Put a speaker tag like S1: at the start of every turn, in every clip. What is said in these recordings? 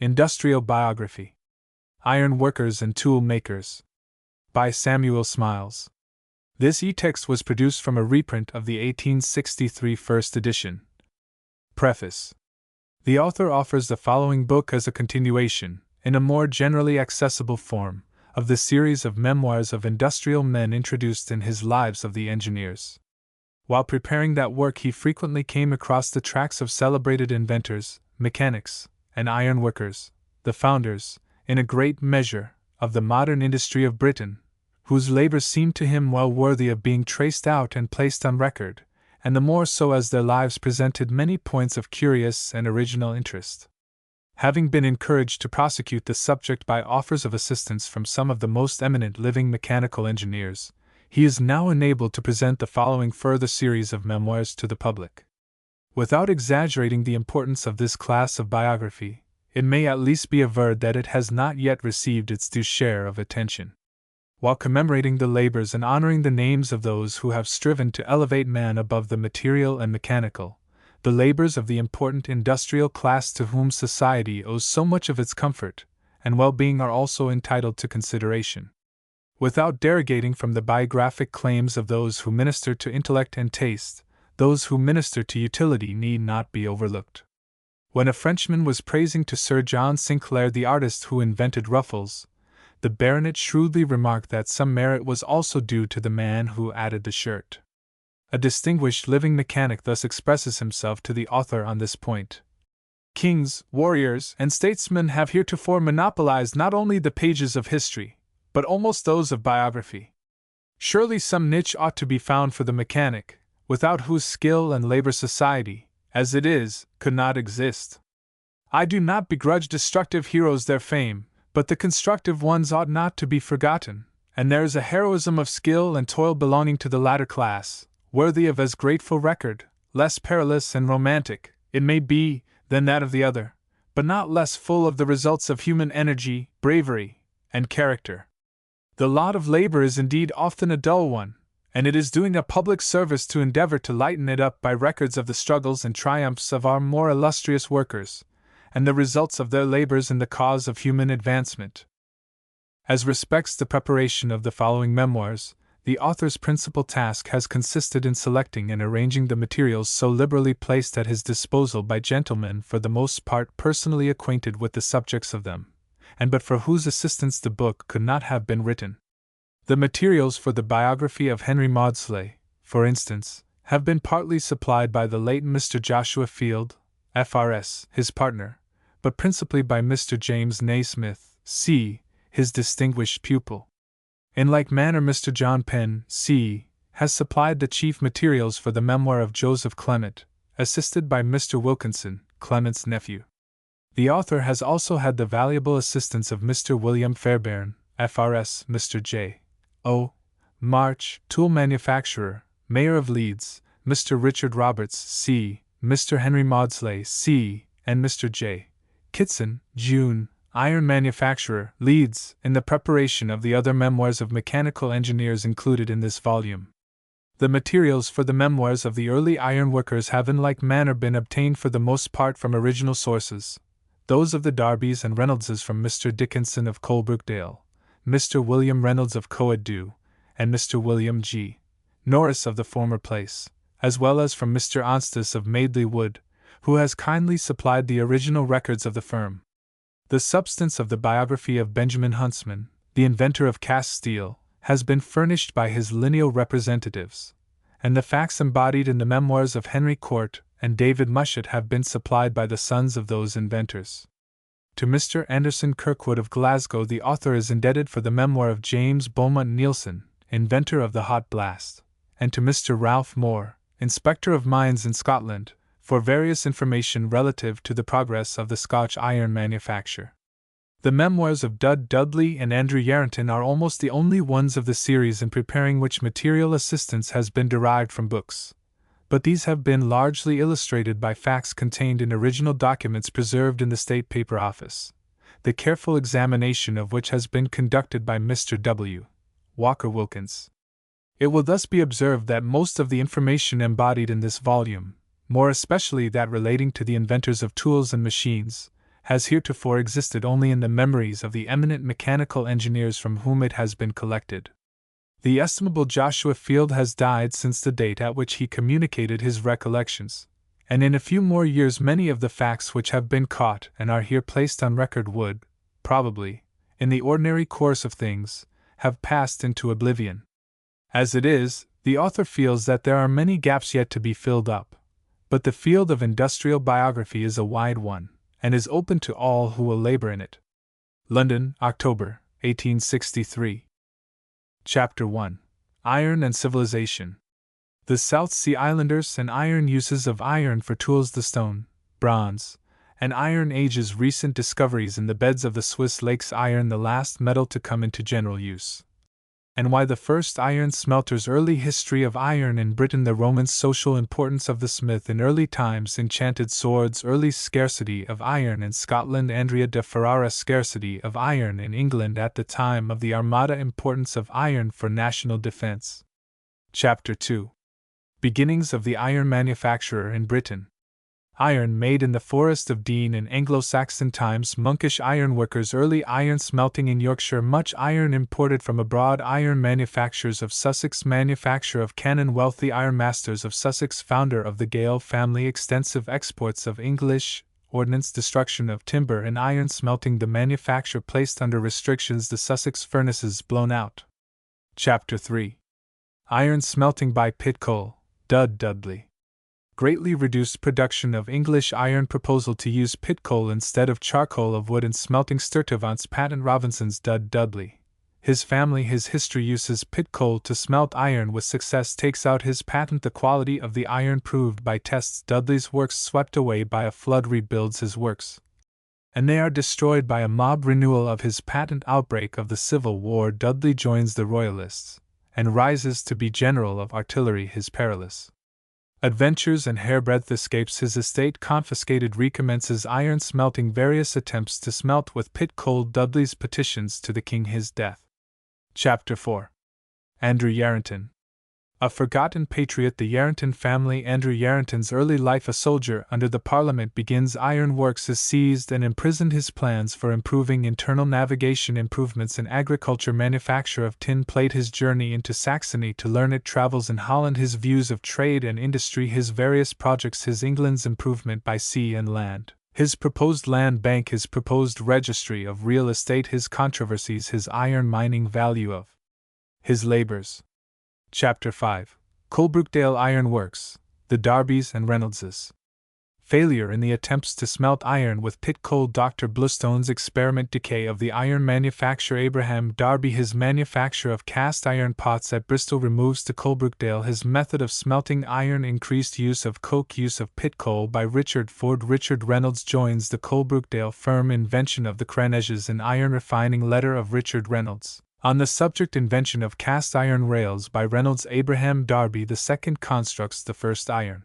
S1: Industrial Biography. Iron Workers and Tool Makers. By Samuel Smiles. This e-text was produced from a reprint of the 1863 first edition. Preface. The author offers the following book as a continuation, in a more generally accessible form, of the series of memoirs of industrial men introduced in his Lives of the Engineers. While preparing that work, he frequently came across the tracks of celebrated inventors, mechanics, and iron workers, the founders, in a great measure, of the modern industry of Britain, whose labors seemed to him well worthy of being traced out and placed on record, and the more so as their lives presented many points of curious and original interest. Having been encouraged to prosecute the subject by offers of assistance from some of the most eminent living mechanical engineers, he is now enabled to present the following further series of memoirs to the public. Without exaggerating the importance of this class of biography, it may at least be averred that it has not yet received its due share of attention. While commemorating the labors and honoring the names of those who have striven to elevate man above the material and mechanical, the labors of the important industrial class to whom society owes so much of its comfort and well-being are also entitled to consideration. Without derogating from the biographic claims of those who minister to intellect and taste, those who minister to utility need not be overlooked. When a Frenchman was praising to Sir John Sinclair the artist who invented ruffles, the baronet shrewdly remarked that some merit was also due to the man who added the shirt. A distinguished living mechanic thus expresses himself to the author on this point. Kings, warriors, and statesmen have heretofore monopolized not only the pages of history, but almost those of biography. Surely some niche ought to be found for the mechanic, without whose skill and labor society, as it is, could not exist. I do not begrudge destructive heroes their fame, but the constructive ones ought not to be forgotten, and there is a heroism of skill and toil belonging to the latter class, worthy of as grateful record, less perilous and romantic, it may be, than that of the other, but not less full of the results of human energy, bravery, and character. The lot of labor is indeed often a dull one, and it is doing a public service to endeavor to lighten it up by records of the struggles and triumphs of our more illustrious workers, and the results of their labors in the cause of human advancement. As respects the preparation of the following memoirs, the author's principal task has consisted in selecting and arranging the materials so liberally placed at his disposal by gentlemen for the most part personally acquainted with the subjects of them, and but for whose assistance the book could not have been written. The materials for the biography of Henry Maudslay, for instance, have been partly supplied by the late Mr. Joshua Field, F.R.S., his partner, but principally by Mr. James Naismith, C., his distinguished pupil. In like manner Mr. John Penn, C., has supplied the chief materials for the memoir of Joseph Clement, assisted by Mr. Wilkinson, Clement's nephew. The author has also had the valuable assistance of Mr. William Fairbairn, F.R.S., Mr. J. O. March, tool manufacturer, Mayor of Leeds, Mr. Richard Roberts, C., Mr. Henry Maudslay, C., and Mr. J. Kitson, June, iron manufacturer, Leeds, in the preparation of the other memoirs of mechanical engineers included in this volume. The materials for the memoirs of the early iron workers have in like manner been obtained for the most part from original sources, those of the Darbys and Reynoldses from Mr. Dickinson of Colebrookdale, Mr. William Reynolds of Coedu, and Mr. William G. Norris of the former place, as well as from Mr. Onstas of Madeley Wood, who has kindly supplied the original records of the firm. The substance of the biography of Benjamin Huntsman, the inventor of cast steel, has been furnished by his lineal representatives, and the facts embodied in the memoirs of Henry Court and David Mushet have been supplied by the sons of those inventors. To Mr. Anderson Kirkwood of Glasgow the author is indebted for the memoir of James Beaumont Nielsen, inventor of the hot blast, and to Mr. Ralph Moore, Inspector of Mines in Scotland, for various information relative to the progress of the Scotch iron manufacture. The memoirs of Dud Dudley and Andrew Yarrington are almost the only ones of the series in preparing which material assistance has been derived from books, but these have been largely illustrated by facts contained in original documents preserved in the State Paper Office, the careful examination of which has been conducted by Mr. W. Walker Wilkins. It will thus be observed that most of the information embodied in this volume, more especially that relating to the inventors of tools and machines, has heretofore existed only in the memories of the eminent mechanical engineers from whom it has been collected. The estimable Joshua Field has died since the date at which he communicated his recollections, and in a few more years many of the facts which have been caught and are here placed on record would, probably, in the ordinary course of things, have passed into oblivion. As it is, the author feels that there are many gaps yet to be filled up, but the field of industrial biography is a wide one, and is open to all who will labor in it. London, October, 1863. Chapter 1. Iron and Civilization. The South Sea Islanders and iron uses of iron for tools. The Stone, Bronze, and Iron Age's recent discoveries in the beds of the Swiss lakes. Iron, the last metal to come into general use. And why the first iron smelters. Early history of iron in Britain. The Romans' social importance of the smith in early times. Enchanted swords. Early scarcity of iron in Scotland. Andrea de Ferrara. Scarcity of iron in England at the time of the Armada. Importance of iron for national defense. Chapter 2. Beginnings of the iron manufacturer in Britain. Iron made in the Forest of Dean in Anglo-Saxon times. Monkish ironworkers. Early iron smelting in Yorkshire. Much iron imported from abroad. Iron manufacturers of Sussex. Manufacture of cannon. Wealthy ironmasters of Sussex. Founder of the Gale family. Extensive exports of English ordnance. Destruction of timber and iron smelting. The manufacture placed under restrictions. The Sussex furnaces blown out. Chapter 3. Iron smelting by pit coal. Dudley. Greatly reduced production of English iron. Proposal to use pit coal instead of charcoal of wood in smelting. Sturtevant's patent. Robinson's Dudley. His family. His history. Uses pit coal to smelt iron with success. Takes out his patent. The quality of the iron proved by tests. Dudley's works swept away by a flood. Rebuilds his works, and they are destroyed by a mob. Renewal of his patent. Outbreak of the Civil War. Dudley joins the Royalists, and rises to be General of Artillery. His perilous adventures and hairbreadth escapes. His estate confiscated. Recommences iron smelting. Various attempts to smelt with pit coal. Dudley's petitions to the king. His death. Chapter 4. Andrew Yarranton. A forgotten patriot. The Yarranton family. Andrew Yarranton's early life. A soldier under the Parliament. Begins iron works. Is seized and imprisoned. His plans for improving internal navigation. Improvements in agriculture. Manufacture of tin plate. His journey into Saxony to learn it. Travels in Holland. His views of trade and industry. His various projects. His England's improvement by sea and land. His proposed land bank. His proposed registry of real estate. His controversies. His iron mining. Value of his labors. Chapter 5. Coalbrookdale Iron Works, the Darbys and Reynoldses. Failure in the attempts to smelt iron with pit coal. Dr. Blustone's experiment. Decay of the iron manufacture. Abraham Darby. His manufacture of cast iron pots at Bristol removes to Coalbrookdale. His method of smelting iron. Increased use of coke. Use of pit coal by Richard Ford. Richard Reynolds joins the Coalbrookdale firm. Invention of the Craneges in iron. Refining letter of Richard Reynolds on the subject. Invention of cast iron rails by Reynolds. Abraham Darby II constructs the first iron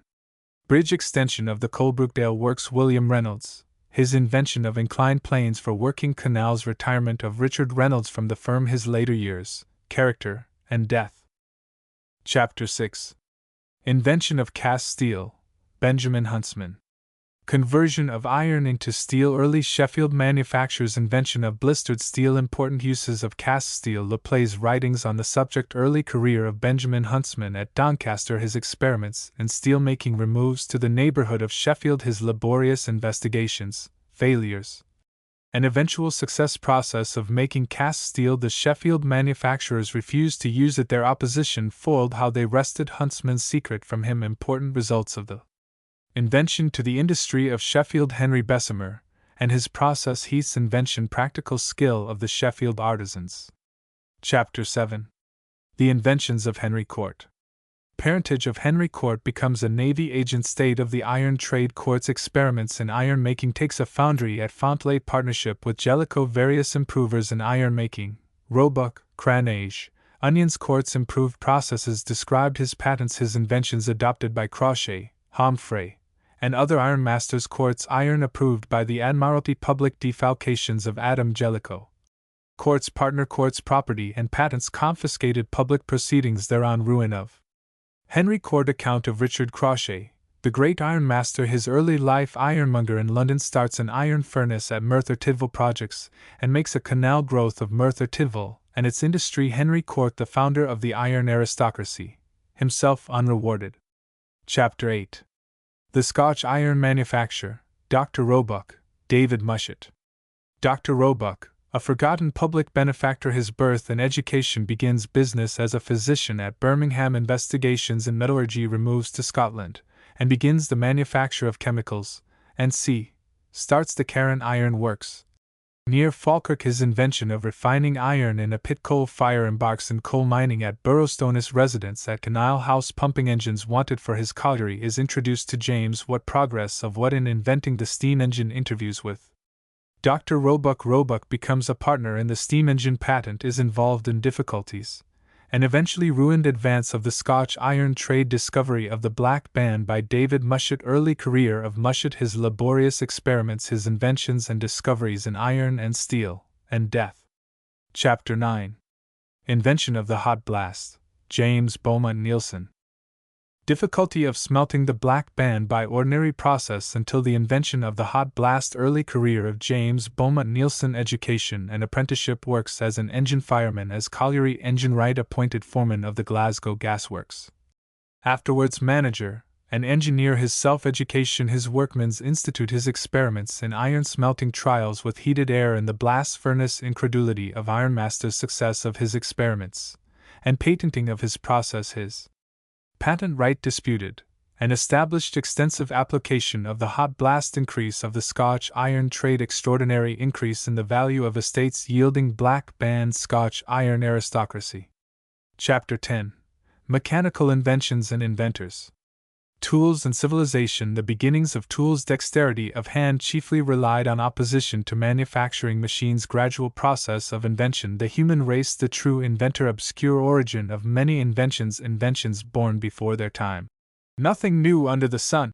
S1: bridge extension of the Coalbrookdale works. William Reynolds. His invention of inclined planes for working canals. Retirement of Richard Reynolds from the firm. His later years, character, and death. Chapter 6. Invention of cast steel. Benjamin Huntsman. Conversion of iron into steel. Early Sheffield manufacturers. Invention of blistered steel. Important uses of cast steel. Laplace's writings on the subject. Early career of Benjamin Huntsman at Doncaster. His experiments in steel making. Removes to the neighborhood of Sheffield. His laborious investigations, failures, and eventual success. Process of making cast steel. The Sheffield manufacturers refused to use it. Their opposition foiled how they wrested Huntsman's secret from him. Important results of the invention to the industry of Sheffield. Henry Bessemer and his process. Heath's invention. Practical skill of the Sheffield artisans. Chapter 7. The inventions of Henry Court. Parentage of Henry Court becomes a Navy agent. State of the iron trade. Court's experiments in iron making. Takes a foundry at Fontlake. Partnership with Jellicoe. Various improvers in iron making. Roebuck, Cranage, Onions. Court's improved processes. Described his patents. His inventions adopted by Crawshay, Homfray, and other ironmasters. Court's iron approved by the Admiralty. Public defalcations of Adam Jellicoe. Court's partner. Court's property and patents confiscated. Public proceedings thereon. Ruin of Henry Court. Account of Richard Crawshay, The great ironmaster, his early life ironmonger in London, starts an iron furnace at Merthyr Tydvil Projects, and makes a canal growth of Merthyr Tydvil and its industry. Henry Court, the founder of the iron aristocracy, himself unrewarded. Chapter 8. The Scotch Iron Manufacture, Dr. Roebuck, David Mushet. Dr. Roebuck, a forgotten public benefactor, his birth and education, begins business as a physician at Birmingham. Investigations in metallurgy removes to Scotland, and begins the manufacture of chemicals, and starts the Carron Iron Works. Near Falkirk, his invention of refining iron in a pit coal fire embarks in coal mining at Burrowstone. His residence at Canal House, pumping engines wanted for his colliery, is introduced to James Watt. Progress of Watt in inventing the steam engine. Interviews with Dr. Roebuck. Roebuck becomes a partner in the steam engine patent, is involved in difficulties, and eventually ruined advance of the Scotch iron trade. Discovery of the Black Band by David Mushet. Early career of Mushet, his laborious experiments, his inventions and discoveries in iron and steel, and death. Chapter 9. Invention of the Hot Blast, James Beaumont Nielsen. Difficulty of smelting the Black Band by ordinary process until the invention of the hot blast. Early career of James Beaumont Nielsen. Education and apprenticeship. Works as an engine fireman, as colliery engine wright, appointed foreman of the Glasgow Gasworks. Afterwards manager and engineer. His self-education, his Workmen's Institute, his experiments in iron smelting, trials with heated air in the blast furnace, incredulity of ironmaster's success of his experiments, and patenting of his process. His patent right disputed, and established extensive application of the hot blast. Increase of the Scotch iron trade, extraordinary increase in the value of estates yielding Black Band. Scotch iron aristocracy. Chapter 10. Mechanical inventions and inventors. Tools and civilization. The beginnings of tools. Dexterity of hand chiefly relied on opposition to manufacturing machines. Gradual process of invention. The human race, the true inventor. Obscure origin of many inventions. Inventions born before their time. Nothing new under the sun.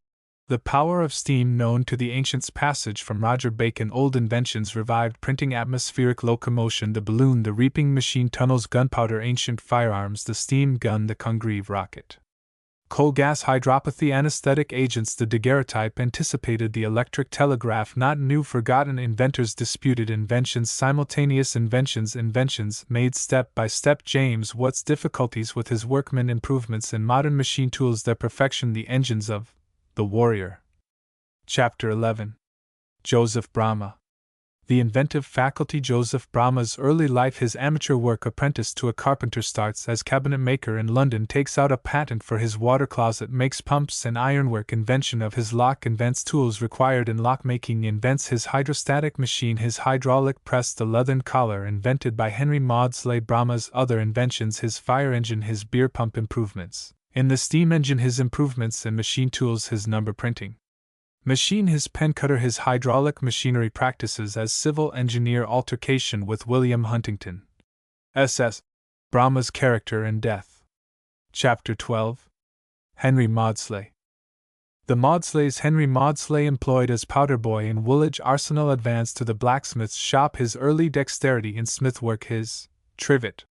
S1: The power of steam known to the ancients. Passage from Roger Bacon. Old inventions revived. Printing, atmospheric locomotion, the balloon, the reaping machine, tunnels, gunpowder, ancient firearms, the steam gun, the Congreve rocket. Coal gas, hydropathy, anesthetic agents. The daguerreotype anticipated the electric telegraph. Not new, forgotten inventors. Disputed inventions, simultaneous inventions. Inventions made step by step. James Watt's difficulties with his workmen. Improvements in modern machine tools, their perfection. The engines of the warrior. Chapter 11. Joseph Bramah. The inventive faculty. Joseph Bramah's early life. His amateur work. Apprenticed to a carpenter, starts as cabinet maker in London, takes out a patent for his water closet, makes pumps and ironwork. Invention of his lock, invents tools required in lock making, invents his hydrostatic machine, his hydraulic press, the leathern collar invented by Henry Maudslay. Bramah's other inventions, his fire engine, his beer pump. Improvements in the steam engine, his improvements in machine tools, his number printing machine, his pen cutter, his hydraulic machinery. Practices as civil engineer. Altercation with William Huntington. S.S. Bramah's character and death. Chapter 12. Henry Maudslay. The Maudsleys. Henry Maudslay, employed as powder boy in Woolwich Arsenal, advanced to the blacksmith's shop. His early dexterity in smithwork, his trivet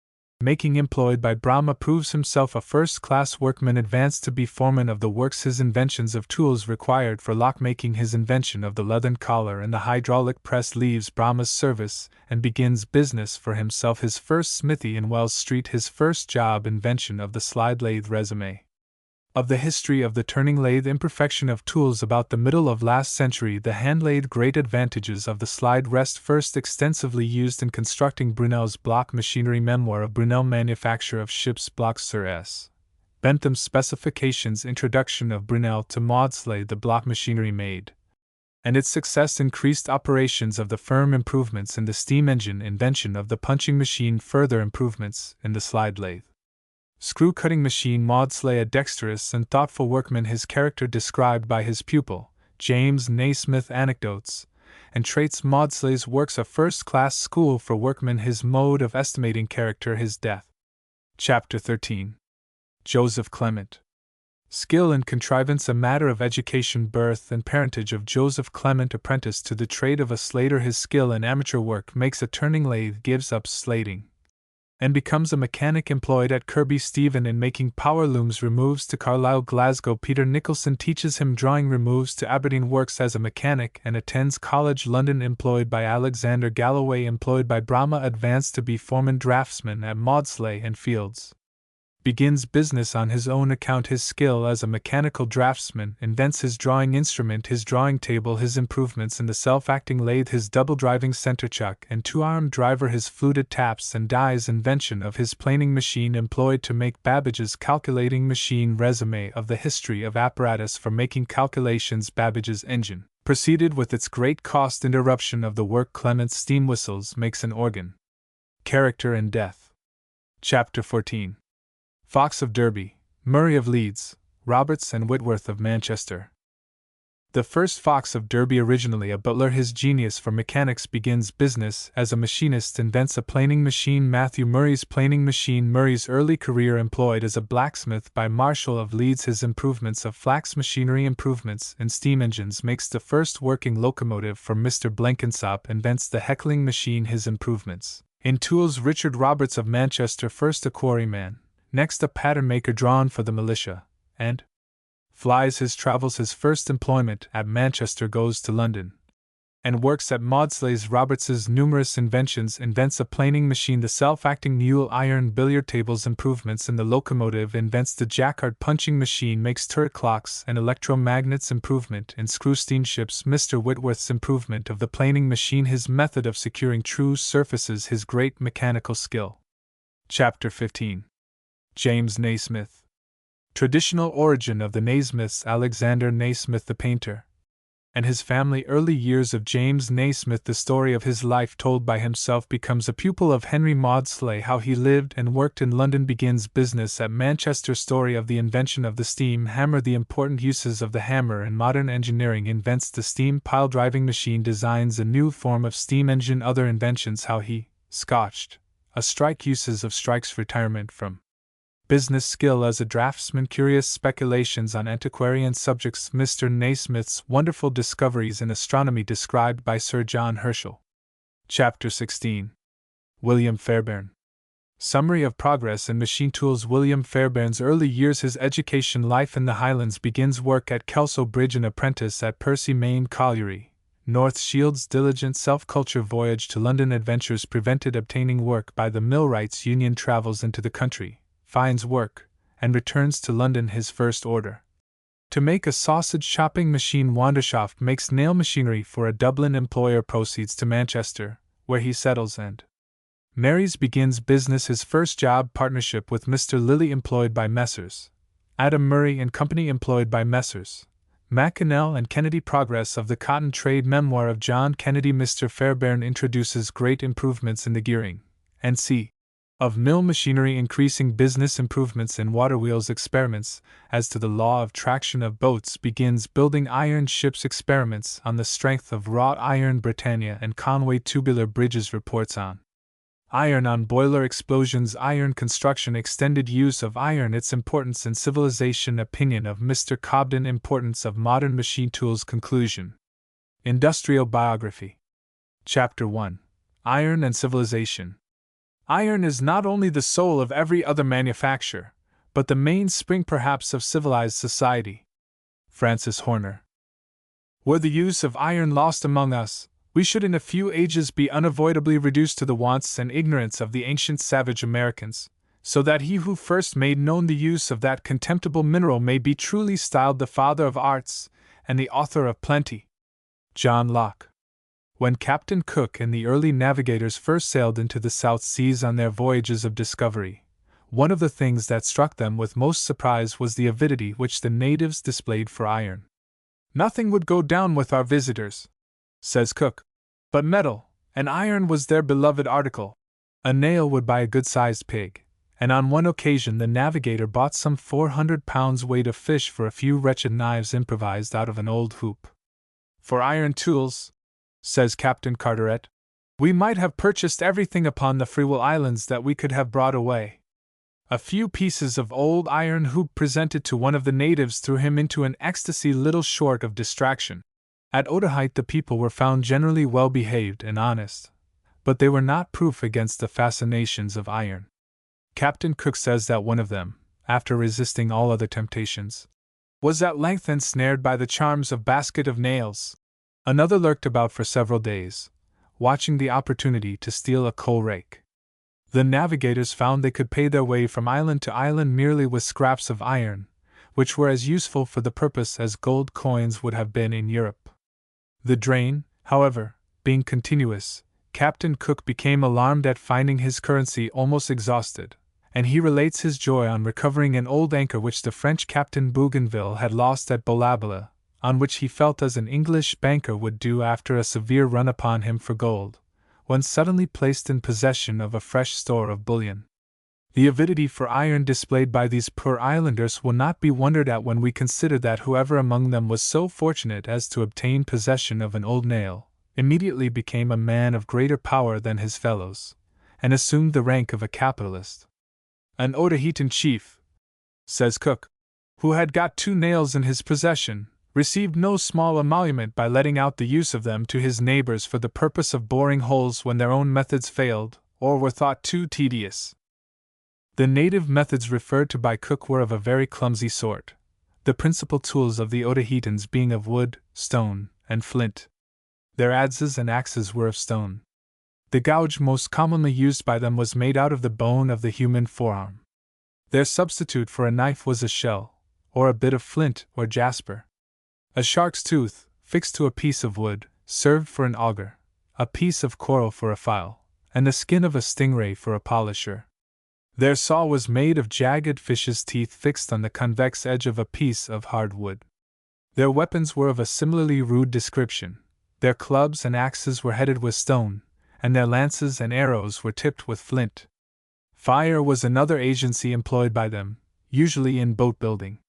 S1: making employed by Bramah, proves himself a first-class workman. Advanced to be foreman of the works. His inventions of tools required for lock-making, his invention of the leathern collar and the hydraulic press, leaves Bramah's service and begins business for himself. His first smithy in Wells Street. His first job. Invention of the slide lathe. Resume of the history of the turning lathe. Imperfection of tools about the middle of last century. The hand lathe. Great advantages of the slide rest, first extensively used in constructing Brunel's block machinery. Memoir of Brunel. Manufacture of ships' blocks. Sir S. Bentham's specifications. Introduction of Brunel to Maudslay. The block machinery made, and its success increased operations of the firm. Improvements in the steam engine. Invention of the punching machine. Further improvements in the slide lathe. Screw-cutting machine. Maudslay, a dexterous and thoughtful workman. His character described by his pupil, James Naismith. Anecdotes and traits. Maudslay's works a first-class school for workmen. His mode of estimating character. His death. Chapter 13. Joseph Clement. Skill and contrivance, a matter of education. Birth and parentage of Joseph Clement, apprenticed to the trade of a slater. His skill in amateur work, makes a turning lathe, gives up slating. and becomes a mechanic employed at Kirby Stephen in making power looms. Removes to Carlisle, Glasgow. Peter Nicholson teaches him drawing. Removes to Aberdeen, works as a mechanic and attends college. London, employed by Alexander Galloway. Employed by Brahma. Advanced to be foreman draftsman at Maudslay and Fields. Begins business on his own account. His skill as a mechanical draftsman. Invents his drawing instrument, his drawing table, his improvements in the self-acting lathe, his double-driving center chuck and two-arm driver, his fluted taps and dies. Invention of his planing machine employed to make Babbage's calculating machine. Resume of the history of apparatus for making calculations. Babbage's engine proceeded with its great cost. Interruption of the work. Clement's steam whistles makes an organ. Character and death. Chapter 14. Fox of Derby, Murray of Leeds, Roberts and Whitworth of Manchester. The first Fox of Derby, originally a butler, his genius for mechanics, begins business as a machinist, invents a planing machine. Matthew Murray's planing machine. Murray's early career employed as a blacksmith by Marshall of Leeds. His improvements of flax machinery, improvements in steam engines, makes the first working locomotive for Mr. Blenkinsop. Invents the heckling machine. His improvements in tools. Richard Roberts of Manchester, first a quarryman, next a pattern maker drawn for the militia, and flies his travels. His first employment at Manchester. Goes to London and works at Maudslay's. Roberts's numerous inventions. Invents a planing machine, the self-acting Newell iron billiard tables. Improvements in the locomotive. Invents the Jacquard punching machine. Makes turret clocks and electromagnets. Improvement in screw steamships. Mr. Whitworth's improvement of the planing machine. His method of securing true surfaces. His great mechanical skill. Chapter 15. James Naismith. Traditional origin of the Naismiths. Alexander Naismith the painter, and his family. Early years of James Naismith. The story of his life told by himself. Becomes a pupil of Henry Maudslay. How he lived and worked in London. Begins business at Manchester. Story of the invention of the steam hammer. The important uses of the hammer in modern engineering. Invents the steam pile driving machine. Designs a new form of steam engine. Other inventions. How he scotched a strike. Uses of strikes. Retirement from business. Skill as a draftsman. Curious speculations on antiquarian subjects. Mr. Naismith's wonderful discoveries in astronomy described by Sir John Herschel. Chapter 16. William Fairbairn. Summary of progress in machine tools. William Fairbairn's early years. His education life in the Highlands. Begins work at Kelso Bridge. An apprentice at Percy Main Colliery, North Shields. Diligent self-culture. Voyage to London. Adventures prevented obtaining work by the Millwrights' Union. Travels into the country, finds work, and returns to London. His first order to make a sausage chopping machine. Wanderschaft makes nail machinery for a Dublin employer. Proceeds to Manchester, where he settles and marries. Begins business. His first job. Partnership with Mr. Lilly. Employed by Messrs. Adam Murray and Company. Employed by Messrs. Mackennal and Kennedy. Progress of the cotton trade. Memoir of John Kennedy. Mr. Fairbairn introduces great improvements in the gearing and of mill machinery. Increasing business. Improvements in water wheels. Experiments as to the law of traction of boats. Begins building iron ships. Experiments on the strength of wrought iron. Britannia and Conway tubular bridges. Reports on iron on boiler explosions. Iron construction. Extended use of iron. Its importance in civilization. Opinion of Mr. Cobden. Importance of modern machine tools. Conclusion. Industrial biography. Chapter 1. Iron and civilization. Iron is not only the soul of every other manufacture, but the mainspring perhaps of civilized society. Francis Horner. Were the use of iron lost among us, we should in a few ages be unavoidably reduced to the wants and ignorance of the ancient savage Americans, so that he who first made known the use of that contemptible mineral may be truly styled the father of arts and the author of plenty. John Locke. When Captain Cook and the early navigators first sailed into the South Seas on their voyages of discovery, one of the things that struck them with most surprise was the avidity which the natives displayed for iron. Nothing would go down with our visitors, says Cook, but metal, and iron was their beloved article. A nail would buy a good-sized pig, and on one occasion the navigator bought some 400 pounds weight of fish for a few wretched knives improvised out of an old hoop. For iron tools, says Captain Carteret, we might have purchased everything upon the Freewill Islands that we could have brought away. A few pieces of old iron hoop presented to one of the natives threw him into an ecstasy little short of distraction. At Otaheite the people were found generally well behaved and honest, but they were not proof against the fascinations of iron. Captain Cook says that one of them, after resisting all other temptations, was at length ensnared by the charms of basket of nails. Another lurked about for several days, watching the opportunity to steal a coal rake. The navigators found they could pay their way from island to island merely with scraps of iron, which were as useful for the purpose as gold coins would have been in Europe. The drain, however, being continuous, Captain Cook became alarmed at finding his currency almost exhausted, and he relates his joy on recovering an old anchor which the French Captain Bougainville had lost at Bolabala, on which he felt as an English banker would do after a severe run upon him for gold, when suddenly placed in possession of a fresh store of bullion. The avidity for iron displayed by these poor islanders will not be wondered at when we consider that whoever among them was so fortunate as to obtain possession of an old nail, immediately became a man of greater power than his fellows, and assumed the rank of a capitalist. An Otaheitan chief, says Cook, who had got 2 nails in his possession, received no small emolument by letting out the use of them to his neighbors for the purpose of boring holes when their own methods failed, or were thought too tedious. The native methods referred to by Cook were of a very clumsy sort, the principal tools of the Otaheitans being of wood, stone, and flint. Their adzes and axes were of stone. The gouge most commonly used by them was made out of the bone of the human forearm. Their substitute for a knife was a shell, or a bit of flint or jasper. A shark's tooth, fixed to a piece of wood, served for an auger, a piece of coral for a file, and the skin of a stingray for a polisher. Their saw was made of jagged fish's teeth fixed on the convex edge of a piece of hard wood. Their weapons were of a similarly rude description. Their clubs and axes were headed with stone, and their lances and arrows were tipped with flint. Fire was another agency employed by them, usually in boat building.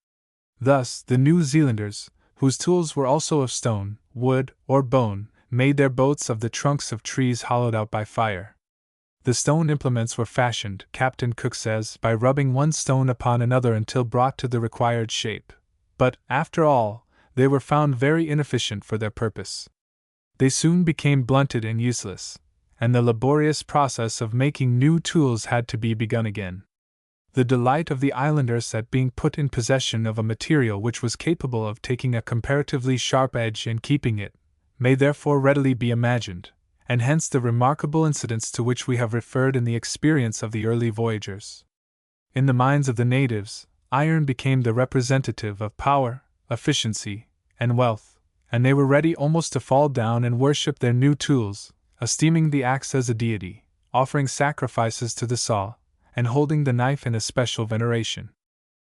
S1: Thus, the New Zealanders, whose tools were also of stone, wood, or bone, made their boats of the trunks of trees hollowed out by fire. The stone implements were fashioned, Captain Cook says, by rubbing one stone upon another until brought to the required shape. But, after all, they were found very inefficient for their purpose. They soon became blunted and useless, and the laborious process of making new tools had to be begun again. The delight of the islanders at being put in possession of a material which was capable of taking a comparatively sharp edge and keeping it, may therefore readily be imagined, and hence the remarkable incidents to which we have referred in the experience of the early voyagers. In the minds of the natives, iron became the representative of power, efficiency, and wealth, and they were ready almost to fall down and worship their new tools, esteeming the axe as a deity, offering sacrifices to the saw, and holding the knife in especial veneration.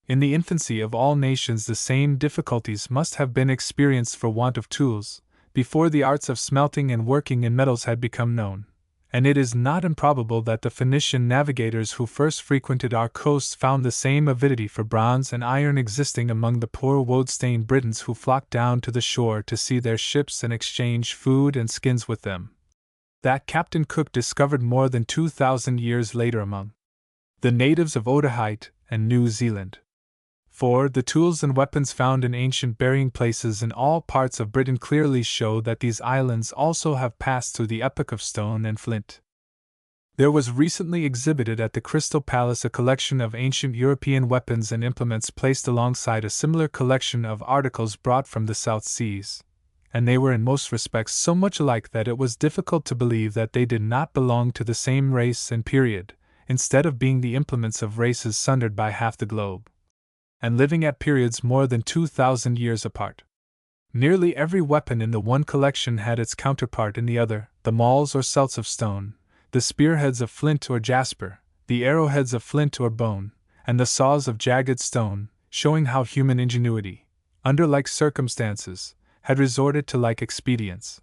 S1: In the infancy of all nations the same difficulties must have been experienced for want of tools, before the arts of smelting and working in metals had become known, and it is not improbable that the Phoenician navigators who first frequented our coasts found the same avidity for bronze and iron existing among the poor woad-stained Britons who flocked down to the shore to see their ships and exchange food and skins with them. That Captain Cook discovered more than 2,000 years later among the natives of Otaheite and New Zealand. For the tools and weapons found in ancient burying places in all parts of Britain clearly show that these islands also have passed through the epoch of stone and flint. There was recently exhibited at the Crystal Palace a collection of ancient European weapons and implements placed alongside a similar collection of articles brought from the South Seas, and they were in most respects so much alike that it was difficult to believe that they did not belong to the same race and period, instead of being the implements of races sundered by half the globe, and living at periods more than 2,000 years apart. Nearly every weapon in the one collection had its counterpart in the other, the mauls or celts of stone, the spearheads of flint or jasper, the arrowheads of flint or bone, and the saws of jagged stone, showing how human ingenuity, under like circumstances, had resorted to like expedients.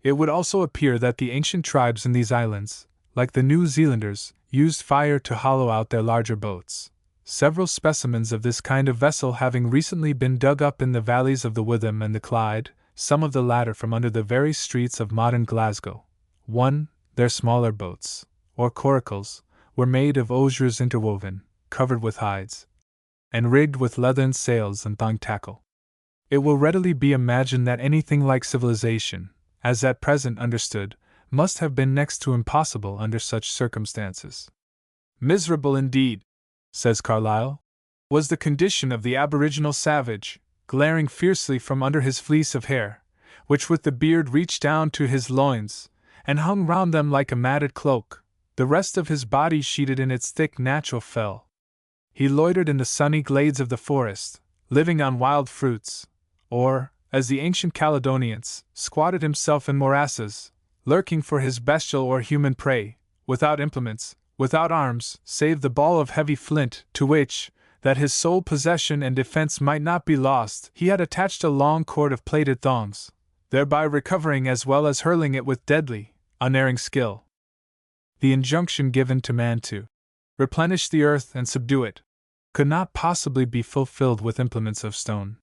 S1: It would also appear that the ancient tribes in these islands, like the New Zealanders, used fire to hollow out their larger boats. Several specimens of this kind of vessel having recently been dug up in the valleys of the Witham and the Clyde, some of the latter from under the very streets of modern Glasgow. 1. Their smaller boats, or coracles, were made of osiers interwoven, covered with hides, and rigged with leathern sails and thong tackle. It will readily be imagined that anything like civilization, as at present understood, must have been next to impossible under such circumstances. Miserable indeed, says Carlyle, was the condition of the aboriginal savage, glaring fiercely from under his fleece of hair, which with the beard reached down to his loins, and hung round them like a matted cloak, the rest of his body sheeted in its thick natural fell. He loitered in the sunny glades of the forest, living on wild fruits, or, as the ancient Caledonians, squatted himself in morasses, lurking for his bestial or human prey, without implements, without arms, save the ball of heavy flint, to which, that his sole possession and defense might not be lost, he had attached a long cord of plaited thongs, thereby recovering as well as hurling it with deadly, unerring skill. The injunction given to man to replenish the earth and subdue it could not possibly be fulfilled with implements of stone.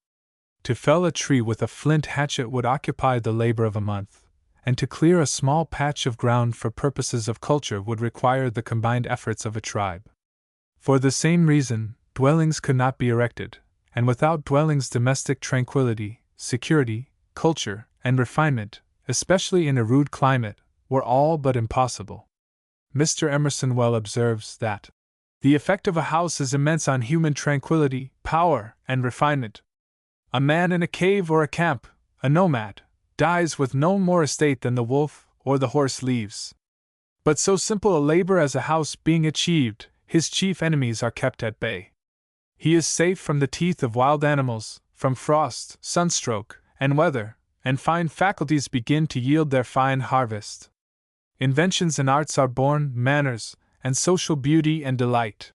S1: To fell a tree with a flint hatchet would occupy the labor of a month, and to clear a small patch of ground for purposes of culture would require the combined efforts of a tribe. For the same reason, dwellings could not be erected, and without dwellings domestic tranquility, security, culture, and refinement, especially in a rude climate, were all but impossible. Mr. Emerson well observes that the effect of a house is immense on human tranquility, power, and refinement. A man in a cave or a camp, a nomad, dies with no more estate than the wolf or the horse leaves. But so simple a labor as a house being achieved, his chief enemies are kept at bay. He is safe from the teeth of wild animals, from frost, sunstroke, and weather, and fine faculties begin to yield their fine harvest. Inventions and arts are born, manners, and social beauty and delight.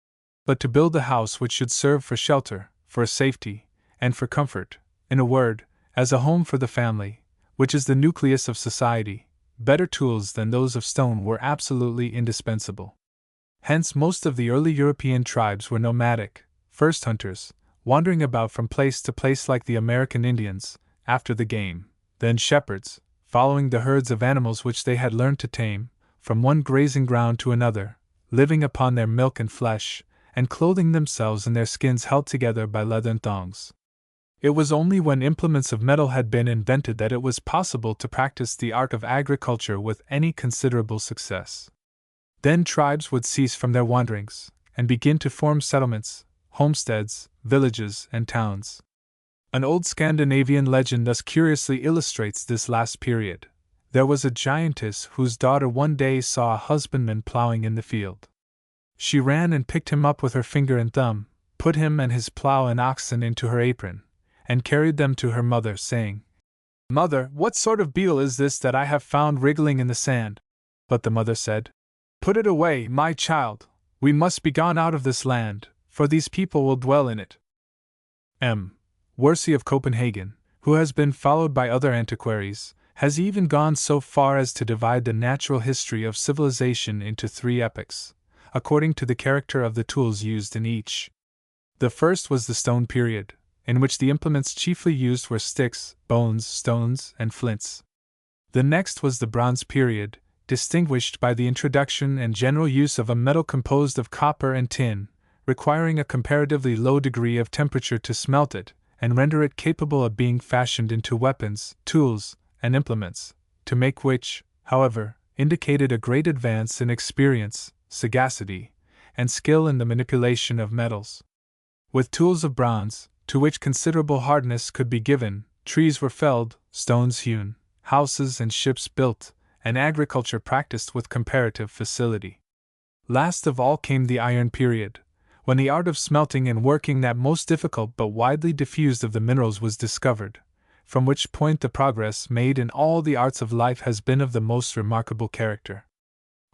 S1: But to build a house which should serve for shelter, for safety, and for comfort, in a word, as a home for the family, which is the nucleus of society, better tools than those of stone were absolutely indispensable. Hence most of the early European tribes were nomadic, first hunters, wandering about from place to place like the American Indians, after the game, then shepherds, following the herds of animals which they had learned to tame, from one grazing ground to another, living upon their milk and flesh, and clothing themselves in their skins held together by leathern thongs. It was only when implements of metal had been invented that it was possible to practice the art of agriculture with any considerable success. Then tribes would cease from their wanderings, and begin to form settlements, homesteads, villages, and towns. An old Scandinavian legend thus curiously illustrates this last period. There was a giantess whose daughter one day saw a husbandman plowing in the field. She ran and picked him up with her finger and thumb, put him and his plow and oxen into her apron, and carried them to her mother, saying, "Mother, what sort of beetle is this that I have found wriggling in the sand?" But the mother said, "Put it away, my child, we must be gone out of this land, for these people will dwell in it." M. Worsley of Copenhagen, who has been followed by other antiquaries, has even gone so far as to divide the natural history of civilization into 3 epochs, according to the character of the tools used in each. The first was the stone period, in which the implements chiefly used were sticks, bones, stones, and flints. The next was the bronze period, distinguished by the introduction and general use of a metal composed of copper and tin, requiring a comparatively low degree of temperature to smelt it, and render it capable of being fashioned into weapons, tools, and implements, to make which, however, indicated a great advance in experience, sagacity, and skill in the manipulation of metals. With tools of bronze, to which considerable hardness could be given, trees were felled, stones hewn, houses and ships built, and agriculture practiced with comparative facility. Last of all came the iron period, when the art of smelting and working that most difficult but widely diffused of the minerals was discovered, from which point the progress made in all the arts of life has been of the most remarkable character.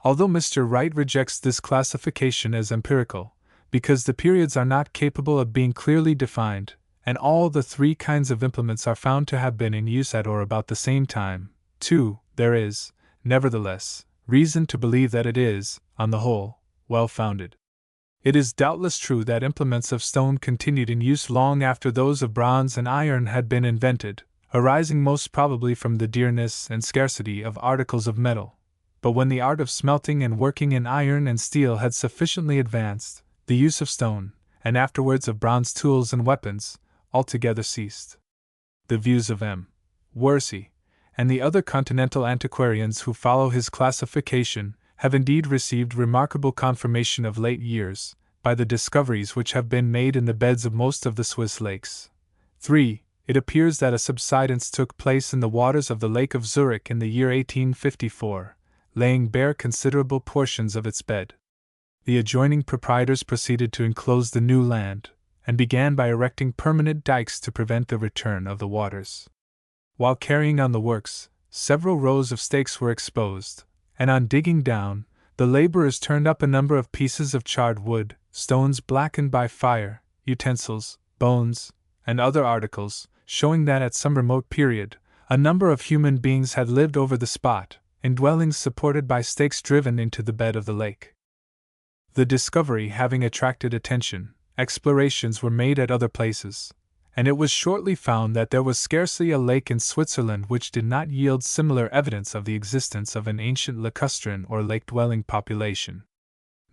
S1: Although Mr. Wright rejects this classification as empirical, because the periods are not capable of being clearly defined, and all the 3 kinds of implements are found to have been in use at or about the same time, too, there is, nevertheless, reason to believe that it is, on the whole, well-founded. It is doubtless true that implements of stone continued in use long after those of bronze and iron had been invented, arising most probably from the dearness and scarcity of articles of metal. But when the art of smelting and working in iron and steel had sufficiently advanced, the use of stone, and afterwards of bronze tools and weapons, altogether ceased. The views of M. Worsley and the other continental antiquarians who follow his classification, have indeed received remarkable confirmation of late years, by the discoveries which have been made in the beds of most of the Swiss lakes. 3. It appears that a subsidence took place in the waters of the Lake of Zurich in the year 1854, laying bare considerable portions of its bed. The adjoining proprietors proceeded to enclose the new land, and began by erecting permanent dikes to prevent the return of the waters. While carrying on the works, several rows of stakes were exposed, and on digging down, the laborers turned up a number of pieces of charred wood, stones blackened by fire, utensils, bones, and other articles, showing that at some remote period, a number of human beings had lived over the spot, in dwellings supported by stakes driven into the bed of the lake. The discovery having attracted attention, explorations were made at other places, and it was shortly found that there was scarcely a lake in Switzerland which did not yield similar evidence of the existence of an ancient lacustrine or lake-dwelling population.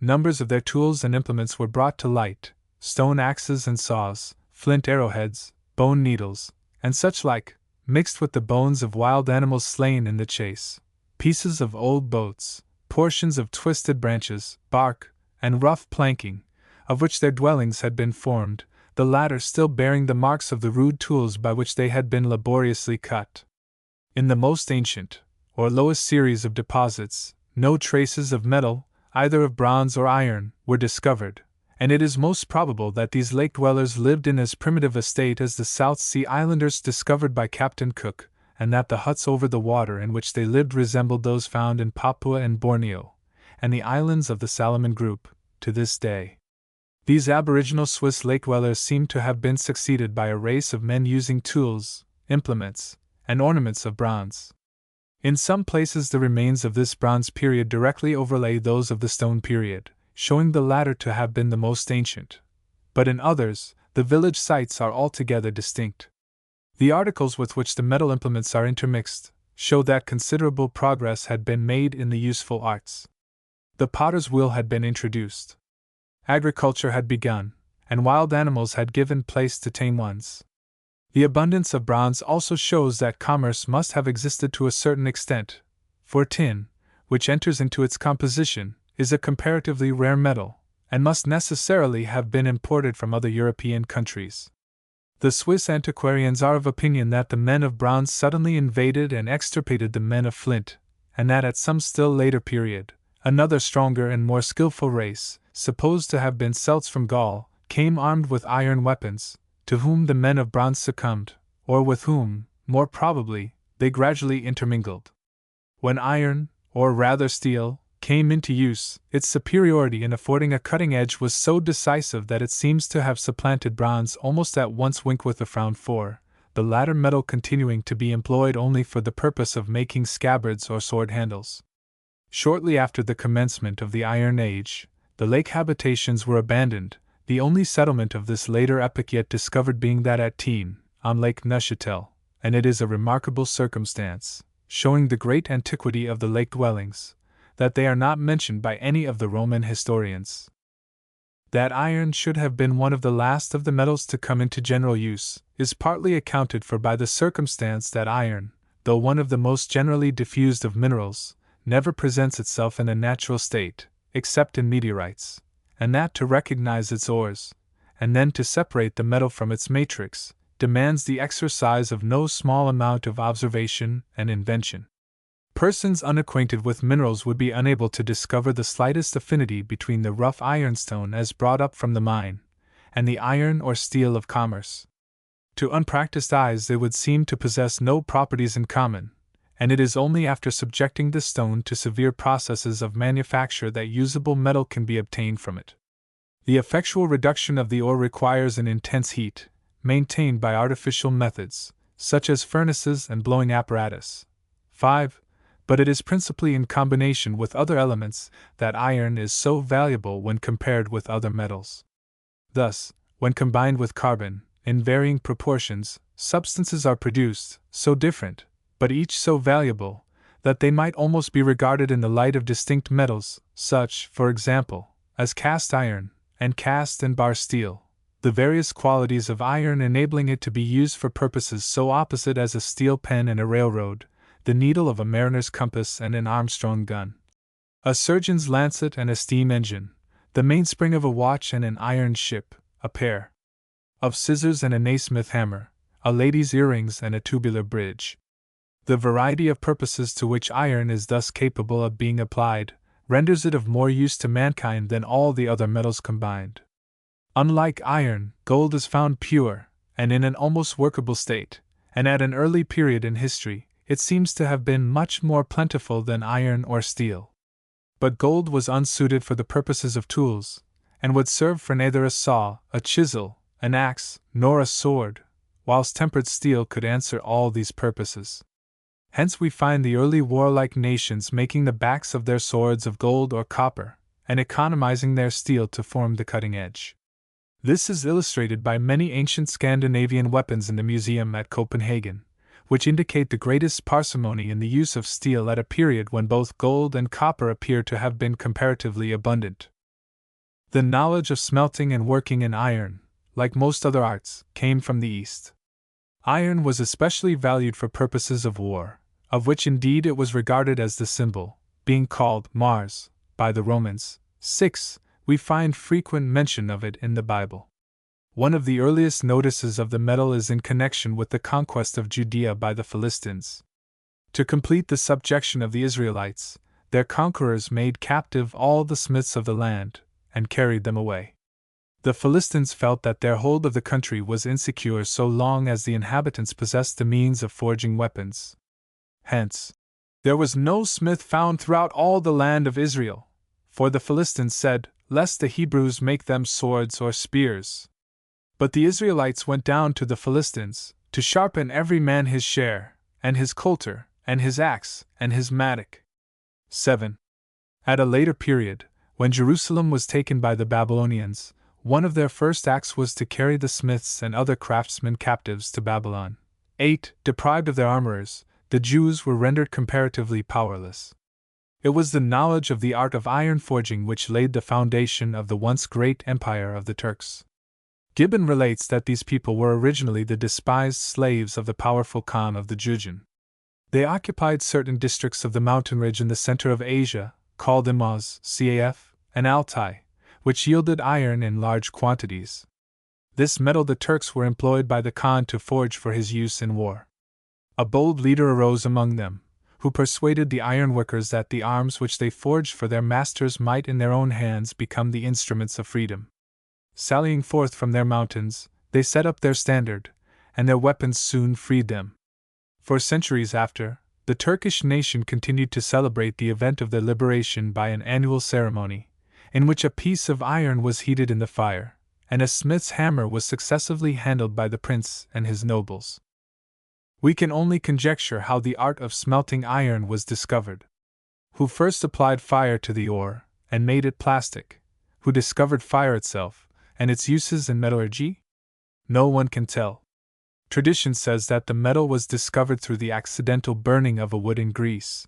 S1: Numbers of their tools and implements were brought to light: stone axes and saws, flint arrowheads, bone needles, and such like, mixed with the bones of wild animals slain in the chase, pieces of old boats, portions of twisted branches, bark, and rough planking, of which their dwellings had been formed, the latter still bearing the marks of the rude tools by which they had been laboriously cut. In the most ancient, or lowest series of deposits, no traces of metal, either of bronze or iron, were discovered, and it is most probable that these lake dwellers lived in as primitive a state as the South Sea Islanders discovered by Captain Cook, and that the huts over the water in which they lived resembled those found in Papua and Borneo, and the islands of the Salomon group, to this day. These aboriginal Swiss lake dwellers seem to have been succeeded by a race of men using tools, implements, and ornaments of bronze. In some places the remains of this bronze period directly overlay those of the stone period, showing the latter to have been the most ancient. But in others, the village sites are altogether distinct. The articles with which the metal implements are intermixed show that considerable progress had been made in the useful arts. The potter's wheel had been introduced. Agriculture had begun, and wild animals had given place to tame ones. The abundance of bronze also shows that commerce must have existed to a certain extent, for tin, which enters into its composition, is a comparatively rare metal, and must necessarily have been imported from other European countries. The Swiss antiquarians are of opinion that the men of bronze suddenly invaded and extirpated the men of flint, and that at some still later period, another stronger and more skillful race, supposed to have been Celts from Gaul, came armed with iron weapons, to whom the men of bronze succumbed, or with whom, more probably, they gradually intermingled. When iron, or rather steel, came into use, its superiority in affording a cutting edge was so decisive that it seems to have supplanted bronze almost at once. With a frown for, the latter metal continuing to be employed only for the purpose of making scabbards or sword handles. Shortly after the commencement of the Iron Age, the lake habitations were abandoned, the only settlement of this later epoch yet discovered being that at Tignes, on Lake Neuchâtel, and it is a remarkable circumstance, showing the great antiquity of the lake dwellings, that they are not mentioned by any of the Roman historians. That iron should have been one of the last of the metals to come into general use is partly accounted for by the circumstance that iron, though one of the most generally diffused of minerals, never presents itself in a natural state, except in meteorites, and that to recognize its ores, and then to separate the metal from its matrix, demands the exercise of no small amount of observation and invention. Persons unacquainted with minerals would be unable to discover the slightest affinity between the rough ironstone as brought up from the mine, and the iron or steel of commerce. To unpracticed eyes they would seem to possess no properties in common, and it is only after subjecting the stone to severe processes of manufacture that usable metal can be obtained from it. The effectual reduction of the ore requires an intense heat, maintained by artificial methods, such as furnaces and blowing apparatus. 5. But it is principally in combination with other elements that iron is so valuable when compared with other metals. Thus, when combined with carbon, in varying proportions, substances are produced, so different, but each so valuable, that they might almost be regarded in the light of distinct metals, such, for example, as cast iron, and cast and bar steel, the various qualities of iron enabling it to be used for purposes so opposite as a steel pen and a railroad, the needle of a mariner's compass and an Armstrong gun, a surgeon's lancet and a steam engine, the mainspring of a watch and an iron ship, a pair of scissors and a Naismith hammer, a lady's earrings and a tubular bridge. The variety of purposes to which iron is thus capable of being applied renders it of more use to mankind than all the other metals combined. Unlike iron, gold is found pure, and in an almost workable state, and at an early period in history, it seems to have been much more plentiful than iron or steel. But gold was unsuited for the purposes of tools, and would serve for neither a saw, a chisel, an axe, nor a sword, whilst tempered steel could answer all these purposes. Hence we find the early warlike nations making the backs of their swords of gold or copper, and economizing their steel to form the cutting edge. This is illustrated by many ancient Scandinavian weapons in the museum at Copenhagen, which indicate the greatest parsimony in the use of steel at a period when both gold and copper appear to have been comparatively abundant. The knowledge of smelting and working in iron, like most other arts, came from the East. Iron was especially valued for purposes of war, of which indeed it was regarded as the symbol, being called Mars by the Romans. 6. We find frequent mention of it in the Bible. One of the earliest notices of the metal is in connection with the conquest of Judea by the Philistines. To complete the subjection of the Israelites, their conquerors made captive all the smiths of the land, and carried them away. The Philistines felt that their hold of the country was insecure so long as the inhabitants possessed the means of forging weapons. Hence, there was no smith found throughout all the land of Israel, for the Philistines said, lest the Hebrews make them swords or spears. But the Israelites went down to the Philistines, to sharpen every man his share, and his coulter, and his axe, and his mattock. 7. At a later period, when Jerusalem was taken by the Babylonians, one of their first acts was to carry the smiths and other craftsmen captives to Babylon. 8. Deprived of their armorers, the Jews were rendered comparatively powerless. It was the knowledge of the art of iron forging which laid the foundation of the once great empire of the Turks. Gibbon relates that these people were originally the despised slaves of the powerful Khan of the Jurchen. They occupied certain districts of the mountain ridge in the center of Asia, called Imaz, Caf, and Altai, which yielded iron in large quantities. This metal the Turks were employed by the Khan to forge for his use in war. A bold leader arose among them, who persuaded the ironworkers that the arms which they forged for their masters might in their own hands become the instruments of freedom. Sallying forth from their mountains, they set up their standard, and their weapons soon freed them. For centuries after, the Turkish nation continued to celebrate the event of their liberation by an annual ceremony, in which a piece of iron was heated in the fire, and a smith's hammer was successively handled by the prince and his nobles. We can only conjecture how the art of smelting iron was discovered. Who first applied fire to the ore, and made it plastic? Who discovered fire itself, and its uses in metallurgy? No one can tell. Tradition says that the metal was discovered through the accidental burning of a wood in Greece.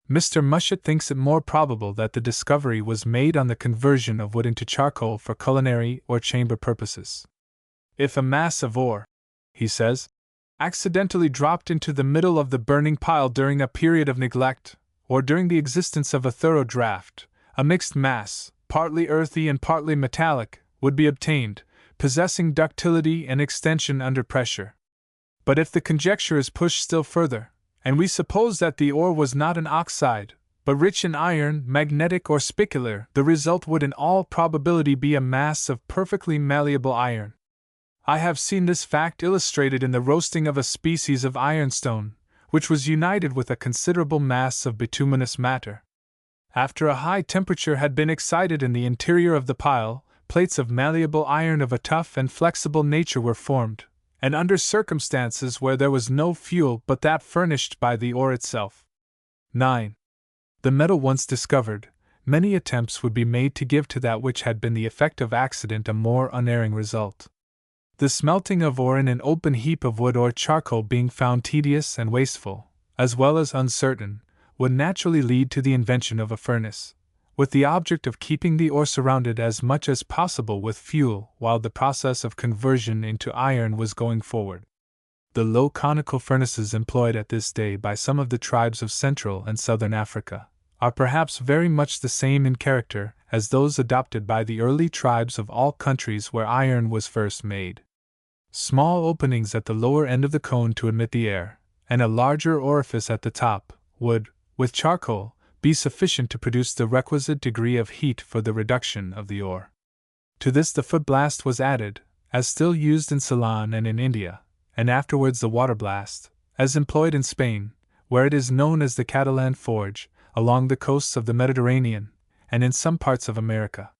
S1: Mr. Mushet thinks it more probable that the discovery was made on the conversion of wood into charcoal for culinary or chamber purposes. If a mass of ore, he says, accidentally dropped into the middle of the burning pile during a period of neglect, or during the existence of a thorough draught, a mixed mass, partly earthy and partly metallic, would be obtained, possessing ductility and extension under pressure. But if the conjecture is pushed still further, and we suppose that the ore was not an oxide, but rich in iron, magnetic or spicular, the result would in all probability be a mass of perfectly malleable iron. I have seen this fact illustrated in the roasting of a species of ironstone, which was united with a considerable mass of bituminous matter. After a high temperature had been excited in the interior of the pile, plates of malleable iron of a tough and flexible nature were formed, and under circumstances where there was no fuel but that furnished by the ore itself. 9. The metal once discovered, many attempts would be made to give to that which had been the effect of accident a more unerring result. The smelting of ore in an open heap of wood or charcoal being found tedious and wasteful, as well as uncertain, would naturally lead to the invention of a furnace, with the object of keeping the ore surrounded as much as possible with fuel while the process of conversion into iron was going forward. The low conical furnaces employed at this day by some of the tribes of Central and Southern Africa are perhaps very much the same in character as those adopted by the early tribes of all countries where iron was first made. Small openings at the lower end of the cone to admit the air, and a larger orifice at the top, would, with charcoal, be sufficient to produce the requisite degree of heat for the reduction of the ore. To this the foot blast was added, as still used in Ceylon and in India, and afterwards the water blast, as employed in Spain, where it is known as the Catalan forge, along the coasts of the Mediterranean, and in some parts of America.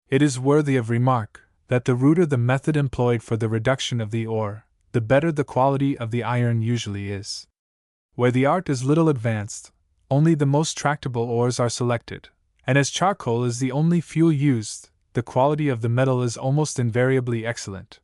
S1: It is worthy of remark that the ruder the method employed for the reduction of the ore, the better the quality of the iron usually is. Where the art is little advanced, only the most tractable ores are selected, and as charcoal is the only fuel used, the quality of the metal is almost invariably excellent.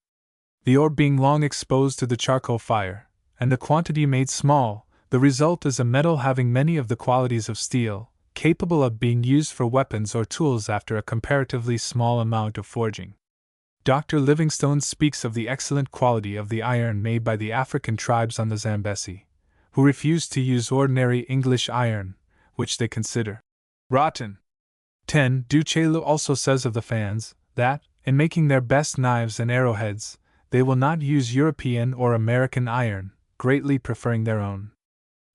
S1: The ore being long exposed to the charcoal fire, and the quantity made small, the result is a metal having many of the qualities of steel, capable of being used for weapons or tools after a comparatively small amount of forging. Dr. Livingstone speaks of the excellent quality of the iron made by the African tribes on the Zambesi, who refused to use ordinary English iron, which they consider rotten. 10. Duchesneau also says of the Fans that, in making their best knives and arrowheads, they will not use European or American iron, greatly preferring their own.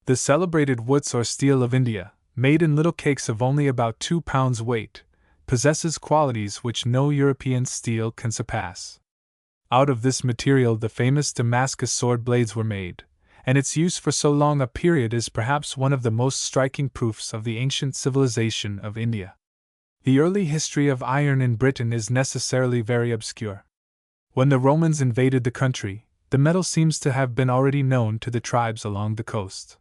S1: The celebrated woods or steel of India, made in little cakes of only about 2 pounds weight, possesses qualities which no European steel can surpass. Out of this material the famous Damascus sword blades were made, and its use for so long a period is perhaps one of the most striking proofs of the ancient civilization of India. The early history of iron in Britain is necessarily very obscure. When the Romans invaded the country, the metal seems to have been already known to the tribes along the coast.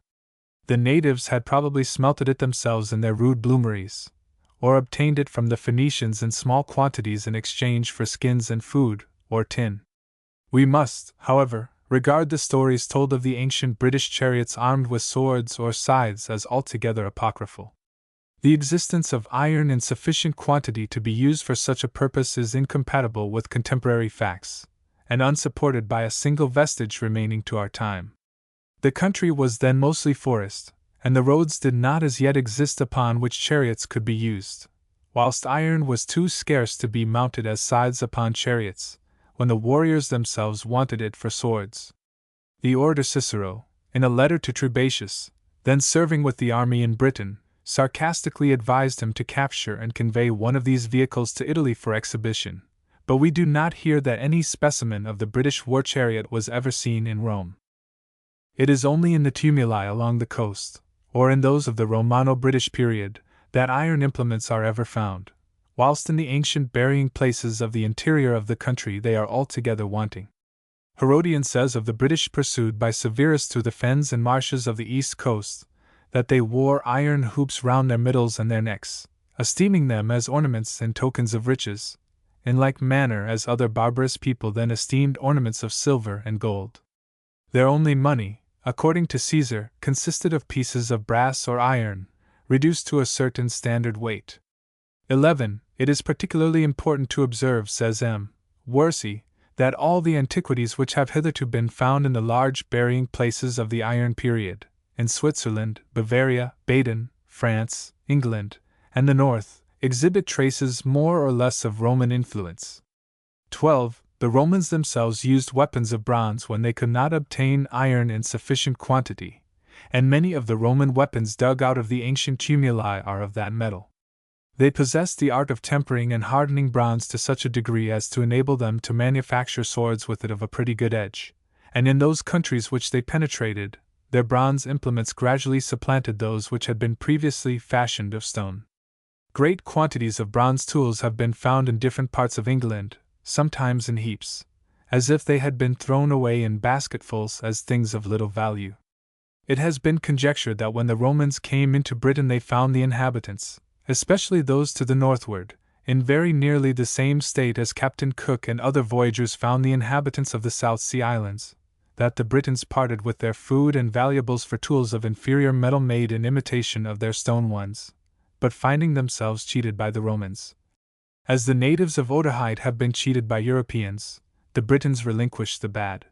S1: The natives had probably smelted it themselves in their rude bloomeries, or obtained it from the Phoenicians in small quantities in exchange for skins and food, or tin. We must, however, regard the stories told of the ancient British chariots armed with swords or scythes as altogether apocryphal. The existence of iron in sufficient quantity to be used for such a purpose is incompatible with contemporary facts, and unsupported by a single vestige remaining to our time. The country was then mostly forest, and the roads did not as yet exist upon which chariots could be used, whilst iron was too scarce to be mounted as scythes upon chariots, when the warriors themselves wanted it for swords. The orator Cicero, in a letter to Trebatius, then serving with the army in Britain, sarcastically advised him to capture and convey one of these vehicles to Italy for exhibition, but we do not hear that any specimen of the British war chariot was ever seen in Rome. It is only in the tumuli along the coast, or in those of the Romano-British period, that iron implements are ever found, whilst in the ancient burying places of the interior of the country they are altogether wanting. Herodian says of the British pursued by Severus through the fens and marshes of the east coast, that they wore iron hoops round their middles and their necks, esteeming them as ornaments and tokens of riches, in like manner as other barbarous people then esteemed ornaments of silver and gold. Their only money, according to Caesar, consisted of pieces of brass or iron, reduced to a certain standard weight. 11. It is particularly important to observe, says M. Worsey, that all the antiquities which have hitherto been found in the large burying places of the Iron period, in Switzerland, Bavaria, Baden, France, England, and the North, exhibit traces more or less of Roman influence. 12. The Romans themselves used weapons of bronze when they could not obtain iron in sufficient quantity, and many of the Roman weapons dug out of the ancient tumuli are of that metal. They possessed the art of tempering and hardening bronze to such a degree as to enable them to manufacture swords with it of a pretty good edge, and in those countries which they penetrated, their bronze implements gradually supplanted those which had been previously fashioned of stone. Great quantities of bronze tools have been found in different parts of England, sometimes in heaps, as if they had been thrown away in basketfuls as things of little value. It has been conjectured that when the Romans came into Britain they found the inhabitants, especially those to the northward, in very nearly the same state as Captain Cook and other voyagers found the inhabitants of the South Sea Islands, that the Britons parted with their food and valuables for tools of inferior metal made in imitation of their stone ones, but finding themselves cheated by the Romans. As the natives of Otaheite have been cheated by Europeans, the Britons relinquished the bad.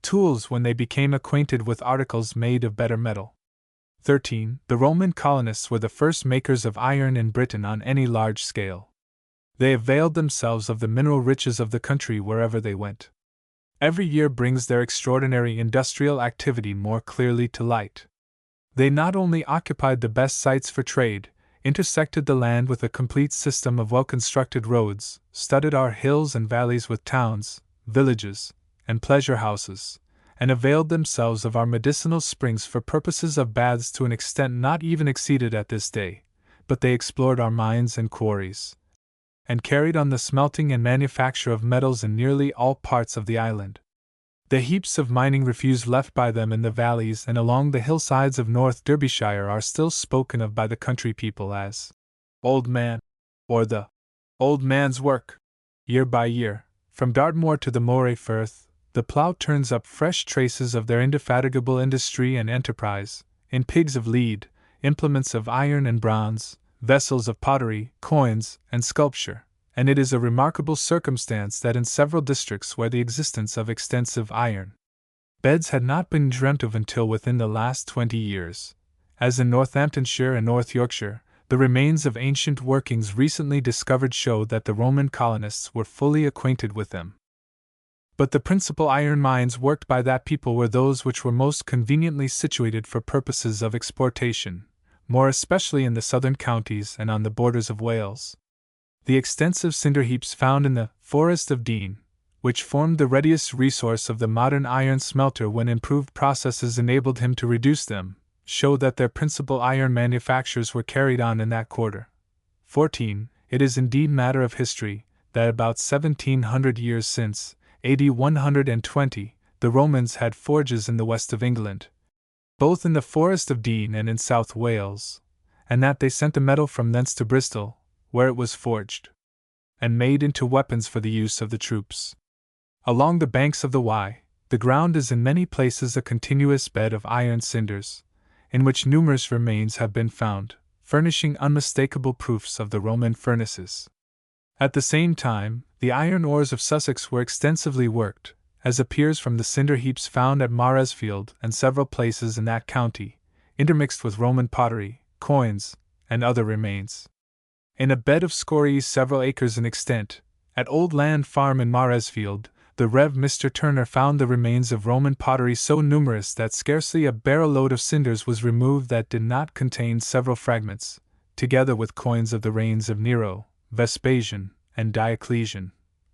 S1: Tools when they became acquainted with articles made of better metal. 13. The Roman colonists were the first makers of iron in Britain on any large scale. They availed themselves of the mineral riches of the country wherever they went. Every year brings their extraordinary industrial activity more clearly to light. They not only occupied the best sites for trade, intersected the land with a complete system of well-constructed roads, studded our hills and valleys with towns, villages, and pleasure houses, and availed themselves of our medicinal springs for purposes of baths to an extent not even exceeded at this day, but they explored our mines and quarries, and carried on the smelting and manufacture of metals in nearly all parts of the island. The heaps of mining refuse left by them in the valleys and along the hillsides of North Derbyshire are still spoken of by the country people as Old Man, or the Old Man's Work. Year by year, from Dartmoor to the Moray Firth, the plough turns up fresh traces of their indefatigable industry and enterprise, in pigs of lead, implements of iron and bronze, vessels of pottery, coins, and sculpture, and it is a remarkable circumstance that in several districts where the existence of extensive iron beds had not been dreamt of until within the last 20 years, as in Northamptonshire and North Yorkshire, the remains of ancient workings recently discovered show that the Roman colonists were fully acquainted with them. But the principal iron mines worked by that people were those which were most conveniently situated for purposes of exportation, more especially in the southern counties and on the borders of Wales. The extensive cinder heaps found in the Forest of Dean, which formed the readiest resource of the modern iron smelter when improved processes enabled him to reduce them, show that their principal iron manufactures were carried on in that quarter. 14. It is indeed matter of history that about 1700 years since, AD 120, the Romans had forges in the west of England, both in the Forest of Dean and in South Wales, and that they sent the metal from thence to Bristol, where it was forged and made into weapons for the use of the troops. Along the banks of the Wye, the ground is in many places a continuous bed of iron cinders, in which numerous remains have been found, furnishing unmistakable proofs of the Roman furnaces. At the same time, the iron ores of Sussex were extensively worked, as appears from the cinder heaps found at Maresfield and several places in that county, intermixed with Roman pottery, coins, and other remains. In a bed of scories several acres in extent, at Old Land Farm in Maresfield, the Rev. Mr. Turner found the remains of Roman pottery so numerous that scarcely a barrel load of cinders was removed that did not contain several fragments, together with coins of the reigns of Nero, Vespasian, and Diocletian.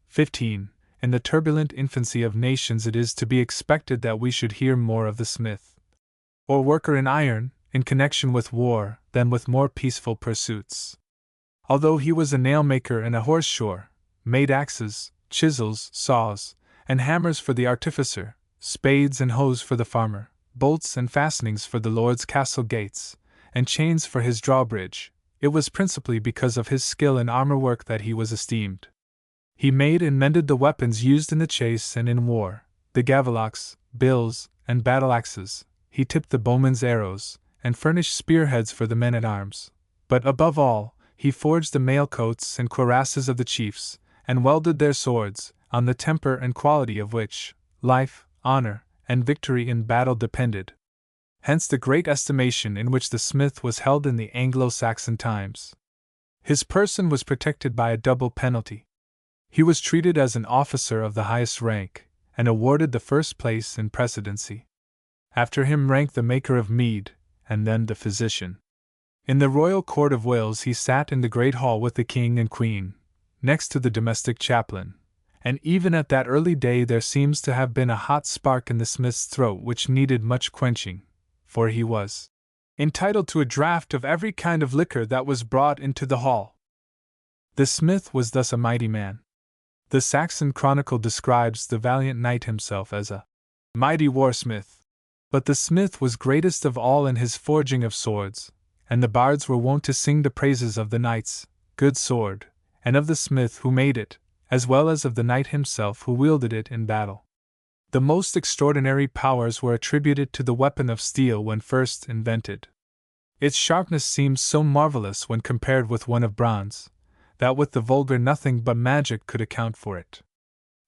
S1: 15. In the turbulent infancy of nations it is to be expected that we should hear more of the smith, or worker in iron, in connection with war, than with more peaceful pursuits. Although he was a nail-maker and a horse-shoer, made axes, chisels, saws, and hammers for the artificer, spades and hoes for the farmer, bolts and fastenings for the lord's castle gates, and chains for his drawbridge, it was principally because of his skill in armor work that he was esteemed. He made and mended the weapons used in the chase and in war, the gavelocks, bills, and battle-axes. He tipped the bowmen's arrows, and furnished spearheads for the men-at-arms. But above all, he forged the mail-coats and cuirasses of the chiefs, and welded their swords, on the temper and quality of which life, honor, and victory in battle depended. Hence the great estimation in which the smith was held in the Anglo-Saxon times. His person was protected by a double penalty. He was treated as an officer of the highest rank, and awarded the first place in precedency. After him ranked the maker of mead, and then the physician. In the royal court of Wales he sat in the great hall with the king and queen, next to the domestic chaplain, and even at that early day there seems to have been a hot spark in the smith's throat which needed much quenching, for he was entitled to a draught of every kind of liquor that was brought into the hall. The smith was thus a mighty man. The Saxon Chronicle describes the valiant knight himself as a mighty warsmith. But the smith was greatest of all in his forging of swords, and the bards were wont to sing the praises of the knight's good sword, and of the smith who made it, as well as of the knight himself who wielded it in battle. The most extraordinary powers were attributed to the weapon of steel when first invented. Its sharpness seems so marvelous when compared with one of bronze, that with the vulgar nothing but magic could account for it.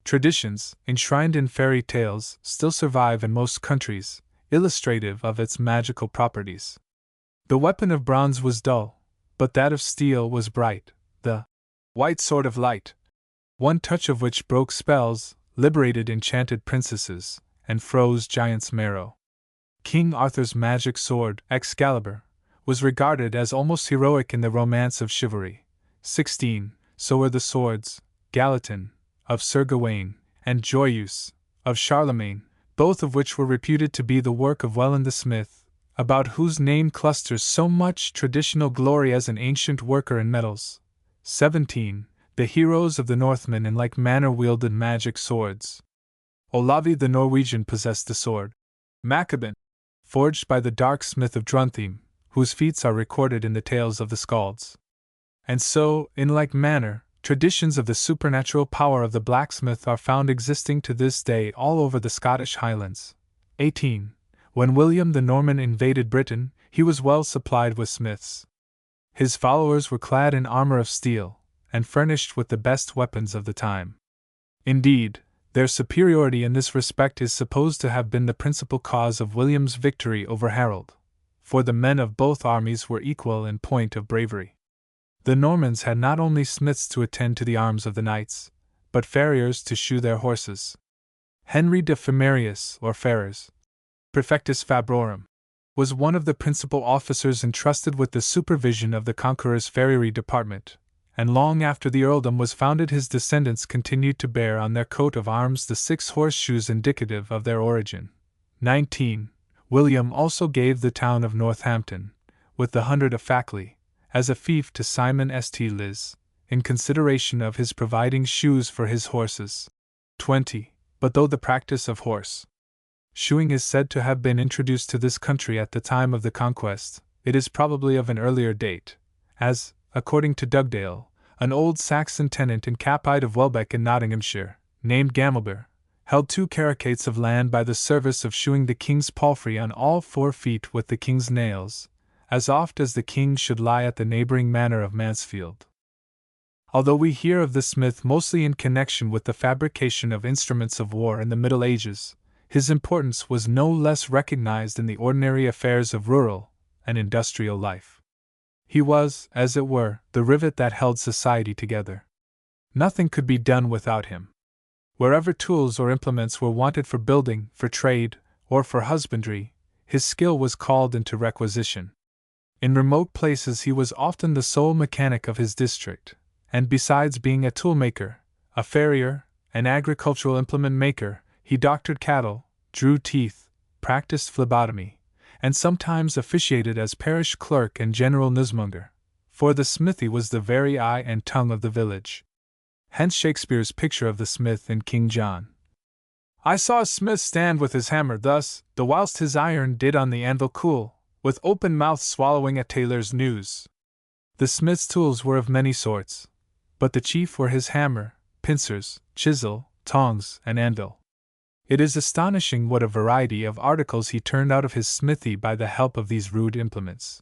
S1: Traditions, enshrined in fairy tales, still survive in most countries, illustrative of its magical properties. The weapon of bronze was dull, but that of steel was bright, the white sword of light, one touch of which broke spells, liberated enchanted princesses, and froze giants' marrow. King Arthur's magic sword, Excalibur, was regarded as almost heroic in the romance of chivalry. 16. So were the swords, Gallatin, of Sir Gawain, and Joyeuse, of Charlemagne, both of which were reputed to be the work of Welland the smith, about whose name clusters so much traditional glory as an ancient worker in metals. 17. The heroes of the Northmen in like manner wielded magic swords. Olavi the Norwegian possessed the sword, Maccaben, forged by the dark smith of Druntheim, whose feats are recorded in the tales of the Skalds. And so, in like manner, traditions of the supernatural power of the blacksmith are found existing to this day all over the Scottish Highlands. 18. When William the Norman invaded Britain, he was well supplied with smiths. His followers were clad in armor of steel, and furnished with the best weapons of the time. Indeed, their superiority in this respect is supposed to have been the principal cause of William's victory over Harold, for the men of both armies were equal in point of bravery. The Normans had not only smiths to attend to the arms of the knights, but farriers to shoe their horses. Henry de Femerius, or Ferrers, Prefectus Fabrorum, was one of the principal officers entrusted with the supervision of the Conqueror's farriery department, and long after the earldom was founded his descendants continued to bear on their coat of arms the 6 horseshoes indicative of their origin. 19. William also gave the town of Northampton, with the 100 of Fackley, as a fief to Simon St. Liz, in consideration of his providing shoes for his horses. 20. But though the practice of horse shoeing is said to have been introduced to this country at the time of the Conquest, it is probably of an earlier date, as, according to Dugdale, an old Saxon tenant in Capite of Welbeck in Nottinghamshire, named Gamelber, held 2 caracates of land by the service of shoeing the king's palfrey on all 4 feet with the king's nails, as oft as the king should lie at the neighbouring manor of Mansfield. Although we hear of the smith mostly in connection with the fabrication of instruments of war in the Middle Ages, his importance was no less recognized in the ordinary affairs of rural and industrial life. He was, as it were, the rivet that held society together. Nothing could be done without him. Wherever tools or implements were wanted for building, for trade, or for husbandry, his skill was called into requisition. In remote places he was often the sole mechanic of his district, and besides being a toolmaker, a farrier, an agricultural implement maker, he doctored cattle, drew teeth, practiced phlebotomy, and sometimes officiated as parish clerk and general newsmonger, for the smithy was the very eye and tongue of the village. Hence Shakespeare's picture of the smith in King John. I saw a smith stand with his hammer thus, the whilst his iron did on the anvil cool, with open mouth swallowing a tailor's news. The smith's tools were of many sorts, but the chief were his hammer, pincers, chisel, tongs, and anvil. It is astonishing what a variety of articles he turned out of his smithy by the help of these rude implements.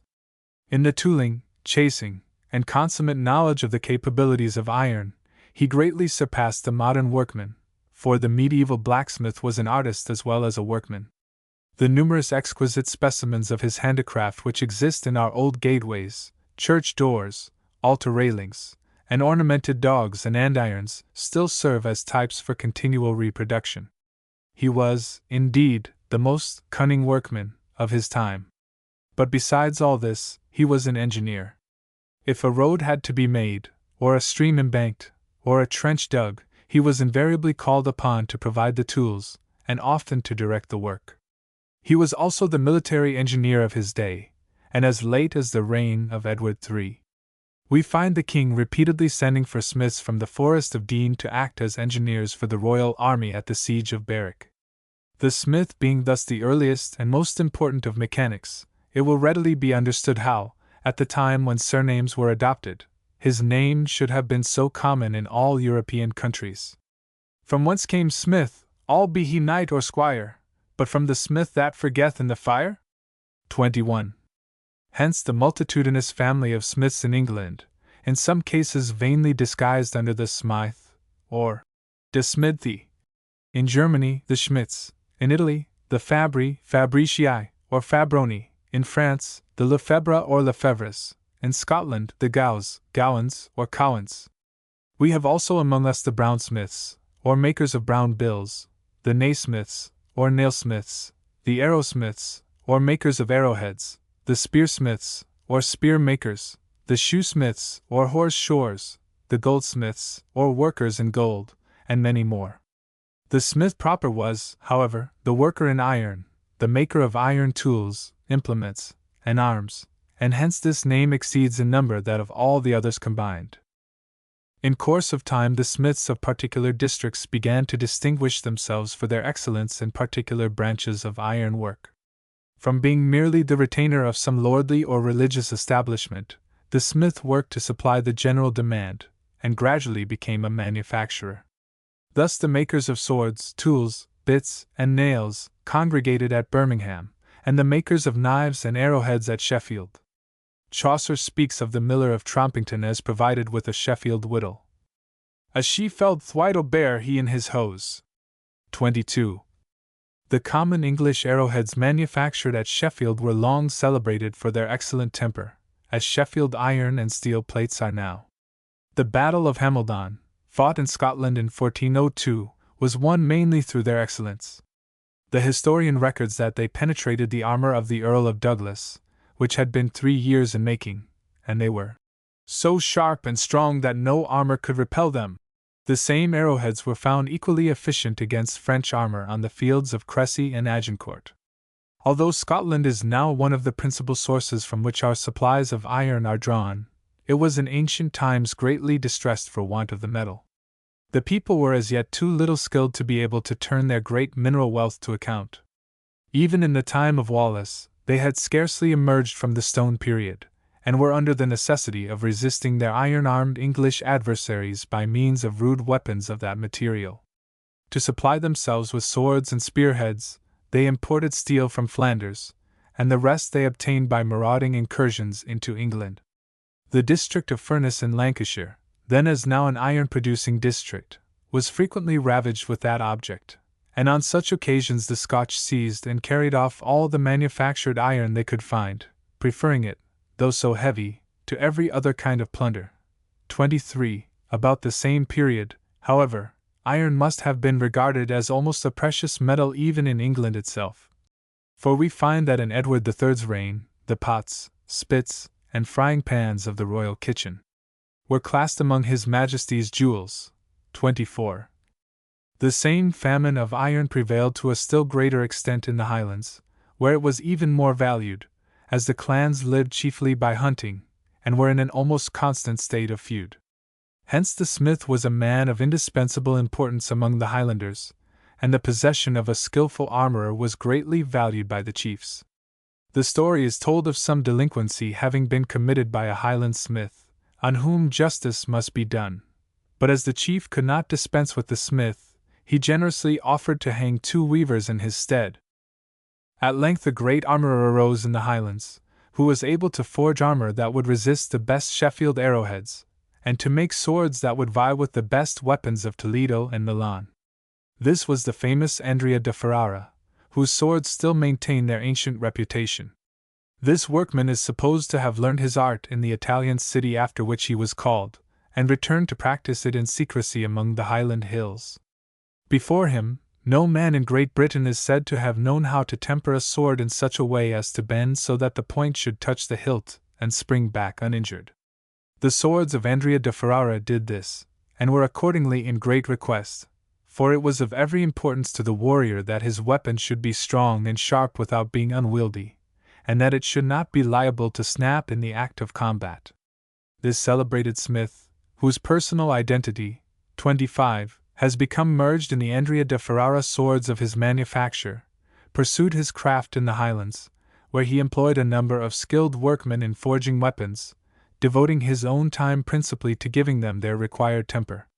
S1: In the tooling, chasing, and consummate knowledge of the capabilities of iron, he greatly surpassed the modern workman, for the medieval blacksmith was an artist as well as a workman. The numerous exquisite specimens of his handicraft which exist in our old gateways, church doors, altar railings, and ornamented dogs and andirons still serve as types for continual reproduction. He was, indeed, the most cunning workman of his time. But besides all this, he was an engineer. If a road had to be made, or a stream embanked, or a trench dug, he was invariably called upon to provide the tools, and often to direct the work. He was also the military engineer of his day, and as late as the reign of Edward III, we find the king repeatedly sending for smiths from the Forest of Dean to act as engineers for the royal army at the siege of Berwick. The smith being thus the earliest and most important of mechanics, it will readily be understood how, at the time when surnames were adopted, his name should have been so common in all European countries. From whence came Smith, all be he knight or squire, but from the smith that forgeth in the fire? 21. Hence the multitudinous family of smiths in England, in some cases vainly disguised under the Smythe, or de Smithy. In Germany, the Schmitz. In Italy, the Fabbri, Fabricii, or Fabroni. In France, the Lefebvre or Lefebvres. In Scotland, the Gows, Gowans, or Cowans. We have also among us the Brownsmiths, or makers of brown bills, the Naismiths, or nailsmiths, the Arrowsmiths, or makers of arrowheads, the Spearsmiths, or spear makers, the Shoesmiths, or horse shores, the Goldsmiths, or workers in gold, and many more. The smith proper was, however, the worker in iron, the maker of iron tools, implements, and arms, and hence this name exceeds in number that of all the others combined. In course of time the smiths of particular districts began to distinguish themselves for their excellence in particular branches of iron work. From being merely the retainer of some lordly or religious establishment, the smith worked to supply the general demand, and gradually became a manufacturer. Thus the makers of swords, tools, bits, and nails congregated at Birmingham, and the makers of knives and arrowheads at Sheffield. Chaucer speaks of the miller of Trompington as provided with a Sheffield whittle. A she-felled thwittle bare he in his hose. 22. The common English arrowheads manufactured at Sheffield were long celebrated for their excellent temper, as Sheffield iron and steel plates are now. The Battle of Hambledon, fought in Scotland in 1402, was won mainly through their excellence. The historian records that they penetrated the armor of the Earl of Douglas, which had been 3 years in making, and they were so sharp and strong that no armor could repel them. The same arrowheads were found equally efficient against French armor on the fields of Crecy and Agincourt. Although Scotland is now one of the principal sources from which our supplies of iron are drawn, it was in ancient times greatly distressed for want of the metal. The people were as yet too little skilled to be able to turn their great mineral wealth to account. Even in the time of Wallace, they had scarcely emerged from the stone period, and were under the necessity of resisting their iron-armed English adversaries by means of rude weapons of that material. To supply themselves with swords and spearheads, they imported steel from Flanders, and the rest they obtained by marauding incursions into England. The district of Furness in Lancashire, then as now an iron-producing district, was frequently ravaged with that object, and on such occasions the Scotch seized and carried off all the manufactured iron they could find, preferring it, though so heavy, to every other kind of plunder. 23. About the same period, however, iron must have been regarded as almost a precious metal even in England itself. For we find that in Edward III's reign, the pots, spits, and frying pans of the royal kitchen were classed among His Majesty's jewels. 24. The same famine of iron prevailed to a still greater extent in the Highlands, where it was even more valued, as the clans lived chiefly by hunting, and were in an almost constant state of feud. Hence the smith was a man of indispensable importance among the Highlanders, and the possession of a skilful armorer was greatly valued by the chiefs. The story is told of some delinquency having been committed by a Highland smith, on whom justice must be done. But as the chief could not dispense with the smith, he generously offered to hang 2 weavers in his stead. At length a great armorer arose in the Highlands, who was able to forge armor that would resist the best Sheffield arrowheads, and to make swords that would vie with the best weapons of Toledo and Milan. This was the famous Andrea de Ferrara, whose swords still maintain their ancient reputation. This workman is supposed to have learned his art in the Italian city after which he was called, and returned to practice it in secrecy among the Highland hills. Before him, no man in Great Britain is said to have known how to temper a sword in such a way as to bend so that the point should touch the hilt and spring back uninjured. The swords of Andrea de Ferrara did this, and were accordingly in great request, for it was of every importance to the warrior that his weapon should be strong and sharp without being unwieldy, and that it should not be liable to snap in the act of combat. This celebrated smith, whose personal identity, 25, has become merged in the Andrea de Ferrara swords of his manufacture, pursued his craft in the Highlands, where he employed a number of skilled workmen in forging weapons, devoting his own time principally to giving them their required temper.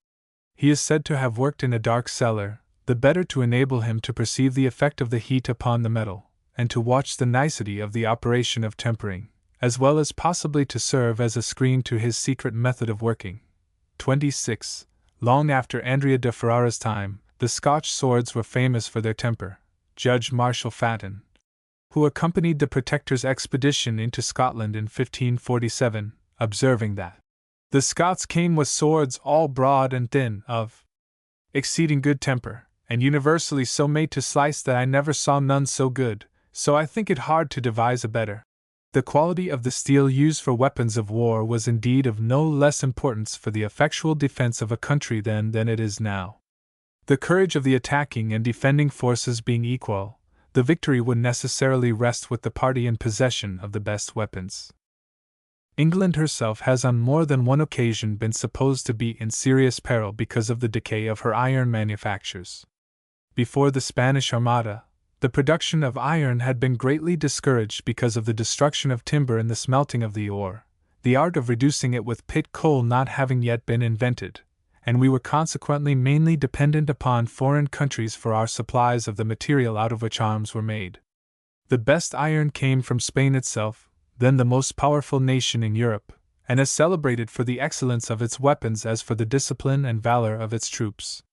S1: He is said to have worked in a dark cellar, the better to enable him to perceive the effect of the heat upon the metal, and to watch the nicety of the operation of tempering, as well as possibly to serve as a screen to his secret method of working. 26. Long after Andrea de Ferrara's time, the Scotch swords were famous for their temper. Judge Marshal Fatten, who accompanied the Protector's expedition into Scotland in 1547, observing that the Scots came with swords all broad and thin, of exceeding good temper, and universally so made to slice that I never saw none so good, so I think it hard to devise a better. The quality of the steel used for weapons of war was indeed of no less importance for the effectual defense of a country then than it is now. The courage of the attacking and defending forces being equal, the victory would necessarily rest with the party in possession of the best weapons. England herself has on more than one occasion been supposed to be in serious peril because of the decay of her iron manufactures. Before the Spanish Armada, the production of iron had been greatly discouraged because of the destruction of timber in the smelting of the ore, the art of reducing it with pit coal not having yet been invented, and we were consequently mainly dependent upon foreign countries for our supplies of the material out of which arms were made. The best iron came from Spain itself, then the most powerful nation in Europe, and as celebrated for the excellence of its weapons as for the discipline and valor of its troops.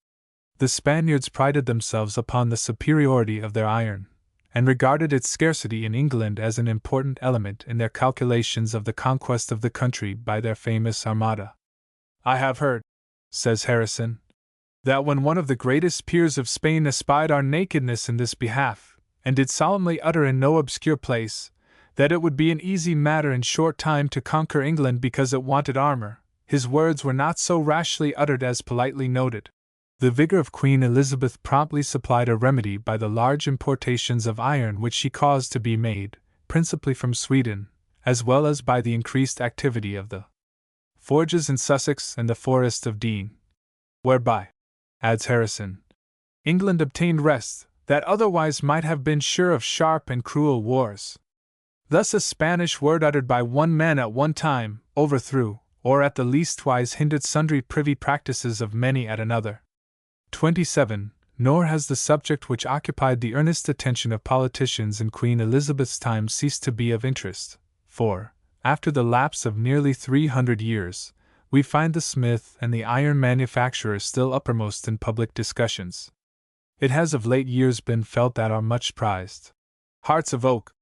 S1: The Spaniards prided themselves upon the superiority of their iron, and regarded its scarcity in England as an important element in their calculations of the conquest of the country by their famous Armada. I have heard, says Harrison, that when one of the greatest peers of Spain espied our nakedness in this behalf, and did solemnly utter in no obscure place, that it would be an easy matter in short time to conquer England because it wanted armor, his words were not so rashly uttered as politely noted. The vigor of Queen Elizabeth promptly supplied a remedy by the large importations of iron which she caused to be made, principally from Sweden, as well as by the increased activity of the forges in Sussex and the Forest of Dean, whereby, adds Harrison, England obtained rest that otherwise might have been sure of sharp and cruel wars. Thus a Spanish word uttered by one man at one time overthrew, or at the leastwise hindered sundry privy practices of many at another. 27. Nor has the subject which occupied the earnest attention of politicians in Queen Elizabeth's time ceased to be of interest, for, after the lapse of nearly 300 years, we find the smith and the iron manufacturer still uppermost in public discussions. It has of late years been felt that our much prized hearts of oak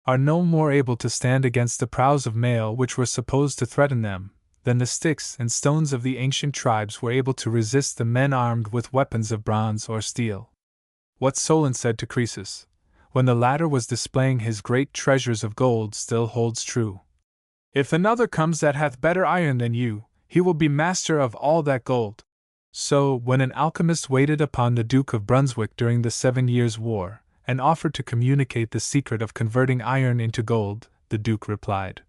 S1: are no more able to stand against the prows of mail which were supposed to threaten them, than the sticks and stones of the ancient tribes were able to resist the men armed with weapons of bronze or steel. What Solon said to Croesus, when the latter was displaying his great treasures of gold, still holds true. If another comes that hath better iron than you, he will be master of all that gold. So, when an alchemist waited upon the Duke of Brunswick during the 7 Years' War, and offered to communicate the secret of converting iron into gold, the Duke replied,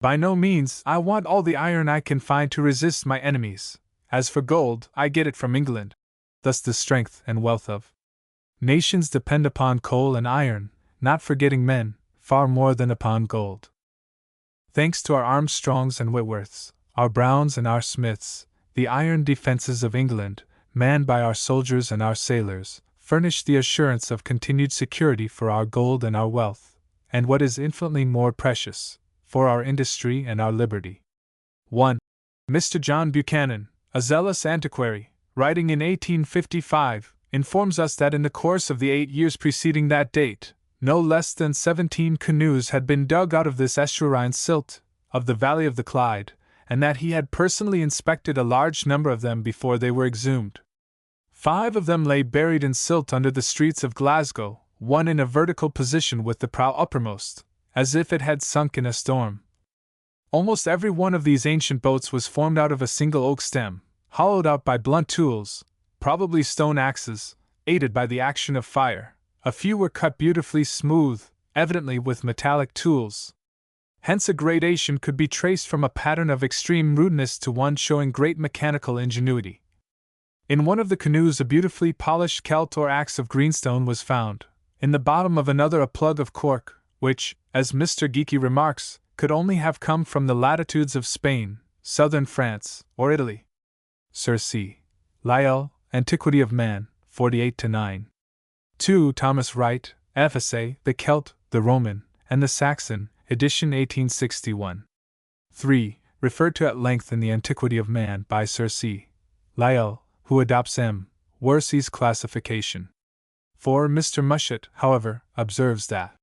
S1: "By no means, I want all the iron I can find to resist my enemies. As for gold, I get it from England." Thus the strength and wealth of nations depend upon coal and iron, not forgetting men, far more than upon gold. Thanks to our Armstrongs and Whitworths, our Browns and our Smiths, the iron defenses of England, manned by our soldiers and our sailors, furnish the assurance of continued security for our gold and our wealth, and what is infinitely more precious, for our industry and our liberty. 1. Mr. John Buchanan, a zealous antiquary, writing in 1855, informs us that in the course of the 8 years preceding that date, no less than 17 canoes had been dug out of this estuarine silt of the valley of the Clyde, and that he had personally inspected a large number of them before they were exhumed. 5 of them lay buried in silt under the streets of Glasgow, one in a vertical position with the prow uppermost, as if it had sunk in a storm. Almost every one of these ancient boats was formed out of a single oak stem, hollowed out by blunt tools, probably stone axes, aided by the action of fire. A few were cut beautifully smooth, evidently with metallic tools. Hence a gradation could be traced from a pattern of extreme rudeness to one showing great mechanical ingenuity. In one of the canoes a beautifully polished celt or axe of greenstone was found, in the bottom of another a plug of cork, which, as Mr. Geeky remarks, could only have come from the latitudes of Spain, southern France, or Italy. Sir C. Lyell, Antiquity of Man, 48-9. 2. Thomas Wright, FSA, The Celt, the Roman, and the Saxon, edition 1861. 3. Referred to at length in the Antiquity of Man by Sir C. Lyell, who adopts M. Worsley's classification. 4. Mr. Mushet, however, observes that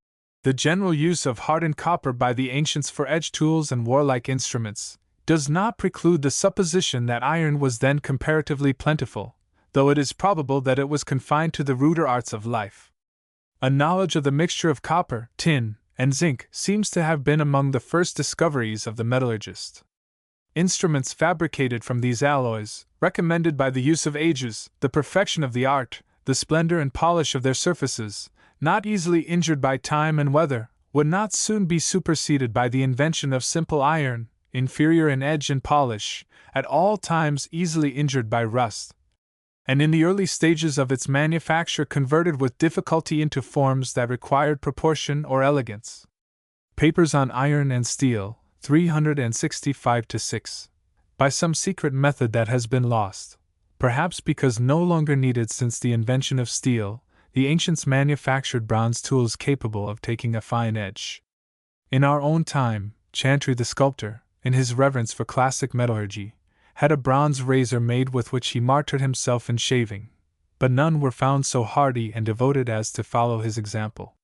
S1: the general use of hardened copper by the ancients for edge tools and warlike instruments does not preclude the supposition that iron was then comparatively plentiful, though it is probable that it was confined to the ruder arts of life. A knowledge of the mixture of copper, tin, and zinc seems to have been among the first discoveries of the metallurgist. Instruments fabricated from these alloys, recommended by the use of ages, the perfection of the art, the splendor and polish of their surfaces, not easily injured by time and weather, would not soon be superseded by the invention of simple iron, inferior in edge and polish, at all times easily injured by rust, and in the early stages of its manufacture converted with difficulty into forms that required proportion or elegance. Papers on Iron and Steel, 365-6. By some secret method that has been lost, perhaps because no longer needed since the invention of steel, the ancients manufactured bronze tools capable of taking a fine edge. In our own time, Chantrey the sculptor, in his reverence for classic metallurgy, had a bronze razor made with which he martyred himself in shaving, but none were found so hardy and devoted as to follow his example.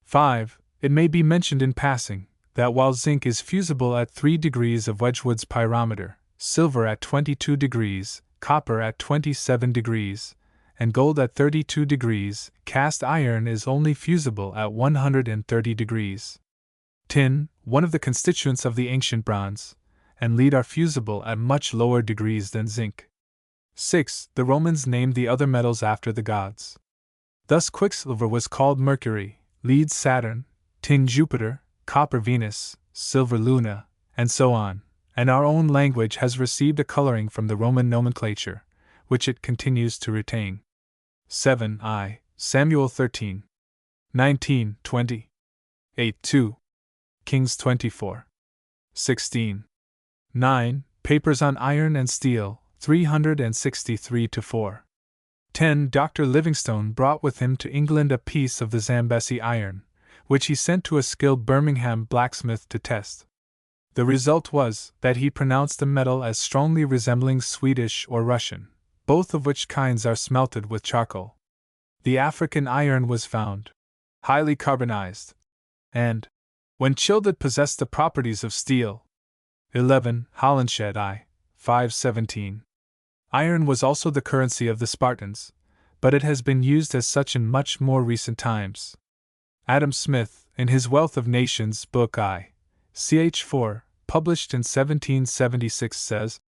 S1: 5. It may be mentioned in passing that while zinc is fusible at 3 degrees of Wedgwood's pyrometer, silver at 22 degrees, copper at 27 degrees, and gold at 32 degrees, cast iron is only fusible at 130 degrees. Tin, one of the constituents of the ancient bronze, and lead are fusible at much lower degrees than zinc. 6. The Romans named the other metals after the gods. Thus quicksilver was called Mercury, lead Saturn, tin Jupiter, copper Venus, silver Luna, and so on, and our own language has received a coloring from the Roman nomenclature, which it continues to retain. 7. I. Samuel 13. 19, 20. 8. 2. Kings 24. 16. 9. Papers on Iron and Steel, 363-4. 10. Dr. Livingstone brought with him to England a piece of the Zambesi iron, which he sent to a skilled Birmingham blacksmith to test. The result was that he pronounced the metal as strongly resembling Swedish or Russian, both of which kinds are smelted with charcoal. The African iron was found highly carbonized, and, when chilled, it possessed the properties of steel. 11. Holinshed I. 517. Iron was also the currency of the Spartans, but it has been used as such in much more recent times. Adam Smith, in his Wealth of Nations book I. Ch. 4, published in 1776, says,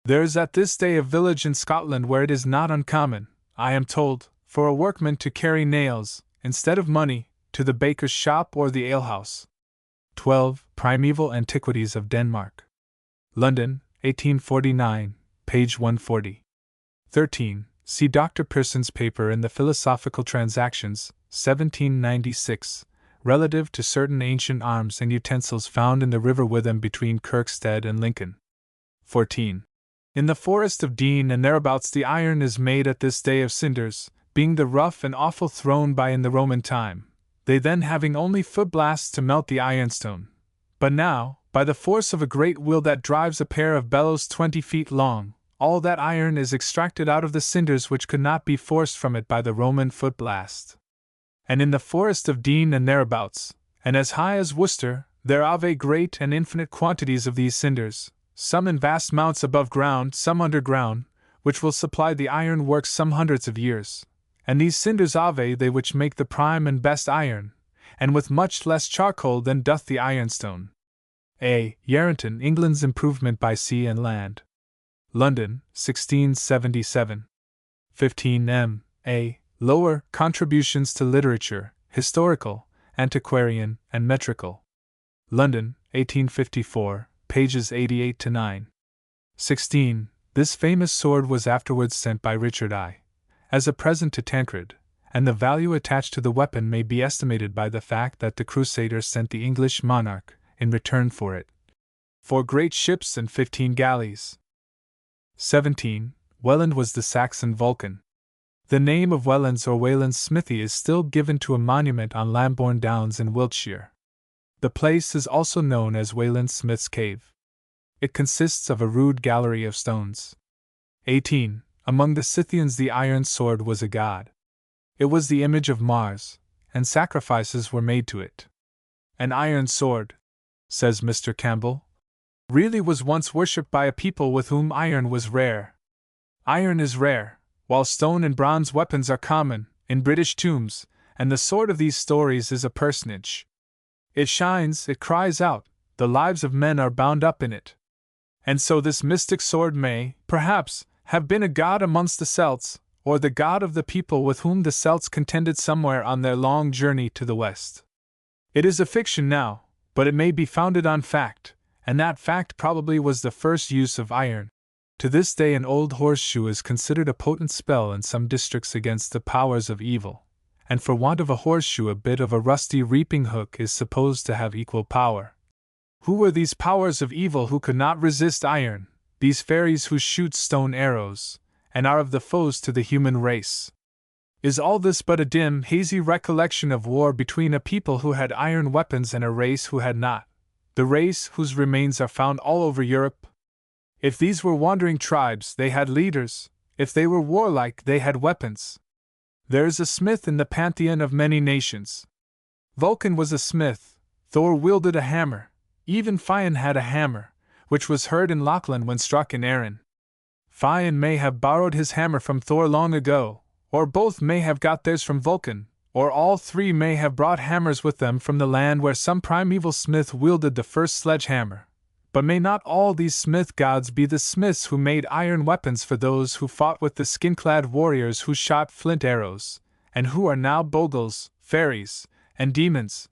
S1: "There is at this day a village in Scotland where it is not uncommon, I am told, for a workman to carry nails, instead of money, to the baker's shop or the alehouse." 12. Primeval Antiquities of Denmark. London, 1849, page 140. 13. See Dr. Pearson's paper in the Philosophical Transactions, 1796, relative to certain ancient arms and utensils found in the River Witham between Kirkstead and Lincoln. 14. In the forest of Dean and thereabouts the iron is made at this day of cinders, being the rough and offal thrown by in the Roman time, they then having only foot blasts to melt the ironstone. But now, by the force of a great wheel that drives a pair of bellows 20 feet long, all that iron is extracted out of the cinders which could not be forced from it by the Roman foot blast. And in the forest of Dean and thereabouts, and as high as Worcester, there are great and infinite quantities of these cinders, some in vast mounts above ground, some underground, which will supply the iron works some hundreds of years. And these cinders are they which make the prime and best iron, and with much less charcoal than doth the ironstone. A. Yarrington, England's Improvement by Sea and Land. London, 1677. 15. M. A. Lower, Contributions to Literature, Historical, Antiquarian, and Metrical. London, 1854, pages 88-9. 16. This famous sword was afterwards sent by Richard I. as a present to Tancred, and the value attached to the weapon may be estimated by the fact that the Crusaders sent the English monarch, in return for it, 4 great ships and 15 galleys. 17. Welland was the Saxon Vulcan. The name of Welland's or Wayland's smithy is still given to a monument on Lambourne Downs in Wiltshire. The place is also known as Wayland's Smith's Cave. It consists of a rude gallery of stones. 18. Among the Scythians the iron sword was a god. It was the image of Mars, and sacrifices were made to it. An iron sword, says Mr. Campbell, really was once worshipped by a people with whom iron was rare. Iron is rare, while stone and bronze weapons are common, in British tombs, and the sword of these stories is a personage. It shines, it cries out, the lives of men are bound up in it. And so this mystic sword may, perhaps, have been a god amongst the Celts, or the god of the people with whom the Celts contended somewhere on their long journey to the west. It is a fiction now, but it may be founded on fact, and that fact probably was the first use of iron. To this day an old horseshoe is considered a potent spell in some districts against the powers of evil, and for want of a horseshoe a bit of a rusty reaping hook is supposed to have equal power. Who were these powers of evil who could not resist iron, these fairies who shoot stone arrows, and are of the foes to the human race? Is all this but a dim, hazy recollection of war between a people who had iron weapons and a race who had not, the race whose remains are found all over Europe? If these were wandering tribes, they had leaders; if they were warlike, they had weapons. There is a smith in the pantheon of many nations. Vulcan was a smith, Thor wielded a hammer, even Fion had a hammer, which was heard in Lachlan when struck in Erin. Fion may have borrowed his hammer from Thor long ago, or both may have got theirs from Vulcan, or all three may have brought hammers with them from the land where some primeval smith wielded the first sledgehammer. But may not all these smith gods be the smiths who made iron weapons for those who fought with the skin-clad warriors who shot flint arrows, and who are now bogles, fairies, and demons?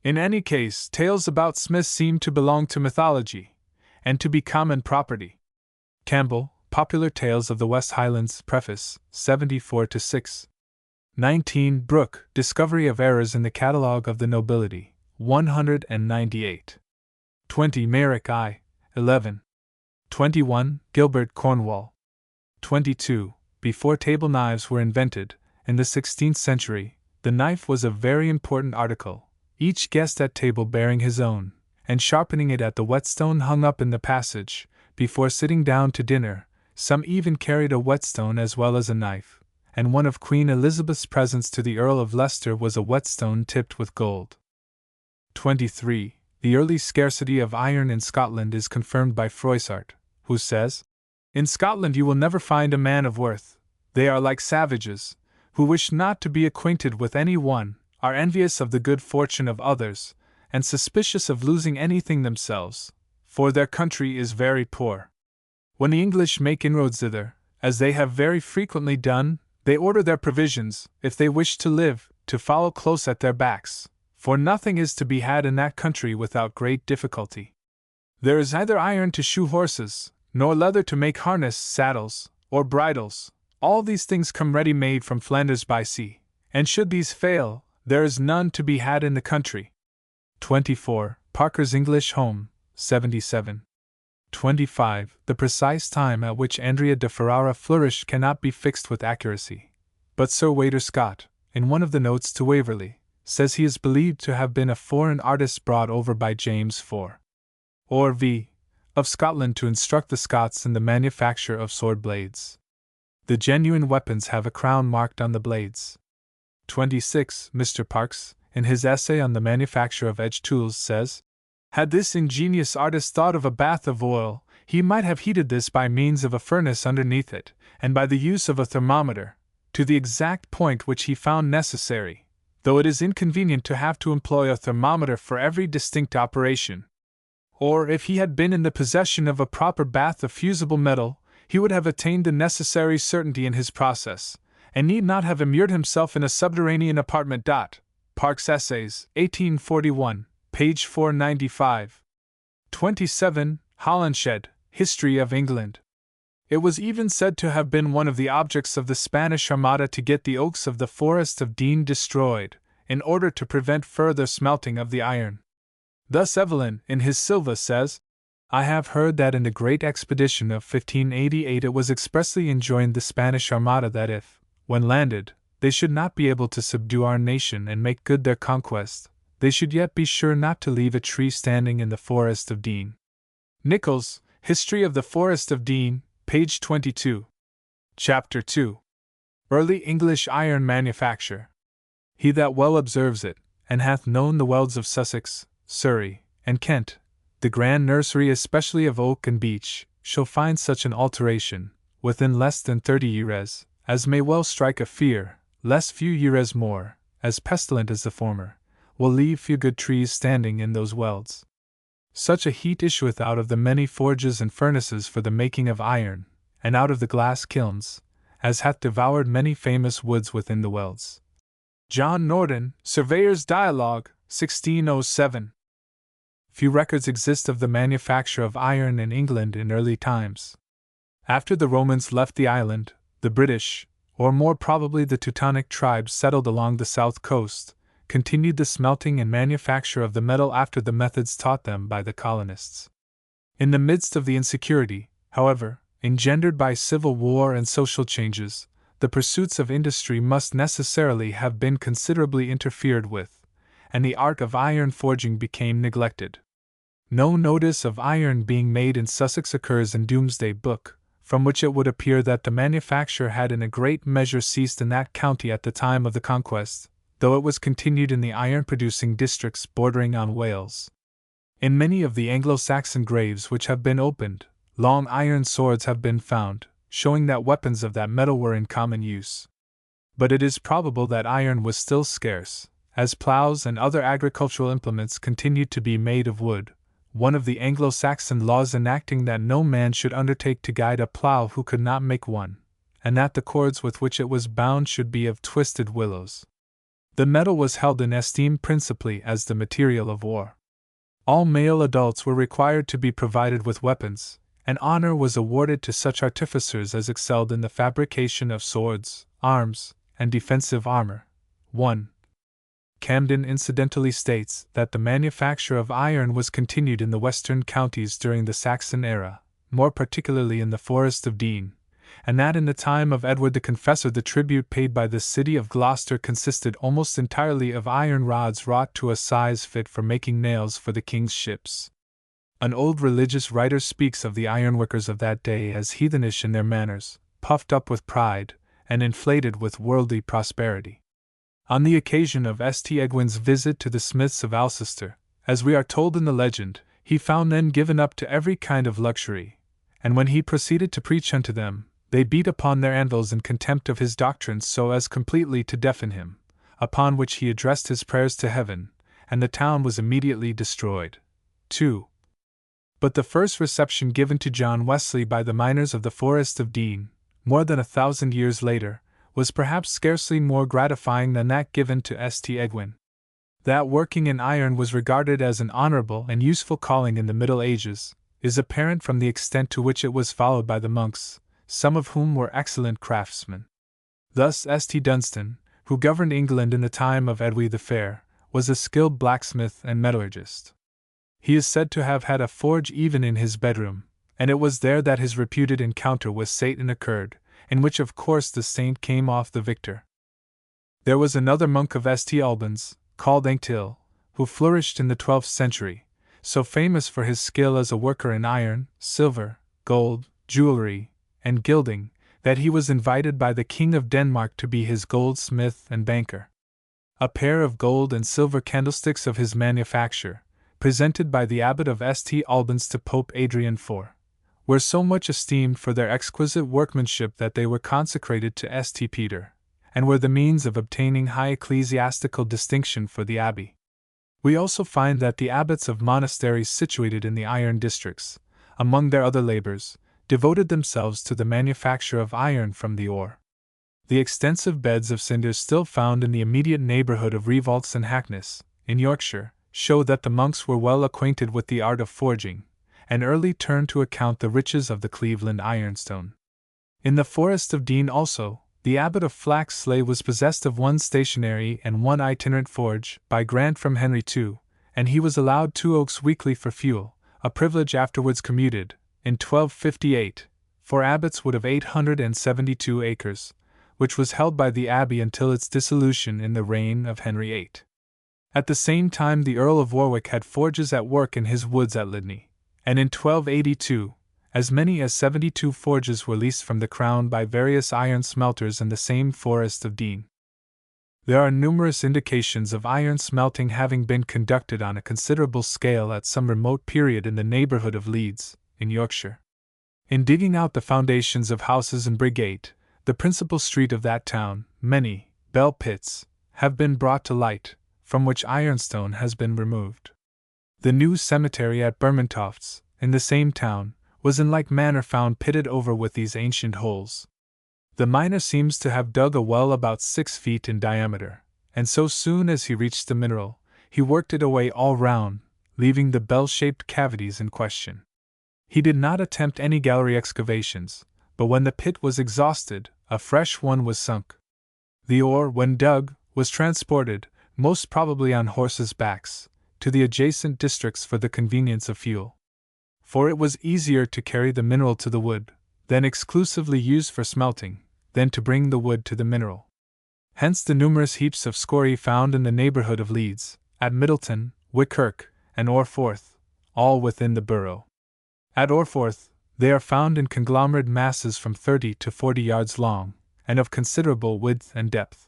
S1: In any case, tales about smiths seem to belong to mythology, and to be common property. Campbell, Popular Tales of the West Highlands, Preface, 74-6. 19. Brooke, Discovery of Errors in the Catalogue of the Nobility, 198. 20. Merrick I. 11. 21. Gilbert Cornwall. 22. Before table knives were invented, in the 16th century, the knife was a very important article, each guest at table bearing his own, and sharpening it at the whetstone hung up in the passage. Before sitting down to dinner, some even carried a whetstone as well as a knife, and one of Queen Elizabeth's presents to the Earl of Leicester was a whetstone tipped with gold. 23. The early scarcity of iron in Scotland is confirmed by Froissart, who says, "In Scotland you will never find a man of worth. They are like savages, who wish not to be acquainted with any one, are envious of the good fortune of others, and suspicious of losing anything themselves, for their country is very poor. When the English make inroads thither, as they have very frequently done, they order their provisions, if they wish to live, to follow close at their backs, for nothing is to be had in that country without great difficulty. There is neither iron to shoe horses, nor leather to make harness, saddles, or bridles. All these things come ready-made from Flanders by sea, and should these fail, there is none to be had in the country." 24. Parker's English Home, 77. 25. The precise time at which Andrea de Ferrara flourished cannot be fixed with accuracy, but Sir Walter Scott, in one of the notes to Waverley, says he is believed to have been a foreign artist brought over by James IV. or V. of Scotland to instruct the Scots in the manufacture of sword blades. The genuine weapons have a crown marked on the blades. 26. Mr. Parkes, in his essay on the manufacture of edge tools, says, "Had this ingenious artist thought of a bath of oil, he might have heated this by means of a furnace underneath it, and by the use of a thermometer, to the exact point which he found necessary, though it is inconvenient to have to employ a thermometer for every distinct operation. Or if he had been in the possession of a proper bath of fusible metal, he would have attained the necessary certainty in his process, and need not have immured himself in a subterranean apartment." Parkes' Essays, 1841, page 495. 27. Holinshed, History of England. It was even said to have been one of the objects of the Spanish Armada to get the oaks of the Forest of Dean destroyed, in order to prevent further smelting of the iron. Thus Evelyn, in his Silva, says, "I have heard that in the great expedition of 1588 it was expressly enjoined the Spanish Armada that if, when landed, they should not be able to subdue our nation and make good their conquest, they should yet be sure not to leave a tree standing in the Forest of Dean." Nichols, History of the Forest of Dean, p. Page 22. Chapter 2. Early English Iron Manufacture. He that well observes it, and hath known the welds of Sussex, Surrey, and Kent, the grand nursery especially of oak and beech, shall find such an alteration, within less than 30 years, as may well strike a fear, less few years more, as pestilent as the former, will leave few good trees standing in those welds. Such a heat issueth out of the many forges and furnaces for the making of iron, and out of the glass kilns, as hath devoured many famous woods within the welds. John Norden, Surveyor's Dialogue, 1607. Few records exist of the manufacture of iron in England in early times. After the Romans left the island, the British, or more probably the Teutonic tribes settled along the south coast, continued the smelting and manufacture of the metal after the methods taught them by the colonists. In the midst of the insecurity, however, engendered by civil war and social changes, the pursuits of industry must necessarily have been considerably interfered with, and the art of iron forging became neglected. No notice of iron being made in Sussex occurs in Domesday Book, from which it would appear that the manufacture had in a great measure ceased in that county at the time of the Conquest, though it was continued in the iron-producing districts bordering on Wales. In many of the Anglo-Saxon graves which have been opened, long iron swords have been found, showing that weapons of that metal were in common use. But it is probable that iron was still scarce, as ploughs and other agricultural implements continued to be made of wood, one of the Anglo-Saxon laws enacting that no man should undertake to guide a plough who could not make one, and that the cords with which it was bound should be of twisted willows. The metal was held in esteem principally as the material of war. All male adults were required to be provided with weapons, and honor was awarded to such artificers as excelled in the fabrication of swords, arms, and defensive armor. 1. Camden incidentally states that the manufacture of iron was continued in the western counties during the Saxon era, more particularly in the Forest of Dean, and that in the time of Edward the Confessor the tribute paid by the city of Gloucester consisted almost entirely of iron rods wrought to a size fit for making nails for the king's ships. An old religious writer speaks of the ironworkers of that day as heathenish in their manners, puffed up with pride, and inflated with worldly prosperity. On the occasion of St. Egwin's visit to the smiths of Alcester, as we are told in the legend, he found them given up to every kind of luxury, and when he proceeded to preach unto them, they beat upon their anvils in contempt of his doctrines so as completely to deafen him, upon which he addressed his prayers to heaven, and the town was immediately destroyed. 2. But the first reception given to John Wesley by the miners of the Forest of Dean, more than 1,000 years later, was perhaps scarcely more gratifying than that given to St. Egwin. That working in iron was regarded as an honorable and useful calling in the Middle Ages, is apparent from the extent to which it was followed by the monks, some of whom were excellent craftsmen. Thus St. Dunstan, who governed England in the time of Edwy the Fair, was a skilled blacksmith and metallurgist. He is said to have had a forge even in his bedroom, and it was there that his reputed encounter with Satan occurred, in which of course the saint came off the victor. There was another monk of St. Albans, called Anctil, who flourished in the 12th century, so famous for his skill as a worker in iron, silver, gold, jewelry, and gilding, that he was invited by the King of Denmark to be his goldsmith and banker. A pair of gold and silver candlesticks of his manufacture, presented by the abbot of St. Albans to Pope Adrian IV, were so much esteemed for their exquisite workmanship that they were consecrated to St. Peter, and were the means of obtaining high ecclesiastical distinction for the abbey. We also find that the abbots of monasteries situated in the iron districts, among their other labors, devoted themselves to the manufacture of iron from the ore. The extensive beds of cinders still found in the immediate neighborhood of Revolts and Hackness, in Yorkshire, show that the monks were well acquainted with the art of forging, and early turned to account the riches of the Cleveland ironstone. In the Forest of Dean also, the abbot of Flaxsley was possessed of one stationary and one itinerant forge, by grant from Henry II, and he was allowed 2 oaks weekly for fuel, a privilege afterwards commuted, in 1258, for abbots would have 872 acres, which was held by the abbey until its dissolution in the reign of Henry VIII. At the same time the Earl of Warwick had forges at work in his woods at Lydney, and in 1282, As many as 72 forges were leased from the Crown by various iron smelters in the same Forest of Dean. There are numerous indications of iron smelting having been conducted on a considerable scale at some remote period in the neighbourhood of Leeds, in Yorkshire. In digging out the foundations of houses in Brigate, the principal street of that town, many bell pits have been brought to light, from which ironstone has been removed. The new cemetery at Bermontofts, in the same town, was in like manner found pitted over with these ancient holes. The miner seems to have dug a well about 6 feet in diameter, and so soon as he reached the mineral, he worked it away all round, leaving the bell-shaped cavities in question. He did not attempt any gallery excavations, but when the pit was exhausted, a fresh one was sunk. The ore, when dug, was transported, most probably on horses' backs, to the adjacent districts for the convenience of fuel. For it was easier to carry the mineral to the wood, then exclusively used for smelting, than to bring the wood to the mineral. Hence the numerous heaps of scory found in the neighbourhood of Leeds, at Middleton, Wickkirk, and Orforth, all within the borough. At Orforth, they are found in conglomerate masses from 30 to 40 yards long, and of considerable width and depth.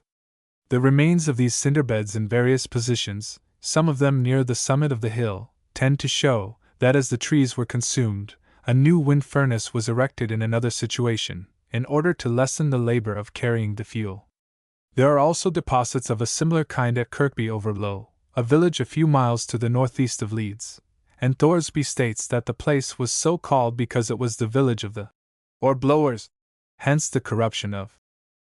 S1: The remains of these cinder beds in various positions, some of them near the summit of the hill, tend to show that as the trees were consumed, a new wind furnace was erected in another situation, in order to lessen the labour of carrying the fuel. There are also deposits of a similar kind at Kirkby over Low, a village a few miles to the northeast of Leeds, and Thoresby states that the place was so called because it was the village of the ore blowers, hence the corruption of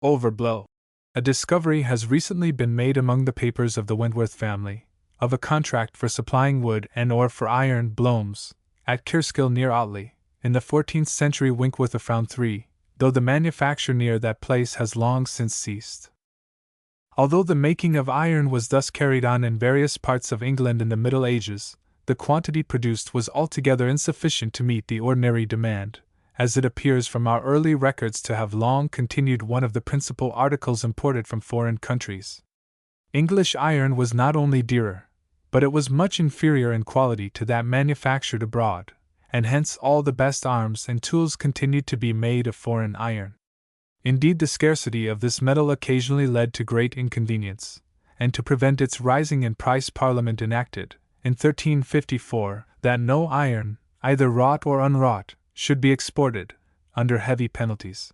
S1: overblow. A discovery has recently been made among the papers of the Wentworth family, of a contract for supplying wood and ore for iron blooms, at Kirskill near Otley, in the 14th century. Winkworth found 3, though the manufacture near that place has long since ceased. Although the making of iron was thus carried on in various parts of England in the Middle Ages, the quantity produced was altogether insufficient to meet the ordinary demand, as it appears from our early records to have long continued one of the principal articles imported from foreign countries. English iron was not only dearer, but it was much inferior in quality to that manufactured abroad, and hence all the best arms and tools continued to be made of foreign iron. Indeed, the scarcity of this metal occasionally led to great inconvenience, and to prevent its rising in price Parliament enacted, in 1354, that no iron, either wrought or unwrought, should be exported, under heavy penalties.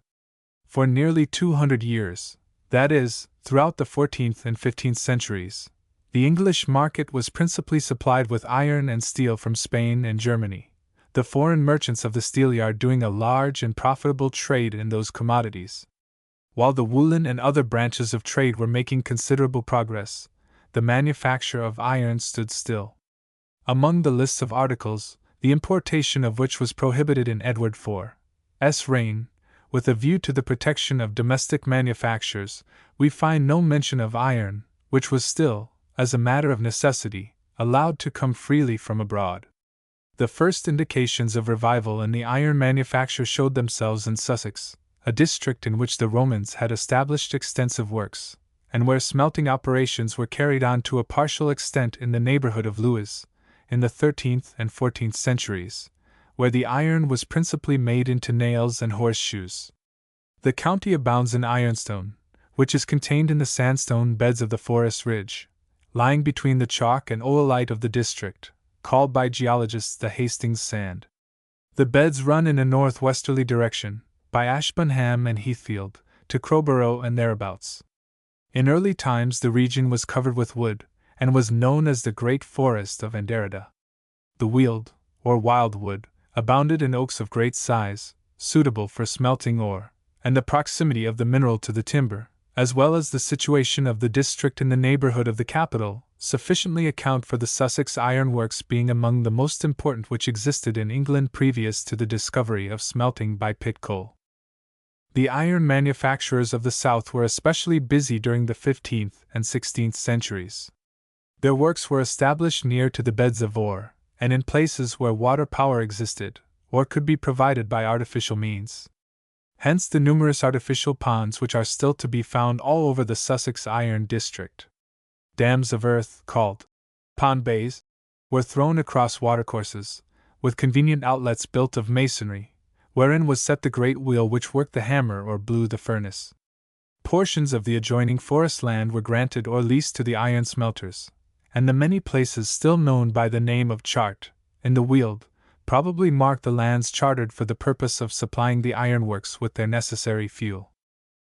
S1: For nearly 200 years, that is, throughout the 14th and 15th centuries, the English market was principally supplied with iron and steel from Spain and Germany, the foreign merchants of the steelyard doing a large and profitable trade in those commodities. While the woolen and other branches of trade were making considerable progress, the manufacture of iron stood still. Among the lists of articles, the importation of which was prohibited in Edward IV's reign, with a view to the protection of domestic manufactures, we find no mention of iron, which was still, as a matter of necessity, allowed to come freely from abroad. The first indications of revival in the iron manufacture showed themselves in Sussex, a district in which the Romans had established extensive works, and where smelting operations were carried on to a partial extent in the neighbourhood of Lewes, in the 13th and 14th centuries, where the iron was principally made into nails and horseshoes. The county abounds in ironstone, which is contained in the sandstone beds of the Forest Ridge, lying between the chalk and oolite of the district, called by geologists the Hastings sand. The beds run in a northwesterly direction, by Ashburnham and Heathfield, to Crowborough and thereabouts. In early times the region was covered with wood, and was known as the Great Forest of Anderida. The weald, or wildwood, abounded in oaks of great size, suitable for smelting ore, and the proximity of the mineral to the timber, as well as the situation of the district in the neighbourhood of the capital, sufficiently account for the Sussex iron works being among the most important which existed in England previous to the discovery of smelting by pit coal. The iron manufacturers of the south were especially busy during the 15th and 16th centuries. Their works were established near to the beds of ore, and in places where water power existed, or could be provided by artificial means. Hence the numerous artificial ponds which are still to be found all over the Sussex iron district. Dams of earth, called pond bays, were thrown across watercourses, with convenient outlets built of masonry, wherein was set the great wheel which worked the hammer or blew the furnace. Portions of the adjoining forest land were granted or leased to the iron smelters, and the many places still known by the name of Chart, in the Weald, probably mark the lands chartered for the purpose of supplying the ironworks with their necessary fuel.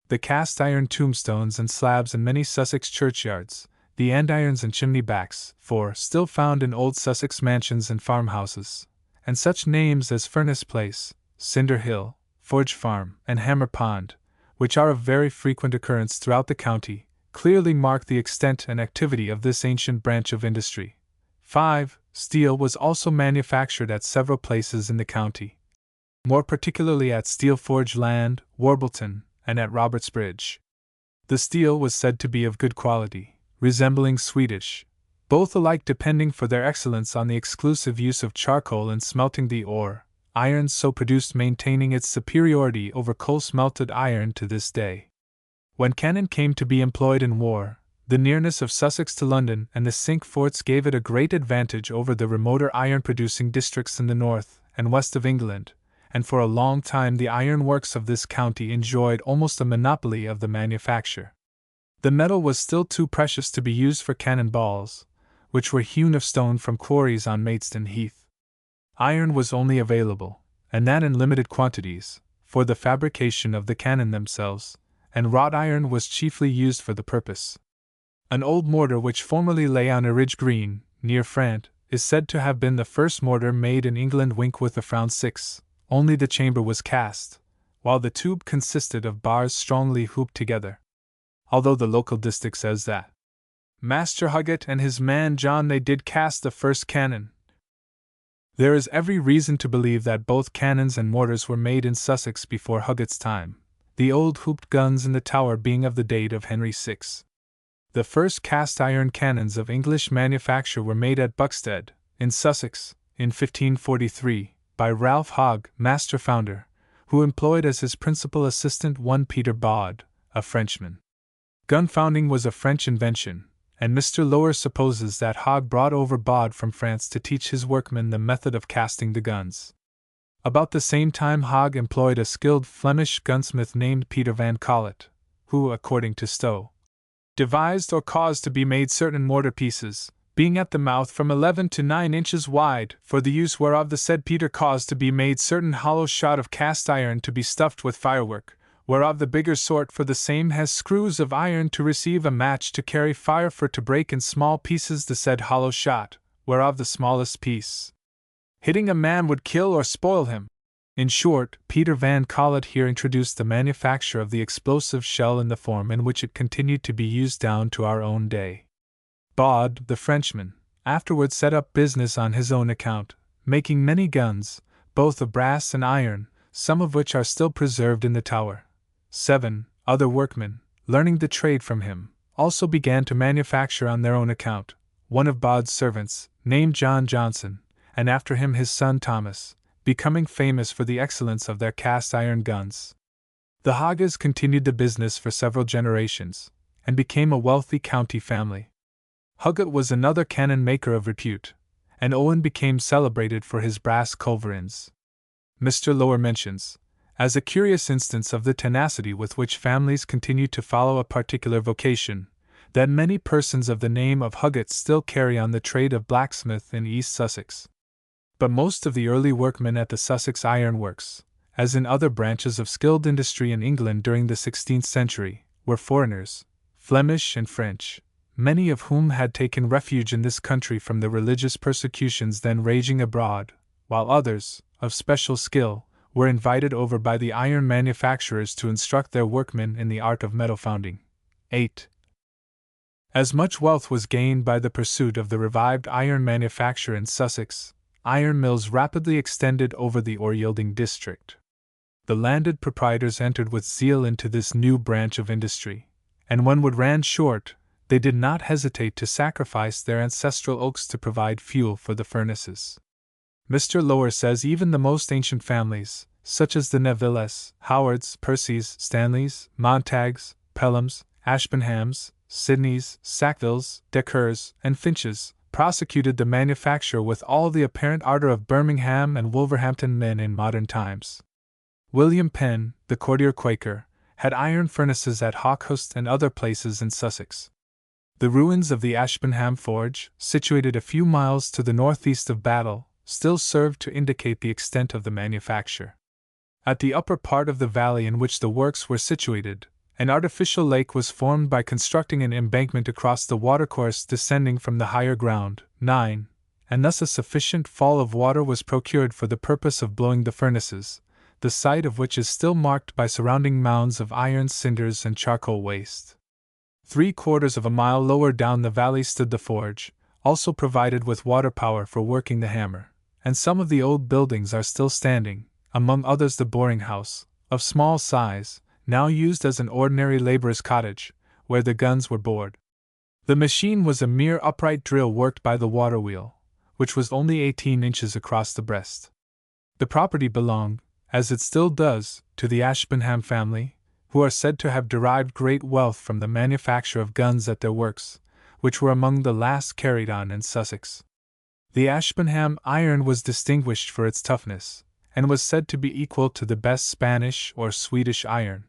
S1: The cast iron tombstones and slabs in many Sussex churchyards, the andirons and chimney backs, still found in old Sussex mansions and farmhouses, and such names as Furnace Place, Cinder Hill, Forge Farm, and Hammer Pond, which are of very frequent occurrence throughout the county, clearly mark the extent and activity of this ancient branch of industry. 5. Steel was also manufactured at several places in the county, more particularly at Steel Forge Land, Warbleton, and at Robertsbridge. The steel was said to be of good quality, resembling Swedish, both alike depending for their excellence on the exclusive use of charcoal in smelting the ore, iron so produced maintaining its superiority over coal-smelted iron to this day. When cannon came to be employed in war, the nearness of Sussex to London and the Cinque Forts gave it a great advantage over the remoter iron-producing districts in the north and west of England, and for a long time the iron works of this county enjoyed almost a monopoly of the manufacture. The metal was still too precious to be used for cannon balls, which were hewn of stone from quarries on Maidstone Heath. Iron was only available, and that in limited quantities, for the fabrication of the cannon themselves, and wrought iron was chiefly used for the purpose. An old mortar which formerly lay on Eridge Green, near Frant, is said to have been the first mortar made in England with a frown 6, only the chamber was cast, while the tube consisted of bars strongly hooped together. Although the local distich says that Master Huggett and his man John they did cast the first cannon, there is every reason to believe that both cannons and mortars were made in Sussex before Huggett's time, the old hooped guns in the Tower being of the date of Henry VI. The first cast-iron cannons of English manufacture were made at Buxted, in Sussex, in 1543, by Ralph Hogg, master founder, who employed as his principal assistant one Peter Bod, a Frenchman. Gun founding was a French invention, and Mr. Lower supposes that Hogg brought over Bod from France to teach his workmen the method of casting the guns. About the same time Hogg employed a skilled Flemish gunsmith named Peter van Collet, who, according to Stowe, devised or caused to be made certain mortar pieces, being at the mouth from 11 to 9 inches wide, for the use whereof the said Peter caused to be made certain hollow shot of cast iron to be stuffed with firework, whereof the bigger sort for the same has screws of iron to receive a match to carry fire for to break in small pieces the said hollow shot, whereof the smallest piece, hitting a man would kill or spoil him. In short, Peter van Collet here introduced the manufacture of the explosive shell in the form in which it continued to be used down to our own day. Bod, the Frenchman, afterwards set up business on his own account, making many guns, both of brass and iron, some of which are still preserved in the Tower. 7. Other workmen, learning the trade from him, also began to manufacture on their own account. One of Bod's servants, named John Johnson, and after him his son Thomas, becoming famous for the excellence of their cast-iron guns. The Hogges continued the business for several generations, and became a wealthy county family. Huggett was another cannon maker of repute, and Owen became celebrated for his brass culverins. Mr. Lower mentions, as a curious instance of the tenacity with which families continue to follow a particular vocation, that many persons of the name of Huggett still carry on the trade of blacksmith in East Sussex. But most of the early workmen at the Sussex Iron Works, as in other branches of skilled industry in England during the 16th century, were foreigners, Flemish and French, many of whom had taken refuge in this country from the religious persecutions then raging abroad, while others, of special skill, were invited over by the iron manufacturers to instruct their workmen in the art of metal founding. 8. As much wealth was gained by the pursuit of the revived iron manufacture in Sussex, iron mills rapidly extended over the ore-yielding district. The landed proprietors entered with zeal into this new branch of industry, and when wood ran short, they did not hesitate to sacrifice their ancestral oaks to provide fuel for the furnaces. Mr. Lower says even the most ancient families, such as the Nevilles, Howards, Percys, Stanleys, Montags, Pelhams, Ashburnhams, Sidneys, Sackvilles, Deckers, and Finches, prosecuted the manufacture with all the apparent ardor of Birmingham and Wolverhampton men in modern times. William Penn, the courtier Quaker, had iron furnaces at Hawkhurst and other places in Sussex. The ruins of the Ashburnham Forge, situated a few miles to the northeast of Battle, still serve to indicate the extent of the manufacture. At the upper part of the valley in which the works were situated, an artificial lake was formed by constructing an embankment across the watercourse descending from the higher ground, 9, and thus a sufficient fall of water was procured for the purpose of blowing the furnaces, the site of which is still marked by surrounding mounds of iron cinders and charcoal waste. 3/4 of a mile lower down the valley stood the forge, also provided with water power for working the hammer, and some of the old buildings are still standing, among others the boring house, of small size, now used as an ordinary laborer's cottage, where the guns were bored. The machine was a mere upright drill worked by the water wheel, which was only 18 inches across the breast. The property belonged, as it still does, to the Ashburnham family, who are said to have derived great wealth from the manufacture of guns at their works, which were among the last carried on in Sussex. The Ashburnham iron was distinguished for its toughness, and was said to be equal to the best Spanish or Swedish iron.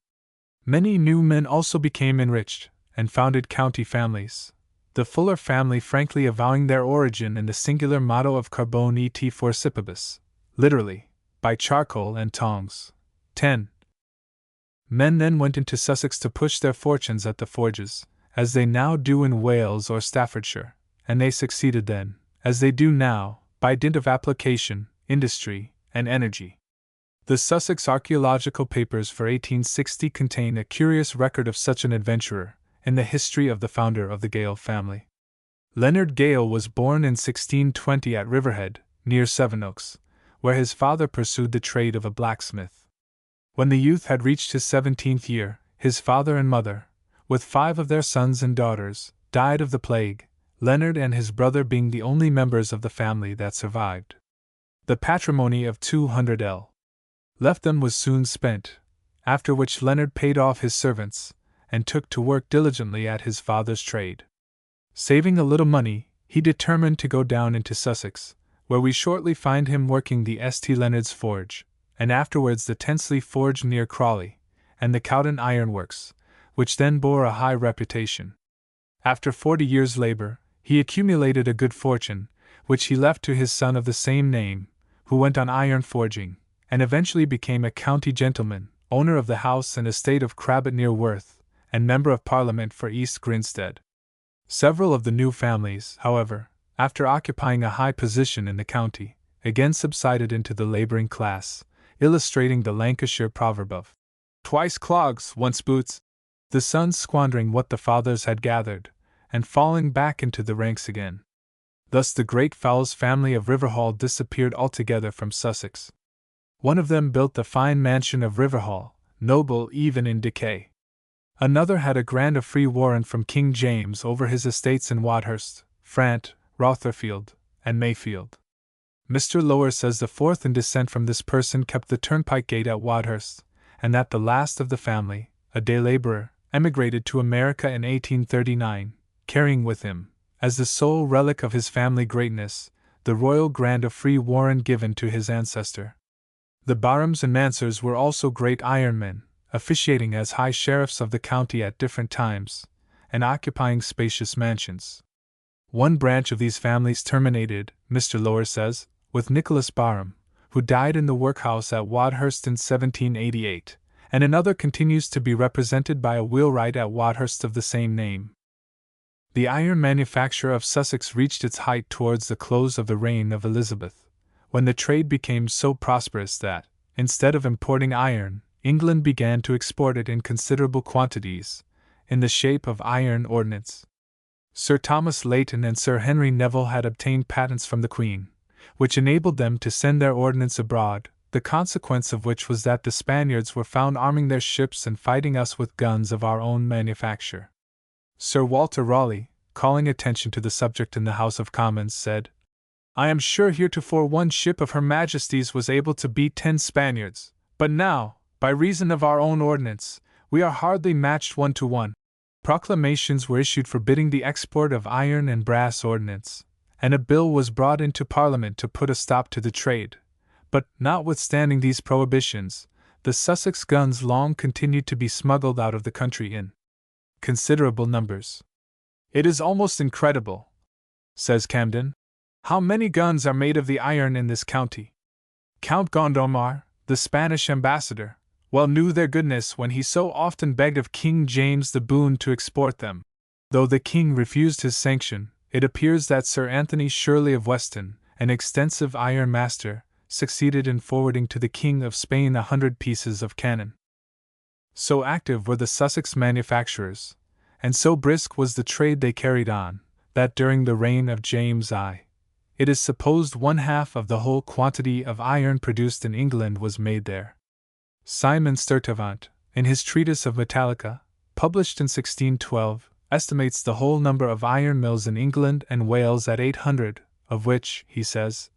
S1: Many new men also became enriched, and founded county families, the Fuller family frankly avowing their origin in the singular motto of Carbone et forcipibus, literally, by charcoal and tongs. 10. Men then went into Sussex to push their fortunes at the forges, as they now do in Wales or Staffordshire, and they succeeded then, as they do now, by dint of application, industry, and energy. The Sussex Archaeological Papers for 1860 contain a curious record of such an adventurer, in the history of the founder of the Gale family. Leonard Gale was born in 1620 at Riverhead, near Sevenoaks, where his father pursued the trade of a blacksmith. When the youth had reached his 17th year, his father and mother, with 5 of their sons and daughters, died of the plague, Leonard and his brother being the only members of the family that survived. The patrimony of 200l. left them was soon spent, after which Leonard paid off his servants, and took to work diligently at his father's trade. Saving a little money, he determined to go down into Sussex, where we shortly find him working the St. Leonard's Forge, and afterwards the Tensley Forge near Crawley, and the Cowden Iron Works, which then bore a high reputation. After 40 years' labor, he accumulated a good fortune, which he left to his son of the same name, who went on iron forging, and eventually became a county gentleman, owner of the house and estate of Crabbet near Worth, and Member of Parliament for East Grinstead. Several of the new families, however, after occupying a high position in the county, again subsided into the laboring class, illustrating the Lancashire proverb of "Twice clogs, once boots," the sons squandering what the fathers had gathered, and falling back into the ranks again. Thus the great Fowles family of Riverhall disappeared altogether from Sussex. One of them built the fine mansion of Riverhall, noble even in decay. Another had a grant of free warrant from King James over his estates in Wadhurst, Frant, Rotherfield, and Mayfield. Mr. Lower says the fourth in descent from this person kept the turnpike gate at Wadhurst, and that the last of the family, a day laborer, emigrated to America in 1839, carrying with him, as the sole relic of his family greatness, the royal grant of free warrant given to his ancestor. The Barhams and Mansers were also great ironmen, officiating as high sheriffs of the county at different times, and occupying spacious mansions. One branch of these families terminated, Mr. Lower says, with Nicholas Barham, who died in the workhouse at Wadhurst in 1788, and another continues to be represented by a wheelwright at Wadhurst of the same name. The iron manufacture of Sussex reached its height towards the close of the reign of Elizabeth, when the trade became so prosperous that, instead of importing iron, England began to export it in considerable quantities, in the shape of iron ordnance. Sir Thomas Layton and Sir Henry Neville had obtained patents from the Queen, which enabled them to send their ordnance abroad, the consequence of which was that the Spaniards were found arming their ships and fighting us with guns of our own manufacture. Sir Walter Raleigh, calling attention to the subject in the House of Commons, said, "I am sure heretofore one ship of Her Majesty's was able to beat 10 Spaniards, but now, by reason of our own ordnance, we are hardly matched 1 to 1. Proclamations were issued forbidding the export of iron and brass ordnance, and a bill was brought into Parliament to put a stop to the trade. But, notwithstanding these prohibitions, the Sussex guns long continued to be smuggled out of the country in considerable numbers. "It is almost incredible," says Camden, "how many guns are made of the iron in this county. Count Gondomar, the Spanish ambassador, well knew their goodness when he so often begged of King James the boon to export them. Though the king refused his sanction, it appears that Sir Anthony Shirley of Weston, an extensive iron master, succeeded in forwarding to the King of Spain 100 pieces of cannon." So active were the Sussex manufacturers, and so brisk was the trade they carried on, that during the reign of James I, it is supposed 1/2 of the whole quantity of iron produced in England was made there. Simon Sturtevant, in his treatise of Metallica, published in 1612, estimates the whole number of iron mills in England and Wales at 800, of which, he says,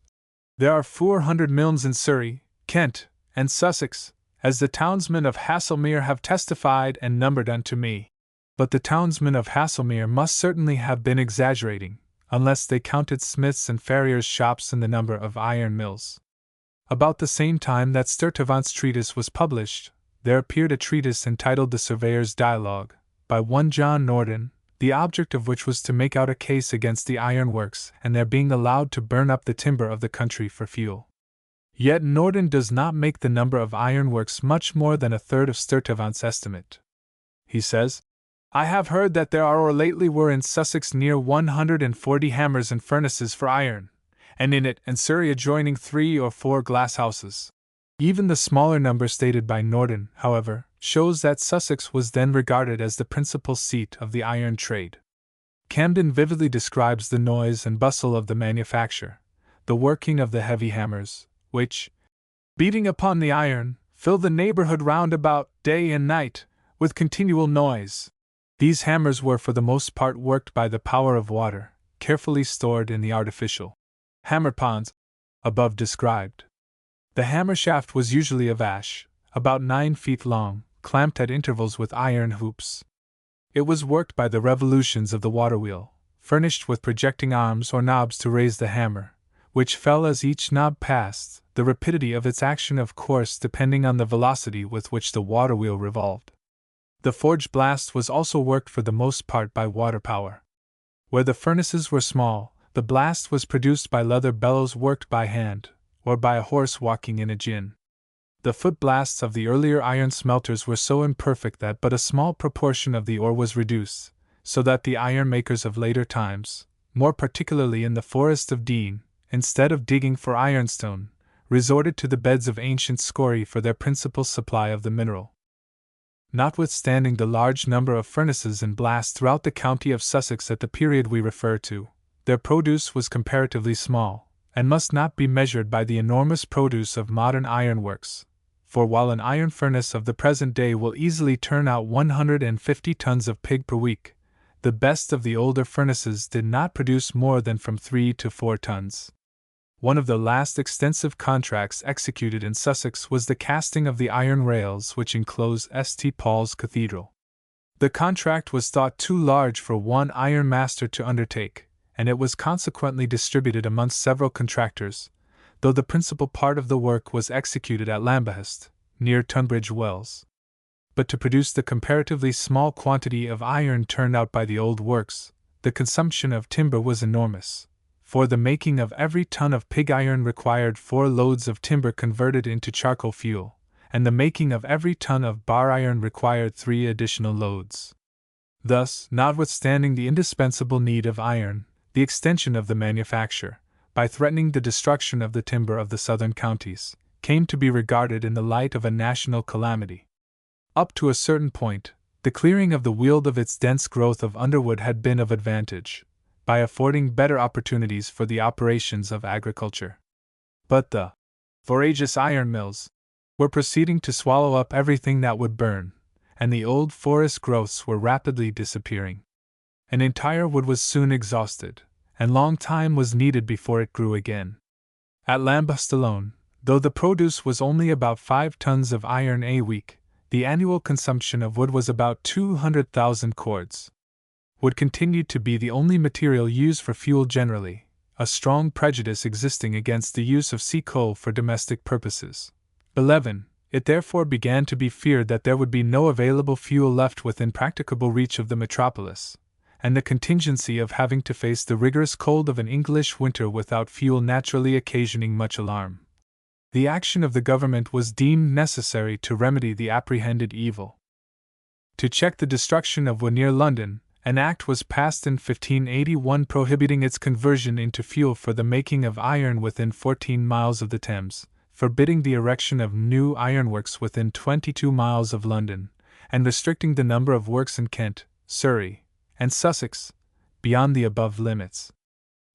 S1: "there are 400 mills in Surrey, Kent, and Sussex, as the townsmen of Haslemere have testified and numbered unto me." But the townsmen of Haslemere must certainly have been exaggerating, unless they counted smiths' and farriers' shops in the number of iron mills. About the same time that Sturtevant's treatise was published, there appeared a treatise entitled The Surveyor's Dialogue, by one John Norden, the object of which was to make out a case against the iron works and their being allowed to burn up the timber of the country for fuel. Yet Norden does not make the number of iron works much more than 1/3 of Sturtevant's estimate. He says, "I have heard that there are or lately were in Sussex near 140 hammers and furnaces for iron, and in it and Surrey adjoining 3 or 4 glass houses." Even the smaller number stated by Norden, however, shows that Sussex was then regarded as the principal seat of the iron trade. Camden vividly describes the noise and bustle of the manufacture, the working of the heavy hammers, which, beating upon the iron, fill the neighborhood round about, day and night, with continual noise. These hammers were for the most part worked by the power of water, carefully stored in the artificial hammer ponds above described. The hammer shaft was usually of ash, about 9 feet long, clamped at intervals with iron hoops. It was worked by the revolutions of the water wheel, furnished with projecting arms or knobs to raise the hammer, which fell as each knob passed, the rapidity of its action of course depending on the velocity with which the water wheel revolved. The forge blast was also worked for the most part by water power. Where the furnaces were small, the blast was produced by leather bellows worked by hand, or by a horse walking in a gin. The foot blasts of the earlier iron smelters were so imperfect that but a small proportion of the ore was reduced, so that the iron makers of later times, more particularly in the Forest of Dean, instead of digging for ironstone, resorted to the beds of ancient scory for their principal supply of the mineral. Notwithstanding the large number of furnaces and blasts throughout the county of Sussex at the period we refer to, their produce was comparatively small, and must not be measured by the enormous produce of modern ironworks, for while an iron furnace of the present day will easily turn out 150 tons of pig per week, the best of the older furnaces did not produce more than from 3 to 4 tons. One of the last extensive contracts executed in Sussex was the casting of the iron rails which enclose St. Paul's Cathedral. The contract was thought too large for one iron master to undertake, and it was consequently distributed amongst several contractors, though the principal part of the work was executed at Lambeth, near Tunbridge Wells. But to produce the comparatively small quantity of iron turned out by the old works, the consumption of timber was enormous. For the making of every ton of pig iron required 4 loads of timber converted into charcoal fuel, and the making of every ton of bar iron required 3 additional loads. Thus, notwithstanding the indispensable need of iron, the extension of the manufacture, by threatening the destruction of the timber of the southern counties, came to be regarded in the light of a national calamity. Up to a certain point, the clearing of the Weald of its dense growth of underwood had been of advantage, by affording better opportunities for the operations of agriculture. But the voracious iron mills were proceeding to swallow up everything that would burn, and the old forest growths were rapidly disappearing. An entire wood was soon exhausted, and long time was needed before it grew again. At Lambeth alone, though the produce was only about 5 tons of iron a week, the annual consumption of wood was about 200,000 cords. Wood continued to be the only material used for fuel generally, a strong prejudice existing against the use of sea coal for domestic purposes. 11. It therefore began to be feared that there would be no available fuel left within practicable reach of the metropolis, and the contingency of having to face the rigorous cold of an English winter without fuel naturally occasioning much alarm. The action of the government was deemed necessary to remedy the apprehended evil. To check the destruction of wood near London, an act was passed in 1581 prohibiting its conversion into fuel for the making of iron within 14 miles of the Thames, forbidding the erection of new ironworks within 22 miles of London, and restricting the number of works in Kent, Surrey, and Sussex, beyond the above limits.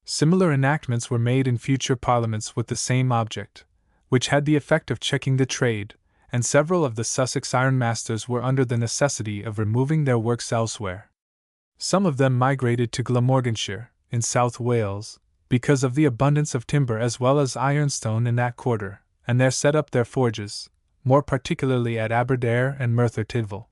S1: Similar enactments were made in future parliaments with the same object, which had the effect of checking the trade, and several of the Sussex ironmasters were under the necessity of removing their works elsewhere. Some of them migrated to Glamorganshire, in South Wales, because of the abundance of timber as well as ironstone in that quarter, and there set up their forges, more particularly at Aberdare and Merthyr Tydfil.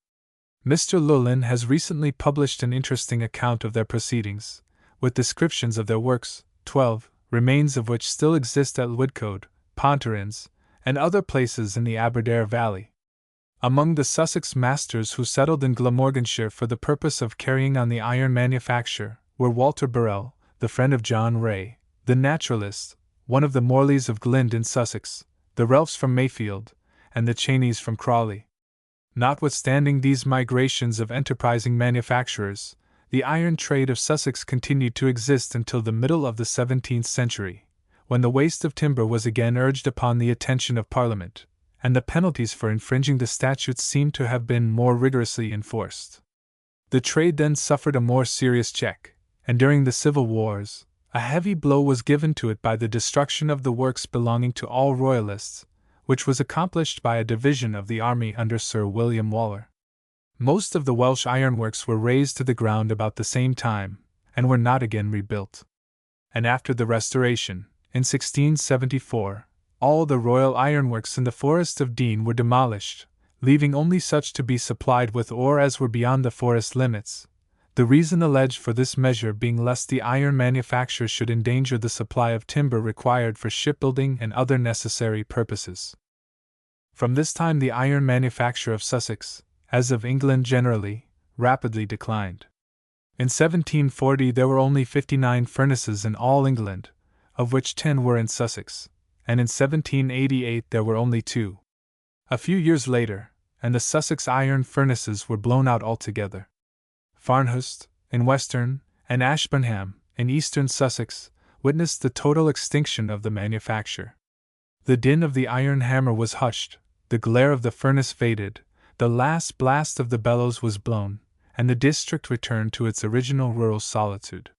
S1: Mr. Llewellyn has recently published an interesting account of their proceedings, with descriptions of their works, 12, remains of which still exist at Lidcote, Ponterins, and other places in the Aberdare Valley. Among the Sussex masters who settled in Glamorganshire for the purpose of carrying on the iron manufacture were Walter Burrell, the friend of John Ray, the naturalist, one of the Morleys of Glynde in Sussex, the Relfs from Mayfield, and the Cheneys from Crawley. Notwithstanding these migrations of enterprising manufacturers, the iron trade of Sussex continued to exist until the middle of the 17th century, when the waste of timber was again urged upon the attention of Parliament, and the penalties for infringing the statutes seem to have been more rigorously enforced. The trade then suffered a more serious check, and during the civil wars, a heavy blow was given to it by the destruction of the works belonging to all Royalists, which was accomplished by a division of the army under Sir William Waller. Most of the Welsh ironworks were razed to the ground about the same time, and were not again rebuilt. And after the Restoration, in 1674, all the royal ironworks in the Forest of Dean were demolished, leaving only such to be supplied with ore as were beyond the forest limits, the reason alleged for this measure being lest the iron manufacture should endanger the supply of timber required for shipbuilding and other necessary purposes. From this time the iron manufacture of Sussex, as of England generally, rapidly declined. In 1740 there were only 59 furnaces in all England, of which 10 were in Sussex, and in 1788 there were only 2. A few years later, and the Sussex iron furnaces were blown out altogether. Farnhurst, in western, and Ashburnham, in eastern Sussex, witnessed the total extinction of the manufacture. The din of the iron hammer was hushed, the glare of the furnace faded, the last blast of the bellows was blown, and the district returned to its original rural solitude.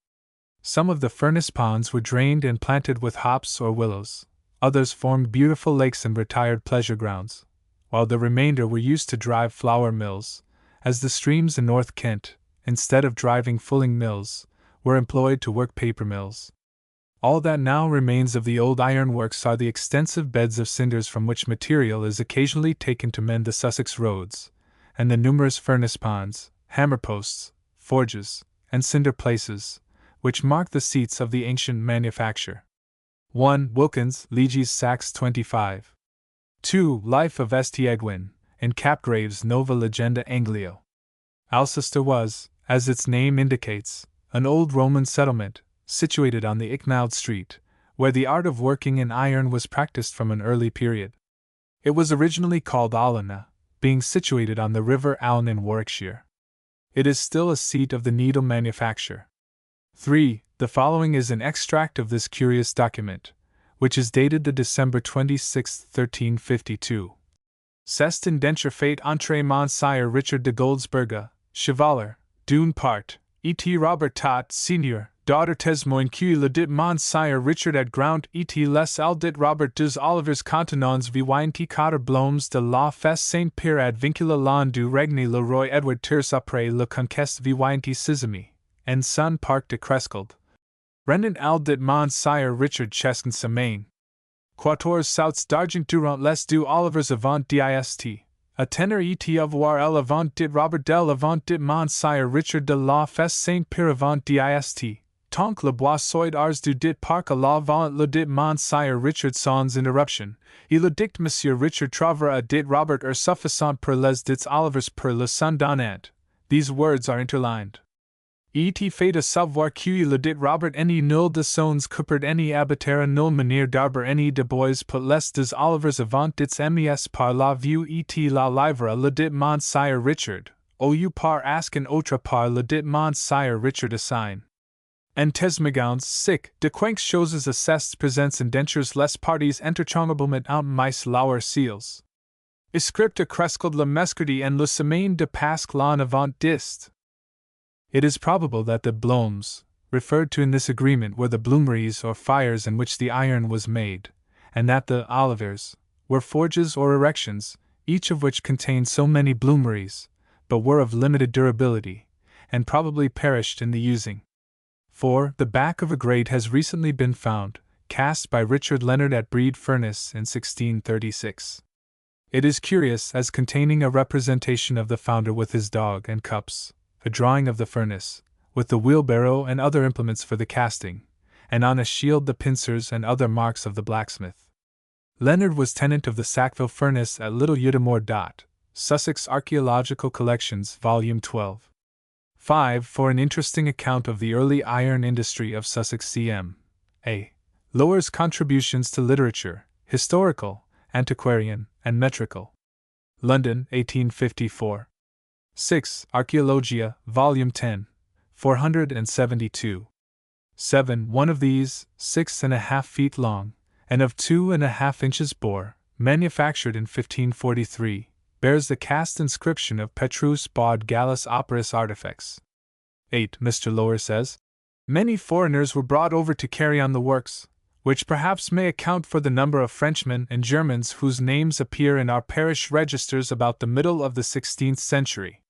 S1: Some of the furnace ponds were drained and planted with hops or willows, others formed beautiful lakes and retired pleasure grounds, while the remainder were used to drive flour mills, as the streams in North Kent, instead of driving fulling mills, were employed to work paper mills. All that now remains of the old ironworks are the extensive beds of cinders from which material is occasionally taken to mend the Sussex roads, and the numerous furnace ponds, hammer posts, forges, and cinder places, which mark the seats of the ancient manufacture. 1. Wilkins, Leges Sax 25. 2. Life of St. Egwin, in Capgrave's Nova Legenda Anglio. Alcester was, as its name indicates, an old Roman settlement, situated on the Icknield Street, where the art of working in iron was practiced from an early period. It was originally called Allena, being situated on the River Allen in Warwickshire. It is still a seat of the needle manufacture. 3. The following is an extract of this curious document, which is dated the December 26, 1352. Cest indenture fate entre Monsignor Richard de Goldsberga, Chevalier, d'une part, et Robert Tott, Senior, daughter Tesmoin qui le dit Monsignor Richard at Ground et les aldit Robert des Olivers Contenons vivinti cotter bloms de la fesse Saint-Pierre ad vincula l'an du Regni le Roi Edward Tirs après le conquest vivinti Sisami, and son Parc de Crescald. Rendant aldit Monsignor Richard Cheskin Semaine. Quatorze sauts d'argent durant les deux Olivers avant dist. A tenor et avoir el avant dit Robert del avant dit Monsignor Richard de la fesse Saint-Pierre avant dist. Tonk le bois soit ars du dit parc à la vent le dit mon sire Richard sans interruption, et le dict Monsieur Richard Travers a dit Robert suffisant pour les dits Olivers pour le son donnant. These words are interlined. Et fait de savoir que le dit Robert any nul de sons coupert any habitera nul manière d'arber any de bois pour les des Olivers avant dits mes par la vue et la livre le dit mon sire Richard, ou par asken autre par le dit mon sire Richard assign. En tesmegouns sic, de quenques choses assessed presents indentures les parties interchangeablement out mice lauer seals. Iscripta crescald le mescredi en le semaine de pasque l'an avant dist. It is probable that the blomes, referred to in this agreement, were the bloomeries or fires in which the iron was made, and that the olivers were forges or erections, each of which contained so many bloomeries, but were of limited durability, and probably perished in the using. 4. The back of a grate has recently been found, cast by Richard Leonard at Breed Furnace in 1636. It is curious, as containing a representation of the founder with his dog and cups, a drawing of the furnace, with the wheelbarrow and other implements for the casting, and on a shield the pincers and other marks of the blacksmith. Leonard was tenant of the Sackville Furnace at Little Udimore. Sussex Archaeological Collections, Volume 12. 5. For an interesting account of the early iron industry of Sussex, cm. A. Lower's Contributions to Literature, Historical, Antiquarian, and Metrical. London, 1854. 6. Archaeologia, Volume 10, 472. 7. One of these, 6.5 feet long, and of 2.5 inches bore, manufactured in 1543, bears the cast inscription of Petrus Baud Gallus Operis Artifex. 8. Mr. Lower says, many foreigners were brought over to carry on the works, which perhaps may account for the number of Frenchmen and Germans whose names appear in our parish registers about the middle of the 16th century.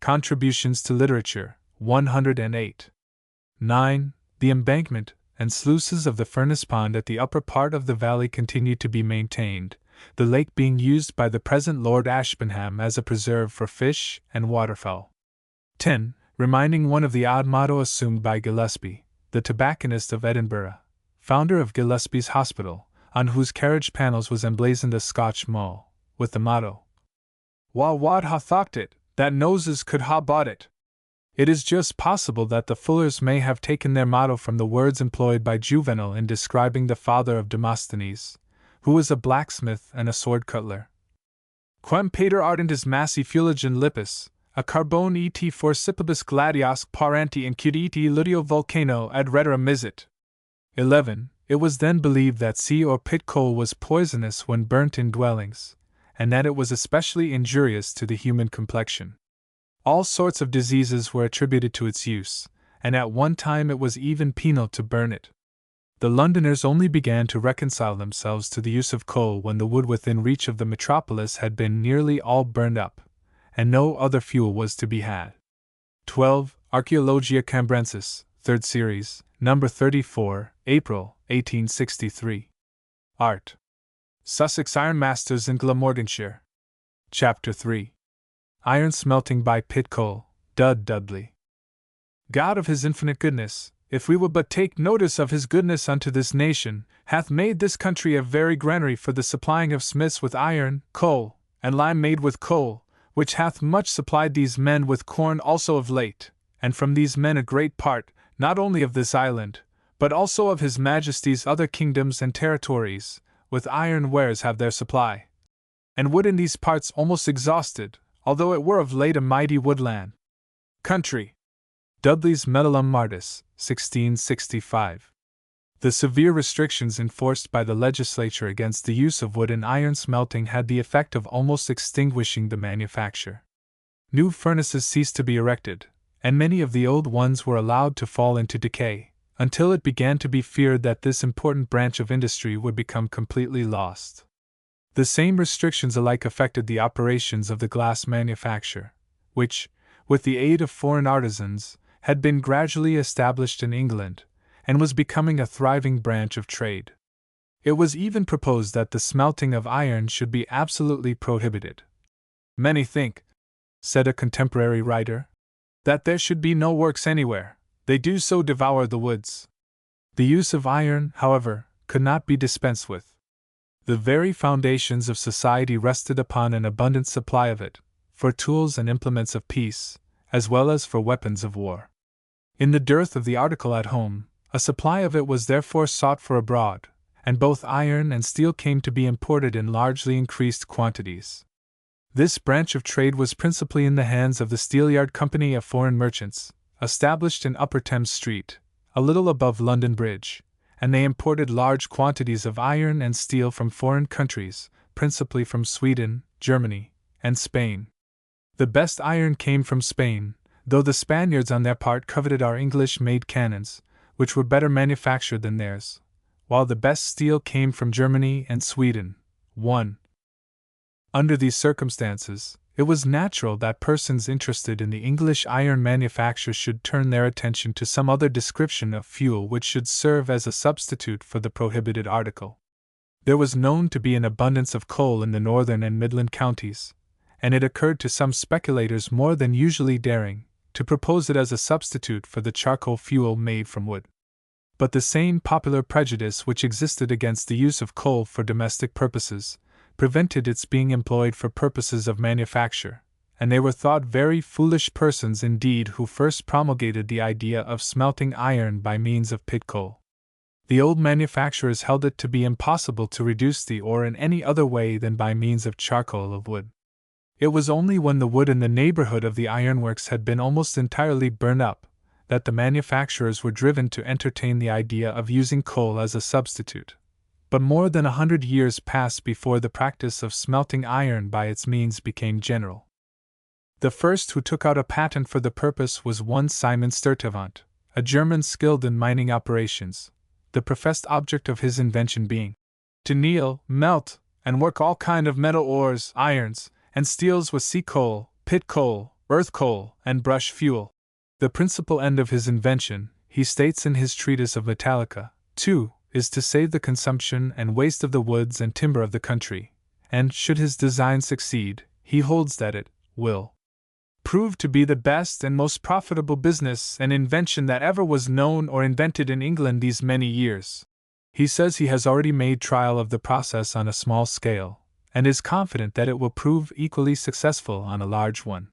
S1: Contributions to Literature, 108. 9. The embankment and sluices of the furnace pond at the upper part of the valley continue to be maintained, the lake being used by the present Lord Ashburnham as a preserve for fish and waterfowl. 10. Reminding one of the odd motto assumed by Gillespie, the tobacconist of Edinburgh, founder of Gillespie's Hospital, on whose carriage panels was emblazoned a Scotch mull, with the motto, Wha wad ha thocht it, that noses could ha bought it. It is just possible that the Fullers may have taken their motto from the words employed by Juvenal in describing the father of Demosthenes, who was a blacksmith and a sword cutler. Quem pater ardentis massi fuligen lippus, a carbone et forcipibus gladios paranti incuditi ludio volcano ad redera misit. 11. It was then believed that sea or pit coal was poisonous when burnt in dwellings, and that it was especially injurious to the human complexion. All sorts of diseases were attributed to its use, and at one time it was even penal to burn it. The Londoners only began to reconcile themselves to the use of coal when the wood within reach of the metropolis had been nearly all burned up, and no other fuel was to be had. 12. Archaeologia Cambrensis, 3rd Series, No. 34, April, 1863. Art. Sussex Ironmasters in Glamorganshire. Chapter 3. Iron Smelting by Pit Coal, Dudley. God of his infinite goodness, if we will but take notice of his goodness unto this nation, hath made this country a very granary for the supplying of smiths with iron, coal, and lime made with coal, which hath much supplied these men with corn also of late, and from these men a great part, not only of this island, but also of his Majesty's other kingdoms and territories, with iron wares have their supply. And wood in these parts almost exhausted, although it were of late a mighty woodland country. Dudley's Metallum Martis, 1665. The severe restrictions enforced by the legislature against the use of wood in iron smelting had the effect of almost extinguishing the manufacture. New furnaces ceased to be erected, and many of the old ones were allowed to fall into decay, until it began to be feared that this important branch of industry would become completely lost. The same restrictions alike affected the operations of the glass manufacture, which, with the aid of foreign artisans, had been gradually established in England, and was becoming a thriving branch of trade. It was even proposed that the smelting of iron should be absolutely prohibited. Many think, said a contemporary writer, that there should be no works anywhere, They do so devour the woods. The use of iron, however, could not be dispensed with. The very foundations of society rested upon an abundant supply of it, for tools and implements of peace, as well as for weapons of war. In the dearth of the article at home, a supply of it was therefore sought for abroad, and both iron and steel came to be imported in largely increased quantities. This branch of trade was principally in the hands of the Steelyard Company of Foreign Merchants, established in Upper Thames Street, a little above London Bridge, and they imported large quantities of iron and steel from foreign countries, principally from Sweden, Germany, and Spain. The best iron came from Spain, though the Spaniards on their part coveted our English-made cannons, which were better manufactured than theirs, while the best steel came from Germany and Sweden. 1. Under these circumstances, it was natural that persons interested in the English iron manufacture should turn their attention to some other description of fuel which should serve as a substitute for the prohibited article. There was known to be an abundance of coal in the northern and midland counties, and it occurred to some speculators more than usually daring to propose it as a substitute for the charcoal fuel made from wood. But the same popular prejudice which existed against the use of coal for domestic purposes prevented its being employed for purposes of manufacture, and they were thought very foolish persons indeed who first promulgated the idea of smelting iron by means of pit coal. The old manufacturers held it to be impossible to reduce the ore in any other way than by means of charcoal of wood. It was only when the wood in the neighborhood of the ironworks had been almost entirely burned up that the manufacturers were driven to entertain the idea of using coal as a substitute. But more than 100 years passed before the practice of smelting iron by its means became general. The first who took out a patent for the purpose was one Simon Sturtevant, a German skilled in mining operations, the professed object of his invention being to anneal, melt, and work all kind of metal ores, irons, and steels with sea coal, pit coal, earth coal, and brush fuel. The principal end of his invention, he states in his treatise of Metallica, 2, is to save the consumption and waste of the woods and timber of the country, and, should his design succeed, he holds that it will prove to be the best and most profitable business and invention that ever was known or invented in England these many years. He says he has already made trial of the process on a small scale, and is confident that it will prove equally successful on a large one.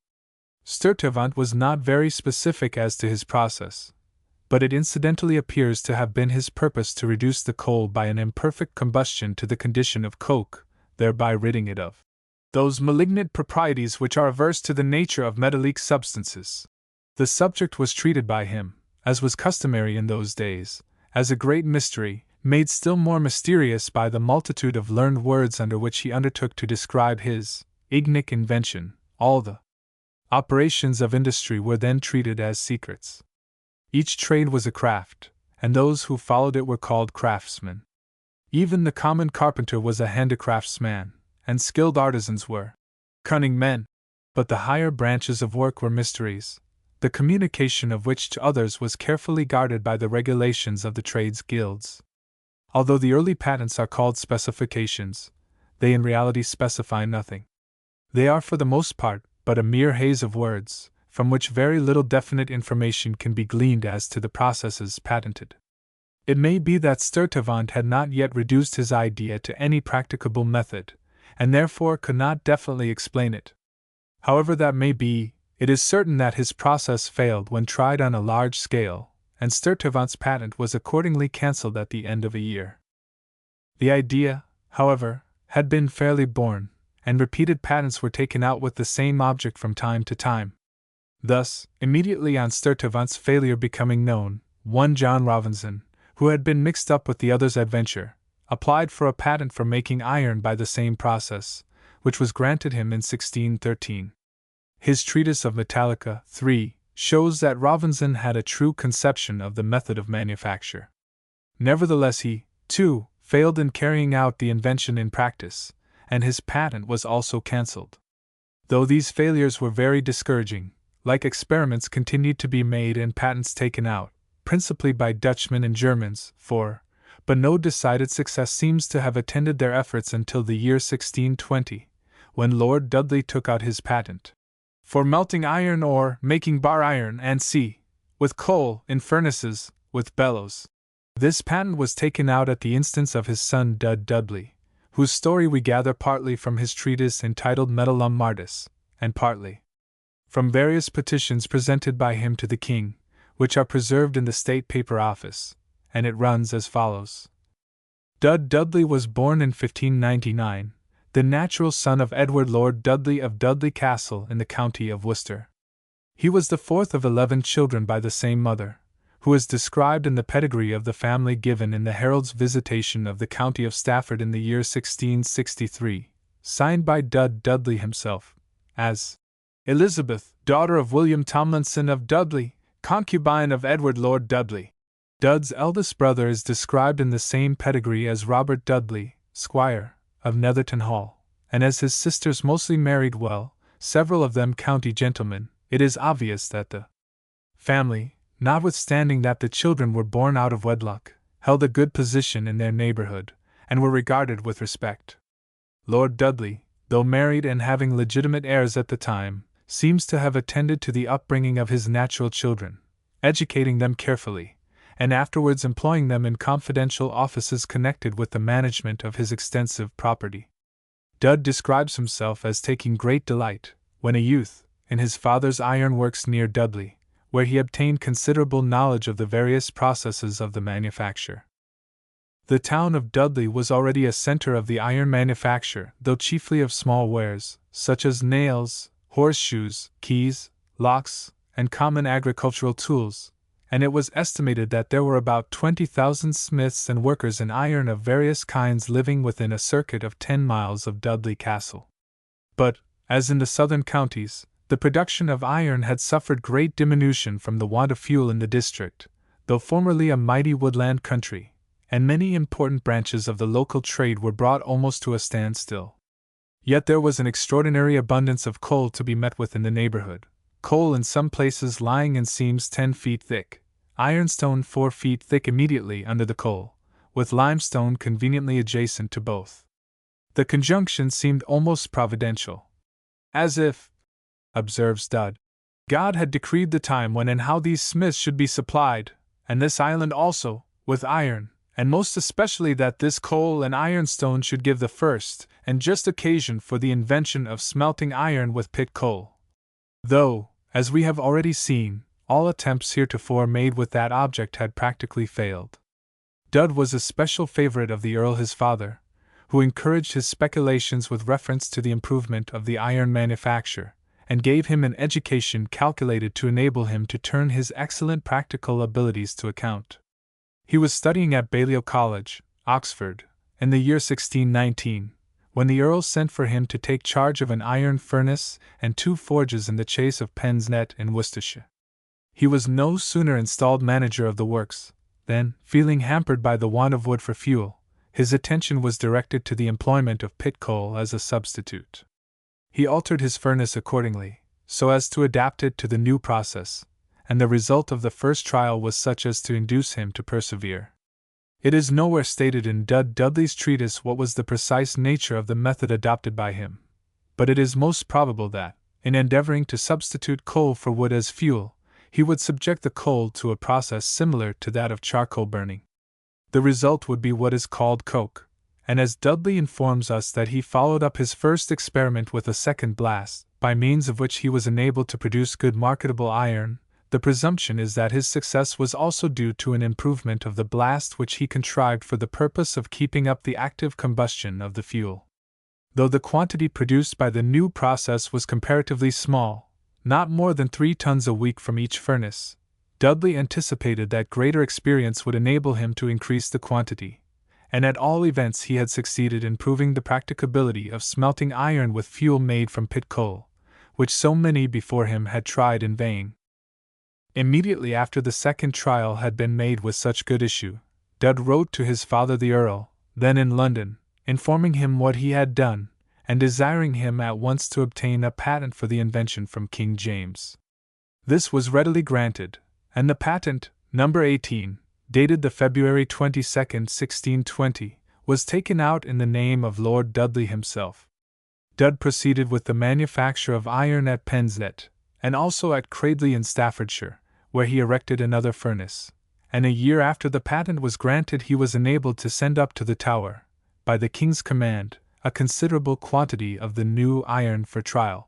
S1: Sturtevant was not very specific as to his process, but it incidentally appears to have been his purpose to reduce the coal by an imperfect combustion to the condition of coke, thereby ridding it of those malignant properties which are averse to the nature of metallic substances. The subject was treated by him, as was customary in those days, as a great mystery, made still more mysterious by the multitude of learned words under which he undertook to describe his ignic invention. All the operations of industry were then treated as secrets. Each trade was a craft, and those who followed it were called craftsmen. Even the common carpenter was a handicraftsman, and skilled artisans were cunning men. But the higher branches of work were mysteries, the communication of which to others was carefully guarded by the regulations of the trades guilds. Although the early patents are called specifications, they in reality specify nothing. They are for the most part but a mere haze of words, from which very little definite information can be gleaned as to the processes patented. It may be that Sturtevant had not yet reduced his idea to any practicable method, and therefore could not definitely explain it. However that may be, it is certain that his process failed when tried on a large scale, and Sturtevant's patent was accordingly cancelled at the end of a year. The idea, however, had been fairly born, and repeated patents were taken out with the same object from time to time. Thus, immediately on Sturtevant's failure becoming known, one John Robinson, who had been mixed up with the other's adventure, applied for a patent for making iron by the same process, which was granted him in 1613. His treatise of Metallica, 3, shows that Robinson had a true conception of the method of manufacture. Nevertheless he, too, failed in carrying out the invention in practice, and his patent was also cancelled. Though these failures were very discouraging, like experiments continued to be made and patents taken out, principally by Dutchmen and Germans, but no decided success seems to have attended their efforts until the year 1620, when Lord Dudley took out his patent for melting iron ore, making bar iron, and with coal, in furnaces, with bellows. This patent was taken out at the instance of his son Dud Dudley, whose story we gather partly from his treatise entitled Metallum Martis, and partly from various petitions presented by him to the king, which are preserved in the State Paper Office, and it runs as follows. Dud Dudley was born in 1599, the natural son of Edward Lord Dudley of Dudley Castle in the county of Worcester. He was the fourth of 11 children by the same mother, who is described in the pedigree of the family given in the Herald's Visitation of the county of Stafford in the year 1663, signed by Dud Dudley himself, as Elizabeth, daughter of William Tomlinson of Dudley, concubine of Edward Lord Dudley. Dud's eldest brother is described in the same pedigree as Robert Dudley, squire, of Netherton Hall, and as his sisters mostly married well, several of them county gentlemen, it is obvious that the family, notwithstanding that the children were born out of wedlock, held a good position in their neighborhood, and were regarded with respect. Lord Dudley, though married and having legitimate heirs at the time, seems to have attended to the upbringing of his natural children, educating them carefully, and afterwards employing them in confidential offices connected with the management of his extensive property. Dud describes himself as taking great delight, when a youth, in his father's iron works near Dudley, where he obtained considerable knowledge of the various processes of the manufacture. The town of Dudley was already a center of the iron manufacture, though chiefly of small wares, such as nails, horseshoes, keys, locks, and common agricultural tools, and it was estimated that there were about 20,000 smiths and workers in iron of various kinds living within a circuit of 10 miles of Dudley Castle. But, as in the southern counties, the production of iron had suffered great diminution from the want of fuel in the district, though formerly a mighty woodland country, and many important branches of the local trade were brought almost to a standstill. Yet there was an extraordinary abundance of coal to be met with in the neighborhood, coal in some places lying in seams 10 feet thick, ironstone 4 feet thick immediately under the coal, with limestone conveniently adjacent to both. The conjunction seemed almost providential. As if, observes Dud, God had decreed the time when and how these smiths should be supplied, and this island also, with iron, and most especially that this coal and ironstone should give the first and just occasion for the invention of smelting iron with pit coal. Though, as we have already seen, all attempts heretofore made with that object had practically failed. Dud was a special favorite of the Earl his father, who encouraged his speculations with reference to the improvement of the iron manufacture, and gave him an education calculated to enable him to turn his excellent practical abilities to account. He was studying at Balliol College, Oxford, in the year 1619, when the Earl sent for him to take charge of an iron furnace and 2 forges in the Chase of Pensnet in Worcestershire. He was no sooner installed manager of the works, than, feeling hampered by the want of wood for fuel, his attention was directed to the employment of pit coal as a substitute. He altered his furnace accordingly, so as to adapt it to the new process, and the result of the first trial was such as to induce him to persevere. It is nowhere stated in Dud Dudley's treatise what was the precise nature of the method adopted by him, but it is most probable that, in endeavoring to substitute coal for wood as fuel, he would subject the coal to a process similar to that of charcoal burning. The result would be what is called coke, and as Dudley informs us that he followed up his first experiment with a second blast, by means of which he was enabled to produce good marketable iron, the presumption is that his success was also due to an improvement of the blast which he contrived for the purpose of keeping up the active combustion of the fuel. Though the quantity produced by the new process was comparatively small, not more than 3 tons a week from each furnace, Dudley anticipated that greater experience would enable him to increase the quantity, and at all events he had succeeded in proving the practicability of smelting iron with fuel made from pit coal, which so many before him had tried in vain. Immediately after the second trial had been made with such good issue, Dud wrote to his father the Earl, then in London, informing him what he had done, and desiring him at once to obtain a patent for the invention from King James. This was readily granted, and the patent, number 18, dated the February 22nd, 1620, was taken out in the name of Lord Dudley himself. Dud proceeded with the manufacture of iron at Pensnet, and also at Cradley in Staffordshire, where he erected another furnace, and a year after the patent was granted he was enabled to send up to the tower, by the king's command, a considerable quantity of the new iron for trial.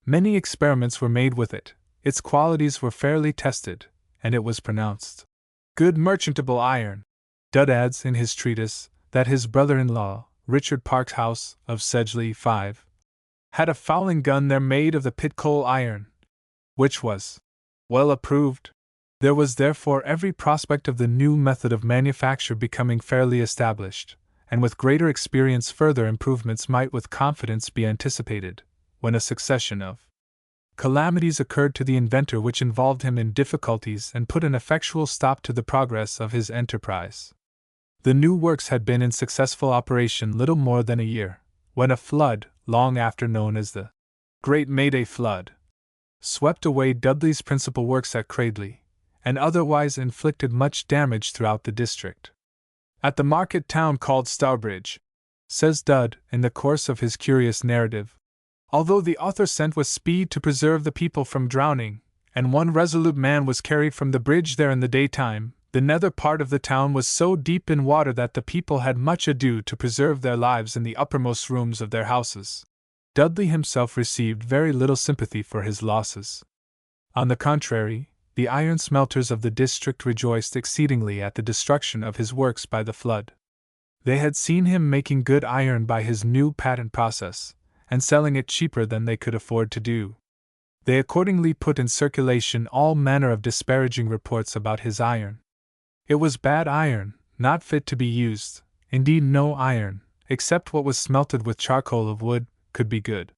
S1: Many experiments were made with it, its qualities were fairly tested, and it was pronounced good merchantable iron. Dudd adds in his treatise that his brother-in-law, Richard Parkhouse, of Sedgley 5, had a fowling gun there made of the pit coal iron, which was well approved. There was therefore every prospect of the new method of manufacture becoming fairly established, and with greater experience further improvements might with confidence be anticipated, when a succession of calamities occurred to the inventor which involved him in difficulties and put an effectual stop to the progress of his enterprise. The new works had been in successful operation little more than a year, when a flood, long after known as the Great Mayday Flood, swept away Dudley's principal works at Cradley, and otherwise inflicted much damage throughout the district. At the market town called Stourbridge, says Dudd in the course of his curious narrative, although the author sent with speed to preserve the people from drowning, and one resolute man was carried from the bridge there in the daytime, the nether part of the town was so deep in water that the people had much ado to preserve their lives in the uppermost rooms of their houses. Dudley himself received very little sympathy for his losses. On the contrary, the iron smelters of the district rejoiced exceedingly at the destruction of his works by the flood. They had seen him making good iron by his new patent process, and selling it cheaper than they could afford to do. They accordingly put in circulation all manner of disparaging reports about his iron. It was bad iron, not fit to be used; indeed no iron, except what was smelted with charcoal of wood, could be good.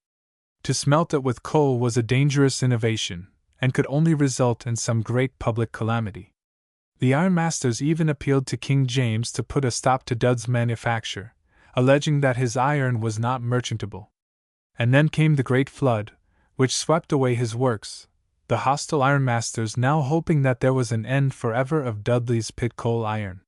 S1: To smelt it with coal was a dangerous innovation, and could only result in some great public calamity. The ironmasters even appealed to King James to put a stop to Dudd's manufacture, alleging that his iron was not merchantable. And then came the great flood, which swept away his works, the hostile ironmasters now hoping that there was an end forever of Dudley's pit coal iron.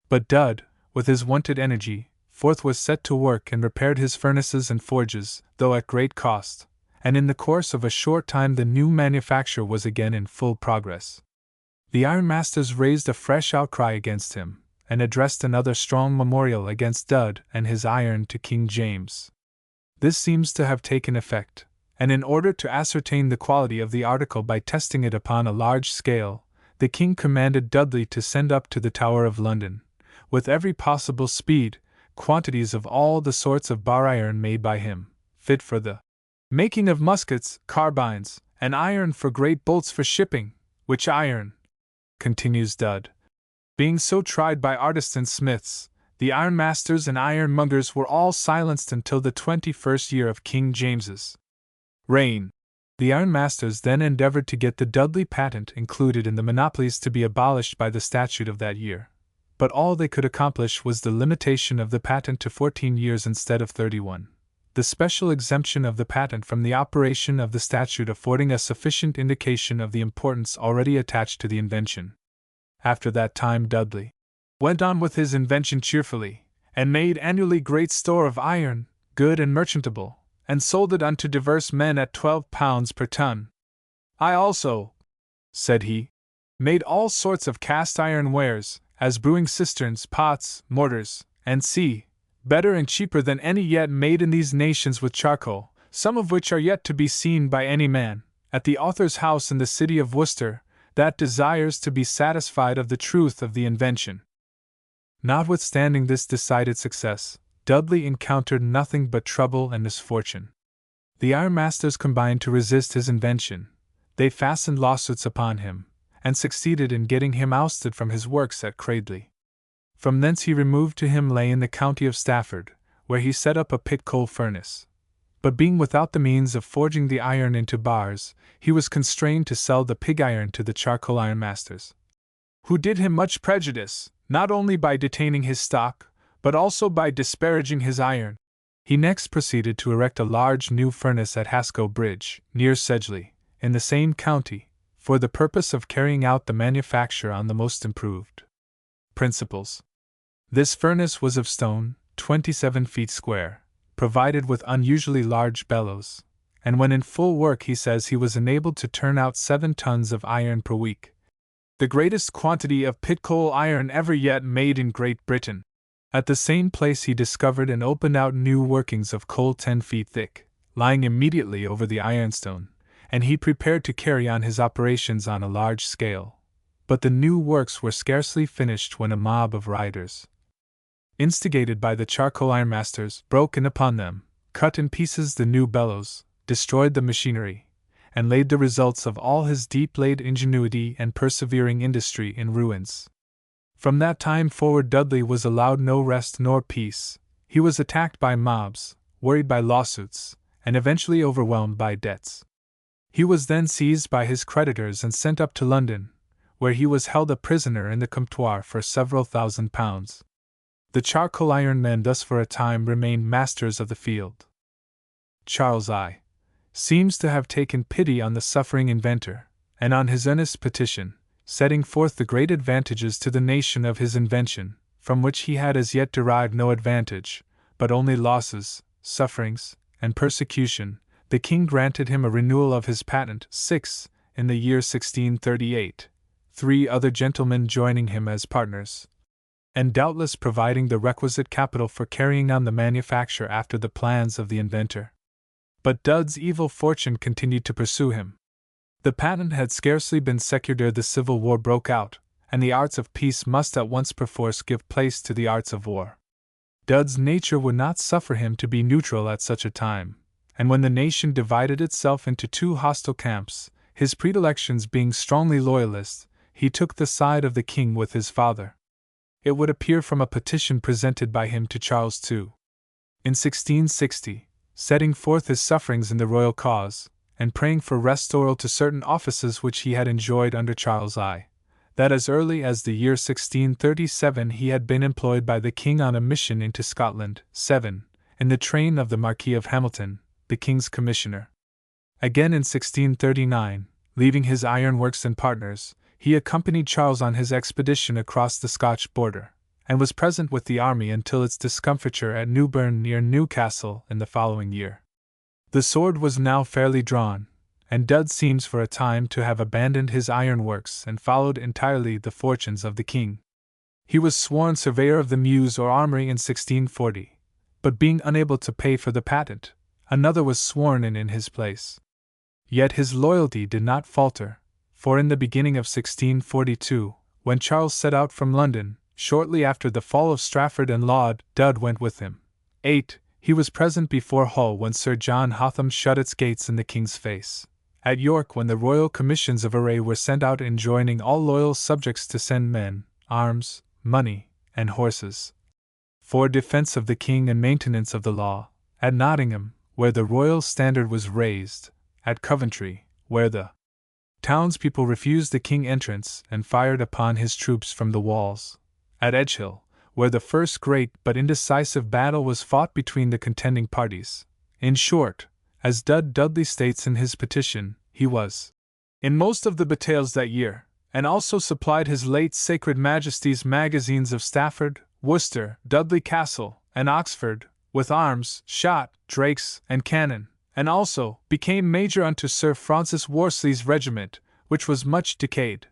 S1: But Dudd, with his wonted energy, forthwith set to work and repaired his furnaces and forges, though at great cost, and in the course of a short time the new manufacture was again in full progress. The ironmasters raised a fresh outcry against him, and addressed another strong memorial against Dudd and his iron to King James. This seems to have taken effect, and in order to ascertain the quality of the article by testing it upon a large scale, the king commanded Dudley to send up to the Tower of London, with every possible speed, quantities of all the sorts of bar iron made by him, fit for the making of muskets, carbines, and iron for great bolts for shipping, which iron, continues Dudd, being so tried by artisans smiths, the ironmasters and ironmongers were all silenced until the 21st year of King James's reign. The ironmasters then endeavored to get the Dudley patent included in the monopolies to be abolished by the statute of that year, but all they could accomplish was the limitation of the patent to 14 years instead of 31, the special exemption of the patent from the operation of the statute affording a sufficient indication of the importance already attached to the invention. After that time Dudley went on with his invention cheerfully, and made annually great store of iron, good and merchantable, and sold it unto divers men at £12 per ton. I also, said he, made all sorts of cast iron wares, as brewing cisterns, pots, mortars, and better and cheaper than any yet made in these nations with charcoal, some of which are yet to be seen by any man, at the author's house in the city of Worcester, that desires to be satisfied of the truth of the invention. Notwithstanding this decided success, Dudley encountered nothing but trouble and misfortune. The ironmasters combined to resist his invention. They fastened lawsuits upon him, and succeeded in getting him ousted from his works at Cradley. From thence he removed to Himley in the county of Stafford, where he set up a pit coal furnace. But being without the means of forging the iron into bars, he was constrained to sell the pig iron to the charcoal ironmasters, who did him much prejudice, not only by detaining his stock, but also by disparaging his iron. He next proceeded to erect a large new furnace at Hasco Bridge, near Sedgley, in the same county, for the purpose of carrying out the manufacture on the most improved principles. This furnace was of stone, 27 feet square, provided with unusually large bellows, and when in full work he says he was enabled to turn out 7 tons of iron per week, the greatest quantity of pit coal iron ever yet made in Great Britain. At the same place he discovered and opened out new workings of coal 10 feet thick, lying immediately over the ironstone, and he prepared to carry on his operations on a large scale. But the new works were scarcely finished when a mob of rioters, instigated by the charcoal ironmasters, broke in upon them, cut in pieces the new bellows, destroyed the machinery, and laid the results of all his deep-laid ingenuity and persevering industry in ruins. From that time forward Dudley was allowed no rest nor peace. He was attacked by mobs, worried by lawsuits, and eventually overwhelmed by debts. He was then seized by his creditors and sent up to London, where he was held a prisoner in the comptoir for several £1,000s. The charcoal iron men thus for a time remained masters of the field. Charles I seems to have taken pity on the suffering inventor, and on his earnest petition, setting forth the great advantages to the nation of his invention, from which he had as yet derived no advantage, but only losses, sufferings, and persecution, the king granted him a renewal of his patent, 6, in the year 1638, 3 other gentlemen joining him as partners, and doubtless providing the requisite capital for carrying on the manufacture after the plans of the inventor. But Dud's evil fortune continued to pursue him. The patent had scarcely been secured ere the Civil War broke out, and the arts of peace must at once perforce give place to the arts of war. Dud's nature would not suffer him to be neutral at such a time, and when the nation divided itself into 2 hostile camps, his predilections being strongly loyalist, he took the side of the king with his father. It would appear from a petition presented by him to Charles II. in 1660, setting forth his sufferings in the royal cause, and praying for restoral to certain offices which he had enjoyed under Charles I, that as early as the year 1637 he had been employed by the king on a mission into Scotland, 7, in the train of the Marquis of Hamilton, the king's commissioner. Again in 1639, leaving his ironworks and partners, he accompanied Charles on his expedition across the Scotch border, and was present with the army until its discomfiture at Newburn near Newcastle in the following year. The sword was now fairly drawn, and Dud seems for a time to have abandoned his ironworks and followed entirely the fortunes of the king. He was sworn surveyor of the Mews or armory in 1640, but being unable to pay for the patent, another was sworn in his place. Yet his loyalty did not falter, for in the beginning of 1642, when Charles set out from London, shortly after the fall of Strafford and Laud, Dud went with him. 8. He was present before Hull when Sir John Hotham shut its gates in the king's face. At York when the royal commissions of array were sent out enjoining all loyal subjects to send men, arms, money, and horses for defence of the king and maintenance of the law. At Nottingham, where the royal standard was raised. At Coventry, where the townspeople refused the king entrance and fired upon his troops from the walls. At Edgehill, where the first great but indecisive battle was fought between the contending parties. In short, as Dudley states in his petition, he was in most of the battalions that year, and also supplied his late Sacred Majesty's magazines of Stafford, Worcester, Dudley Castle, and Oxford, with arms, shot, drakes, and cannon, and also became major unto Sir Francis Worsley's regiment, which was much decayed.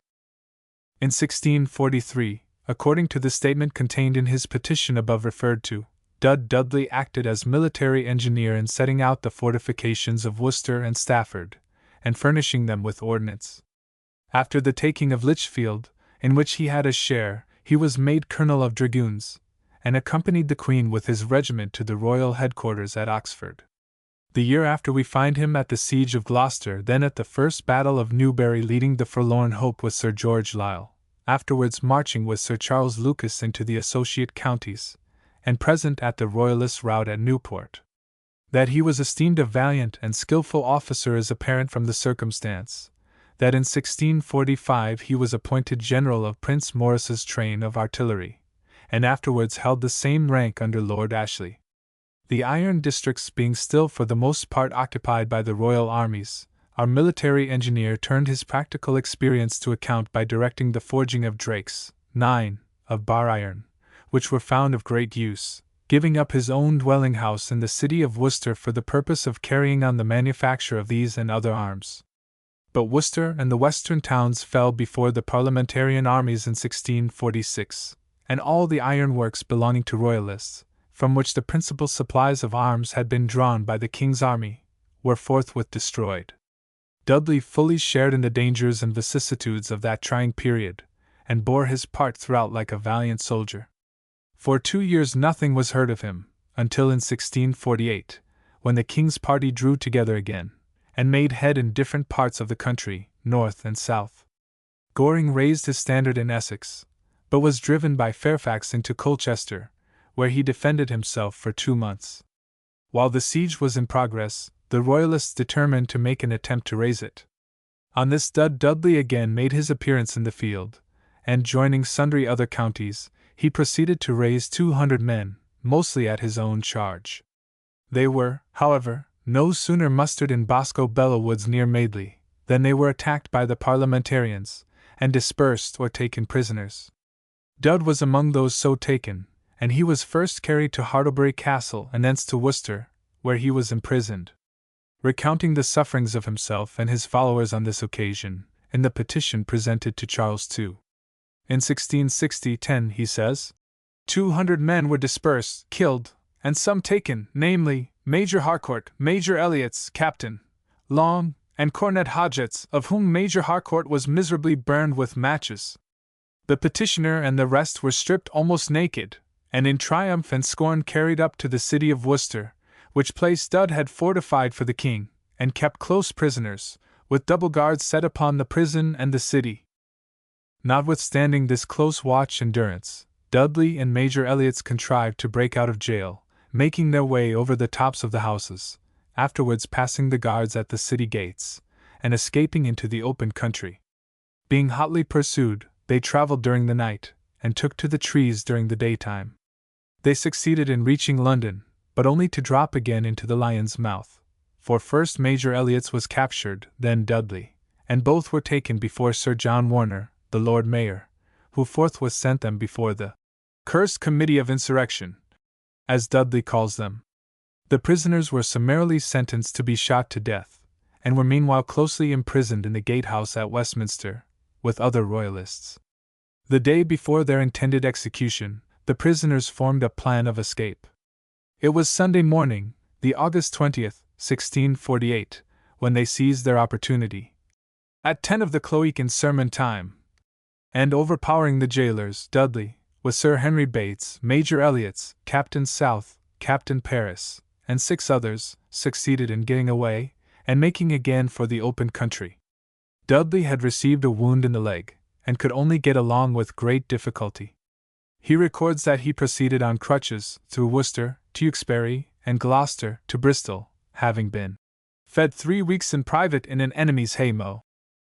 S1: In 1643, according to the statement contained in his petition above referred to, Dudley acted as military engineer in setting out the fortifications of Worcester and Stafford, and furnishing them with ordnance. After the taking of Lichfield, in which he had a share, he was made colonel of dragoons, and accompanied the Queen with his regiment to the royal headquarters at Oxford. The year after we find him at the siege of Gloucester, then at the first battle of Newbury leading the forlorn hope with Sir George Lisle, afterwards marching with Sir Charles Lucas into the associate counties, and present at the royalist rout at Newport. That he was esteemed a valiant and skilful officer is apparent from the circumstance that in 1645 he was appointed general of Prince Maurice's train of artillery, and afterwards held the same rank under Lord Ashley. The iron districts being still for the most part occupied by the royal armies, our military engineer turned his practical experience to account by directing the forging of drakes, 9, of bar iron, which were found of great use, giving up his own dwelling house in the city of Worcester for the purpose of carrying on the manufacture of these and other arms. But Worcester and the western towns fell before the parliamentarian armies in 1646, and all the ironworks belonging to royalists, from which the principal supplies of arms had been drawn by the king's army, were forthwith destroyed. Dudley fully shared in the dangers and vicissitudes of that trying period, and bore his part throughout like a valiant soldier. For 2 years nothing was heard of him, until in 1648, when the king's party drew together again, and made head in different parts of the country, north and south. Goring raised his standard in Essex, but was driven by Fairfax into Colchester, where he defended himself for 2 months. While the siege was in progress, the Royalists determined to make an attempt to raise it. On this Dudley again made his appearance in the field, and joining sundry other counties, he proceeded to raise 200 men, mostly at his own charge. They were, however, no sooner mustered in Bosco Bello woods near Madeley, than they were attacked by the parliamentarians, and dispersed or taken prisoners. Dud was among those so taken, and he was first carried to Hartlebury Castle and thence to Worcester, where he was imprisoned. Recounting the sufferings of himself and his followers on this occasion, in the petition presented to Charles II. In 1660-10 he says, 200 men were dispersed, killed, and some taken, namely, Major Harcourt, Major Elliots, Captain Long, and Cornet Hodgetts, of whom Major Harcourt was miserably burned with matches. The petitioner and the rest were stripped almost naked, and in triumph and scorn carried up to the city of Worcester, which place Dud had fortified for the king, and kept close prisoners, with double guards set upon the prison and the city. Notwithstanding this close watch and durance, Dudley and Major Elliots contrived to break out of jail, making their way over the tops of the houses, afterwards passing the guards at the city gates, and escaping into the open country. Being hotly pursued, they traveled during the night, and took to the trees during the daytime. They succeeded in reaching London, but only to drop again into the lion's mouth, for first Major Elliots was captured, then Dudley, and both were taken before Sir John Warner, the Lord Mayor, who forthwith sent them before the cursed Committee of Insurrection, as Dudley calls them. The prisoners were summarily sentenced to be shot to death, and were meanwhile closely imprisoned in the gatehouse at Westminster, with other royalists. The day before their intended execution, the prisoners formed a plan of escape. It was Sunday morning, the August 20th, 1648, when they seized their opportunity. At 10 of the cloak in sermon time, and overpowering the jailers, Dudley, with Sir Henry Bates, Major Elliots, Captain South, Captain Paris, and 6 others, succeeded in getting away, and making again for the open country. Dudley had received a wound in the leg, and could only get along with great difficulty. He records that he proceeded on crutches through Worcester, Tewkesbury, and Gloucester to Bristol, having been fed 3 weeks in private in an enemy's haymow.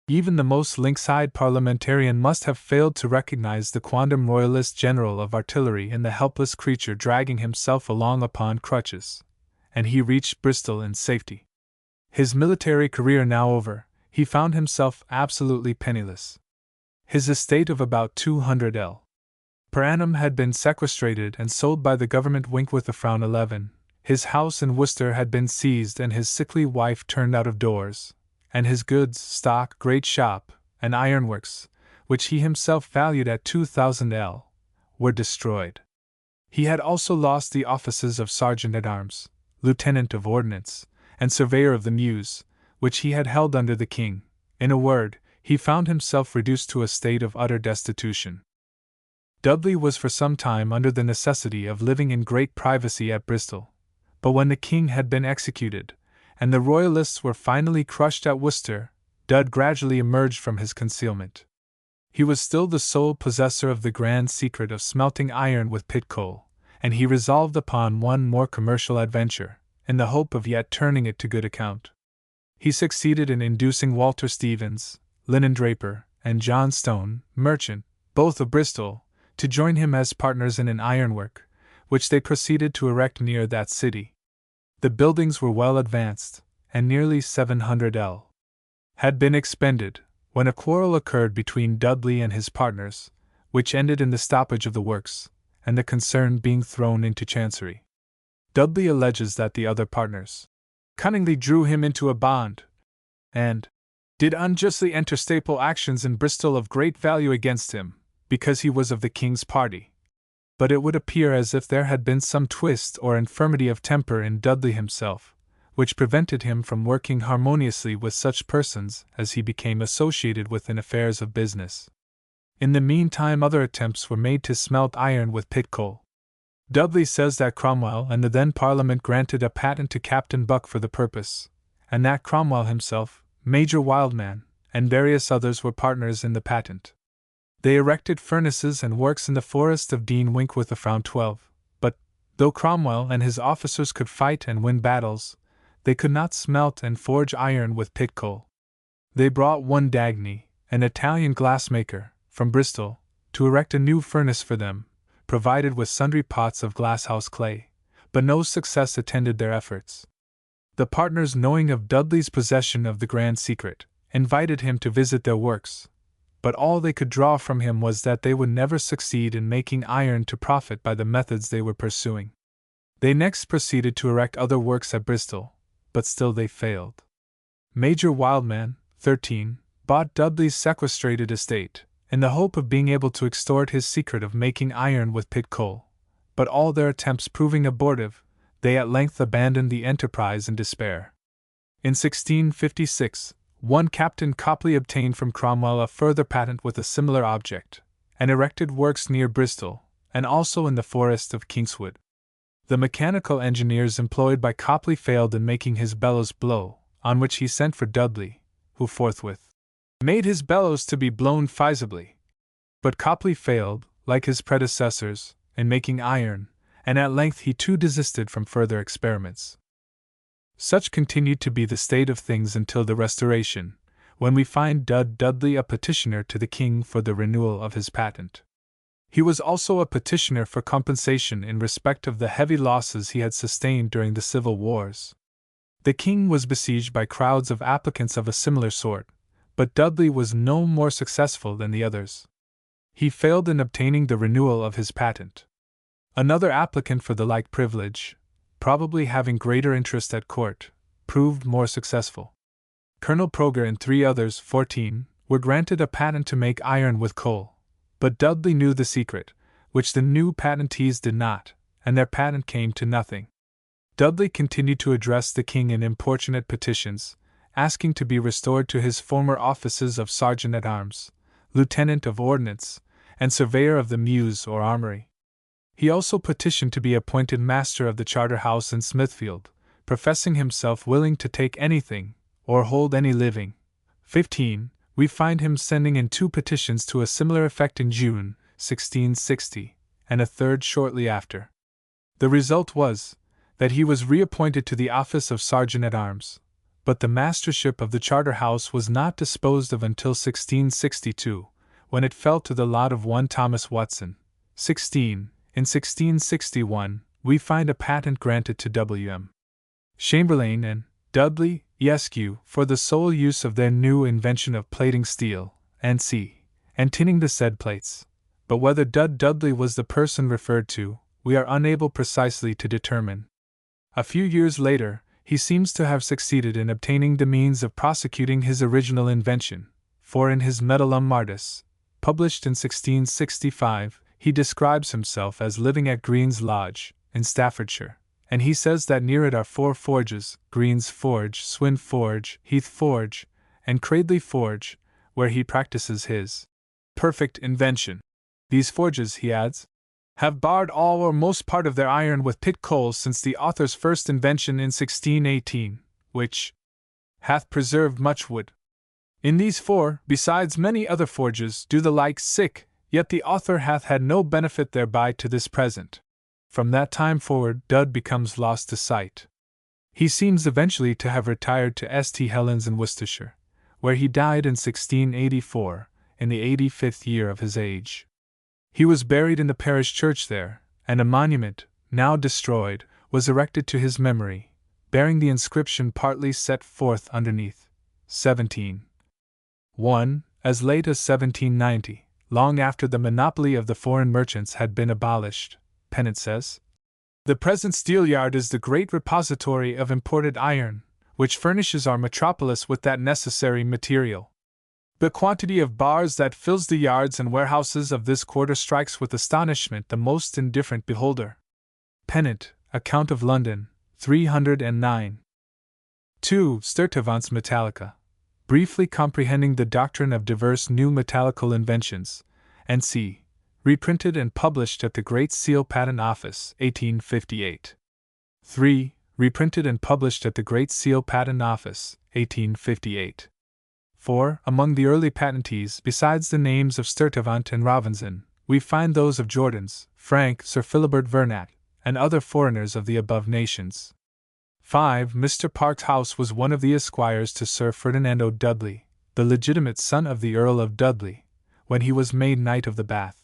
S1: Even the most lynx-eyed parliamentarian must have failed to recognize the quondam royalist general of artillery in the helpless creature dragging himself along upon crutches, and he reached Bristol in safety. His military career now over, he found himself absolutely penniless. His estate of about 200 L. per annum had been sequestrated and sold by the government Winkworth Frown 11. His house in Worcester had been seized and his sickly wife turned out of doors, and his goods, stock, great shop, and ironworks, which he himself valued at 2,000 L, were destroyed. He had also lost the offices of Sergeant-at-Arms, Lieutenant of Ordnance, and Surveyor of the Mews, which he had held under the king. In a word, he found himself reduced to a state of utter destitution. Dudley was for some time under the necessity of living in great privacy at Bristol, but when the king had been executed, and the royalists were finally crushed at Worcester, Dud gradually emerged from his concealment. He was still the sole possessor of the grand secret of smelting iron with pit coal, and he resolved upon one more commercial adventure, in the hope of yet turning it to good account. He succeeded in inducing Walter Stevens, linen draper, and John Stone, merchant, both of Bristol, to join him as partners in an ironwork, which they proceeded to erect near that city. The buildings were well advanced, and nearly 700 L. had been expended, when a quarrel occurred between Dudley and his partners, which ended in the stoppage of the works, and the concern being thrown into chancery. Dudley alleges that the other partners cunningly drew him into a bond, and did unjustly enter staple actions in Bristol of great value against him, because he was of the king's party. But it would appear as if there had been some twist or infirmity of temper in Dudley himself, which prevented him from working harmoniously with such persons as he became associated with in affairs of business. In the meantime, other attempts were made to smelt iron with pit coal. Dudley says that Cromwell and the then Parliament granted a patent to Captain Buck for the purpose, and that Cromwell himself, Major Wildman, and various others were partners in the patent. They erected furnaces and works in the forest of Dean Winkworth around 12, but, though Cromwell and his officers could fight and win battles, they could not smelt and forge iron with pit coal. They brought one Dagny, an Italian glassmaker, from Bristol, to erect a new furnace for them, provided with sundry pots of glasshouse clay, but no success attended their efforts. The partners, knowing of Dudley's possession of the grand secret, invited him to visit their works, but all they could draw from him was that they would never succeed in making iron to profit by the methods they were pursuing. They next proceeded to erect other works at Bristol, but still they failed. Major Wildman, 13, bought Dudley's sequestrated estate, in the hope of being able to extort his secret of making iron with pit coal, but all their attempts proving abortive, they at length abandoned the enterprise in despair. In 1656, one Captain Copley obtained from Cromwell a further patent with a similar object, and erected works near Bristol, and also in the forest of Kingswood. The mechanical engineers employed by Copley failed in making his bellows blow, on which he sent for Dudley, who forthwith made his bellows to be blown feasibly. But Copley failed, like his predecessors, in making iron, and at length he too desisted from further experiments. Such continued to be the state of things until the Restoration, when we find Dudley a petitioner to the king for the renewal of his patent. He was also a petitioner for compensation in respect of the heavy losses he had sustained during the civil wars. The king was besieged by crowds of applicants of a similar sort, but Dudley was no more successful than the others. He failed in obtaining the renewal of his patent. Another applicant for the like privilege, probably having greater interest at court, proved more successful. Colonel Proger and 3 others, 14, were granted a patent to make iron with coal, but Dudley knew the secret, which the new patentees did not, and their patent came to nothing. Dudley continued to address the king in importunate petitions, asking to be restored to his former offices of Sergeant-at-Arms, Lieutenant of Ordnance, and Surveyor of the Mews or Armory. He also petitioned to be appointed Master of the Charter House in Smithfield, professing himself willing to take anything, or hold any living. 15. We find him sending in 2 petitions to a similar effect in June, 1660, and a third shortly after. The result was that he was reappointed to the office of Sergeant-at-Arms, but the mastership of the Charter House was not disposed of until 1662, when it fell to the lot of one Thomas Watson. 16. In 1661, we find a patent granted to W.M. Chamberlain and Dudley, Esq. for the sole use of their new invention of plating steel, and tinning the said plates. But whether Dudley was the person referred to, we are unable precisely to determine. A few years later, he seems to have succeeded in obtaining the means of prosecuting his original invention, for in his Medulum Martis, published in 1665, he describes himself as living at Green's Lodge, in Staffordshire, and he says that near it are 4 forges, Green's Forge, Swin Forge, Heath Forge, and Cradley Forge, where he practices his perfect invention. These forges, he adds, have barred all or most part of their iron with pit coal since the author's first invention in 1618, which hath preserved much wood. In these 4, besides many other forges, do the like yet the author hath had no benefit thereby to this present. From that time forward, Dud becomes lost to sight. He seems eventually to have retired to St. Helens in Worcestershire, where he died in 1684, in the 85th year of his age. He was buried in the parish church there, and a monument, now destroyed, was erected to his memory, bearing the inscription partly set forth underneath. 17. 1. As late as 1790, long after the monopoly of the foreign merchants had been abolished, Pennant says. The present steelyard is the great repository of imported iron, which furnishes our metropolis with that necessary material. The quantity of bars that fills the yards and warehouses of this quarter strikes with astonishment the most indifferent beholder. Pennant, Account of London, 309. 2. Sturtevant's Metallica. Briefly comprehending the doctrine of diverse new metallical inventions, N.C. Reprinted and published at the Great Seal Patent Office, 1858. 3. Reprinted and published at the Great Seal Patent Office, 1858. 4. Among the early patentees, besides the names of Sturtevant and Robinson, we find those of Jordaens, Frank, Sir Philibert Vernac, and other foreigners of the above nations. 5. Mr. Park's house was one of the esquires to Sir Ferdinando Dudley, the legitimate son of the Earl of Dudley, when he was made Knight of the Bath.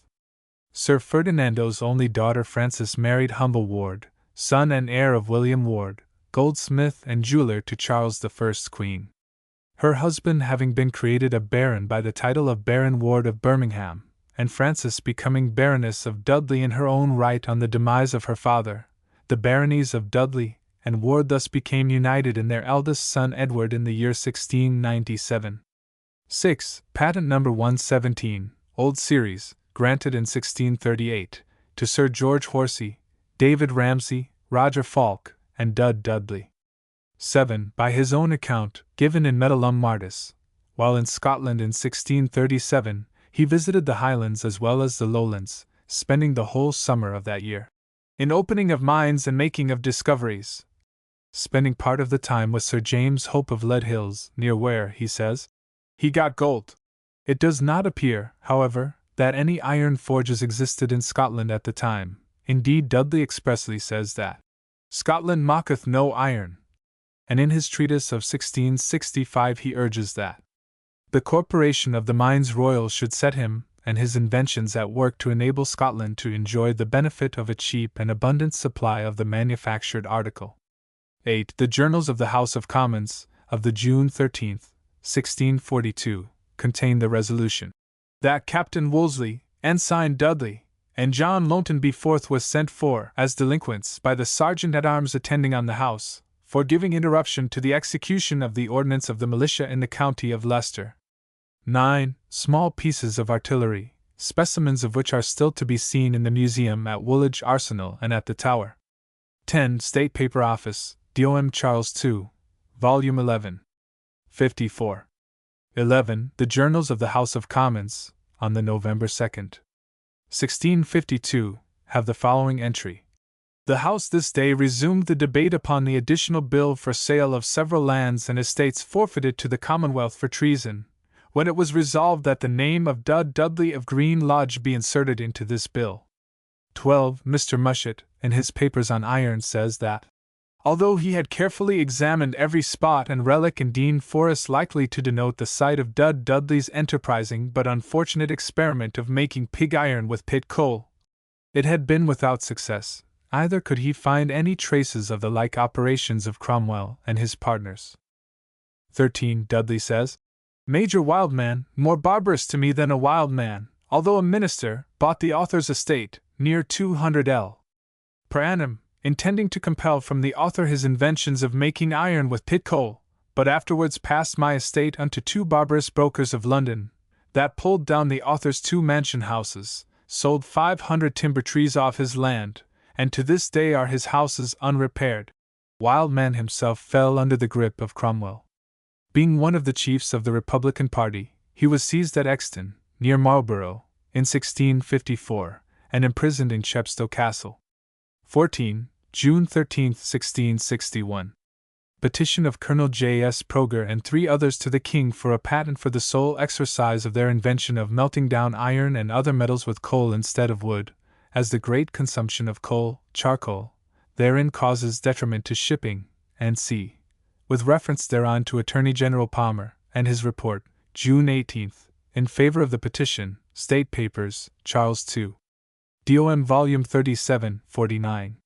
S1: Sir Ferdinando's only daughter Frances married Humble Ward, son and heir of William Ward, goldsmith and jeweller to Charles I's Queen. Her husband having been created a baron by the title of Baron Ward of Birmingham, and Frances becoming Baroness of Dudley in her own right on the demise of her father, the baronies of Dudley and Ward thus became united in their eldest son Edward in the year 1697. 6. Patent No. 117, Old Series, granted in 1638, to Sir George Horsey, David Ramsay, Roger Falk, and Dud Dudley. 7. By his own account, given in Metallum Martis, while in Scotland in 1637, he visited the Highlands as well as the Lowlands, spending the whole summer of that year in opening of mines and making of discoveries. Spending part of the time with Sir James Hope of Lead Hills, near where, he says, he got gold. It does not appear, however, that any iron forges existed in Scotland at the time. Indeed, Dudley expressly says that Scotland mocketh no iron. And in his treatise of 1665 he urges that the corporation of the Mines Royal should set him and his inventions at work to enable Scotland to enjoy the benefit of a cheap and abundant supply of the manufactured article. 8. The Journals of the House of Commons, of the June 13, 1642, contain the resolution that Captain Wolseley, Ensign Dudley, and John Lonton be forthwith sent for as delinquents by the Sergeant-at-Arms attending on the House, for giving interruption to the execution of the ordinance of the militia in the county of Leicester. 9. Small pieces of artillery, specimens of which are still to be seen in the museum at Woolwich Arsenal and at the Tower. 10. State Paper Office, Dom Charles II, Volume 11. 54. 11. The Journals of the House of Commons, on the November 2nd, 1652, have the following entry. The House this day resumed the debate upon the additional bill for sale of several lands and estates forfeited to the Commonwealth for treason, when it was resolved that the name of Dud Dudley of Green Lodge be inserted into this bill. 12. Mr. Mushet, in his papers on iron, says that, although he had carefully examined every spot and relic in Dean Forest likely to denote the site of Dud Dudley's enterprising but unfortunate experiment of making pig iron with pit coal, it had been without success, neither could he find any traces of the like operations of Cromwell and his partners. 13. Dudley says, Major Wildman, more barbarous to me than a wild man, although a minister, bought the author's estate, near 200 L. per annum, intending to compel from the author his inventions of making iron with pit coal, but afterwards passed my estate unto two barbarous brokers of London, that pulled down the author's 2 mansion houses, sold 500 timber trees off his land, and to this day are his houses unrepaired. Wildman himself fell under the grip of Cromwell. Being one of the chiefs of the Republican party, he was seized at Exton, near Marlborough, in 1654, and imprisoned in Chepstow Castle. 14. June 13, 1661. Petition of Colonel J. S. Proger and 3 others to the King for a patent for the sole exercise of their invention of melting down iron and other metals with coal instead of wood, as the great consumption of coal, charcoal, therein causes detriment to shipping, and c. With reference thereon to Attorney General Palmer, and his report, June 18, in favor of the petition, State Papers, Charles II. Dom Volume 37, 49.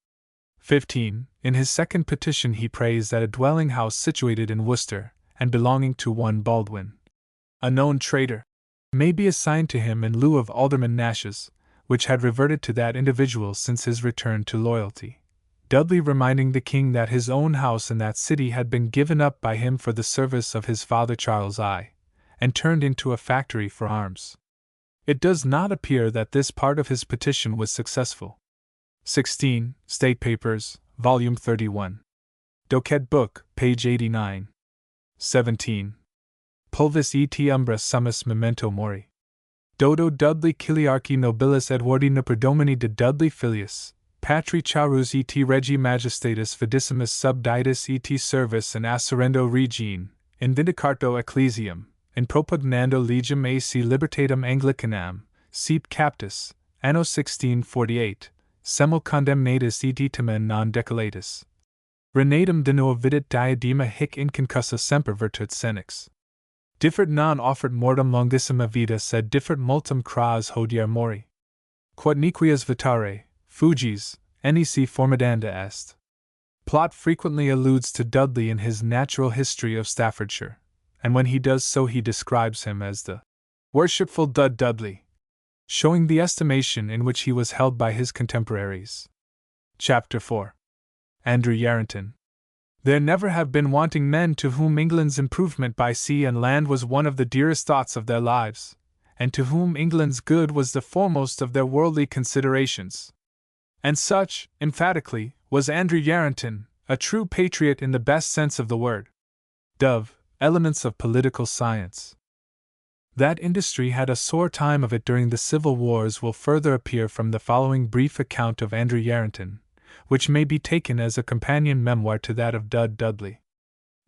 S1: 15. In his second petition he prays that a dwelling house situated in Worcester, and belonging to one Baldwin, a known trader, may be assigned to him in lieu of Alderman Nash's, which had reverted to that individual since his return to loyalty. Dudley reminding the king that his own house in that city had been given up by him for the service of his father Charles I, and turned into a factory for arms. It does not appear that this part of his petition was successful. 16. State Papers, Volume 31. Docket Book, page 89. 17. Pulvis et umbra summus memento mori. Dodo Dudley Kiliarchi nobilis Edwardina predomini de Dudley filius, patri charus et regi majestatis fidissimus subditus et servis in assurendo regine, in vindicarto ecclesiam, in propugnando legem ac libertatem Anglicanam, seep captus, anno 1648, semel condemnatus et tamen non decolatus. Renatum de novo vidit diadema hic inconcussa semper virtut senex. Differt non offert mortem longissima vita sed differt multum cras hodier mori. Quod nequias vitare, fugis, nec formidanda est. Plot frequently alludes to Dudley in his Natural History of Staffordshire, and when he does so he describes him as the worshipful Dudley, showing the estimation in which he was held by his contemporaries. Chapter 4. Andrew Yarrington. There never have been wanting men to whom England's improvement by sea and land was one of the dearest thoughts of their lives, and to whom England's good was the foremost of their worldly considerations. And such, emphatically, was Andrew Yarrington, a true patriot in the best sense of the word. Dove, Elements of Political Science. That industry had a sore time of it during the Civil Wars will further appear from the following brief account of Andrew Yarrington, which may be taken as a companion memoir to that of Dudley.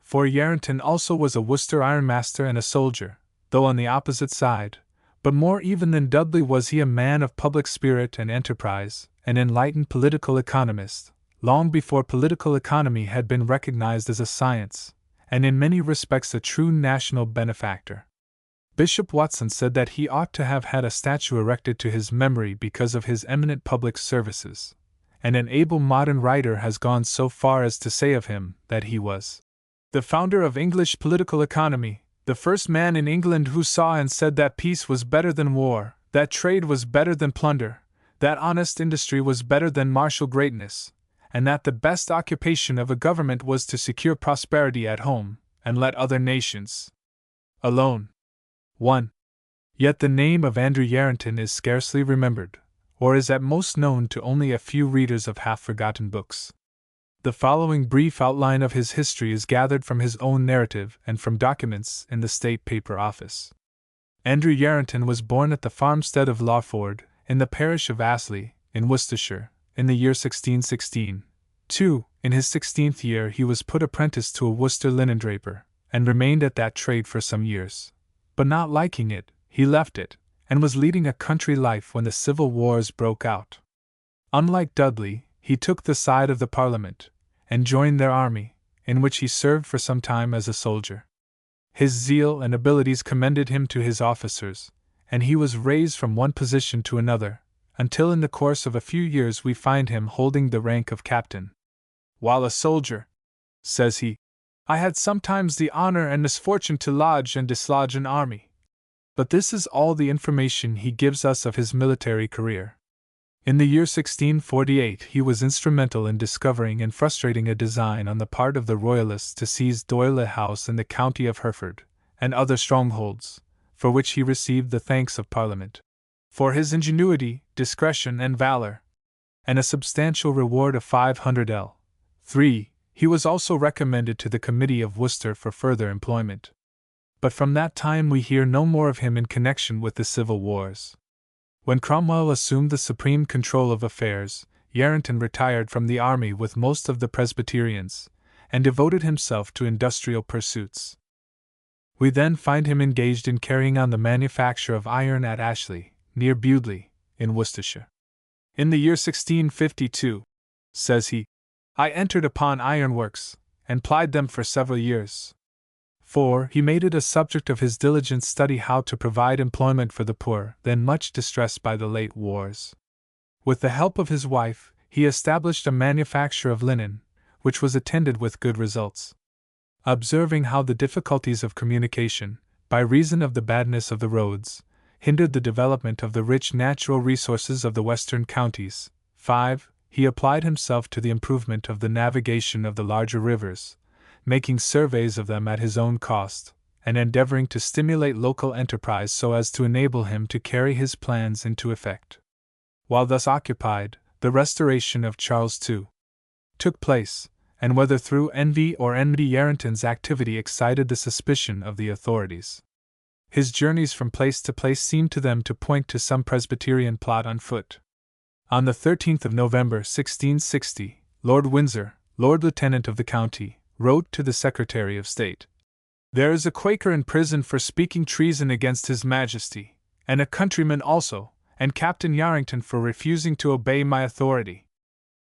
S1: For Yarrington also was a Worcester ironmaster and a soldier, though on the opposite side, but more even than Dudley was he a man of public spirit and enterprise, an enlightened political economist, long before political economy had been recognized as a science, and in many respects a true national benefactor. Bishop Watson said that he ought to have had a statue erected to his memory because of his eminent public services, and an able modern writer has gone so far as to say of him that he was the founder of English political economy, the first man in England who saw and said that peace was better than war, that trade was better than plunder, that honest industry was better than martial greatness, and that the best occupation of a government was to secure prosperity at home, and let other nations alone. 1. Yet the name of Andrew Yarrington is scarcely remembered, or is at most known to only a few readers of half-forgotten books. The following brief outline of his history is gathered from his own narrative and from documents in the State Paper Office. Andrew Yarrington was born at the farmstead of Lawford, in the parish of Astley, in Worcestershire, in the year 1616. 2. In his 16th year he was put apprentice to a Worcester linendraper, and remained at that trade for some years. But not liking it, he left it, and was leading a country life when the civil wars broke out. Unlike Dudley, he took the side of the Parliament, and joined their army, in which he served for some time as a soldier. His zeal and abilities commended him to his officers, and he was raised from one position to another, until in the course of a few years we find him holding the rank of captain. While a soldier, says he, I had sometimes the honor and misfortune to lodge and dislodge an army. But this is all the information he gives us of his military career. In the year 1648 he was instrumental in discovering and frustrating a design on the part of the Royalists to seize Doyle House in the county of Hereford, and other strongholds, for which he received the thanks of Parliament, for his ingenuity, discretion, and valor, and a substantial reward of 500 L. 3. He was also recommended to the Committee of Worcester for further employment. But from that time we hear no more of him in connection with the civil wars. When Cromwell assumed the supreme control of affairs, Yarrington retired from the army with most of the Presbyterians, and devoted himself to industrial pursuits. We then find him engaged in carrying on the manufacture of iron at Ashley, near Bewdley, in Worcestershire. In the year 1652, says he, I entered upon ironworks, and plied them for several years. 4. He made it a subject of his diligent study how to provide employment for the poor, then much distressed by the late wars. With the help of his wife, he established a manufacture of linen, which was attended with good results. Observing how the difficulties of communication, by reason of the badness of the roads, hindered the development of the rich natural resources of the western counties. 5. He applied himself to the improvement of the navigation of the larger rivers, making surveys of them at his own cost, and endeavoring to stimulate local enterprise so as to enable him to carry his plans into effect. While thus occupied, the restoration of Charles II took place, and whether through envy or enmity, Yarranton's activity excited the suspicion of the authorities. His journeys from place to place seemed to them to point to some Presbyterian plot on foot. On the 13th of November 1660, Lord Windsor, Lord Lieutenant of the county, wrote to the Secretary of State, "There is a Quaker in prison for speaking treason against His Majesty, and a countryman also, and Captain Yarrington for refusing to obey my authority."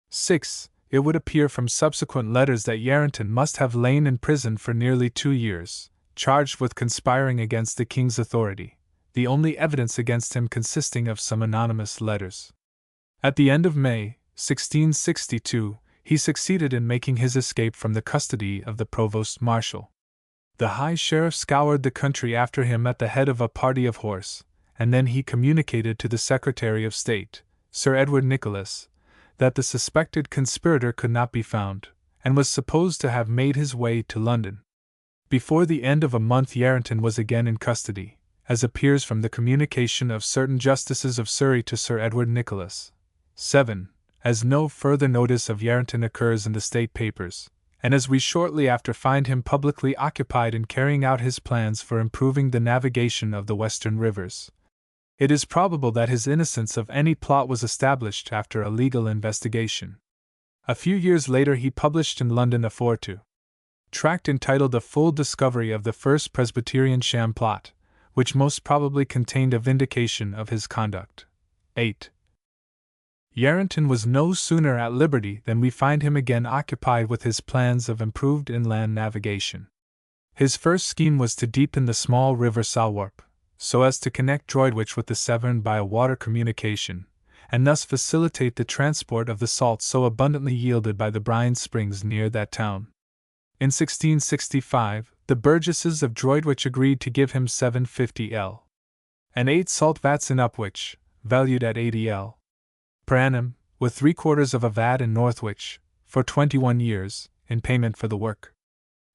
S1: 6. It would appear from subsequent letters that Yarrington must have lain in prison for nearly 2 years, charged with conspiring against the king's authority, the only evidence against him consisting of some anonymous letters. At the end of May, 1662, he succeeded in making his escape from the custody of the Provost Marshal. The High Sheriff scoured the country after him at the head of a party of horse, and then he communicated to the Secretary of State, Sir Edward Nicholas, that the suspected conspirator could not be found, and was supposed to have made his way to London. Before the end of a month Yarrington was again in custody, as appears from the communication of certain justices of Surrey to Sir Edward Nicholas. 7. As no further notice of Yarrington occurs in the state papers, and as we shortly after find him publicly occupied in carrying out his plans for improving the navigation of the western rivers, it is probable that his innocence of any plot was established after a legal investigation. A few years later he published in London a 4-2 tract entitled A Full Discovery of the First Presbyterian Sham Plot, which most probably contained a vindication of his conduct. 8. Yarrington was no sooner at liberty than we find him again occupied with his plans of improved inland navigation. His first scheme was to deepen the small river Salwarp, so as to connect Droitwich with the Severn by a water communication, and thus facilitate the transport of the salt so abundantly yielded by the brine springs near that town. In 1665, the burgesses of Droitwich agreed to give him 750 L. and 8 salt vats in Upwich, valued at 80 L. per annum, with 3/4 of a vat in Northwich, for 21 years, in payment for the work.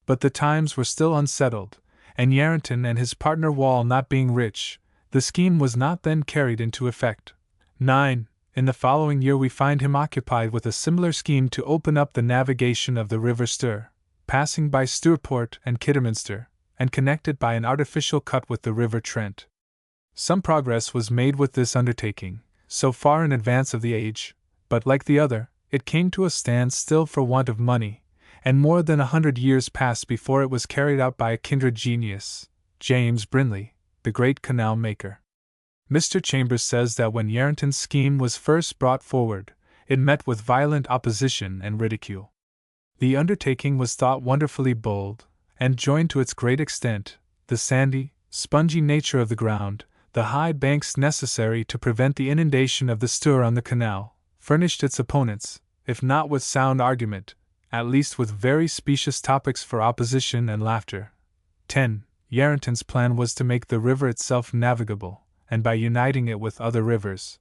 S1: But the times were still unsettled, and Yarrington and his partner Wall not being rich, the scheme was not then carried into effect. 9. In the following year we find him occupied with a similar scheme to open up the navigation of the River Stour, passing by Stourport and Kidderminster, and connected by an artificial cut with the River Trent. Some progress was made with this undertaking, so far in advance of the age, but like the other, it came to a standstill for want of money, and more than 100 years passed before it was carried out by a kindred genius, James Brindley, the great canal maker. Mr. Chambers says that when Yarrington's scheme was first brought forward, it met with violent opposition and ridicule. The undertaking was thought wonderfully bold, and joined to its great extent, the sandy, spongy nature of the ground, the high banks necessary to prevent the inundation of the Stour on the canal, furnished its opponents, if not with sound argument, at least with very specious topics for opposition and laughter. 10. Yarrington's plan was to make the river itself navigable, and by uniting it with other rivers,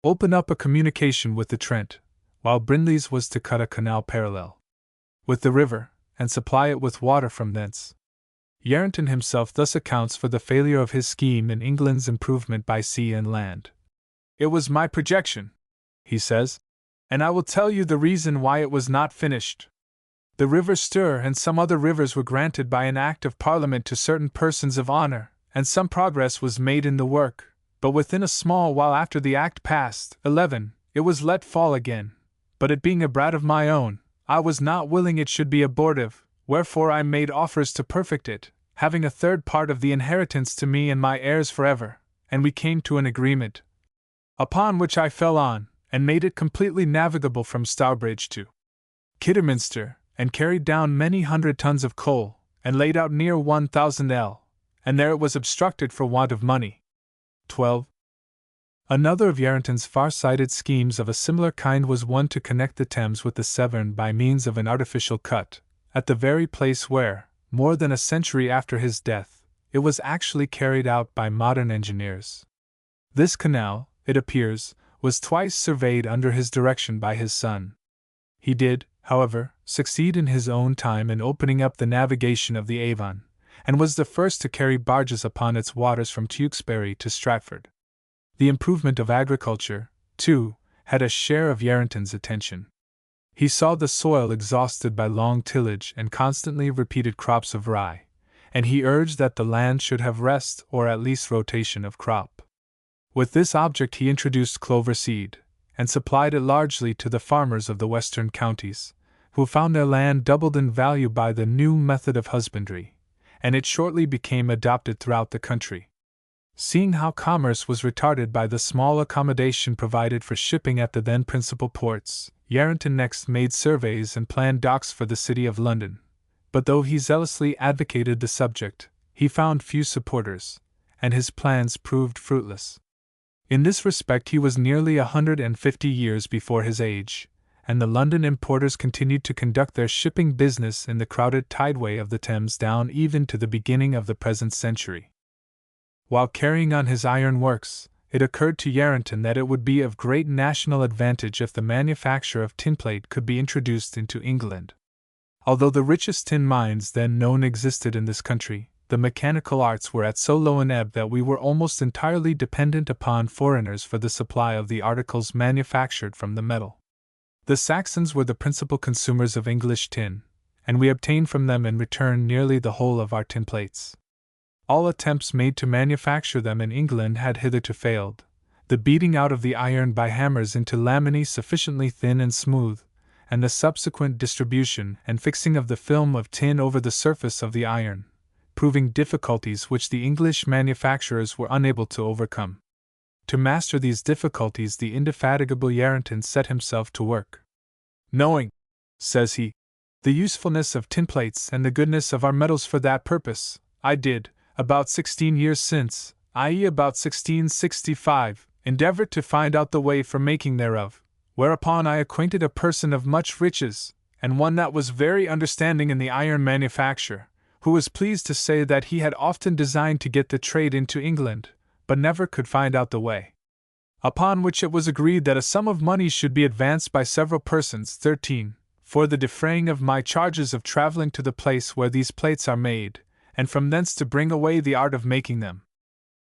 S1: open up a communication with the Trent, while Brindley's was to cut a canal parallel with the river, and supply it with water from thence. Yarrington himself thus accounts for the failure of his scheme in England's improvement by sea and land. "It was my projection," he says, "and I will tell you the reason why it was not finished. The River Stour and some other rivers were granted by an Act of Parliament to certain persons of honour, and some progress was made in the work, but within a small while after the Act passed, 11, it was let fall again, but it being a brat of my own, I was not willing it should be abortive, wherefore I made offers to perfect it, having a third part of the inheritance to me and my heirs forever, and we came to an agreement, upon which I fell on, and made it completely navigable from Stourbridge to Kidderminster, and carried down many 100 tons of coal, and laid out near 1,000 L, and there it was obstructed for want of money. 12. Another of Yarrington's far-sighted schemes of a similar kind was one to connect the Thames with the Severn by means of an artificial cut, at the very place where, more than a century after his death, it was actually carried out by modern engineers. This canal, it appears, was twice surveyed under his direction by his son. He did, however, succeed in his own time in opening up the navigation of the Avon, and was the first to carry barges upon its waters from Tewkesbury to Stratford. The improvement of agriculture, too, had a share of Yarranton's attention. He saw the soil exhausted by long tillage and constantly repeated crops of rye, and he urged that the land should have rest or at least rotation of crop. With this object he introduced clover seed, and supplied it largely to the farmers of the western counties, who found their land doubled in value by the new method of husbandry, and it shortly became adopted throughout the country. Seeing how commerce was retarded by the small accommodation provided for shipping at the then principal ports, Yarranton next made surveys and planned docks for the city of London. But though he zealously advocated the subject, he found few supporters, and his plans proved fruitless. In this respect he was nearly 150 years before his age, and the London importers continued to conduct their shipping business in the crowded tideway of the Thames down even to the beginning of the present century. While carrying on his iron works, it occurred to Yarranton that it would be of great national advantage if the manufacture of tinplate could be introduced into England. Although the richest tin mines then known existed in this country, the mechanical arts were at so low an ebb that we were almost entirely dependent upon foreigners for the supply of the articles manufactured from the metal. The Saxons were the principal consumers of English tin, and we obtained from them in return nearly the whole of our tin plates. All attempts made to manufacture them in England had hitherto failed, the beating out of the iron by hammers into laminae sufficiently thin and smooth, and the subsequent distribution and fixing of the film of tin over the surface of the iron, proving difficulties which the English manufacturers were unable to overcome. To master these difficulties the indefatigable Yarranton set himself to work. Knowing, says he, the usefulness of tin plates and the goodness of our metals for that purpose, I did, about 16 years since, i.e. about 1665, endeavor to find out the way for making thereof, whereupon I acquainted a person of much riches, and one that was very understanding in the iron manufacture, who was pleased to say that he had often designed to get the trade into England, but never could find out the way. Upon which it was agreed that a sum of money should be advanced by several persons, 13, for the defraying of my charges of travelling to the place where these plates are made, and from thence to bring away the art of making them.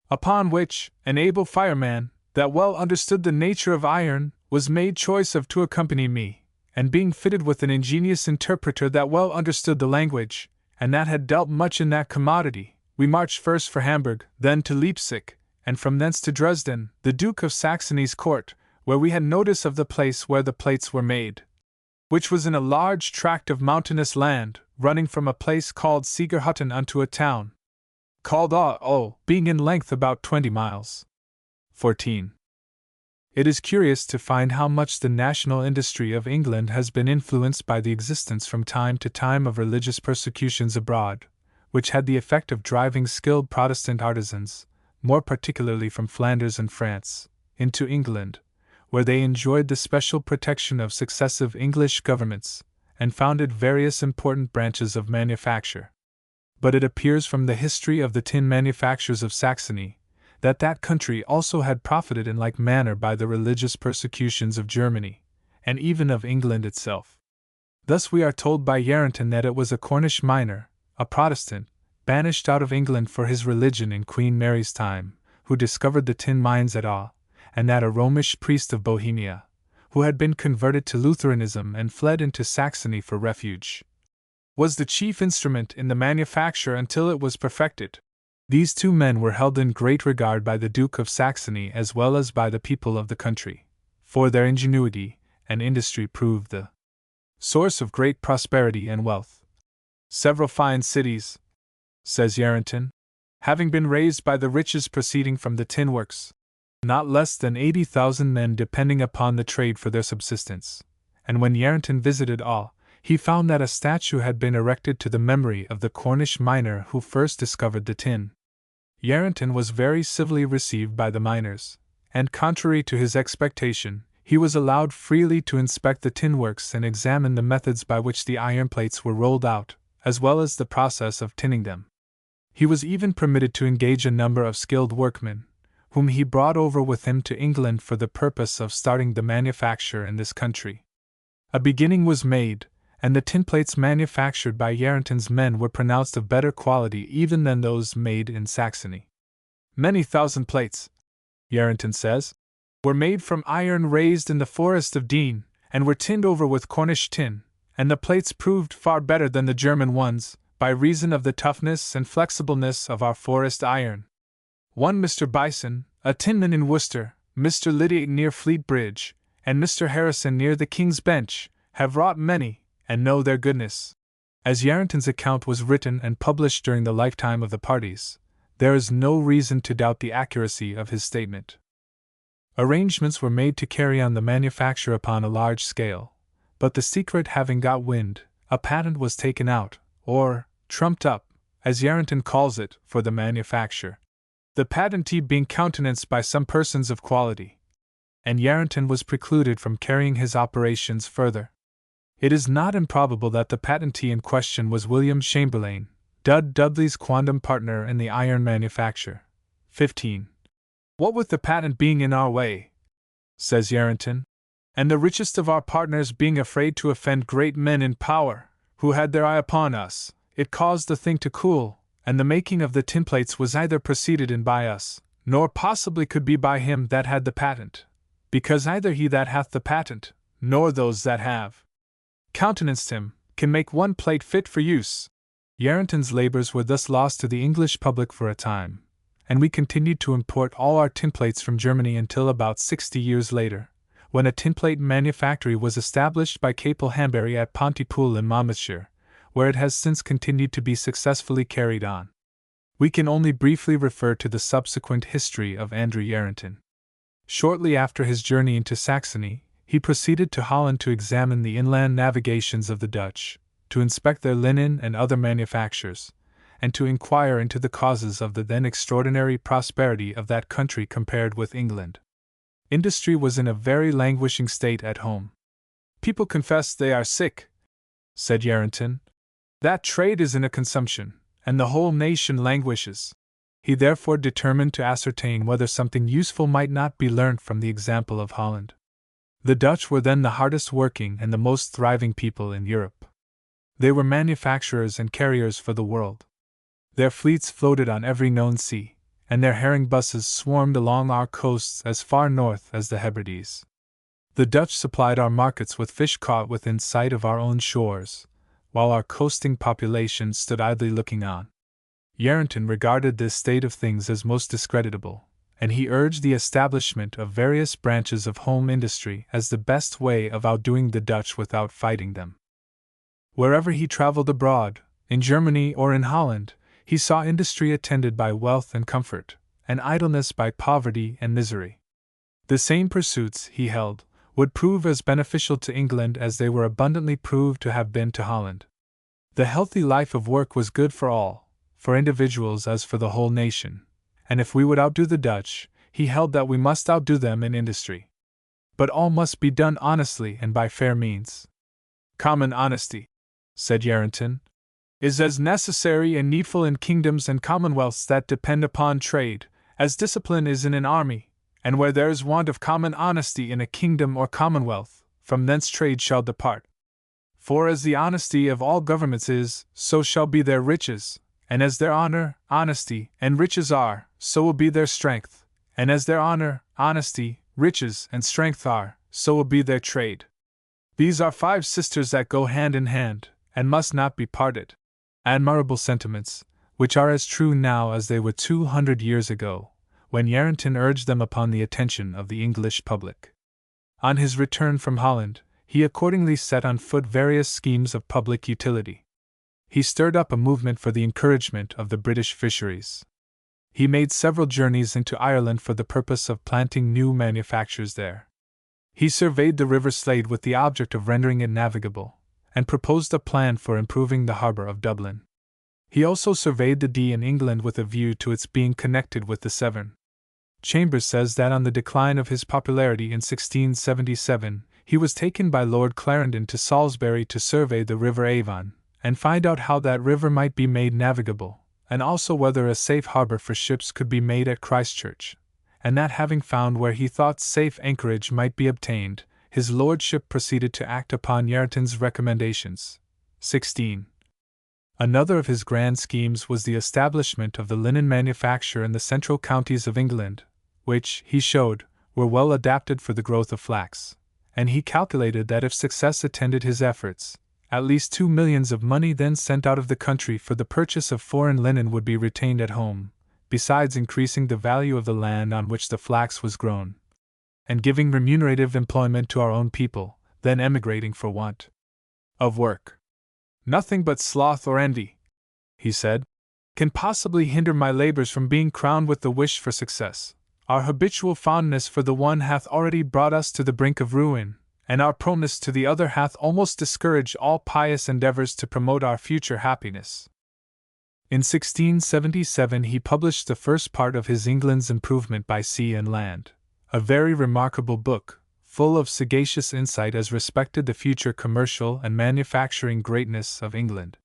S1: Upon which, an able fireman, that well understood the nature of iron, was made choice of to accompany me, and being fitted with an ingenious interpreter that well understood the language, and that had dealt much in that commodity, we marched first for Hamburg, then to Leipzig, and from thence to Dresden, the Duke of Saxony's court, where we had notice of the place where the plates were made, which was in a large tract of mountainous land, running from a place called Siegerhütten unto a town called being in length about 20 miles. 14. It is curious to find how much the national industry of England has been influenced by the existence from time to time of religious persecutions abroad, which had the effect of driving skilled Protestant artisans, more particularly from Flanders and France, into England, where they enjoyed the special protection of successive English governments, and founded various important branches of manufacture. But it appears from the history of the tin manufactures of Saxony, that that country also had profited in like manner by the religious persecutions of Germany, and even of England itself. Thus we are told by Yarranton that it was a Cornish miner, a Protestant, banished out of England for his religion in Queen Mary's time, who discovered the tin mines at Aue, and that a Romish priest of Bohemia, who had been converted to Lutheranism and fled into Saxony for refuge, was the chief instrument in the manufacture until it was perfected. These two men were held in great regard by the Duke of Saxony as well as by the people of the country, for their ingenuity and industry proved the source of great prosperity and wealth. Several fine cities, says Yarranton, having been raised by the riches proceeding from the tin works, not less than 80,000 men depending upon the trade for their subsistence, and when Yarranton visited Aue, he found that a statue had been erected to the memory of the Cornish miner who first discovered the tin. Yarranton was very civilly received by the miners, and contrary to his expectation, he was allowed freely to inspect the tin works and examine the methods by which the iron plates were rolled out, as well as the process of tinning them. He was even permitted to engage a number of skilled workmen, whom he brought over with him to England for the purpose of starting the manufacture in this country. A beginning was made, and the tin plates manufactured by Yarranton's men were pronounced of better quality even than those made in Saxony. Many thousand plates, Yarranton says, were made from iron raised in the forest of Dean, and were tinned over with Cornish tin, and the plates proved far better than the German ones, by reason of the toughness and flexibleness of our forest iron. One Mr. Bison, a tinman in Worcester, Mr. Lydiate near Fleet Bridge, and Mr. Harrison near the King's Bench, have wrought many, and know their goodness. As Yarranton's account was written and published during the lifetime of the parties, there is no reason to doubt the accuracy of his statement. Arrangements were made to carry on the manufacture upon a large scale, but the secret having got wind, a patent was taken out, or trumped up, as Yarranton calls it, for the manufacture, the patentee being countenanced by some persons of quality, and Yarranton was precluded from carrying his operations further. It is not improbable that the patentee in question was William Chamberlain, Dudley's quondam partner in the iron manufacture. 15. What with the patent being in our way, says Yarranton, and the richest of our partners being afraid to offend great men in power, who had their eye upon us, it caused the thing to cool, and the making of the tin plates was neither proceeded in by us, nor possibly could be by him that had the patent, because neither he that hath the patent, nor those that have countenanced him, can make one plate fit for use. Yarranton's labors were thus lost to the English public for a time, and we continued to import all our tin plates from Germany until about 60 years later, when a tinplate manufactory was established by Capel Hanbury at Pontypool in Monmouthshire, where it has since continued to be successfully carried on. We can only briefly refer to the subsequent history of Andrew Yarranton. Shortly after his journey into Saxony, he proceeded to Holland to examine the inland navigations of the Dutch, to inspect their linen and other manufactures, and to inquire into the causes of the then extraordinary prosperity of that country compared with England. Industry was in a very languishing state at home. People confess they are sick, said Yarranton. That trade is in a consumption, and the whole nation languishes. He therefore determined to ascertain whether something useful might not be learnt from the example of Holland. The Dutch were then the hardest working and the most thriving people in Europe. They were manufacturers and carriers for the world. Their fleets floated on every known sea, and their herring busses swarmed along our coasts as far north as the Hebrides. The Dutch supplied our markets with fish caught within sight of our own shores, while our coasting population stood idly looking on. Yarranton regarded this state of things as most discreditable, and he urged the establishment of various branches of home industry as the best way of outdoing the Dutch without fighting them. Wherever he traveled abroad, in Germany or in Holland, he saw industry attended by wealth and comfort, and idleness by poverty and misery. The same pursuits, he held, would prove as beneficial to England as they were abundantly proved to have been to Holland. The healthy life of work was good for all, for individuals as for the whole nation, and if we would outdo the Dutch, he held that we must outdo them in industry. But all must be done honestly and by fair means. Common honesty, said Yarranton, is as necessary and needful in kingdoms and commonwealths that depend upon trade, as discipline is in an army, and where there is want of common honesty in a kingdom or commonwealth, from thence trade shall depart. For as the honesty of all governments is, so shall be their riches, and as their honor, honesty, and riches are, so will be their strength, and as their honor, honesty, riches, and strength are, so will be their trade. These are 5 sisters that go hand in hand, and must not be parted. Admirable sentiments, which are as true now as they were 200 years ago, when Yarranton urged them upon the attention of the English public. On his return from Holland, he accordingly set on foot various schemes of public utility. He stirred up a movement for the encouragement of the British fisheries. He made several journeys into Ireland for the purpose of planting new manufactures there. He surveyed the River Slade with the object of rendering it navigable, and proposed a plan for improving the harbour of Dublin. He also surveyed the Dee in England with a view to its being connected with the Severn. Chambers says that on the decline of his popularity in 1677, he was taken by Lord Clarendon to Salisbury to survey the River Avon, and find out how that river might be made navigable, and also whether a safe harbour for ships could be made at Christchurch, and that having found where he thought safe anchorage might be obtained, his lordship proceeded to act upon Yarranton's recommendations. 16. Another of his grand schemes was the establishment of the linen manufacture in the central counties of England, which, he showed, were well adapted for the growth of flax, and he calculated that if success attended his efforts, at least 2 millions of money then sent out of the country for the purchase of foreign linen would be retained at home, besides increasing the value of the land on which the flax was grown, and giving remunerative employment to our own people, then emigrating for want of work. Nothing but sloth or envy, he said, can possibly hinder my labors from being crowned with the wish for success. Our habitual fondness for the one hath already brought us to the brink of ruin, and our proneness to the other hath almost discouraged all pious endeavors to promote our future happiness. In 1677 he published the first part of his England's Improvement by Sea and Land, a very remarkable book, full of sagacious insight as respected the future commercial and manufacturing greatness of England.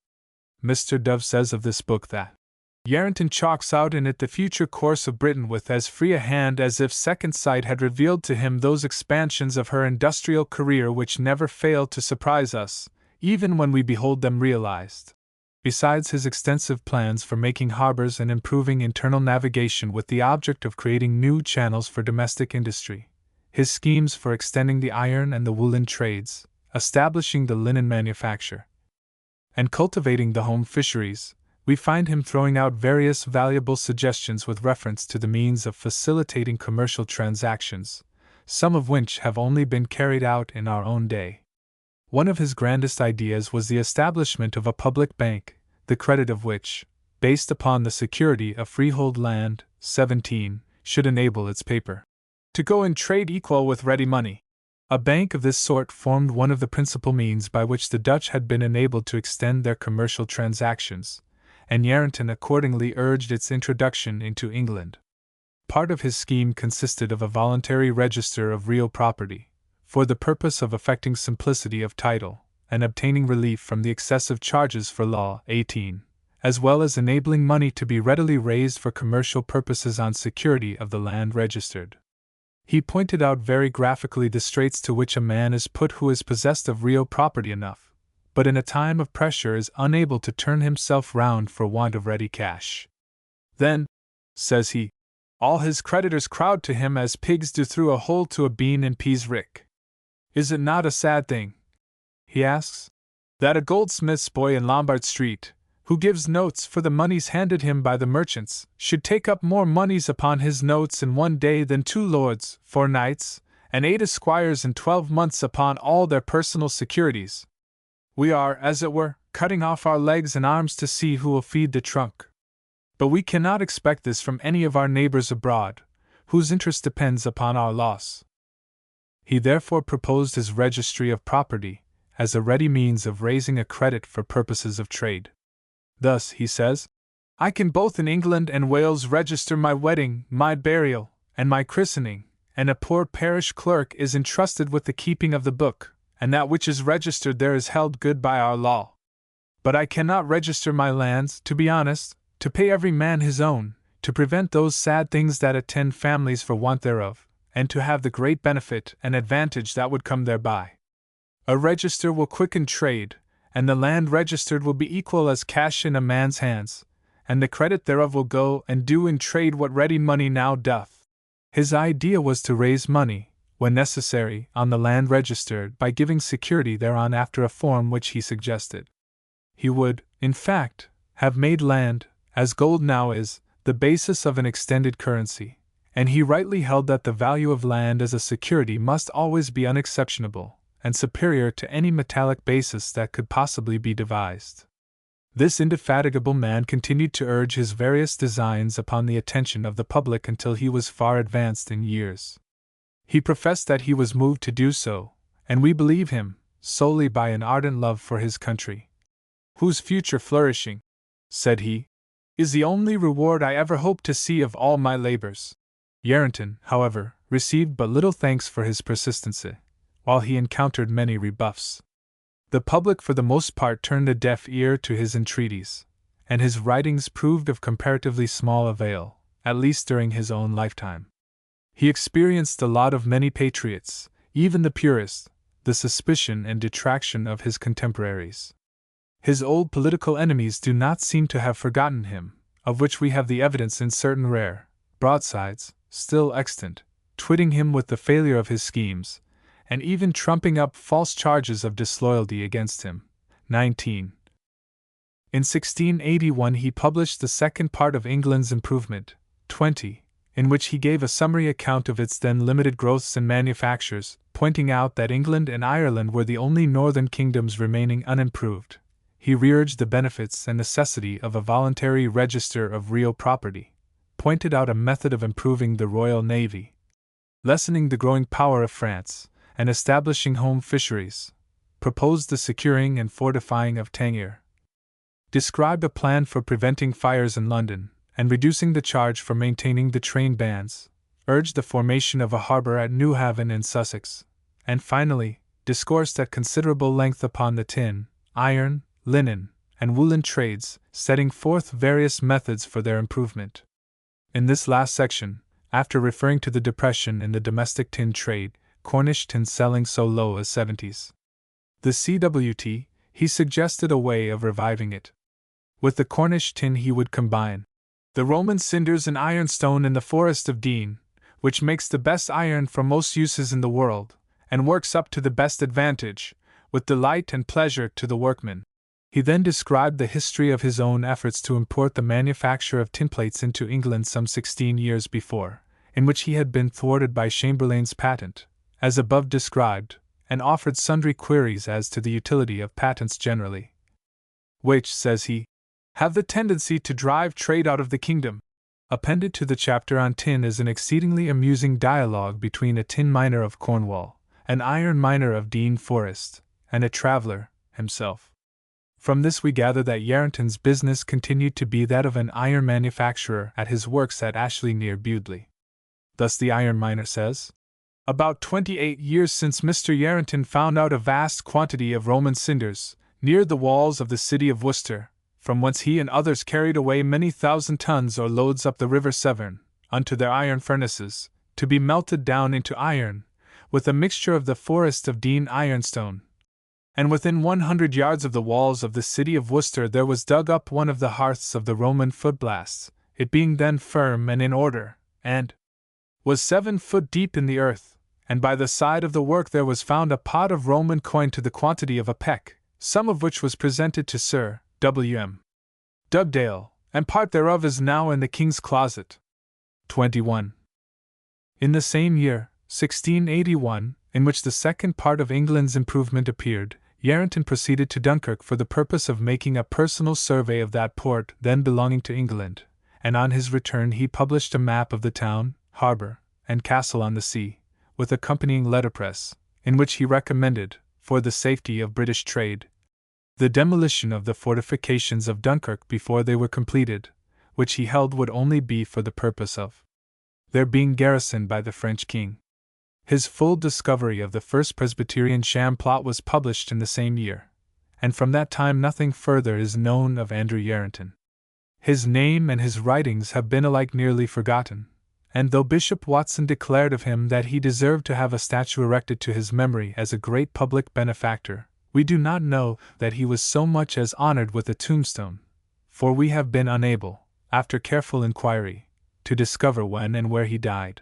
S1: Mr. Dove says of this book that Yarranton chalks out in it the future course of Britain with as free a hand as if second sight had revealed to him those expansions of her industrial career which never fail to surprise us, even when we behold them realized. Besides his extensive plans for making harbors and improving internal navigation with the object of creating new channels for domestic industry, his schemes for extending the iron and the woolen trades, establishing the linen manufacture, and cultivating the home fisheries, we find him throwing out various valuable suggestions with reference to the means of facilitating commercial transactions, some of which have only been carried out in our own day. One of his grandest ideas was the establishment of a public bank, the credit of which, based upon the security of freehold land, 17, should enable its paper to go in trade equal with ready money. A bank of this sort formed one of the principal means by which the Dutch had been enabled to extend their commercial transactions, and Yarranton accordingly urged its introduction into England. Part of his scheme consisted of a voluntary register of real property, for the purpose of effecting simplicity of title, and obtaining relief from the excessive charges for law, 18, as well as enabling money to be readily raised for commercial purposes on security of the land registered. He pointed out very graphically the straits to which a man is put who is possessed of real property enough, but in a time of pressure is unable to turn himself round for want of ready cash. Then, says he, all his creditors crowd to him as pigs do through a hole to a bean and peas rick. Is it not a sad thing, he asks, that a goldsmith's boy in Lombard Street, who gives notes for the moneys handed him by the merchants, should take up more moneys upon his notes in one day than 2 lords, 4 knights, and 8 esquires in 12 months upon all their personal securities? We are, as it were, cutting off our legs and arms to see who will feed the trunk. But we cannot expect this from any of our neighbors abroad, whose interest depends upon our loss. He therefore proposed his registry of property as a ready means of raising a credit for purposes of trade. Thus, he says, I can both in England and Wales register my wedding, my burial, and my christening, and a poor parish clerk is entrusted with the keeping of the book, and that which is registered there is held good by our law. But I cannot register my lands, to be honest, to pay every man his own, to prevent those sad things that attend families for want thereof, and to have the great benefit and advantage that would come thereby. A register will quicken trade, and the land registered will be equal as cash in a man's hands, and the credit thereof will go and do in trade what ready money now doth. His idea was to raise money, when necessary, on the land registered by giving security thereon after a form which he suggested. He would, in fact, have made land, as gold now is, the basis of an extended currency, and he rightly held that the value of land as a security must always be unexceptionable and superior to any metallic basis that could possibly be devised. This indefatigable man continued to urge his various designs upon the attention of the public until he was far advanced in years. He professed that he was moved to do so, and we believe him, solely by an ardent love for his country, whose future flourishing, said he, is the only reward I ever hope to see of all my labors. Yarranton, however, received but little thanks for his persistency, while he encountered many rebuffs. The public for the most part turned a deaf ear to his entreaties, and his writings proved of comparatively small avail, at least during his own lifetime. He experienced the lot of many patriots, even the purest, the suspicion and detraction of his contemporaries. His old political enemies do not seem to have forgotten him, of which we have the evidence in certain rare broadsides, still extant, twitting him with the failure of his schemes, and even trumping up false charges of disloyalty against him. 19. In 1681 he published the second part of England's Improvement, 20, in which he gave a summary account of its then limited growths and manufactures, pointing out that England and Ireland were the only northern kingdoms remaining unimproved. He re-urged the benefits and necessity of a voluntary register of real property, pointed out a method of improving the Royal Navy, lessening the growing power of France, and establishing home fisheries, proposed the securing and fortifying of Tangier, described a plan for preventing fires in London, and reducing the charge for maintaining the train bands, urged the formation of a harbour at Newhaven in Sussex, and finally, discoursed at considerable length upon the tin, iron, linen, and woolen trades, setting forth various methods for their improvement. In this last section, after referring to the depression in the domestic tin trade, Cornish tin selling so low as 70s, the CWT, he suggested a way of reviving it. With the Cornish tin he would combine the Roman cinders and ironstone in the forest of Dean, which makes the best iron for most uses in the world, and works up to the best advantage, with delight and pleasure to the workman. He then described the history of his own efforts to import the manufacture of tinplates into England some 16 years before, in which he had been thwarted by Chamberlain's patent, as above described, and offered sundry queries as to the utility of patents generally, which, says he, have the tendency to drive trade out of the kingdom. Appended to the chapter on tin is an exceedingly amusing dialogue between a tin miner of Cornwall, an iron miner of Dean Forest, and a traveller, himself. From this we gather that Yarranton's business continued to be that of an iron manufacturer at his works at Ashley near Bewdley. Thus the iron miner says, "About 28 years since Mr. Yarranton found out a vast quantity of Roman cinders, near the walls of the city of Worcester, from whence he and others carried away many thousand tons or loads up the river Severn, unto their iron furnaces, to be melted down into iron, with a mixture of the forest of Dean ironstone. And within 100 yards of the walls of the city of Worcester there was dug up one of the hearths of the Roman footblasts, it being then firm and in order, and was 7 foot deep in the earth, and by the side of the work there was found a pot of Roman coin to the quantity of a peck, some of which was presented to Sir W.M. Dugdale, and part thereof is now in the King's Closet." 21. In the same year, 1681, in which the second part of England's Improvement appeared, Yarranton proceeded to Dunkirk for the purpose of making a personal survey of that port then belonging to England, and on his return he published a map of the town, harbour, and castle on the sea, with accompanying letterpress, in which he recommended, for the safety of British trade, the demolition of the fortifications of Dunkirk before they were completed, which he held would only be for the purpose of their being garrisoned by the French king. His full discovery of the First Presbyterian sham plot was published in the same year, and from that time nothing further is known of Andrew Yarranton. His name and his writings have been alike nearly forgotten, and though Bishop Watson declared of him that he deserved to have a statue erected to his memory as a great public benefactor, we do not know that he was so much as honored with a tombstone, for we have been unable, after careful inquiry, to discover when and where he died.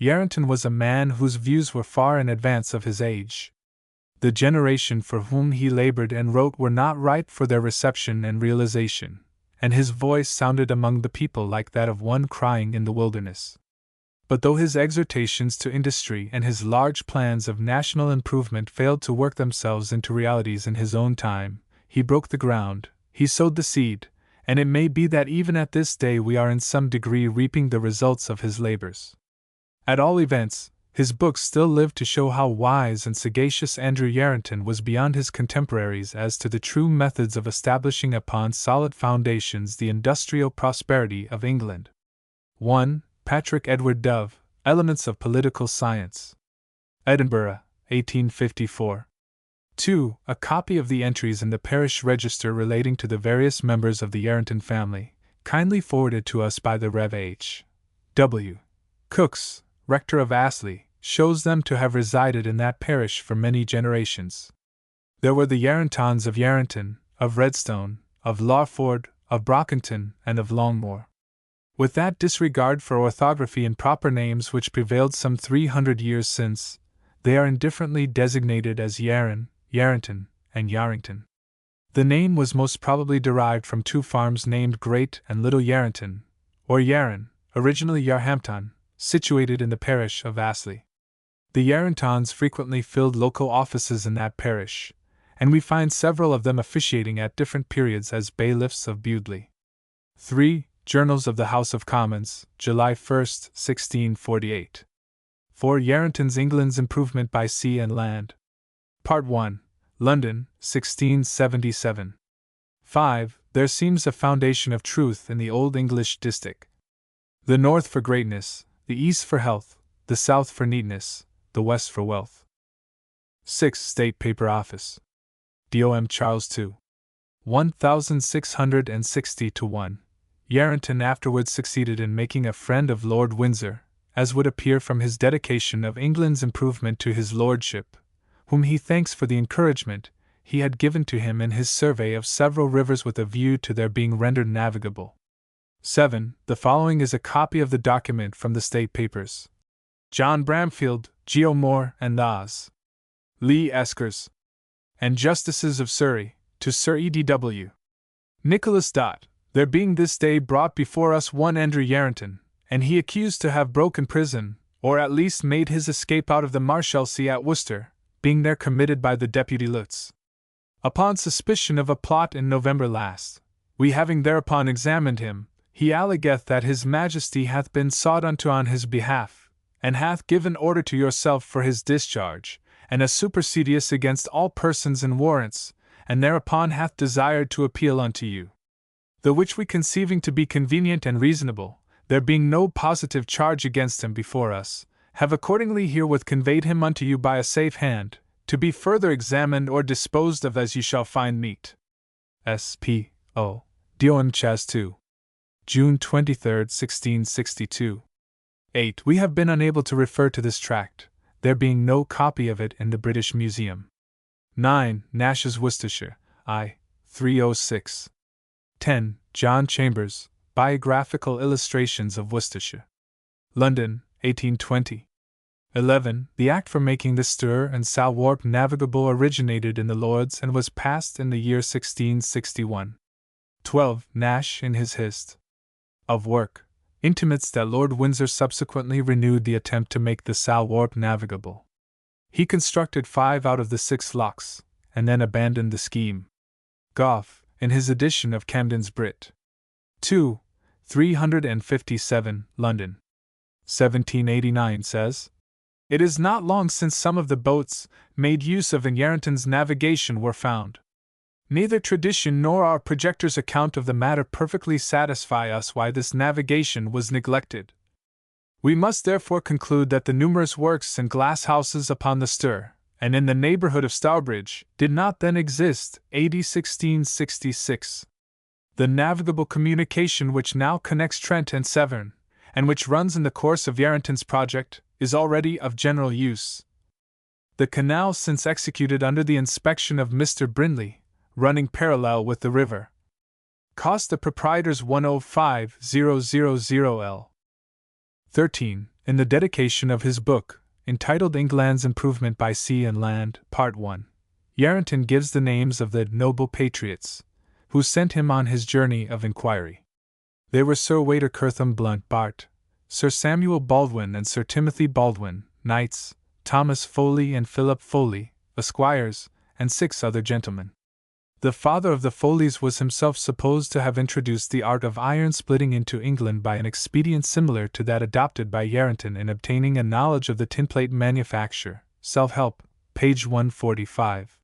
S1: Yarranton was a man whose views were far in advance of his age. The generation for whom he labored and wrote were not ripe for their reception and realization, and his voice sounded among the people like that of one crying in the wilderness. But though his exhortations to industry and his large plans of national improvement failed to work themselves into realities in his own time, he broke the ground, he sowed the seed, and it may be that even at this day we are in some degree reaping the results of his labors. At all events, his books still live to show how wise and sagacious Andrew Yarranton was beyond his contemporaries as to the true methods of establishing upon solid foundations the industrial prosperity of England. 1. Patrick Edward Dove, Elements of Political Science. Edinburgh, 1854. 2. A copy of the entries in the parish register relating to the various members of the Yarranton family, kindly forwarded to us by the Rev. H. W. Cooks, rector of Astley, shows them to have resided in that parish for many generations. There were the Yarrentons of Yarrenton, of Redstone, of Lawford, of Brockington, and of Longmoor. With that disregard for orthography and proper names which prevailed some 300 years since, they are indifferently designated as Yarren, Yarrenton, and Yarrington. The name was most probably derived from two farms named Great and Little Yarrenton, or Yarren, originally Yarhampton, situated in the parish of Astley. The Yarrentons frequently filled local offices in that parish, and we find several of them officiating at different periods as bailiffs of Bewdley. 3. Journals of the House of Commons, July 1, 1648. 4. Yarrenton's England's Improvement by Sea and Land. Part 1. London, 1677. 5. There seems a foundation of truth in the Old English distich. The North for greatness, the East for health, the South for neatness, the West for wealth. 6. State Paper Office. Dom Charles II. 1660 to 1. Yarrenton afterwards succeeded in making a friend of Lord Windsor, as would appear from his dedication of England's Improvement to his lordship, whom he thanks for the encouragement he had given to him in his survey of several rivers with a view to their being rendered navigable. 7. The following is a copy of the document from the State Papers. John Bramfield, Geo Moore, and Thos. Lee Eskers, and Justices of Surrey, to Sir E.D.W. Nicholas. There being this day brought before us one Andrew Yarrenton, and he accused to have broken prison, or at least made his escape out of the Marshalsea at Worcester, being there committed by the Deputy Lutz. Upon suspicion of a plot in November last, we having thereupon examined him, he allegeth that his Majesty hath been sought unto on his behalf, and hath given order to yourself for his discharge, and a supersedeas against all persons and warrants, and thereupon hath desired to appeal unto you. The which we conceiving to be convenient and reasonable, there being no positive charge against him before us, have accordingly herewith conveyed him unto you by a safe hand, to be further examined or disposed of as you shall find meet. S.P. O. Dom Chas 2. June 23, 1662. 8. We have been unable to refer to this tract, there being no copy of it in the British Museum. 9. Nash's Worcestershire, I. 306. 10. John Chambers, Biographical Illustrations of Worcestershire. London, 1820. 11. The Act for making the Stour and Salwarp navigable originated in the Lords and was passed in the year 1661. 12. Nash, in his Hist. of Work, intimates that Lord Windsor subsequently renewed the attempt to make the Salwarp navigable. He constructed 5 out of the 6 locks, and then abandoned the scheme. Gough, in his edition of Camden's Brit. 2. 357, London. 1789 says, "It is not long since some of the boats made use of in Yarrenton's navigation were found. Neither tradition nor our projector's account of the matter perfectly satisfy us why this navigation was neglected. We must therefore conclude that the numerous works and glass houses upon the Stour, and in the neighborhood of Stourbridge, did not then exist, A.D. 1666. The navigable communication which now connects Trent and Severn, and which runs in the course of Yarrenton's project, is already of general use. The canal since executed under the inspection of Mr. Brindley, running parallel with the river, cost the proprietors 105,000 L. 13. In the dedication of his book, entitled England's Improvement by Sea and Land, Part 1, Yarrenton gives the names of the noble patriots who sent him on his journey of inquiry. They were Sir Waiter Kirtham Blunt Bart, Sir Samuel Baldwin and Sir Timothy Baldwin, knights, Thomas Foley and Philip Foley, esquires, and 6 other gentlemen. The father of the Foleys was himself supposed to have introduced the art of iron splitting into England by an expedient similar to that adopted by Yarrenton in obtaining a knowledge of the tinplate manufacture, Self-Help, page 145.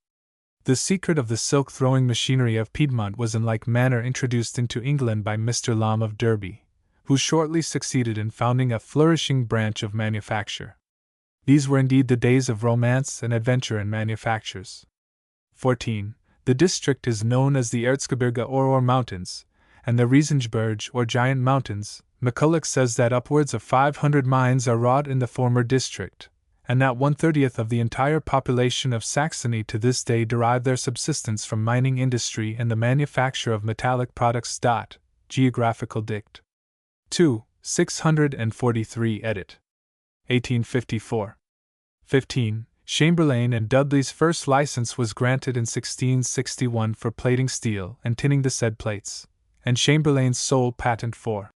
S1: The secret of the silk-throwing machinery of Piedmont was in like manner introduced into England by Mr. Lom of Derby, who shortly succeeded in founding a flourishing branch of manufacture. These were indeed the days of romance and adventure in manufactures. 14. The district is known as the Erzgebirge or Mountains, and the Riesengebirge or Giant Mountains, McCulloch says that upwards of 500 mines are wrought in the former district, and that 1/30 of the entire population of Saxony to this day derive their subsistence from mining industry and the manufacture of metallic products. Geographical Dict. 2, 643 edit. 1854. 15. Chamberlain and Dudley's first license was granted in 1661 for plating steel and tinning the said plates, and Chamberlain's sole patent for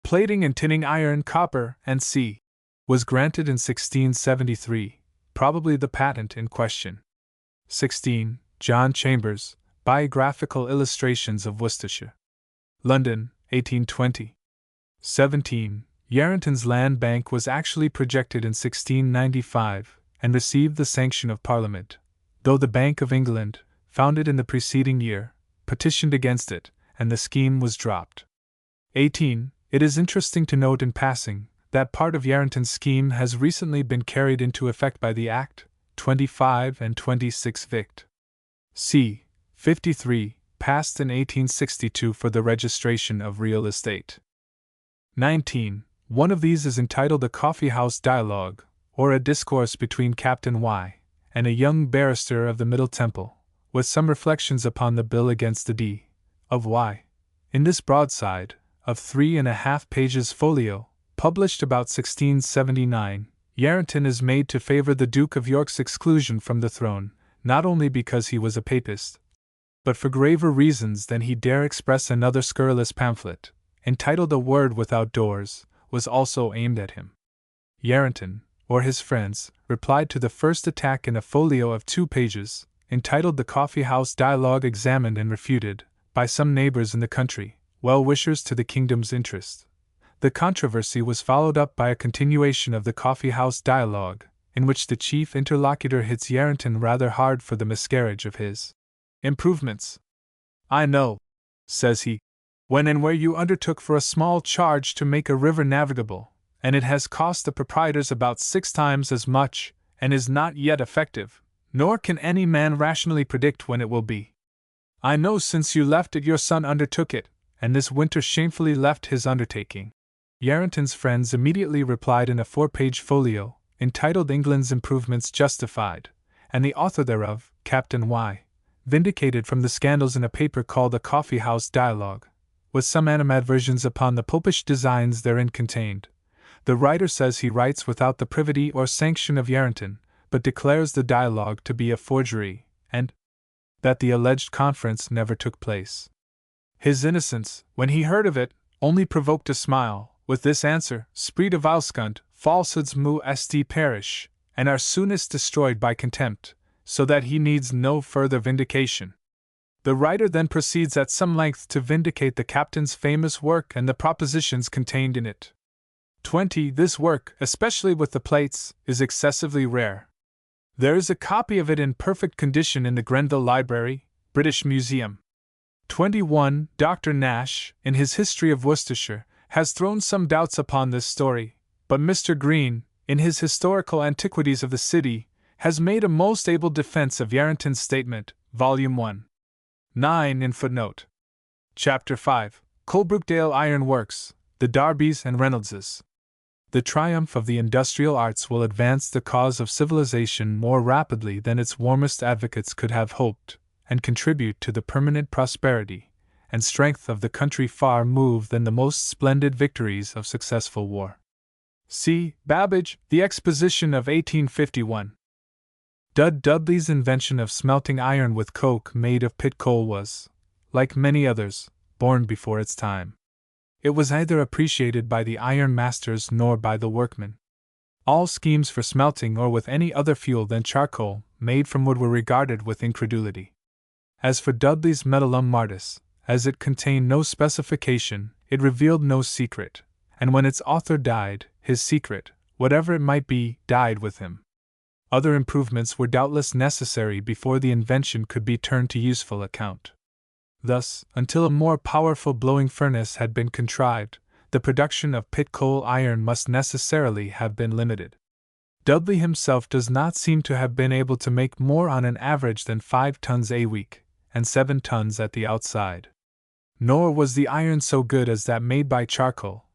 S1: plating and tinning iron, copper, and C. was granted in 1673, probably the patent in question. 16. John Chambers, Biographical Illustrations of Worcestershire. London, 1820. 17. Yarrington's Land Bank was actually projected in 1695, and received the sanction of Parliament, though the Bank of England, founded in the preceding year, petitioned against it, and the scheme was dropped. 18. It is interesting to note in passing that part of Yarrington's scheme has recently been carried into effect by the Act 25 and 26 Vict. C. 53, passed in 1862 for the registration of real estate. 19. One of these is entitled A Coffee House Dialogue, or a discourse between Captain Y. and a young barrister of the Middle Temple, with some reflections upon the bill against the D. of Y. In this broadside, of 3½ pages folio, published about 1679, Yarrington is made to favour the Duke of York's exclusion from the throne, not only because he was a papist, but for graver reasons than he dare express. Another scurrilous pamphlet, entitled A Word Without Doors, was also aimed at him. Yarrington, or his friends, replied to the first attack in a folio of 2 pages, entitled The Coffee House Dialogue, examined and refuted, by some neighbours in the country, well-wishers to the kingdom's interest. The controversy was followed up by a continuation of the Coffee House Dialogue, in which the chief interlocutor hits Yarrington rather hard for the miscarriage of his improvements. "I know," says he, "when and where you undertook for a small charge to make a river navigable, and it has cost the proprietors about 6 times as much, and is not yet effective, nor can any man rationally predict when it will be. I know since you left it your son undertook it, and this winter shamefully left his undertaking." Yarrington's friends immediately replied in a 4-page folio, entitled England's Improvements Justified, and the author thereof, Captain Y., vindicated from the scandals in a paper called A Coffee House Dialogue, with some animadversions upon the popish designs therein contained. The writer says he writes without the privity or sanction of Yarrington, but declares the dialogue to be a forgery, and that the alleged conference never took place. His innocence, when he heard of it, only provoked a smile, with this answer: "Sprede valskunt, falsehoods must perish, and are soonest destroyed by contempt, so that he needs no further vindication." The writer then proceeds at some length to vindicate the captain's famous work and the propositions contained in it. 20. This work, especially with the plates, is excessively rare. There is a copy of it in perfect condition in the Grenville Library, British Museum. 21. Dr. Nash, in his History of Worcestershire, has thrown some doubts upon this story, but Mr. Green, in his Historical Antiquities of the City, has made a most able defense of Yarrington's statement, Volume 1. 9 in footnote. Chapter 5. Coalbrookdale Iron Works, the Darbys and Reynoldses. The triumph of the industrial arts will advance the cause of civilization more rapidly than its warmest advocates could have hoped, and contribute to the permanent prosperity and strength of the country far more than the most splendid victories of successful war. See Babbage, The Exposition of 1851. Dudley's invention of smelting iron with coke made of pit coal was, like many others, born before its time. It was neither appreciated by the iron masters nor by the workmen. All schemes for smelting or with any other fuel than charcoal made from wood were regarded with incredulity. As for Dudley's Metallum Martis, as it contained no specification, it revealed no secret, and when its author died, his secret, whatever it might be, died with him. Other improvements were doubtless necessary before the invention could be turned to useful account. Thus, until a more powerful blowing furnace had been contrived, the production of pit coal iron must necessarily have been limited. Dudley himself does not seem to have been able to make more on an average than 5 tons a week, and 7 tons at the outside. Nor was the iron so good as that made by charcoal,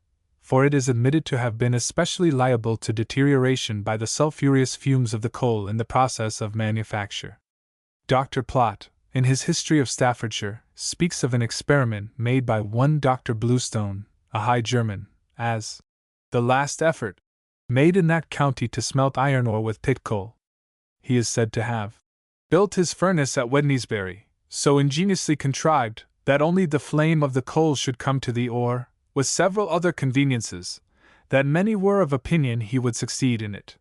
S1: for it is admitted to have been especially liable to deterioration by the sulphurous fumes of the coal in the process of manufacture. Dr. Plott, in his History of Staffordshire, speaks of an experiment made by one Dr. Bluestone, a High German, as the last effort made in that county to smelt iron ore with pit coal. He is said to have built his furnace at Wednesbury, so ingeniously contrived that only the flame of the coal should come to the ore, with several other conveniences, that many were of opinion he would succeed in it.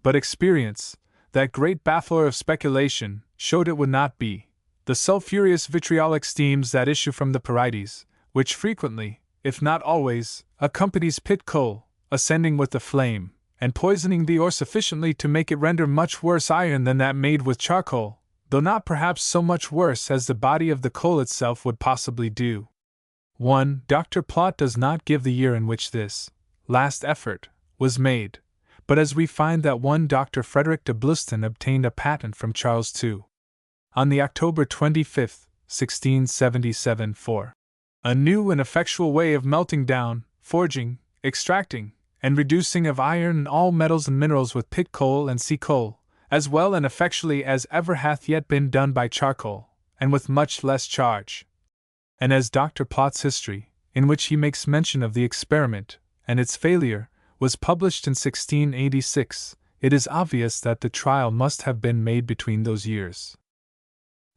S1: But experience, that great baffler of speculation, showed it would not be. The sulphurous vitriolic steams that issue from the pyrites, which frequently, if not always, accompanies pit coal, ascending with the flame, and poisoning the ore sufficiently to make it render much worse iron than that made with charcoal, though not perhaps so much worse as the body of the coal itself would possibly do. 1. Dr. Plott does not give the year in which this last effort was made, but as we find that one Dr. Frederick de Bluston obtained a patent from Charles II. On the October 25, 1677 for a new and effectual way of melting down, forging, extracting, and reducing of iron and all metals and minerals with pit coal and sea coal, as well and effectually as ever hath yet been done by charcoal, and with much less charge. And as Dr. Plott's history, in which he makes mention of the experiment and its failure, was published in 1686, it is obvious that the trial must have been made between those years.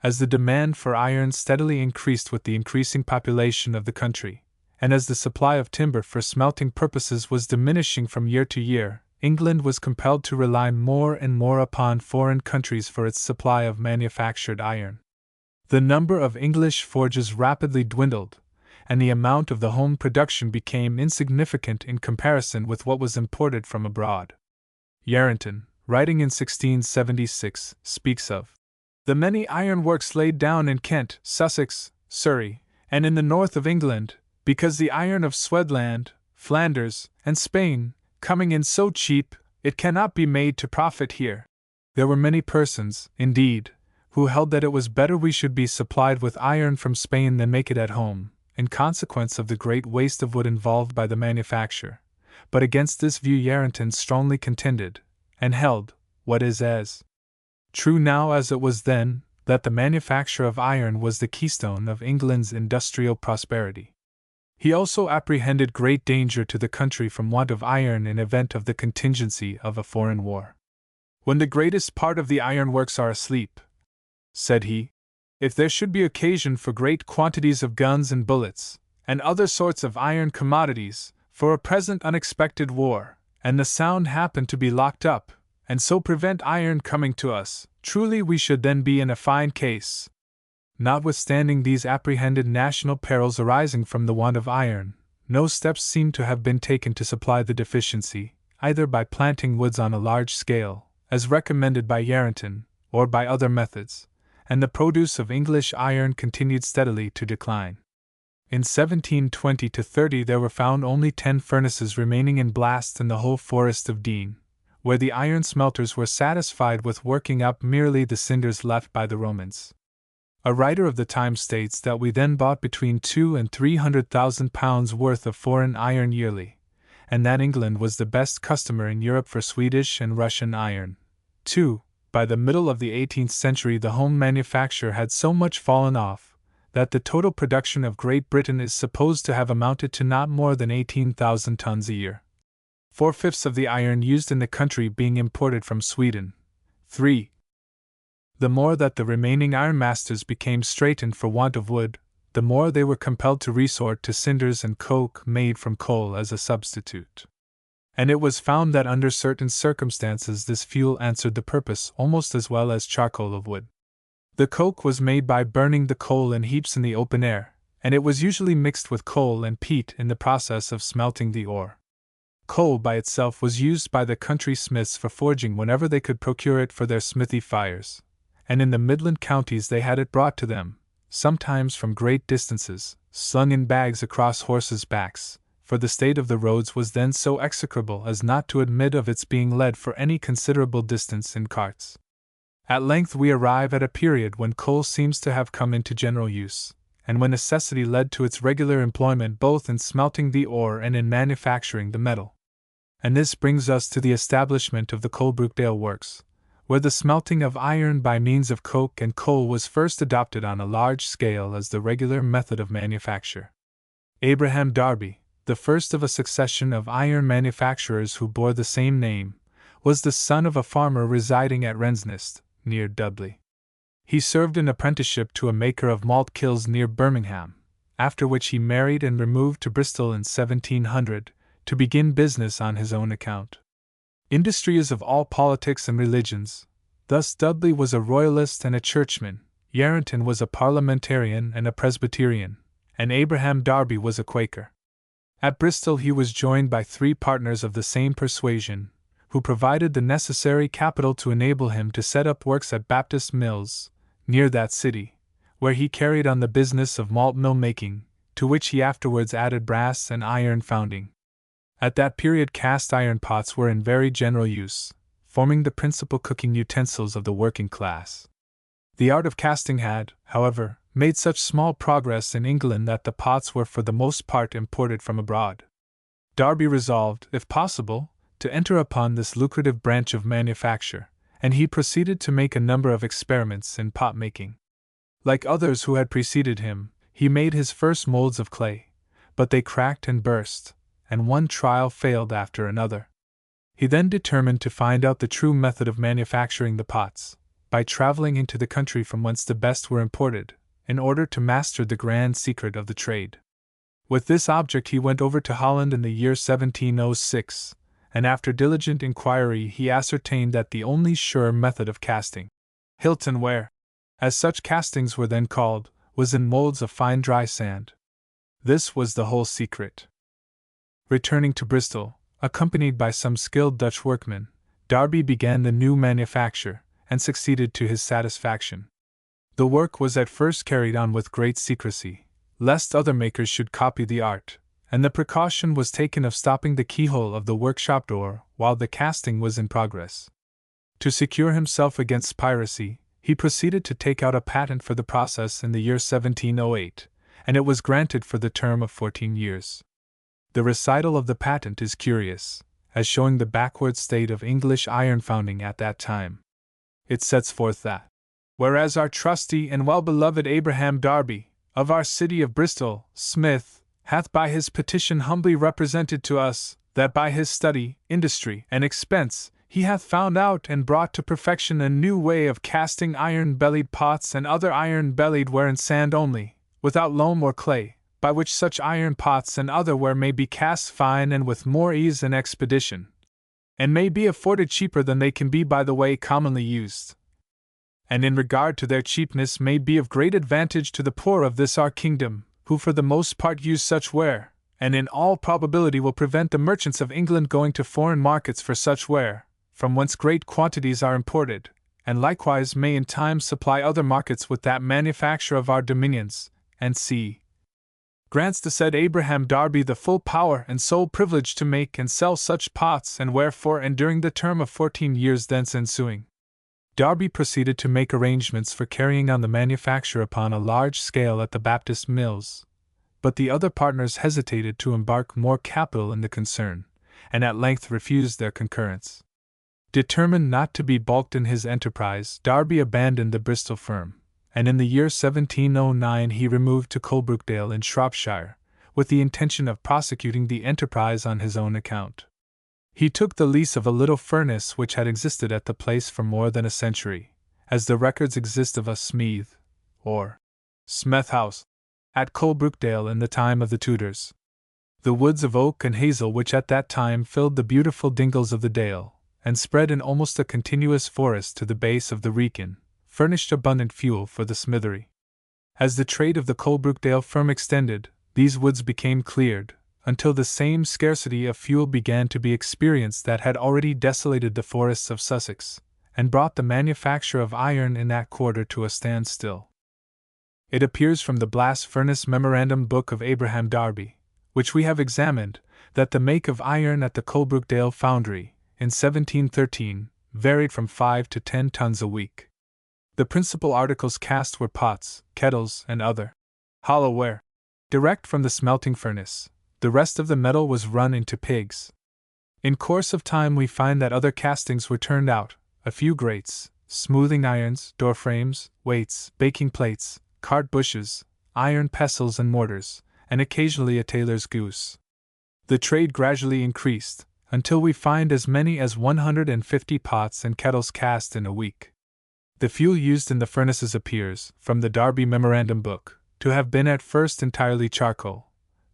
S1: As the demand for iron steadily increased with the increasing population of the country, and as the supply of timber for smelting purposes was diminishing from year to year, England was compelled to rely more and more upon foreign countries for its supply of manufactured iron. The number of English forges rapidly dwindled, and the amount of the home production became insignificant in comparison with what was imported from abroad. Yarranton, writing in 1676, speaks of the many iron works laid down in Kent, Sussex, Surrey, and in the north of England, because the iron of Swedland, Flanders, and Spain, coming in so cheap, it cannot be made to profit here. There were many persons, indeed, who held that it was better we should be supplied with iron from Spain than make it at home, in consequence of the great waste of wood involved by the manufacture. But against this view Yarranton strongly contended, and held, what is as true now as it was then, that the manufacture of iron was the keystone of England's industrial prosperity. He also apprehended great danger to the country from want of iron in event of the contingency of a foreign war. When the greatest part of the ironworks are asleep, said he, if there should be occasion for great quantities of guns and bullets, and other sorts of iron commodities, for a present unexpected war, and the Sound happen to be locked up, and so prevent iron coming to us, truly we should then be in a fine case. Notwithstanding these apprehended national perils arising from the want of iron, no steps seem to have been taken to supply the deficiency, either by planting woods on a large scale, as recommended by Yarranton, or by other methods, and the produce of English iron continued steadily to decline. In 1720-30 there were found only 10 furnaces remaining in blast in the whole forest of Dean, where the iron smelters were satisfied with working up merely the cinders left by the Romans. A writer of the time states that we then bought between £200,000 and £300,000 worth of foreign iron yearly, and that England was the best customer in Europe for Swedish and Russian iron. 2. By the middle of the 18th century the home manufacture had so much fallen off, that the total production of Great Britain is supposed to have amounted to not more than 18,000 tons a year. 4/5 of the iron used in the country being imported from Sweden. 3. The more that the remaining ironmasters became straitened for want of wood, the more they were compelled to resort to cinders and coke made from coal as a substitute. And it was found that under certain circumstances this fuel answered the purpose almost as well as charcoal of wood. The coke was made by burning the coal in heaps in the open air, and it was usually mixed with coal and peat in the process of smelting the ore. Coal by itself was used by the country smiths for forging whenever they could procure it for their smithy fires, and in the Midland counties they had it brought to them, sometimes from great distances, slung in bags across horses' backs, for the state of the roads was then so execrable as not to admit of its being led for any considerable distance in carts. At length we arrive at a period when coal seems to have come into general use, and when necessity led to its regular employment both in smelting the ore and in manufacturing the metal. And this brings us to the establishment of the Coalbrookdale Works, where the smelting of iron by means of coke and coal was first adopted on a large scale as the regular method of manufacture. Abraham Darby, the first of a succession of iron manufacturers who bore the same name, was the son of a farmer residing at Wrensnest, near Dudley. He served an apprenticeship to a maker of malt kilns near Birmingham, after which he married and removed to Bristol in 1700 to begin business on his own account. Industry is of all politics and religions. Thus Dudley was a royalist and a churchman, Yarrington was a parliamentarian and a Presbyterian, and Abraham Darby was a Quaker. At Bristol he was joined by 3 partners of the same persuasion, who provided the necessary capital to enable him to set up works at Baptist Mills, near that city, where he carried on the business of malt mill making, to which he afterwards added brass and iron founding. At that period cast iron pots were in very general use, forming the principal cooking utensils of the working class. The art of casting had, however, made such small progress in England that the pots were for the most part imported from abroad. Darby resolved, if possible, to enter upon this lucrative branch of manufacture, and he proceeded to make a number of experiments in pot making. Like others who had preceded him, he made his first molds of clay, but they cracked and burst, and one trial failed after another. He then determined to find out the true method of manufacturing the pots, by traveling into the country from whence the best were imported, in order to master the grand secret of the trade. With this object he went over to Holland in the year 1706, and after diligent inquiry he ascertained that the only sure method of casting Hilton ware, as such castings were then called, was in molds of fine dry sand. This was the whole secret. Returning to Bristol, accompanied by some skilled Dutch workmen, Darby began the new manufacture, and succeeded to his satisfaction. The work was at first carried on with great secrecy, lest other makers should copy the art, and the precaution was taken of stopping the keyhole of the workshop door while the casting was in progress. To secure himself against piracy, he proceeded to take out a patent for the process in the year 1708, and it was granted for the term of 14 years. The recital of the patent is curious, as showing the backward state of English iron founding at that time. It sets forth that, whereas our trusty and well-beloved Abraham Darby, of our city of Bristol, Smith, hath by his petition humbly represented to us, that by his study, industry, and expense, he hath found out and brought to perfection a new way of casting iron-bellied pots and other iron-bellied ware in sand only, without loam or clay, by which such iron pots and other ware may be cast fine and with more ease and expedition, and may be afforded cheaper than they can be by the way commonly used, and in regard to their cheapness may be of great advantage to the poor of this our kingdom, who for the most part use such ware, and in all probability will prevent the merchants of England going to foreign markets for such ware, from whence great quantities are imported, and likewise may in time supply other markets with that manufacture of our dominions, and c. grants the said Abraham Darby the full power and sole privilege to make and sell such pots and ware for and during the term of 14 years thence ensuing. Darby proceeded to make arrangements for carrying on the manufacture upon a large scale at the Baptist Mills, but the other partners hesitated to embark more capital in the concern, and at length refused their concurrence. Determined not to be balked in his enterprise, Darby abandoned the Bristol firm, and in the year 1709 he removed to Coalbrookdale in Shropshire, with the intention of prosecuting the enterprise on his own account. He took the lease of a little furnace which had existed at the place for more than a century, as the records exist of a smeeth, or smeth house, at Coalbrookdale in the time of the Tudors. The woods of oak and hazel which at that time filled the beautiful dingles of the dale, and spread in almost a continuous forest to the base of the Wrekin, furnished abundant fuel for the smithery. As the trade of the Coalbrookdale firm extended, these woods became cleared, until the same scarcity of fuel began to be experienced that had already desolated the forests of Sussex, and brought the manufacture of iron in that quarter to a standstill. It appears from the blast furnace memorandum book of Abraham Darby, which we have examined, that the make of iron at the Coalbrookdale foundry, in 1713, varied from 5 to 10 tons a week. The principal articles cast were pots, kettles, and other hollow ware, direct from the smelting furnace. The rest of the metal was run into pigs. In course of time we find that other castings were turned out, a few grates, smoothing irons, door frames, weights, baking plates, cart bushes, iron pestles and mortars, and occasionally a tailor's goose. The trade gradually increased, until we find as many as 150 pots and kettles cast in a week. The fuel used in the furnaces appears, from the Derby Memorandum Book, to have been at first entirely charcoal,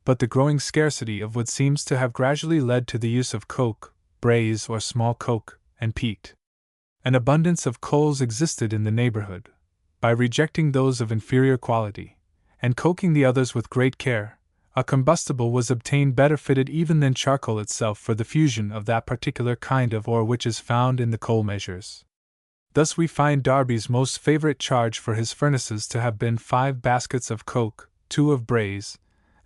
S1: but the growing scarcity of wood seems to have gradually led to the use of coke, braise or small coke, and peat. An abundance of coals existed in the neighborhood. By rejecting those of inferior quality, and coking the others with great care, a combustible was obtained better fitted even than charcoal itself for the fusion of that particular kind of ore which is found in the coal measures. Thus we find Darby's most favorite charge for his furnaces to have been 5 baskets of coke, 2 of braise,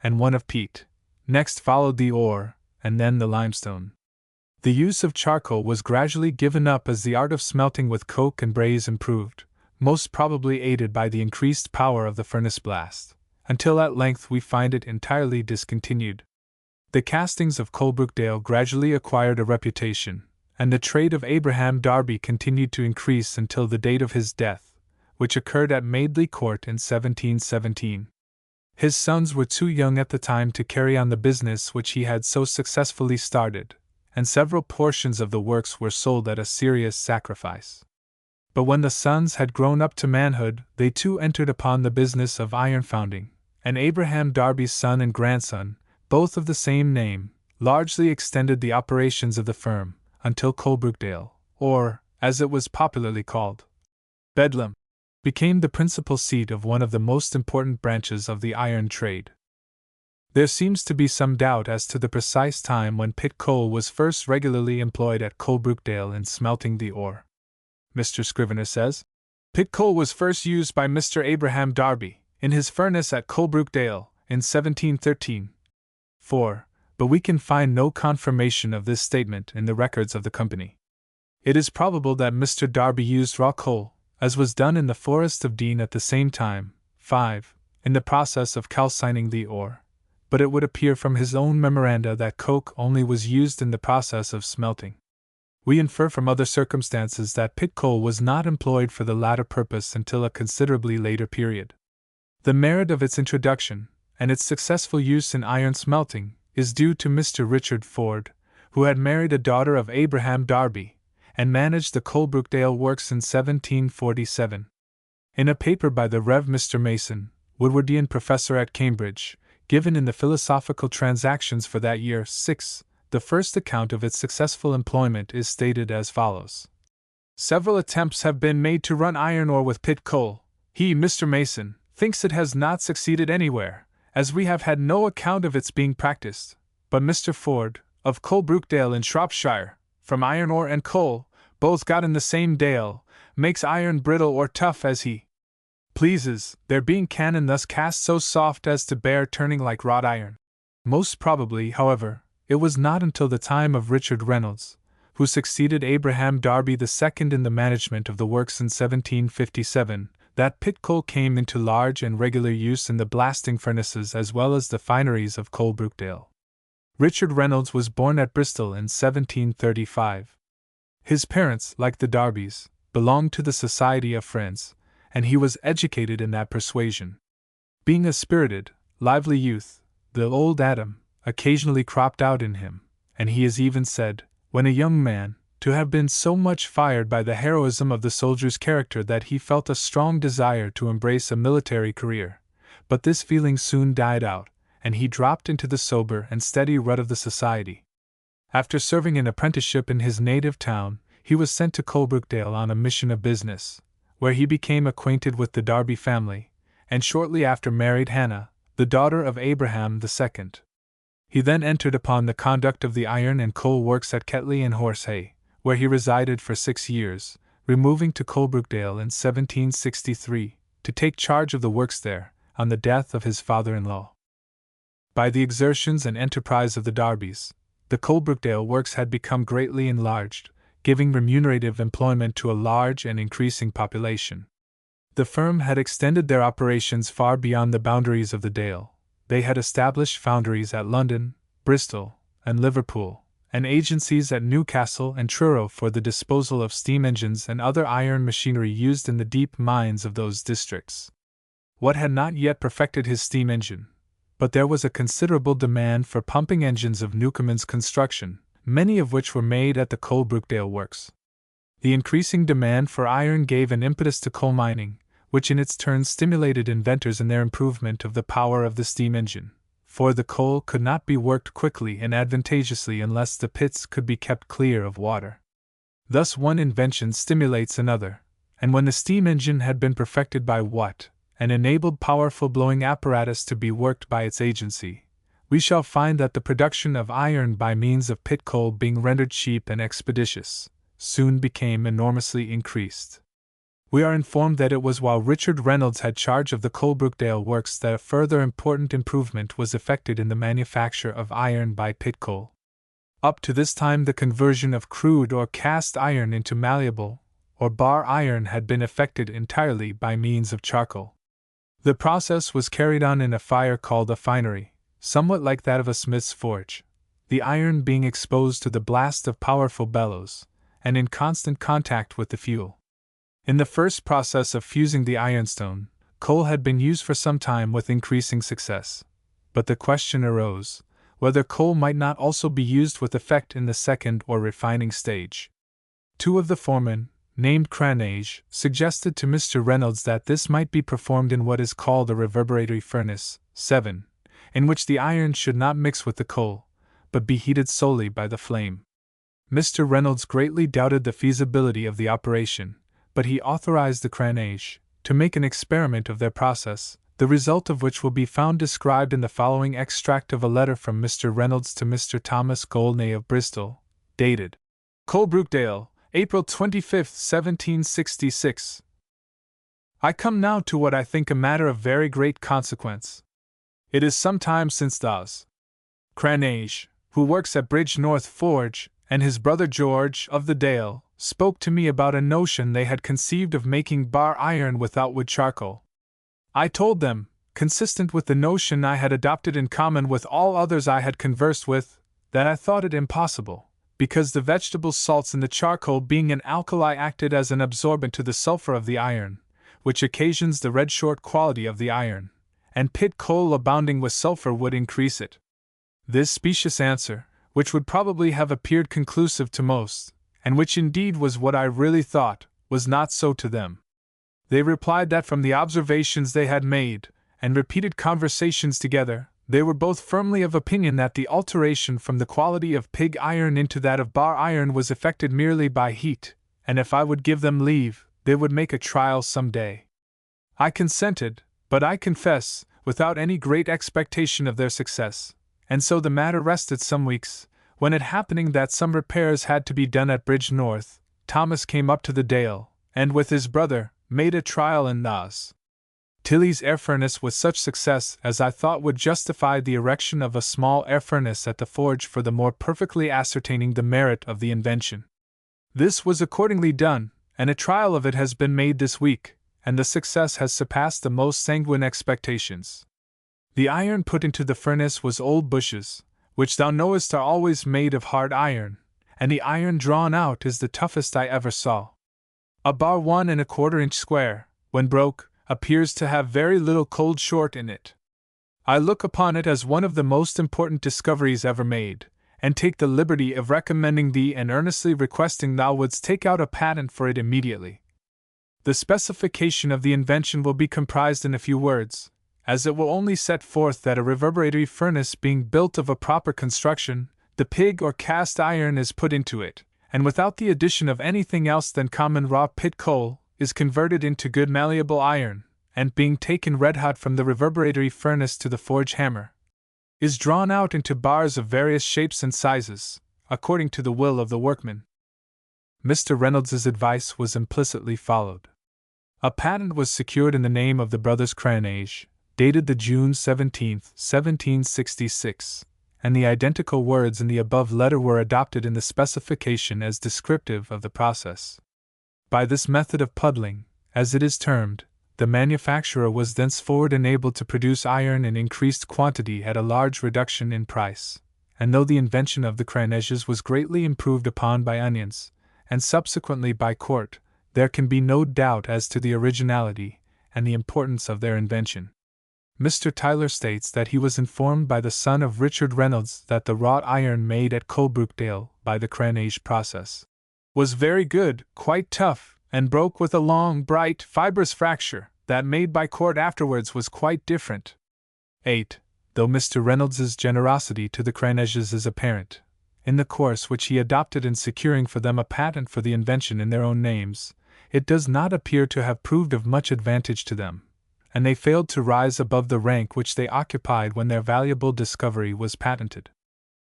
S1: and 1 of peat. Next followed the ore, and then the limestone. The use of charcoal was gradually given up as the art of smelting with coke and braise improved, most probably aided by the increased power of the furnace blast, until at length we find it entirely discontinued. The castings of Coalbrookdale gradually acquired a reputation, and the trade of Abraham Darby continued to increase until the date of his death, which occurred at Madeley Court in 1717. His sons were too young at the time to carry on the business which he had so successfully started, and several portions of the works were sold at a serious sacrifice. But when the sons had grown up to manhood, they too entered upon the business of iron founding, and Abraham Darby's son and grandson, both of the same name, largely extended the operations of the firm, until Coalbrookdale, or, as it was popularly called, Bedlam, became the principal seat of one of the most important branches of the iron trade. There seems to be some doubt as to the precise time when pit coal was first regularly employed at Coalbrookdale in smelting the ore. Mr. Scrivener says, "Pit coal was first used by Mr. Abraham Darby, in his furnace at Coalbrookdale, in 1713. 4. But we can find no confirmation of this statement in the records of the company. It is probable that Mr. Darby used raw coal, as was done in the Forest of Dean at the same time. 5. In the process of calcining the ore, but it would appear from his own memoranda that coke only was used in the process of smelting. We infer from other circumstances that pit coal was not employed for the latter purpose until a considerably later period. The merit of its introduction, and its successful use in iron smelting, is due to Mr. Richard Ford, who had married a daughter of Abraham Darby, and managed the Coalbrookdale works in 1747. In a paper by the Rev. Mr. Mason, Woodwardian professor at Cambridge, given in the Philosophical Transactions for that year, 6, the first account of its successful employment is stated as follows. Several attempts have been made to run iron ore with pit coal. He, Mr. Mason, thinks it has not succeeded anywhere, as we have had no account of its being practiced, but Mr. Ford, of Coalbrookdale in Shropshire, from iron ore and coal, both got in the same dale, makes iron brittle or tough as he pleases, there being cannon thus cast so soft as to bear turning like wrought iron. Most probably, however, it was not until the time of Richard Reynolds, who succeeded Abraham Darby II in the management of the works in 1757, that pit coal came into large and regular use in the blasting furnaces as well as the fineries of Coalbrookdale. Richard Reynolds was born at Bristol in 1735. His parents, like the Darbys, belonged to the Society of Friends, and he was educated in that persuasion. Being a spirited, lively youth, the old Adam occasionally cropped out in him, and he is even said, when a young man, to have been so much fired by the heroism of the soldier's character that he felt a strong desire to embrace a military career, but this feeling soon died out, and he dropped into the sober and steady rut of the society. After serving an apprenticeship in his native town, he was sent to Coalbrookdale on a mission of business, where he became acquainted with the Darby family, and shortly after married Hannah, the daughter of Abraham II. He then entered upon the conduct of the iron and coal works at Ketley and Horsehay, where he resided for 6 years, removing to Coalbrookdale in 1763, to take charge of the works there, on the death of his father-in-law. By the exertions and enterprise of the Darbys, the Coalbrookdale works had become greatly enlarged, giving remunerative employment to a large and increasing population. The firm had extended their operations far beyond the boundaries of the Dale. They had established foundries at London, Bristol, and Liverpool, and agencies at Newcastle and Truro for the disposal of steam engines and other iron machinery used in the deep mines of those districts. Watt had not yet perfected his steam engine, but there was a considerable demand for pumping engines of Newcomen's construction, many of which were made at the Coalbrookdale works. The increasing demand for iron gave an impetus to coal mining, which in its turn stimulated inventors in their improvement of the power of the steam engine, for the coal could not be worked quickly and advantageously unless the pits could be kept clear of water. Thus one invention stimulates another, and when the steam engine had been perfected by Watt, and enabled powerful blowing apparatus to be worked by its agency, we shall find that the production of iron by means of pit coal being rendered cheap and expeditious, soon became enormously increased. We are informed that it was while Richard Reynolds had charge of the Coalbrookdale works that a further important improvement was effected in the manufacture of iron by pit coal. Up to this time the conversion of crude or cast iron into malleable, or bar iron had been effected entirely by means of charcoal. The process was carried on in a fire called a finery, somewhat like that of a smith's forge, the iron being exposed to the blast of powerful bellows, and in constant contact with the fuel. In the first process of fusing the ironstone, coal had been used for some time with increasing success, but the question arose whether coal might not also be used with effect in the second or refining stage. Two of the foremen, named Cranage, suggested to Mr. Reynolds that this might be performed in what is called a reverberatory furnace, 7, in which the iron should not mix with the coal, but be heated solely by the flame. Mr. Reynolds greatly doubted the feasibility of the operation, but he authorized the Cranage to make an experiment of their process, the result of which will be found described in the following extract of a letter from Mr. Reynolds to Mr. Thomas Goldney of Bristol, dated Coalbrookdale, April 25, 1766. I come now to what I think a matter of very great consequence. It is some time since thus Cranage, who works at Bridge North Forge, and his brother George of the Dale, spoke to me about a notion they had conceived of making bar iron without wood charcoal. I told them, consistent with the notion I had adopted in common with all others I had conversed with, that I thought it impossible, because the vegetable salts in the charcoal being an alkali acted as an absorbent to the sulfur of the iron, which occasions the red short quality of the iron, and pit coal abounding with sulfur would increase it. This specious answer, which would probably have appeared conclusive to most, and which indeed was what I really thought, was not so to them. They replied that from the observations they had made, and repeated conversations together, they were both firmly of opinion that the alteration from the quality of pig iron into that of bar iron was effected merely by heat, and if I would give them leave, they would make a trial some day. I consented, but I confess, without any great expectation of their success, and so the matter rested some weeks, when it happening that some repairs had to be done at Bridge North, Thomas came up to the Dale, and with his brother, made a trial in Nas. Tilly's air furnace with such success as I thought would justify the erection of a small air furnace at the forge for the more perfectly ascertaining the merit of the invention. This was accordingly done, and a trial of it has been made this week, and the success has surpassed the most sanguine expectations. The iron put into the furnace was old bushes, which thou knowest are always made of hard iron, and the iron drawn out is the toughest I ever saw. A bar 1¼ inch square, when broke, appears to have very little cold short in it. I look upon it as one of the most important discoveries ever made, and take the liberty of recommending thee and earnestly requesting thou wouldst take out a patent for it immediately. The specification of the invention will be comprised in a few words, as it will only set forth that a reverberatory furnace being built of a proper construction, the pig or cast iron is put into it, and without the addition of anything else than common raw pit coal, is converted into good malleable iron, and being taken red-hot from the reverberatory furnace to the forge hammer, is drawn out into bars of various shapes and sizes, according to the will of the workman. Mr. Reynolds's advice was implicitly followed. A patent was secured in the name of the brothers Cranage, dated the June 17, 1766, and the identical words in the above letter were adopted in the specification as descriptive of the process. By this method of puddling, as it is termed, The manufacturer was thenceforward enabled to produce iron in increased quantity at a large reduction in price, and though the invention of the craneges was greatly improved upon by Onions, and subsequently by Court, there can be no doubt as to the originality and the importance of their invention. Mr. Tyler states that he was informed by the son of Richard Reynolds that the wrought iron made at Coalbrookdale by the cranage process was very good, quite tough, and broke with a long, bright, fibrous fracture. That made by Court afterwards was quite different. 8. Though Mr. Reynolds's generosity to the craneges is apparent, in the course which he adopted in securing for them a patent for the invention in their own names, it does not appear to have proved of much advantage to them, and they failed to rise above the rank which they occupied when their valuable discovery was patented.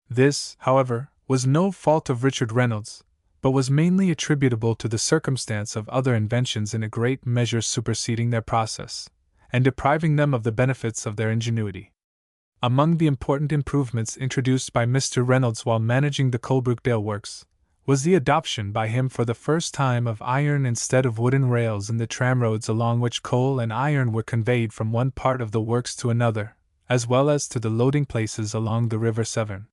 S1: This, however, was no fault of Richard Reynolds, but was mainly attributable to the circumstance of other inventions in a great measure superseding their process, and depriving them of the benefits of their ingenuity. Among the important improvements introduced by Mr. Reynolds while managing the Coalbrookdale works, was the adoption by him for the first time of iron instead of wooden rails in the tramroads along which coal and iron were conveyed from one part of the works to another, as well as to the loading places along the River Severn.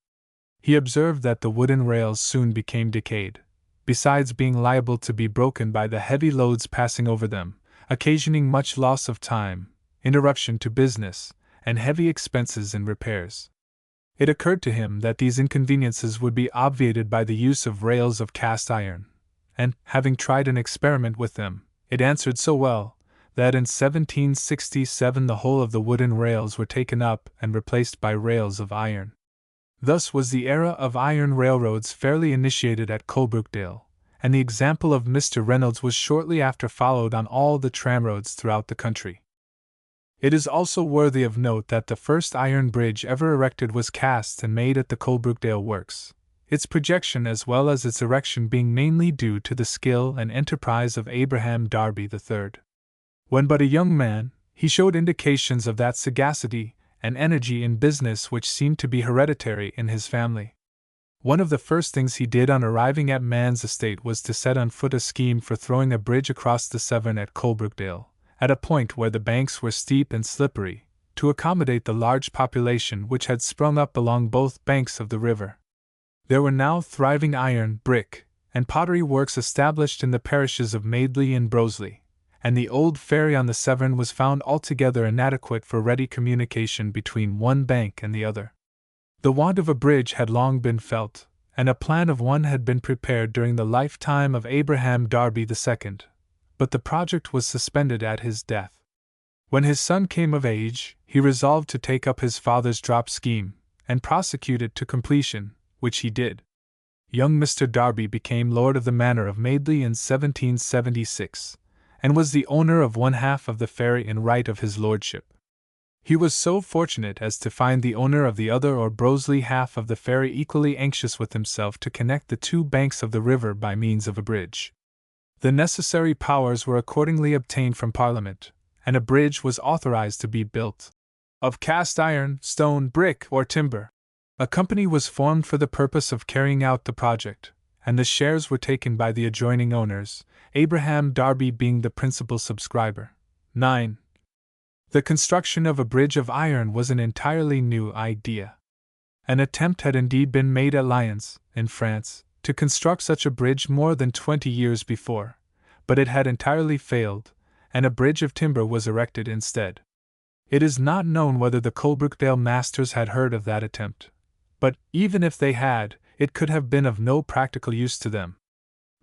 S1: He observed that the wooden rails soon became decayed, besides being liable to be broken by the heavy loads passing over them, occasioning much loss of time, interruption to business, and heavy expenses in repairs. It occurred to him that these inconveniences would be obviated by the use of rails of cast iron, and, having tried an experiment with them, it answered so well, that in 1767 the whole of the wooden rails were taken up and replaced by rails of iron. Thus was the era of iron railroads fairly initiated at Coalbrookdale, and the example of Mr. Reynolds was shortly after followed on all the tramroads throughout the country. It is also worthy of note that the first iron bridge ever erected was cast and made at the Coalbrookdale works, its projection as well as its erection being mainly due to the skill and enterprise of Abraham Darby III. When but a young man, he showed indications of that sagacity and energy in business which seemed to be hereditary in his family. One of the first things he did on arriving at man's estate was to set on foot a scheme for throwing a bridge across the Severn at Coalbrookdale, at a point where the banks were steep and slippery, to accommodate the large population which had sprung up along both banks of the river. There were now thriving iron, brick, and pottery works established in the parishes of Madeley and Broseley, and the old ferry on the Severn was found altogether inadequate for ready communication between one bank and the other. The want of a bridge had long been felt, and a plan of one had been prepared during the lifetime of Abraham Darby II, but the project was suspended at his death. When his son came of age, he resolved to take up his father's drop scheme, and prosecute it to completion, which he did. Young Mr. Darby became lord of the manor of Madeley in 1776, and was the owner of one half of the ferry in right of his lordship. He was so fortunate as to find the owner of the other or Broseley half of the ferry equally anxious with himself to connect the two banks of the river by means of a bridge. The necessary powers were accordingly obtained from Parliament, and a bridge was authorized to be built. Of cast iron, stone, brick, or timber. A company was formed for the purpose of carrying out the project, and the shares were taken by the adjoining owners, Abraham Darby being the principal subscriber. 9. The construction of a bridge of iron was an entirely new idea. An attempt had indeed been made at Lyons, in France, to construct such a bridge more than 20 years before, but it had entirely failed, and a bridge of timber was erected instead. It is not known whether the Coalbrookdale masters had heard of that attempt, but, even if they had, it could have been of no practical use to them.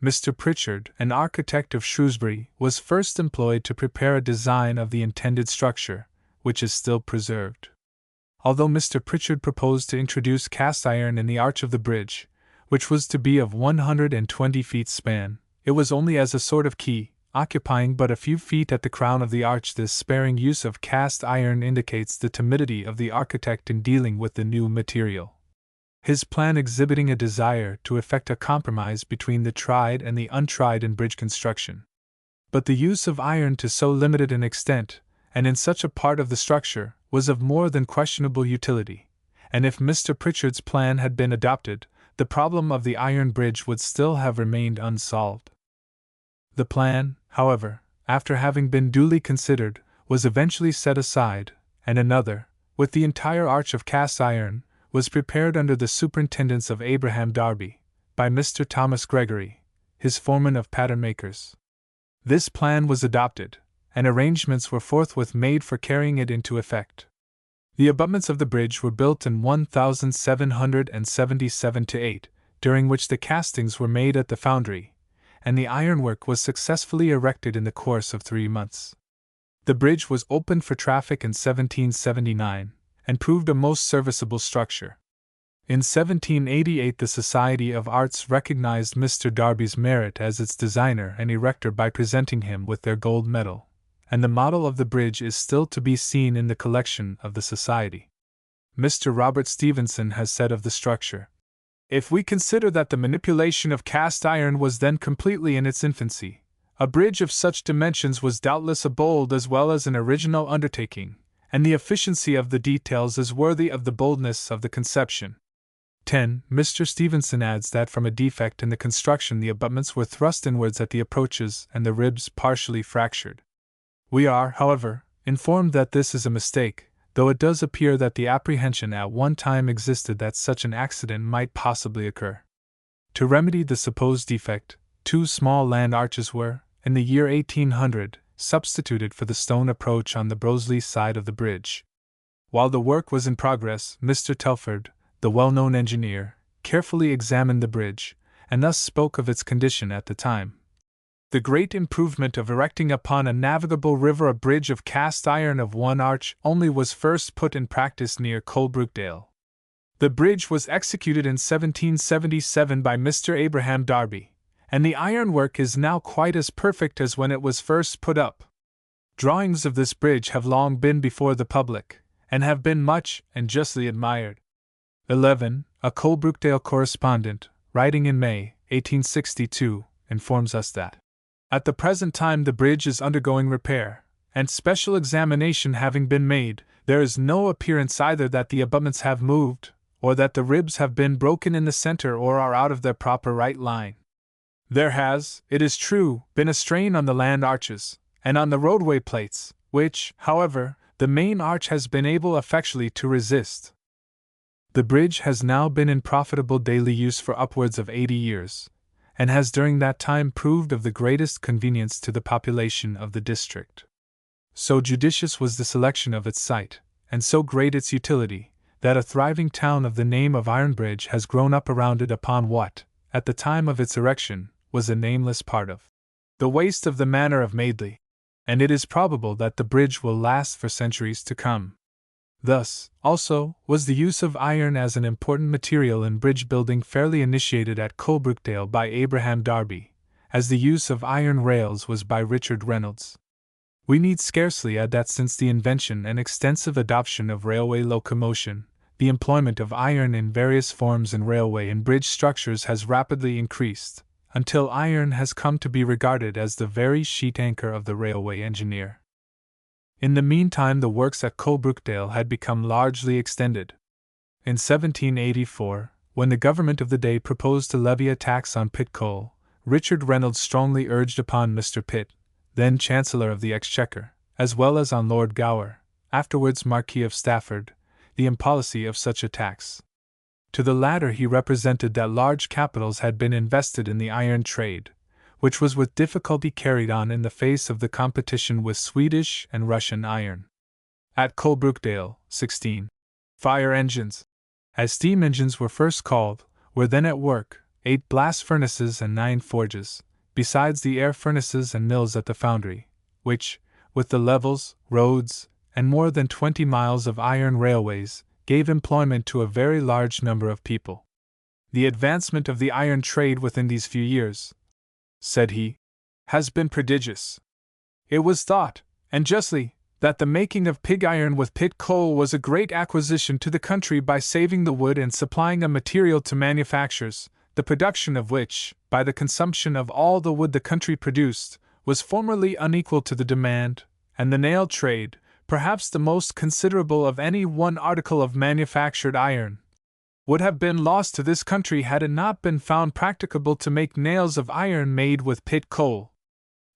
S1: Mr. Pritchard, an architect of Shrewsbury, was first employed to prepare a design of the intended structure, which is still preserved. Although Mr. Pritchard proposed to introduce cast iron in the arch of the bridge, which was to be of 120 feet span, it was only as a sort of key, occupying but a few feet at the crown of the arch. This sparing use of cast iron indicates the timidity of the architect in dealing with the new material, his plan exhibiting a desire to effect a compromise between the tried and the untried in bridge construction. But the use of iron to so limited an extent, and in such a part of the structure, was of more than questionable utility, and if Mr. Pritchard's plan had been adopted, the problem of the iron bridge would still have remained unsolved. The plan, however, after having been duly considered, was eventually set aside, and another, with the entire arch of cast iron, was prepared under the superintendence of Abraham Darby, by Mr. Thomas Gregory, his foreman of pattern makers. This plan was adopted, and arrangements were forthwith made for carrying it into effect. The abutments of the bridge were built in 1777–8, during which the castings were made at the foundry, and the ironwork was successfully erected in the course of 3 months. The bridge was opened for traffic in 1779, and proved a most serviceable structure. In 1788 the Society of Arts recognized Mr. Darby's merit as its designer and erector by presenting him with their gold medal, and the model of the bridge is still to be seen in the collection of the Society. Mr. Robert Stevenson has said of the structure, "If we consider that the manipulation of cast iron was then completely in its infancy, a bridge of such dimensions was doubtless a bold as well as an original undertaking, and the efficiency of the details is worthy of the boldness of the conception." 10. Mr. Stevenson adds that from a defect in the construction the abutments were thrust inwards at the approaches and the ribs partially fractured. We are, however, informed that this is a mistake, though it does appear that the apprehension at one time existed that such an accident might possibly occur. To remedy the supposed defect, 2 small land arches were, in the year 1800, substituted for the stone approach on the Broseley side of the bridge. While the work was in progress, Mr. Telford, the well-known engineer, carefully examined the bridge, and thus spoke of its condition at the time. "The great improvement of erecting upon a navigable river a bridge of cast iron of 1 arch only was first put in practice near Coalbrookdale. The bridge was executed in 1777 by Mr. Abraham Darby, and the ironwork is now quite as perfect as when it was first put up. Drawings of this bridge have long been before the public, and have been much and justly admired." 11. A Coalbrookdale correspondent, writing in May, 1862, informs us that, "At the present time the bridge is undergoing repair, and special examination having been made, there is no appearance either that the abutments have moved, or that the ribs have been broken in the center or are out of their proper right line. There has, it is true, been a strain on the land arches, and on the roadway plates, which, however, the main arch has been able effectually to resist. The bridge has now been in profitable daily use for upwards of 80 years, and has during that time proved of the greatest convenience to the population of the district. So judicious was the selection of its site, and so great its utility, that a thriving town of the name of Ironbridge has grown up around it upon what, at the time of its erection, was a nameless part of the waste of the manor of Madeley, and it is probable that the bridge will last for centuries to come. Thus, also, was the use of iron as an important material in bridge building fairly initiated at Coalbrookdale by Abraham Darby, as the use of iron rails was by Richard Reynolds. We need scarcely add that since the invention and extensive adoption of railway locomotion, the employment of iron in various forms in railway and bridge structures has rapidly increased, until iron has come to be regarded as the very sheet anchor of the railway engineer. In the meantime the works at Coalbrookdale had become largely extended. In 1784, when the government of the day proposed to levy a tax on pit coal, Richard Reynolds strongly urged upon Mr. Pitt, then Chancellor of the Exchequer, as well as on Lord Gower, afterwards Marquis of Stafford, the impolicy of such a tax. To the latter he represented that large capitals had been invested in the iron trade, which was with difficulty carried on in the face of the competition with Swedish and Russian iron. At Coalbrookdale, 16 fire engines, as steam engines were first called, were then at work, 8 blast furnaces and 9 forges, besides the air furnaces and mills at the foundry, which, with the levels, roads, and more than 20 miles of iron railways, gave employment to a very large number of people. The advancement of the iron trade within these few years, said he, has been prodigious. It was thought, and justly, that the making of pig iron with pit coal was a great acquisition to the country by saving the wood and supplying a material to manufactures, the production of which, by the consumption of all the wood the country produced, was formerly unequal to the demand, and the nail trade, perhaps the most considerable of any one article of manufactured iron, would have been lost to this country had it not been found practicable to make nails of iron made with pit coal.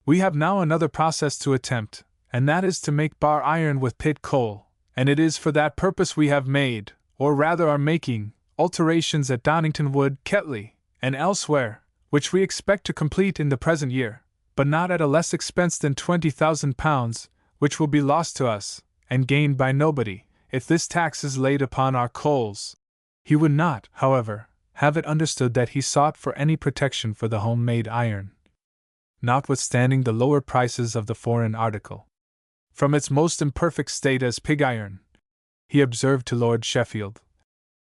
S1: We have now another process to attempt, and that is to make bar iron with pit coal, and it is for that purpose we have made, or rather are making, alterations at Donnington Wood, Ketley, and elsewhere, which we expect to complete in the present year, but not at a less expense than £20,000, which will be lost to us, and gained by nobody, if this tax is laid upon our coals. He would not, however, have it understood that he sought for any protection for the home-made iron, notwithstanding the lower prices of the foreign article. From its most imperfect state as pig iron, he observed to Lord Sheffield,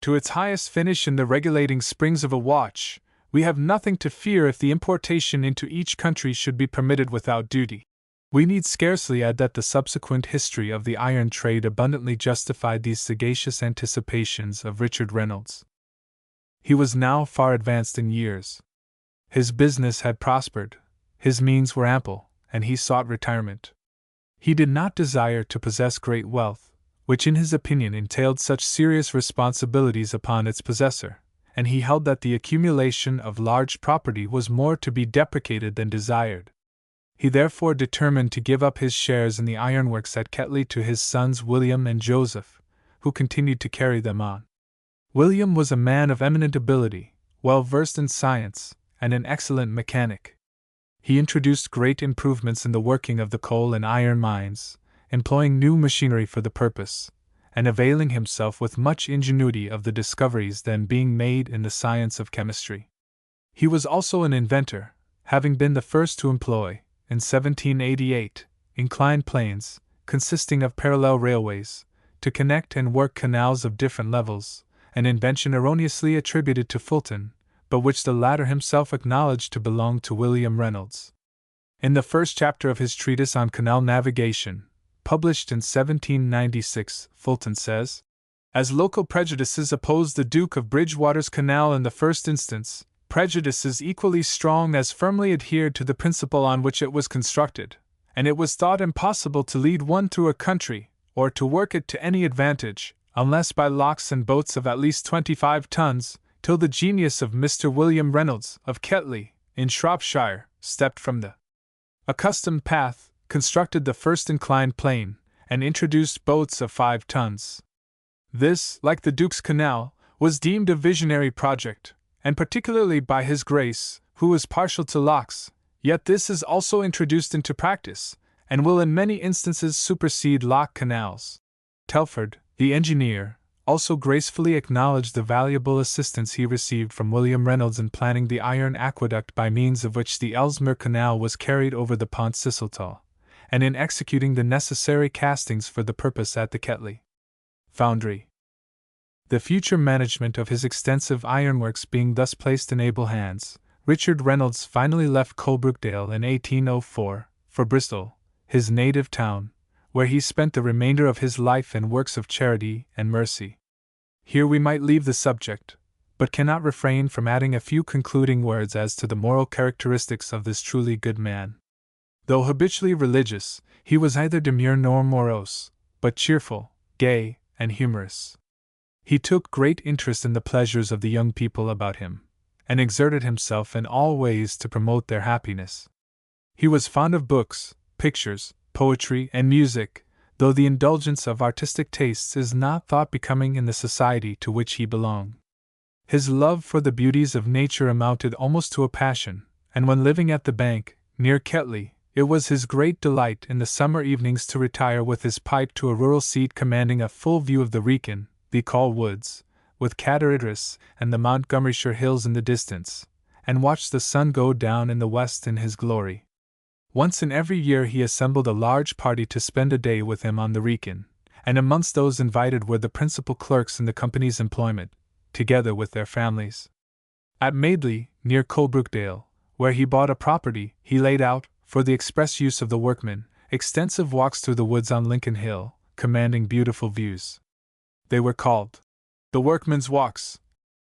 S1: to its highest finish in the regulating springs of a watch, we have nothing to fear if the importation into each country should be permitted without duty. We need scarcely add that the subsequent history of the iron trade abundantly justified these sagacious anticipations of Richard Reynolds. He was now far advanced in years. His business had prospered, his means were ample, and he sought retirement. He did not desire to possess great wealth, which in his opinion entailed such serious responsibilities upon its possessor, and he held that the accumulation of large property was more to be deprecated than desired. He therefore determined to give up his shares in the ironworks at Ketley to his sons William and Joseph, who continued to carry them on. William was a man of eminent ability, well versed in science, and an excellent mechanic. He introduced great improvements in the working of the coal and iron mines, employing new machinery for the purpose, and availing himself with much ingenuity of the discoveries then being made in the science of chemistry. He was also an inventor, having been the first to employ, in 1788, inclined planes, consisting of parallel railways, to connect and work canals of different levels, an invention erroneously attributed to Fulton, but which the latter himself acknowledged to belong to William Reynolds. In the first chapter of his treatise on canal navigation, published in 1796, Fulton says, "As local prejudices opposed the Duke of Bridgewater's canal in the first instance, prejudices equally strong as firmly adhered to the principle on which it was constructed, and it was thought impossible to lead one through a country, or to work it to any advantage, unless by locks and boats of at least 25 tons, till the genius of Mr. William Reynolds, of Ketley, in Shropshire, stepped from the accustomed path, constructed the first inclined plane, and introduced boats of 5 tons. This, like the Duke's Canal, was deemed a visionary project, and particularly by His Grace, who was partial to locks, yet this is also introduced into practice, and will in many instances supersede lock canals." Telford, the engineer, also gracefully acknowledged the valuable assistance he received from William Reynolds in planning the iron aqueduct by means of which the Ellesmere Canal was carried over the Pont Sisseltal, and in executing the necessary castings for the purpose at the Ketley foundry. The future management of his extensive ironworks being thus placed in able hands, Richard Reynolds finally left Coalbrookdale in 1804, for Bristol, his native town, where he spent the remainder of his life in works of charity and mercy. Here we might leave the subject, but cannot refrain from adding a few concluding words as to the moral characteristics of this truly good man. Though habitually religious, he was neither demure nor morose, but cheerful, gay, and humorous. He took great interest in the pleasures of the young people about him, and exerted himself in all ways to promote their happiness. He was fond of books, pictures, poetry, and music, though the indulgence of artistic tastes is not thought becoming in the society to which he belonged. His love for the beauties of nature amounted almost to a passion, and when living at the Bank, near Ketley, it was his great delight in the summer evenings to retire with his pipe to a rural seat commanding a full view of the Wrekin, the Call Woods, with Cader Idris and the Montgomeryshire hills in the distance, and watch the sun go down in the west in his glory. Once in every year he assembled a large party to spend a day with him on the Wrekin, and amongst those invited were the principal clerks in the company's employment, together with their families. At Madeley, near Coalbrookdale, where he bought a property, he laid out, for the express use of the workmen, extensive walks through the woods on Lincoln Hill, commanding beautiful views. They were called the Workmen's Walks,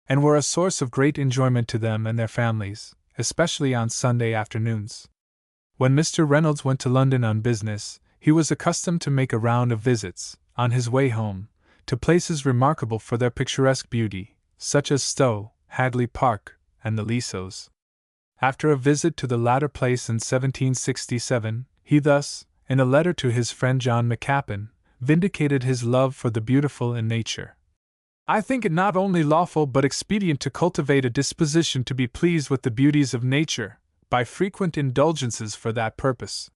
S1: and were a source of great enjoyment to them and their families, especially on Sunday afternoons. When Mr. Reynolds went to London on business, he was accustomed to make a round of visits, on his way home, to places remarkable for their picturesque beauty, such as Stowe, Hadley Park, and the Leasos. After a visit to the latter place in 1767, he thus, in a letter to his friend John Macapin, vindicated his love for the beautiful in nature. I think it not only lawful but expedient to cultivate a disposition to be pleased with the beauties of nature, by frequent indulgences for that purpose.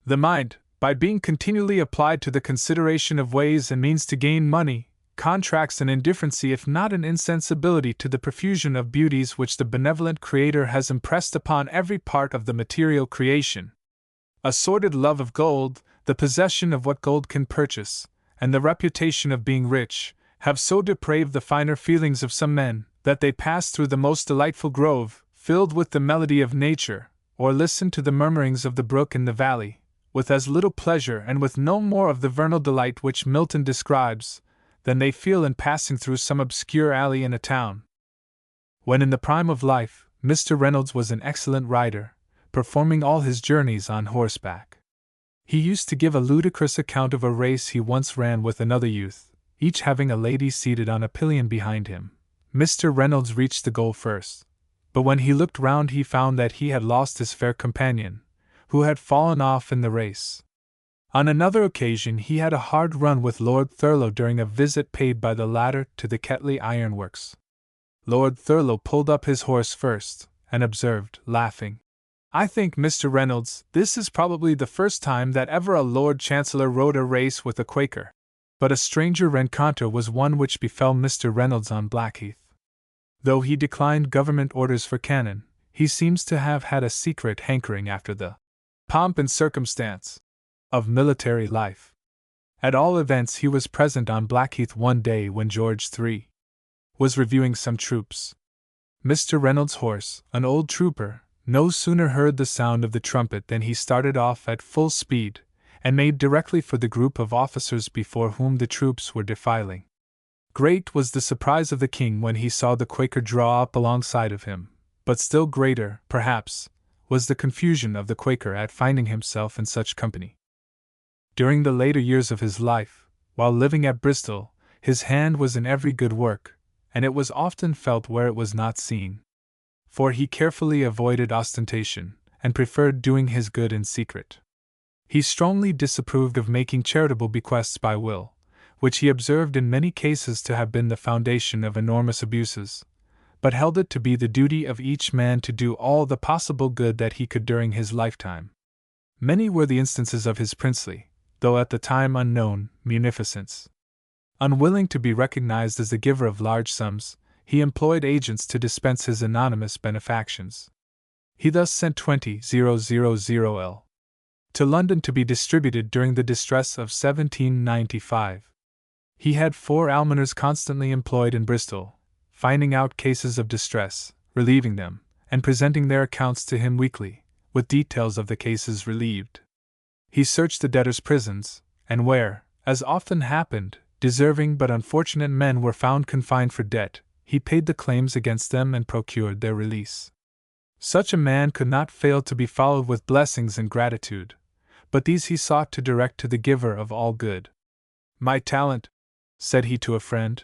S1: The mind, by being continually applied to the consideration of ways and means to gain money, contracts an indifferency if not an insensibility to the profusion of beauties which the benevolent Creator has impressed upon every part of the material creation. A sordid love of gold, the possession of what gold can purchase, and the reputation of being rich, have so depraved the finer feelings of some men, that they pass through the most delightful grove, filled with the melody of nature, or listen to the murmurings of the brook in the valley, with as little pleasure and with no more of the vernal delight which Milton describes, than they feel in passing through some obscure alley in a town. When in the prime of life, Mr. Reynolds was an excellent rider, performing all his journeys on horseback. He used to give a ludicrous account of a race he once ran with another youth, each having a lady seated on a pillion behind him. Mr. Reynolds reached the goal first, but when he looked round he found that he had lost his fair companion, who had fallen off in the race. On another occasion he had a hard run with Lord Thurlow during a visit paid by the latter to the Ketley Ironworks. Lord Thurlow pulled up his horse first, and observed, laughing, "I think, Mr. Reynolds, this is probably the first time that ever a Lord Chancellor rode a race with a Quaker." But a stranger rencounter was one which befell Mr. Reynolds on Blackheath. Though he declined government orders for cannon, he seems to have had a secret hankering after the pomp and circumstance of military life. At all events, he was present on Blackheath one day when George III was reviewing some troops. Mr. Reynolds' horse, an old trooper, no sooner heard the sound of the trumpet than he started off at full speed, and made directly for the group of officers before whom the troops were defiling. Great was the surprise of the king when he saw the Quaker draw up alongside of him, but still greater, perhaps, was the confusion of the Quaker at finding himself in such company. During the later years of his life, while living at Bristol, his hand was in every good work, and it was often felt where it was not seen. For he carefully avoided ostentation, and preferred doing his good in secret. He strongly disapproved of making charitable bequests by will, which he observed in many cases to have been the foundation of enormous abuses, but held it to be the duty of each man to do all the possible good that he could during his lifetime. Many were the instances of his princely, though at the time unknown, munificence. Unwilling to be recognized as the giver of large sums, he employed agents to dispense his anonymous benefactions. He thus sent 20,000 L. to London to be distributed during the distress of 1795. He had 4 almoners constantly employed in Bristol, finding out cases of distress, relieving them, and presenting their accounts to him weekly, with details of the cases relieved. He searched the debtors' prisons, and where, as often happened, deserving but unfortunate men were found confined for debt, he paid the claims against them and procured their release. Such a man could not fail to be followed with blessings and gratitude, but these he sought to direct to the giver of all good. "My talent," said he to a friend,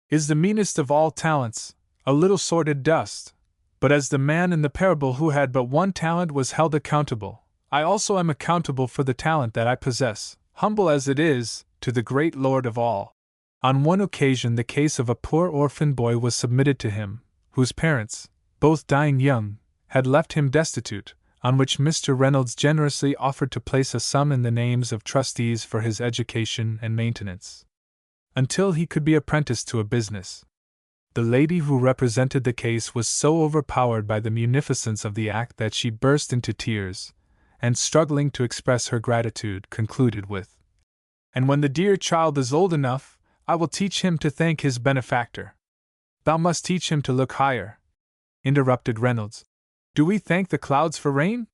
S1: "is the meanest of all talents, a little sordid dust, but as the man in the parable who had but one talent was held accountable, I also am accountable for the talent that I possess, humble as it is, to the great Lord of all." On one occasion the case of a poor orphan boy was submitted to him, whose parents, both dying young, had left him destitute, on which Mr. Reynolds generously offered to place a sum in the names of trustees for his education and maintenance, until he could be apprenticed to a business. The lady who represented the case was so overpowered by the munificence of the act that she burst into tears, and struggling to express her gratitude, concluded with, "And when the dear child is old enough, I will teach him to thank his benefactor." "Thou must teach him to look higher," interrupted Reynolds. "Do we thank the clouds for rain?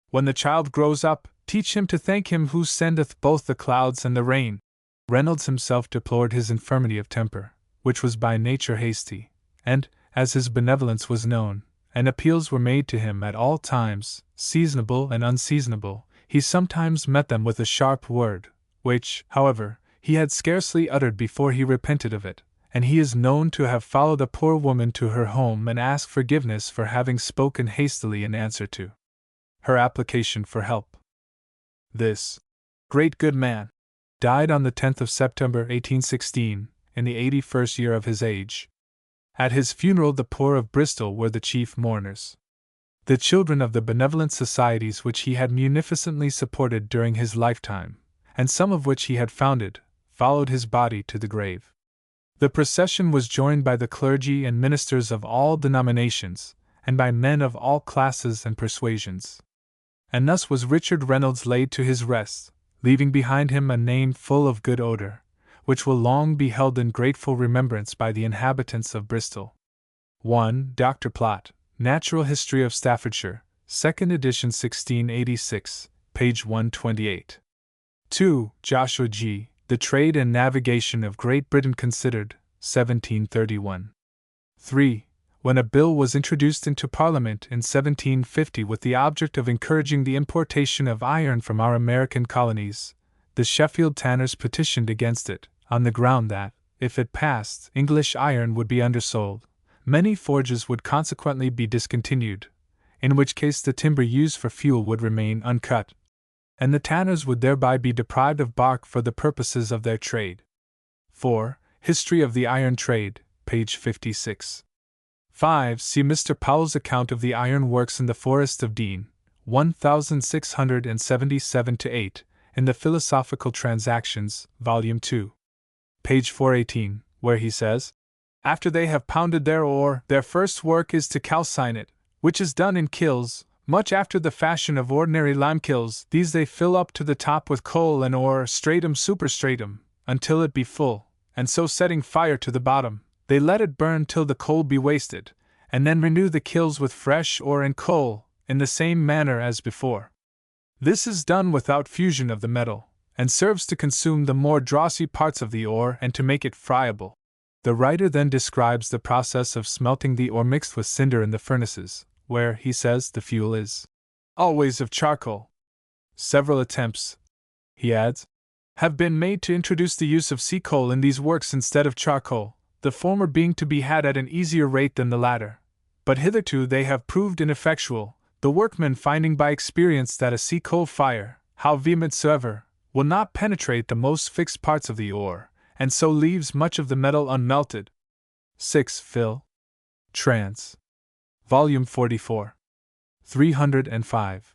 S1: When the child grows up, teach him to thank him who sendeth both the clouds and the rain." Reynolds himself deplored his infirmity of temper, which was by nature hasty, and, as his benevolence was known, and appeals were made to him at all times, seasonable and unseasonable, he sometimes met them with a sharp word, which, however, he had scarcely uttered before he repented of it, and he is known to have followed a poor woman to her home and asked forgiveness for having spoken hastily in answer to her application for help. This great good man died on the 10th of September 1816, in the 81st year of his age. At his funeral the poor of Bristol were the chief mourners. The children of the benevolent societies which he had munificently supported during his lifetime, and some of which he had founded, followed his body to the grave. The procession was joined by the clergy and ministers of all denominations, and by men of all classes and persuasions. And thus was Richard Reynolds laid to his rest, leaving behind him a name full of good odor, which will long be held in grateful remembrance by the inhabitants of Bristol. 1. Dr. Plott, Natural History of Staffordshire, 2nd edition 1686, page 128. 2. Joshua G., The Trade and Navigation of Great Britain Considered, 1731. 3. When a bill was introduced into Parliament in 1750 with the object of encouraging the importation of iron from our American colonies, the Sheffield tanners petitioned against it, on the ground that, if it passed, English iron would be undersold. Many forges would consequently be discontinued, in which case the timber used for fuel would remain uncut, and the tanners would thereby be deprived of bark for the purposes of their trade. 4. History of the Iron Trade, page 56. 5. See Mr. Powell's account of the iron works in the Forest of Dean, 1677-8, in the Philosophical Transactions, Volume 2. Page 418, where he says, "After they have pounded their ore, their first work is to calcine it, which is done in kilns, much after the fashion of ordinary lime kilns. These they fill up to the top with coal and ore stratum superstratum, until it be full, and so setting fire to the bottom, they let it burn till the coal be wasted, and then renew the kilns with fresh ore and coal, in the same manner as before. This is done without fusion of the metal, and serves to consume the more drossy parts of the ore and to make it friable." The writer then describes the process of smelting the ore mixed with cinder in the furnaces, where, he says, the fuel is always of charcoal. Several attempts, he adds, have been made to introduce the use of sea coal in these works instead of charcoal, the former being to be had at an easier rate than the latter, but hitherto they have proved ineffectual, the workmen finding by experience that a sea coal fire, how vehement soever, will not penetrate the most fixed parts of the ore, and so leaves much of the metal unmelted. 6. Phil. Trans. Volume 44. 305.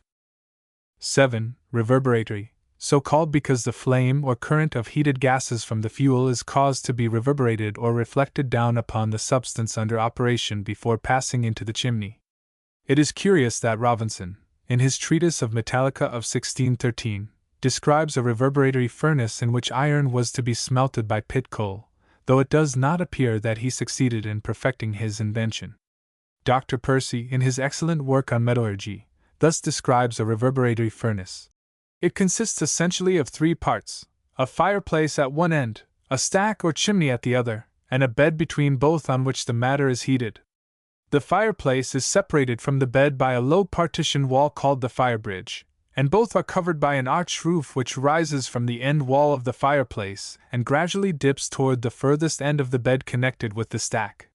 S1: 7. Reverberatory, so called because the flame or current of heated gases from the fuel is caused to be reverberated or reflected down upon the substance under operation before passing into the chimney. It is curious that Robinson, in his treatise of Metallica of 1613, describes a reverberatory furnace in which iron was to be smelted by pit coal, though it does not appear that he succeeded in perfecting his invention. Dr. Percy, in his excellent work on metallurgy, thus describes a reverberatory furnace. It consists essentially of 3 parts: a fireplace at one end, a stack or chimney at the other, and a bed between both on which the matter is heated. The fireplace is separated from the bed by a low partition wall called the firebridge, and both are covered by an arched roof which rises from the end wall of the fireplace and gradually dips toward the furthest end of the bed connected with the stack.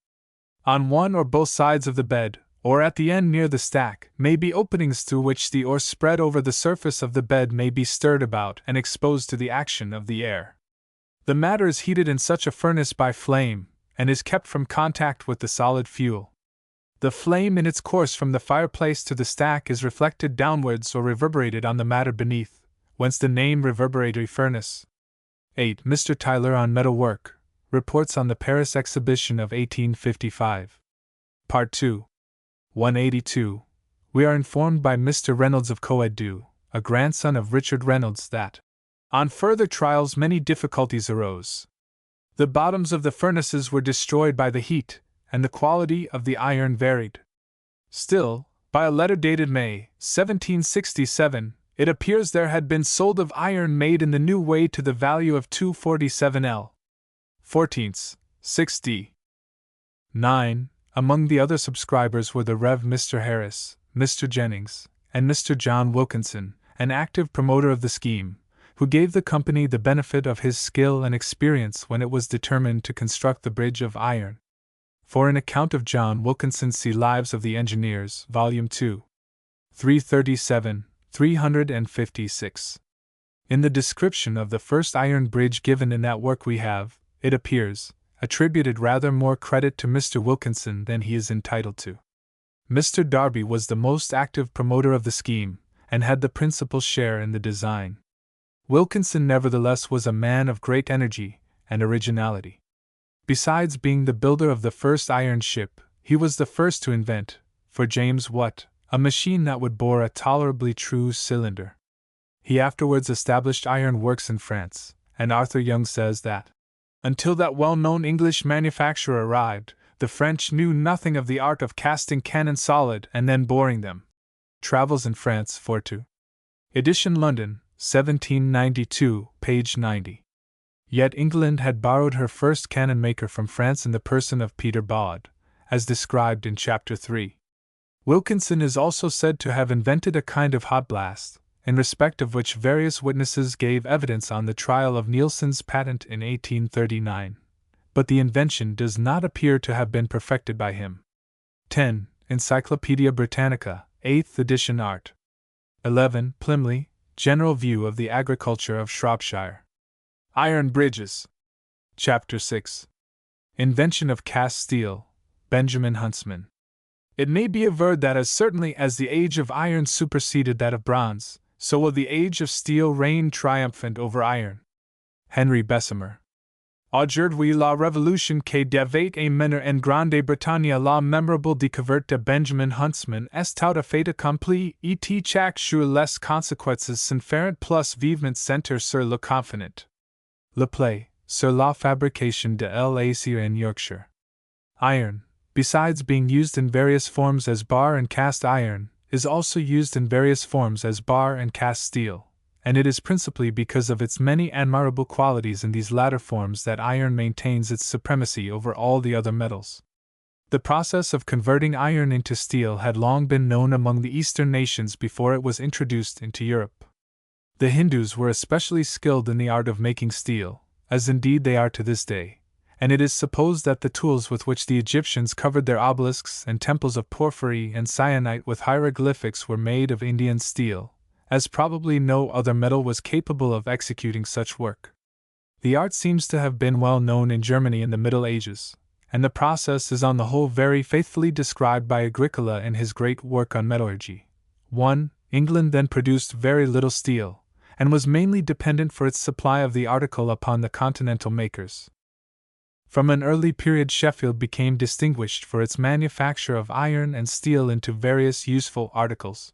S1: On one or both sides of the bed, or at the end near the stack, may be openings through which the ore spread over the surface of the bed may be stirred about and exposed to the action of the air. The matter is heated in such a furnace by flame, and is kept from contact with the solid fuel. The flame in its course from the fireplace to the stack is reflected downwards or reverberated on the matter beneath, whence the name reverberatory furnace. 8. Mr. Tyler on Metalwork, Reports on the Paris Exhibition of 1855. Part 2. 182. We are informed by Mr. Reynolds of Coedu, a grandson of Richard Reynolds, that, on further trials, many difficulties arose. The bottoms of the furnaces were destroyed by the heat, and the quality of the iron varied. Still, by a letter dated May, 1767, it appears there had been sold of iron made in the new way to the value of 247l. 14ths, 6d. 9. Among the other subscribers were the Rev. Mr. Harris, Mr. Jennings, and Mr. John Wilkinson, an active promoter of the scheme, who gave the company the benefit of his skill and experience when it was determined to construct the bridge of iron. For an account of John Wilkinson, see Lives of the Engineers, Volume 2, 337, 356. In the description of the first iron bridge given in that work we have, it appears, attributed rather more credit to Mr. Wilkinson than he is entitled to. Mr. Darby was the most active promoter of the scheme, and had the principal share in the design. Wilkinson nevertheless was a man of great energy and originality. Besides being the builder of the first iron ship, he was the first to invent, for James Watt, a machine that would bore a tolerably true cylinder. He afterwards established iron works in France, and Arthur Young says that, until that well-known English manufacturer arrived, the French knew nothing of the art of casting cannon solid and then boring them. Travels in France, 4-2. Edition London, 1792, page 90. Yet England had borrowed her first cannon maker from France in the person of Peter Baud, as described in Chapter 3. Wilkinson is also said to have invented a kind of hot blast, in respect of which various witnesses gave evidence on the trial of Nielsen's patent in 1839, but the invention does not appear to have been perfected by him. 10. Encyclopaedia Britannica, 8th edition art. 11. Plymley, General View of the Agriculture of Shropshire. Iron Bridges. Chapter 6. Invention of Cast Steel, Benjamin Huntsman. It may be averred that as certainly as the age of iron superseded that of bronze, so will the age of steel reign triumphant over iron. Henry Bessemer. Aujourd'hui la révolution qui devait et mener en Grande Bretagne la memorable découverte de Benjamin Huntsman est tout à fait accomplie et chaque jour les conséquences s'infèrent plus vivement centre sur le confinement. Le Play, sur la fabrication de l'acier in Yorkshire. Iron, besides being used in various forms as bar and cast iron, is also used in various forms as bar and cast steel, and it is principally because of its many admirable qualities in these latter forms that iron maintains its supremacy over all the other metals. The process of converting iron into steel had long been known among the Eastern nations before it was introduced into Europe. The Hindus were especially skilled in the art of making steel, as indeed they are to this day, and it is supposed that the tools with which the Egyptians covered their obelisks and temples of porphyry and syenite with hieroglyphics were made of Indian steel, as probably no other metal was capable of executing such work. The art seems to have been well known in Germany in the Middle Ages, and the process is on the whole very faithfully described by Agricola in his great work on metallurgy. 1. England then produced very little steel, and was mainly dependent for its supply of the article upon the continental makers. From an early period Sheffield became distinguished for its manufacture of iron and steel into various useful articles.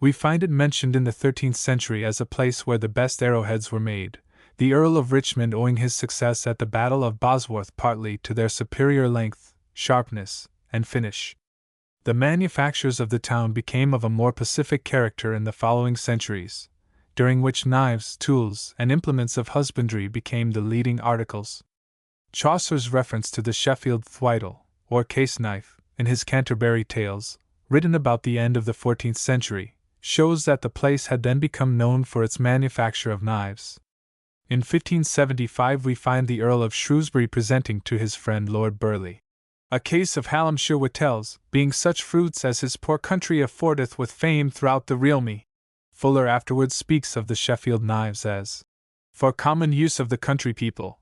S1: We find it mentioned in the 13th century as a place where the best arrowheads were made, the Earl of Richmond owing his success at the Battle of Bosworth partly to their superior length, sharpness, and finish. The manufactures of the town became of a more pacific character in the following centuries, during which knives, tools, and implements of husbandry became the leading articles. Chaucer's reference to the Sheffield thwaitel, or case knife, in his Canterbury Tales, written about the end of the 14th century, shows that the place had then become known for its manufacture of knives. In 1575 we find the Earl of Shrewsbury presenting to his friend Lord Burleigh a case of Hallamshire wattels, being such fruits as his poor country affordeth with fame throughout the realme. Fuller afterwards speaks of the Sheffield knives as for common use of the country people,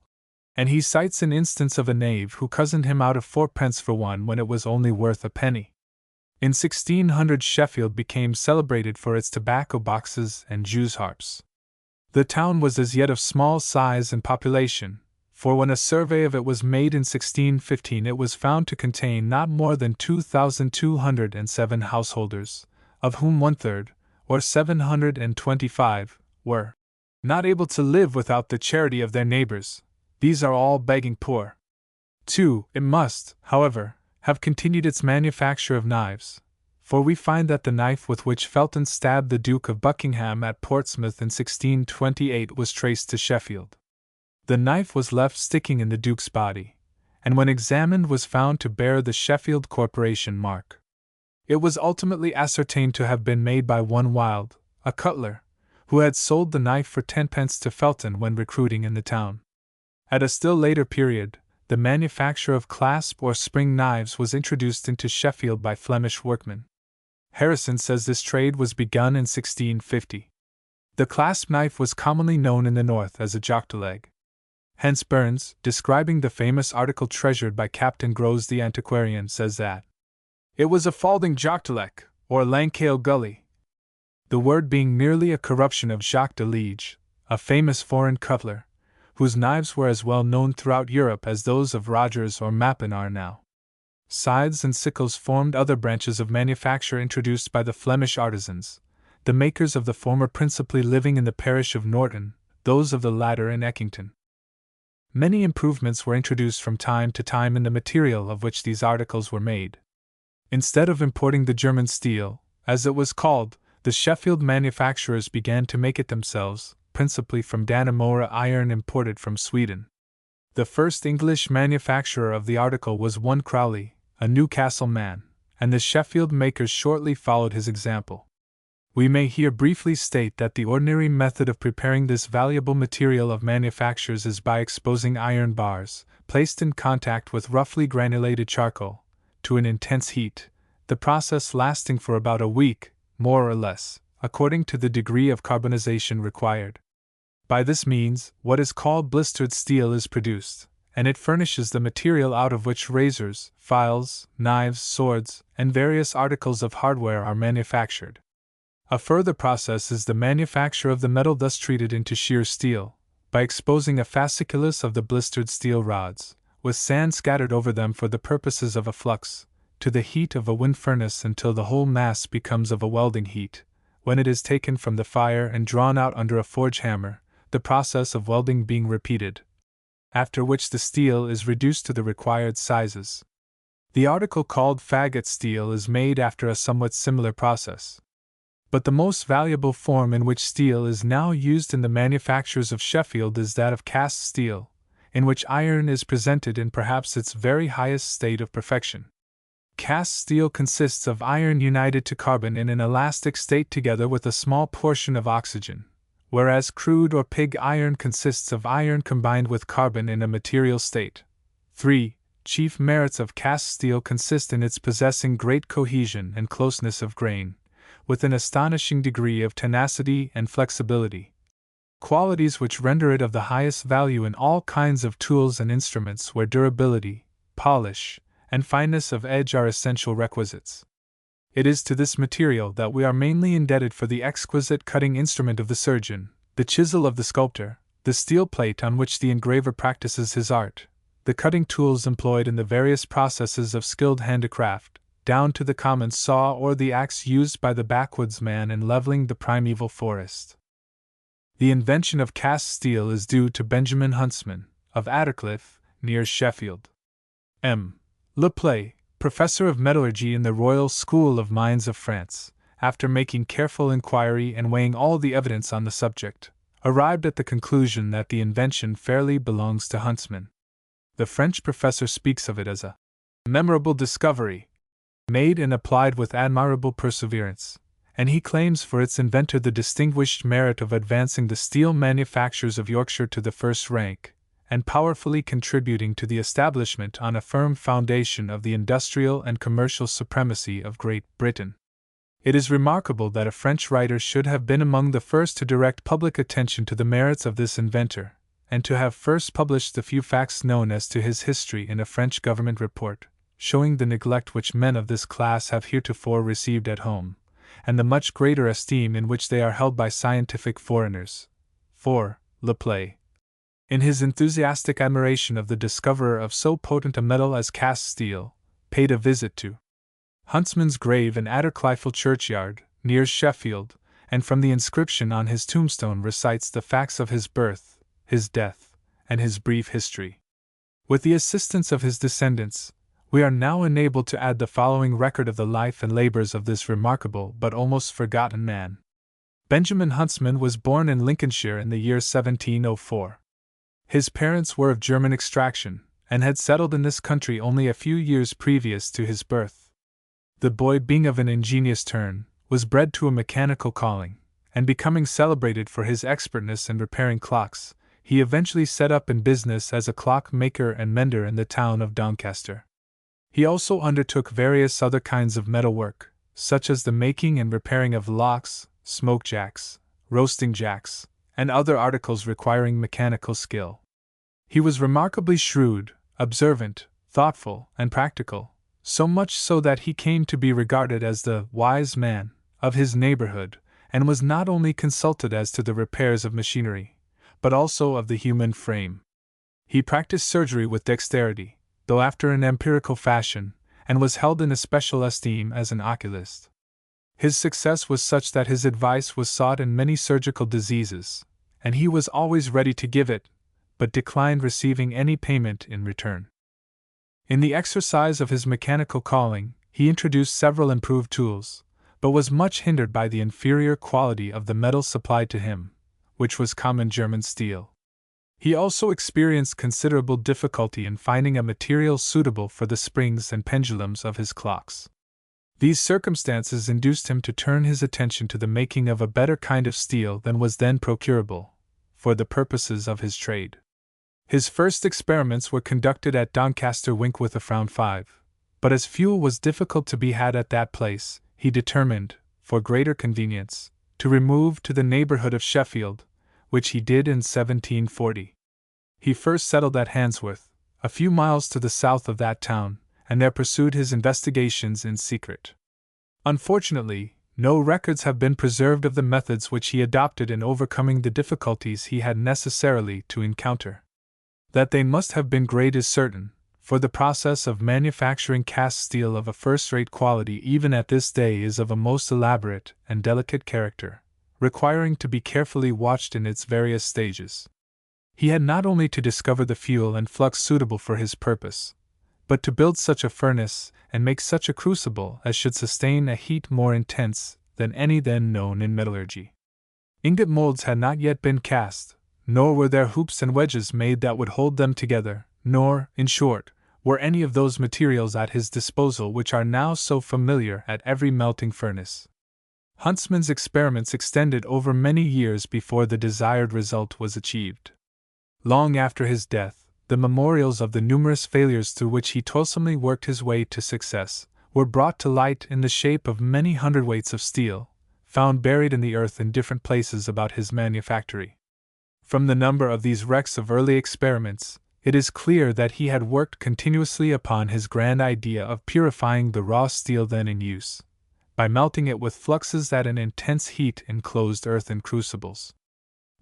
S1: and he cites an instance of a knave who cozened him out of 4d for one when it was only worth a penny. In 1600 Sheffield became celebrated for its tobacco boxes and Jews' harps. The town was as yet of small size and population, for when a survey of it was made in 1615 it was found to contain not more than 2,207 householders, of whom 1/3, or 725, were not able to live without the charity of their neighbors. These are all begging poor. 2. It must, however, have continued its manufacture of knives, for we find that the knife with which Felton stabbed the Duke of Buckingham at Portsmouth in 1628 was traced to Sheffield. The knife was left sticking in the Duke's body, and when examined was found to bear the Sheffield Corporation mark. It was ultimately ascertained to have been made by one Wild, a cutler, who had sold the knife for 10 pence to Felton when recruiting in the town. At a still later period, the manufacture of clasp or spring knives was introduced into Sheffield by Flemish workmen. Harrison says this trade was begun in 1650. The clasp knife was commonly known in the north as a jocteleg. Hence Burns, describing the famous article treasured by Captain Grose the antiquarian, says that it was a falding jocteleg, or Lancale gully, the word being merely a corruption of Jacques de Liege, a famous foreign cutler, whose knives were as well known throughout Europe as those of Rogers or Mappin are now. Scythes and sickles formed other branches of manufacture introduced by the Flemish artisans, the makers of the former principally living in the parish of Norton, those of the latter in Eckington. Many improvements were introduced from time to time in the material of which these articles were made. Instead of importing the German steel, as it was called, the Sheffield manufacturers began to make it themselves, principally from Dannemora iron imported from Sweden. The first English manufacturer of the article was one Crowley, a Newcastle man, and the Sheffield makers shortly followed his example. We may here briefly state that the ordinary method of preparing this valuable material of manufactures is by exposing iron bars, placed in contact with roughly granulated charcoal, to an intense heat, the process lasting for about a week, more or less, according to the degree of carbonization required. By this means, what is called blistered steel is produced, and it furnishes the material out of which razors, files, knives, swords, and various articles of hardware are manufactured. A further process is the manufacture of the metal thus treated into shear steel, by exposing a fasciculus of the blistered steel rods, with sand scattered over them for the purposes of a flux, to the heat of a wind furnace until the whole mass becomes of a welding heat, when it is taken from the fire and drawn out under a forge hammer, the process of welding being repeated, after which the steel is reduced to the required sizes. The article called faggot steel is made after a somewhat similar process. But the most valuable form in which steel is now used in the manufactures of Sheffield is that of cast steel, in which iron is presented in perhaps its very highest state of perfection. Cast steel consists of iron united to carbon in an elastic state together with a small portion of oxygen, whereas crude or pig iron consists of iron combined with carbon in a material state. 3. Chief merits of cast steel consist in its possessing great cohesion and closeness of grain, with an astonishing degree of tenacity and flexibility, qualities which render it of the highest value in all kinds of tools and instruments where durability, polish, and fineness of edge are essential requisites. It is to this material that we are mainly indebted for the exquisite cutting instrument of the surgeon, the chisel of the sculptor, the steel plate on which the engraver practices his art, the cutting tools employed in the various processes of skilled handicraft, down to the common saw or the axe used by the backwoodsman in leveling the primeval forest. The invention of cast steel is due to Benjamin Huntsman, of Attercliffe, near Sheffield. M. Leplay, professor of metallurgy in the Royal School of Mines of France, after making careful inquiry and weighing all the evidence on the subject, arrived at the conclusion that the invention fairly belongs to Huntsman. The French professor speaks of it as a memorable discovery, made and applied with admirable perseverance, and he claims for its inventor the distinguished merit of advancing the steel manufactures of Yorkshire to the first rank, and powerfully contributing to the establishment on a firm foundation of the industrial and commercial supremacy of Great Britain. It is remarkable that a French writer should have been among the first to direct public attention to the merits of this inventor, and to have first published the few facts known as to his history in a French government report, showing the neglect which men of this class have heretofore received at home, and the much greater esteem in which they are held by scientific foreigners. 4. Leplay, in his enthusiastic admiration of the discoverer of so potent a metal as cast steel, paid a visit to Huntsman's grave in Attercliffe churchyard, near Sheffield, and from the inscription on his tombstone recites the facts of his birth, his death, and his brief history. With the assistance of his descendants, we are now enabled to add the following record of the life and labors of this remarkable but almost forgotten man. Benjamin Huntsman was born in Lincolnshire in the year 1704. His parents were of German extraction, and had settled in this country only a few years previous to his birth. The boy, being of an ingenious turn, was bred to a mechanical calling, and becoming celebrated for his expertness in repairing clocks, he eventually set up in business as a clock maker and mender in the town of Doncaster. He also undertook various other kinds of metal work, such as the making and repairing of locks, smoke jacks, roasting jacks, and other articles requiring mechanical skill. He was remarkably shrewd, observant, thoughtful, and practical, so much so that he came to be regarded as the wise man of his neighborhood, and was not only consulted as to the repairs of machinery, but also of the human frame. He practiced surgery with dexterity, though after an empirical fashion, and was held in especial esteem as an oculist. His success was such that his advice was sought in many surgical diseases, and he was always ready to give it, but declined receiving any payment in return. In the exercise of his mechanical calling, he introduced several improved tools, but was much hindered by the inferior quality of the metal supplied to him, which was common German steel. He also experienced considerable difficulty in finding a material suitable for the springs and pendulums of his clocks. These circumstances induced him to turn his attention to the making of a better kind of steel than was then procurable, for the purposes of his trade. His first experiments were conducted at Doncaster Winkworth around 5, but as fuel was difficult to be had at that place, he determined, for greater convenience, to remove to the neighbourhood of Sheffield, which he did in 1740. He first settled at Handsworth, a few miles to the south of that town, and there pursued his investigations in secret. Unfortunately, no records have been preserved of the methods which he adopted in overcoming the difficulties he had necessarily to encounter. That they must have been great is certain, for the process of manufacturing cast steel of a first-rate quality even at this day is of a most elaborate and delicate character, requiring to be carefully watched in its various stages. He had not only to discover the fuel and flux suitable for his purpose, but to build such a furnace and make such a crucible as should sustain a heat more intense than any then known in metallurgy. Ingot molds had not yet been cast, nor were there hoops and wedges made that would hold them together, nor, in short, were any of those materials at his disposal which are now so familiar at every melting furnace. Huntsman's experiments extended over many years before the desired result was achieved. Long after his death, the memorials of the numerous failures through which he toilsomely worked his way to success were brought to light in the shape of many hundredweights of steel, found buried in the earth in different places about his manufactory. From the number of these wrecks of early experiments, it is clear that he had worked continuously upon his grand idea of purifying the raw steel then in use, by melting it with fluxes at an intense heat in closed earthen crucibles.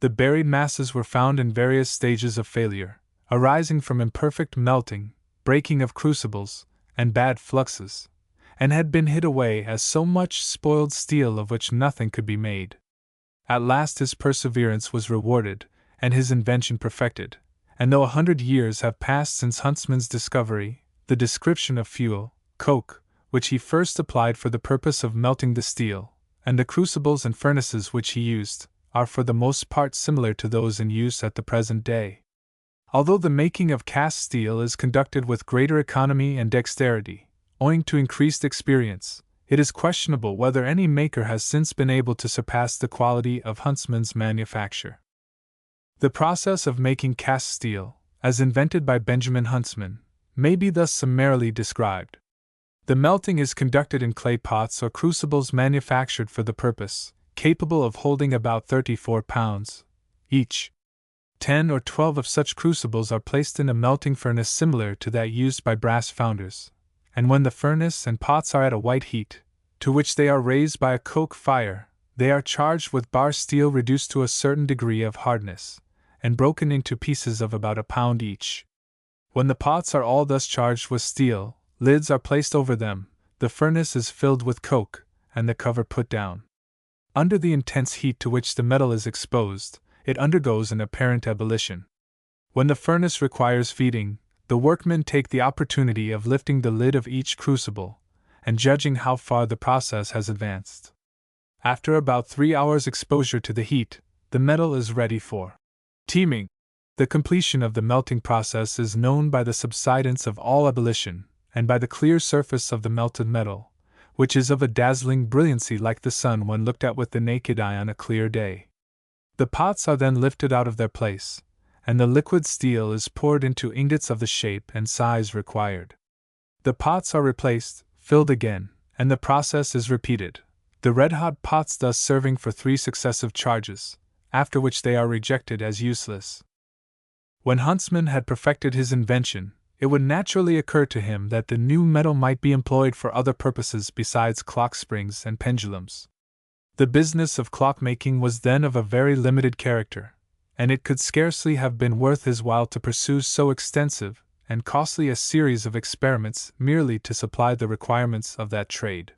S1: The buried masses were found in various stages of failure, arising from imperfect melting, breaking of crucibles, and bad fluxes, and had been hid away as so much spoiled steel of which nothing could be made. At last his perseverance was rewarded, and his invention perfected, and though 100 years have passed since Huntsman's discovery, the description of fuel, coke, which he first applied for the purpose of melting the steel, and the crucibles and furnaces which he used, are for the most part similar to those in use at the present day. Although the making of cast steel is conducted with greater economy and dexterity, owing to increased experience, it is questionable whether any maker has since been able to surpass the quality of Huntsman's manufacture. The process of making cast steel, as invented by Benjamin Huntsman, may be thus summarily described. The melting is conducted in clay pots or crucibles manufactured for the purpose, capable of holding about 34 pounds each. 10 or 12 of such crucibles are placed in a melting furnace similar to that used by brass founders, and when the furnace and pots are at a white heat, to which they are raised by a coke fire, they are charged with bar steel reduced to a certain degree of hardness, and broken into pieces of about a pound each. When the pots are all thus charged with steel, lids are placed over them, the furnace is filled with coke, and the cover put down. Under the intense heat to which the metal is exposed, it undergoes an apparent ebullition. When the furnace requires feeding, the workmen take the opportunity of lifting the lid of each crucible, and judging how far the process has advanced. After about 3 hours' exposure to the heat, the metal is ready for teaming. The completion of the melting process is known by the subsidence of all ebullition, and by the clear surface of the melted metal, which is of a dazzling brilliancy like the sun when looked at with the naked eye on a clear day. The pots are then lifted out of their place, and the liquid steel is poured into ingots of the shape and size required. The pots are replaced, filled again, and the process is repeated, the red-hot pots thus serving for 3 successive charges, after which they are rejected as useless. When Huntsman had perfected his invention, it would naturally occur to him that the new metal might be employed for other purposes besides clock springs and pendulums. The business of clock-making was then of a very limited character, and it could scarcely have been worth his while to pursue so extensive and costly a series of experiments merely to supply the requirements of that trade.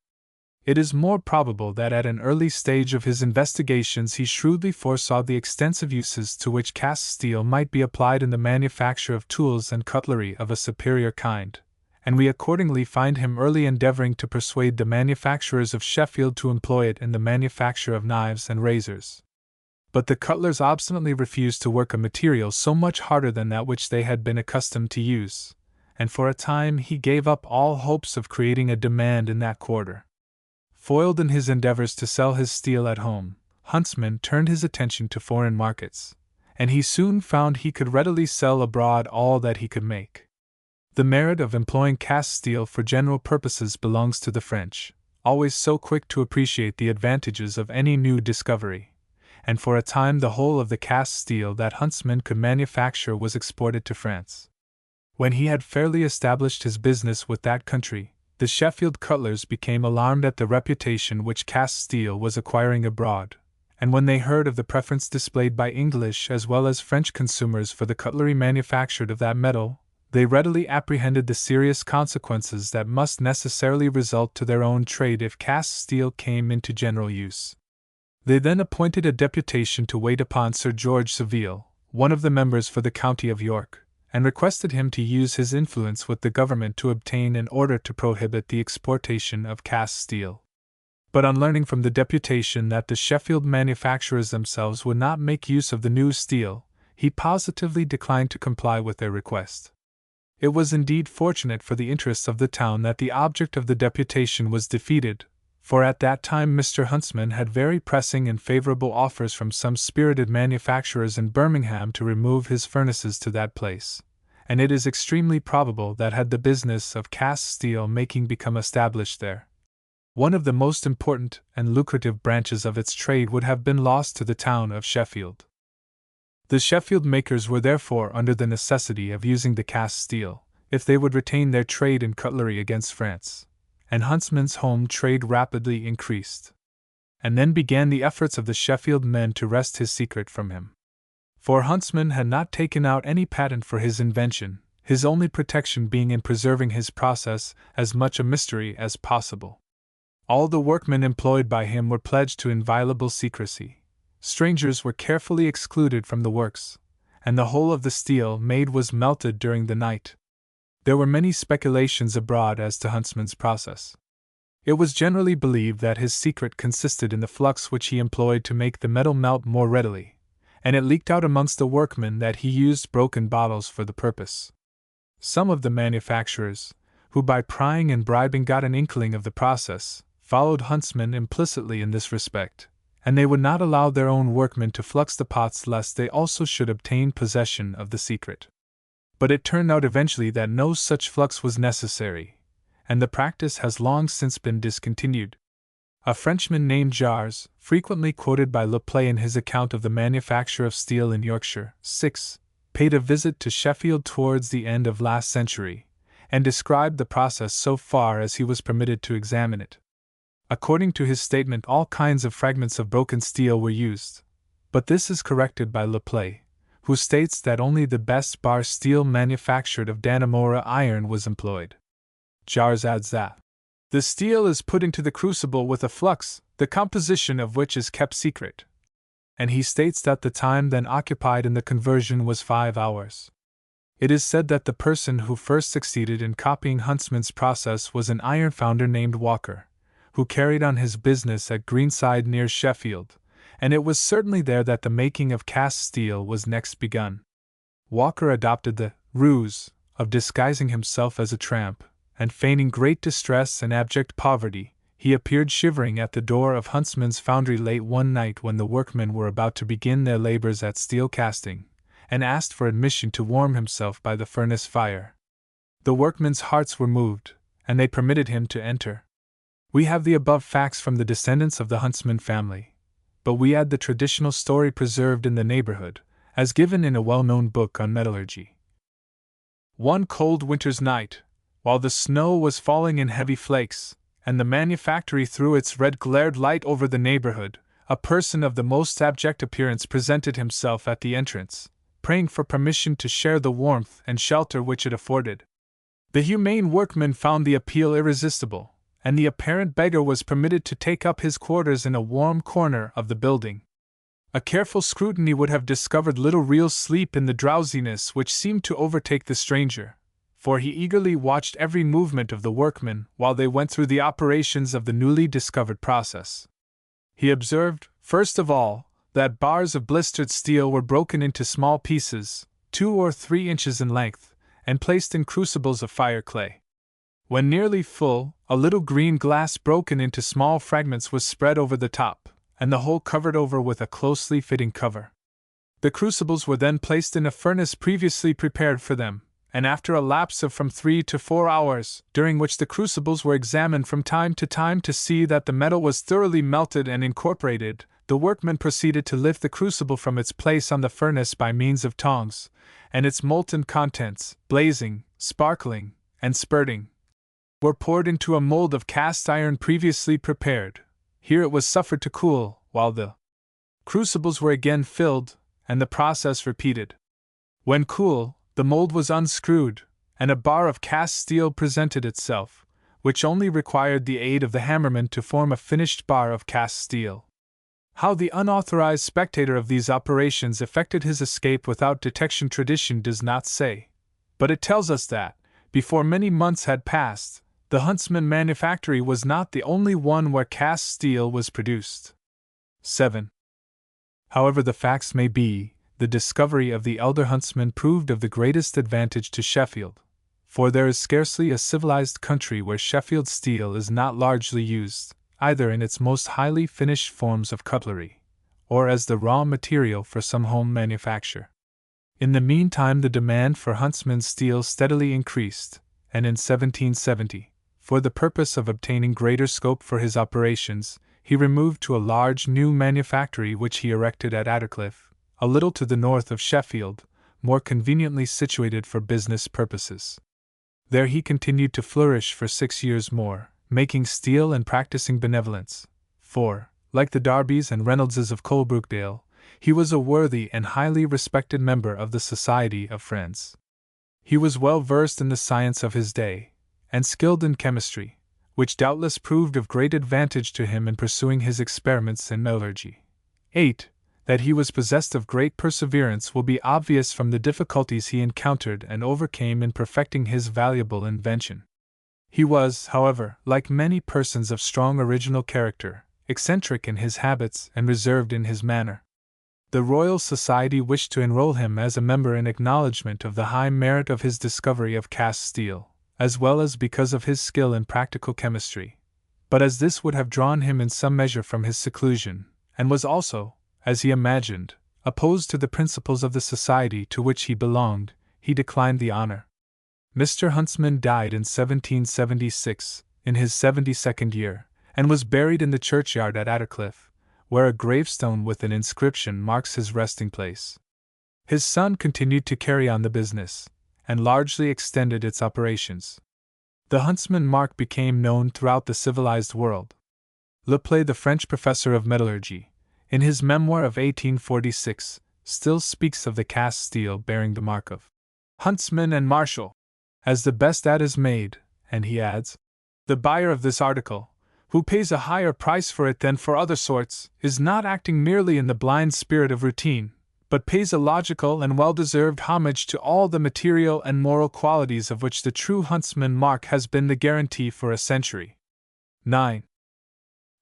S1: It is more probable that at an early stage of his investigations he shrewdly foresaw the extensive uses to which cast steel might be applied in the manufacture of tools and cutlery of a superior kind, and we accordingly find him early endeavoring to persuade the manufacturers of Sheffield to employ it in the manufacture of knives and razors. But the cutlers obstinately refused to work a material so much harder than that which they had been accustomed to use, and for a time he gave up all hopes of creating a demand in that quarter. Foiled in his endeavors to sell his steel at home, Huntsman turned his attention to foreign markets, and he soon found he could readily sell abroad all that he could make. The merit of employing cast steel for general purposes belongs to the French, always so quick to appreciate the advantages of any new discovery, and for a time the whole of the cast steel that Huntsman could manufacture was exported to France. When he had fairly established his business with that country, the Sheffield cutlers became alarmed at the reputation which cast steel was acquiring abroad, and when they heard of the preference displayed by English as well as French consumers for the cutlery manufactured of that metal, they readily apprehended the serious consequences that must necessarily result to their own trade if cast steel came into general use. They then appointed a deputation to wait upon Sir George Savile, one of the members for the county of York, and requested him to use his influence with the government to obtain an order to prohibit the exportation of cast steel. But on learning from the deputation that the Sheffield manufacturers themselves would not make use of the new steel, he positively declined to comply with their request. It was indeed fortunate for the interests of the town that the object of the deputation was defeated, for at that time Mr. Huntsman had very pressing and favorable offers from some spirited manufacturers in Birmingham to remove his furnaces to that place, and it is extremely probable that had the business of cast steel making become established there, one of the most important and lucrative branches of its trade would have been lost to the town of Sheffield. The Sheffield makers were therefore under the necessity of using the cast steel, if they would retain their trade in cutlery against France, and Huntsman's home trade rapidly increased. And then began the efforts of the Sheffield men to wrest his secret from him. For Huntsman had not taken out any patent for his invention, his only protection being in preserving his process as much a mystery as possible. All the workmen employed by him were pledged to inviolable secrecy. Strangers were carefully excluded from the works, and the whole of the steel made was melted during the night. There were many speculations abroad as to Huntsman's process. It was generally believed that his secret consisted in the flux which he employed to make the metal melt more readily, and it leaked out amongst the workmen that he used broken bottles for the purpose. Some of the manufacturers, who by prying and bribing got an inkling of the process, followed Huntsman implicitly in this respect, and they would not allow their own workmen to flux the pots lest they also should obtain possession of the secret. But it turned out eventually that no such flux was necessary, and the practice has long since been discontinued. A Frenchman named Jars, frequently quoted by Le Play in his account of the manufacture of steel in Yorkshire, 6, paid a visit to Sheffield towards the end of last century, and described the process so far as he was permitted to examine it. According to his statement, all kinds of fragments of broken steel were used, but this is corrected by Le Play, who states that only the best bar steel manufactured of Dannemora iron was employed. Jars adds that the steel is put into the crucible with a flux, the composition of which is kept secret, and he states that the time then occupied in the conversion was 5 hours. It is said that the person who first succeeded in copying Huntsman's process was an iron founder named Walker, who carried on his business at Greenside near Sheffield, and it was certainly there that the making of cast steel was next begun. Walker adopted the ruse of disguising himself as a tramp, and feigning great distress and abject poverty, he appeared shivering at the door of Huntsman's foundry late one night when the workmen were about to begin their labors at steel casting, and asked for admission to warm himself by the furnace fire. The workmen's hearts were moved, and they permitted him to enter. We have the above facts from the descendants of the Huntsman family, but we add the traditional story preserved in the neighborhood, as given in a well-known book on metallurgy. One cold winter's night, while the snow was falling in heavy flakes, and the manufactory threw its red-glared light over the neighborhood, a person of the most abject appearance presented himself at the entrance, praying for permission to share the warmth and shelter which it afforded. The humane workman found the appeal irresistible, and the apparent beggar was permitted to take up his quarters in a warm corner of the building. A careful scrutiny would have discovered little real sleep in the drowsiness which seemed to overtake the stranger, for he eagerly watched every movement of the workmen while they went through the operations of the newly discovered process. He observed, first of all, that bars of blistered steel were broken into small pieces, 2 or 3 inches in length, and placed in crucibles of fire clay. When nearly full, a little green glass broken into small fragments was spread over the top, and the whole covered over with a closely fitting cover. The crucibles were then placed in a furnace previously prepared for them, and after a lapse of from 3 to 4 hours, during which the crucibles were examined from time to time to see that the metal was thoroughly melted and incorporated, the workmen proceeded to lift the crucible from its place on the furnace by means of tongs, and its molten contents, blazing, sparkling, and spurting, were poured into a mold of cast iron previously prepared. Here it was suffered to cool, while the crucibles were again filled, and the process repeated. When cool, the mold was unscrewed, and a bar of cast steel presented itself, which only required the aid of the hammerman to form a finished bar of cast steel. How the unauthorized spectator of these operations effected his escape without detection tradition does not say, but it tells us that, before many months had passed, the Huntsman manufactory was not the only one where cast steel was produced. 7. However the facts may be, the discovery of the elder Huntsman proved of the greatest advantage to Sheffield, for there is scarcely a civilized country where Sheffield steel is not largely used, either in its most highly finished forms of cutlery, or as the raw material for some home manufacture. In the meantime the demand for Huntsman steel steadily increased, and in 1770, for the purpose of obtaining greater scope for his operations, he removed to a large new manufactory which he erected at Attercliffe, a little to the north of Sheffield, more conveniently situated for business purposes. There he continued to flourish for 6 years more, making steel and practicing benevolence, for, like the Darbys and Reynoldses of Coalbrookdale, he was a worthy and highly respected member of the Society of Friends. He was well versed in the science of his day, and skilled in chemistry, which doubtless proved of great advantage to him in pursuing his experiments in metallurgy. 8. That he was possessed of great perseverance will be obvious from the difficulties he encountered and overcame in perfecting his valuable invention. He was, however, like many persons of strong original character, eccentric in his habits and reserved in his manner. The Royal Society wished to enroll him as a member in acknowledgment of the high merit of his discovery of cast steel, as well as because of his skill in practical chemistry. But as this would have drawn him in some measure from his seclusion, and was also, as he imagined, opposed to the principles of the society to which he belonged, he declined the honor. Mr. Huntsman died in 1776, in his 72nd year, and was buried in the churchyard at Attercliffe, where a gravestone with an inscription marks his resting place. His son continued to carry on the business, and largely extended its operations. The Huntsman mark became known throughout the civilized world. Leplay, the French professor of metallurgy, in his memoir of 1846, still speaks of the cast steel bearing the mark of Huntsman and Marshall as the best that is made, and he adds, "The buyer of this article, who pays a higher price for it than for other sorts, is not acting merely in the blind spirit of routine, but pays a logical and well-deserved homage to all the material and moral qualities of which the true Huntsman mark has been the guarantee for a century." 9.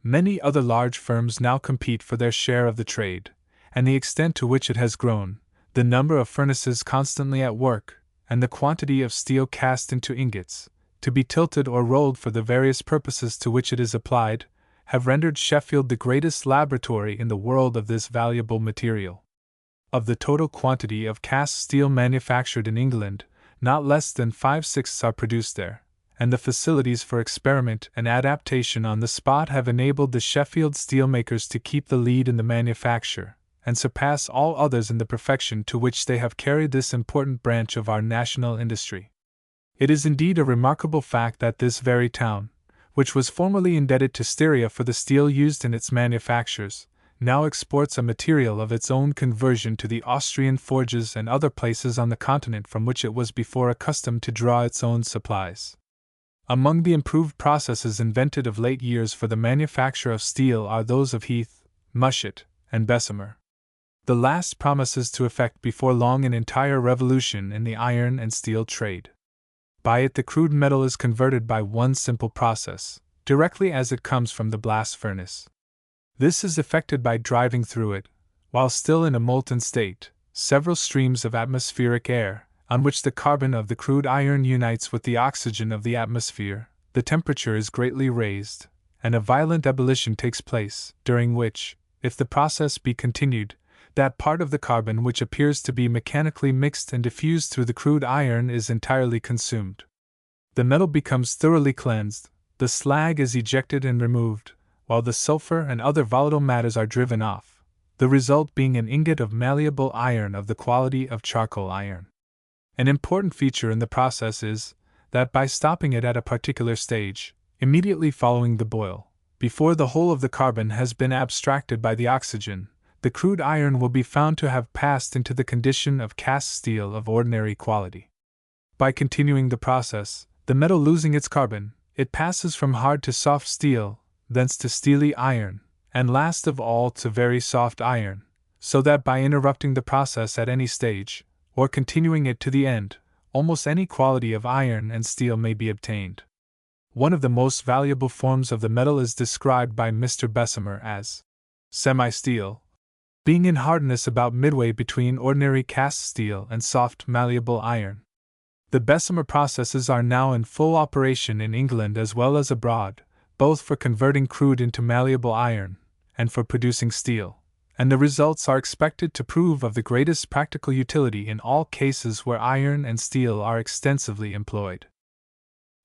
S1: Many other large firms now compete for their share of the trade, and the extent to which it has grown, the number of furnaces constantly at work, and the quantity of steel cast into ingots, to be tilted or rolled for the various purposes to which it is applied, have rendered Sheffield the greatest laboratory in the world of this valuable material. Of the total quantity of cast steel manufactured in England, not less than 5/6 are produced there, and the facilities for experiment and adaptation on the spot have enabled the Sheffield steelmakers to keep the lead in the manufacture, and surpass all others in the perfection to which they have carried this important branch of our national industry. It is indeed a remarkable fact that this very town, which was formerly indebted to Styria for the steel used in its manufactures, now exports a material of its own conversion to the Austrian forges and other places on the continent from which it was before accustomed to draw its own supplies. Among the improved processes invented of late years for the manufacture of steel are those of Heath, Mushet, and Bessemer. The last promises to effect before long an entire revolution in the iron and steel trade. By it the crude metal is converted by one simple process, directly as it comes from the blast furnace. This is effected by driving through it, while still in a molten state, several streams of atmospheric air, on which the carbon of the crude iron unites with the oxygen of the atmosphere. The temperature is greatly raised, and a violent ebullition takes place, during which, if the process be continued, that part of the carbon which appears to be mechanically mixed and diffused through the crude iron is entirely consumed. The metal becomes thoroughly cleansed, the slag is ejected and removed, while the sulfur and other volatile matters are driven off, the result being an ingot of malleable iron of the quality of charcoal iron. An important feature in the process is that by stopping it at a particular stage, immediately following the boil, before the whole of the carbon has been abstracted by the oxygen, the crude iron will be found to have passed into the condition of cast steel of ordinary quality. By continuing the process, the metal losing its carbon, it passes from hard to soft steel, thence to steely iron, and last of all to very soft iron, so that by interrupting the process at any stage, or continuing it to the end, almost any quality of iron and steel may be obtained. One of the most valuable forms of the metal is described by Mr. Bessemer as semi-steel, being in hardness about midway between ordinary cast steel and soft malleable iron. The Bessemer processes are now in full operation in England as well as abroad, both for converting crude into malleable iron, and for producing steel, and the results are expected to prove of the greatest practical utility in all cases where iron and steel are extensively employed.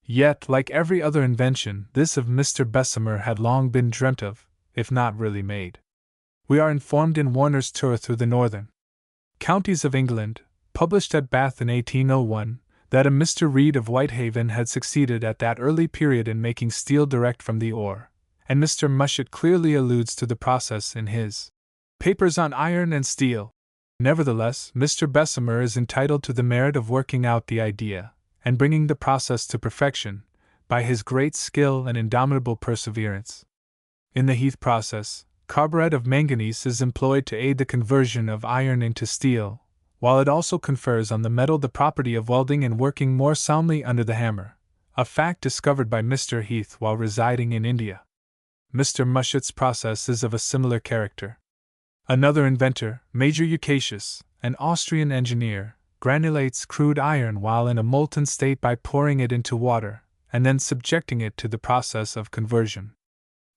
S1: Yet, like every other invention, this of Mr. Bessemer had long been dreamt of, if not really made. We are informed in Warner's Tour through the Northern Counties of England, published at Bath in 1801, that a Mr. Reed of Whitehaven had succeeded at that early period in making steel direct from the ore, and Mr. Mushet clearly alludes to the process in his Papers on Iron and Steel. Nevertheless, Mr. Bessemer is entitled to the merit of working out the idea, and bringing the process to perfection, by his great skill and indomitable perseverance. In the Heath process, carburet of manganese is employed to aid the conversion of iron into steel, while it also confers on the metal the property of welding and working more soundly under the hammer, a fact discovered by Mr. Heath while residing in India. Mr. Mushet's process is of a similar character. Another inventor, Major Eucasius, an Austrian engineer, granulates crude iron while in a molten state by pouring it into water, and then subjecting it to the process of conversion.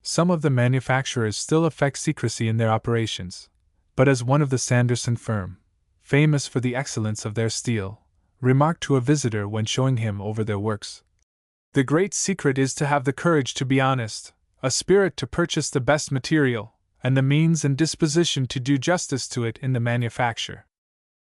S1: Some of the manufacturers still affect secrecy in their operations, but as one of the Sanderson firm, famous for the excellence of their steel, remarked to a visitor when showing him over their works, "The great secret is to have the courage to be honest, a spirit to purchase the best material, and the means and disposition to do justice to it in the manufacture."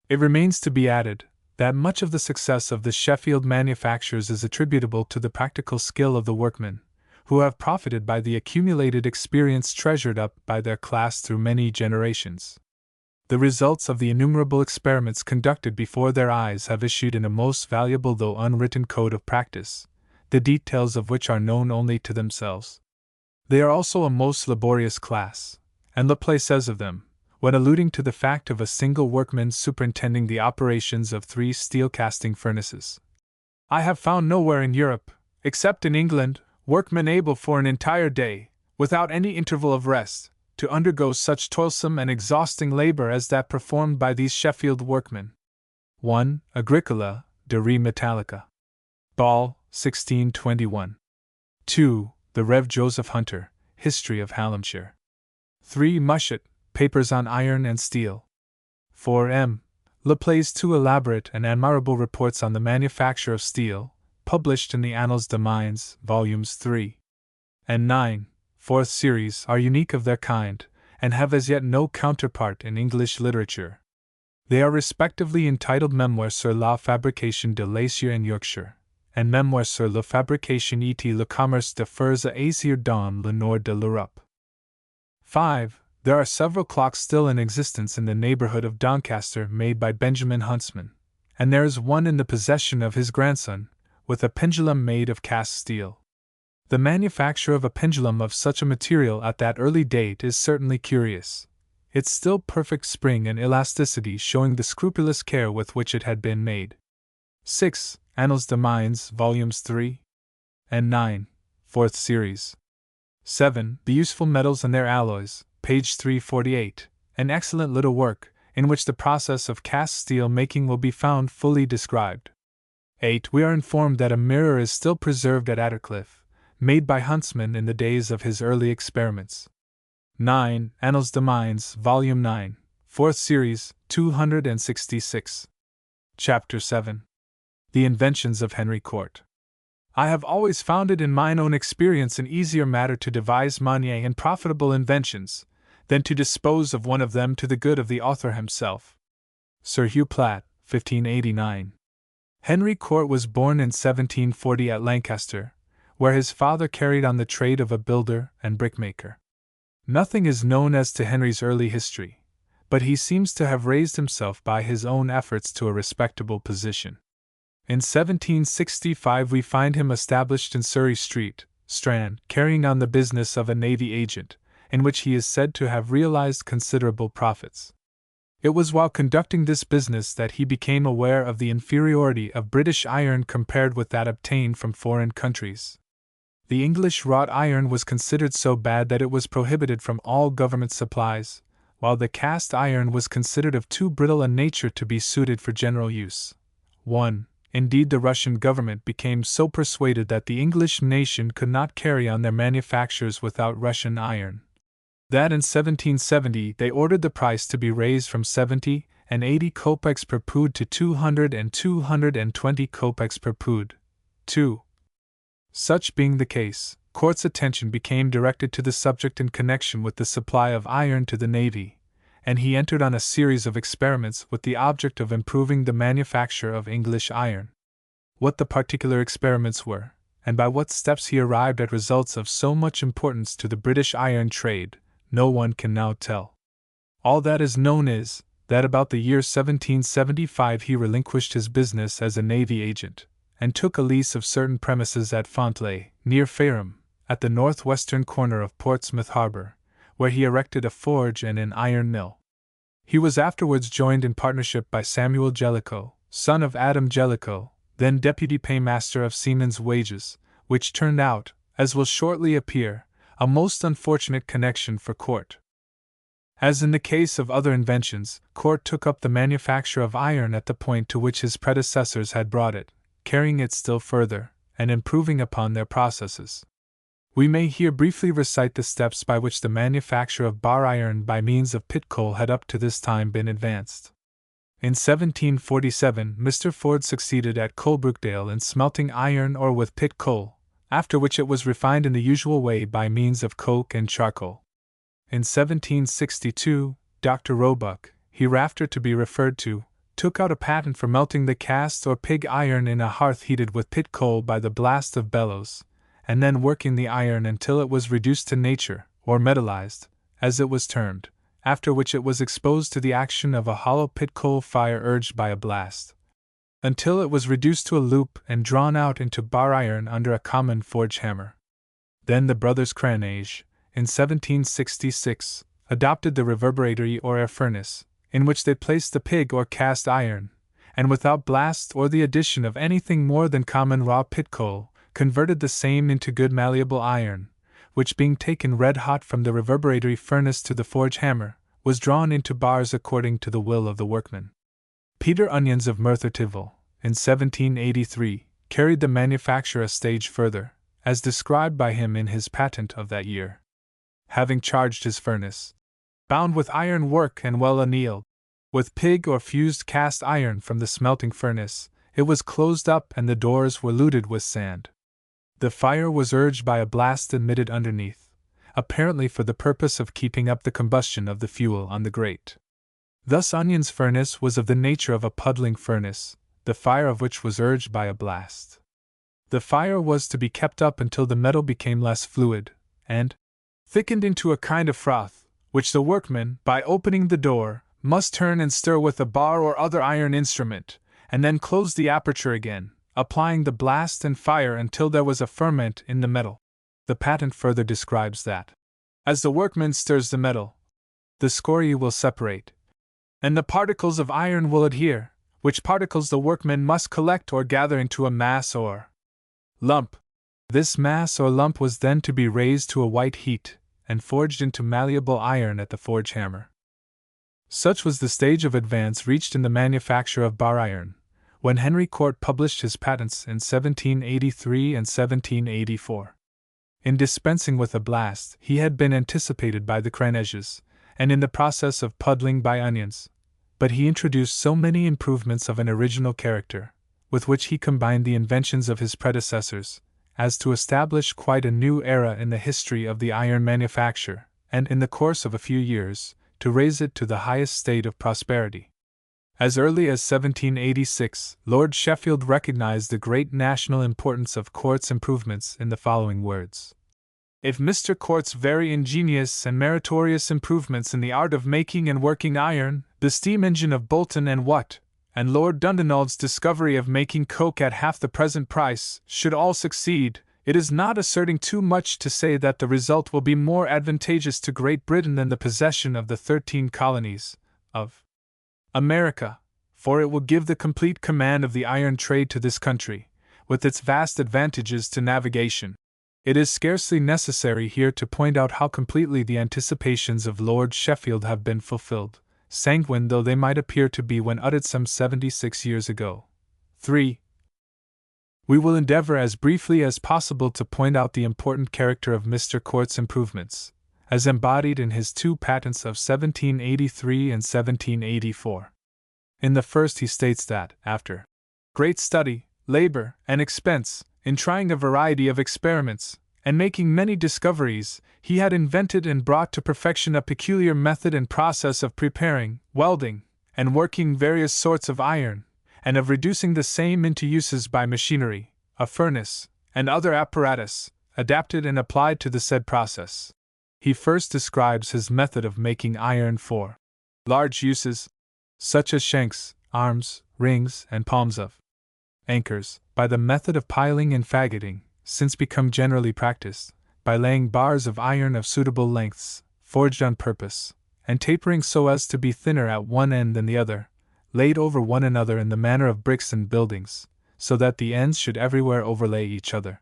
S1: It remains to be added that much of the success of the Sheffield manufactures is attributable to the practical skill of the workmen, who have profited by the accumulated experience treasured up by their class through many generations. The results of the innumerable experiments conducted before their eyes have issued in a most valuable though unwritten code of practice, the details of which are known only to themselves. They are also a most laborious class, and Laplace says of them, when alluding to the fact of a single workman superintending the operations of 3 steel casting furnaces, "I have found nowhere in Europe, except in England, workmen able for an entire day, without any interval of rest, to undergo such toilsome and exhausting labor as that performed by these Sheffield workmen." 1 Agricola, de Re Metallica. Ball, 1621. 2. The Rev. Joseph Hunter, History of Hallamshire. 3. Mushet, Papers on Iron and Steel. 4. M. Laplay's two elaborate and admirable reports on the manufacture of steel, published in the Annales des Mines, Volumes 3 and 9, 4th series, are unique of their kind, and have as yet no counterpart in English literature. They are respectively entitled Memoires sur la fabrication de l'acier en Yorkshire, and Memoires sur la fabrication et le commerce de fers à acier dans le nord de l'Europe. 5. There are several clocks still in existence in the neighborhood of Doncaster made by Benjamin Huntsman, and there is one in the possession of his grandson, with a pendulum made of cast steel. The manufacture of a pendulum of such a material at that early date is certainly curious, its still perfect spring and elasticity showing the scrupulous care with which it had been made. 6. Annales des Mines, Volumes 3 and 9, 4th series. 7. The Useful Metals and Their Alloys, page 348, an excellent little work, in which the process of cast steel making will be found fully described. 8. We are informed that a mirror is still preserved at Attercliffe, made by Huntsman in the days of his early experiments. 9. Annales des Mines, Volume 9, 4th series, 266. Chapter 7. The Inventions of Henry Court. I have always found it in mine own experience an easier matter to devise many and profitable inventions, than to dispose of one of them to the good of the author himself. Sir Hugh Platt, 1589. Henry Court was born in 1740 at Lancaster, where his father carried on the trade of a builder and brickmaker. Nothing is known as to Henry's early history, but he seems to have raised himself by his own efforts to a respectable position. In 1765 we find him established in Surrey Street, Strand, carrying on the business of a navy agent, in which he is said to have realized considerable profits. It was while conducting this business that he became aware of the inferiority of British iron compared with that obtained from foreign countries. The English wrought iron was considered so bad that it was prohibited from all government supplies, while the cast iron was considered of too brittle a nature to be suited for general use. 1. Indeed, the Russian government became so persuaded that the English nation could not carry on their manufactures without Russian iron, that in 1770 they ordered the price to be raised from 70 and 80 kopecks per pood to 200 and 220 kopecks per pood. 2. Such being the case, Court's attention became directed to the subject in connection with the supply of iron to the Navy, and he entered on a series of experiments with the object of improving the manufacture of English iron. What the particular experiments were, and by what steps he arrived at results of so much importance to the British iron trade, no one can now tell. All that is known is, that about the year 1775 he relinquished his business as a navy agent, and took a lease of certain premises at Fontley, near Fareham, at the northwestern corner of Portsmouth Harbour, where he erected a forge and an iron mill. He was afterwards joined in partnership by Samuel Jellicoe, son of Adam Jellicoe, then deputy paymaster of seamen's wages, which turned out, as will shortly appear, a most unfortunate connection for Court. As in the case of other inventions, Court took up the manufacture of iron at the point to which his predecessors had brought it, carrying it still further, and improving upon their processes. We may here briefly recite the steps by which the manufacture of bar iron by means of pit coal had up to this time been advanced. In 1747, Mr. Ford succeeded at Coalbrookdale in smelting iron ore with pit coal, after which it was refined in the usual way by means of coke and charcoal. In 1762, Dr. Roebuck, hereafter to be referred to, took out a patent for melting the cast or pig iron in a hearth heated with pit coal by the blast of bellows, and then working the iron until it was reduced to nature, or metallized, as it was termed, after which it was exposed to the action of a hollow pit coal fire urged by a blast, until it was reduced to a loop and drawn out into bar iron under a common forge hammer. Then the brothers Cranage, in 1766, adopted the reverberatory or air furnace, in which they placed the pig or cast iron, and without blast or the addition of anything more than common raw pit coal, converted the same into good malleable iron, which being taken red hot from the reverberatory furnace to the forge hammer, was drawn into bars according to the will of the workman. Peter Onions of Merthyr Tydfil, in 1783, carried the manufacture a stage further, as described by him in his patent of that year. Having charged his furnace, bound with iron work and well annealed, with pig or fused cast iron from the smelting furnace, it was closed up and the doors were luted with sand. The fire was urged by a blast emitted underneath, apparently for the purpose of keeping up the combustion of the fuel on the grate. Thus Onion's furnace was of the nature of a puddling furnace, the fire of which was urged by a blast. The fire was to be kept up until the metal became less fluid, and thickened into a kind of froth, which the workman, by opening the door, must turn and stir with a bar or other iron instrument, and then close the aperture again, applying the blast and fire until there was a ferment in the metal. The patent further describes that, as the workman stirs the metal, the scoria will separate, and the particles of iron will adhere, which particles the workman must collect or gather into a mass or lump. This mass or lump was then to be raised to a white heat, and forged into malleable iron at the forge hammer. Such was the stage of advance reached in the manufacture of bar iron, when Henry Cort published his patents in 1783 and 1784. In dispensing with a blast, he had been anticipated by the Craneges, and in the process of puddling by Onions, but he introduced so many improvements of an original character, with which he combined the inventions of his predecessors, as to establish quite a new era in the history of the iron manufacture, and in the course of a few years, to raise it to the highest state of prosperity. As early as 1786, Lord Sheffield recognized the great national importance of Cort's improvements in the following words: "If Mr. Cort's very ingenious and meritorious improvements in the art of making and working iron, the steam engine of Bolton and Watt, and Lord Dundonald's discovery of making coke at half the present price, should all succeed, it is not asserting too much to say that the result will be more advantageous to Great Britain than the possession of the 13 colonies of America, for it will give the complete command of the iron trade to this country, with its vast advantages to navigation." It is scarcely necessary here to point out how completely the anticipations of Lord Sheffield have been fulfilled, sanguine though they might appear to be when uttered some 76 years ago. 3. We will endeavor as briefly as possible to point out the important character of Mr. Cort's improvements, as embodied in his two patents of 1783 and 1784. In the first he states that, after great study, labor, and expense, in trying a variety of experiments, and making many discoveries, he had invented and brought to perfection a peculiar method and process of preparing, welding, and working various sorts of iron, and of reducing the same into uses by machinery, a furnace, and other apparatus, adapted and applied to the said process. He first describes his method of making iron for large uses, such as shanks, arms, rings, and palms of anchors, by the method of piling and faggoting, since become generally practiced, by laying bars of iron of suitable lengths, forged on purpose, and tapering so as to be thinner at one end than the other, laid over one another in the manner of bricks and buildings, so that the ends should everywhere overlay each other.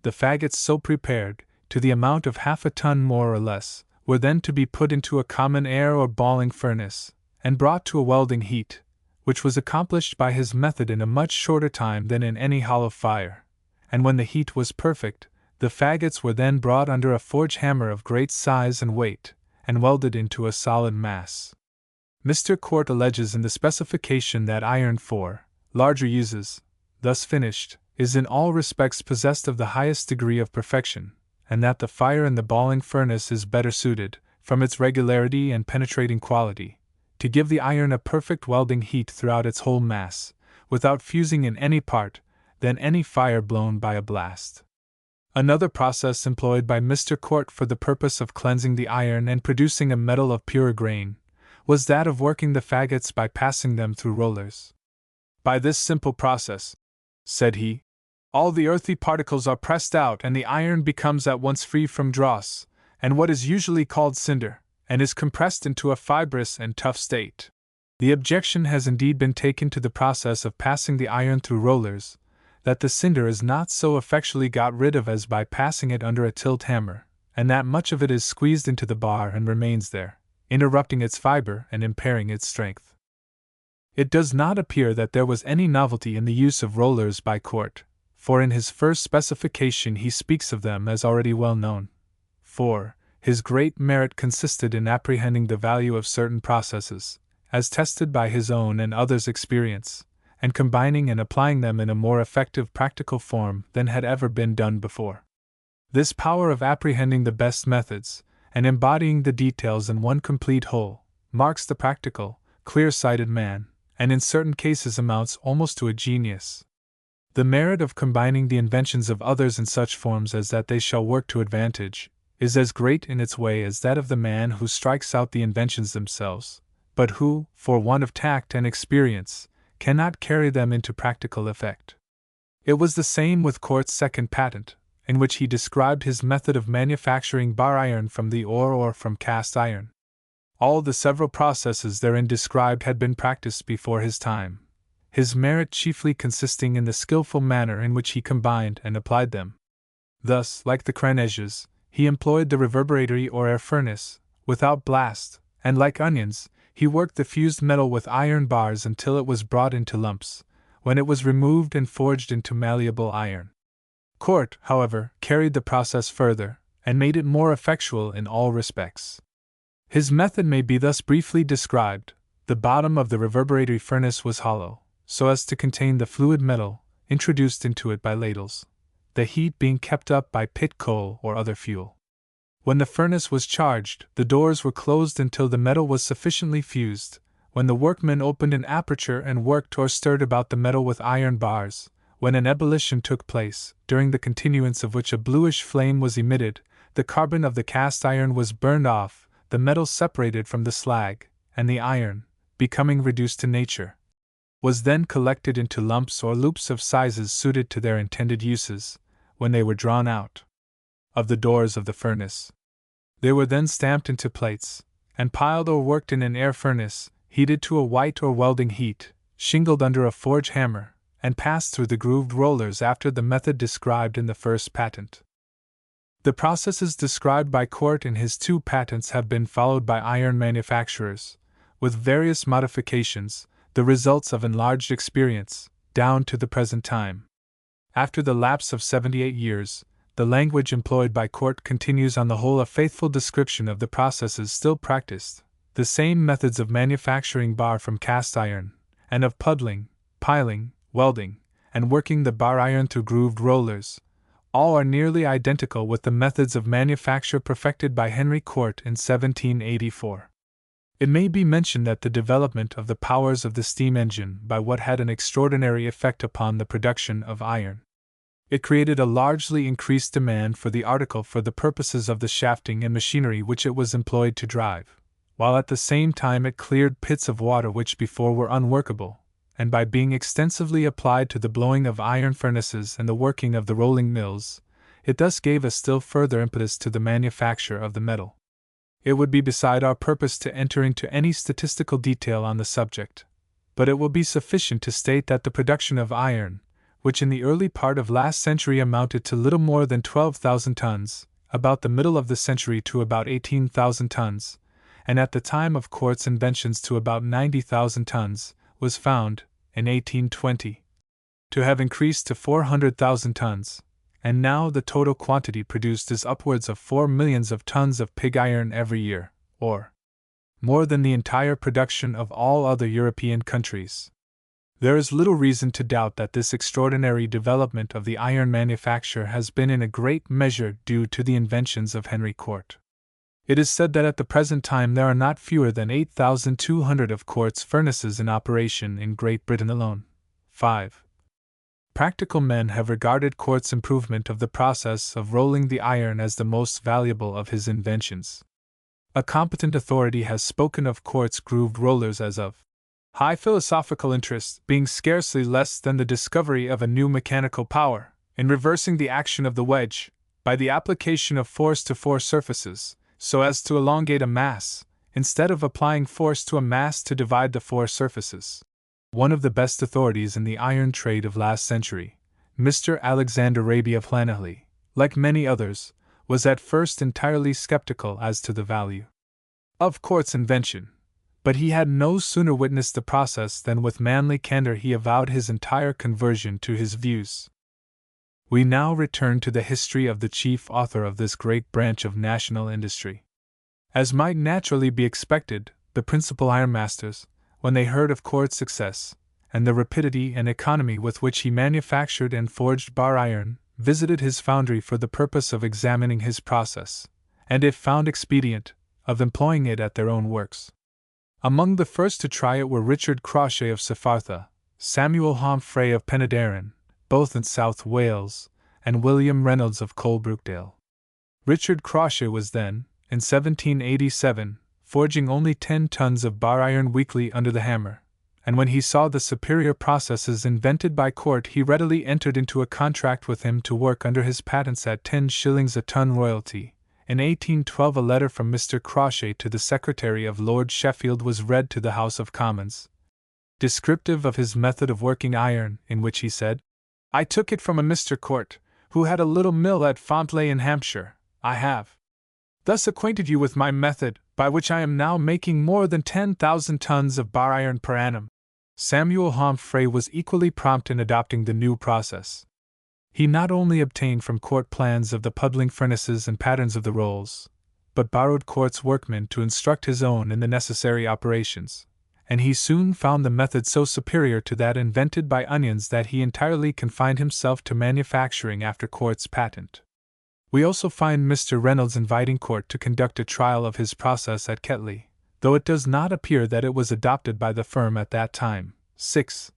S1: The faggots so prepared, to the amount of half a ton more or less, were then to be put into a common air or balling furnace, and brought to a welding heat, which was accomplished by his method in a much shorter time than in any hollow fire, and when the heat was perfect, the faggots were then brought under a forge hammer of great size and weight, and welded into a solid mass. Mr. Cort alleges in the specification that iron for larger uses, thus finished, is in all respects possessed of the highest degree of perfection, and that the fire in the balling furnace is better suited, from its regularity and penetrating quality, to give the iron a perfect welding heat throughout its whole mass, without fusing in any part, than any fire blown by a blast. Another process employed by Mr. Cort for the purpose of cleansing the iron and producing a metal of purer grain, was that of working the faggots by passing them through rollers. "By this simple process," said he, "all the earthy particles are pressed out and the iron becomes at once free from dross, and what is usually called cinder, and is compressed into a fibrous and tough state." The objection has indeed been taken to the process of passing the iron through rollers, that the cinder is not so effectually got rid of as by passing it under a tilt hammer, and that much of it is squeezed into the bar and remains there, interrupting its fiber and impairing its strength. It does not appear that there was any novelty in the use of rollers by Cort, for in his first specification he speaks of them as already well known. 4. His great merit consisted in apprehending the value of certain processes, as tested by his own and others' experience, and combining and applying them in a more effective practical form than had ever been done before. This power of apprehending the best methods, and embodying the details in one complete whole, marks the practical, clear-sighted man, and in certain cases amounts almost to a genius. The merit of combining the inventions of others in such forms as that they shall work to advantage is as great in its way as that of the man who strikes out the inventions themselves, but who, for want of tact and experience, cannot carry them into practical effect. It was the same with Cort's second patent, in which he described his method of manufacturing bar iron from the ore or from cast iron. All the several processes therein described had been practiced before his time, his merit chiefly consisting in the skillful manner in which he combined and applied them. Thus, like the Craneges, he employed the reverberatory or air furnace, without blast, and like Onions, he worked the fused metal with iron bars until it was brought into lumps, when it was removed and forged into malleable iron. Cort, however, carried the process further, and made it more effectual in all respects. His method may be thus briefly described. The bottom of the reverberatory furnace was hollow, so as to contain the fluid metal, introduced into it by ladles, the heat being kept up by pit coal or other fuel. When the furnace was charged, the doors were closed until the metal was sufficiently fused, when the workmen opened an aperture and worked or stirred about the metal with iron bars, when an ebullition took place, during the continuance of which a bluish flame was emitted, the carbon of the cast iron was burned off, the metal separated from the slag, and the iron, becoming reduced to nature, was then collected into lumps or loops of sizes suited to their intended uses, when they were drawn out of the doors of the furnace. They were then stamped into plates, and piled or worked in an air furnace, heated to a white or welding heat, shingled under a forge hammer, and passed through the grooved rollers after the method described in the first patent. The processes described by Cort in his 2 patents have been followed by iron manufacturers, with various modifications, the results of enlarged experience, down to the present time. After the lapse of 78 years, the language employed by Cort continues on the whole a faithful description of the processes still practiced, the same methods of manufacturing bar from cast iron, and of puddling, piling, welding, and working the bar iron through grooved rollers. All are nearly identical with the methods of manufacture perfected by Henry Cort in 1784. It may be mentioned that the development of the powers of the steam engine by what had an extraordinary effect upon the production of iron. It created a largely increased demand for the article for the purposes of the shafting and machinery which it was employed to drive, while at the same time it cleared pits of water which before were unworkable, and by being extensively applied to the blowing of iron furnaces and the working of the rolling mills, it thus gave a still further impetus to the manufacture of the metal. It would be beside our purpose to enter into any statistical detail on the subject, but it will be sufficient to state that the production of iron, which in the early part of last century amounted to little more than 12,000 tons, about the middle of the century to about 18,000 tons, and at the time of Cort's inventions to about 90,000 tons, was found, in 1820, to have increased to 400,000 tons, and now the total quantity produced is upwards of 4 millions of tons of pig iron every year, or more than the entire production of all other European countries. There is little reason to doubt that this extraordinary development of the iron manufacture has been in a great measure due to the inventions of Henry Cort. It is said that at the present time there are not fewer than 8,200 of Cort's furnaces in operation in Great Britain alone. 5. Practical men have regarded Cort's improvement of the process of rolling the iron as the most valuable of his inventions. A competent authority has spoken of Cort's grooved rollers as of high philosophical interest, being scarcely less than the discovery of a new mechanical power, in reversing the action of the wedge, by the application of force to 4 surfaces, so as to elongate a mass, instead of applying force to a mass to divide the 4 surfaces. One of the best authorities in the iron trade of last century, Mr. Alexander Raby of Llanelly, like many others, was at first entirely skeptical as to the value of Cort's invention, but he had no sooner witnessed the process than with manly candor he avowed his entire conversion to his views. We now return to the history of the chief author of this great branch of national industry. As might naturally be expected, the principal ironmasters, when they heard of Court's success, and the rapidity and economy with which he manufactured and forged bar iron, visited his foundry for the purpose of examining his process, and if found expedient, of employing it at their own works. Among the first to try it were Richard Crawshay of Sephartha, Samuel Homfray of Penydarren, both in South Wales, and William Reynolds of Coalbrookdale. Richard Crawshay was then, in 1787, forging only 10 tons of bar iron weekly under the hammer, and when he saw the superior processes invented by Court, he readily entered into a contract with him to work under his patents at 10 shillings a ton royalty. In 1812, a letter from Mr. Crawshay to the Secretary of Lord Sheffield was read to the House of Commons, descriptive of his method of working iron, in which he said, "I took it from a Mr. Court, who had a little mill at Fontley in Hampshire. I have thus acquainted you with my method, by which I am now making more than 10,000 tons of bar iron per annum." Samuel Homfray was equally prompt in adopting the new process. He not only obtained from Court plans of the puddling furnaces and patterns of the rolls, but borrowed Court's workmen to instruct his own in the necessary operations, and he soon found the method so superior to that invented by Onions that he entirely confined himself to manufacturing after Court's patent. We also find Mr. Reynolds inviting Court to conduct a trial of his process at Ketley, though it does not appear that it was adopted by the firm at that time. 6.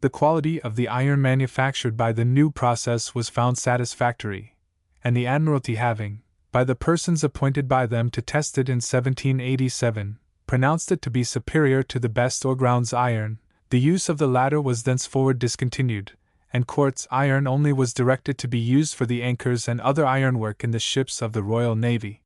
S1: The quality of the iron manufactured by the new process was found satisfactory, and the Admiralty having, by the persons appointed by them to test it in 1787, pronounced it to be superior to the best O'Ground's iron, the use of the latter was thenceforward discontinued, and Court's iron only was directed to be used for the anchors and other ironwork in the ships of the Royal Navy.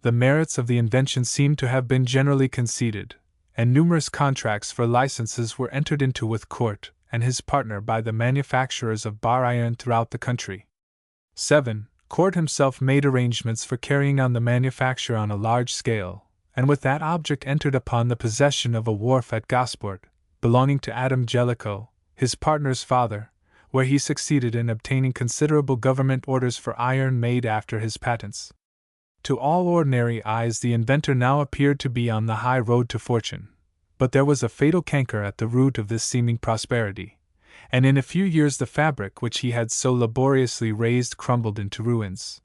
S1: The merits of the invention seem to have been generally conceded, and numerous contracts for licenses were entered into with Court and his partner by the manufacturers of bar iron throughout the country. 7. Court himself made arrangements for carrying on the manufacture on a large scale, and with that object entered upon the possession of a wharf at Gosport, belonging to Adam Jellicoe, his partner's father, where he succeeded in obtaining considerable government orders for iron made after his patents. To all ordinary eyes the inventor now appeared to be on the high road to fortune, but there was a fatal canker at the root of this seeming prosperity, and in a few years the fabric which he had so laboriously raised crumbled into ruins.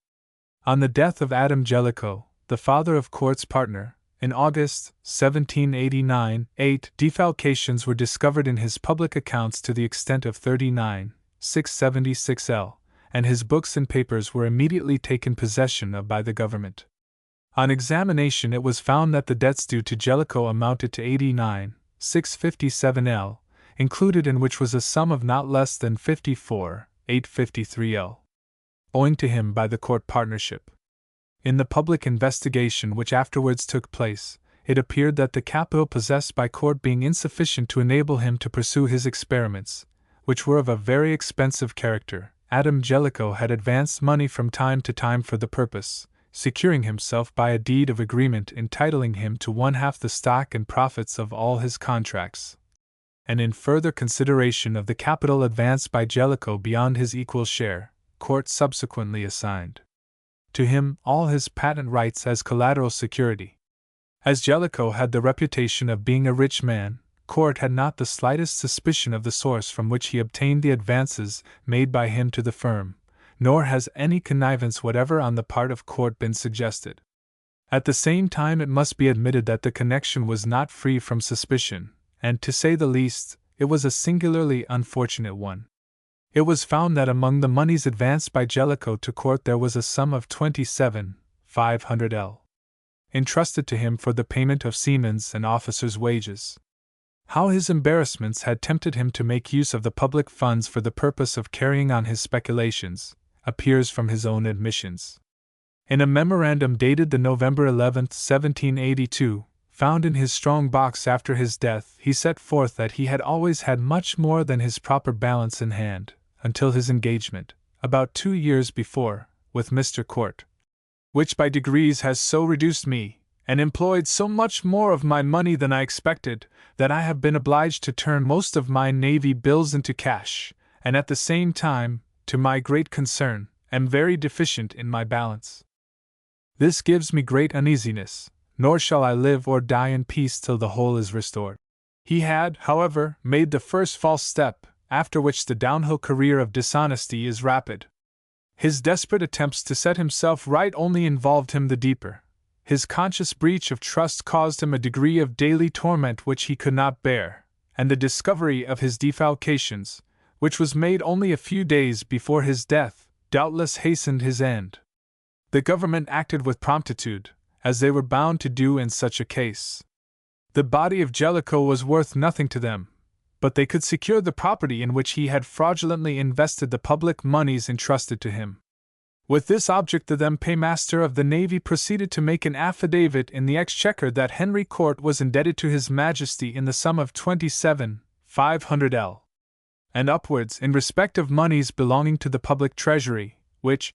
S1: On the death of Adam Jellicoe, the father of Court's partner, in August 1789, 8 defalcations were discovered in his public accounts to the extent of 39,676 L, and his books and papers were immediately taken possession of by the government. On examination it was found that the debts due to Jellicoe amounted to 89,657 L, included in which was a sum of not less than 54,853 L, owing to him by the Court partnership. In the public investigation which afterwards took place, it appeared that the capital possessed by Court being insufficient to enable him to pursue his experiments, which were of a very expensive character, Adam Jellicoe had advanced money from time to time for the purpose, securing himself by a deed of agreement entitling him to 1/2 the stock and profits of all his contracts. And in further consideration of the capital advanced by Jellicoe beyond his equal share, Court subsequently assigned to him all his patent rights as collateral security. As Jellicoe had the reputation of being a rich man, Court had not the slightest suspicion of the source from which he obtained the advances made by him to the firm, nor has any connivance whatever on the part of Court been suggested. At the same time it must be admitted that the connection was not free from suspicion, and, to say the least, it was a singularly unfortunate one. It was found that among the moneys advanced by Jellicoe to Court there was a sum of 27,500 L, entrusted to him for the payment of seamen's and officers' wages. How his embarrassments had tempted him to make use of the public funds for the purpose of carrying on his speculations, appears from his own admissions. In a memorandum dated the November 11, 1782, found in his strong box after his death, he set forth that he had always had much more than his proper balance in hand, until his engagement, about 2 years before, with Mr. Court, which by degrees has so reduced me, and employed so much more of my money than I expected, that I have been obliged to turn most of my navy bills into cash, and at the same time to my great concern, am very deficient in my balance. This gives me great uneasiness, nor shall I live or die in peace till the whole is restored. He had, however, made the first false step, after which the downhill career of dishonesty is rapid. His desperate attempts to set himself right only involved him the deeper. His conscious breach of trust caused him a degree of daily torment which he could not bear, and the discovery of his defalcations, which was made only a few days before his death, doubtless hastened his end. The government acted with promptitude, as they were bound to do in such a case. The body of Jellicoe was worth nothing to them, but they could secure the property in which he had fraudulently invested the public moneys entrusted to him. With this object the then paymaster of the Navy proceeded to make an affidavit in the Exchequer that Henry Court was indebted to His Majesty in the sum of 27,500 L. and upwards in respect of moneys belonging to the public treasury, which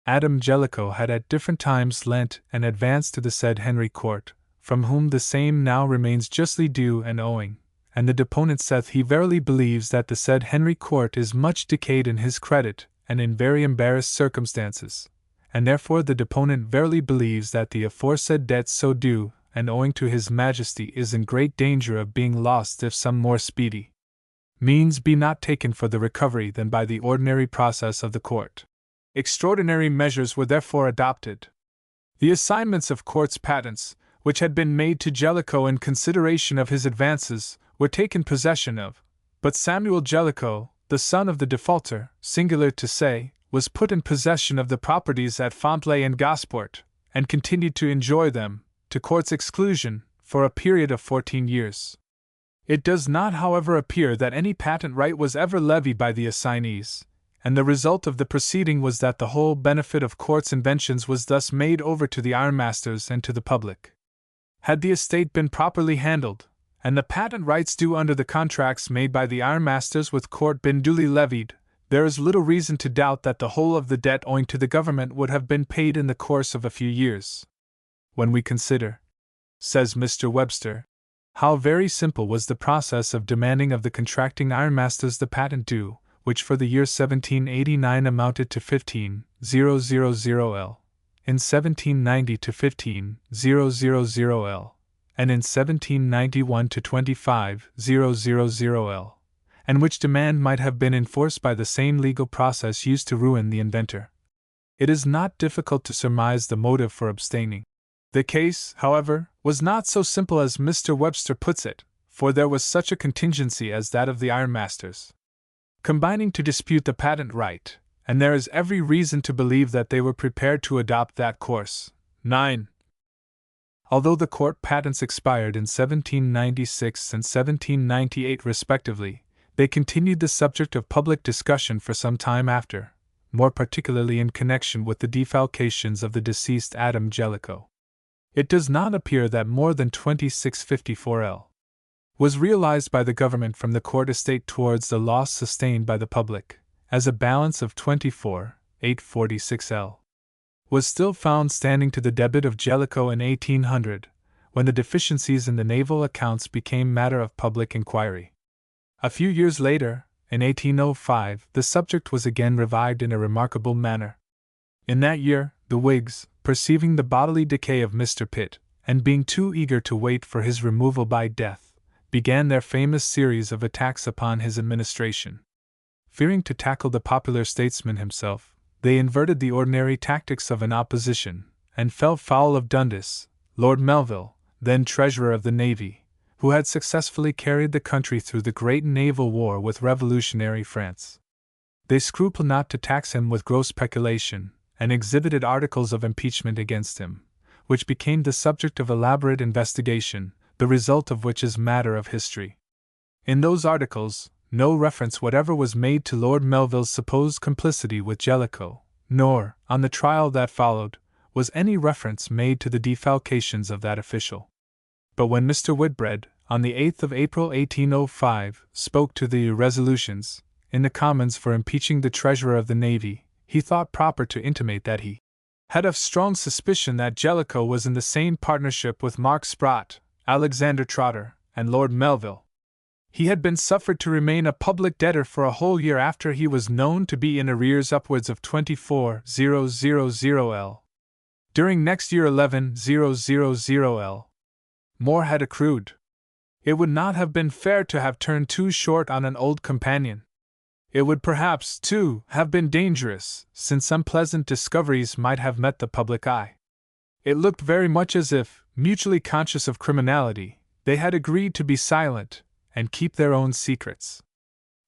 S1: Adam Jellicoe had at different times lent and advanced to the said Henry Court, from whom the same now remains justly due and owing. And the deponent saith he verily believes that the said Henry Court is much decayed in his credit, and in very embarrassed circumstances, and therefore the deponent verily believes that the aforesaid debt so due and owing to His Majesty is in great danger of being lost if some more speedy means be not taken for the recovery than by the ordinary process of the court. Extraordinary measures were therefore adopted. The assignments of court's patents, which had been made to Jellicoe in consideration of his advances, were taken possession of, but Samuel Jellicoe, the son of the defaulter, singular to say, was put in possession of the properties at Fontlay and Gosport, and continued to enjoy them, to court's exclusion, for a period of 14 years. It does not, however, appear that any patent right was ever levied by the assignees, and the result of the proceeding was that the whole benefit of court's inventions was thus made over to the ironmasters and to the public. Had the estate been properly handled, and the patent rights due under the contracts made by the ironmasters with court been duly levied, there is little reason to doubt that the whole of the debt owing to the government would have been paid in the course of a few years. When we consider, says Mr. Webster, how very simple was the process of demanding of the contracting ironmasters the patent due, which for the year 1789 amounted to 15,000 L, in 1790 to 15,000 L, and in 1791 to 25,000 L, and which demand might have been enforced by the same legal process used to ruin the inventor. It is not difficult to surmise the motive for abstaining. The case, however, was not so simple as Mr. Webster puts it, for there was such a contingency as that of the ironmasters combining to dispute the patent right, and there is every reason to believe that they were prepared to adopt that course. 9. Although the court patents expired in 1796 and 1798 respectively, they continued the subject of public discussion for some time after, more particularly in connection with the defalcations of the deceased Adam Jellicoe. It does not appear that more than 2654 L was realized by the government from the court estate towards the loss sustained by the public, as a balance of 24,846 L was still found standing to the debit of Jellicoe in 1800, when the deficiencies in the naval accounts became matter of public inquiry. A few years later, in 1805, the subject was again revived in a remarkable manner. In that year, the Whigs, perceiving the bodily decay of Mr. Pitt, and being too eager to wait for his removal by death, began their famous series of attacks upon his administration. Fearing to tackle the popular statesman himself, they inverted the ordinary tactics of an opposition, and fell foul of Dundas, Lord Melville, then Treasurer of the Navy, who had successfully carried the country through the great naval war with revolutionary France. They scrupled not to tax him with gross peculation, and exhibited articles of impeachment against him, which became the subject of elaborate investigation, the result of which is matter of history. In those articles, no reference whatever was made to Lord Melville's supposed complicity with Jellicoe, nor, on the trial that followed, was any reference made to the defalcations of that official. But when Mr. Whitbread, on the 8th of April 1805, spoke to the resolutions in the Commons for impeaching the Treasurer of the Navy, he thought proper to intimate that he had a strong suspicion that Jellicoe was in the same partnership with Mark Sprott, Alexander Trotter, and Lord Melville. He had been suffered to remain a public debtor for a whole year after he was known to be in arrears upwards of 24,000 L. During next year 11,000 L. More had accrued. It would not have been fair to have turned too short on an old companion. It would perhaps, too, have been dangerous, since unpleasant discoveries might have met the public eye. It looked very much as if, mutually conscious of criminality, they had agreed to be silent and keep their own secrets.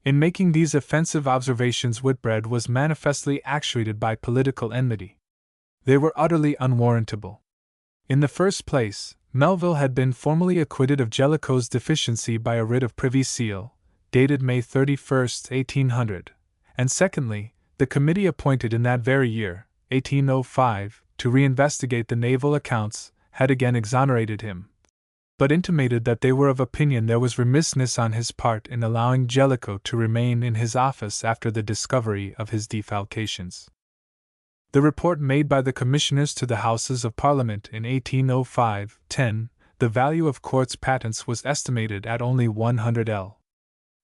S1: In making these offensive observations, Whitbread was manifestly actuated by political enmity. They were utterly unwarrantable. In the first place, Melville had been formally acquitted of Jellicoe's deficiency by a writ of Privy Seal, dated May 31, 1800, and secondly, the committee appointed in that very year, 1805, to reinvestigate the naval accounts, had again exonerated him, but intimated that they were of opinion there was remissness on his part in allowing Jellicoe to remain in his office after the discovery of his defalcations. The report made by the Commissioners to the Houses of Parliament in 1805-10, the value of Court's patents was estimated at only 100 L.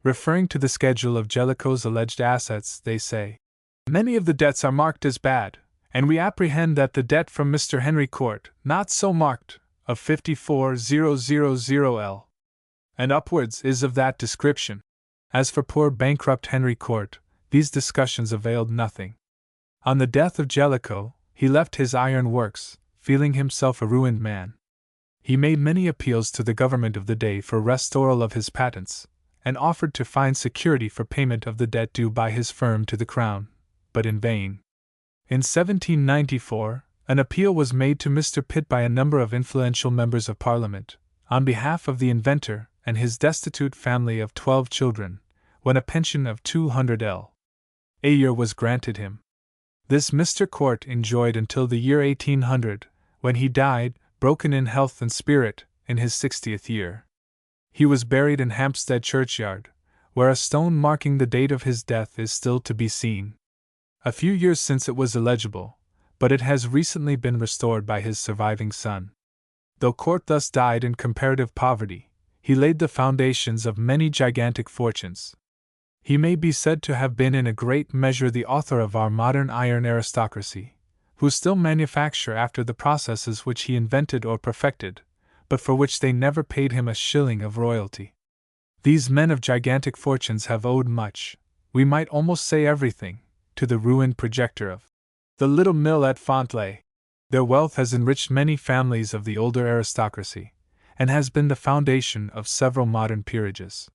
S1: Referring to the schedule of Jellicoe's alleged assets, they say, "Many of the debts are marked as bad, and we apprehend that the debt from Mr. Henry Court, not so marked, of 54,000 L. and upwards, is of that description." As for poor bankrupt Henry Court, these discussions availed nothing. On the death of Jellicoe, he left his iron works, feeling himself a ruined man. He made many appeals to the government of the day for restoral of his patents, and offered to find security for payment of the debt due by his firm to the Crown, but in vain. In 1794, an appeal was made to Mr. Pitt by a number of influential members of Parliament, on behalf of the inventor and his destitute family of 12 children, when a pension of 200 L. a year was granted him. This Mr. Court enjoyed until the year 1800, when he died, broken in health and spirit, in his 60th year. He was buried in Hampstead churchyard, where a stone marking the date of his death is still to be seen. A few years since it was illegible, but it has recently been restored by his surviving son. Though Court thus died in comparative poverty, he laid the foundations of many gigantic fortunes. He may be said to have been in a great measure the author of our modern iron aristocracy, who still manufacture after the processes which he invented or perfected, but for which they never paid him a shilling of royalty. These men of gigantic fortunes have owed much, we might almost say everything, to the ruined projector of the little mill at Fontlay. Their wealth has enriched many families of the older aristocracy, and has been the foundation of several modern peerages.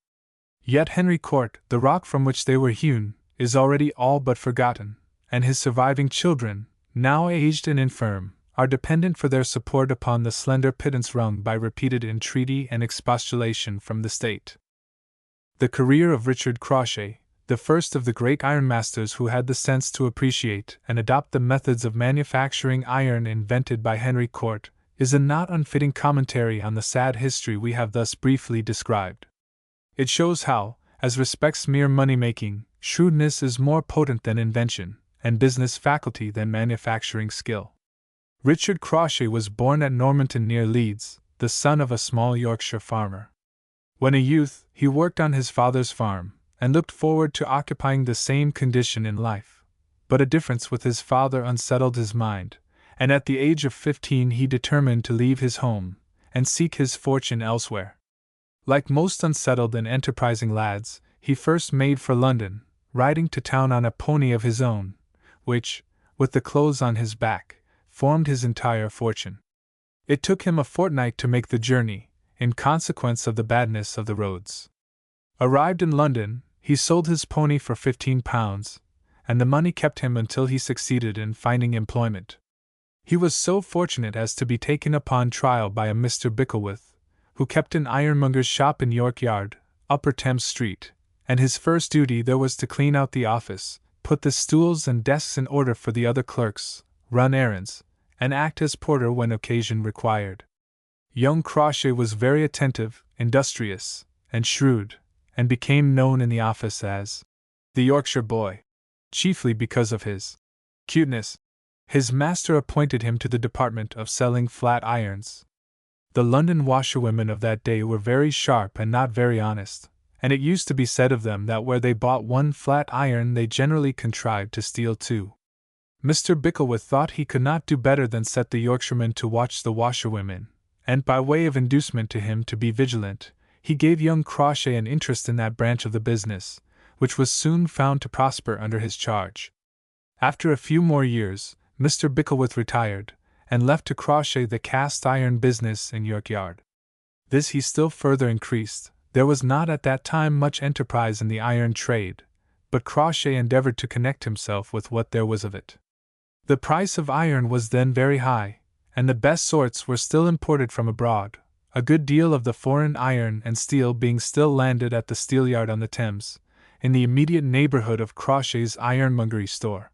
S1: Yet Henry Court, the rock from which they were hewn, is already all but forgotten, and his surviving children, now aged and infirm, are dependent for their support upon the slender pittance wrung by repeated entreaty and expostulation from the state. The career of Richard Crawshay, the first of the great ironmasters who had the sense to appreciate and adopt the methods of manufacturing iron invented by Henry Court, is a not unfitting commentary on the sad history we have thus briefly described. It shows how, as respects mere money-making, shrewdness is more potent than invention, and business faculty than manufacturing skill. Richard Crawshay was born at Normanton near Leeds, the son of a small Yorkshire farmer. When a youth, he worked on his father's farm, and looked forward to occupying the same condition in life. But a difference with his father unsettled his mind, and at the age of 15 he determined to leave his home, and seek his fortune elsewhere. Like most unsettled and enterprising lads, he first made for London, riding to town on a pony of his own, which, with the clothes on his back, formed his entire fortune. It took him a fortnight to make the journey, in consequence of the badness of the roads. Arrived in London, he sold his pony for £15, and the money kept him until he succeeded in finding employment. He was so fortunate as to be taken upon trial by a Mr. Bicklewith, who kept an ironmonger's shop in York Yard, Upper Thames Street, and his first duty there was to clean out the office, put the stools and desks in order for the other clerks, run errands, and act as porter when occasion required. Young Crawshay was very attentive, industrious, and shrewd, and became known in the office as the Yorkshire boy, chiefly because of his cuteness. His master appointed him to the department of selling flat irons. The London washerwomen of that day were very sharp and not very honest, and it used to be said of them that where they bought one flat iron they generally contrived to steal two. Mr. Bicklewith thought he could not do better than set the Yorkshiremen to watch the washerwomen, and by way of inducement to him to be vigilant, he gave young Crawshay an interest in that branch of the business, which was soon found to prosper under his charge. After a few more years, Mr. Bicklewith retired, and left to Crawshay the cast iron business in York Yard. This he still further increased. There was not at that time much enterprise in the iron trade, but Crawshay endeavored to connect himself with what there was of it. The price of iron was then very high, and the best sorts were still imported from abroad, a good deal of the foreign iron and steel being still landed at the Steelyard on the Thames, in the immediate neighbourhood of Crawshay's ironmongery store.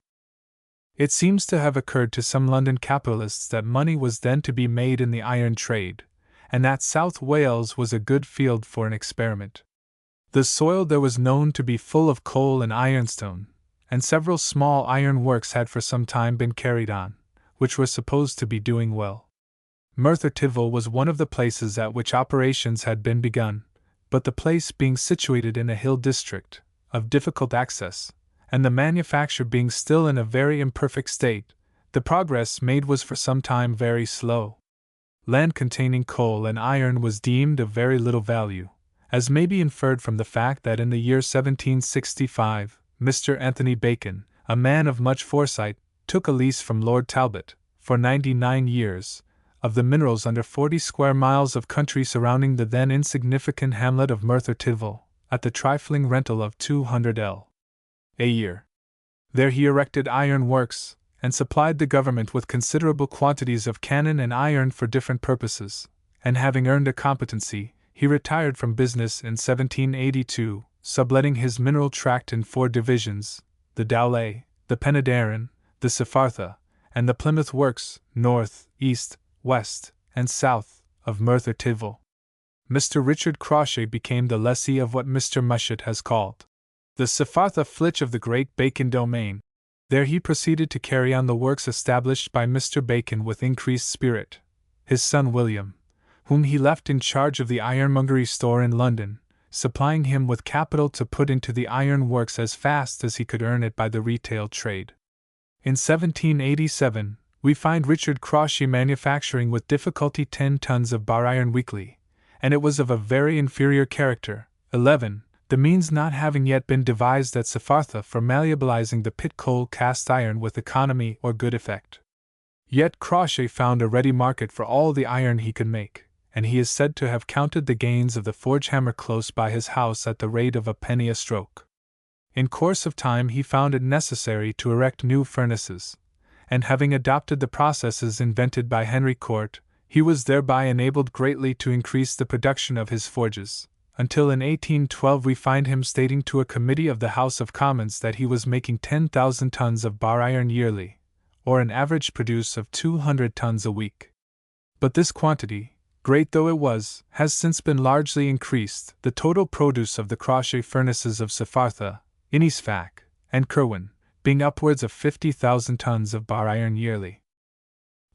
S1: It seems to have occurred to some London capitalists that money was then to be made in the iron trade, and that South Wales was a good field for an experiment. The soil there was known to be full of coal and ironstone, and several small iron works had for some time been carried on, which were supposed to be doing well. Merthyr Tydfil was one of the places at which operations had been begun, but the place being situated in a hill district, of difficult access, and the manufacture being still in a very imperfect state, the progress made was for some time very slow. Land containing coal and iron was deemed of very little value, as may be inferred from the fact that in the year 1765, Mr. Anthony Bacon, a man of much foresight, took a lease from Lord Talbot, for 99 years, of the minerals under 40 square miles of country surrounding the then insignificant hamlet of Merthyr Tydfil, at the trifling rental of 200l. a year. There he erected iron works, and supplied the government with considerable quantities of cannon and iron for different purposes, and having earned a competency, he retired from business in 1782, subletting his mineral tract in 4 divisions, the Dowlais, the Penydarren, the Cyfartha, and the Plymouth Works, north, east, west, and south, of Merthyr Tydfil. Mr. Richard Crawshay became the lessee of what Mr. Mushet has called the Cyfartha flitch of the great Bacon domain. There he proceeded to carry on the works established by Mr. Bacon with increased spirit. His son William, whom he left in charge of the ironmongery store in London, supplying him with capital to put into the iron works as fast as he could earn it by the retail trade. In 1787, we find Richard Crawshay manufacturing with difficulty 10 tons of bar iron weekly, and it was of a very inferior character. 11. The means not having yet been devised at Cyfartha for malleabilizing the pit coal cast iron with economy or good effect. Yet Crawshay found a ready market for all the iron he could make, and he is said to have counted the gains of the forge hammer close by his house at the rate of a penny a stroke. In course of time he found it necessary to erect new furnaces, and having adopted the processes invented by Henry Court, he was thereby enabled greatly to increase the production of his forges, until in 1812 we find him stating to a committee of the House of Commons that he was making 10,000 tons of bar iron yearly, or an average produce of 200 tons a week. But this quantity, great though it was, has since been largely increased, the total produce of the Crawshay furnaces of Cyfartha, Innisfack, and Kirwin, being upwards of 50,000 tons of bar iron yearly.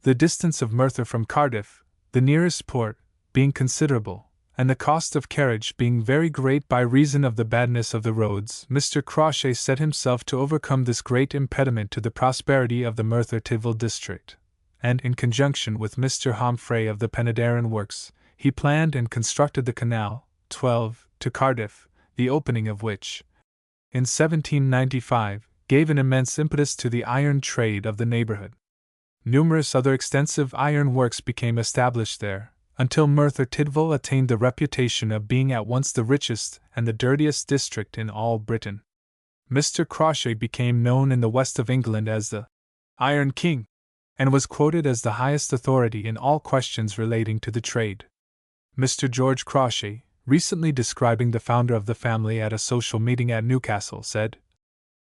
S1: The distance of Merthyr from Cardiff, the nearest port, being considerable, and the cost of carriage being very great by reason of the badness of the roads, Mr. Crawshay set himself to overcome this great impediment to the prosperity of the Merthyr Tydfil district, and in conjunction with Mr. Homfray of the Penydarren Works, he planned and constructed the Canal 12 to Cardiff, the opening of which, in 1795, gave an immense impetus to the iron trade of the neighbourhood. Numerous other extensive iron works became established there, until Merthyr Tydfil attained the reputation of being at once the richest and the dirtiest district in all Britain. Mr. Crawshay became known in the west of England as the Iron King, and was quoted as the highest authority in all questions relating to the trade. Mr. George Crawshay, recently describing the founder of the family at a social meeting at Newcastle, said,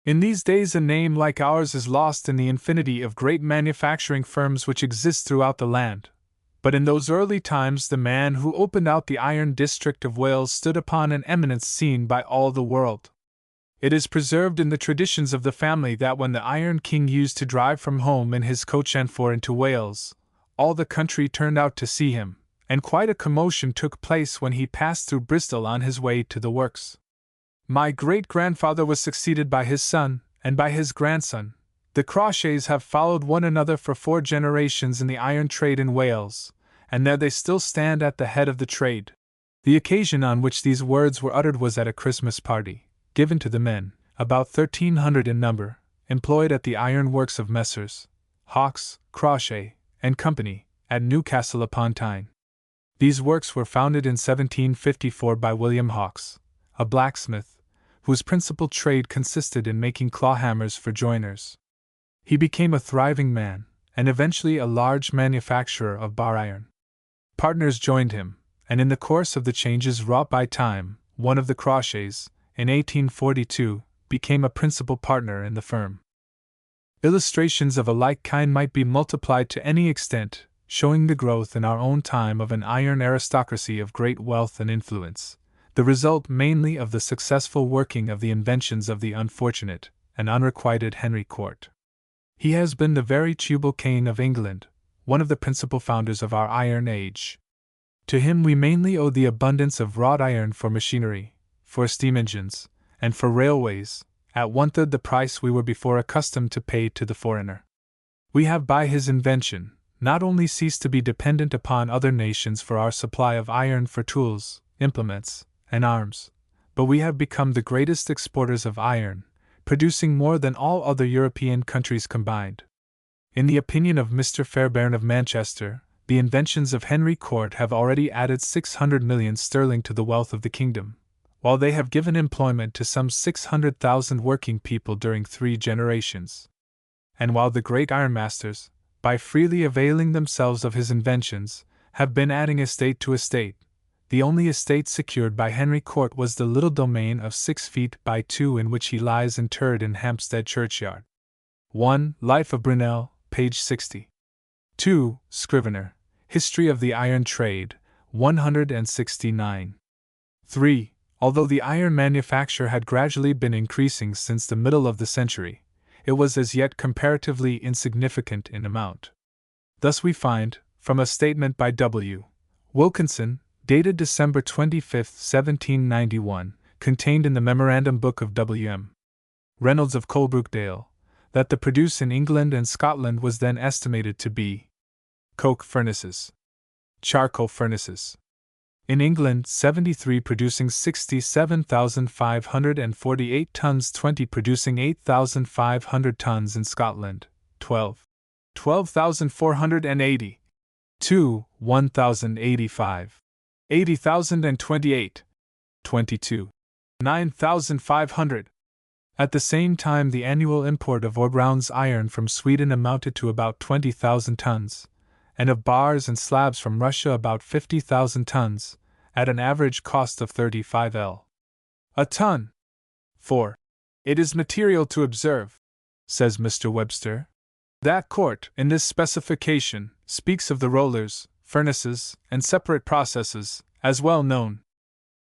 S1: "In these days a name like ours is lost in the infinity of great manufacturing firms which exist throughout the land. But in those early times the man who opened out the iron district of Wales stood upon an eminence seen by all the world. It is preserved in the traditions of the family that when the Iron King used to drive from home in his coach and four into Wales, all the country turned out to see him, and quite a commotion took place when he passed through Bristol on his way to the works. My great-grandfather was succeeded by his son, and by his grandson. The Crauchetes have followed one another for 4 generations in the iron trade in Wales, and there they still stand at the head of the trade. The occasion on which these words were uttered was at a Christmas party, given to the men, about 1,300 in number, employed at the iron works of Messrs. Hawks, Crawshay, and Company, at Newcastle upon Tyne. These works were founded in 1754 by William Hawks, a blacksmith, whose principal trade consisted in making claw hammers for joiners. He became a thriving man, and eventually a large manufacturer of bar iron. Partners joined him, and in the course of the changes wrought by time, one of the Crawshays, in 1842, became a principal partner in the firm. Illustrations of a like kind might be multiplied to any extent, showing the growth in our own time of an iron aristocracy of great wealth and influence, the result mainly of the successful working of the inventions of the unfortunate and unrequited Henry Court. He has been the very Tubal Cain of England, one of the principal founders of our Iron Age. To him we mainly owe the abundance of wrought iron for machinery, for steam engines, and for railways, at 1/3 the price we were before accustomed to pay to the foreigner. We have by his invention not only ceased to be dependent upon other nations for our supply of iron for tools, implements, and arms, but we have become the greatest exporters of iron, producing more than all other European countries combined. In the opinion of Mr. Fairbairn of Manchester, the inventions of Henry Court have already added 600 millions sterling to the wealth of the kingdom, while they have given employment to some 600,000 working people during 3 generations. And while the great ironmasters, by freely availing themselves of his inventions, have been adding estate to estate, the only estate secured by Henry Court was the little domain of 6 feet by 2 in which he lies interred in Hampstead churchyard. 1. Life of Brunel, page 60. 2. Scrivener, History of the Iron Trade, 169. 3. Although the iron manufacture had gradually been increasing since the middle of the century, it was as yet comparatively insignificant in amount. Thus we find, from a statement by W. Wilkinson, dated December 25, 1791, contained in the Memorandum Book of W.M. Reynolds of Colebrookdale, that the produce in England and Scotland was then estimated to be coke furnaces, charcoal furnaces. In England, 73 producing 67,548 tons, 20 producing 8,500 tons. In Scotland, 12,480. 2. 1,085. 80,028. 22. 9,500. At the same time, the annual import of Orbrown's iron from Sweden amounted to about 20,000 tons, and of bars and slabs from Russia about 50,000 tons, at an average cost of 35 a ton. 4. It is material to observe, says Mr. Webster, that Court, in this specification, speaks of the rollers, furnaces, and separate processes, as well known.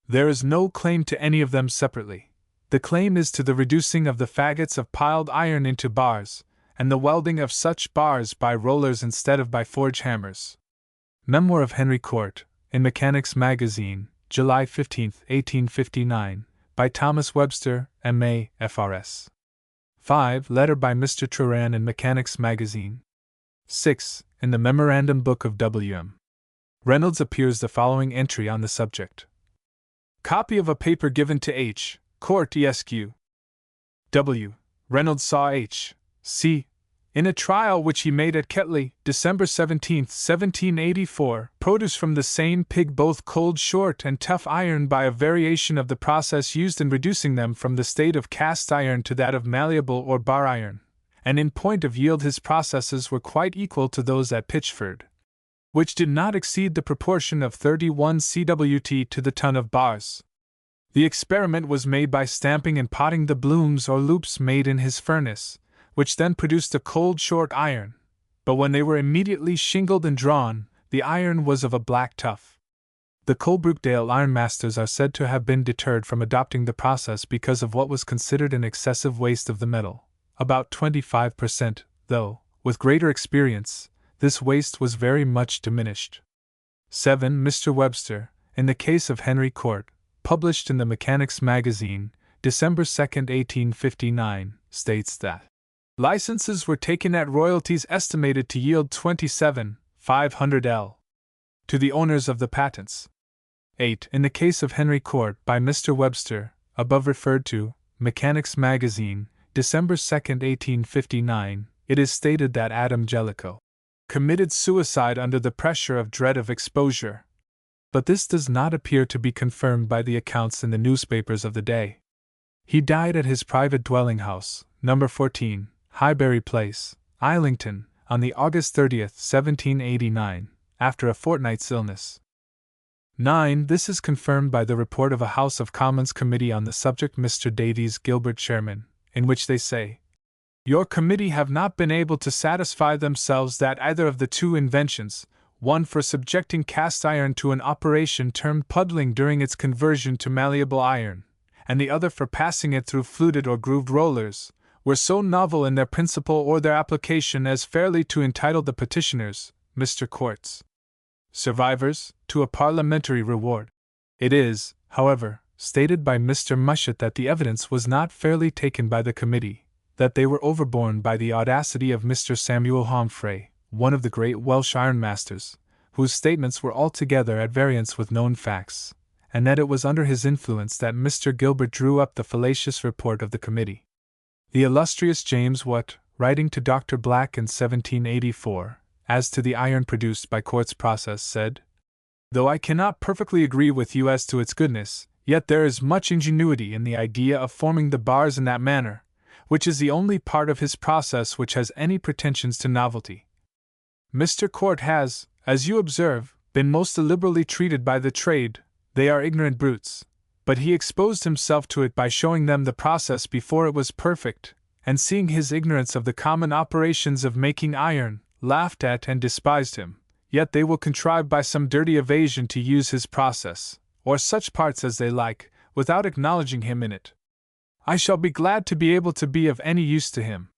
S1: There is no claim to any of them separately. The claim is to the reducing of the faggots of piled iron into bars, and the welding of such bars by rollers instead of by forge hammers. Memoir of Henry Court, in Mechanics' Magazine, July 15, 1859, by Thomas Webster, M.A., F.R.S. 5. Letter by Mr. Turan in Mechanics' Magazine. 6. In the Memorandum Book of W.M. Reynolds appears the following entry on the subject. Copy of a paper given to H. Court Esq. W. Reynolds saw H. C. in a trial which he made at Ketley, December 17, 1784, produce from the same pig both cold short and tough iron by a variation of the process used in reducing them from the state of cast iron to that of malleable or bar iron, and in point of yield his processes were quite equal to those at Pitchford, which did not exceed the proportion of 31 cwt to the ton of bars. The experiment was made by stamping and potting the blooms or loops made in his furnace, which then produced a cold short iron, but when they were immediately shingled and drawn, the iron was of a black tuff. The Colebrookdale ironmasters are said to have been deterred from adopting the process because of what was considered an excessive waste of the metal, about 25%, though, with greater experience, this waste was very much diminished. 7. Mr. Webster, in the case of Henry Court, published in the Mechanics' Magazine, December 2, 1859, states that licenses were taken at royalties estimated to yield 27,500 L. to the owners of the patents. 8. In the case of Henry Court by Mr. Webster, above referred to, Mechanics Magazine, December 2, 1859, it is stated that Adam Jellicoe committed suicide under the pressure of dread of exposure. But this does not appear to be confirmed by the accounts in the newspapers of the day. He died at his private dwelling house, No. 14, Highbury Place, Islington, on the August 30, 1789, after a fortnight's illness. 9. This is confirmed by the report of a House of Commons committee on the subject, Mr. Davies Gilbert chairman, in which they say, "Your committee have not been able to satisfy themselves that either of the two inventions, one for subjecting cast iron to an operation termed puddling during its conversion to malleable iron, and the other for passing it through fluted or grooved rollers, were so novel in their principle or their application as fairly to entitle the petitioners, Mr. Court's survivors, to a parliamentary reward." It is, however, stated by Mr. Mushet that the evidence was not fairly taken by the committee, that they were overborne by the audacity of Mr. Samuel Homfray, one of the great Welsh ironmasters, whose statements were altogether at variance with known facts, and that it was under his influence that Mr. Gilbert drew up the fallacious report of the committee. The illustrious James Watt, writing to Dr. Black in 1784, as to the iron produced by Court's process, said, "Though I cannot perfectly agree with you as to its goodness, yet there is much ingenuity in the idea of forming the bars in that manner, which is the only part of his process which has any pretensions to novelty. Mr. Court has, as you observe, been most illiberally treated by the trade. They are ignorant brutes, but he exposed himself to it by showing them the process before it was perfect, and seeing his ignorance of the common operations of making iron, laughed at and despised him, yet they will contrive by some dirty evasion to use his process, or such parts as they like, without acknowledging him in it. I shall be glad to be able to be of any use to him."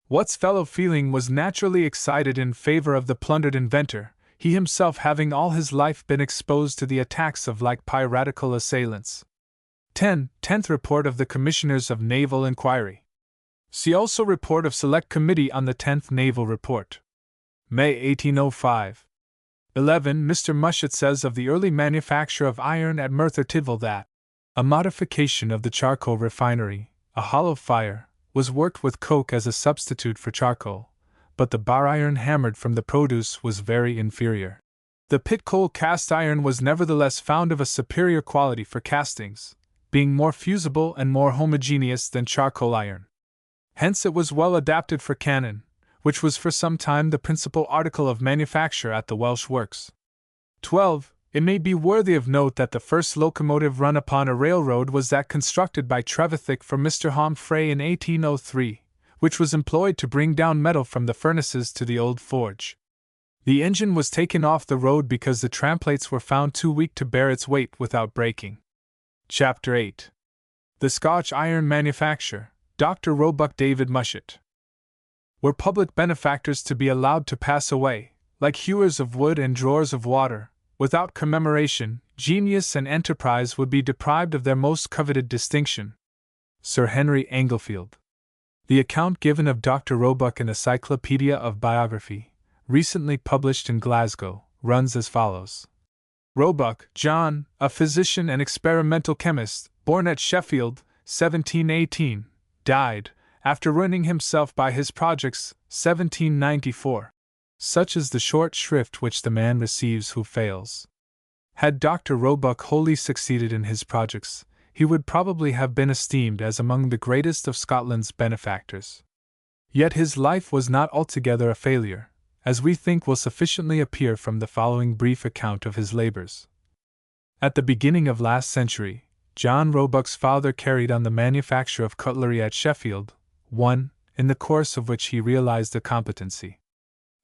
S1: Watt's fellow feeling was naturally excited in favor of the plundered inventor, he himself having all his life been exposed to the attacks of like piratical assailants. 10. 10th Report of the Commissioners of Naval Inquiry. See also Report of Select Committee on the 10th Naval Report. May 1805. 11. Mr. Mushet says of the early manufacture of iron at Merthyr Tydfil that a modification of the charcoal refinery, a hollow fire, was worked with coke as a substitute for charcoal, but the bar iron hammered from the produce was very inferior. The pit coal cast iron was nevertheless found of a superior quality for castings, being more fusible and more homogeneous than charcoal iron. Hence it was well adapted for cannon, which was for some time the principal article of manufacture at the Welsh works. 12. It may be worthy of note that the first locomotive run upon a railroad was that constructed by Trevithick for Mr. Homfray in 1803, which was employed to bring down metal from the furnaces to the old forge. The engine was taken off the road because the tramplates were found too weak to bear its weight without breaking. Chapter 8. The Scotch Iron Manufacture, Dr. Roebuck David Mushet. Were public benefactors to be allowed to pass away, like hewers of wood and drawers of water, without commemoration, genius and enterprise would be deprived of their most coveted distinction. Sir Henry Englefield. The account given of Dr. Roebuck in the Cyclopedia of Biography, recently published in Glasgow, runs as follows. Roebuck, John, a physician and experimental chemist, born at Sheffield, 1718, died, after ruining himself by his projects, 1794. Such is the short shrift which the man receives who fails. Had Dr. Roebuck wholly succeeded in his projects, he would probably have been esteemed as among the greatest of Scotland's benefactors. Yet his life was not altogether a failure, as we think will sufficiently appear from the following brief account of his labors. At the beginning of last century, John Roebuck's father carried on the manufacture of cutlery at Sheffield, in the course of which he realized a competency.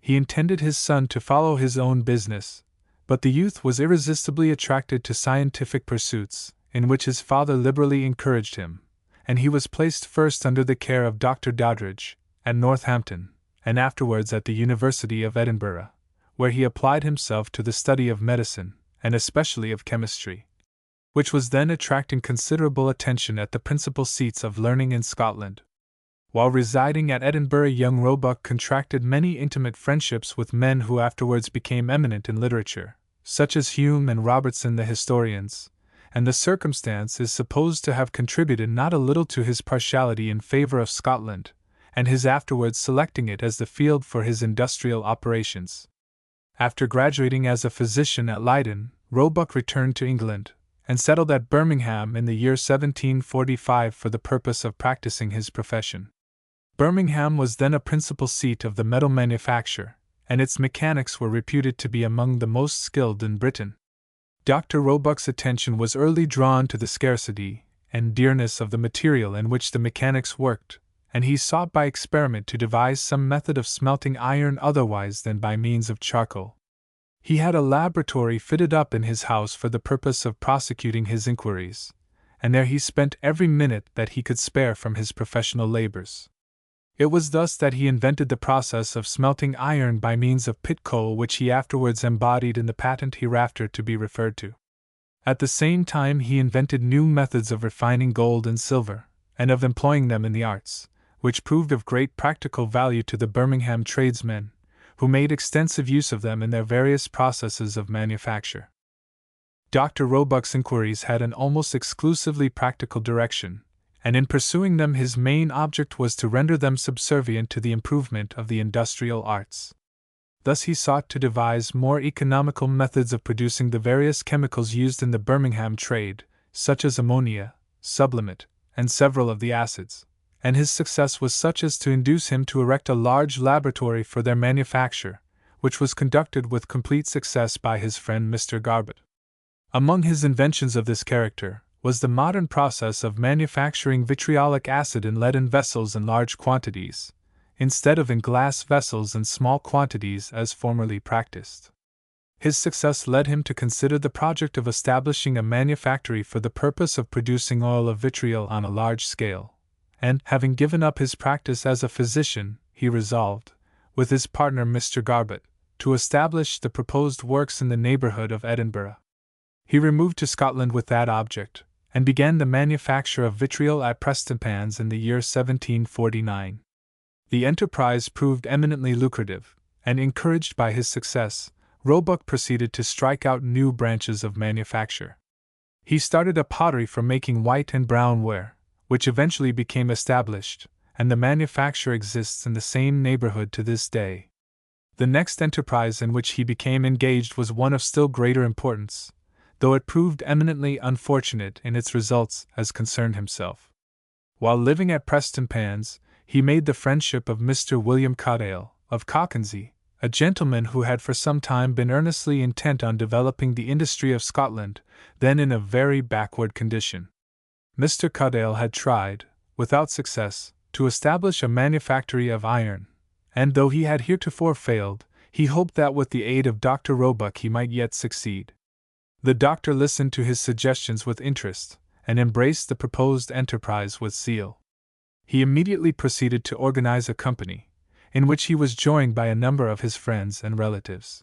S1: He intended his son to follow his own business, but the youth was irresistibly attracted to scientific pursuits, in which his father liberally encouraged him, and he was placed first under the care of Dr. Doddridge, at Northampton, and afterwards at the University of Edinburgh, where he applied himself to the study of medicine, and especially of chemistry. which was then attracting considerable attention at the principal seats of learning in Scotland. While residing at Edinburgh, young Roebuck contracted many intimate friendships with men who afterwards became eminent in literature, such as Hume and Robertson the historians, and the circumstance is supposed to have contributed not a little to his partiality in favor of Scotland, and his afterwards selecting it as the field for his industrial operations. After graduating as a physician at Leiden, Roebuck returned to England, and settled at Birmingham in the year 1745 for the purpose of practicing his profession. Birmingham was then a principal seat of the metal manufacture, and its mechanics were reputed to be among the most skilled in Britain. Dr. Roebuck's attention was early drawn to the scarcity and dearness of the material in which the mechanics worked, and he sought by experiment to devise some method of smelting iron otherwise than by means of charcoal. He had a laboratory fitted up in his house for the purpose of prosecuting his inquiries, and there he spent every minute that he could spare from his professional labors. It was thus that he invented the process of smelting iron by means of pit coal, which he afterwards embodied in the patent hereafter to be referred to. At the same time he invented new methods of refining gold and silver, and of employing them in the arts, which proved of great practical value to the Birmingham tradesmen, who made extensive use of them in their various processes of manufacture. Dr. Roebuck's inquiries had an almost exclusively practical direction, and in pursuing them his main object was to render them subservient to the improvement of the industrial arts. Thus he sought to devise more economical methods of producing the various chemicals used in the Birmingham trade, such as ammonia, sublimate, and several of the acids, and his success was such as to induce him to erect a large laboratory for their manufacture, which was conducted with complete success by his friend Mr. Garbutt. Among his inventions of this character was the modern process of manufacturing vitriolic acid in leaden vessels in large quantities, instead of in glass vessels in small quantities as formerly practiced. His success led him to consider the project of establishing a manufactory for the purpose of producing oil of vitriol on a large scale, and, having given up his practice as a physician, he resolved, with his partner Mr. Garbutt, to establish the proposed works in the neighbourhood of Edinburgh. He removed to Scotland with that object, and began the manufacture of vitriol at Prestonpans in the year 1749. The enterprise proved eminently lucrative, and encouraged by his success, Roebuck proceeded to strike out new branches of manufacture. He started a pottery for making white and brown ware, which eventually became established, and the manufacture exists in the same neighborhood to this day. The next enterprise in which he became engaged was one of still greater importance, though it proved eminently unfortunate in its results as concerned himself. While living at Prestonpans, he made the friendship of Mr. William Cotdale, of Cockenzie, a gentleman who had for some time been earnestly intent on developing the industry of Scotland, then in a very backward condition. Mr. Cotdale had tried, without success, to establish a manufactory of iron, and though he had heretofore failed, he hoped that with the aid of Dr. Roebuck he might yet succeed. The doctor listened to his suggestions with interest, and embraced the proposed enterprise with zeal. He immediately proceeded to organize a company, in which he was joined by a number of his friends and relatives.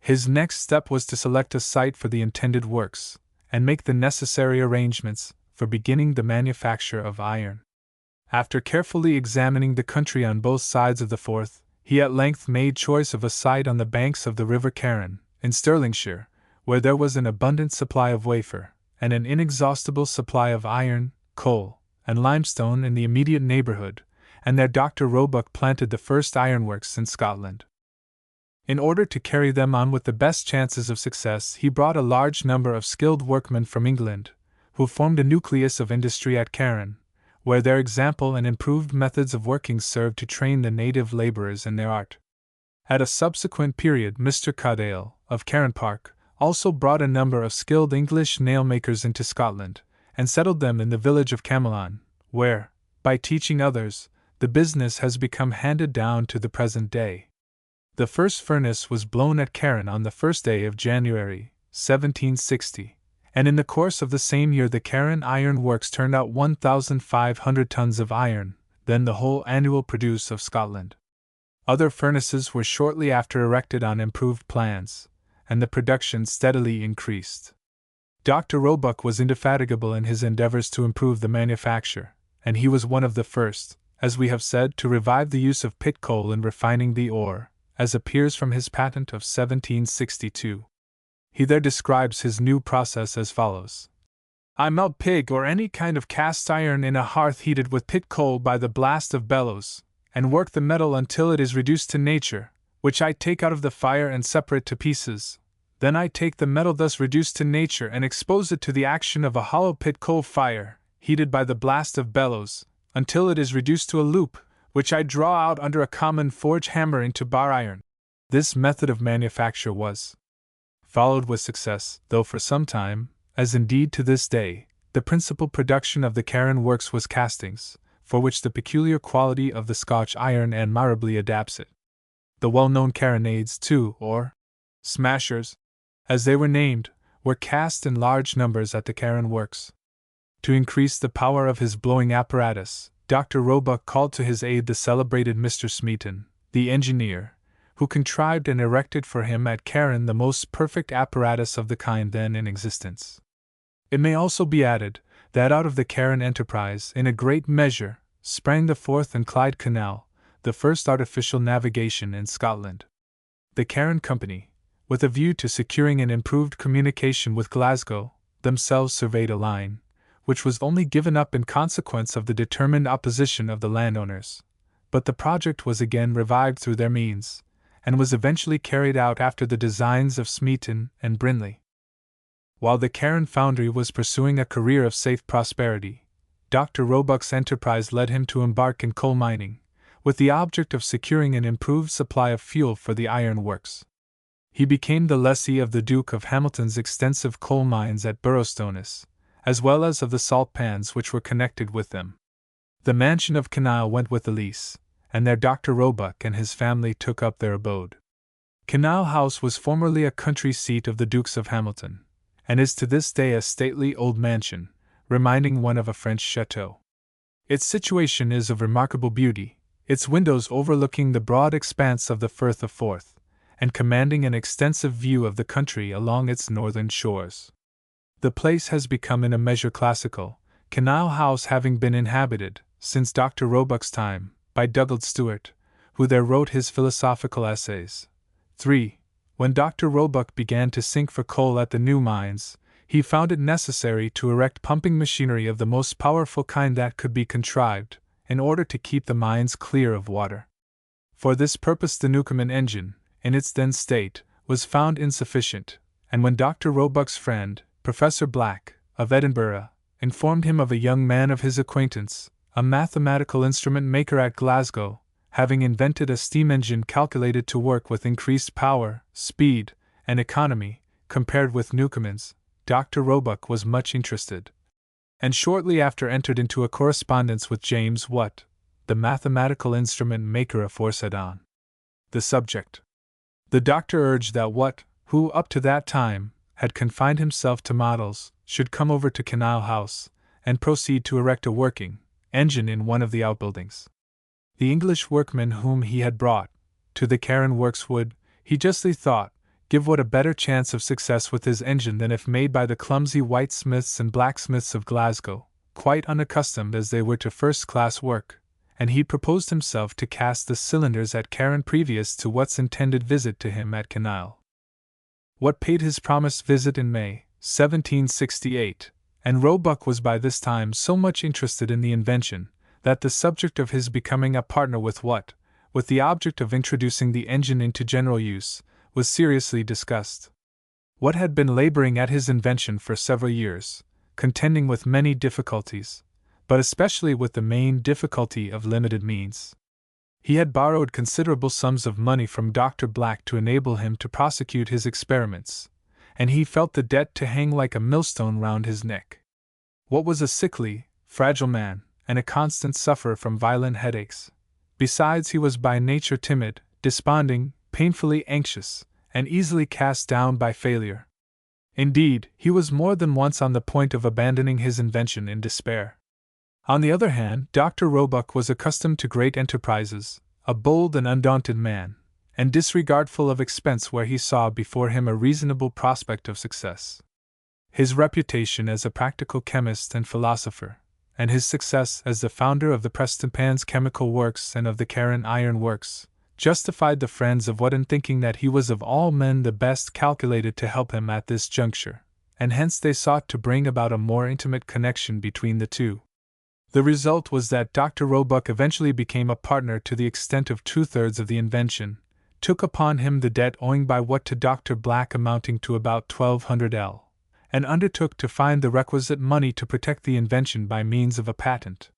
S1: His next step was to select a site for the intended works, and make the necessary arrangements for beginning the manufacture of iron. After carefully examining the country on both sides of the Forth, he at length made choice of a site on the banks of the River Carron, in Stirlingshire, where there was an abundant supply of wafer, and an inexhaustible supply of iron, coal, and limestone in the immediate neighborhood, and there Dr. Roebuck planted the first ironworks in Scotland. In order to carry them on with the best chances of success, he brought a large number of skilled workmen from England, who formed a nucleus of industry at Carron, where their example and improved methods of working served to train the native laborers in their art. At a subsequent period, Mr. Cotdale, of Carron Park, also brought a number of skilled English nail-makers into Scotland, and settled them in the village of Camelon, where, by teaching others, the business has become handed down to the present day. The first furnace was blown at Carron on the 1st day of January, 1760, and in the course of the same year the Carron Iron Works turned out 1,500 tons of iron, then the whole annual produce of Scotland. Other furnaces were shortly after erected on improved plans, and the production steadily increased. Dr. Roebuck was indefatigable in his endeavors to improve the manufacture, and he was one of the first, as we have said, to revive the use of pit coal in refining the ore, as appears from his patent of 1762. He there describes his new process as follows. I melt pig or any kind of cast iron in a hearth heated with pit coal by the blast of bellows, and work the metal until it is reduced to nature, which I take out of the fire and separate to pieces. Then I take the metal thus reduced to nature and expose it to the action of a hollow pit coal fire, heated by the blast of bellows, until it is reduced to a loop, which I draw out under a common forge hammer into bar iron. This method of manufacture was followed with success, though for some time, as indeed to this day, the principal production of the Carron Works was castings, for which the peculiar quality of the Scotch iron admirably adapts it. The well-known carronades, too, or smashers, as they were named, were cast in large numbers at the Carron Works. To increase the power of his blowing apparatus, Dr. Roebuck called to his aid the celebrated Mr. Smeaton, the engineer, who contrived and erected for him at Carron the most perfect apparatus of the kind then in existence. It may also be added that out of the Carron enterprise, in a great measure, sprang the Forth and Clyde Canal, the first artificial navigation in Scotland. The Carron Company, with a view to securing an improved communication with Glasgow, themselves surveyed a line, which was only given up in consequence of the determined opposition of the landowners, but the project was again revived through their means, and was eventually carried out after the designs of Smeaton and Brindley. While the Carron foundry was pursuing a career of safe prosperity, Dr. Roebuck's enterprise led him to embark in coal mining, with the object of securing an improved supply of fuel for the iron works. He became the lessee of the Duke of Hamilton's extensive coal mines at Boroughstoness, as well as of the salt pans which were connected with them. The mansion of Kinneil went with the lease, and there Dr. Roebuck and his family took up their abode. Kinneil House was formerly a country seat of the Dukes of Hamilton, and is to this day a stately old mansion, reminding one of a French chateau. Its situation is of remarkable beauty, its windows overlooking the broad expanse of the Firth of Forth, and commanding an extensive view of the country along its northern shores. The place has become in a measure classical, Kinneil House having been inhabited, since Dr. Roebuck's time, by Douglas Stewart, who there wrote his philosophical essays. 3. When Dr. Roebuck began to sink for coal at the new mines, he found it necessary to erect pumping machinery of the most powerful kind that could be contrived, in order to keep the mines clear of water. For this purpose the Newcomen engine, in its then state, was found insufficient, and when Dr. Roebuck's friend, Professor Black, of Edinburgh, informed him of a young man of his acquaintance, a mathematical instrument maker at Glasgow, having invented a steam engine calculated to work with increased power, speed, and economy, compared with Newcomen's, Dr. Roebuck was much interested, and shortly after entered into a correspondence with James Watt, the mathematical instrument maker aforesaid on the subject. The doctor urged that Watt, who up to that time had confined himself to models, should come over to Kinneil House, and proceed to erect a working engine in one of the outbuildings. The English workmen whom he had brought to the Carron Works would, he justly thought, give Watt a better chance of success with his engine than if made by the clumsy whitesmiths and blacksmiths of Glasgow, quite unaccustomed as they were to first-class work, and he proposed himself to cast the cylinders at Carron previous to Watt's intended visit to him at Kinneil. Watt paid his promised visit in May, 1768, and Roebuck was by this time so much interested in the invention that the subject of his becoming a partner with Watt, with the object of introducing the engine into general use, was seriously discussed. Watt had been laboring at his invention for several years, contending with many difficulties, but especially with the main difficulty of limited means. He had borrowed considerable sums of money from Dr. Black to enable him to prosecute his experiments, and he felt the debt to hang like a millstone round his neck. Watt was a sickly, fragile man, and a constant sufferer from violent headaches. Besides, he was by nature timid, desponding, painfully anxious, and easily cast down by failure. Indeed, he was more than once on the point of abandoning his invention in despair. On the other hand, Dr. Roebuck was accustomed to great enterprises, a bold and undaunted man, and disregardful of expense where he saw before him a reasonable prospect of success. His reputation as a practical chemist and philosopher, and his success as the founder of the Prestonpans Chemical Works and of the Carron Iron Works, justified the friends of Watt in thinking that he was of all men the best calculated to help him at this juncture, and hence they sought to bring about a more intimate connection between the two. The result was that Dr. Roebuck eventually became a partner to the extent of 2/3 of the invention, took upon him the debt owing by Watt to Dr. Black amounting to about $1,200, and undertook to find the requisite money to protect the invention by means of a patent.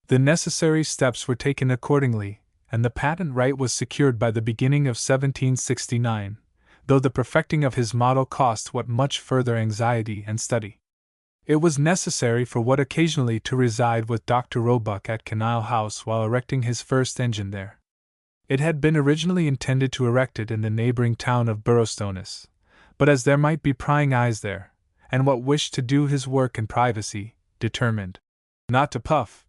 S1: The necessary steps were taken accordingly, and the patent right was secured by the beginning of 1769, though the perfecting of his model cost Watt much further anxiety and study. It was necessary for Watt occasionally to reside with Dr. Roebuck at Canal House while erecting his first engine there. It had been originally intended to erect it in the neighboring town of Boroughstoness, but as there might be prying eyes there, and Watt wished to do his work in privacy, determined not to puff,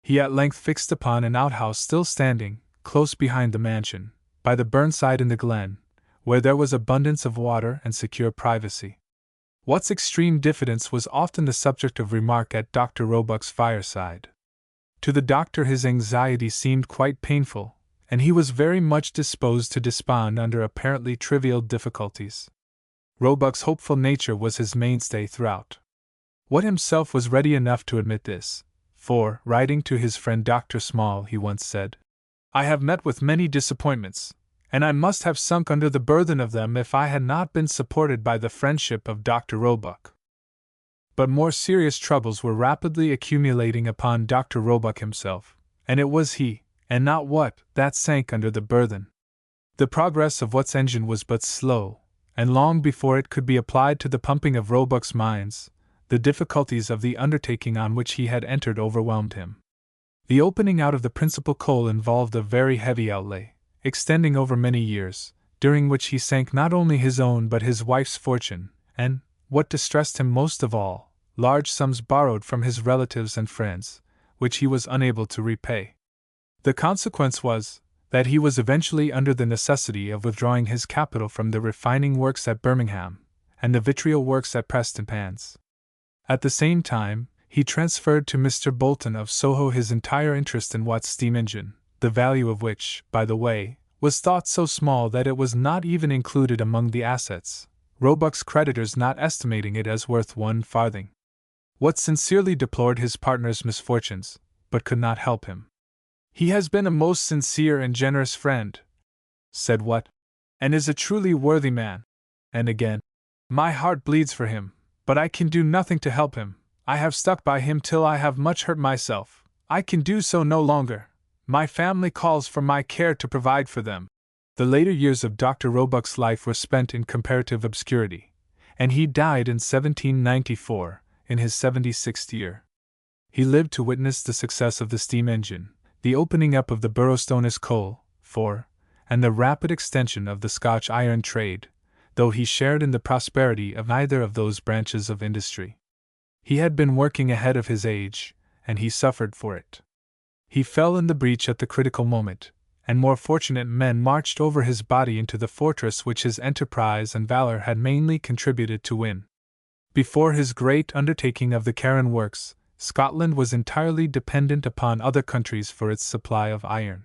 S1: he at length fixed upon an outhouse still standing, close behind the mansion, by the burnside in the glen, where there was abundance of water and secure privacy. Watt's extreme diffidence was often the subject of remark at Dr. Roebuck's fireside. To the doctor his anxiety seemed quite painful, and he was very much disposed to despond under apparently trivial difficulties. Roebuck's hopeful nature was his mainstay throughout. Watt himself was ready enough to admit this, for, writing to his friend Dr. Small, he once said, "I have met with many disappointments, and I must have sunk under the burthen of them if I had not been supported by the friendship of Dr. Roebuck." But more serious troubles were rapidly accumulating upon Dr. Roebuck himself, and it was he, and not Watt, that sank under the burthen. The progress of Watt's engine was but slow, and long before it could be applied to the pumping of Roebuck's mines, the difficulties of the undertaking on which he had entered overwhelmed him. The opening out of the principal coal involved a very heavy outlay, extending over many years, during which he sank not only his own but his wife's fortune, and, what distressed him most of all, large sums borrowed from his relatives and friends, which he was unable to repay. The consequence was, that he was eventually under the necessity of withdrawing his capital from the refining works at Birmingham, and the vitriol works at Prestonpans. At the same time, he transferred to Mr. Bolton of Soho his entire interest in Watt's steam engine, the value of which, by the way, was thought so small that it was not even included among the assets, Roebuck's creditors not estimating it as worth 1 farthing. Watt sincerely deplored his partner's misfortunes, but could not help him. "He has been a most sincere and generous friend," said Watt, "and is a truly worthy man." And again, "My heart bleeds for him, but I can do nothing to help him. I have stuck by him till I have much hurt myself. I can do so no longer. My family calls for my care to provide for them." The later years of Dr. Roebuck's life were spent in comparative obscurity, and he died in 1794, in his 76th year. He lived to witness the success of the steam engine, the opening up of the Boroughstoness coal, and the rapid extension of the Scotch iron trade, though he shared in the prosperity of neither of those branches of industry. He had been working ahead of his age, and he suffered for it. He fell in the breach at the critical moment, and more fortunate men marched over his body into the fortress which his enterprise and valor had mainly contributed to win. Before his great undertaking of the Carron Works, Scotland was entirely dependent upon other countries for its supply of iron.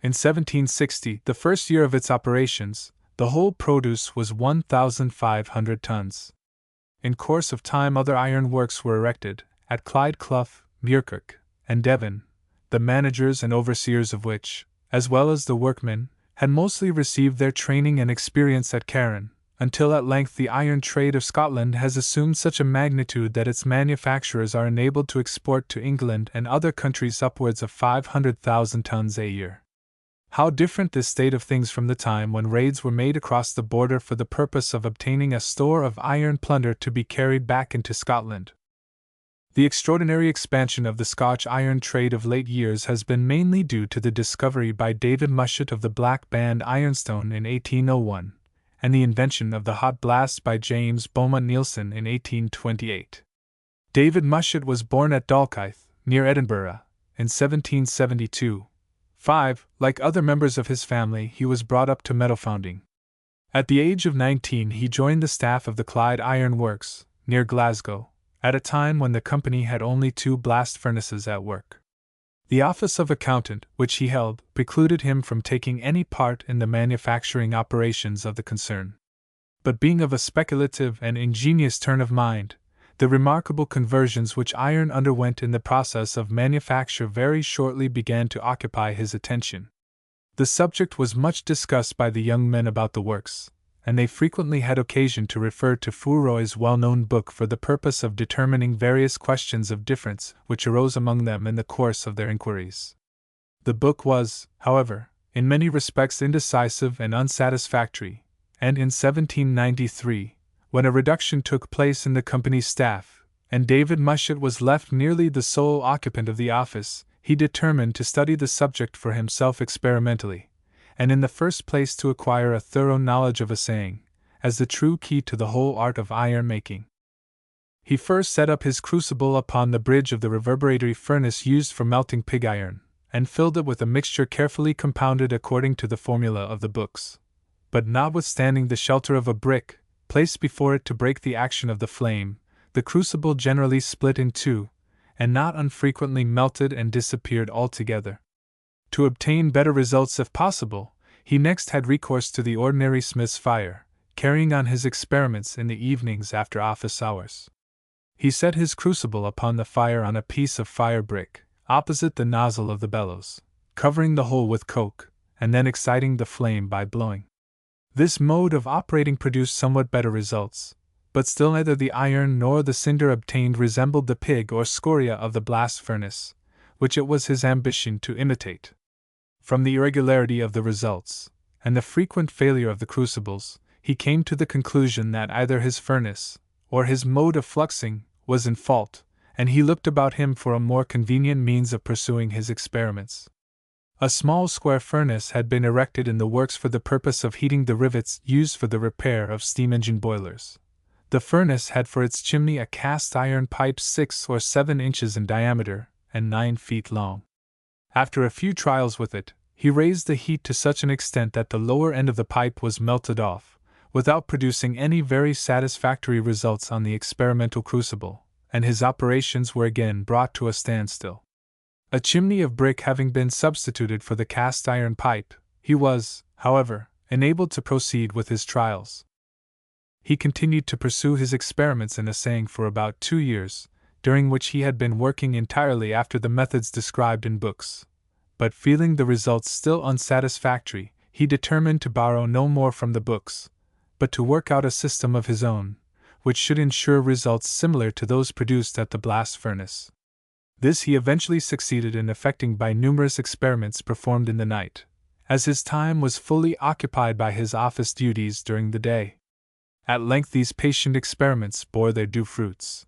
S1: In 1760, the first year of its operations, the whole produce was 1,500 tons. In course of time other iron works were erected, at Clyde Clough, Muirkirk, and Devon, the managers and overseers of which, as well as the workmen, had mostly received their training and experience at Carron, until at length the iron trade of Scotland has assumed such a magnitude that its manufacturers are enabled to export to England and other countries upwards of 500,000 tons a year. How different this state of things from the time when raids were made across the border for the purpose of obtaining a store of iron plunder to be carried back into Scotland. The extraordinary expansion of the Scotch iron trade of late years has been mainly due to the discovery by David Mushet of the Black Band ironstone in 1801, and the invention of the hot blast by James Beaumont Neilson in 1828. David Mushet was born at Dalkeith, near Edinburgh, in 1772. Like other members of his family, he was brought up to metal founding. At the age of 19 he joined the staff of the Clyde Iron Works, near Glasgow, at a time when the company had only 2 blast furnaces at work. The office of accountant, which he held, precluded him from taking any part in the manufacturing operations of the concern. But being of a speculative and ingenious turn of mind, the remarkable conversions which iron underwent in the process of manufacture very shortly began to occupy his attention. The subject was much discussed by the young men about the works, and they frequently had occasion to refer to Fouroy's well-known book for the purpose of determining various questions of difference which arose among them in the course of their inquiries. The book was, however, in many respects indecisive and unsatisfactory, and in 1793, when a reduction took place in the company's staff, and David Mushet was left nearly the sole occupant of the office, he determined to study the subject for himself experimentally, and in the first place to acquire a thorough knowledge of assaying, as the true key to the whole art of iron making. He first set up his crucible upon the bridge of the reverberatory furnace used for melting pig iron, and filled it with a mixture carefully compounded according to the formula of the books. But notwithstanding the shelter of a brick, placed before it to break the action of the flame, the crucible generally split in 2, and not unfrequently melted and disappeared altogether. To obtain better results if possible, he next had recourse to the ordinary smith's fire, carrying on his experiments in the evenings after office hours. He set his crucible upon the fire on a piece of fire brick, opposite the nozzle of the bellows, covering the whole with coke, and then exciting the flame by blowing. This mode of operating produced somewhat better results, but still neither the iron nor the cinder obtained resembled the pig or scoria of the blast furnace, which it was his ambition to imitate. From the irregularity of the results, and the frequent failure of the crucibles, he came to the conclusion that either his furnace, or his mode of fluxing, was in fault, and he looked about him for a more convenient means of pursuing his experiments. A small square furnace had been erected in the works for the purpose of heating the rivets used for the repair of steam engine boilers. The furnace had for its chimney a cast iron pipe 6 or 7 inches in diameter and 9 feet long. After a few trials with it, he raised the heat to such an extent that the lower end of the pipe was melted off, without producing any very satisfactory results on the experimental crucible, and his operations were again brought to a standstill. A chimney of brick having been substituted for the cast iron pipe, he was, however, enabled to proceed with his trials. He continued to pursue his experiments in assaying for about 2 years, during which he had been working entirely after the methods described in books. But feeling the results still unsatisfactory, he determined to borrow no more from the books, but to work out a system of his own, which should ensure results similar to those produced at the blast furnace. This he eventually succeeded in effecting by numerous experiments performed in the night, as his time was fully occupied by his office duties during the day. At length these patient experiments bore their due fruits.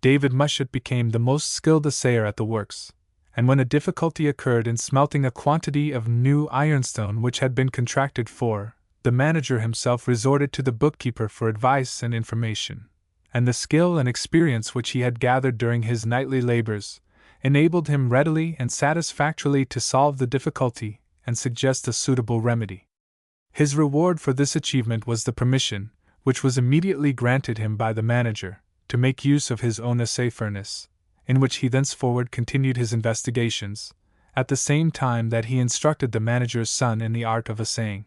S1: David Mushet became the most skilled assayer at the works, and when a difficulty occurred in smelting a quantity of new ironstone which had been contracted for, the manager himself resorted to the bookkeeper for advice and information, and the skill and experience which he had gathered during his nightly labors enabled him readily and satisfactorily to solve the difficulty and suggest a suitable remedy. His reward for this achievement was the permission, which was immediately granted him by the manager, to make use of his own assay furnace, in which he thenceforward continued his investigations, at the same time that he instructed the manager's son in the art of assaying.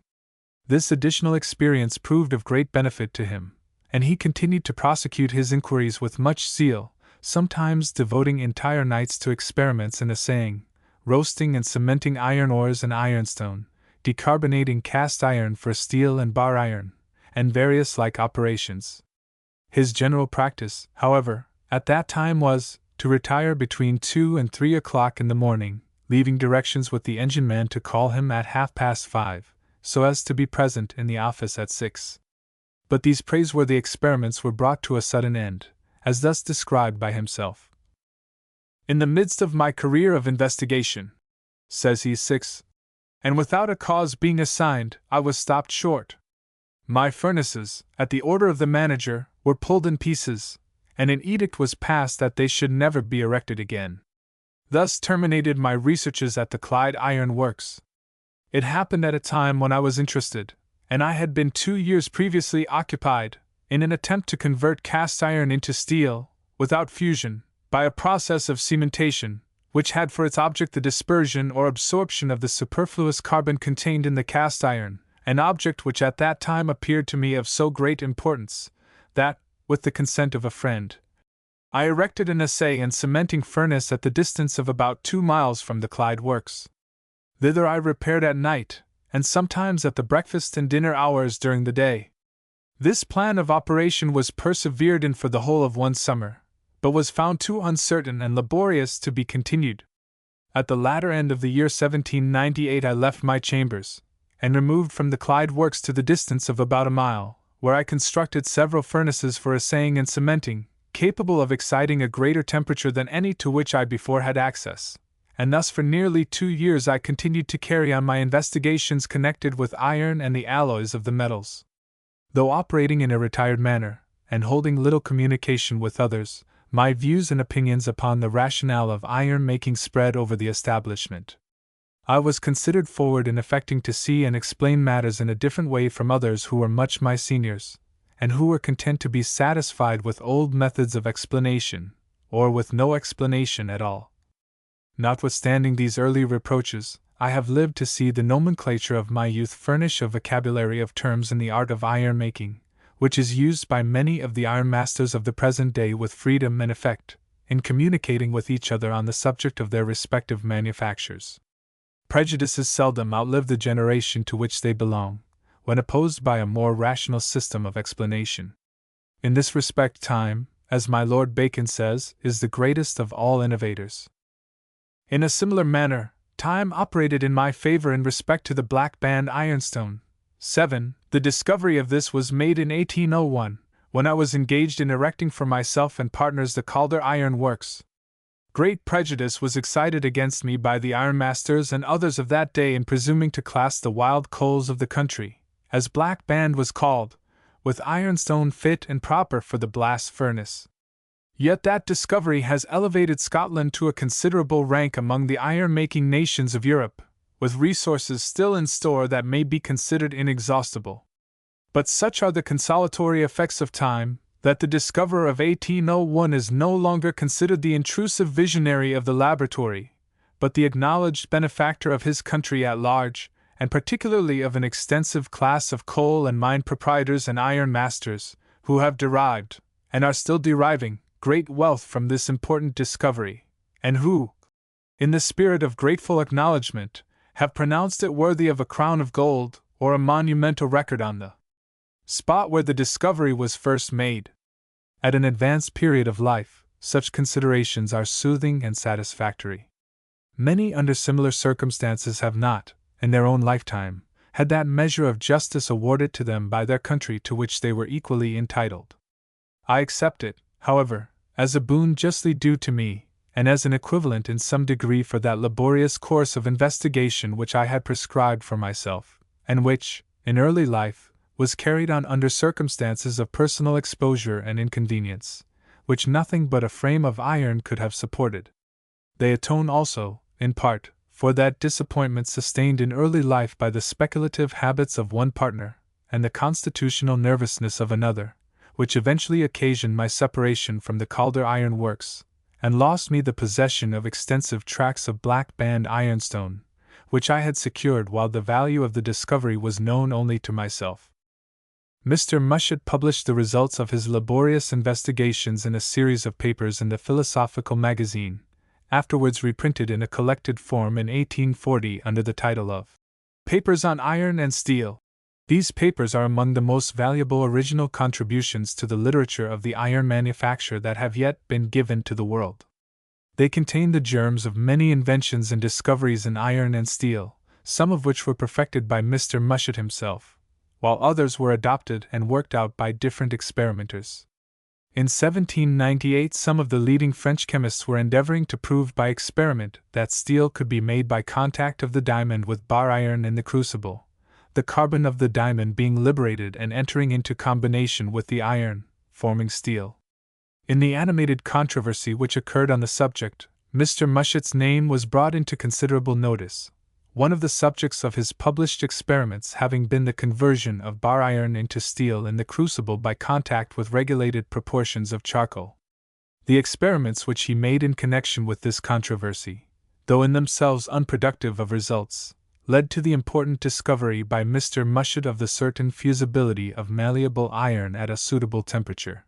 S1: This additional experience proved of great benefit to him, and he continued to prosecute his inquiries with much zeal, sometimes devoting entire nights to experiments in assaying, roasting and cementing iron ores and ironstone, decarbonating cast iron for steel and bar iron, and various like operations. His general practice, however, at that time was to retire between 2 and 3 o'clock in the morning, leaving directions with the engine man to call him at 5:30, so as to be present in the office at 6. But these praiseworthy experiments were brought to a sudden end, as thus described by himself. "In the midst of my career of investigation," says he 6, "and without a cause being assigned, I was stopped short. My furnaces, at the order of the manager, were pulled in pieces, and an edict was passed that they should never be erected again. Thus terminated my researches at the Clyde Iron Works. It happened at a time when I was interested, and I had been 2 years previously occupied, in an attempt to convert cast iron into steel, without fusion, by a process of cementation, which had for its object the dispersion or absorption of the superfluous carbon contained in the cast iron, an object which at that time appeared to me of so great importance, that, with the consent of a friend, I erected an assay and cementing furnace at the distance of about 2 miles from the Clyde Works. Thither I repaired at night, and sometimes at the breakfast and dinner hours during the day. This plan of operation was persevered in for the whole of one summer, but was found too uncertain and laborious to be continued. At the latter end of the year 1798 I left my chambers, and removed from the Clyde Works to the distance of about a mile, where I constructed several furnaces for assaying and cementing, capable of exciting a greater temperature than any to which I before had access, and thus for nearly 2 years I continued to carry on my investigations connected with iron and the alloys of the metals. Though operating in a retired manner, and holding little communication with others, my views and opinions upon the rationale of iron-making spread over the establishment. I was considered forward in affecting to see and explain matters in a different way from others who were much my seniors, and who were content to be satisfied with old methods of explanation, or with no explanation at all. Notwithstanding these early reproaches, I have lived to see the nomenclature of my youth furnish a vocabulary of terms in the art of iron-making, which is used by many of the ironmasters of the present day with freedom and effect, in communicating with each other on the subject of their respective manufactures. Prejudices seldom outlive the generation to which they belong, when opposed by a more rational system of explanation. In this respect time, as my Lord Bacon says, is the greatest of all innovators. In a similar manner, time operated in my favor in respect to the Black Band ironstone. 7. The discovery of this was made in 1801, when I was engaged in erecting for myself and partners the Calder Iron Works. Great prejudice was excited against me by the ironmasters and others of that day in presuming to class the wild coals of the country, as Black Band was called, with ironstone fit and proper for the blast furnace. Yet that discovery has elevated Scotland to a considerable rank among the iron-making nations of Europe, with resources still in store that may be considered inexhaustible. But such are the consolatory effects of time, that the discoverer of 1801 is no longer considered the intrusive visionary of the laboratory, but the acknowledged benefactor of his country at large, and particularly of an extensive class of coal and mine proprietors and iron masters, who have derived, and are still deriving, great wealth from this important discovery, and who, in the spirit of grateful acknowledgment, have pronounced it worthy of a crown of gold, or a monumental record on the spot where the discovery was first made. At an advanced period of life, such considerations are soothing and satisfactory. Many under similar circumstances have not, in their own lifetime, had that measure of justice awarded to them by their country to which they were equally entitled. I accept it, however, as a boon justly due to me, and as an equivalent in some degree for that laborious course of investigation which I had prescribed for myself, and which, in early life, was carried on under circumstances of personal exposure and inconvenience, which nothing but a frame of iron could have supported. They atone also, in part, for that disappointment sustained in early life by the speculative habits of one partner, and the constitutional nervousness of another, which eventually occasioned my separation from the Calder Iron Works, and lost me the possession of extensive tracts of Black Band ironstone, which I had secured while the value of the discovery was known only to myself. Mr. Mushet published the results of his laborious investigations in a series of papers in the Philosophical Magazine, afterwards reprinted in a collected form in 1840 under the title of Papers on Iron and Steel. These papers are among the most valuable original contributions to the literature of the iron manufacture that have yet been given to the world. They contain the germs of many inventions and discoveries in iron and steel, some of which were perfected by Mr. Mushet himself, while others were adopted and worked out by different experimenters. In 1798 some of the leading French chemists were endeavoring to prove by experiment that steel could be made by contact of the diamond with bar iron in the crucible, the carbon of the diamond being liberated and entering into combination with the iron, forming steel. In the animated controversy which occurred on the subject, Mr. Mushet's name was brought into considerable notice, one of the subjects of his published experiments having been the conversion of bar iron into steel in the crucible by contact with regulated proportions of charcoal. The experiments which he made in connection with this controversy, though in themselves unproductive of results, led to the important discovery by Mr. Mushet of the certain fusibility of malleable iron at a suitable temperature.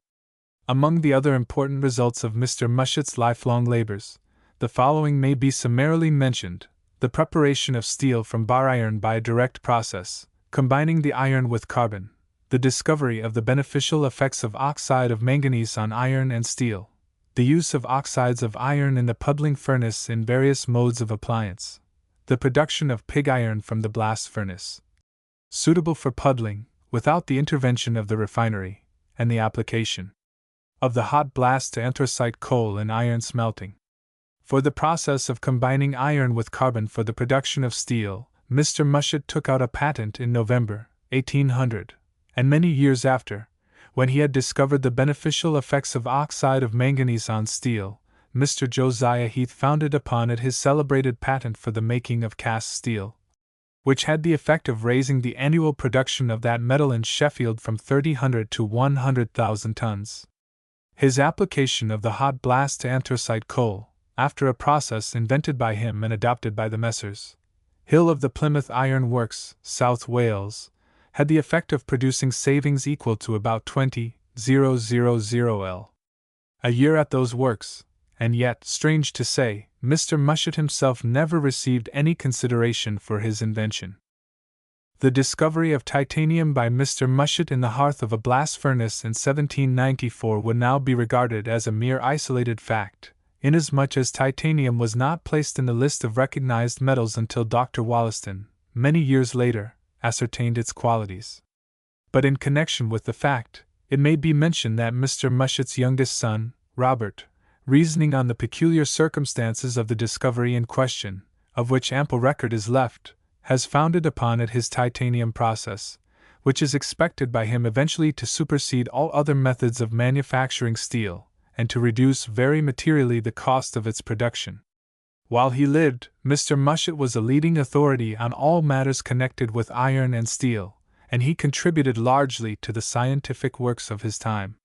S1: Among the other important results of Mr. Mushet's lifelong labors, the following may be summarily mentioned: the preparation of steel from bar iron by a direct process, combining the iron with carbon, the discovery of the beneficial effects of oxide of manganese on iron and steel, the use of oxides of iron in the puddling furnace in various modes of appliance, the production of pig iron from the blast furnace, suitable for puddling, without the intervention of the refinery, and the application of the hot blast to anthracite coal in iron smelting. For the process of combining iron with carbon for the production of steel, Mr. Mushet took out a patent in November, 1800, and many years after, when he had discovered the beneficial effects of oxide of manganese on steel, Mr. Josiah Heath founded upon it his celebrated patent for the making of cast steel, which had the effect of raising the annual production of that metal in Sheffield from 300 to 100,000 tons. His application of the hot blast to anthracite coal, after a process invented by him and adopted by the Messrs. Hill of the Plymouth Iron Works, South Wales, had the effect of producing savings equal to about 20,000 L a year at those works, and yet, strange to say, Mr. Mushet himself never received any consideration for his invention. The discovery of titanium by Mr. Mushet in the hearth of a blast furnace in 1794 would now be regarded as a mere isolated fact, inasmuch as titanium was not placed in the list of recognized metals until Dr. Wollaston, many years later, ascertained its qualities. But in connection with the fact, it may be mentioned that Mr. Mushet's youngest son, Robert, reasoning on the peculiar circumstances of the discovery in question, of which ample record is left, has founded upon it his titanium process, which is expected by him eventually to supersede all other methods of manufacturing steel, and to reduce very materially the cost of its production. While he lived, Mr. Mushet was a leading authority on all matters connected with iron and steel, and he contributed largely to the scientific works of his time.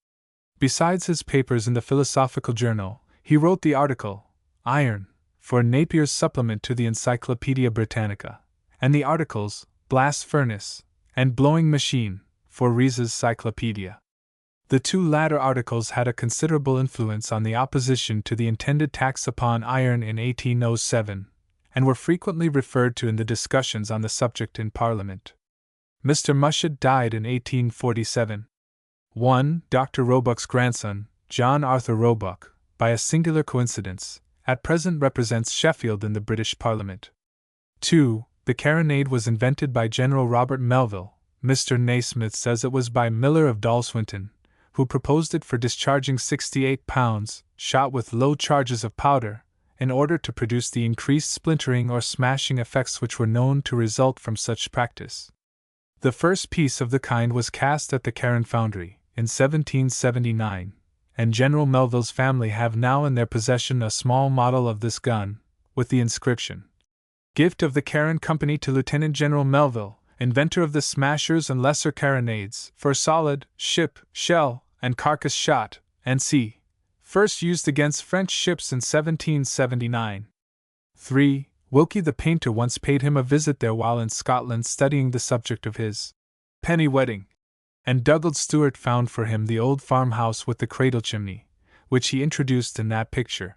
S1: Besides his papers in the Philosophical Journal, he wrote the article, Iron, for Napier's supplement to the Encyclopaedia Britannica, and the articles, Blast Furnace, and Blowing Machine, for Rees's Cyclopedia. The two latter articles had a considerable influence on the opposition to the intended tax upon iron in 1807, and were frequently referred to in the discussions on the subject in Parliament. Mr. Mushet died in 1847. 1. Dr. Roebuck's grandson, John Arthur Roebuck, by a singular coincidence, at present represents Sheffield in the British Parliament. 2. The carronade was invented by General Robert Melville. Mr. Naismith says it was by Miller of Dalswinton, who proposed it for discharging 68 pounds, shot with low charges of powder, in order to produce the increased splintering or smashing effects which were known to result from such practice. The first piece of the kind was cast at the Carron Foundry, in 1779, and General Melville's family have now in their possession a small model of this gun, with the inscription, Gift of the Carron Company to Lieutenant General Melville, inventor of the smashers and lesser carronades, for solid, ship, shell, and carcass shot, N.C., first used against French ships in 1779. 3. Wilkie the painter once paid him a visit there while in Scotland studying the subject of his penny wedding, and Douglas Stewart found for him the old farmhouse with the cradle chimney, which he introduced in that picture.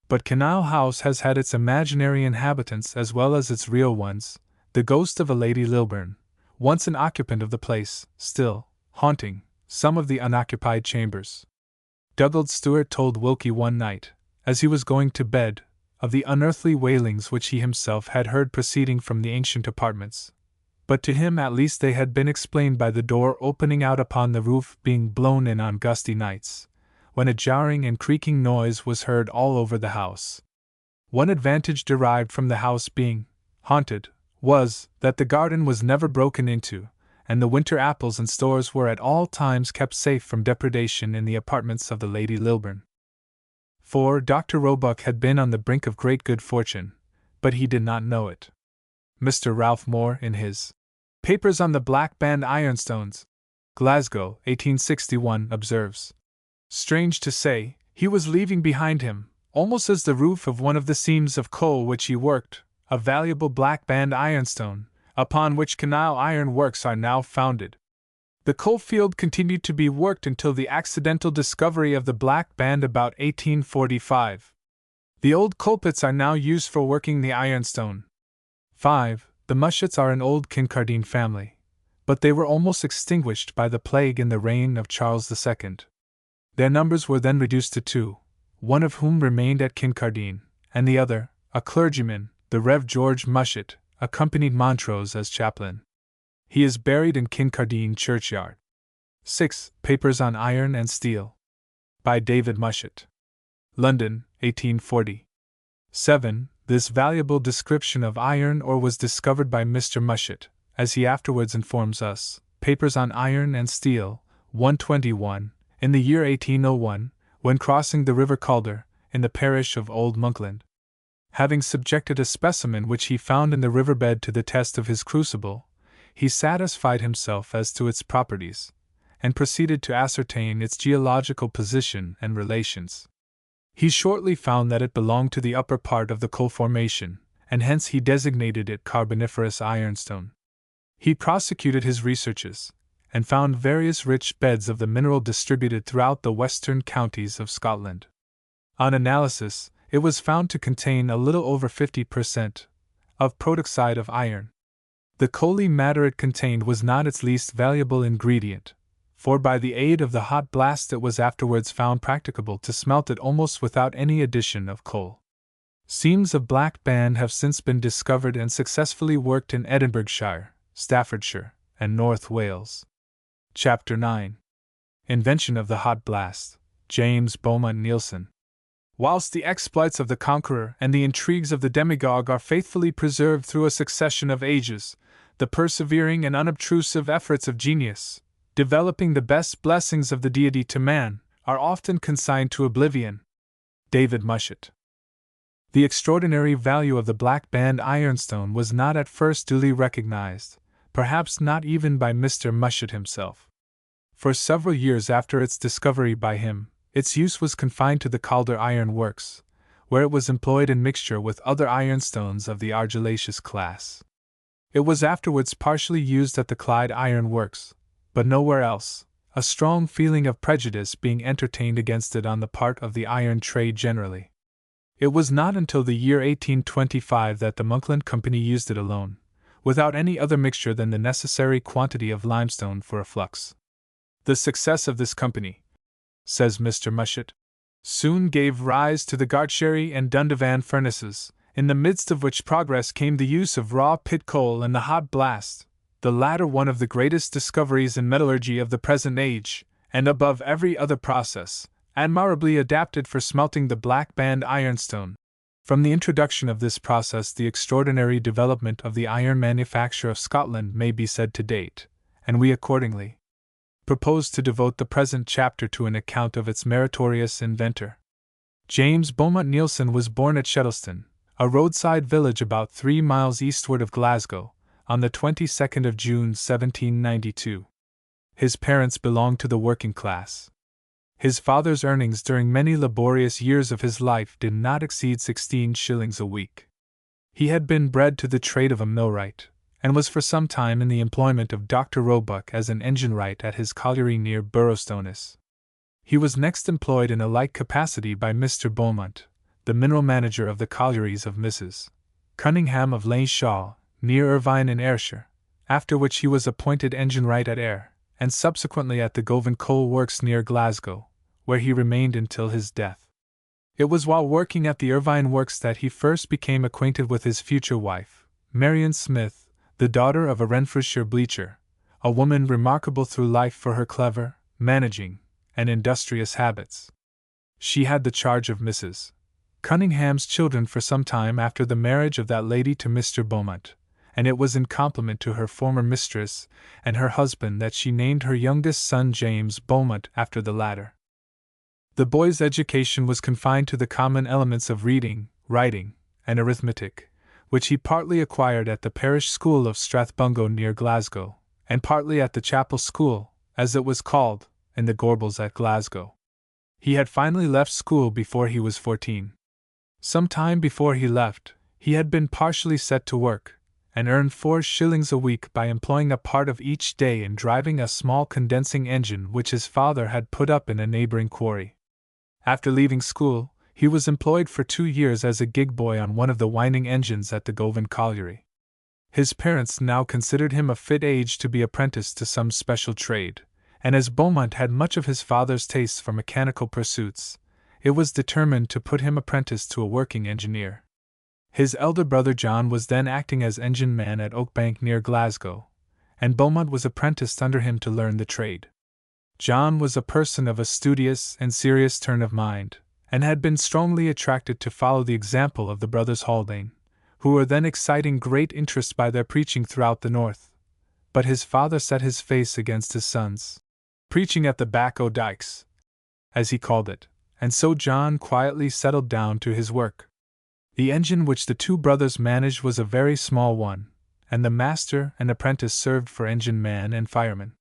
S1: But Canal House has had its imaginary inhabitants as well as its real ones, the ghost of a Lady Lilburne, once an occupant of the place, still haunting some of the unoccupied chambers. Douglas Stewart told Wilkie one night, as he was going to bed, of the unearthly wailings which he himself had heard proceeding from the ancient apartments. But to him at least they had been explained by the door opening out upon the roof being blown in on gusty nights, when a jarring and creaking noise was heard all over the house. One advantage derived from the house being haunted was that the garden was never broken into, and the winter apples and stores were at all times kept safe from depredation in the apartments of the Lady Lilburne. 4. Dr. Roebuck had been on the brink of great good fortune, but he did not know it. Mr. Ralph Moore, in his Papers on the Black Band Ironstones, Glasgow, 1861, observes. Strange to say, he was leaving behind him, almost as the roof of one of the seams of coal which he worked, a valuable black band ironstone, upon which Canal Iron Works are now founded. The coal field continued to be worked until the accidental discovery of the black band about 1845. The old coal pits are now used for working the ironstone. 5. The Mushets are an old Kincardine family, but they were almost extinguished by the plague in the reign of Charles II. Their numbers were then reduced to 2, one of whom remained at Kincardine, and the other, a clergyman, the Rev. George Mushet, accompanied Montrose as chaplain. He is buried in Kincardine churchyard. 6. Papers on Iron and Steel. By David Mushet. London, 1840. 7. This valuable description of iron ore was discovered by Mr. Mushet, as he afterwards informs us, Papers on Iron and Steel, 121, in the year 1801, when crossing the River Calder, in the parish of Old Monkland. Having subjected a specimen which he found in the riverbed to the test of his crucible, he satisfied himself as to its properties, and proceeded to ascertain its geological position and relations. He shortly found that it belonged to the upper part of the coal formation, and hence he designated it Carboniferous ironstone. He prosecuted his researches, and found various rich beds of the mineral distributed throughout the western counties of Scotland. On analysis, it was found to contain a little over 50% of protoxide of iron. The coaly matter it contained was not its least valuable ingredient, for by the aid of the hot blast it was afterwards found practicable to smelt it almost without any addition of coal. Seams of black band have since been discovered and successfully worked in Edinburghshire, Staffordshire, and North Wales. Chapter 9. Invention of the Hot Blast. James Beaumont Nielsen. Whilst the exploits of the conqueror and the intrigues of the demagogue are faithfully preserved through a succession of ages, the persevering and unobtrusive efforts of genius, developing the best blessings of the deity to man, are often consigned to oblivion. David Mushet. The extraordinary value of the black band ironstone was not at first duly recognized, perhaps not even by Mr. Mushet himself. For several years after its discovery by him, its use was confined to the Calder Iron Works, where it was employed in mixture with other ironstones of the argillaceous class. It was afterwards partially used at the Clyde Iron Works, but nowhere else, a strong feeling of prejudice being entertained against it on the part of the iron trade generally. It was not until the year 1825 that the Monkland Company used it alone, without any other mixture than the necessary quantity of limestone for a flux. The success of this company, says Mr. Mushet, soon gave rise to the Gartsherry and Dundavan furnaces, in the midst of which progress came the use of raw pit coal and the hot blast, the latter one of the greatest discoveries in metallurgy of the present age, and above every other process, admirably adapted for smelting the black band ironstone. From the introduction of this process the extraordinary development of the iron manufacture of Scotland may be said to date, and we accordingly propose to devote the present chapter to an account of its meritorious inventor. James Beaumont Nielsen was born at Shettleston, a roadside village about 3 miles eastward of Glasgow, on the 22nd of June 1792. His parents belonged to the working class. His father's earnings during many laborious years of his life did not exceed 16 shillings a week. He had been bred to the trade of a millwright, and was for some time in the employment of Dr. Roebuck as an engine-wright at his colliery near Burrowstonis. He was next employed in a like capacity by Mr. Beaumont, the mineral manager of the collieries of Mrs. Cunningham of Lane Shaw, near Irvine in Ayrshire, after which he was appointed engine-wright at Ayr, and subsequently at the Govan Coal Works near Glasgow, where he remained until his death. It was while working at the Irvine Works that he first became acquainted with his future wife, Marion Smith, the daughter of a Renfrewshire bleacher, a woman remarkable through life for her clever, managing, and industrious habits. She had the charge of Mrs. Cunningham's children for some time after the marriage of that lady to Mr. Beaumont, and it was in compliment to her former mistress and her husband that she named her youngest son James Beaumont after the latter. The boy's education was confined to the common elements of reading, writing, and arithmetic, which he partly acquired at the parish school of Strathbungo near Glasgow, and partly at the chapel school, as it was called, in the Gorbals at Glasgow. He had finally left school before he was 14. Some time before he left, he had been partially set to work, and earned 4 shillings a week by employing a part of each day in driving a small condensing engine which his father had put up in a neighboring quarry. After leaving school, he was employed for 2 years as a gig boy on one of the winding engines at the Govan colliery. His parents now considered him a fit age to be apprenticed to some special trade, and as Beaumont had much of his father's tastes for mechanical pursuits, it was determined to put him apprentice to a working engineer. His elder brother John was then acting as engine man at Oakbank near Glasgow, and Beaumont was apprenticed under him to learn the trade. John was a person of a studious and serious turn of mind, and had been strongly attracted to follow the example of the brothers Haldane, who were then exciting great interest by their preaching throughout the north. But his father set his face against his sons' preaching at the back o' dykes, as he called it, and so John quietly settled down to his work. The engine which the 2 brothers managed was a very small one, and the master and apprentice served for engine man and fireman.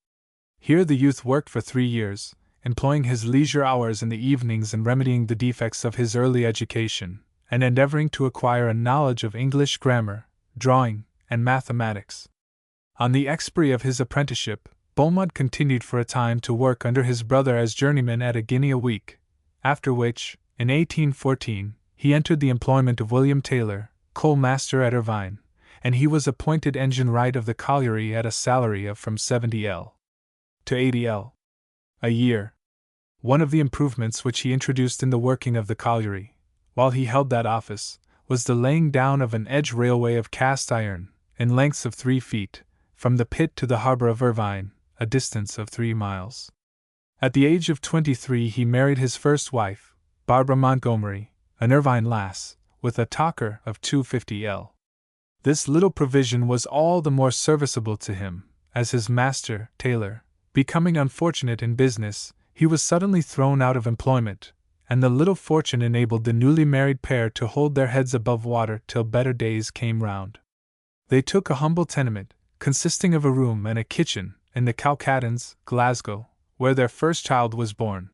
S1: Here the youth worked for 3 years, employing his leisure hours in the evenings in remedying the defects of his early education, and endeavoring to acquire a knowledge of English grammar, drawing, and mathematics. On the expiry of his apprenticeship, Beaumont continued for a time to work under his brother as journeyman at a guinea a week, after which, in 1814, he entered the employment of William Taylor, coal master at Irvine, and he was appointed engine wright of the colliery at a salary of from 70l to 80l a year. One of the improvements which he introduced in the working of the colliery, while he held that office, was the laying down of an edge railway of cast iron, in lengths of 3 feet, from the pit to the harbour of Irvine, a distance of 3 miles. At the age of 23 he married his first wife, Barbara Montgomery, an Irvine lass, with a talker of 250l. This little provision was all the more serviceable to him, as his master, Taylor, becoming unfortunate in business, he was suddenly thrown out of employment, and the little fortune enabled the newly married pair to hold their heads above water till better days came round. They took a humble tenement, consisting of a room and a kitchen, in the Cowcaddens, Glasgow, where their first child was born.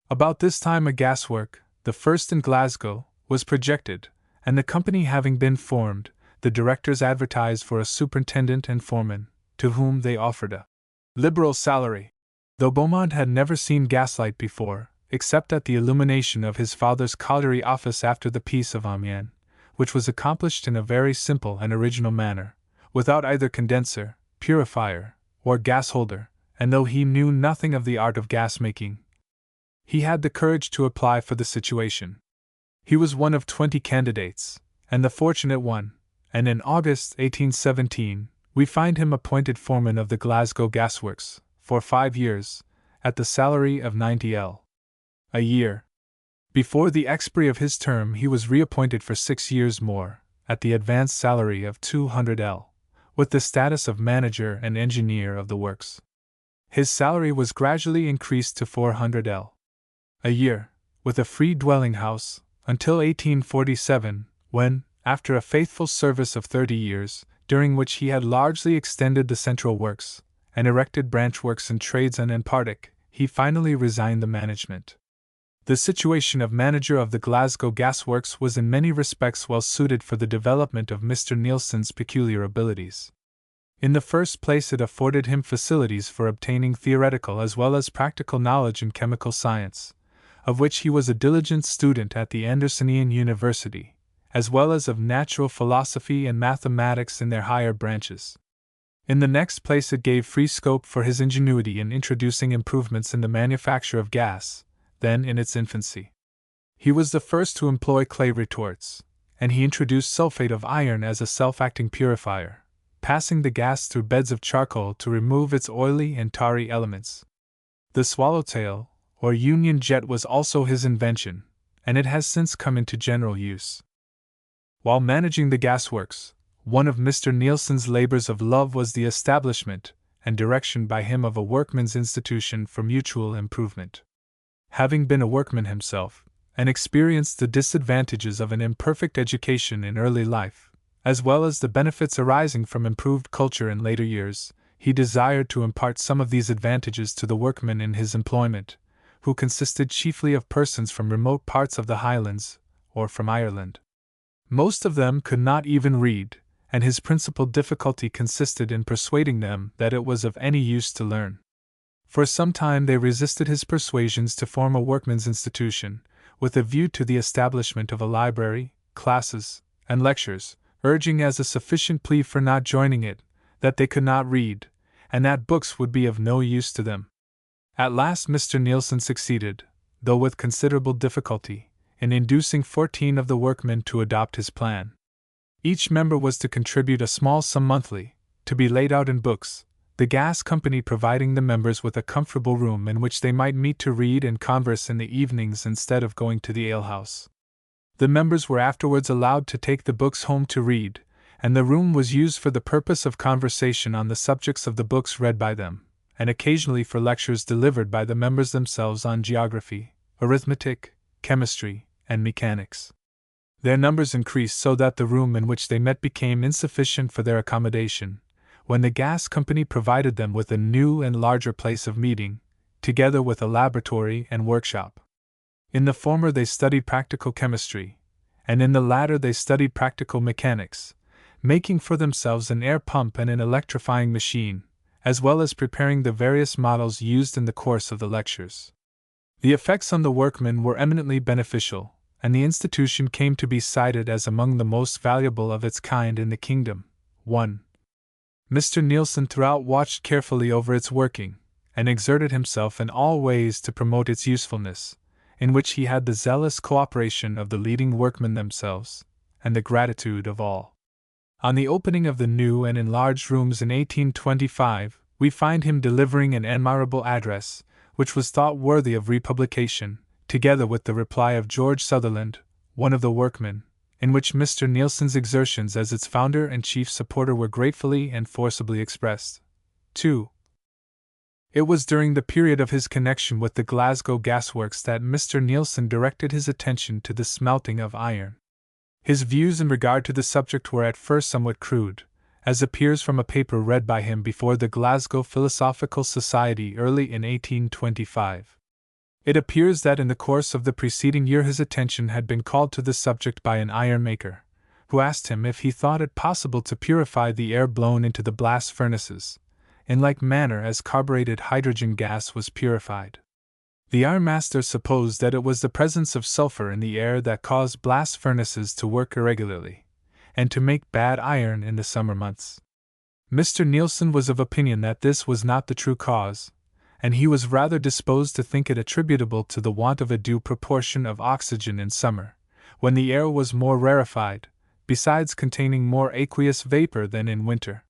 S1: About this time a gaswork, the first in Glasgow, was projected, and the company having been formed, the directors advertised for a superintendent and foreman, to whom they offered a liberal salary. Though Beaumont had never seen gaslight before, except at the illumination of his father's colliery office after the Peace of Amiens, which was accomplished in a very simple and original manner, without either condenser, purifier, or gas holder, and though he knew nothing of the art of gas making, he had the courage to apply for the situation. He was one of 20 candidates, and the fortunate one, and in August 1817 we find him appointed foreman of the Glasgow gasworks, for 5 years, at the salary of 90l a year. Before the expiry of his term he was reappointed for 6 years more, at the advanced salary of 200l, with the status of manager and engineer of the works. His salary was gradually increased to 400l a year, with a free dwelling house, until 1847, when, after a faithful service of 30 years, during which he had largely extended the central works, and erected branch works and trades in Antarctic, he finally resigned the management. The situation of manager of the Glasgow gasworks was in many respects well suited for the development of Mr. Nielsen's peculiar abilities. In the first place, it afforded him facilities for obtaining theoretical as well as practical knowledge in chemical science, of which he was a diligent student at the Andersonian University, as well as of natural philosophy and mathematics in their higher branches. In the next place, it gave free scope for his ingenuity in introducing improvements in the manufacture of gas, then in its infancy. He was the first to employ clay retorts, and he introduced sulfate of iron as a self-acting purifier, passing the gas through beds of charcoal to remove its oily and tarry elements. The swallowtail, or Union jet, was also his invention, and it has since come into general use. While managing the gasworks, one of Mr. Nielsen's labors of love was the establishment and direction by him of a workmen's institution for mutual improvement. Having been a workman himself, and experienced the disadvantages of an imperfect education in early life, as well as the benefits arising from improved culture in later years, he desired to impart some of these advantages to the workmen in his employment, who consisted chiefly of persons from remote parts of the Highlands, or from Ireland. Most of them could not even read, and his principal difficulty consisted in persuading them that it was of any use to learn. For some time they resisted his persuasions to form a workmen's institution, with a view to the establishment of a library, classes, and lectures, urging as a sufficient plea for not joining it, that they could not read, and that books would be of no use to them. At last Mr. Nielsen succeeded, though with considerable difficulty, in inducing 14 of the workmen to adopt his plan. Each member was to contribute a small sum monthly, to be laid out in books, the gas company providing the members with a comfortable room in which they might meet to read and converse in the evenings instead of going to the alehouse. The members were afterwards allowed to take the books home to read, and the room was used for the purpose of conversation on the subjects of the books read by them, and occasionally for lectures delivered by the members themselves on geography, arithmetic, chemistry, and mechanics. Their numbers increased so that the room in which they met became insufficient for their accommodation, when the gas company provided them with a new and larger place of meeting, together with a laboratory and workshop. In the former they studied practical chemistry, and in the latter they studied practical mechanics, making for themselves an air pump and an electrifying machine, as well as preparing the various models used in the course of the lectures. The effects on the workmen were eminently beneficial, and the institution came to be cited as among the most valuable of its kind in the kingdom. 1. Mr. Nielsen throughout watched carefully over its working, and exerted himself in all ways to promote its usefulness, in which he had the zealous cooperation of the leading workmen themselves, and the gratitude of all. On the opening of the new and enlarged rooms in 1825, we find him delivering an admirable address, which was thought worthy of republication, together with the reply of George Sutherland, one of the workmen, in which Mr. Nielsen's exertions as its founder and chief supporter were gratefully and forcibly expressed. 2. It was during the period of his connection with the Glasgow gasworks that Mr. Nielsen directed his attention to the smelting of iron. His views in regard to the subject were at first somewhat crude, as appears from a paper read by him before the Glasgow Philosophical Society early in 1825. It appears that in the course of the preceding year his attention had been called to the subject by an iron maker, who asked him if he thought it possible to purify the air blown into the blast furnaces, in like manner as carbureted hydrogen gas was purified. The ironmaster supposed that it was the presence of sulfur in the air that caused blast furnaces to work irregularly, and to make bad iron in the summer months. Mr. Nielsen was of opinion that this was not the true cause, and he was rather disposed to think it attributable to the want of a due proportion of oxygen in summer, when the air was more rarefied, besides containing more aqueous vapor than in winter.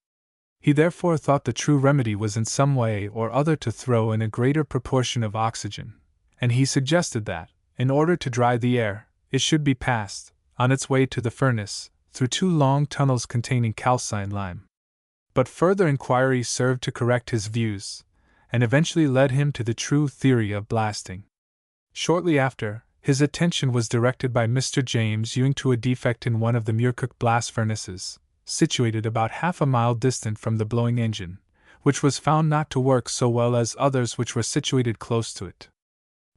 S1: He therefore thought the true remedy was in some way or other to throw in a greater proportion of oxygen, and he suggested that, in order to dry the air, it should be passed, on its way to the furnace, through 2 long tunnels containing calcined lime. But further inquiry served to correct his views, and eventually led him to the true theory of blasting. Shortly after, his attention was directed by Mr. James Ewing to a defect in one of the Muircook blast furnaces, situated about half a mile distant from the blowing engine, which was found not to work so well as others which were situated close to it.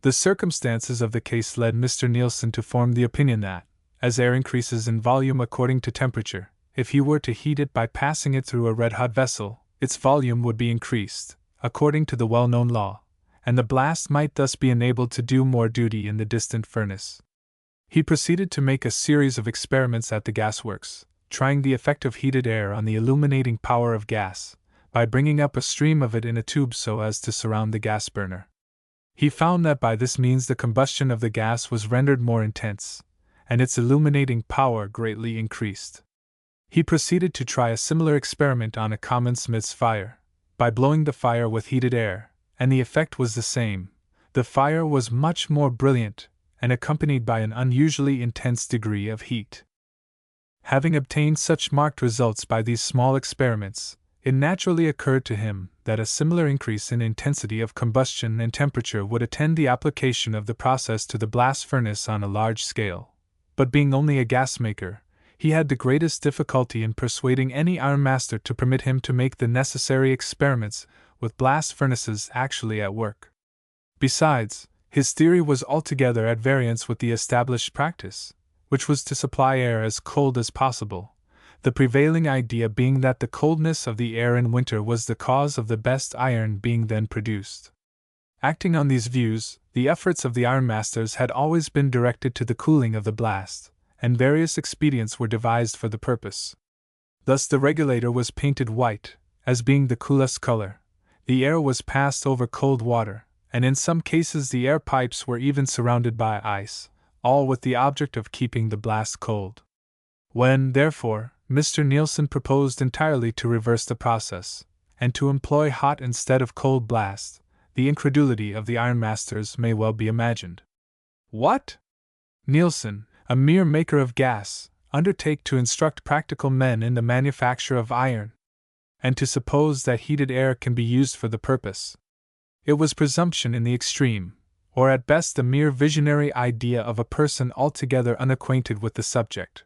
S1: The circumstances of the case led Mr. Nielsen to form the opinion that, as air increases in volume according to temperature, if he were to heat it by passing it through a red-hot vessel, its volume would be increased, according to the well-known law, and the blast might thus be enabled to do more duty in the distant furnace. He proceeded to make a series of experiments at the gasworks, trying the effect of heated air on the illuminating power of gas, by bringing up a stream of it in a tube so as to surround the gas burner. He found that by this means the combustion of the gas was rendered more intense, and its illuminating power greatly increased. He proceeded to try a similar experiment on a common smith's fire, by blowing the fire with heated air, and the effect was the same. The fire was much more brilliant, and accompanied by an unusually intense degree of heat. Having obtained such marked results by these small experiments, it naturally occurred to him that a similar increase in intensity of combustion and temperature would attend the application of the process to the blast furnace on a large scale. But being only a gas maker, he had the greatest difficulty in persuading any ironmaster to permit him to make the necessary experiments with blast furnaces actually at work. Besides, his theory was altogether at variance with the established practice, which was to supply air as cold as possible, the prevailing idea being that the coldness of the air in winter was the cause of the best iron being then produced. Acting on these views, the efforts of the ironmasters had always been directed to the cooling of the blast, and various expedients were devised for the purpose. Thus the regulator was painted white, as being the coolest color, the air was passed over cold water, and in some cases the air pipes were even surrounded by ice, all with the object of keeping the blast cold. When, therefore, Mr. Nielsen proposed entirely to reverse the process, and to employ hot instead of cold blast, the incredulity of the ironmasters may well be imagined. What? Nielsen, a mere maker of gas, undertake to instruct practical men in the manufacture of iron, and to suppose that heated air can be used for the purpose. It was presumption in the extreme, or at best the mere visionary idea of a person altogether unacquainted with the subject.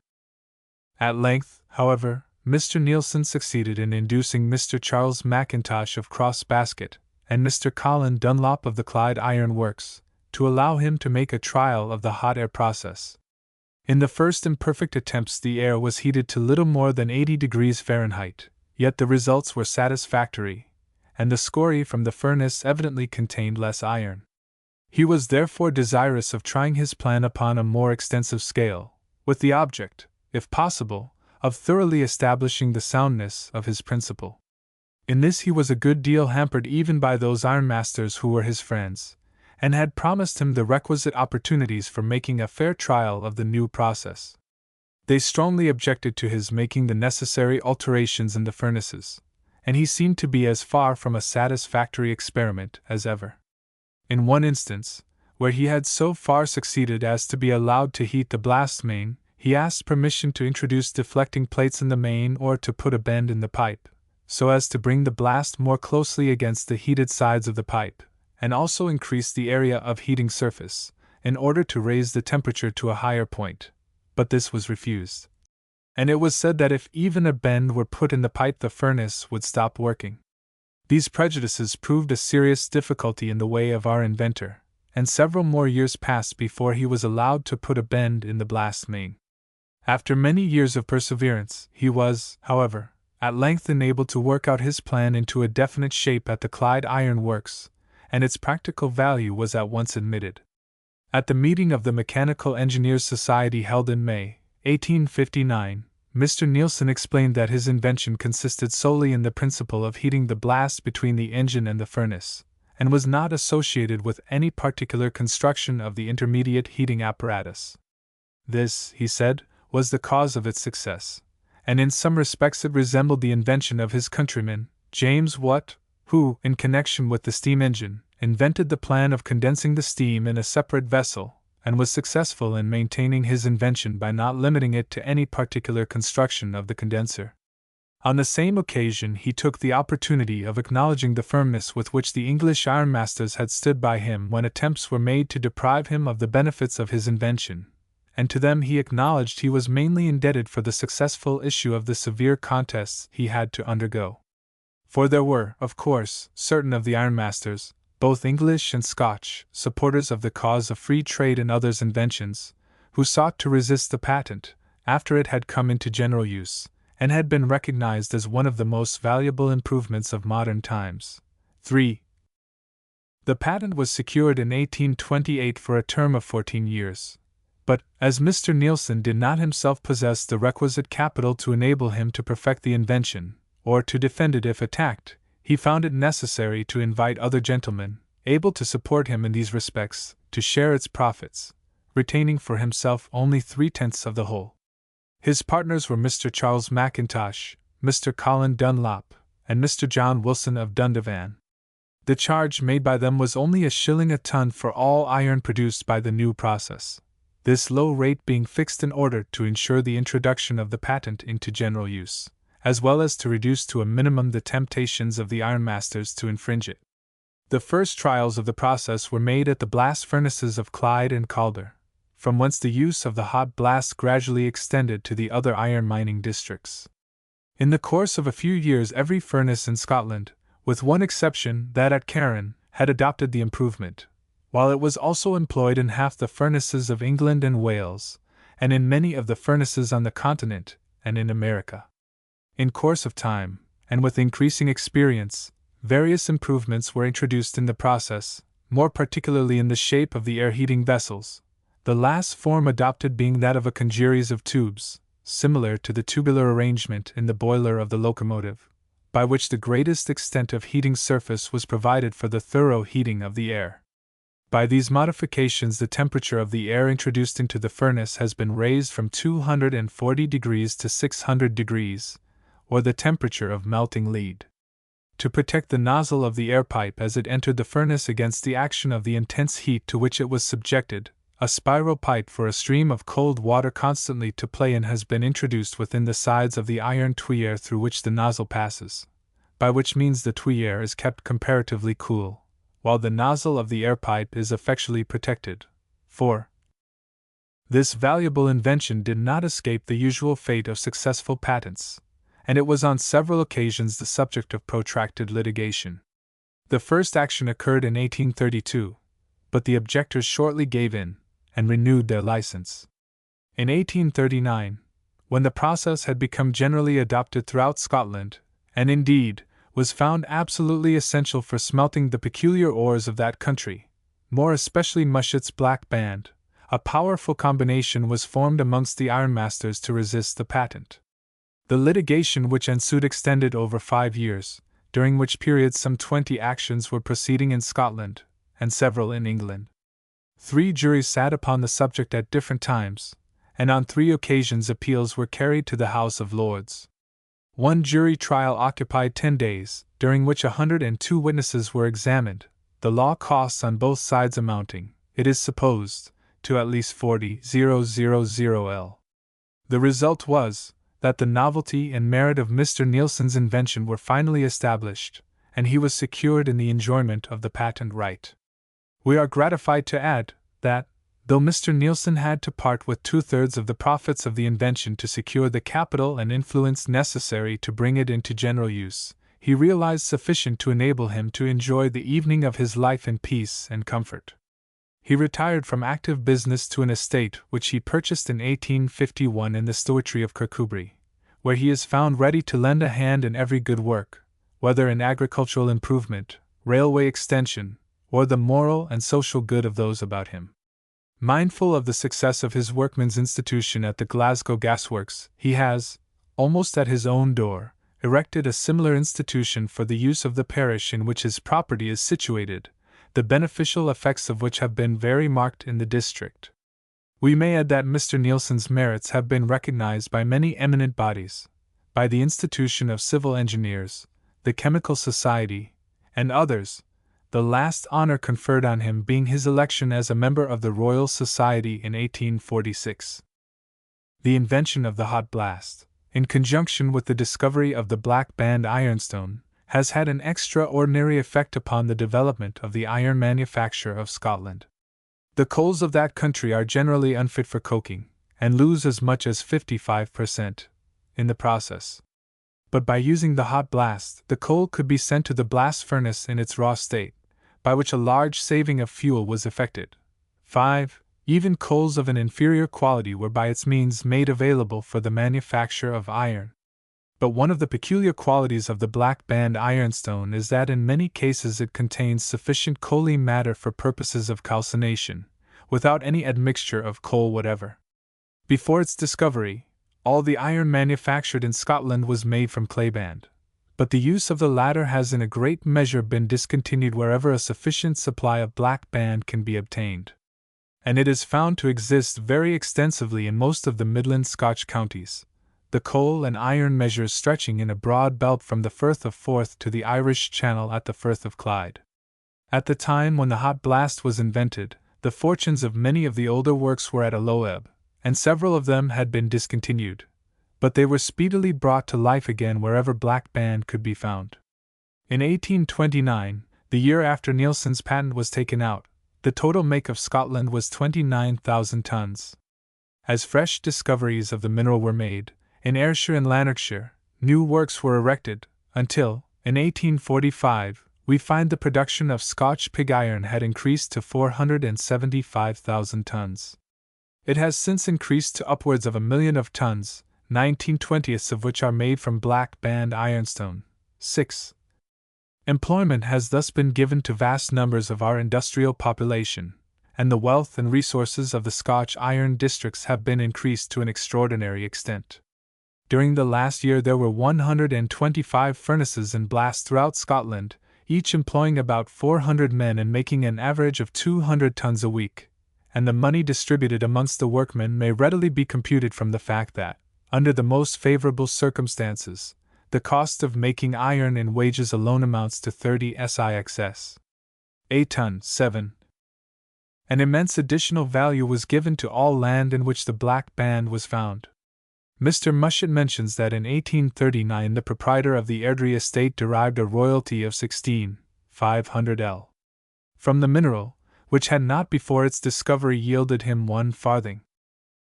S1: At length, however, Mr. Nielsen succeeded in inducing Mr. Charles Mackintosh of Cross Basket, and Mr. Colin Dunlop of the Clyde Iron Works, to allow him to make a trial of the hot air process. In the first imperfect attempts the air was heated to little more than 80 degrees Fahrenheit, yet the results were satisfactory, and the scoria from the furnace evidently contained less iron. He was therefore desirous of trying his plan upon a more extensive scale, with the object, if possible, of thoroughly establishing the soundness of his principle. In this he was a good deal hampered even by those ironmasters who were his friends, and had promised him the requisite opportunities for making a fair trial of the new process. They strongly objected to his making the necessary alterations in the furnaces, and he seemed to be as far from a satisfactory experiment as ever. In one instance, where he had so far succeeded as to be allowed to heat the blast main, he asked permission to introduce deflecting plates in the main or to put a bend in the pipe, so as to bring the blast more closely against the heated sides of the pipe, and also increase the area of heating surface, in order to raise the temperature to a higher point. But this was refused. And it was said that if even a bend were put in the pipe the furnace would stop working. These prejudices proved a serious difficulty in the way of our inventor, and several more years passed before he was allowed to put a bend in the blast main. After many years of perseverance, he was, however, at length enabled to work out his plan into a definite shape at the Clyde Iron Works, and its practical value was at once admitted. At the meeting of the Mechanical Engineers' Society held in May, 1859, Mr. Nielsen explained that his invention consisted solely in the principle of heating the blast between the engine and the furnace, and was not associated with any particular construction of the intermediate heating apparatus. This, he said, was the cause of its success, and in some respects it resembled the invention of his countryman, James Watt, who, in connection with the steam engine, invented the plan of condensing the steam in a separate vessel, and was successful in maintaining his invention by not limiting it to any particular construction of the condenser. On the same occasion he took the opportunity of acknowledging the firmness with which the English ironmasters had stood by him when attempts were made to deprive him of the benefits of his invention, and to them he acknowledged he was mainly indebted for the successful issue of the severe contests he had to undergo. For there were, of course, certain of the ironmasters, both English and Scotch, supporters of the cause of free trade and others' inventions, who sought to resist the patent, after it had come into general use, and had been recognized as one of the most valuable improvements of modern times. 3. The patent was secured in 1828 for a term of 14 years. But, as Mr. Nielsen did not himself possess the requisite capital to enable him to perfect the invention, or to defend it if attacked, he found it necessary to invite other gentlemen, able to support him in these respects, to share its profits, retaining for himself only 3/10 of the whole. His partners were Mr. Charles Mackintosh, Mr. Colin Dunlop, and Mr. John Wilson of Dundavan. The charge made by them was only a shilling a ton for all iron produced by the new process, this low rate being fixed in order to ensure the introduction of the patent into general use, as well as to reduce to a minimum the temptations of the ironmasters to infringe it. The first trials of the process were made at the blast furnaces of Clyde and Calder, from whence the use of the hot blast gradually extended to the other iron mining districts. In the course of a few years, every furnace in Scotland, with one exception, that at Carron, had adopted the improvement, while it was also employed in half the furnaces of England and Wales, and in many of the furnaces on the continent and in America. In course of time, and with increasing experience, various improvements were introduced in the process, more particularly in the shape of the air-heating vessels, the last form adopted being that of a congeries of tubes, similar to the tubular arrangement in the boiler of the locomotive, by which the greatest extent of heating surface was provided for the thorough heating of the air. By these modifications, the temperature of the air introduced into the furnace has been raised from 240 degrees to 600 degrees, or the temperature of melting lead. To protect the nozzle of the air pipe as it entered the furnace against the action of the intense heat to which it was subjected, a spiral pipe for a stream of cold water constantly to play in has been introduced within the sides of the iron tuyere through which the nozzle passes, by which means the tuyere is kept comparatively cool, while the nozzle of the air pipe is effectually protected. 4. This valuable invention did not escape the usual fate of successful patents, and it was on several occasions the subject of protracted litigation. The first action occurred in 1832, but the objectors shortly gave in, and renewed their license. In 1839, when the process had become generally adopted throughout Scotland, and indeed was found absolutely essential for smelting the peculiar ores of that country, more especially Mushet's Black Band, a powerful combination was formed amongst the ironmasters to resist the patent. The litigation which ensued extended over 5 years, during which period some 20 actions were proceeding in Scotland, and several in England. 3 juries sat upon the subject at different times, and on 3 occasions appeals were carried to the House of Lords. One jury trial occupied 10 days, during which 102 witnesses were examined, the law costs on both sides amounting, it is supposed, to at least 40,000 L. The result was that the novelty and merit of Mr. Nielsen's invention were finally established, and he was secured in the enjoyment of the patent right. We are gratified to add that, though Mr. Nielsen had to part with 2/3 of the profits of the invention to secure the capital and influence necessary to bring it into general use, he realized sufficient to enable him to enjoy the evening of his life in peace and comfort. He retired from active business to an estate which he purchased in 1851 in the stewartry of Kirkcudbright, where he is found ready to lend a hand in every good work, whether in agricultural improvement, railway extension, or the moral and social good of those about him. Mindful of the success of his workmen's institution at the Glasgow Gasworks, he has, almost at his own door, erected a similar institution for the use of the parish in which his property is situated, the beneficial effects of which have been very marked in the district. We may add that Mr. Nielsen's merits have been recognized by many eminent bodies, by the Institution of Civil Engineers, the Chemical Society, and others, the last honor conferred on him being his election as a member of the Royal Society in 1846. The invention of the hot blast, in conjunction with the discovery of the Black Band ironstone, has had an extraordinary effect upon the development of the iron manufacture of Scotland. The coals of that country are generally unfit for coking, and lose as much as 55% in the process. But by using the hot blast, the coal could be sent to the blast furnace in its raw state, by which a large saving of fuel was effected. 5. Even coals of an inferior quality were by its means made available for the manufacture of iron. But one of the peculiar qualities of the Black Band ironstone is that in many cases it contains sufficient coaly matter for purposes of calcination, without any admixture of coal whatever. Before its discovery, all the iron manufactured in Scotland was made from clayband, but the use of the latter has in a great measure been discontinued wherever a sufficient supply of Black Band can be obtained. And it is found to exist very extensively in most of the Midland Scotch counties, the coal and iron measures stretching in a broad belt from the Firth of Forth to the Irish Channel at the Firth of Clyde. At the time when the hot blast was invented, the fortunes of many of the older works were at a low ebb, and several of them had been discontinued, but they were speedily brought to life again wherever Black Band could be found. In 1829, the year after Nielsen's patent was taken out, the total make of Scotland was 29,000 tons. As fresh discoveries of the mineral were made, in Ayrshire and Lanarkshire, new works were erected, until, in 1845, we find the production of Scotch pig iron had increased to 475,000 tons. It has since increased to upwards of 1,000,000 of tons, 19/20ths of which are made from black band ironstone. 6. Employment has thus been given to vast numbers of our industrial population, and the wealth and resources of the Scotch iron districts have been increased to an extraordinary extent. During the last year there were 125 furnaces in blast throughout Scotland, each employing about 400 men and making an average of 200 tons a week, and the money distributed amongst the workmen may readily be computed from the fact that, under the most favorable circumstances, the cost of making iron in wages alone amounts to 30 sixs. a ton. 7. An immense additional value was given to all land in which the black band was found. Mr. Mushet mentions that in 1839 the proprietor of the Airdrie estate derived a royalty of 16,500 L. from the mineral, which had not before its discovery yielded him 1 farthing.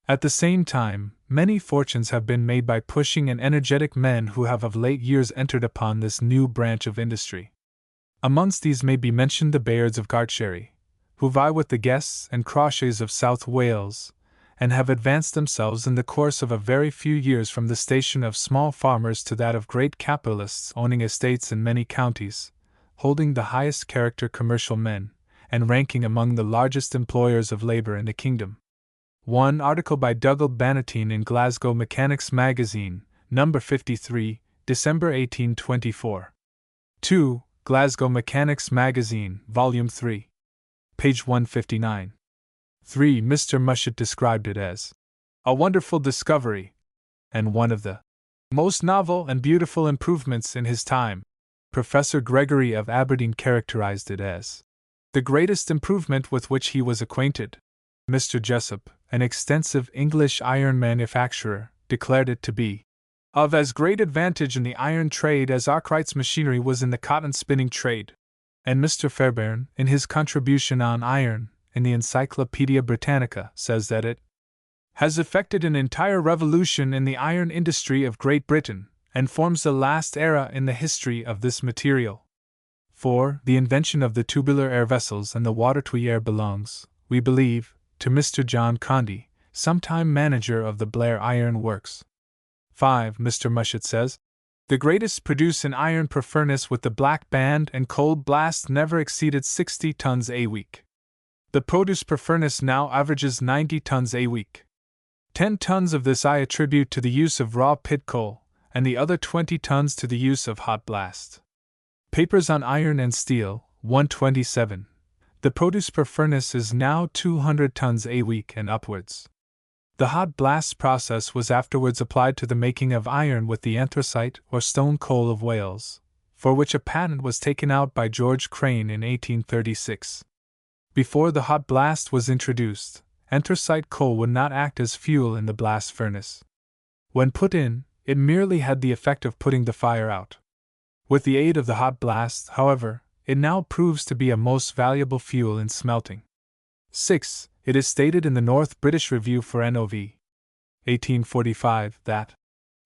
S1: At the same time, many fortunes have been made by pushing and energetic men who have of late years entered upon this new branch of industry. Amongst these may be mentioned the Bayards of Gartcherry, who vie with the Guests and Crauchetes of South Wales, and have advanced themselves in the course of a very few years from the station of small farmers to that of great capitalists owning estates in many counties, holding the highest character commercial men, and ranking among the largest employers of labour in the kingdom. One article by Dougal Bannatyne in Glasgow Mechanics Magazine, No. 53, December 1824. 2. Glasgow Mechanics Magazine, Volume 3. Page 159. 3. Mr. Mushet described it as a wonderful discovery, and one of the most novel and beautiful improvements in his time. Professor Gregory of Aberdeen characterized it as the greatest improvement with which he was acquainted. Mr. Jessup, an extensive English iron manufacturer, declared it to be of as great advantage in the iron trade as Arkwright's machinery was in the cotton spinning trade. And Mr. Fairbairn, in his contribution on iron, in the Encyclopaedia Britannica, says that it has effected an entire revolution in the iron industry of Great Britain, and forms the last era in the history of this material. 4. The invention of the tubular air vessels and the water tuyere belongs, we believe, to Mr. John Condy, sometime manager of the Blair Iron Works. 5. Mr. Mushet says, the greatest produce in iron per furnace with the black band and cold blast never exceeded 60 tons a week. The produce per furnace now averages 90 tons a week. 10 tons of this I attribute to the use of raw pit coal, and the other 20 tons to the use of hot blast. Papers on Iron and Steel, 127. The produce per furnace is now 200 tons a week and upwards. The hot blast process was afterwards applied to the making of iron with the anthracite or stone coal of Wales, for which a patent was taken out by George Crane in 1836. Before the hot blast was introduced, anthracite coal would not act as fuel in the blast furnace. When put in, it merely had the effect of putting the fire out. With the aid of the hot blast, however, it now proves to be a most valuable fuel in smelting. 6. It is stated in the North British Review for Nov. 1845 that,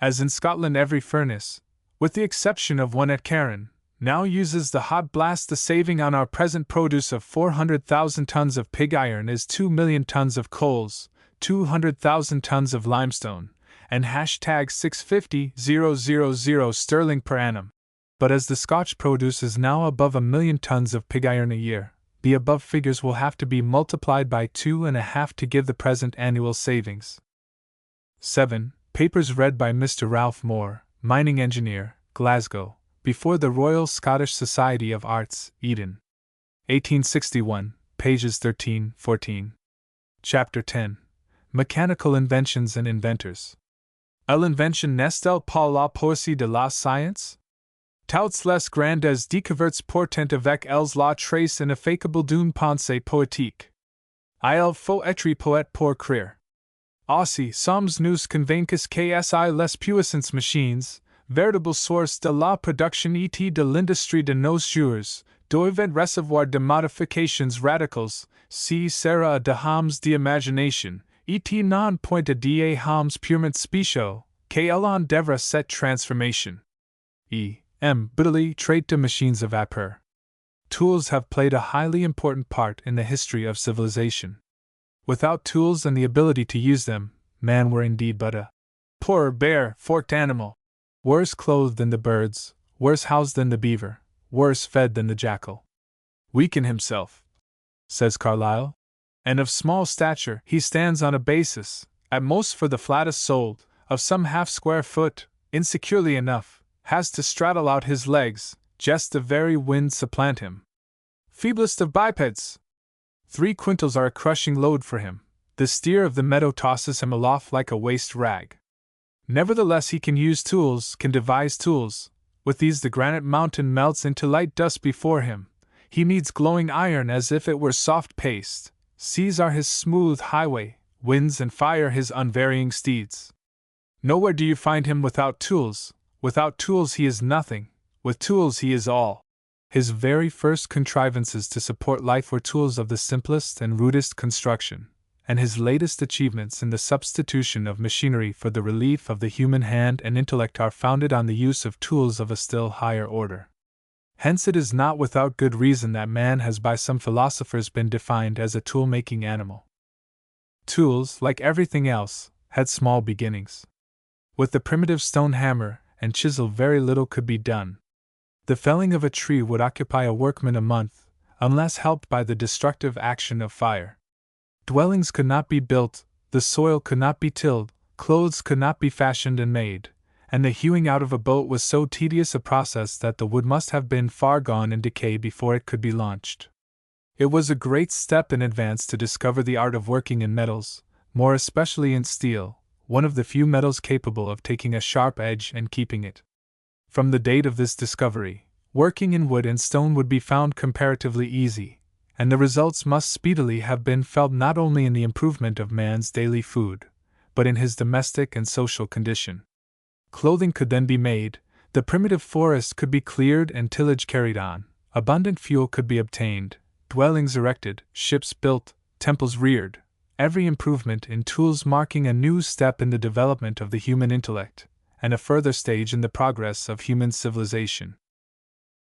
S1: as in Scotland every furnace, with the exception of one at Carron, now uses the hot blast, the saving on our present produce of 400,000 tons of pig iron is 2,000,000 tons of coals, 200,000 tons of limestone, and #650,000 sterling per annum. But as the Scotch produce is now above 1,000,000 tons of pig iron a year, the above figures will have to be multiplied by 2.5 to give the present annual savings. 7. Papers read by Mr. Ralph Moore, mining engineer, Glasgow, before the Royal Scottish Society of Arts, Eden. 1861, pages 13-14. Chapter 10. Mechanical Inventions and Inventors. L'invention n'est-elle pas la poésie de la science? Toutes les grandes découvertes portent avec elles la trace ineffaçable d'une pensée poétique. Il faut être poète pour créer. Aussi sommes nous convaincus que les puissantes machines, véritable source de la production et de l'industrie de nos jours, doivent recevoir de modifications radicales, Si sera de hams de imagination, et non point de hams purement specio, que l'on devra cette transformation. Bitterly trait de machines of vapeur. Tools have played a highly important part in the history of civilization. Without tools and the ability to use them, man were indeed but a poor, bare, forked animal, worse clothed than the birds, worse housed than the beaver, worse fed than the jackal. Weak in himself, says Carlyle, and of small stature, he stands on a basis, at most for the flattest soled, of some half-square foot, insecurely enough, has to straddle out his legs, just the very wind supplant him. Feeblest of bipeds! 3 quintals are a crushing load for him, the steer of the meadow tosses him aloft like a waste rag. Nevertheless he can use tools, can devise tools, with these the granite mountain melts into light dust before him, he kneads glowing iron as if it were soft paste, seas are his smooth highway, winds and fire his unvarying steeds. Nowhere do you find him without tools he is nothing, with tools he is all. His very first contrivances to support life were tools of the simplest and rudest construction, and his latest achievements in the substitution of machinery for the relief of the human hand and intellect are founded on the use of tools of a still higher order. Hence it is not without good reason that man has by some philosophers been defined as a tool-making animal. Tools, like everything else, had small beginnings. With the primitive stone hammer and chisel very little could be done. The felling of a tree would occupy a workman a month, unless helped by the destructive action of fire. Dwellings could not be built, the soil could not be tilled, clothes could not be fashioned and made, and the hewing out of a boat was so tedious a process that the wood must have been far gone in decay before it could be launched. It was a great step in advance to discover the art of working in metals, more especially in steel, one of the few metals capable of taking a sharp edge and keeping it. From the date of this discovery, working in wood and stone would be found comparatively easy, and the results must speedily have been felt not only in the improvement of man's daily food, but in his domestic and social condition. Clothing could then be made, the primitive forest could be cleared and tillage carried on, abundant fuel could be obtained, dwellings erected, ships built, temples reared, every improvement in tools marking a new step in the development of the human intellect, and a further stage in the progress of human civilization.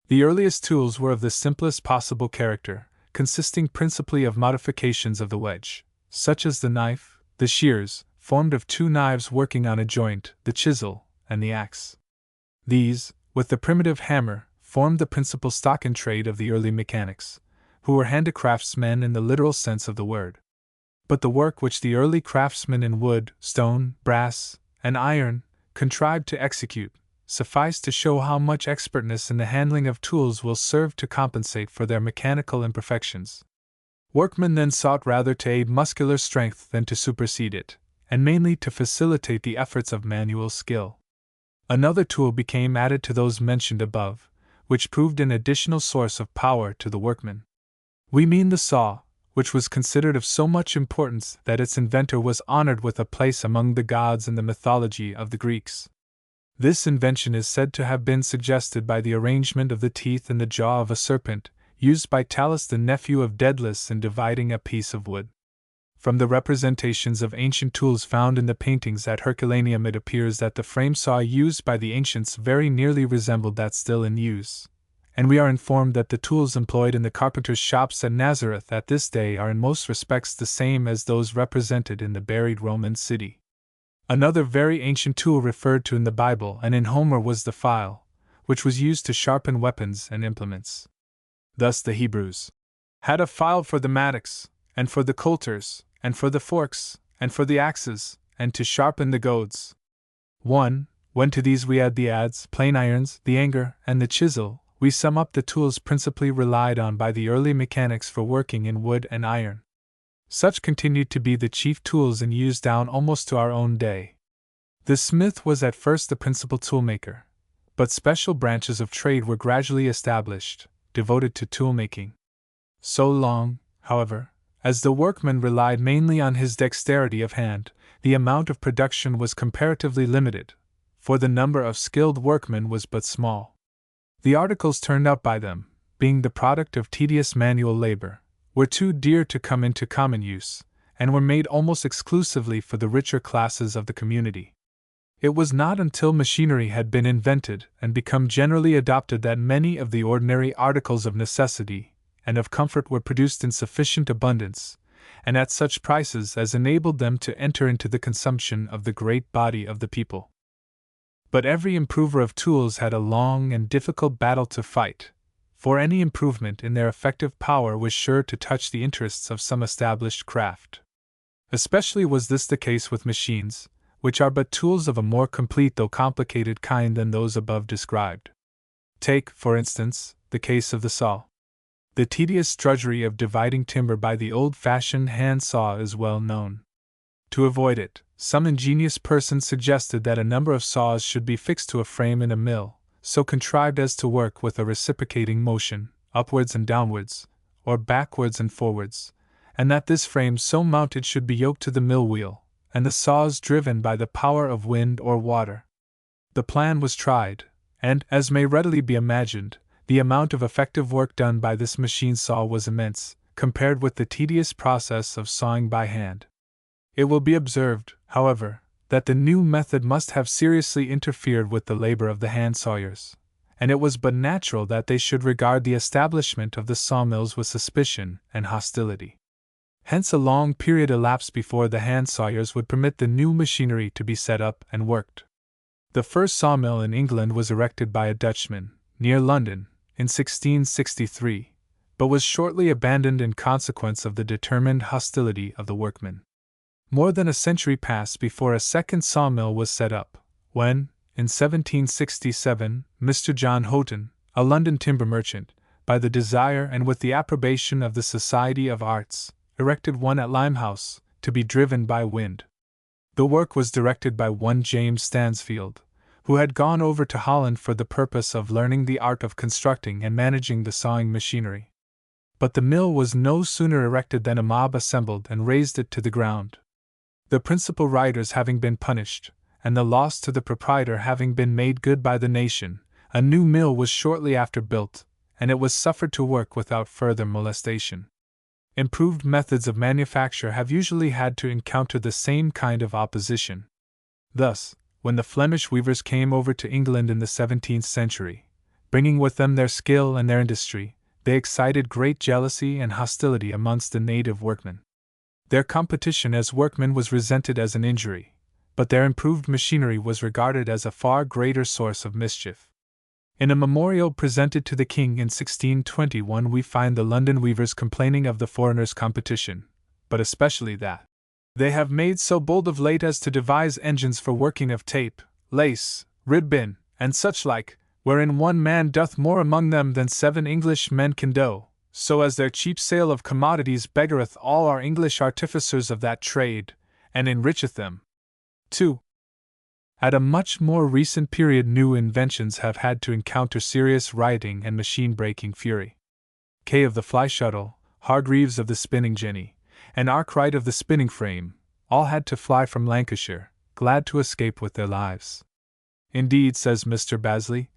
S1: The earliest tools were of the simplest possible character, consisting principally of modifications of the wedge, such as the knife, the shears, formed of 2 knives working on a joint, the chisel, and the axe. These, with the primitive hammer, formed the principal stock in trade of the early mechanics, who were handicraftsmen in the literal sense of the word. But the work which the early craftsmen in wood, stone, brass, and iron contrived to execute, suffice to show how much expertness in the handling of tools will serve to compensate for their mechanical imperfections. Workmen then sought rather to aid muscular strength than to supersede it, and mainly to facilitate the efforts of manual skill. Another tool became added to those mentioned above, which proved an additional source of power to the workman. We mean the saw, which was considered of so much importance that its inventor was honored with a place among the gods in the mythology of the Greeks. This invention is said to have been suggested by the arrangement of the teeth in the jaw of a serpent, used by Talus the nephew of Daedalus in dividing a piece of wood. From the representations of ancient tools found in the paintings at Herculaneum it appears that the frame saw used by the ancients very nearly resembled that still in use, and we are informed that the tools employed in the carpenters' shops at Nazareth at this day are in most respects the same as those represented in the buried Roman city. Another very ancient tool referred to in the Bible and in Homer was the file, which was used to sharpen weapons and implements. Thus the Hebrews had a file for the mattocks, and for the coulters, and for the forks, and for the axes, and to sharpen the goads. 1. When to these we add the adze, plane irons, the anger, and the chisel, we sum up the tools principally relied on by the early mechanics for working in wood and iron. Such continued to be the chief tools in use down almost to our own day. The smith was at first the principal toolmaker, but special branches of trade were gradually established, devoted to toolmaking. So long, however, as the workman relied mainly on his dexterity of hand, the amount of production was comparatively limited, for the number of skilled workmen was but small. The articles turned out by them, being the product of tedious manual labor, were too dear to come into common use, and were made almost exclusively for the richer classes of the community. It was not until machinery had been invented and become generally adopted that many of the ordinary articles of necessity and of comfort were produced in sufficient abundance, and at such prices as enabled them to enter into the consumption of the great body of the people. But every improver of tools had a long and difficult battle to fight, for any improvement in their effective power was sure to touch the interests of some established craft. Especially was this the case with machines, which are but tools of a more complete though complicated kind than those above described. Take, for instance, the case of the saw. The tedious drudgery of dividing timber by the old-fashioned hand saw is well known. To avoid it, some ingenious person suggested that a number of saws should be fixed to a frame in a mill, so contrived as to work with a reciprocating motion, upwards and downwards, or backwards and forwards, and that this frame so mounted should be yoked to the mill wheel, and the saws driven by the power of wind or water. The plan was tried, and, as may readily be imagined, the amount of effective work done by this machine saw was immense, compared with the tedious process of sawing by hand. It will be observed, however, that the new method must have seriously interfered with the labor of the hand sawyers, and it was but natural that they should regard the establishment of the sawmills with suspicion and hostility. Hence a long period elapsed before the hand sawyers would permit the new machinery to be set up and worked. The first sawmill in England was erected by a Dutchman, near London, in 1663, but was shortly abandoned in consequence of the determined hostility of the workmen. More than a century passed before a second sawmill was set up, when, in 1767, Mr. John Houghton, a London timber merchant, by the desire and with the approbation of the Society of Arts, erected one at Limehouse, to be driven by wind. The work was directed by one James Stansfield, who had gone over to Holland for the purpose of learning the art of constructing and managing the sawing machinery. But the mill was no sooner erected than a mob assembled and razed it to the ground. The principal rioters having been punished, and the loss to the proprietor having been made good by the nation, a new mill was shortly after built, and it was suffered to work without further molestation. Improved methods of manufacture have usually had to encounter the same kind of opposition. Thus, when the Flemish weavers came over to England in the 17th century, bringing with them their skill and their industry, they excited great jealousy and hostility amongst the native workmen. Their competition as workmen was resented as an injury, but their improved machinery was regarded as a far greater source of mischief. In a memorial presented to the king in 1621 we find the London weavers complaining of the foreigners' competition, but especially that they have made so bold of late as to devise engines for working of tape, lace, ribbon, and such like, wherein one man doth more among them than 7 English men can do, so as their cheap sale of commodities beggareth all our English artificers of that trade, and enricheth them. 2. At a much more recent period new inventions have had to encounter serious rioting and machine-breaking fury. Kay of the fly shuttle, Hargreaves of the spinning jenny, and Arkwright of the spinning frame, all had to fly from Lancashire, glad to escape with their lives. Indeed, says Mr. Bazley,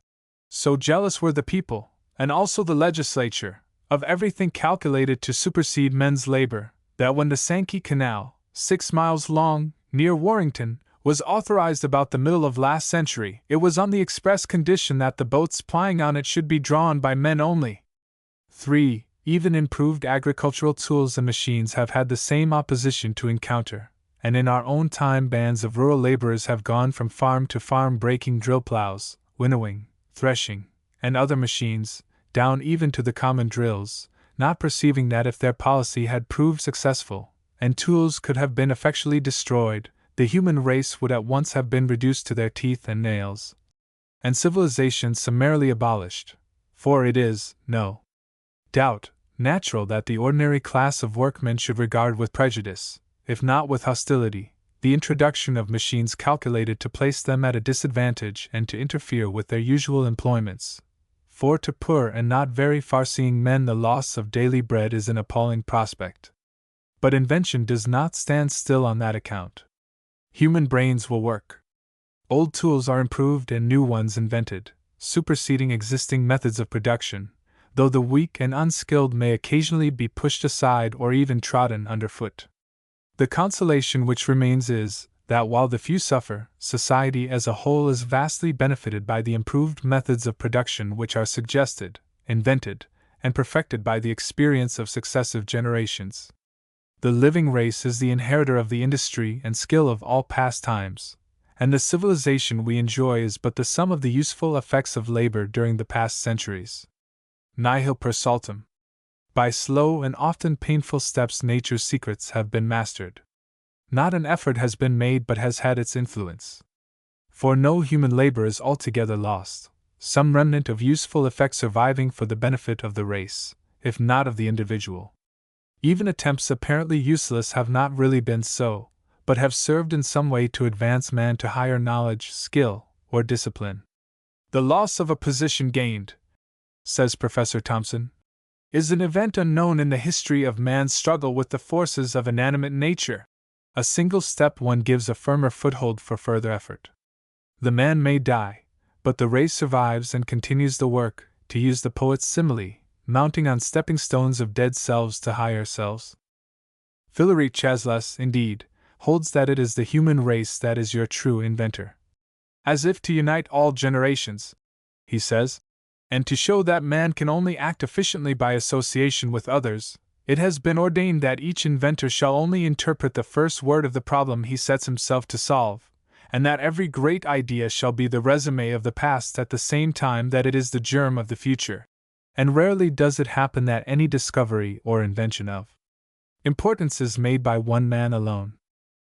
S1: so jealous were the people, and also the legislature, of everything calculated to supersede men's labor, that when the Sankey Canal, 6 miles long, near Warrington, was authorized about the middle of last century, it was on the express condition that the boats plying on it should be drawn by men only. 3. Even improved agricultural tools and machines have had the same opposition to encounter, and in our own time bands of rural laborers have gone from farm to farm breaking drill plows, winnowing, threshing, and other machines, down even to the common drills, not perceiving that if their policy had proved successful, and tools could have been effectually destroyed, the human race would at once have been reduced to their teeth and nails, and civilization summarily abolished, for it is, no doubt, natural that the ordinary class of workmen should regard with prejudice, if not with hostility, the introduction of machines calculated to place them at a disadvantage and to interfere with their usual employments. For to poor and not very far-seeing men the loss of daily bread is an appalling prospect. But invention does not stand still on that account. Human brains will work. Old tools are improved and new ones invented, superseding existing methods of production, though the weak and unskilled may occasionally be pushed aside or even trodden underfoot. The consolation which remains is that while the few suffer, society as a whole is vastly benefited by the improved methods of production which are suggested, invented, and perfected by the experience of successive generations. The living race is the inheritor of the industry and skill of all past times, and the civilization we enjoy is but the sum of the useful effects of labor during the past centuries. Nihil per saltum. By slow and often painful steps nature's secrets have been mastered. Not an effort has been made but has had its influence. For no human labor is altogether lost, some remnant of useful effect surviving for the benefit of the race, if not of the individual. Even attempts apparently useless have not really been so, but have served in some way to advance man to higher knowledge, skill, or discipline. The loss of a position gained, says Professor Thomson, is an event unknown in the history of man's struggle with the forces of inanimate nature. A single step one gives a firmer foothold for further effort. The man may die, but the race survives and continues the work, to use the poet's simile, mounting on stepping stones of dead selves to higher selves. Hilary Chaslas, indeed, holds that it is the human race that is your true inventor. As if to unite all generations, he says, and to show that man can only act efficiently by association with others, it has been ordained that each inventor shall only interpret the first word of the problem he sets himself to solve, and that every great idea shall be the resume of the past at the same time that it is the germ of the future. And rarely does it happen that any discovery or invention of importance is made by one man alone.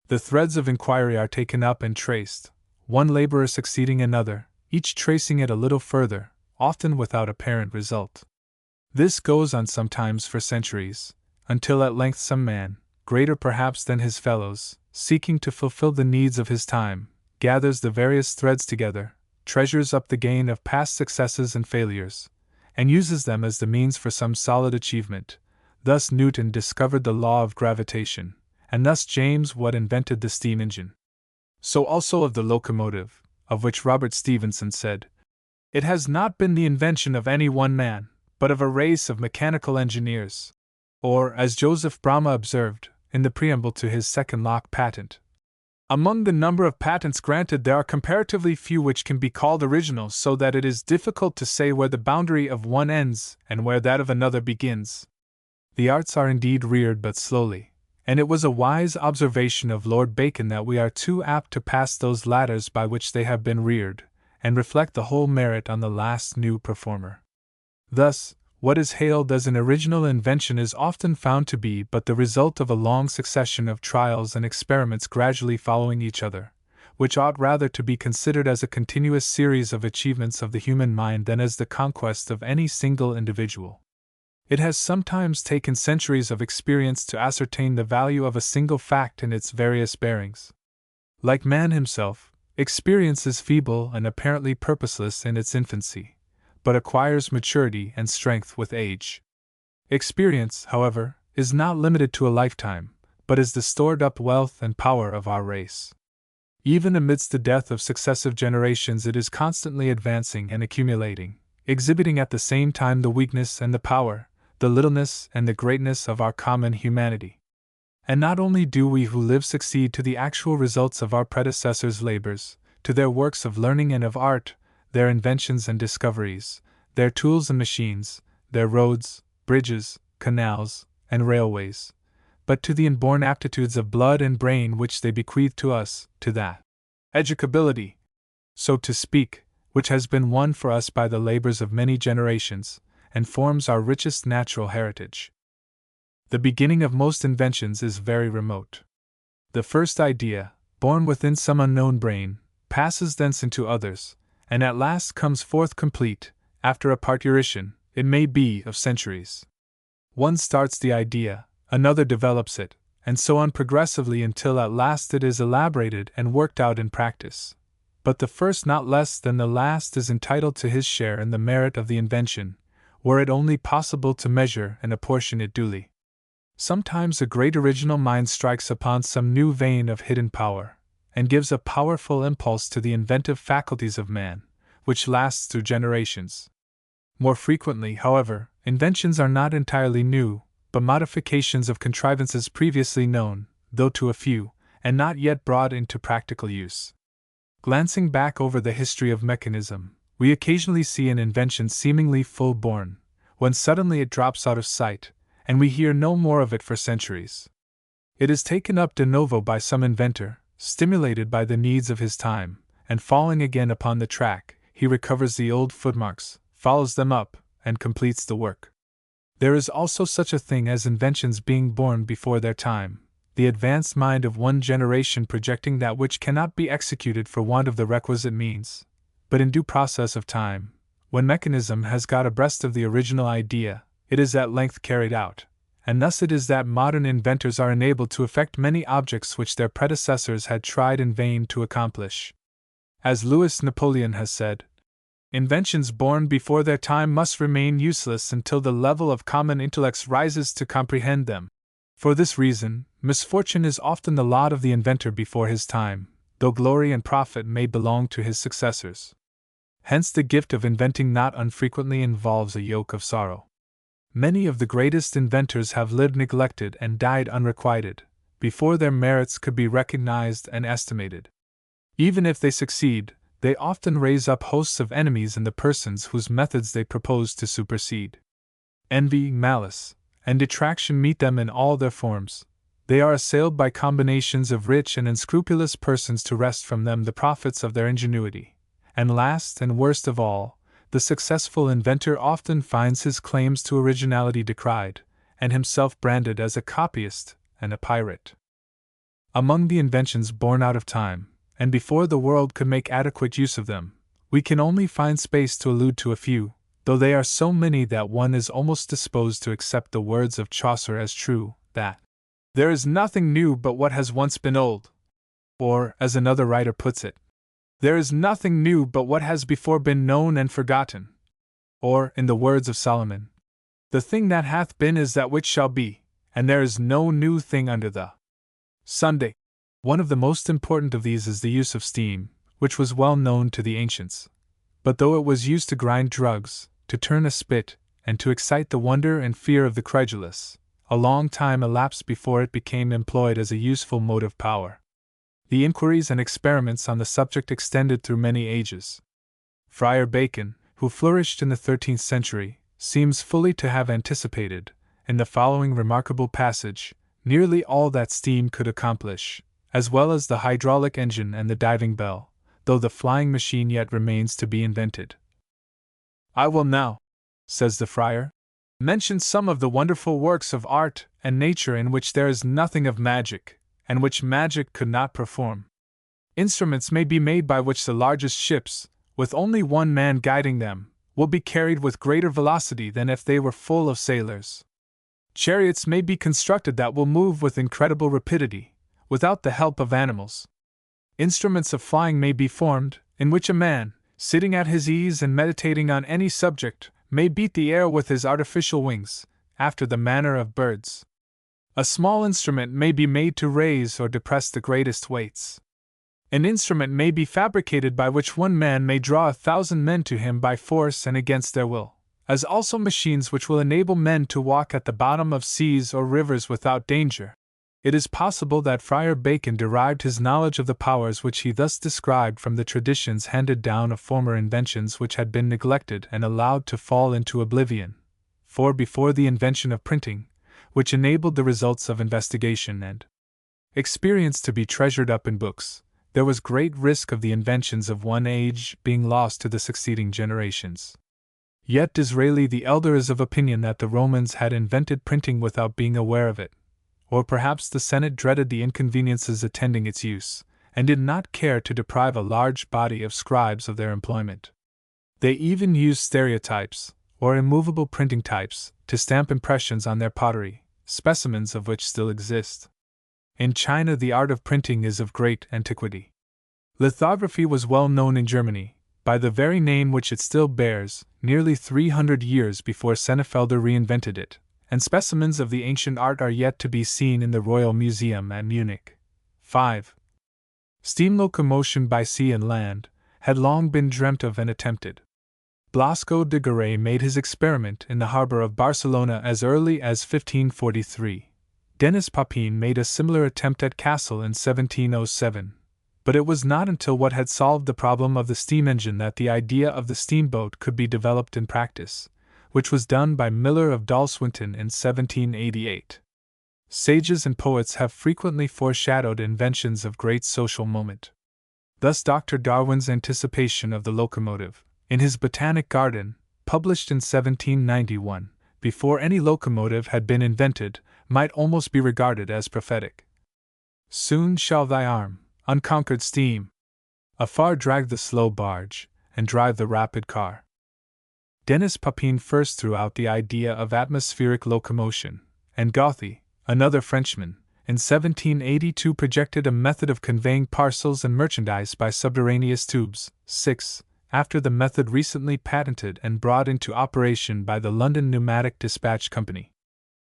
S1: The threads of inquiry are taken up and traced, one laborer succeeding another, each tracing it a little further, often without apparent result. This goes on sometimes for centuries, until at length some man, greater perhaps than his fellows, seeking to fulfill the needs of his time, gathers the various threads together, treasures up the gain of past successes and failures, and uses them as the means for some solid achievement. Thus Newton discovered the law of gravitation, and thus James Watt invented the steam engine. So also of the locomotive, of which Robert Stephenson said, "It has not been the invention of any one man, but of a race of mechanical engineers." Or, as Joseph Bramah observed, in the preamble to his second lock patent, "Among the number of patents granted there are comparatively few which can be called original, so that it is difficult to say where the boundary of one ends and where that of another begins." The arts are indeed reared but slowly, and it was a wise observation of Lord Bacon that we are too apt to pass those ladders by which they have been reared, and reflect the whole merit on the last new performer. Thus, what is hailed as an original invention is often found to be but the result of a long succession of trials and experiments gradually following each other, which ought rather to be considered as a continuous series of achievements of the human mind than as the conquest of any single individual. It has sometimes taken centuries of experience to ascertain the value of a single fact in its various bearings. Like man himself, experience is feeble and apparently purposeless in its infancy, but acquires maturity and strength with age. Experience, however, is not limited to a lifetime, but is the stored-up wealth and power of our race. Even amidst the death of successive generations it is constantly advancing and accumulating, exhibiting at the same time the weakness and the power, the littleness and the greatness of our common humanity. And not only do we who live succeed to the actual results of our predecessors' labors, to their works of learning and of art, their inventions and discoveries, their tools and machines, their roads, bridges, canals, and railways, but to the inborn aptitudes of blood and brain which they bequeath to us, to that educability, so to speak, which has been won for us by the labors of many generations, and forms our richest natural heritage. The beginning of most inventions is very remote. The first idea, born within some unknown brain, passes thence into others, and at last comes forth complete, after a parturition, it may be, of centuries. One starts the idea, another develops it, and so on progressively until at last it is elaborated and worked out in practice. But the first not less than the last is entitled to his share in the merit of the invention, were it only possible to measure and apportion it duly. Sometimes a great original mind strikes upon some new vein of hidden power, and gives a powerful impulse to the inventive faculties of man, which lasts through generations. More frequently, however, inventions are not entirely new, but modifications of contrivances previously known, though to a few, and not yet brought into practical use. Glancing back over the history of mechanism, we occasionally see an invention seemingly full-born, when suddenly it drops out of sight, and we hear no more of it for centuries. It is taken up de novo by some inventor, stimulated by the needs of his time, and falling again upon the track, he recovers the old footmarks, follows them up, and completes the work. There is also such a thing as inventions being born before their time, the advanced mind of one generation projecting that which cannot be executed for want of the requisite means, but in due process of time, when mechanism has got abreast of the original idea, it is at length carried out, and thus it is that modern inventors are enabled to effect many objects which their predecessors had tried in vain to accomplish. As Louis Napoleon has said, inventions born before their time must remain useless until the level of common intellects rises to comprehend them. For this reason, misfortune is often the lot of the inventor before his time, though glory and profit may belong to his successors. Hence the gift of inventing not unfrequently involves a yoke of sorrow. Many of the greatest inventors have lived neglected and died unrequited, before their merits could be recognized and estimated. Even if they succeed, they often raise up hosts of enemies in the persons whose methods they propose to supersede. Envy, malice, and detraction meet them in all their forms. They are assailed by combinations of rich and unscrupulous persons to wrest from them the profits of their ingenuity. And last and worst of all, the successful inventor often finds his claims to originality decried, and himself branded as a copyist and a pirate. Among the inventions born out of time, and before the world could make adequate use of them, we can only find space to allude to a few, though they are so many that one is almost disposed to accept the words of Chaucer as true, that there is nothing new but what has once been old. Or, as another writer puts it, there is nothing new but what has before been known and forgotten. Or, in the words of Solomon, the thing that hath been is that which shall be, and there is no new thing under the Sunday. One of the most important of these is the use of steam, which was well known to the ancients. But though it was used to grind drugs, to turn a spit, and to excite the wonder and fear of the credulous, a long time elapsed before it became employed as a useful motive power. The inquiries and experiments on the subject extended through many ages. Friar Bacon, who flourished in the 13th century, seems fully to have anticipated, in the following remarkable passage, nearly all that steam could accomplish, as well as the hydraulic engine and the diving bell, though the flying machine yet remains to be invented. I will now, says the friar, mention some of the wonderful works of art and nature in which there is nothing of magic, and which magic could not perform. Instruments may be made by which the largest ships, with only one man guiding them, will be carried with greater velocity than if they were full of sailors. Chariots may be constructed that will move with incredible rapidity, without the help of animals. Instruments of flying may be formed, in which a man, sitting at his ease and meditating on any subject, may beat the air with his artificial wings, after the manner of birds. A small instrument may be made to raise or depress the greatest weights. An instrument may be fabricated by which one man may draw 1,000 men to him by force and against their will, as also machines which will enable men to walk at the bottom of seas or rivers without danger. It is possible that Friar Bacon derived his knowledge of the powers which he thus described from the traditions handed down of former inventions which had been neglected and allowed to fall into oblivion, for before the invention of printing, which enabled the results of investigation and experience to be treasured up in books, there was great risk of the inventions of one age being lost to the succeeding generations. Yet Disraeli the elder is of opinion that the Romans had invented printing without being aware of it, or perhaps the Senate dreaded the inconveniences attending its use, and did not care to deprive a large body of scribes of their employment. They even used stereotypes, or immovable printing types, to stamp impressions on their pottery, specimens of which still exist. In China the art of printing is of great antiquity. Lithography was well known in Germany, by the very name which it still bears, nearly 300 years before Senefelder reinvented it, and specimens of the ancient art are yet to be seen in the Royal Museum at Munich. 5. Steam locomotion by sea and land had long been dreamt of and attempted. Blasco de Garay made his experiment in the harbor of Barcelona as early as 1543. Denis Papin made a similar attempt at Cassel in 1707. But it was not until what had solved the problem of the steam engine that the idea of the steamboat could be developed in practice, which was done by Miller of Dalswinton in 1788. Sages and poets have frequently foreshadowed inventions of great social moment. Thus Dr. Darwin's anticipation of the locomotive, in his Botanic Garden, published in 1791, before any locomotive had been invented, might almost be regarded as prophetic. Soon shall thy arm, unconquered steam, afar drag the slow barge, and drive the rapid car. Denis Papin first threw out the idea of atmospheric locomotion, and Gauthey, another Frenchman, in 1782 projected a method of conveying parcels and merchandise by subterraneous tubes. 6. After the method recently patented and brought into operation by the London Pneumatic Dispatch Company.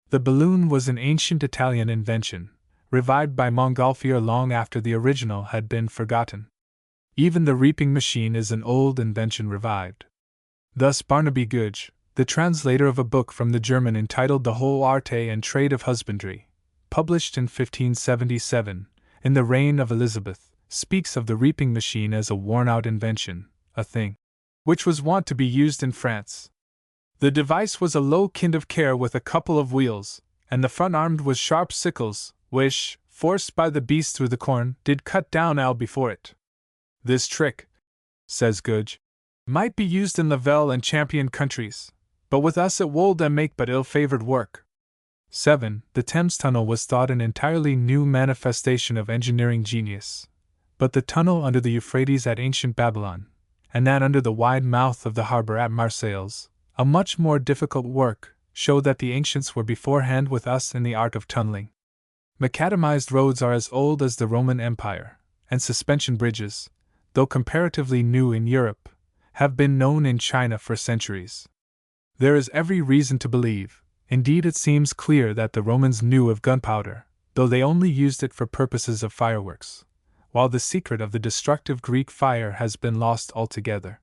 S1: The balloon was an ancient Italian invention, revived by Montgolfier long after the original had been forgotten. Even the reaping machine is an old invention revived. Thus Barnaby Googe, the translator of a book from the German entitled The Whole Arte and Trade of Husbandry, published in 1577, in the reign of Elizabeth, speaks of the reaping machine as a worn-out invention, a thing which was wont to be used in France. The device was a low kind of care with a couple of wheels, and the front armed with sharp sickles, which, forced by the beast through the corn, did cut down ale before it. This trick, says Googe, might be used in Lavelle and Champion countries, but with us it wold and make but ill-favoured work. 7. The Thames Tunnel was thought an entirely new manifestation of engineering genius, but the tunnel under the Euphrates at ancient Babylon, and that under the wide mouth of the harbour at Marseilles, a much more difficult work, show that the ancients were beforehand with us in the art of tunneling. Macadamized roads are as old as the Roman Empire, and suspension bridges, though comparatively new in Europe, have been known in China for centuries. There is every reason to believe, indeed it seems clear, that the Romans knew of gunpowder, though they only used it for purposes of fireworks, while the secret of the destructive Greek fire has been lost altogether.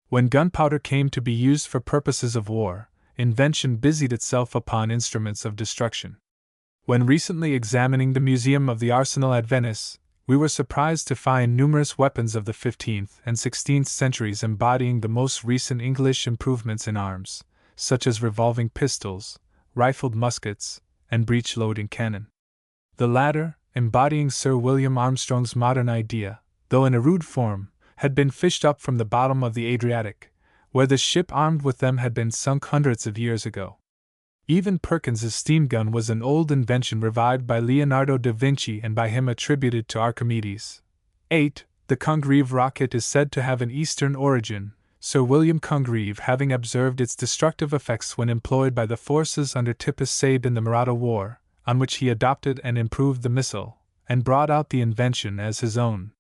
S1: When gunpowder came to be used for purposes of war, invention busied itself upon instruments of destruction. When recently examining the Museum of the Arsenal at Venice, we were surprised to find numerous weapons of the 15th and 16th centuries embodying the most recent English improvements in arms, such as revolving pistols, rifled muskets, and breech-loading cannon. The latter, embodying Sir William Armstrong's modern idea, though in a rude form, had been fished up from the bottom of the Adriatic, where the ship armed with them had been sunk hundreds of years ago. Even Perkins's steam gun was an old invention revived by Leonardo da Vinci and by him attributed to Archimedes. 8. The Congreve rocket is said to have an Eastern origin, Sir William Congreve having observed its destructive effects when employed by the forces under Tippus Saib in the Mahratta War, on which he adopted and improved the missile, and brought out the invention as his own.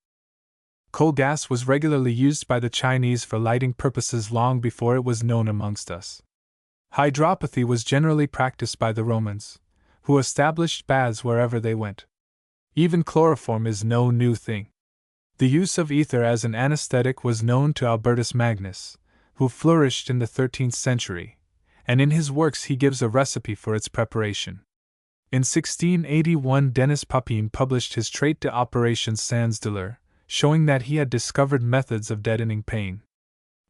S1: Coal gas was regularly used by the Chinese for lighting purposes long before it was known amongst us. Hydropathy was generally practiced by the Romans, who established baths wherever they went. Even chloroform is no new thing. The use of ether as an anesthetic was known to Albertus Magnus, who flourished in the 13th century, and in his works he gives a recipe for its preparation. In 1681 Denis Papin published his Traité d'Opérations sans douleur, showing that he had discovered methods of deadening pain.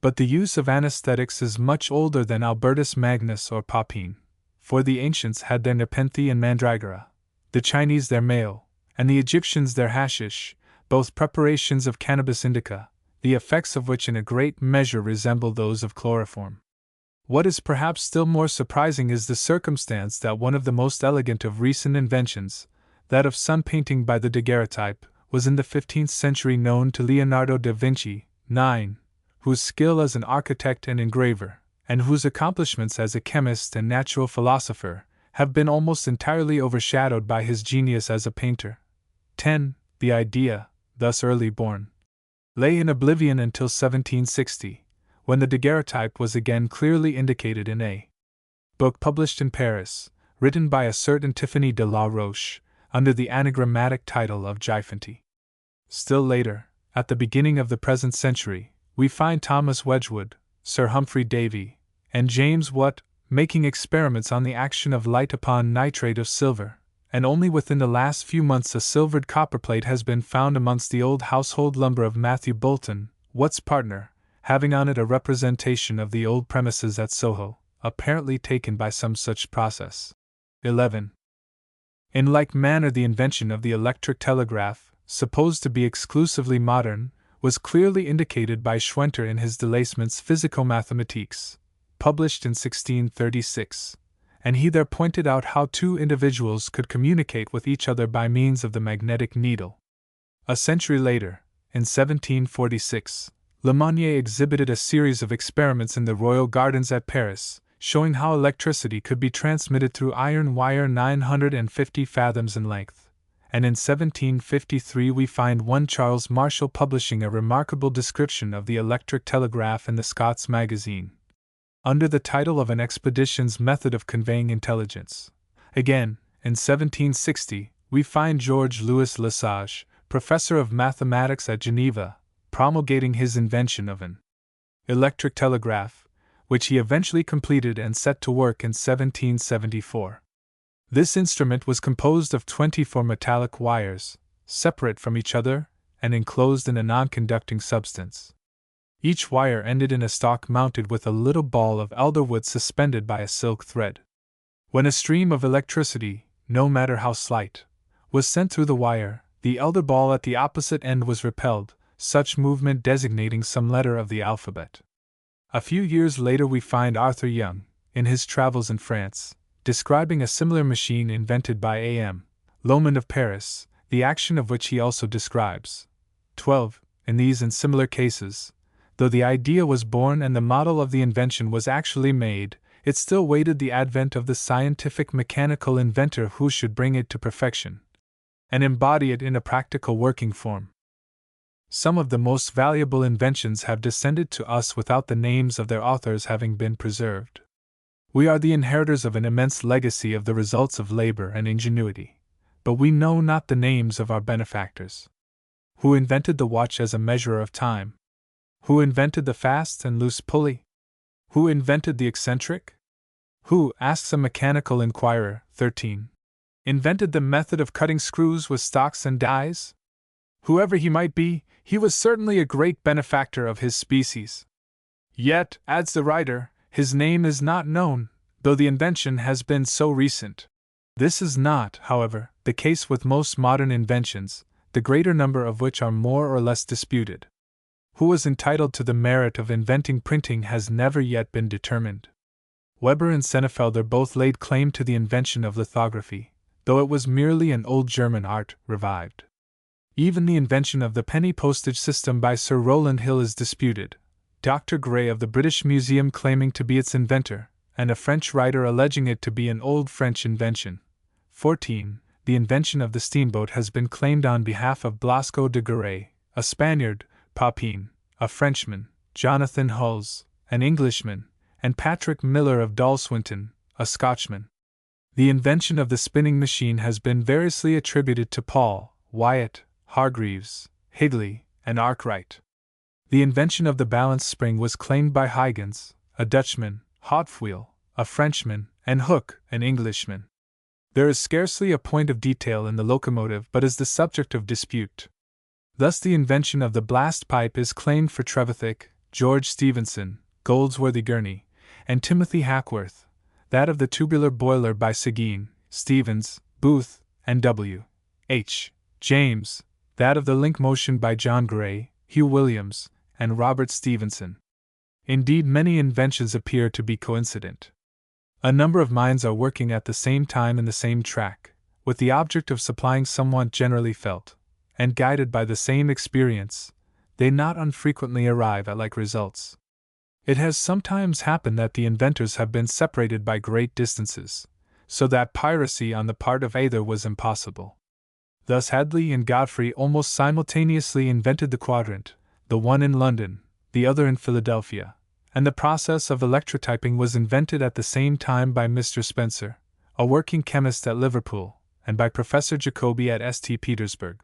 S1: But the use of anesthetics is much older than Albertus Magnus or Papin, for the ancients had their Nepenthe and Mandragora, the Chinese their male, and the Egyptians their hashish, both preparations of cannabis indica, the effects of which in a great measure resemble those of chloroform. What is perhaps still more surprising is the circumstance that one of the most elegant of recent inventions, that of sun painting by the daguerreotype, was in the 15th century known to Leonardo da Vinci. 9. Whose skill as an architect and engraver, and whose accomplishments as a chemist and natural philosopher, have been almost entirely overshadowed by his genius as a painter. 10. The idea, thus early born, lay in oblivion until 1760, when the daguerreotype was again clearly indicated in a book published in Paris, written by a certain Tiffany de la Roche, under the anagrammatic title of Gyphanty. Still later, at the beginning of the present century, we find Thomas Wedgwood, Sir Humphrey Davy, and James Watt, making experiments on the action of light upon nitrate of silver, and only within the last few months a silvered copperplate has been found amongst the old household lumber of Matthew Bolton, Watt's partner, having on it a representation of the old premises at Soho, apparently taken by some such process. 11. In like manner, the invention of the electric telegraph, supposed to be exclusively modern, was clearly indicated by Schwenter in his Délaissements physico-mathematiques, published in 1636, and he there pointed out how two individuals could communicate with each other by means of the magnetic needle. A century later, in 1746, Lemonnier exhibited a series of experiments in the Royal Gardens at Paris, showing how electricity could be transmitted through iron wire 950 fathoms in length, and in 1753 we find one Charles Marshall publishing a remarkable description of the electric telegraph in the Scots Magazine, under the title of An Expedition's Method of Conveying Intelligence. Again, in 1760, we find George Louis Lesage, professor of mathematics at Geneva, promulgating his invention of an electric telegraph, which he eventually completed and set to work in 1774. This instrument was composed of 24 metallic wires, separate from each other, and enclosed in a non-conducting substance. Each wire ended in a stalk mounted with a little ball of elderwood suspended by a silk thread. When a stream of electricity, no matter how slight, was sent through the wire, the elder ball at the opposite end was repelled, such movement designating some letter of the alphabet. A few years later we find Arthur Young, in his Travels in France, describing a similar machine invented by A.M. Lomond of Paris, the action of which he also describes. 12. In these and similar cases, though the idea was born and the model of the invention was actually made, it still waited the advent of the scientific mechanical inventor who should bring it to perfection, and embody it in a practical working form. Some of the most valuable inventions have descended to us without the names of their authors having been preserved. We are the inheritors of an immense legacy of the results of labor and ingenuity, but we know not the names of our benefactors. Who invented the watch as a measure of time? Who invented the fast and loose pulley? Who invented the eccentric? Who, asks a mechanical inquirer, 13, invented the method of cutting screws with stocks and dies? Whoever he might be, he was certainly a great benefactor of his species. Yet, adds the writer, his name is not known, though the invention has been so recent. This is not, however, the case with most modern inventions, the greater number of which are more or less disputed. Who was entitled to the merit of inventing printing has never yet been determined. Weber and Senefelder both laid claim to the invention of lithography, though it was merely an old German art revived. Even the invention of the penny postage system by Sir Rowland Hill is disputed, Dr. Gray of the British Museum claiming to be its inventor, and a French writer alleging it to be an old French invention. 14. The invention of the steamboat has been claimed on behalf of Blasco de Garay, a Spaniard, Papin, a Frenchman, Jonathan Hulls, an Englishman, and Patrick Miller of Dalswinton, a Scotchman. The invention of the spinning machine has been variously attributed to Paul, Wyatt, Hargreaves, Higley, and Arkwright. The invention of the balance spring was claimed by Huygens, a Dutchman, Hotwheel, a Frenchman, and Hooke, an Englishman. There is scarcely a point of detail in the locomotive but is the subject of dispute. Thus the invention of the blast pipe is claimed for Trevithick, George Stephenson, Goldsworthy Gurney, and Timothy Hackworth, that of the tubular boiler by Seguin, Stevens, Booth, and W. H. James, that of the link motion by John Gray, Hugh Williams, and Robert Stephenson. Indeed, many inventions appear to be coincident. A number of minds are working at the same time in the same track, with the object of supplying somewhat generally felt, and guided by the same experience, they not unfrequently arrive at like results. It has sometimes happened that the inventors have been separated by great distances, so that piracy on the part of either was impossible. Thus Hadley and Godfrey almost simultaneously invented the quadrant, the one in London, the other in Philadelphia, and the process of electrotyping was invented at the same time by Mr. Spencer, a working chemist at Liverpool, and by Professor Jacobi at St. Petersburg.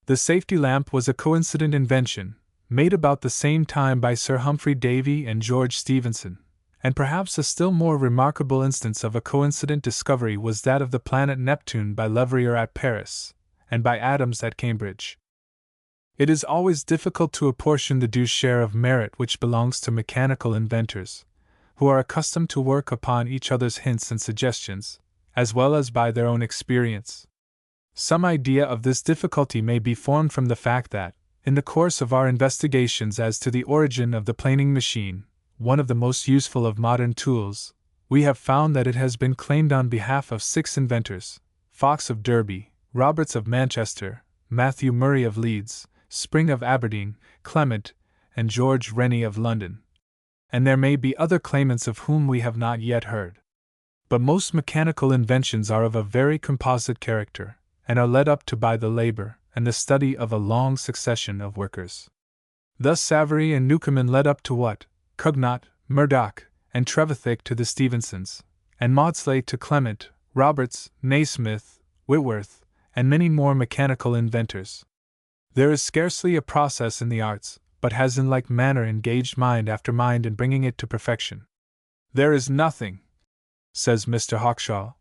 S1: The safety lamp was a coincident invention, made about the same time by Sir Humphrey Davy and George Stephenson, and perhaps a still more remarkable instance of a coincident discovery was that of the planet Neptune by Leverrier at Paris, and by Adams at Cambridge. It is always difficult to apportion the due share of merit which belongs to mechanical inventors, who are accustomed to work upon each other's hints and suggestions, as well as by their own experience. Some idea of this difficulty may be formed from the fact that, in the course of our investigations as to the origin of the planing machine, one of the most useful of modern tools, we have found that it has been claimed on behalf of 6 inventors: Fox of Derby, Roberts of Manchester, Matthew Murray of Leeds, Spring of Aberdeen, Clement, and George Rennie of London. And there may be other claimants of whom we have not yet heard. But most mechanical inventions are of a very composite character, and are led up to by the labor and the study of a long succession of workers. Thus Savary and Newcomen led up to Watt, Cugnot, Murdoch, and Trevithick to the Stephensons, and Maudslay to Clement, Roberts, Naismith, Whitworth, and many more mechanical inventors. There is scarcely a process in the arts, but has in like manner engaged mind after mind in bringing it to perfection. There is nothing, says Mr. Hawkshaw,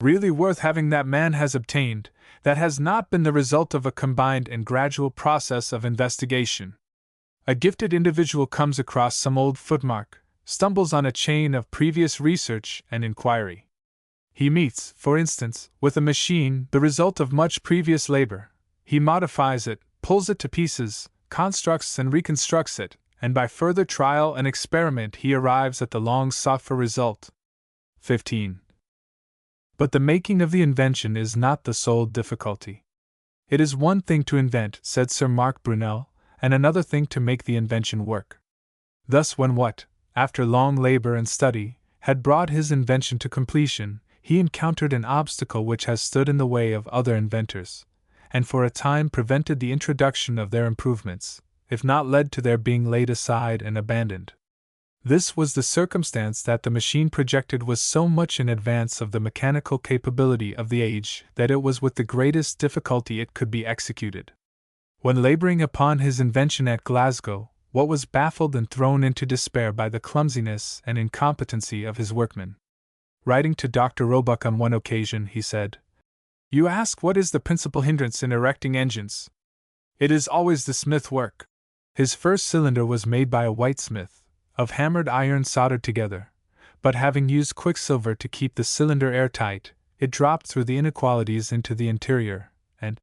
S1: really worth having that man has obtained, that has not been the result of a combined and gradual process of investigation. A gifted individual comes across some old footmark, stumbles on a chain of previous research and inquiry. He meets, for instance, with a machine, the result of much previous labor. He modifies it, pulls it to pieces, constructs and reconstructs it, and by further trial and experiment he arrives at the long sought for result. 15. But the making of the invention is not the sole difficulty. It is one thing to invent, said Sir Mark Brunel, and another thing to make the invention work. Thus when Watt, after long labor and study, had brought his invention to completion, he encountered an obstacle which has stood in the way of other inventors, and for a time prevented the introduction of their improvements, if not led to their being laid aside and abandoned. This was the circumstance that the machine projected was so much in advance of the mechanical capability of the age that it was with the greatest difficulty it could be executed. When laboring upon his invention at Glasgow, Watt was baffled and thrown into despair by the clumsiness and incompetency of his workmen. Writing to Dr. Roebuck on one occasion, he said, "You ask what is the principal hindrance in erecting engines? It is always the smith work." His first cylinder was made by a whitesmith, of hammered iron soldered together, but having used quicksilver to keep the cylinder airtight, it dropped through the inequalities into the interior, and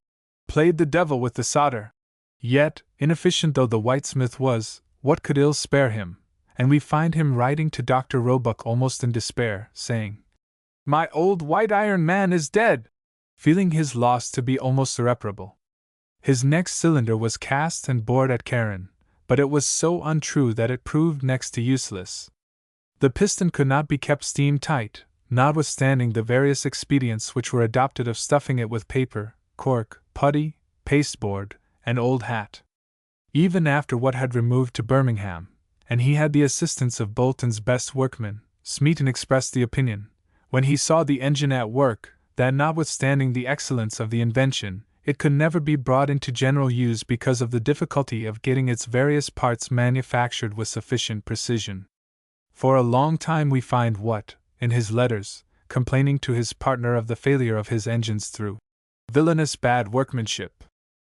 S1: played the devil with the solder. Yet, inefficient though the whitesmith was, Watt could ill spare him, and we find him writing to Dr. Roebuck almost in despair, saying, "My old white iron man is dead," feeling his loss to be almost irreparable. His next cylinder was cast and bored at Carron, but it was so untrue that it proved next to useless. The piston could not be kept steam tight, notwithstanding the various expedients which were adopted of stuffing it with paper, cork, putty, pasteboard, and old hat. Even after Watt had removed to Birmingham, and he had the assistance of Bolton's best workmen, Smeaton expressed the opinion, when he saw the engine at work, that notwithstanding the excellence of the invention, it could never be brought into general use because of the difficulty of getting its various parts manufactured with sufficient precision. For a long time we find Watt, in his letters, complaining to his partner of the failure of his engines through villainous bad workmanship.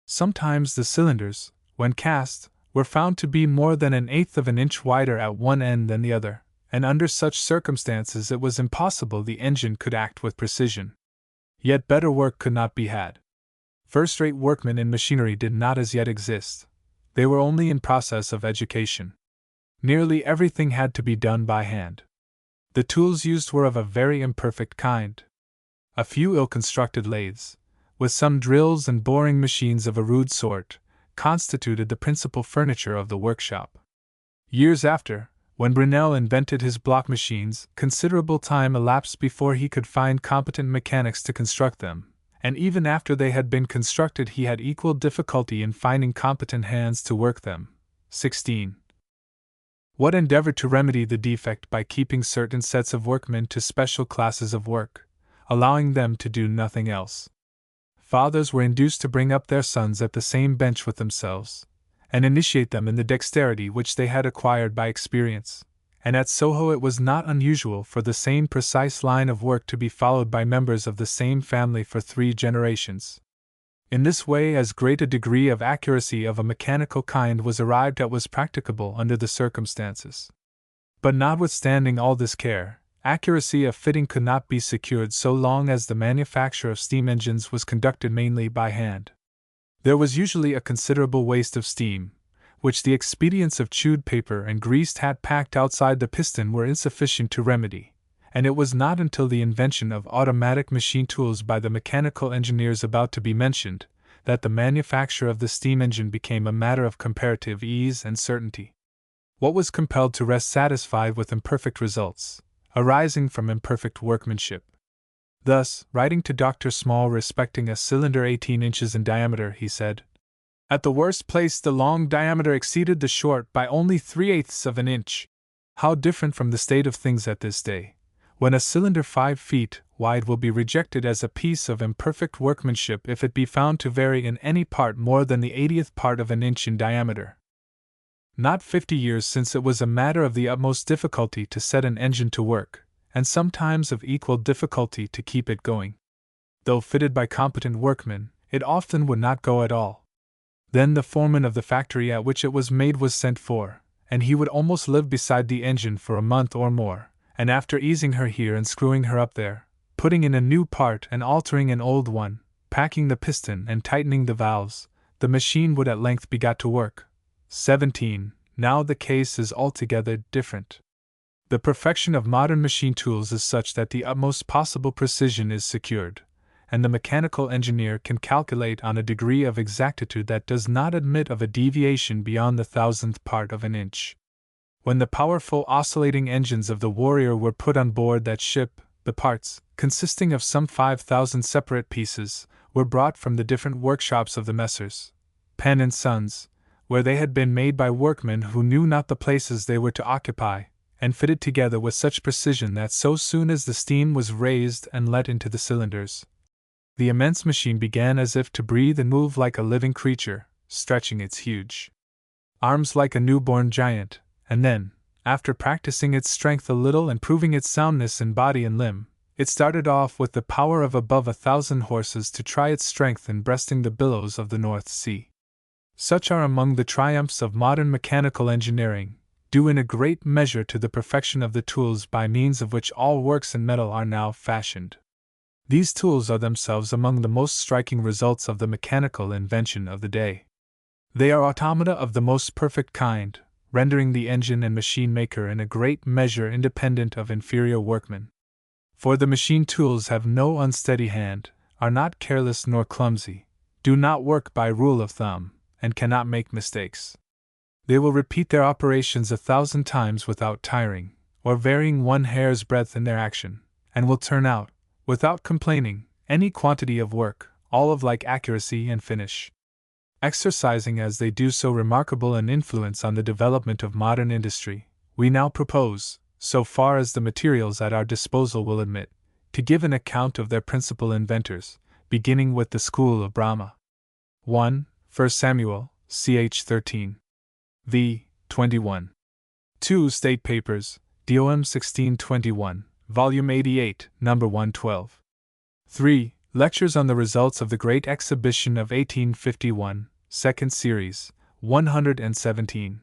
S1: Sometimes the cylinders, when cast, were found to be more than an eighth of an inch wider at one end than the other, and under such circumstances it was impossible the engine could act with precision. Yet better work could not be had. First-rate workmen in machinery did not as yet exist. They were only in process of education. Nearly everything had to be done by hand. The tools used were of a very imperfect kind. A few ill-constructed lathes, with some drills and boring machines of a rude sort, constituted the principal furniture of the workshop. Years after, when Brunel invented his block machines, considerable time elapsed before he could find competent mechanics to construct them, and even after they had been constructed he had equal difficulty in finding competent hands to work them. 16. Watt endeavored to remedy the defect by keeping certain sets of workmen to special classes of work, allowing them to do nothing else. Fathers were induced to bring up their sons at the same bench with themselves, and initiate them in the dexterity which they had acquired by experience, and at Soho it was not unusual for the same precise line of work to be followed by members of the same family for 3 generations. In this way, as great a degree of accuracy of a mechanical kind was arrived at was practicable under the circumstances. But notwithstanding all this care, accuracy of fitting could not be secured so long as the manufacture of steam engines was conducted mainly by hand. There was usually a considerable waste of steam, which the expedients of chewed paper and greased hat packed outside the piston were insufficient to remedy, and it was not until the invention of automatic machine tools by the mechanical engineers about to be mentioned that the manufacture of the steam engine became a matter of comparative ease and certainty. What was compelled to rest satisfied with imperfect results, arising from imperfect workmanship. Thus, writing to Dr. Small respecting a cylinder 18 inches in diameter, he said, "At the worst place the long diameter exceeded the short by only 3/8 of an inch. How different from the state of things at this day, when a cylinder 5 feet wide will be rejected as a piece of imperfect workmanship if it be found to vary in any part more than the 80th part of an inch in diameter." Not 50 years since it was a matter of the utmost difficulty to set an engine to work, and sometimes of equal difficulty to keep it going. Though fitted by competent workmen, it often would not go at all. Then the foreman of the factory at which it was made was sent for, and he would almost live beside the engine for a month or more, and after easing her here and screwing her up there, putting in a new part and altering an old one, packing the piston and tightening the valves, the machine would at length be got to work. 17. Now the case is altogether different. The perfection of modern machine tools is such that the utmost possible precision is secured, and the mechanical engineer can calculate on a degree of exactitude that does not admit of a deviation beyond the 1,000th part of an inch. When the powerful oscillating engines of the Warrior were put on board that ship, the parts, consisting of some 5,000 separate pieces, were brought from the different workshops of the Messrs. Penn and Sons, where they had been made by workmen who knew not the places they were to occupy, and fitted together with such precision that so soon as the steam was raised and let into the cylinders, the immense machine began as if to breathe and move like a living creature, stretching its huge arms like a newborn giant, and then, after practicing its strength a little and proving its soundness in body and limb, it started off with the power of above 1,000 horses to try its strength in breasting the billows of the North Sea. Such are among the triumphs of modern mechanical engineering, due in a great measure to the perfection of the tools by means of which all works in metal are now fashioned. These tools are themselves among the most striking results of the mechanical invention of the day. They are automata of the most perfect kind, rendering the engine and machine maker in a great measure independent of inferior workmen. For the machine tools have no unsteady hand, are not careless nor clumsy, do not work by rule of thumb, and cannot make mistakes. They will repeat their operations 1,000 times without tiring, or varying one hair's breadth in their action, and will turn out, without complaining, any quantity of work, all of like accuracy and finish. Exercising as they do so remarkable an influence on the development of modern industry, we now propose, so far as the materials at our disposal will admit, to give an account of their principal inventors, beginning with the school of Brahma. 1. 1 Samuel, ch. 13. v. 21. 2. State Papers, Dom 1621, Volume 88, No. 112. 3. Lectures on the Results of the Great Exhibition of 1851, 2nd Series, 117.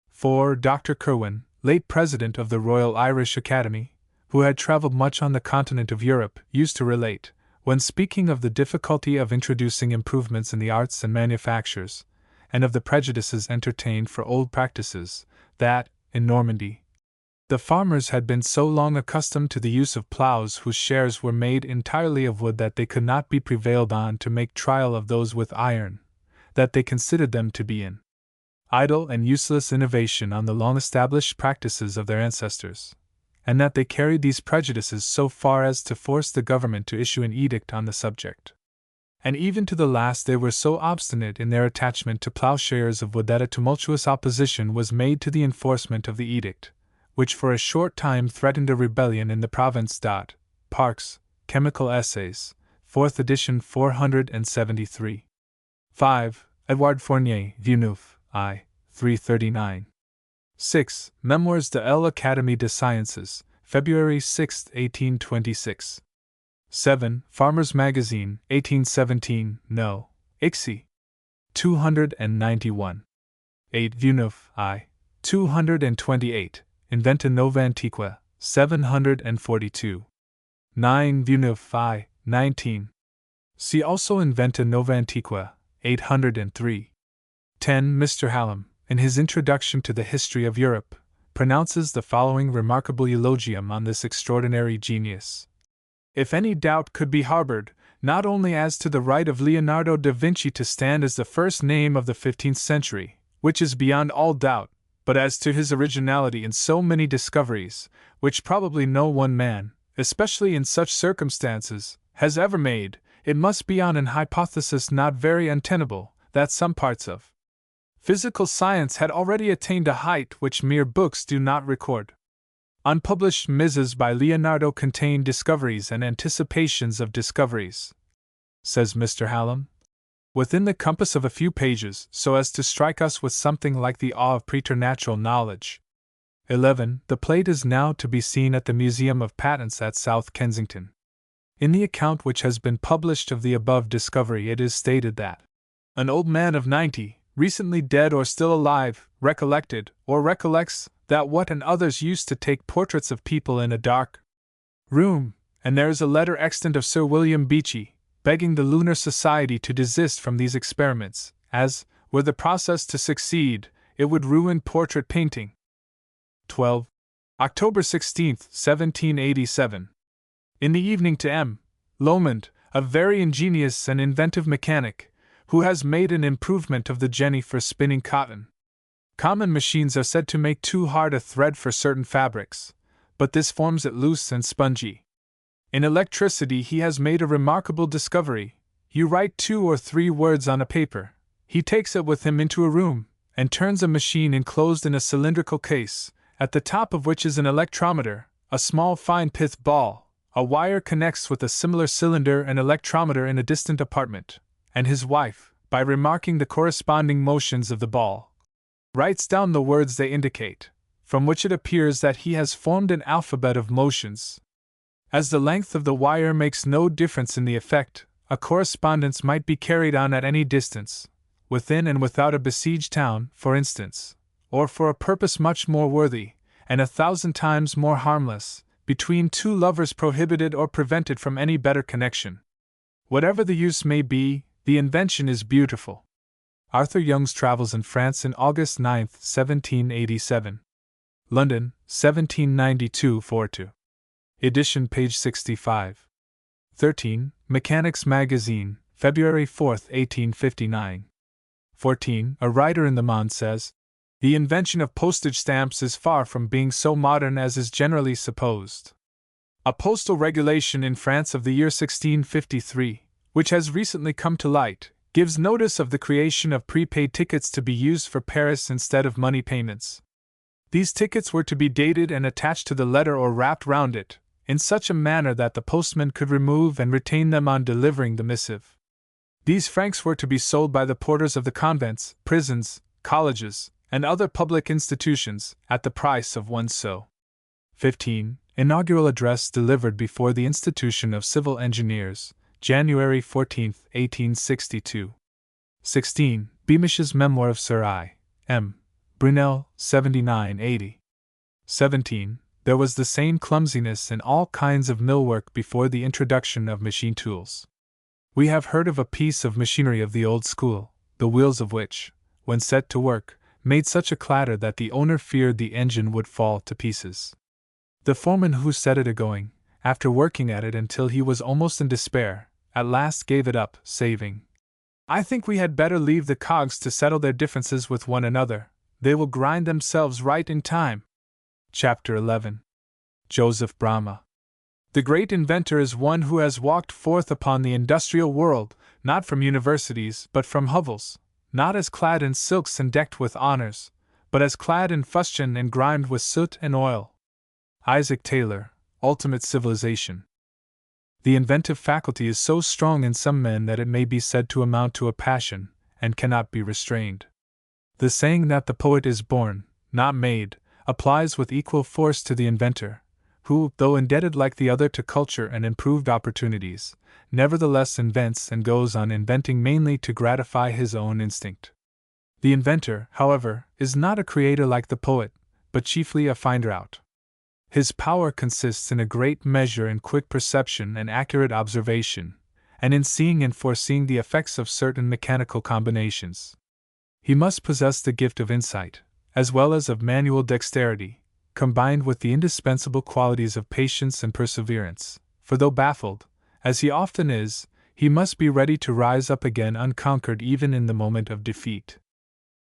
S1: 4. Dr. Kirwan, late President of the Royal Irish Academy, who had travelled much on the continent of Europe, used to relate, when speaking of the difficulty of introducing improvements in the arts and manufactures, and of the prejudices entertained for old practices, that, in Normandy, the farmers had been so long accustomed to the use of ploughs whose shares were made entirely of wood that they could not be prevailed on to make trial of those with iron, that they considered them to be an idle and useless innovation on the long-established practices of their ancestors, and that they carried these prejudices so far as to force the government to issue an edict on the subject. And even to the last they were so obstinate in their attachment to ploughshares of wood that a tumultuous opposition was made to the enforcement of the edict, which for a short time threatened a rebellion in the province. Parkes, Chemical Essays, 4th edition 473. 5. Edouard Fournier, Villeneuve, I. 339. 6. Memoires de l'Académie des Sciences, February 6, 1826. 7. Farmer's Magazine, 1817, No. Ixy. 291. 8. Villeneuve, I. 228. Inventa Nova Antiqua, 742. 9. Villeneuve, I. 19. See also Inventa Nova Antiqua, 803. 10. Mr. Hallam, in his Introduction to the History of Europe, pronounces the following remarkable eulogium on this extraordinary genius. If any doubt could be harbored, not only as to the right of Leonardo da Vinci to stand as the first name of the 15th century, which is beyond all doubt, but as to his originality in so many discoveries, which probably no one man, especially in such circumstances, has ever made, it must be on an hypothesis not very untenable, that some parts of physical science had already attained a height which mere books do not record. Unpublished misses by Leonardo contain discoveries and anticipations of discoveries, says Mr. Hallam, within the compass of a few pages, so as to strike us with something like the awe of preternatural knowledge. 11. The plate is now to be seen at the Museum of Patents at South Kensington. In the account which has been published of the above discovery, it is stated that an old man of 90, recently dead or still alive, recollected, or recollects, that what and others used to take portraits of people in a dark room, and there is a letter extant of Sir William Beechey, begging the Lunar Society to desist from these experiments, as, were the process to succeed, it would ruin portrait painting. 12. October 16, 1787. In the evening to M. Lomond, a very ingenious and inventive mechanic, who has made an improvement of the jenny for spinning cotton. Common machines are said to make too hard a thread for certain fabrics, but this forms it loose and spongy. In electricity he has made a remarkable discovery. You write 2 or 3 words on a paper, he takes it with him into a room, and turns a machine enclosed in a cylindrical case, at the top of which is an electrometer, a small fine pith ball. A wire connects with a similar cylinder and electrometer in a distant apartment, and his wife, by remarking the corresponding motions of the ball, writes down the words they indicate, from which it appears that he has formed an alphabet of motions. As the length of the wire makes no difference in the effect, a correspondence might be carried on at any distance, within and without a besieged town, for instance, or for a purpose much more worthy, and 1,000 times more harmless, between 2 lovers prohibited or prevented from any better connection. Whatever the use may be, the invention is beautiful. Arthur Young's Travels in France in August 9, 1787. London, 1792-42. Edition page 65. 13. Mechanics Magazine, February 4, 1859. 14. A writer in the Monde says, the invention of postage stamps is far from being so modern as is generally supposed. A postal regulation in France of the year 1653, which has recently come to light, gives notice of the creation of prepaid tickets to be used for Paris instead of money payments. These tickets were to be dated and attached to the letter or wrapped round it, in such a manner that the postman could remove and retain them on delivering the missive. These francs were to be sold by the porters of the convents, prisons, colleges, and other public institutions, at the price of 1 sou. 15. Inaugural address delivered before the Institution of Civil Engineers, January 14, 1862. 16. Beamish's Memoir of Sir I. M. Brunel, 7980. 17. There was the same clumsiness in all kinds of millwork before the introduction of machine tools. We have heard of a piece of machinery of the old school, the wheels of which, when set to work, made such a clatter that the owner feared the engine would fall to pieces. The foreman who set it a-going, after working at it until he was almost in despair, at last gave it up, saying, I think we had better leave the cogs to settle their differences with one another, they will grind themselves right in time. Chapter 11. Joseph Bramah. The great inventor is one who has walked forth upon the industrial world, not from universities but from hovels, not as clad in silks and decked with honors, but as clad in fustian and grimed with soot and oil. Isaac Taylor, Ultimate Civilization. The inventive faculty is so strong in some men that it may be said to amount to a passion, and cannot be restrained. The saying that the poet is born, not made, applies with equal force to the inventor, who, though indebted like the other to culture and improved opportunities, nevertheless invents and goes on inventing mainly to gratify his own instinct. The inventor, however, is not a creator like the poet, but chiefly a finder out. His power consists in a great measure in quick perception and accurate observation, and in seeing and foreseeing the effects of certain mechanical combinations. He must possess the gift of insight, as well as of manual dexterity, combined with the indispensable qualities of patience and perseverance, for though baffled, as he often is, he must be ready to rise up again unconquered even in the moment of defeat.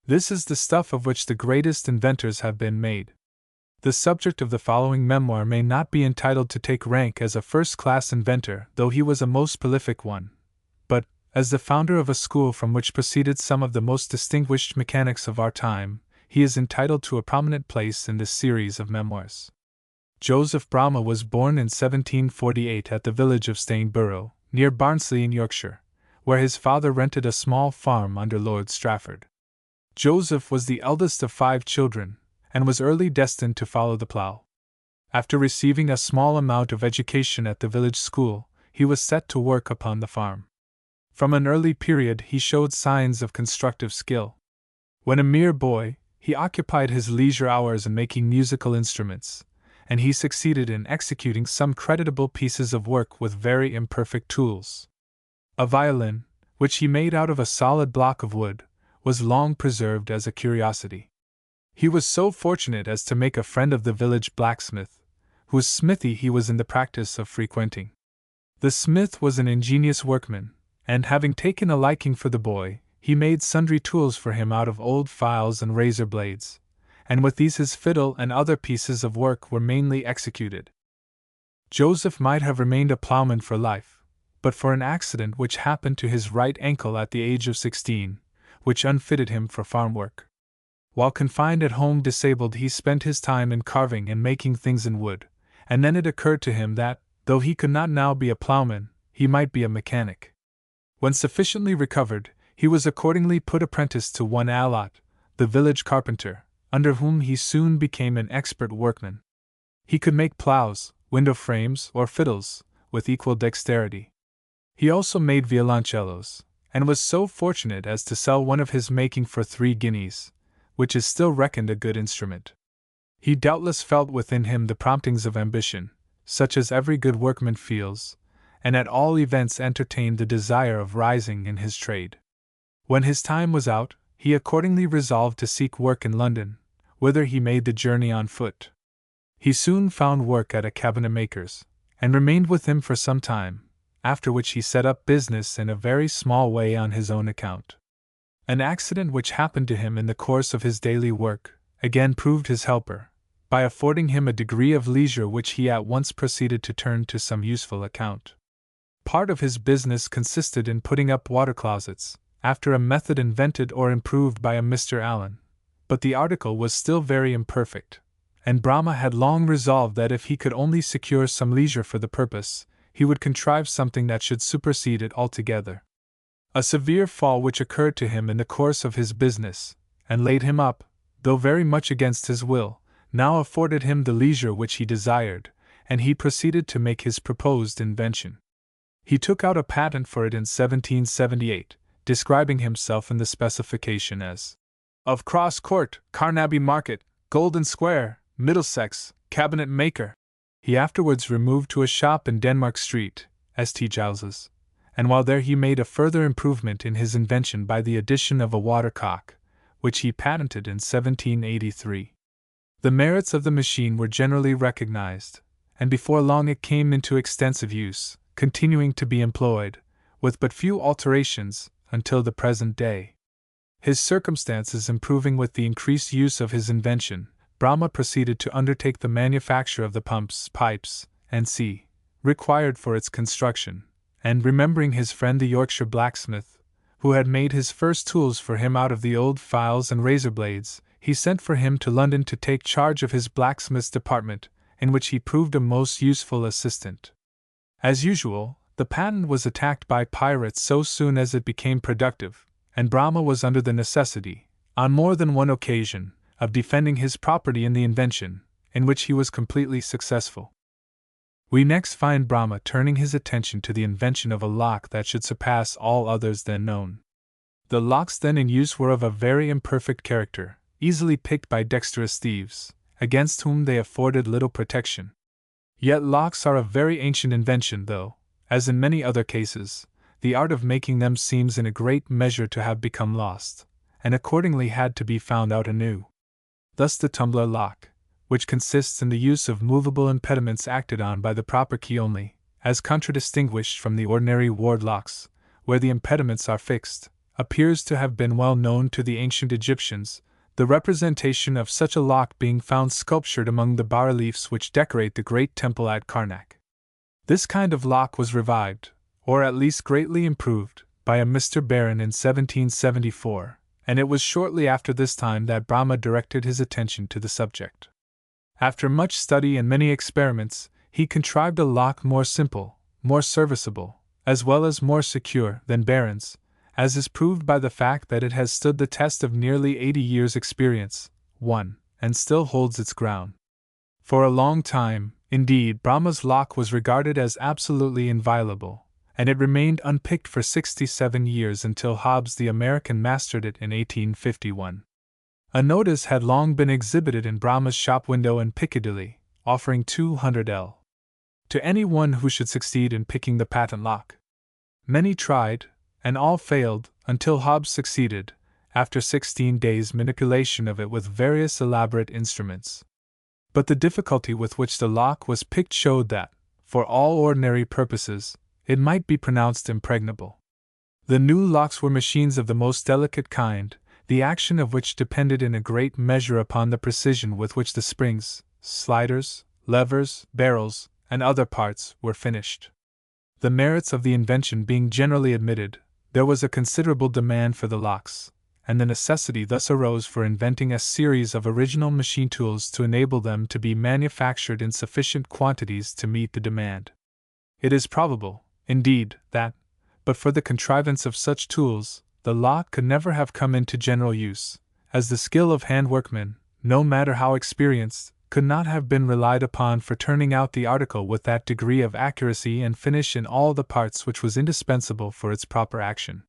S1: This is the stuff of which the greatest inventors have been made. The subject of the following memoir may not be entitled to take rank as a first-class inventor, though he was a most prolific one, but, as the founder of a school from which proceeded some of the most distinguished mechanics of our time, he is entitled to a prominent place in this series of memoirs. Joseph Bramah was born in 1748 at the village of Stainborough, near Barnsley in Yorkshire, where his father rented a small farm under Lord Strafford. Joseph was the eldest of 5 children, and was early destined to follow the plough. After receiving a small amount of education at the village school, he was set to work upon the farm. From an early period he showed signs of constructive skill. When a mere boy, he occupied his leisure hours in making musical instruments, and he succeeded in executing some creditable pieces of work with very imperfect tools. A violin, which he made out of a solid block of wood, was long preserved as a curiosity. He was so fortunate as to make a friend of the village blacksmith, whose smithy he was in the practice of frequenting. The smith was an ingenious workman, and having taken a liking for the boy, he made sundry tools for him out of old files and razor blades, and with these his fiddle and other pieces of work were mainly executed. Joseph might have remained a ploughman for life, but for an accident which happened to his right ankle at the age of 16, which unfitted him for farm work. While confined at home disabled, he spent his time in carving and making things in wood, and then it occurred to him that, though he could not now be a ploughman, he might be a mechanic. When sufficiently recovered, he was accordingly put apprentice to one Allott, the village carpenter, under whom he soon became an expert workman. He could make ploughs, window frames, or fiddles, with equal dexterity. He also made violoncellos, and was so fortunate as to sell one of his making for 3 guineas, which is still reckoned a good instrument. He doubtless felt within him the promptings of ambition, such as every good workman feels, and at all events entertained the desire of rising in his trade. When his time was out, he accordingly resolved to seek work in London, whither he made the journey on foot. He soon found work at a cabinetmaker's, and remained with him for some time, after which he set up business in a very small way on his own account. An accident which happened to him in the course of his daily work again proved his helper, by affording him a degree of leisure which he at once proceeded to turn to some useful account. Part of his business consisted in putting up water closets, after a method invented or improved by a Mr. Allen, but the article was still very imperfect, and Bramah had long resolved that if he could only secure some leisure for the purpose, he would contrive something that should supersede it altogether. A severe fall which occurred to him in the course of his business, and laid him up, though very much against his will, now afforded him the leisure which he desired, and he proceeded to make his proposed invention. He took out a patent for it in 1778, describing himself in the specification as of Cross Court, Carnaby Market, Golden Square, Middlesex, cabinet maker. He afterwards removed to a shop in Denmark Street, St. Giles's, and while there he made a further improvement in his invention by the addition of a watercock, which he patented in 1783. The merits of the machine were generally recognized, and before long it came into extensive use, continuing to be employed, with but few alterations, until the present day. His circumstances improving with the increased use of his invention, Bramah proceeded to undertake the manufacture of the pumps, pipes, &c. required for its construction, and remembering his friend the Yorkshire blacksmith, who had made his first tools for him out of the old files and razor blades, he sent for him to London to take charge of his blacksmith's department, in which he proved a most useful assistant. As usual, the patent was attacked by pirates so soon as it became productive, and Bramah was under the necessity, on more than one occasion, of defending his property in the invention, in which he was completely successful. We next find Brahma turning his attention to the invention of a lock that should surpass all others then known. The locks then in use were of a very imperfect character, easily picked by dexterous thieves, against whom they afforded little protection. Yet locks are a very ancient invention, though, as in many other cases, the art of making them seems in a great measure to have become lost, and accordingly had to be found out anew. Thus the tumbler lock, which consists in the use of movable impediments acted on by the proper key only, as contradistinguished from the ordinary ward locks, where the impediments are fixed, appears to have been well known to the ancient Egyptians, the representation of such a lock being found sculptured among the bas-reliefs which decorate the great temple at Karnak. This kind of lock was revived, or at least greatly improved, by a Mr. Barron in 1774, and it was shortly after this time that Brahma directed his attention to the subject. After much study and many experiments, he contrived a lock more simple, more serviceable, as well as more secure than Barron's, as is proved by the fact that it has stood the test of nearly 80 years' experience, and still holds its ground. For a long time, indeed, Brahma's lock was regarded as absolutely inviolable, and it remained unpicked for 67 years until Hobbs the American mastered it in 1851. A notice had long been exhibited in Brahma's shop window in Piccadilly, offering 200L to any one who should succeed in picking the patent lock. Many tried, and all failed, until Hobbs succeeded, after 16 days' manipulation of it with various elaborate instruments. But the difficulty with which the lock was picked showed that, for all ordinary purposes, it might be pronounced impregnable. The new locks were machines of the most delicate kind, the action of which depended in a great measure upon the precision with which the springs, sliders, levers, barrels, and other parts were finished. The merits of the invention being generally admitted, there was a considerable demand for the locks, and the necessity thus arose for inventing a series of original machine tools to enable them to be manufactured in sufficient quantities to meet the demand. It is probable, indeed, that, but for the contrivance of such tools, the lock could never have come into general use, as the skill of hand workmen, no matter how experienced, could not have been relied upon for turning out the article with that degree of accuracy and finish in all the parts which was indispensable for its proper action.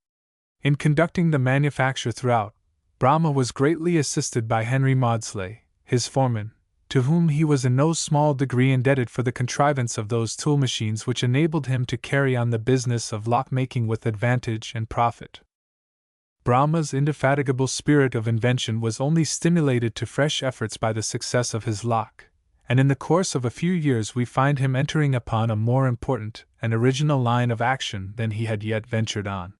S1: In conducting the manufacture throughout, Brahma was greatly assisted by Henry Maudslay, his foreman, to whom he was in no small degree indebted for the contrivance of those tool machines which enabled him to carry on the business of lock-making with advantage and profit. Brahma's indefatigable spirit of invention was only stimulated to fresh efforts by the success of his lock, and in the course of a few years we find him entering upon a more important and original line of action than he had yet ventured on.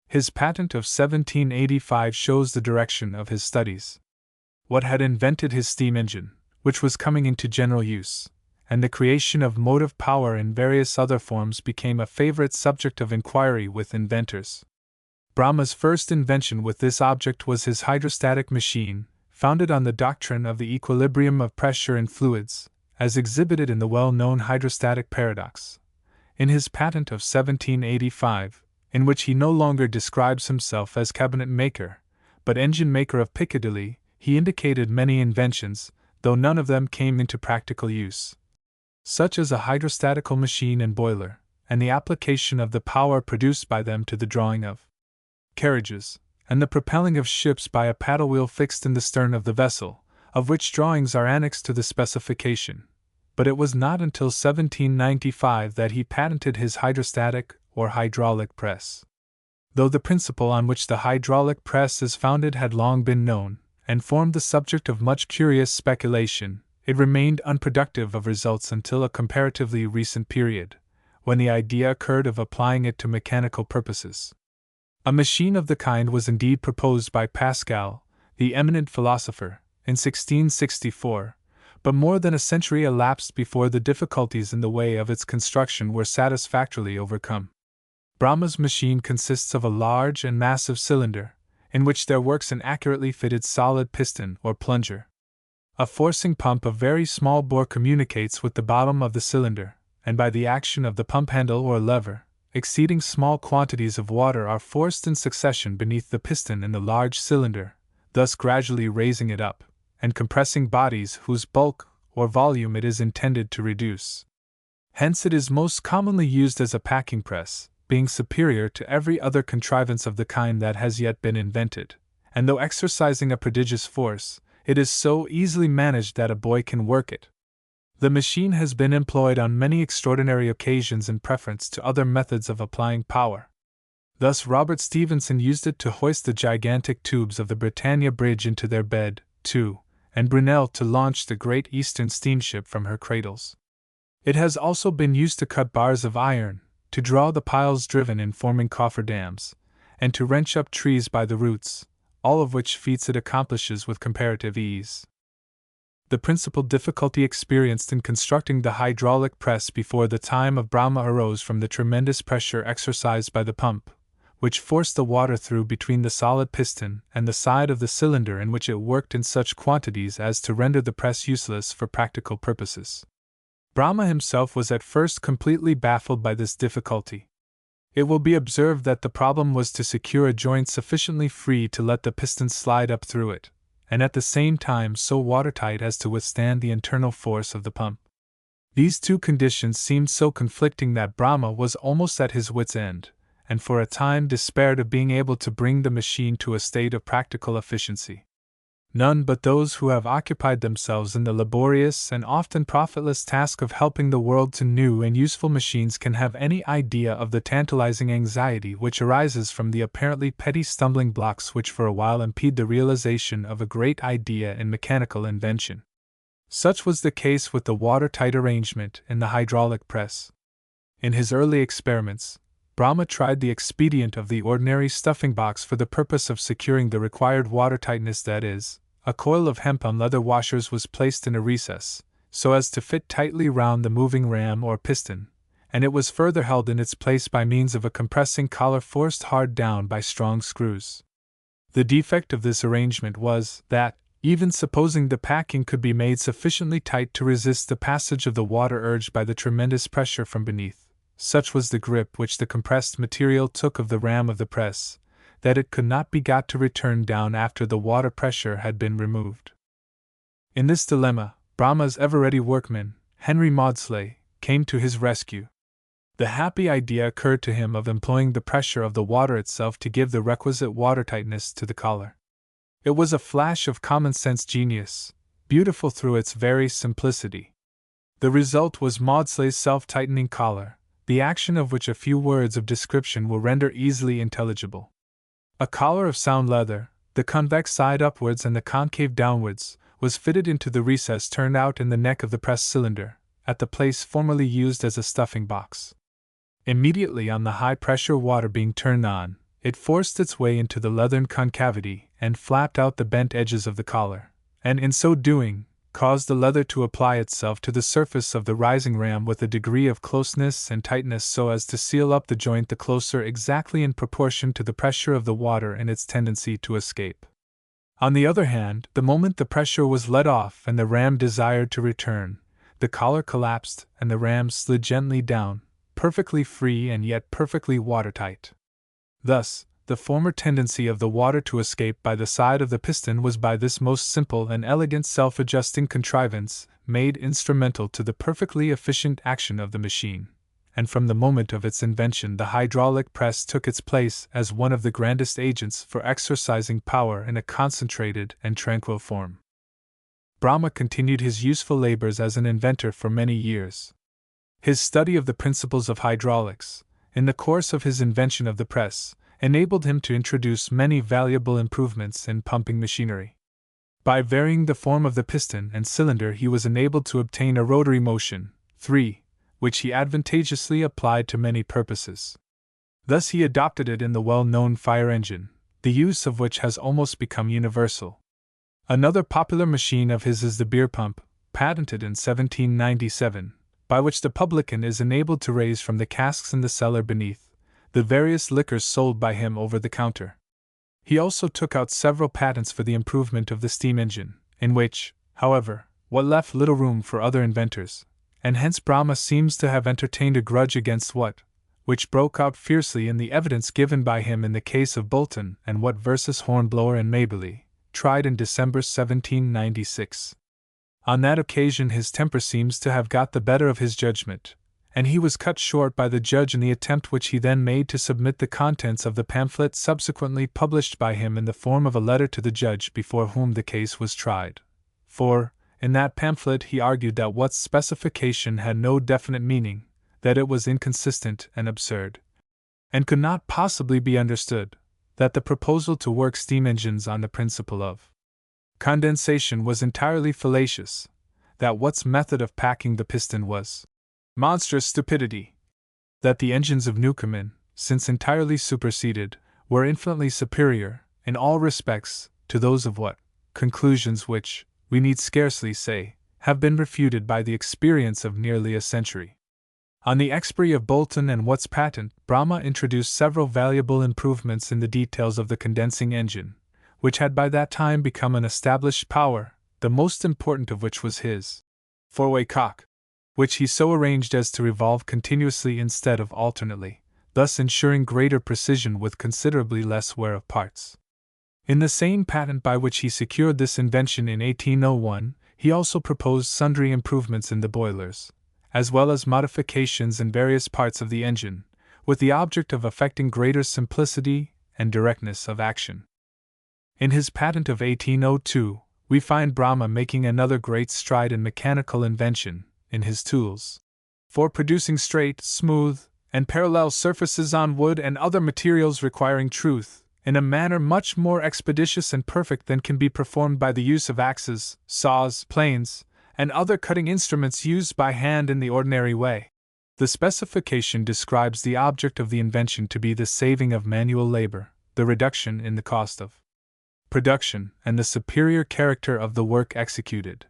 S1: His patent of 1785 shows the direction of his studies. Watt had invented his steam engine, which was coming into general use, and the creation of motive power in various other forms became a favorite subject of inquiry with inventors. Brahma's first invention with this object was his hydrostatic machine, founded on the doctrine of the equilibrium of pressure in fluids, as exhibited in the well-known hydrostatic paradox. In his patent of 1785, in which he no longer describes himself as cabinet maker, but engine maker of Piccadilly, he indicated many inventions, though none of them came into practical use, such as a hydrostatical machine and boiler, and the application of the power produced by them to the drawing of carriages, and the propelling of ships by a paddle wheel fixed in the stern of the vessel, of which drawings are annexed to the specification. But it was not until 1795 that he patented his hydrostatic or hydraulic press. Though the principle on which the hydraulic press is founded had long been known, and formed the subject of much curious speculation, it remained unproductive of results until a comparatively recent period, when the idea occurred of applying it to mechanical purposes. A machine of the kind was indeed proposed by Pascal, the eminent philosopher, in 1664, but more than a century elapsed before the difficulties in the way of its construction were satisfactorily overcome. Brahma's machine consists of a large and massive cylinder, in which there works an accurately fitted solid piston or plunger. A forcing pump of very small bore communicates with the bottom of the cylinder, and by the action of the pump handle or lever, exceeding small quantities of water are forced in succession beneath the piston in the large cylinder, thus gradually raising it up, and compressing bodies whose bulk or volume it is intended to reduce. Hence it is most commonly used as a packing press, being superior to every other contrivance of the kind that has yet been invented, and though exercising a prodigious force, it is so easily managed that a boy can work it. The machine has been employed on many extraordinary occasions in preference to other methods of applying power. Thus Robert Stephenson used it to hoist the gigantic tubes of the Britannia Bridge into their bed, too, and Brunel to launch the Great Eastern steamship from her cradles. It has also been used to cut bars of iron, to draw the piles driven in forming cofferdams, and to wrench up trees by the roots, all of which feats it accomplishes with comparative ease. The principal difficulty experienced in constructing the hydraulic press before the time of Brahma arose from the tremendous pressure exercised by the pump, which forced the water through between the solid piston and the side of the cylinder, in which it worked in such quantities as to render the press useless for practical purposes. Brahma himself was at first completely baffled by this difficulty. It will be observed that the problem was to secure a joint sufficiently free to let the piston slide up through it, and at the same time so watertight as to withstand the internal force of the pump. These two conditions seemed so conflicting that Brahma was almost at his wits' end, and for a time despaired of being able to bring the machine to a state of practical efficiency. None but those who have occupied themselves in the laborious and often profitless task of helping the world to new and useful machines can have any idea of the tantalizing anxiety which arises from the apparently petty stumbling blocks which for a while impede the realization of a great idea in mechanical invention. Such was the case with the watertight arrangement in the hydraulic press. In his early experiments, Brahma tried the expedient of the ordinary stuffing box for the purpose of securing the required watertightness, that is, a coil of hemp on leather washers was placed in a recess, so as to fit tightly round the moving ram or piston, and it was further held in its place by means of a compressing collar forced hard down by strong screws. The defect of this arrangement was that, even supposing the packing could be made sufficiently tight to resist the passage of the water urged by the tremendous pressure from beneath, such was the grip which the compressed material took of the ram of the press, that it could not be got to return down after the water pressure had been removed. In this dilemma, Brahma's ever-ready workman, Henry Maudslay, came to his rescue. The happy idea occurred to him of employing the pressure of the water itself to give the requisite watertightness to the collar. It was a flash of common-sense genius, beautiful through its very simplicity. The result was Maudslay's self-tightening collar, the action of which a few words of description will render easily intelligible. A collar of sound leather, the convex side upwards and the concave downwards, was fitted into the recess turned out in the neck of the press cylinder, at the place formerly used as a stuffing box. Immediately on the high-pressure water being turned on, it forced its way into the leathern concavity and flapped out the bent edges of the collar, and in so doing, caused the leather to apply itself to the surface of the rising ram with a degree of closeness and tightness so as to seal up the joint the closer exactly in proportion to the pressure of the water and its tendency to escape. On the other hand, the moment the pressure was let off and the ram desired to return, the collar collapsed and the ram slid gently down, perfectly free and yet perfectly watertight. Thus, the former tendency of the water to escape by the side of the piston was by this most simple and elegant self-adjusting contrivance made instrumental to the perfectly efficient action of the machine, and from the moment of its invention the hydraulic press took its place as one of the grandest agents for exercising power in a concentrated and tranquil form. Brahma continued his useful labors as an inventor for many years. His study of the principles of hydraulics, in the course of his invention of the press, enabled him to introduce many valuable improvements in pumping machinery. By varying the form of the piston and cylinder he was enabled to obtain a rotary motion, which he advantageously applied to many purposes. Thus he adopted it in the well-known fire engine, the use of which has almost become universal. Another popular machine of his is the beer pump, patented in 1797, by which the publican is enabled to raise from the casks in the cellar beneath the various liquors sold by him over the counter. He also took out several patents for the improvement of the steam engine, in which, however, what left little room for other inventors, and hence Brahma seems to have entertained a grudge against which broke out fiercely in the evidence given by him in the case of Bolton and Watt versus Hornblower and Maberly, tried in December 1796. On that occasion his temper seems to have got the better of his judgment, and he was cut short by the judge in the attempt which he then made to submit the contents of the pamphlet subsequently published by him in the form of a letter to the judge before whom the case was tried. For, in that pamphlet he argued that Watt's specification had no definite meaning, that it was inconsistent and absurd, and could not possibly be understood, that the proposal to work steam engines on the principle of condensation was entirely fallacious, that Watt's method of packing the piston was monstrous stupidity, that the engines of Newcomen, since entirely superseded, were infinitely superior, in all respects, to those of Watt, conclusions which, we need scarcely say, have been refuted by the experience of nearly a century. On the expiry of Boulton and Watt's patent, Bramah introduced several valuable improvements in the details of the condensing engine, which had by that time become an established power, the most important of which was his four-way cock, which he so arranged as to revolve continuously instead of alternately, thus ensuring greater precision with considerably less wear of parts. In the same patent by which he secured this invention in 1801, he also proposed sundry improvements in the boilers, as well as modifications in various parts of the engine, with the object of effecting greater simplicity and directness of action. In his patent of 1802, we find Bramah making another great stride in mechanical invention, in his tools for producing straight, smooth, and parallel surfaces on wood and other materials requiring truth, in a manner much more expeditious and perfect than can be performed by the use of axes, saws, planes, and other cutting instruments used by hand in the ordinary way. The specification describes the object of the invention to be the saving of manual labor, the reduction in the cost of production, and the superior character of the work executed.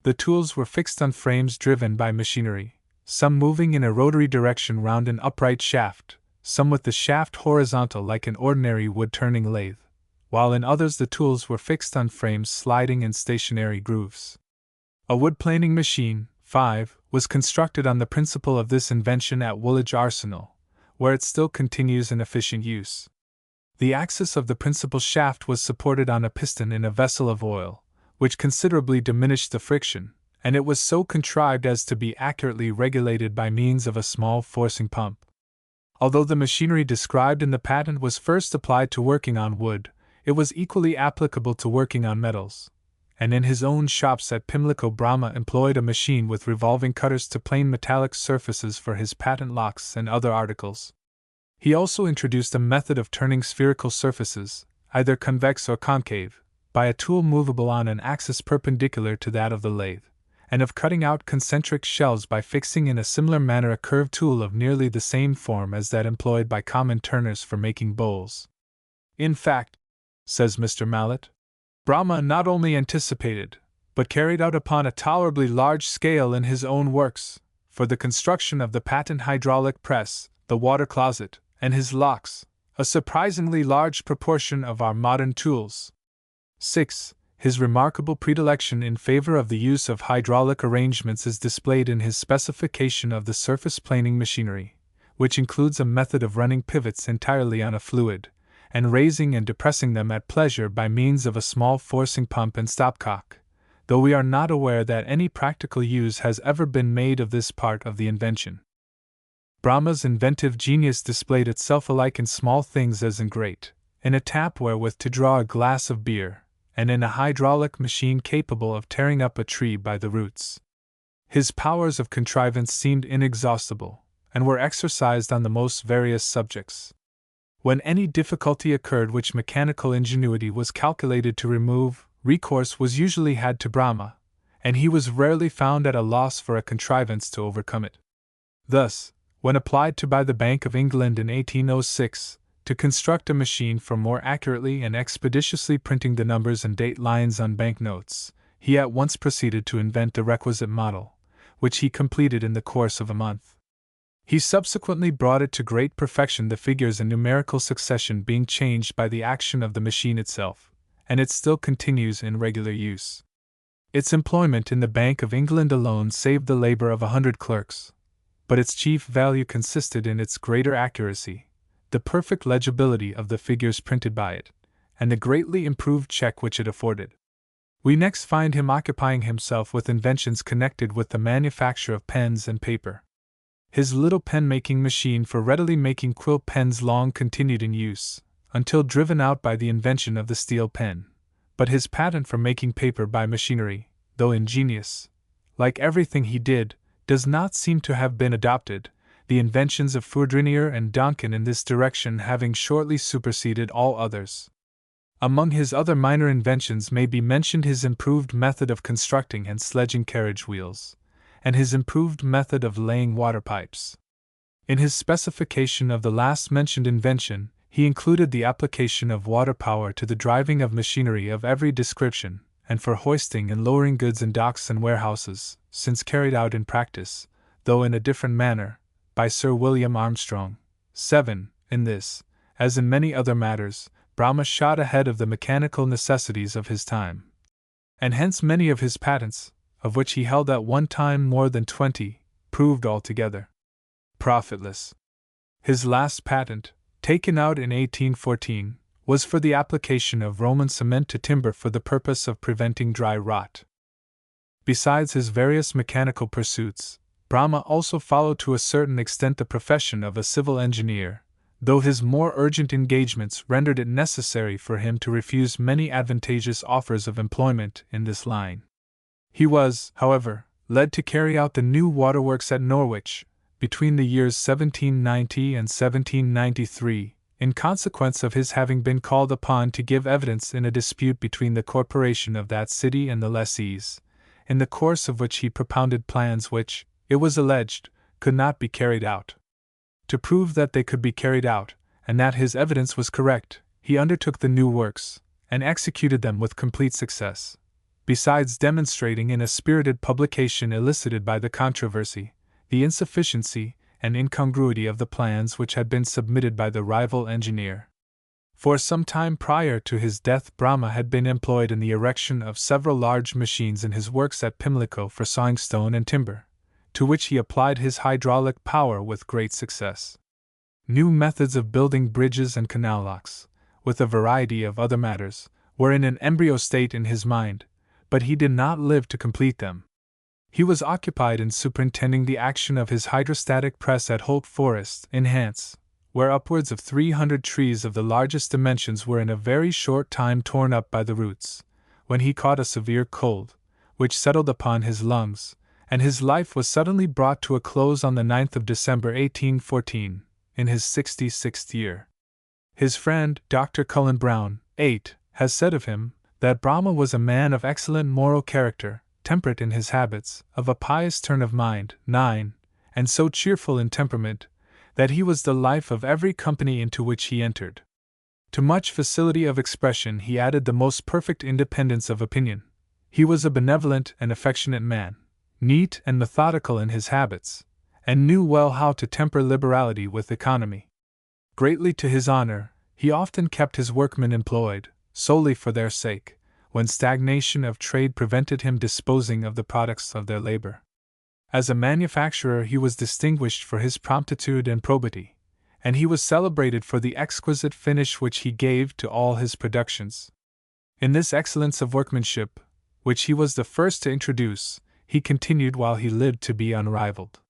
S1: The tools were fixed on frames driven by machinery, some moving in a rotary direction round an upright shaft, some with the shaft horizontal like an ordinary wood-turning lathe, while in others the tools were fixed on frames sliding in stationary grooves. A wood-planing machine, 5, was constructed on the principle of this invention at Woolwich Arsenal, where it still continues in efficient use. The axis of the principal shaft was supported on a piston in a vessel of oil, which considerably diminished the friction, and it was so contrived as to be accurately regulated by means of a small forcing pump. Although the machinery described in the patent was first applied to working on wood, it was equally applicable to working on metals, and in his own shops at Pimlico Bramah employed a machine with revolving cutters to plane metallic surfaces for his patent locks and other articles. He also introduced a method of turning spherical surfaces, either convex or concave, by a tool movable on an axis perpendicular to that of the lathe, and of cutting out concentric shells by fixing in a similar manner a curved tool of nearly the same form as that employed by common turners for making bowls. In fact, says Mr. Mallet, Bramah not only anticipated, but carried out upon a tolerably large scale in his own works, for the construction of the patent hydraulic press, the water closet, and his locks, a surprisingly large proportion of our modern tools. 6. His remarkable predilection in favor of the use of hydraulic arrangements is displayed in his specification of the surface planing machinery, which includes a method of running pivots entirely on a fluid, and raising and depressing them at pleasure by means of a small forcing pump and stopcock, though we are not aware that any practical use has ever been made of this part of the invention. Bramah's inventive genius displayed itself alike in small things as in great, in a tap wherewith to draw a glass of beer, and in a hydraulic machine capable of tearing up a tree by the roots. His powers of contrivance seemed inexhaustible, and were exercised on the most various subjects. When any difficulty occurred which mechanical ingenuity was calculated to remove, recourse was usually had to Bramah, and he was rarely found at a loss for a contrivance to overcome it. Thus, when applied to by the Bank of England in 1806, to construct a machine for more accurately and expeditiously printing the numbers and date lines on banknotes, he at once proceeded to invent the requisite model, which he completed in the course of a month. He subsequently brought it to great perfection, the figures in numerical succession being changed by the action of the machine itself, and it still continues in regular use. Its employment in the Bank of England alone saved the labor of 100 clerks, but its chief value consisted in its greater accuracy, the perfect legibility of the figures printed by it, and the greatly improved check which it afforded. We next find him occupying himself with inventions connected with the manufacture of pens and paper. His little pen-making machine for readily making quill pens long continued in use, until driven out by the invention of the steel pen. But his patent for making paper by machinery, though ingenious, like everything he did, does not seem to have been adopted, the inventions of Fourdrinier and Donkin in this direction having shortly superseded all others. Among his other minor inventions may be mentioned his improved method of constructing and sledging carriage wheels, and his improved method of laying water pipes. In his specification of the last mentioned invention, he included the application of water power to the driving of machinery of every description, and for hoisting and lowering goods in docks and warehouses, since carried out in practice, though in a different manner, by Sir William Armstrong. 7. In this, as in many other matters, Brahma shot ahead of the mechanical necessities of his time. And hence many of his patents, of which he held at one time more than 20, proved altogether profitless. His last patent, taken out in 1814, was for the application of Roman cement to timber for the purpose of preventing dry rot. Besides his various mechanical pursuits, Brahma also followed to a certain extent the profession of a civil engineer, though his more urgent engagements rendered it necessary for him to refuse many advantageous offers of employment in this line. He was, however, led to carry out the new waterworks at Norwich, between the years 1790 and 1793, in consequence of his having been called upon to give evidence in a dispute between the corporation of that city and the lessees, in the course of which he propounded plans which, it was alleged, could not be carried out. To prove that they could be carried out, and that his evidence was correct, he undertook the new works, and executed them with complete success, besides demonstrating in a spirited publication elicited by the controversy, the insufficiency and incongruity of the plans which had been submitted by the rival engineer. For some time prior to his death, Brahma had been employed in the erection of several large machines in his works at Pimlico for sawing stone and timber, to which he applied his hydraulic power with great success. New methods of building bridges and canal locks, with a variety of other matters, were in an embryo state in his mind, but he did not live to complete them. He was occupied in superintending the action of his hydrostatic press at Holt Forest, in Hants, where upwards of 300 trees of the largest dimensions were in a very short time torn up by the roots, when he caught a severe cold, which settled upon his lungs, and his life was suddenly brought to a close on the 9th of December 1814, in his 66th year. His friend, Dr. Cullen Brown, 8, has said of him, that Brahma was a man of excellent moral character, temperate in his habits, of a pious turn of mind, 9, and so cheerful in temperament, that he was the life of every company into which he entered. To much facility of expression he added the most perfect independence of opinion. He was a benevolent and affectionate man, neat and methodical in his habits, and knew well how to temper liberality with economy. Greatly to his honor, he often kept his workmen employed, solely for their sake, when stagnation of trade prevented him disposing of the products of their labor. As a manufacturer he was distinguished for his promptitude and probity, and he was celebrated for the exquisite finish which he gave to all his productions. In this excellence of workmanship, which he was the first to introduce, he continued while he lived to be unrivaled.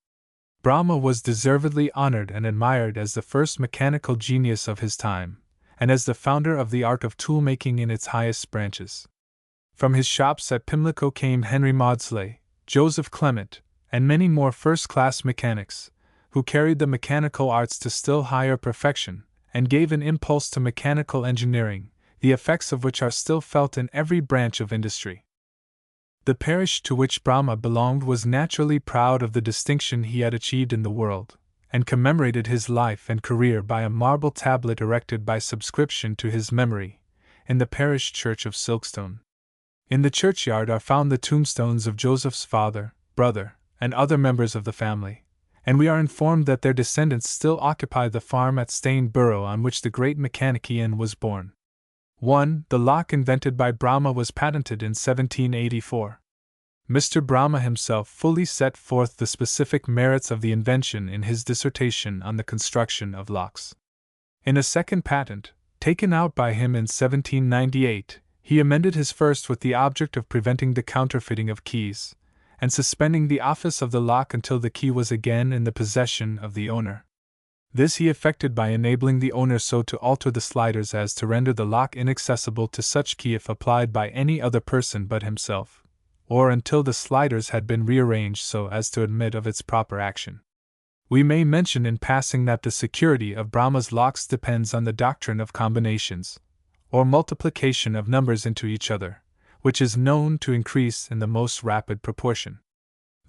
S1: Brahma was deservedly honored and admired as the first mechanical genius of his time, and as the founder of the art of tool-making in its highest branches. From his shops at Pimlico came Henry Maudslay, Joseph Clement, and many more first-class mechanics, who carried the mechanical arts to still higher perfection, and gave an impulse to mechanical engineering, the effects of which are still felt in every branch of industry. The parish to which Brahma belonged was naturally proud of the distinction he had achieved in the world, and commemorated his life and career by a marble tablet erected by subscription to his memory, in the parish church of Silkstone. In the churchyard are found the tombstones of Joseph's father, brother, and other members of the family, and we are informed that their descendants still occupy the farm at Stainborough on which the great mechanician was born. 1. The lock invented by Brahma was patented in 1784. Mr. Brahma himself fully set forth the specific merits of the invention in his dissertation on the construction of locks. In a second patent, taken out by him in 1798, he amended his first with the object of preventing the counterfeiting of keys, and suspending the office of the lock until the key was again in the possession of the owner. This he effected by enabling the owner so to alter the sliders as to render the lock inaccessible to such key if applied by any other person but himself, or until the sliders had been rearranged so as to admit of its proper action. We may mention in passing that the security of Brahma's locks depends on the doctrine of combinations, or multiplication of numbers into each other, which is known to increase in the most rapid proportion.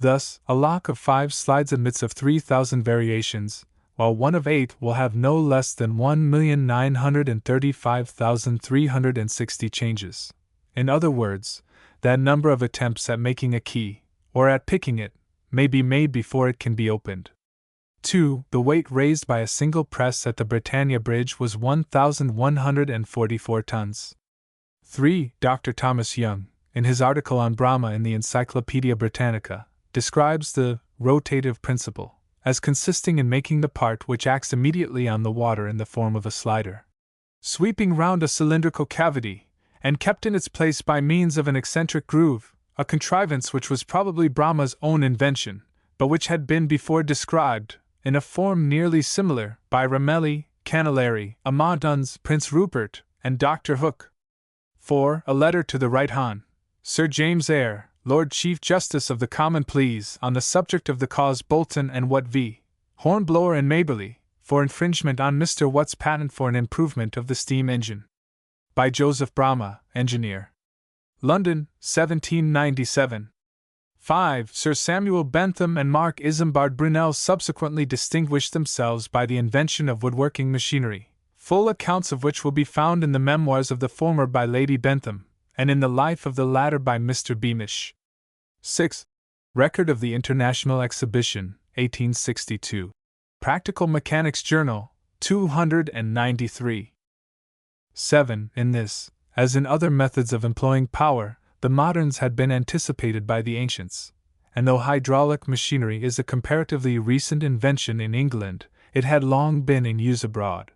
S1: Thus, a lock of 5 slides admits of 3,000 variations, while one of 8 will have no less than 1,935,360 changes. In other words, that number of attempts at making a key, or at picking it, may be made before it can be opened. 2. The weight raised by a single press at the Britannia Bridge was 1,144 tons. 3. Dr. Thomas Young, in his article on Brahma in the Encyclopaedia Britannica, describes the rotative principle as consisting in making the part which acts immediately on the water in the form of a slider, sweeping round a cylindrical cavity, and kept in its place by means of an eccentric groove, a contrivance which was probably Brahma's own invention, but which had been before described, in a form nearly similar, by Ramelli, Canilleri, Amadons, Prince Rupert, and Dr. Hooke. 4. A letter to the Right Hon. Sir James Eyre, Lord Chief Justice of the Common Pleas, on the subject of the cause Bolton and Watt v. Hornblower and Maberly, for infringement on Mr. Watt's patent for an improvement of the steam engine. By Joseph Brahma, Engineer. London, 1797. 5. Sir Samuel Bentham and Mark Isambard Brunel subsequently distinguished themselves by the invention of woodworking machinery, full accounts of which will be found in the memoirs of the former by Lady Bentham, and in the life of the latter by Mr. Beamish. 6. Record of the International Exhibition, 1862. Practical Mechanics Journal, 293. 7. In this, as in other methods of employing power, the moderns had been anticipated by the ancients, and though hydraulic machinery is a comparatively recent invention in England, it had long been in use abroad.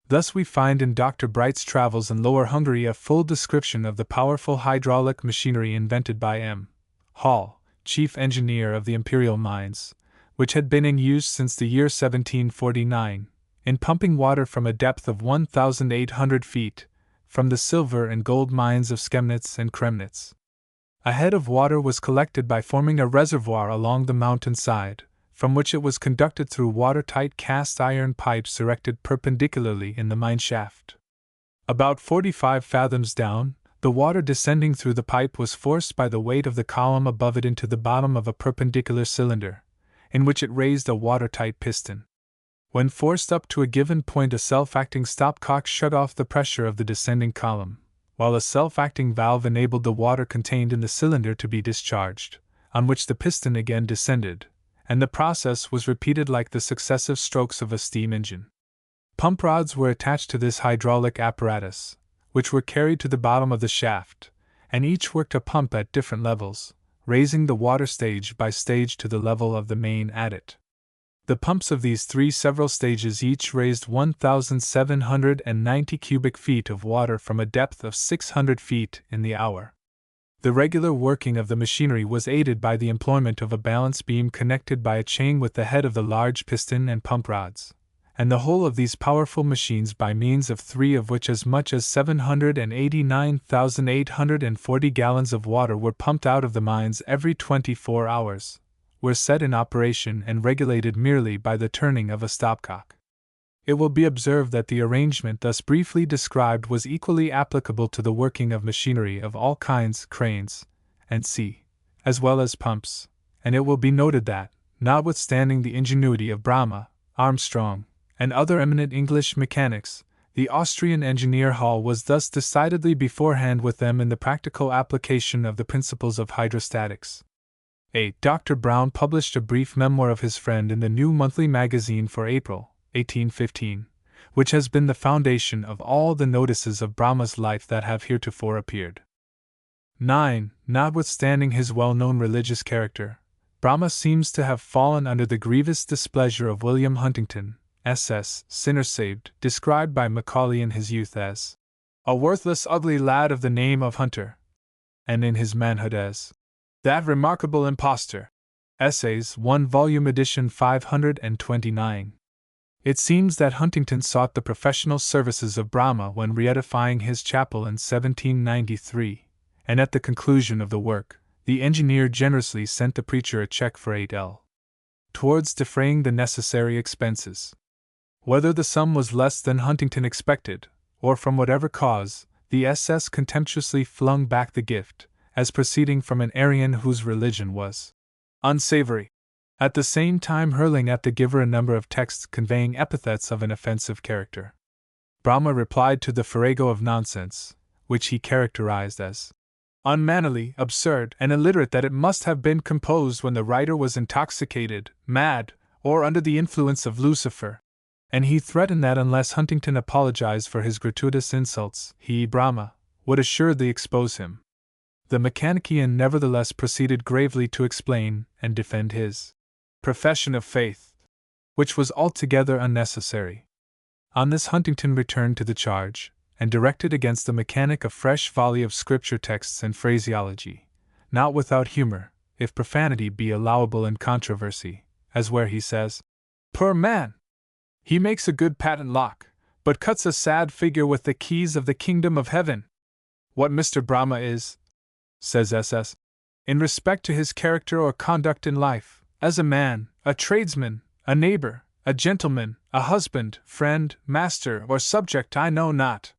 S1: Thus we find in Dr. Bright's Travels in Lower Hungary a full description of the powerful hydraulic machinery invented by M. Hall, chief engineer of the Imperial Mines, which had been in use since the year 1749, in pumping water from a depth of 1,800 feet, from the silver and gold mines of Chemnitz and Kremnitz. A head of water was collected by forming a reservoir along the mountain side, from which it was conducted through watertight cast iron pipes erected perpendicularly in the mine shaft. About 45 fathoms down, the water descending through the pipe was forced by the weight of the column above it into the bottom of a perpendicular cylinder, in which it raised a watertight piston. When forced up to a given point, a self-acting stopcock shut off the pressure of the descending column, while a self-acting valve enabled the water contained in the cylinder to be discharged, on which the piston again descended, and the process was repeated like the successive strokes of a steam engine. Pump rods were attached to this hydraulic apparatus, which were carried to the bottom of the shaft, and each worked a pump at different levels, raising the water stage by stage to the level of the main adit. The pumps of these 3 several stages each raised 1,790 cubic feet of water from a depth of 600 feet in the hour. The regular working of the machinery was aided by the employment of a balance beam connected by a chain with the head of the large piston and pump rods, and the whole of these powerful machines, by means of 3 of which as much as 789,840 gallons of water were pumped out of the mines every 24 hours, were set in operation and regulated merely by the turning of a stopcock. It will be observed that the arrangement thus briefly described was equally applicable to the working of machinery of all kinds, cranes, &c., as well as pumps, and it will be noted that, notwithstanding the ingenuity of Brahma, Armstrong, and other eminent English mechanics, the Austrian engineer Hall was thus decidedly beforehand with them in the practical application of the principles of hydrostatics. Dr. Brown published a brief memoir of his friend in the New Monthly Magazine for April, 1815, which has been the foundation of all the notices of Brahma's life that have heretofore appeared. 9. Notwithstanding his well-known religious character, Brahma seems to have fallen under the grievous displeasure of William Huntington, SS, Sinner Saved, described by Macaulay in his youth as a worthless, ugly lad of the name of Hunter, and in his manhood as that remarkable impostor. Essays, 1 volume edition 529. It seems that Huntington sought the professional services of Brahma when reedifying his chapel in 1793, and at the conclusion of the work, the engineer generously sent the preacher a check for 8L. towards defraying the necessary expenses. Whether the sum was less than Huntington expected, or from whatever cause, the SS contemptuously flung back the gift, as proceeding from an Arian whose religion was unsavory, at the same time hurling at the giver a number of texts conveying epithets of an offensive character. Brahma replied to the farrago of nonsense, which he characterized as unmannerly, absurd, and illiterate, that it must have been composed when the writer was intoxicated, mad, or under the influence of Lucifer, and he threatened that unless Huntington apologized for his gratuitous insults, he, Brahma, would assuredly expose him. The mechanician nevertheless proceeded gravely to explain and defend his profession of faith, which was altogether unnecessary. On this Huntington returned to the charge, and directed against the mechanic a fresh volley of scripture texts and phraseology, not without humor, if profanity be allowable in controversy, as where he says, "Poor man! He makes a good patent lock, but cuts a sad figure with the keys of the kingdom of heaven." What Mr. Brahma is, says SS, in respect to his character or conduct in life, as a man, a tradesman, a neighbor, a gentleman, a husband, friend, master, or subject, I know not.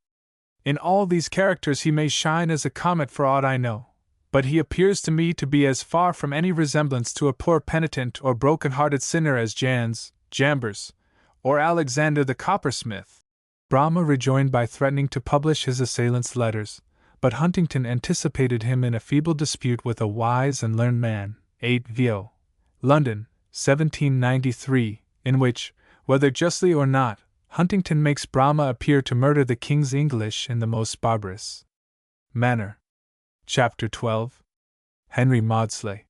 S1: In all these characters he may shine as a comet for aught I know, but he appears to me to be as far from any resemblance to a poor penitent or broken-hearted sinner as Jannes, Jambres, or Alexander the coppersmith. Brahma rejoined by threatening to publish his assailant's letters, but Huntington anticipated him in a feeble dispute with a wise and learned man, 8 Vo. London, 1793, in which, whether justly or not, Huntington makes Brahma appear to murder the king's English in the most barbarous manner. Chapter 12. Henry Maudslay.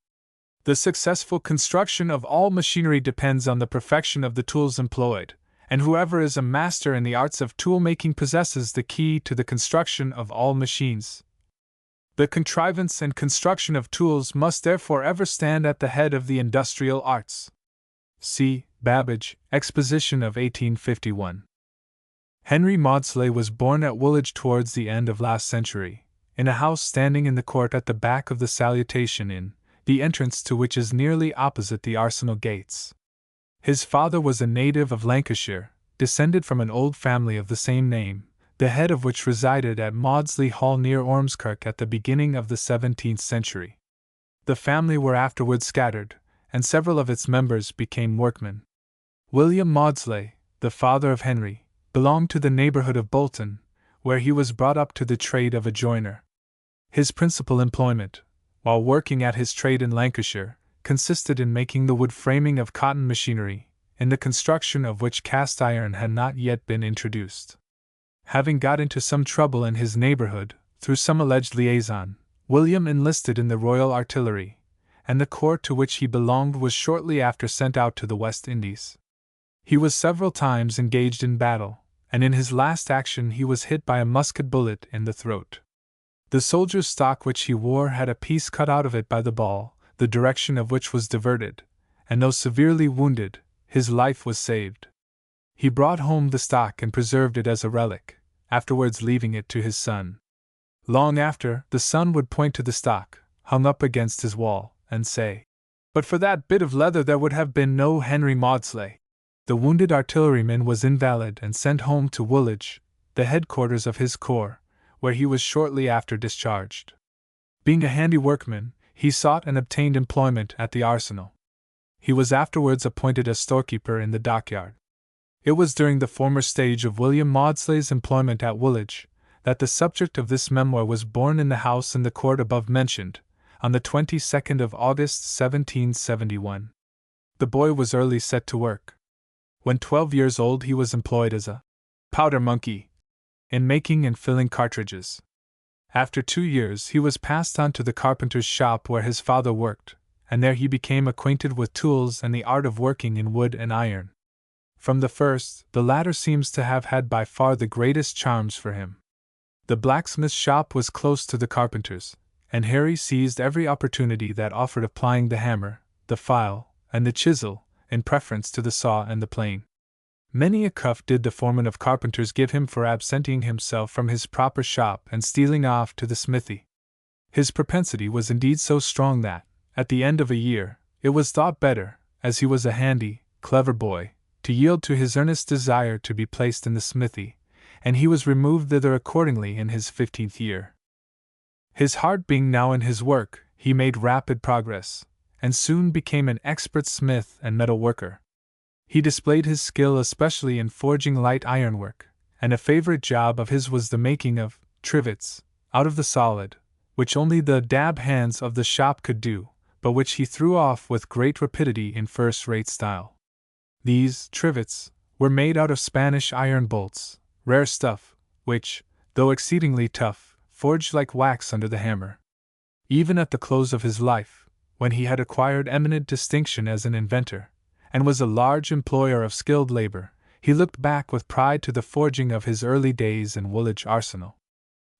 S1: The successful construction of all machinery depends on the perfection of the tools employed, and whoever is a master in the arts of tool-making possesses the key to the construction of all machines. The contrivance and construction of tools must therefore ever stand at the head of the industrial arts. See Babbage, Exposition of 1851. Henry Maudslay was born at Woolwich towards the end of last century, in a house standing in the court at the back of the Salutation Inn, the entrance to which is nearly opposite the Arsenal gates. His father was a native of Lancashire, descended from an old family of the same name, the head of which resided at Maudsley Hall near Ormskirk at the beginning of the 17th century. The family were afterwards scattered, and several of its members became workmen. William Maudslay, the father of Henry, belonged to the neighborhood of Bolton, where he was brought up to the trade of a joiner. His principal employment, while working at his trade in Lancashire, consisted in making the wood framing of cotton machinery, in the construction of which cast iron had not yet been introduced. Having got into some trouble in his neighborhood, through some alleged liaison, William enlisted in the Royal Artillery, and the corps to which he belonged was shortly after sent out to the West Indies. He was several times engaged in battle, and in his last action he was hit by a musket bullet in the throat. The soldier's stock which he wore had a piece cut out of it by the ball, the direction of which was diverted, and though severely wounded, his life was saved. He brought home the stock and preserved it as a relic, afterwards leaving it to his son. Long after, the son would point to the stock, hung up against his wall, and say, "But for that bit of leather there would have been no Henry Maudslay." The wounded artilleryman was invalid and sent home to Woolwich, the headquarters of his corps, where he was shortly after discharged. Being a handy workman, he sought and obtained employment at the Arsenal. He was afterwards appointed a storekeeper in the dockyard. It was during the former stage of William Maudslay's employment at Woolwich that the subject of this memoir was born in the house in the court above mentioned, on the 22nd of August 1771. The boy was early set to work. When 12 years old he was employed as a powder monkey in making and filling cartridges. After 2 years he was passed on to the carpenter's shop where his father worked, and there he became acquainted with tools and the art of working in wood and iron. From the first, the latter seems to have had by far the greatest charms for him. The blacksmith's shop was close to the carpenter's, and Harry seized every opportunity that offered of plying the hammer, the file, and the chisel, in preference to the saw and the plane. Many a cuff did the foreman of carpenters give him for absenting himself from his proper shop and stealing off to the smithy. His propensity was indeed so strong that, at the end of a year, it was thought better, as he was a handy, clever boy, to yield to his earnest desire to be placed in the smithy, and he was removed thither accordingly in his 15th year. His heart being now in his work, he made rapid progress, and soon became an expert smith and metal worker. He displayed his skill especially in forging light ironwork, and a favorite job of his was the making of trivets out of the solid, which only the dab hands of the shop could do, but which he threw off with great rapidity in first-rate style. These trivets were made out of Spanish iron bolts, rare stuff, which, though exceedingly tough, forged like wax under the hammer. Even at the close of his life, when he had acquired eminent distinction as an inventor, and was a large employer of skilled labor, he looked back with pride to the forging of his early days in Woolwich Arsenal.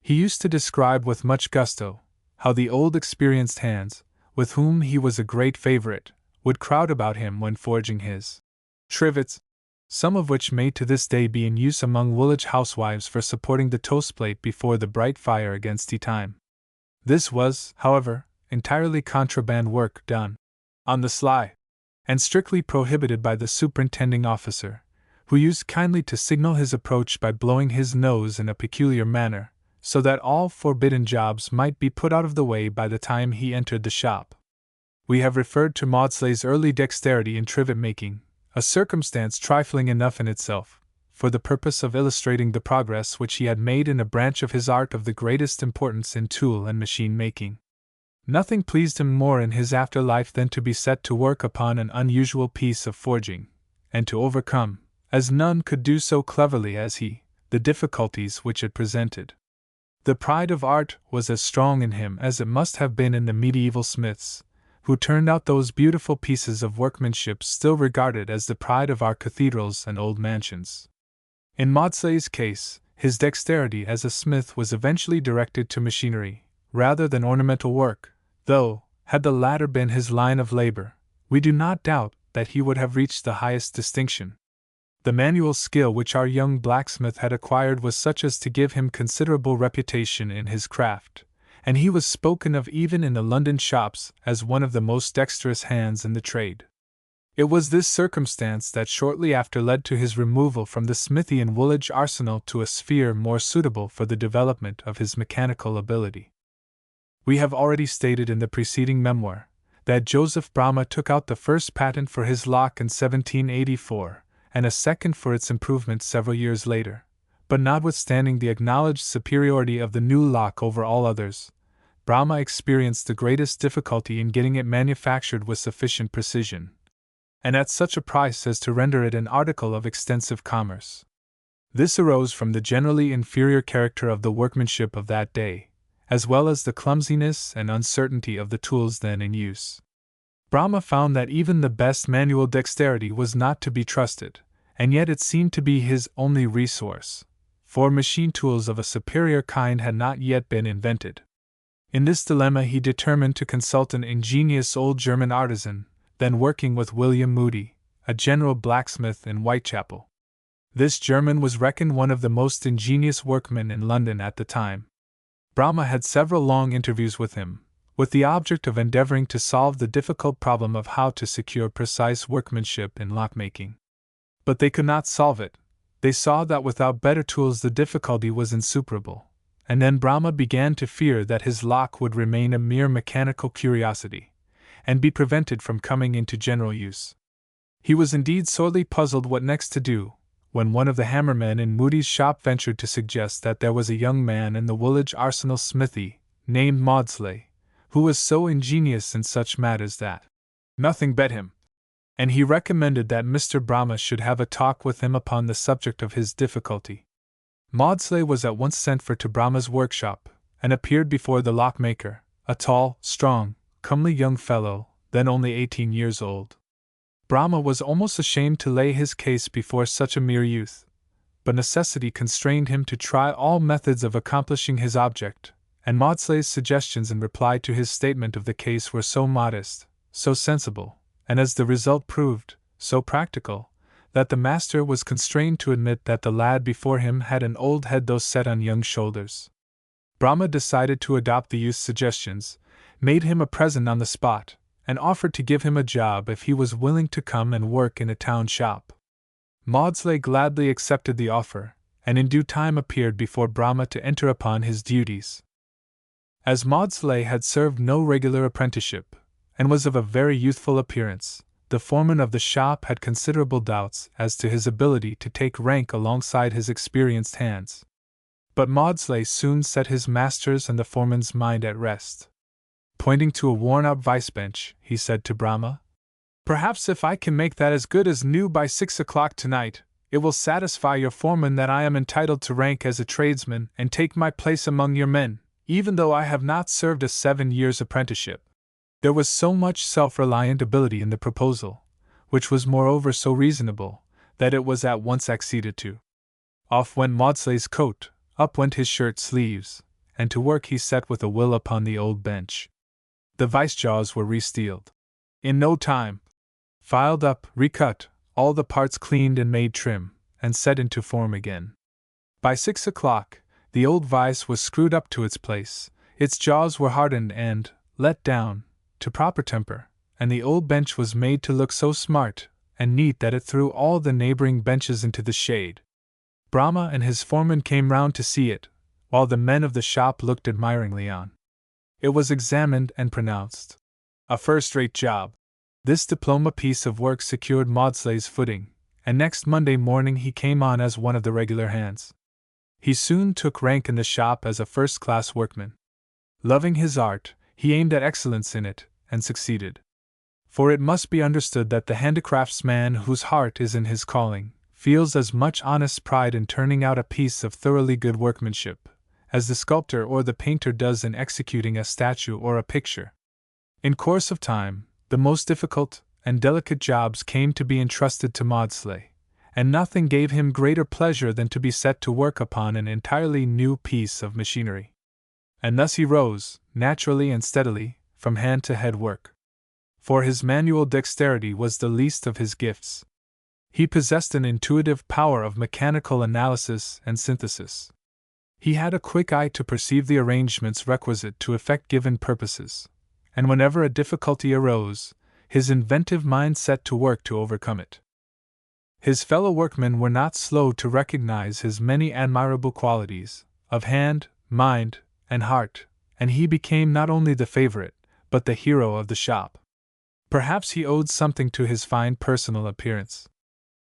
S1: He used to describe with much gusto how the old experienced hands, with whom he was a great favorite, would crowd about him when forging his trivets, some of which may to this day be in use among Woolwich housewives for supporting the toast plate before the bright fire against tea time. This was, however, entirely contraband work done on the sly, and strictly prohibited by the superintending officer, who used kindly to signal his approach by blowing his nose in a peculiar manner, so that all forbidden jobs might be put out of the way by the time he entered the shop. We have referred to Maudslay's early dexterity in trivet making, a circumstance trifling enough in itself, for the purpose of illustrating the progress which he had made in a branch of his art of the greatest importance in tool and machine making. Nothing pleased him more in his after life than to be set to work upon an unusual piece of forging, and to overcome, as none could do so cleverly as he, the difficulties which it presented. The pride of art was as strong in him as it must have been in the medieval smiths, who turned out those beautiful pieces of workmanship still regarded as the pride of our cathedrals and old mansions. In Maudslay's case, his dexterity as a smith was eventually directed to machinery, rather than ornamental work, though, had the latter been his line of labor, we do not doubt that he would have reached the highest distinction. The manual skill which our young blacksmith had acquired was such as to give him considerable reputation in his craft, and he was spoken of even in the London shops as one of the most dexterous hands in the trade. It was this circumstance that shortly after led to his removal from the smithy in Woolwich Arsenal to a sphere more suitable for the development of his mechanical ability. We have already stated in the preceding memoir that Joseph Bramah took out the first patent for his lock in 1784, and a second for its improvement several years later, but notwithstanding the acknowledged superiority of the new lock over all others, Bramah experienced the greatest difficulty in getting it manufactured with sufficient precision, and at such a price as to render it an article of extensive commerce. This arose from the generally inferior character of the workmanship of that day, as well as the clumsiness and uncertainty of the tools then in use. Bramah found that even the best manual dexterity was not to be trusted, and yet it seemed to be his only resource, for machine tools of a superior kind had not yet been invented. In this dilemma he determined to consult an ingenious old German artisan, then working with William Moody, a general blacksmith in Whitechapel. This German was reckoned one of the most ingenious workmen in London at the time. Bramah had several long interviews with him, with the object of endeavoring to solve the difficult problem of how to secure precise workmanship in lock-making. But they could not solve it. They saw that without better tools the difficulty was insuperable, and then Bramah began to fear that his lock would remain a mere mechanical curiosity, and be prevented from coming into general use. He was indeed sorely puzzled what next to do, when one of the hammermen in Moody's shop ventured to suggest that there was a young man in the Woolwich Arsenal smithy, named Maudslay, who was so ingenious in such matters that nothing bet him, and he recommended that Mr. Bramah should have a talk with him upon the subject of his difficulty. Maudslay was at once sent for to Bramah's workshop, and appeared before the lockmaker, a tall, strong, comely young fellow, then only 18 years old. Brahma was almost ashamed to lay his case before such a mere youth, but necessity constrained him to try all methods of accomplishing his object, and Maudslay's suggestions in reply to his statement of the case were so modest, so sensible, and as the result proved, so practical, that the master was constrained to admit that the lad before him had an old head though set on young shoulders. Brahma decided to adopt the youth's suggestions, made him a present on the spot, and offered to give him a job if he was willing to come and work in a town shop. Maudslay gladly accepted the offer, and in due time appeared before Brahma to enter upon his duties. As Maudslay had served no regular apprenticeship, and was of a very youthful appearance, the foreman of the shop had considerable doubts as to his ability to take rank alongside his experienced hands. But Maudslay soon set his master's and the foreman's mind at rest. Pointing to a worn-out vice-bench, he said to Brahma, "Perhaps if I can make that as good as new by 6 o'clock tonight, it will satisfy your foreman that I am entitled to rank as a tradesman and take my place among your men, even though I have not served a 7 years' apprenticeship." There was so much self-reliant ability in the proposal, which was moreover so reasonable, that it was at once acceded to. Off went Maudslay's coat, up went his shirt sleeves, and to work he set with a will upon the old bench. The vice jaws were re-steeled. In no time, filed up, recut, all the parts cleaned and made trim, and set into form again. By 6 o'clock, the old vice was screwed up to its place, its jaws were hardened and, let down, to proper temper, and the old bench was made to look so smart and neat that it threw all the neighboring benches into the shade. Brahma and his foreman came round to see it, while the men of the shop looked admiringly on. It was examined and pronounced a first-rate job. This diploma piece of work secured Maudslay's footing, and next Monday morning he came on as one of the regular hands. He soon took rank in the shop as a first-class workman. Loving his art, he aimed at excellence in it, and succeeded. For it must be understood that the handicraftsman whose heart is in his calling feels as much honest pride in turning out a piece of thoroughly good workmanship as the sculptor or the painter does in executing a statue or a picture. In course of time, the most difficult and delicate jobs came to be entrusted to Maudslay, and nothing gave him greater pleasure than to be set to work upon an entirely new piece of machinery. And thus he rose, naturally and steadily, from hand to head work. For his manual dexterity was the least of his gifts. He possessed an intuitive power of mechanical analysis and synthesis. He had a quick eye to perceive the arrangements requisite to effect given purposes, and whenever a difficulty arose, his inventive mind set to work to overcome it. His fellow workmen were not slow to recognize his many admirable qualities, of hand, mind, and heart, and he became not only the favorite, but the hero of the shop. Perhaps he owed something to his fine personal appearance.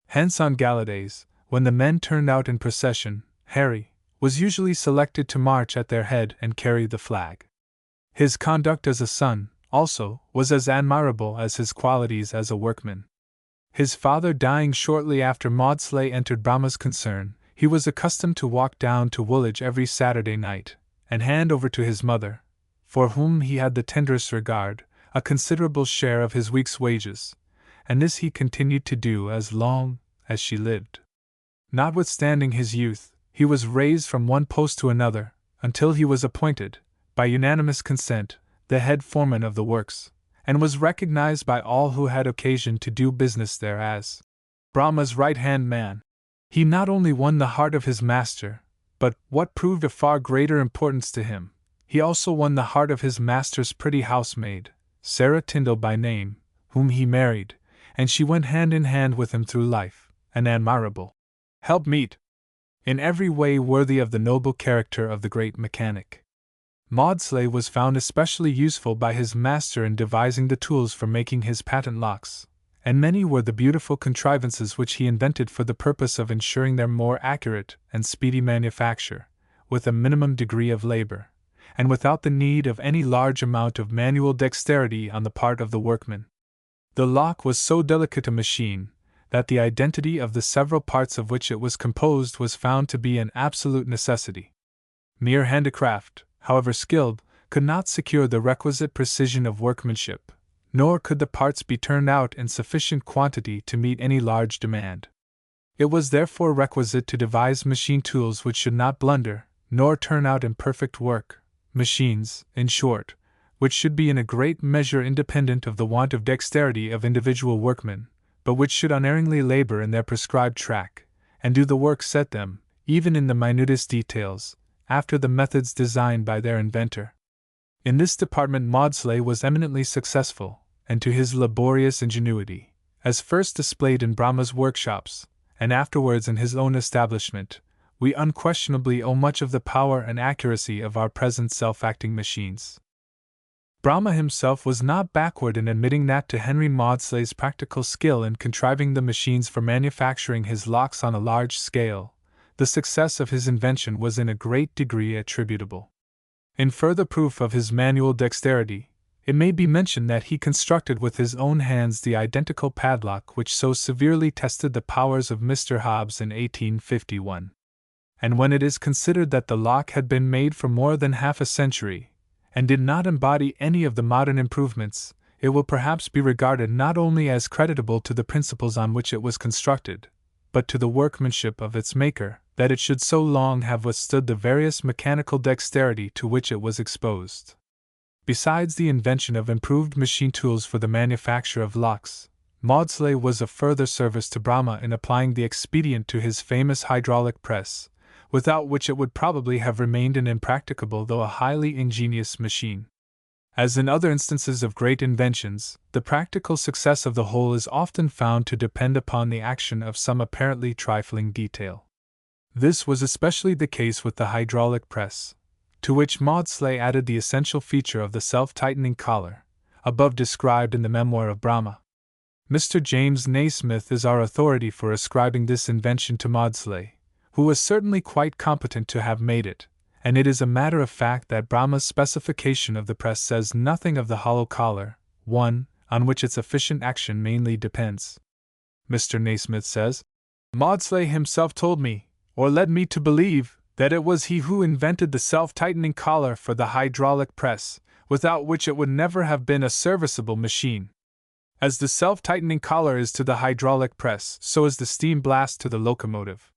S1: Hence on gala days, when the men turned out in procession, Harry was usually selected to march at their head and carry the flag. His conduct as a son, also, was as admirable as his qualities as a workman. His father dying shortly after Maudslay entered Brahma's concern, he was accustomed to walk down to Woolwich every Saturday night, and hand over to his mother, for whom he had the tenderest regard, a considerable share of his week's wages, and this he continued to do as long as she lived. Notwithstanding his youth, he was raised from one post to another, until he was appointed, by unanimous consent, the head foreman of the works, and was recognized by all who had occasion to do business there as Brahma's right-hand man. He not only won the heart of his master, but, what proved of far greater importance to him, he also won the heart of his master's pretty housemaid, Sarah Tyndall by name, whom he married, and she went hand in hand with him through life, an admirable helpmeet, in every way worthy of the noble character of the great mechanic. Maudslay was found especially useful by his master in devising the tools for making his patent locks, and many were the beautiful contrivances which he invented for the purpose of ensuring their more accurate and speedy manufacture, with a minimum degree of labor, and without the need of any large amount of manual dexterity on the part of the workman. The lock was so delicate a machine that the identity of the several parts of which it was composed was found to be an absolute necessity. Mere handicraft, however skilled, could not secure the requisite precision of workmanship, nor could the parts be turned out in sufficient quantity to meet any large demand. It was therefore requisite to devise machine tools which should not blunder, nor turn out imperfect work, machines, in short, which should be in a great measure independent of the want of dexterity of individual workmen, but which should unerringly labor in their prescribed track, and do the work set them, even in the minutest details, after the methods designed by their inventor. In this department Maudslay was eminently successful, and to his laborious ingenuity, as first displayed in Brahma's workshops, and afterwards in his own establishment, we unquestionably owe much of the power and accuracy of our present self-acting machines. Brahma himself was not backward in admitting that to Henry Maudslay's practical skill in contriving the machines for manufacturing his locks on a large scale, the success of his invention was in a great degree attributable. In further proof of his manual dexterity, it may be mentioned that he constructed with his own hands the identical padlock which so severely tested the powers of Mr. Hobbs in 1851. And when it is considered that the lock had been made for more than half a century, and did not embody any of the modern improvements, it will perhaps be regarded not only as creditable to the principles on which it was constructed, but to the workmanship of its maker, that it should so long have withstood the various mechanical dexterity to which it was exposed. Besides the invention of improved machine tools for the manufacture of locks, Maudslay was of further service to Brahma in applying the expedient to his famous hydraulic press, without which it would probably have remained an impracticable though a highly ingenious machine. As in other instances of great inventions, the practical success of the whole is often found to depend upon the action of some apparently trifling detail. This was especially the case with the hydraulic press, to which Maudslay added the essential feature of the self-tightening collar, above described in the Memoir of Brahma. Mr. James Naismith is our authority for ascribing this invention to Maudslay, who was certainly quite competent to have made it, and it is a matter of fact that Brahma's specification of the press says nothing of the hollow collar, one, on which its efficient action mainly depends. Mr. Naismith says, "Maudslay himself told me, or led me to believe, that it was he who invented the self-tightening collar for the hydraulic press, without which it would never have been a serviceable machine. As the self-tightening collar is to the hydraulic press, so is the steam blast to the locomotive.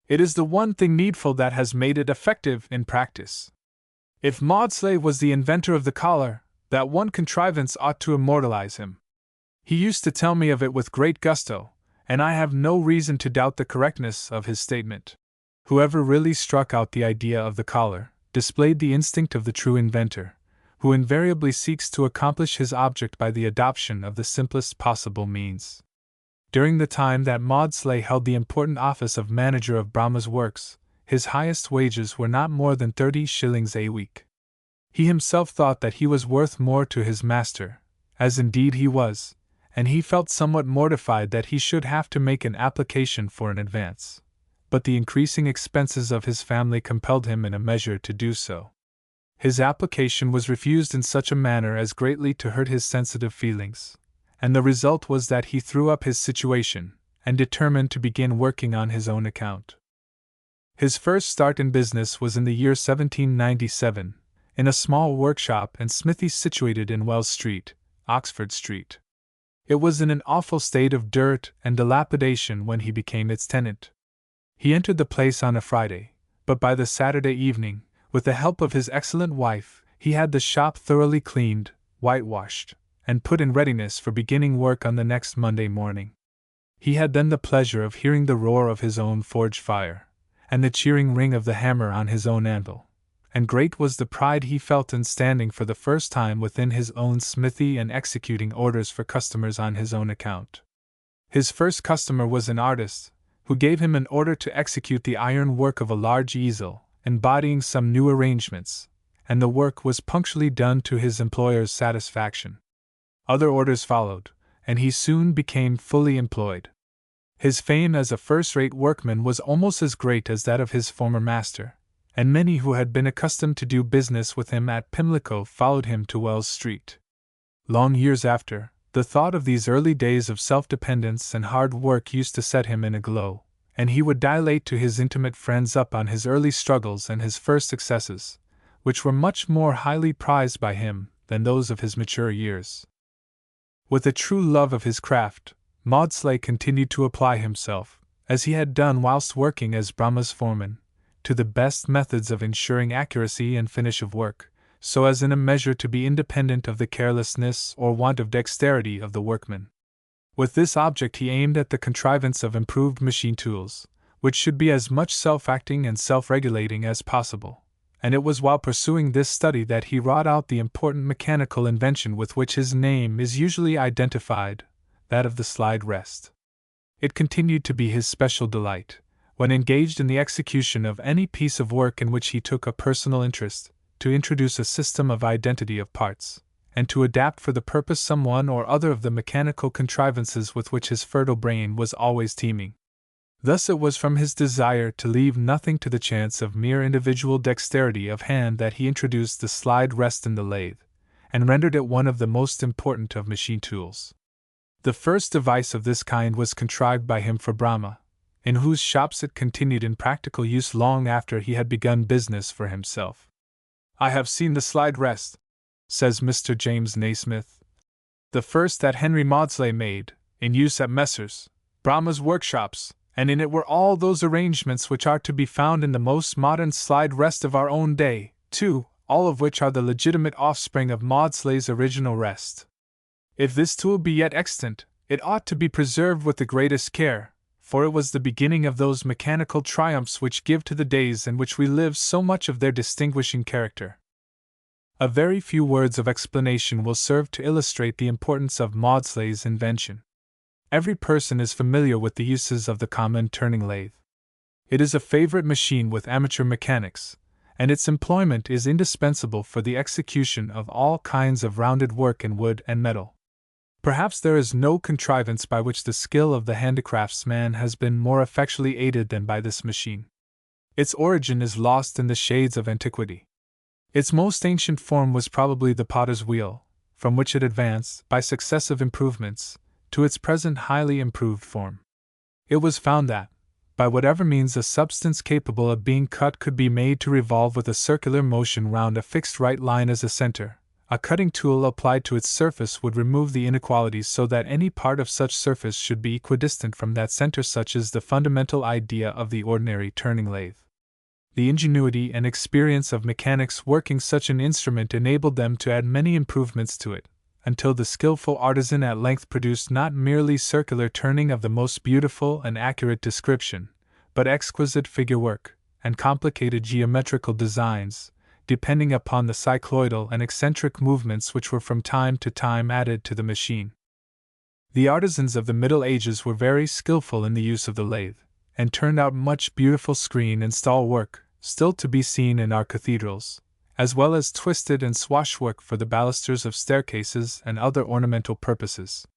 S1: It is the one thing needful that has made it effective in practice. If Maudslay was the inventor of the collar, that one contrivance ought to immortalize him. He used to tell me of it with great gusto, and I have no reason to doubt the correctness of his statement. Whoever really struck out the idea of the collar displayed the instinct of the true inventor, who invariably seeks to accomplish his object by the adoption of the simplest possible means." During the time that Maudslay held the important office of manager of Brahma's works, his highest wages were not more than 30 shillings a week. He himself thought that he was worth more to his master, as indeed he was, and he felt somewhat mortified that he should have to make an application for an advance. But the increasing expenses of his family compelled him in a measure to do so. His application was refused in such a manner as greatly to hurt his sensitive feelings, and the result was that he threw up his situation, and determined to begin working on his own account. His first start in business was in the year 1797, in a small workshop and smithy situated in Wells Street, Oxford Street. It was in an awful state of dirt and dilapidation when he became its tenant. He entered the place on a Friday, but by the Saturday evening, with the help of his excellent wife, he had the shop thoroughly cleaned, whitewashed, and put in readiness for beginning work on the next Monday morning. He had then the pleasure of hearing the roar of his own forge fire, and the cheering ring of the hammer on his own anvil, and great was the pride he felt in standing for the first time within his own smithy and executing orders for customers on his own account. His first customer was an artist, who gave him an order to execute the iron work of a large easel, embodying some new arrangements, and the work was punctually done to his employer's satisfaction. Other orders followed, and he soon became fully employed. His fame as a first-rate workman was almost as great as that of his former master, and many who had been accustomed to do business with him at Pimlico followed him to Wells Street. Long years after, the thought of these early days of self-dependence and hard work used to set him in a glow, and he would dilate to his intimate friends up on his early struggles and his first successes, which were much more highly prized by him than those of his mature years. With a true love of his craft, Maudslay continued to apply himself, as he had done whilst working as Brahma's foreman, to the best methods of ensuring accuracy and finish of work, so as in a measure to be independent of the carelessness or want of dexterity of the workman. With this object he aimed at the contrivance of improved machine tools, which should be as much self-acting and self-regulating as possible, and it was while pursuing this study that he wrought out the important mechanical invention with which his name is usually identified, that of the slide rest. It continued to be his special delight, when engaged in the execution of any piece of work in which he took a personal interest, to introduce a system of identity of parts, and to adapt for the purpose some one or other of the mechanical contrivances with which his fertile brain was always teeming. Thus it was from his desire to leave nothing to the chance of mere individual dexterity of hand that he introduced the slide rest in the lathe, and rendered it one of the most important of machine tools. The first device of this kind was contrived by him for Brahma, in whose shops it continued in practical use long after he had begun business for himself. "I have seen the slide rest," says Mr. James Naismith, "the first that Henry Maudslay made, in use at Messrs. Brahma's workshops, and in it were all those arrangements which are to be found in the most modern slide rest of our own day, too, all of which are the legitimate offspring of Maudslay's original rest. If this tool be yet extant, it ought to be preserved with the greatest care, for it was the beginning of those mechanical triumphs which give to the days in which we live so much of their distinguishing character." A very few words of explanation will serve to illustrate the importance of Maudslay's invention. Every person is familiar with the uses of the common turning lathe. It is a favorite machine with amateur mechanics, and its employment is indispensable for the execution of all kinds of rounded work in wood and metal. Perhaps there is no contrivance by which the skill of the handicraftsman has been more effectually aided than by this machine. Its origin is lost in the shades of antiquity. Its most ancient form was probably the potter's wheel, from which it advanced, by successive improvements, to its present highly improved form. It was found that, by whatever means a substance capable of being cut could be made to revolve with a circular motion round a fixed right line as a center, a cutting tool applied to its surface would remove the inequalities so that any part of such surface should be equidistant from that center. Such is the fundamental idea of the ordinary turning lathe. The ingenuity and experience of mechanics working such an instrument enabled them to add many improvements to it, until the skillful artisan at length produced not merely circular turning of the most beautiful and accurate description, but exquisite figure work, and complicated geometrical designs, depending upon the cycloidal and eccentric movements which were from time to time added to the machine. The artisans of the Middle Ages were very skillful in the use of the lathe, and turned out much beautiful screen and stall work, still to be seen in our cathedrals, as well as twisted and swashwork for the balusters of staircases and other ornamental purposes.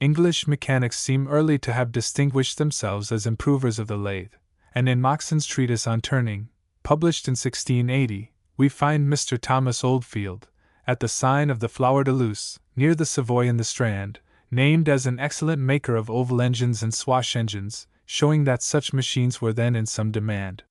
S1: English mechanics seem early to have distinguished themselves as improvers of the lathe, and in Moxon's treatise on turning, published in 1680, we find Mr. Thomas Oldfield, at the sign of the Flower de Luce, near the Savoy in the Strand, named as an excellent maker of oval engines and swash engines, showing that such machines were then in some demand.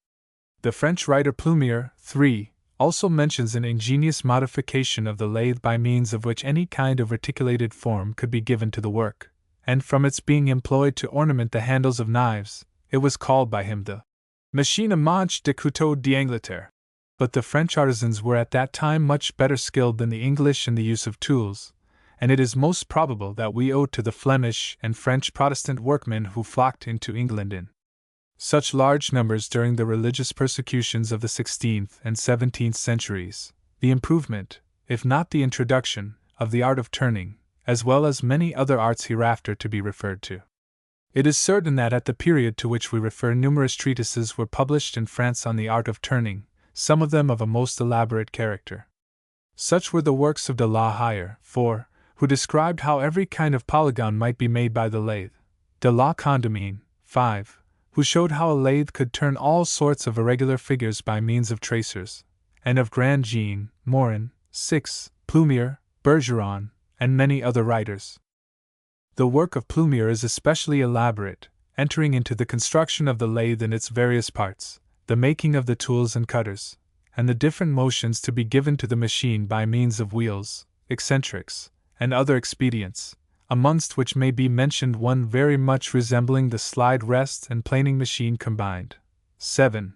S1: The French writer Plumier, 3, also mentions an ingenious modification of the lathe by means of which any kind of reticulated form could be given to the work, and from its being employed to ornament the handles of knives, it was called by him the machine à manche de couteau d'Angleterre. But the French artisans were at that time much better skilled than the English in the use of tools, and it is most probable that we owe to the Flemish and French Protestant workmen who flocked into England in such large numbers during the religious persecutions of the 16th and 17th centuries, the improvement, if not the introduction, of the art of turning, as well as many other arts hereafter to be referred to. It is certain that at the period to which we refer numerous treatises were published in France on the art of turning, some of them of a most elaborate character. Such were the works of de la Hire, 4, who described how every kind of polygon might be made by the lathe, de la Condamine, 5, who showed how a lathe could turn all sorts of irregular figures by means of tracers, and of Grand Jean, Morin, 6, Plumier, Bergeron, and many other writers. The work of Plumier is especially elaborate, entering into the construction of the lathe in its various parts, the making of the tools and cutters, and the different motions to be given to the machine by means of wheels, eccentrics, and other expedients, amongst which may be mentioned one very much resembling the slide rest and planing machine combined. 7.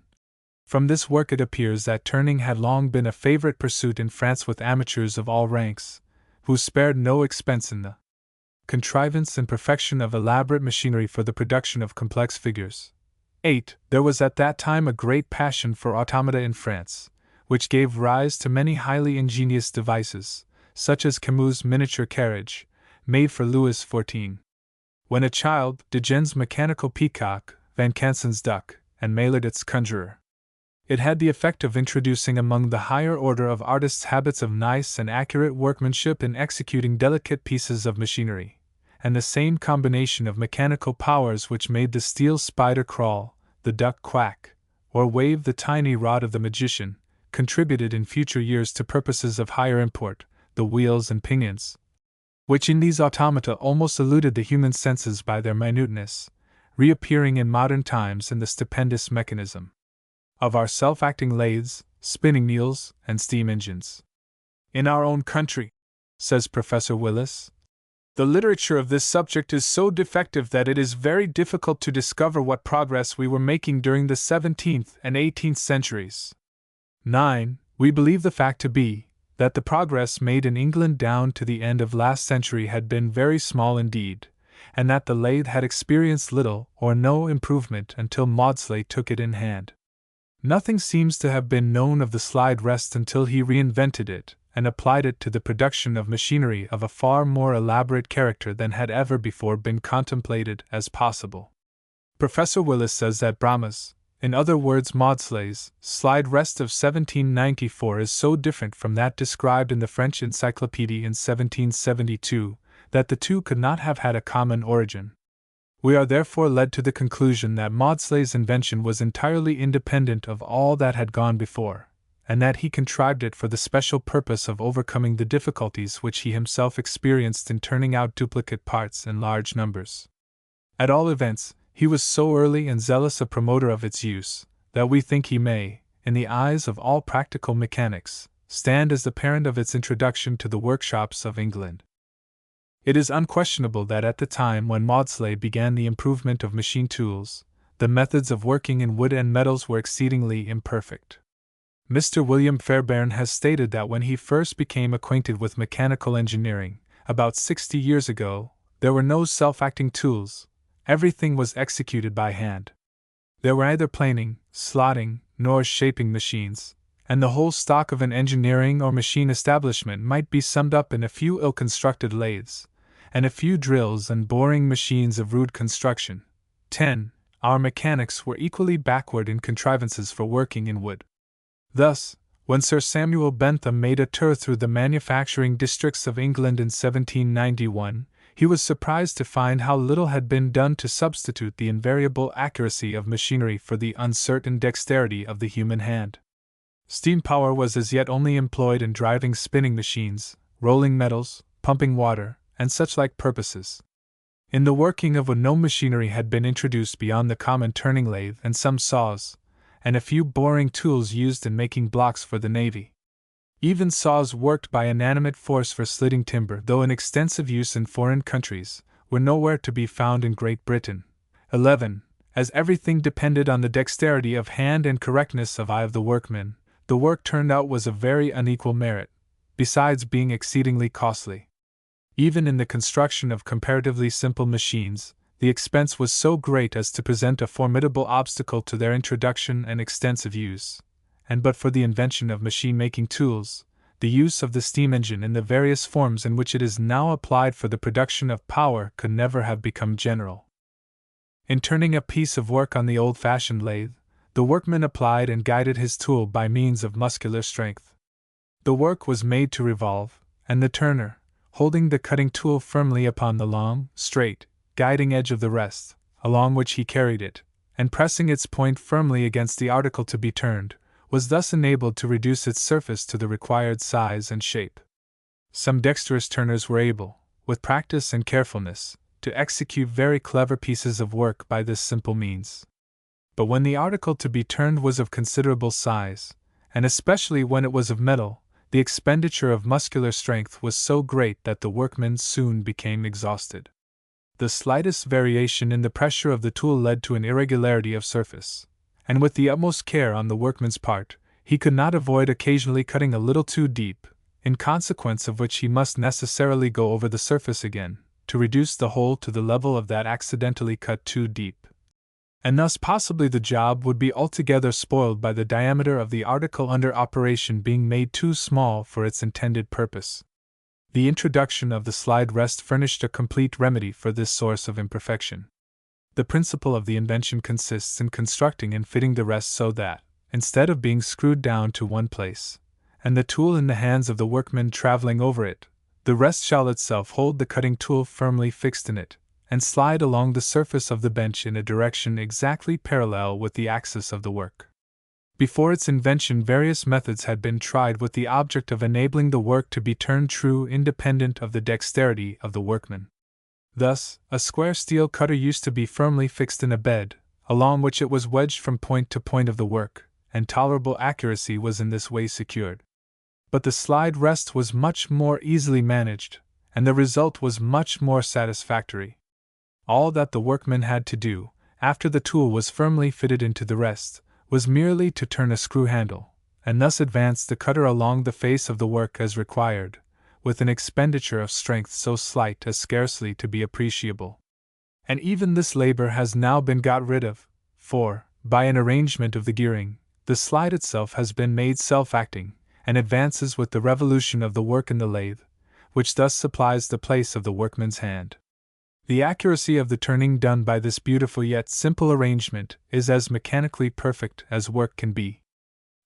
S1: From this work it appears that turning had long been a favorite pursuit in France with amateurs of all ranks, who spared no expense in the contrivance and perfection of elaborate machinery for the production of complex figures. 8. There was at that time a great passion for automata in France, which gave rise to many highly ingenious devices, such as Camus' miniature carriage, made for Louis XIV. When a child, De Gen's mechanical peacock, Van Cansen's duck, and Maillardet's conjurer. It had the effect of introducing among the higher order of artists habits of nice and accurate workmanship in executing delicate pieces of machinery, and the same combination of mechanical powers which made the steel spider crawl, the duck quack, or wave the tiny rod of the magician, contributed in future years to purposes of higher import, the wheels and pinions, which in these automata almost eluded the human senses by their minuteness, reappearing in modern times in the stupendous mechanism of our self-acting lathes, spinning mules, and steam engines. In our own country, says Professor Willis, the literature of this subject is so defective that it is very difficult to discover what progress we were making during the 17th and 18th centuries. 9. We believe the fact to be that the progress made in England down to the end of last century had been very small indeed, and that the lathe had experienced little or no improvement until Maudslay took it in hand. Nothing seems to have been known of the slide rest until he reinvented it and applied it to the production of machinery of a far more elaborate character than had ever before been contemplated as possible. Professor Willis says that Brahma's, in other words Maudslay's, slide rest of 1794 is so different from that described in the French Encyclopedia in 1772 that the two could not have had a common origin. We are therefore led to the conclusion that Maudslay's invention was entirely independent of all that had gone before, and that he contrived it for the special purpose of overcoming the difficulties which he himself experienced in turning out duplicate parts in large numbers. At all events, he was so early and zealous a promoter of its use, that we think he may, in the eyes of all practical mechanics, stand as the parent of its introduction to the workshops of England. It is unquestionable that at the time when Maudslay began the improvement of machine tools, the methods of working in wood and metals were exceedingly imperfect. Mr. William Fairbairn has stated that when he first became acquainted with mechanical engineering, about 60 years ago, there were no self-acting tools, everything was executed by hand. There were neither planing, slotting, nor shaping machines, and the whole stock of an engineering or machine establishment might be summed up in a few ill-constructed lathes, and a few drills and boring machines of rude construction. 10. Our mechanics were equally backward in contrivances for working in wood. Thus, when Sir Samuel Bentham made a tour through the manufacturing districts of England in 1791, he was surprised to find how little had been done to substitute the invariable accuracy of machinery for the uncertain dexterity of the human hand. Steam power was as yet only employed in driving spinning machines, rolling metals, pumping water, and such like purposes. In the working of wood no machinery had been introduced beyond the common turning lathe and some saws, and a few boring tools used in making blocks for the navy. Even saws worked by inanimate force for slitting timber, though in extensive use in foreign countries, were nowhere to be found in Great Britain. 11. As everything depended on the dexterity of hand and correctness of eye of the workman, the work turned out was of very unequal merit, besides being exceedingly costly. Even in the construction of comparatively simple machines, the expense was so great as to present a formidable obstacle to their introduction and extensive use, and but for the invention of machine-making tools, the use of the steam engine in the various forms in which it is now applied for the production of power could never have become general. In turning a piece of work on the old-fashioned lathe, the workman applied and guided his tool by means of muscular strength. The work was made to revolve, and the turner, holding the cutting tool firmly upon the long, straight, guiding edge of the rest, along which he carried it, and pressing its point firmly against the article to be turned, was thus enabled to reduce its surface to the required size and shape. Some dexterous turners were able, with practice and carefulness, to execute very clever pieces of work by this simple means. But when the article to be turned was of considerable size, and especially when it was of metal, the expenditure of muscular strength was so great that the workman soon became exhausted. The slightest variation in the pressure of the tool led to an irregularity of surface, and with the utmost care on the workman's part, he could not avoid occasionally cutting a little too deep, in consequence of which he must necessarily go over the surface again, to reduce the hole to the level of that accidentally cut too deep. And thus possibly the job would be altogether spoiled by the diameter of the article under operation being made too small for its intended purpose. The introduction of the slide rest furnished a complete remedy for this source of imperfection. The principle of the invention consists in constructing and fitting the rest so that, instead of being screwed down to one place, and the tool in the hands of the workman traveling over it, the rest shall itself hold the cutting tool firmly fixed in it, and slide along the surface of the bench in a direction exactly parallel with the axis of the work. Before its invention, various methods had been tried with the object of enabling the work to be turned true independent of the dexterity of the workman. Thus, a square steel cutter used to be firmly fixed in a bed, along which it was wedged from point to point of the work, and tolerable accuracy was in this way secured. But the slide rest was much more easily managed, and the result was much more satisfactory. All that the workman had to do, after the tool was firmly fitted into the rest, was merely to turn a screw handle, and thus advance the cutter along the face of the work as required, with an expenditure of strength so slight as scarcely to be appreciable. And even this labor has now been got rid of, for, by an arrangement of the gearing, the slide itself has been made self-acting, and advances with the revolution of the work in the lathe, which thus supplies the place of the workman's hand. The accuracy of the turning done by this beautiful yet simple arrangement is as mechanically perfect as work can be.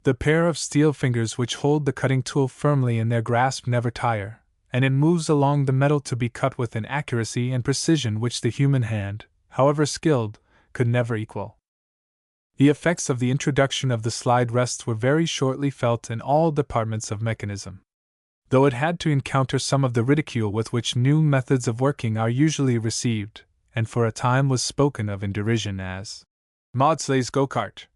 S1: The pair of steel fingers which hold the cutting tool firmly in their grasp never tire, and it moves along the metal to be cut with an accuracy and precision which the human hand, however skilled, could never equal. The effects of the introduction of the slide rests were very shortly felt in all departments of mechanism. Though it had to encounter some of the ridicule with which new methods of working are usually received, and for a time was spoken of in derision as Maudslay's go-cart,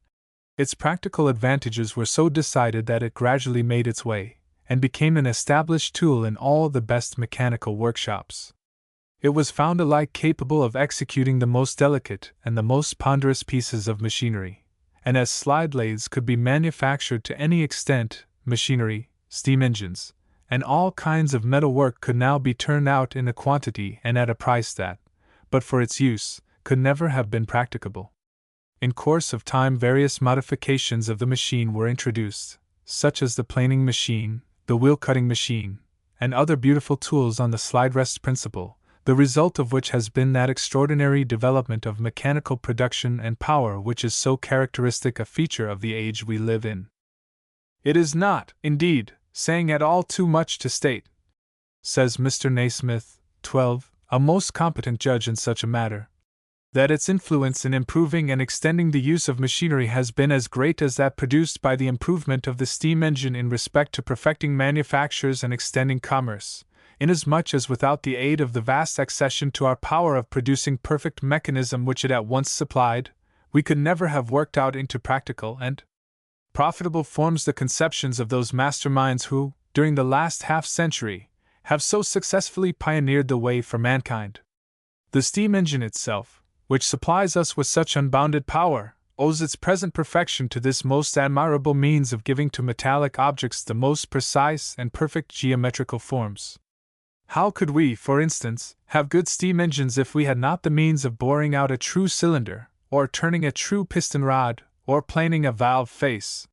S1: its practical advantages were so decided that it gradually made its way, and became an established tool in all the best mechanical workshops. It was found alike capable of executing the most delicate and the most ponderous pieces of machinery, and as slide lathes could be manufactured to any extent, machinery, steam engines, and all kinds of metal work could now be turned out in a quantity and at a price that, but for its use, could never have been practicable. In course of time various modifications of the machine were introduced, such as the planing machine, the wheel-cutting machine, and other beautiful tools on the slide rest principle, the result of which has been that extraordinary development of mechanical production and power which is so characteristic a feature of the age we live in. It is not, indeed, saying at all too much to state, says Mr. Naismith, 12, a most competent judge in such a matter, that its influence in improving and extending the use of machinery has been as great as that produced by the improvement of the steam engine in respect to perfecting manufactures and extending commerce, inasmuch as without the aid of the vast accession to our power of producing perfect mechanism which it at once supplied, we could never have worked out into practical and profitable forms the conceptions of those master minds who, during the last half-century, have so successfully pioneered the way for mankind. The steam engine itself, which supplies us with such unbounded power, owes its present perfection to this most admirable means of giving to metallic objects the most precise and perfect geometrical forms. How could we, for instance, have good steam engines if we had not the means of boring out a true cylinder, or turning a true piston rod, or planing a valve face?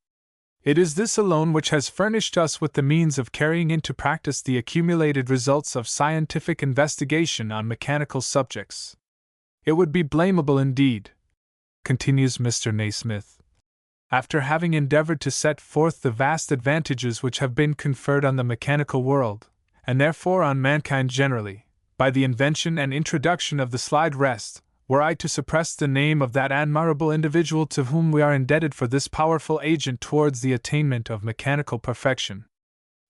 S1: It is this alone which has furnished us with the means of carrying into practice the accumulated results of scientific investigation on mechanical subjects. It would be blamable indeed, continues Mr. Naismith, after having endeavored to set forth the vast advantages which have been conferred on the mechanical world, and therefore on mankind generally, by the invention and introduction of the slide rest, were I to suppress the name of that admirable individual to whom we are indebted for this powerful agent towards the attainment of mechanical perfection.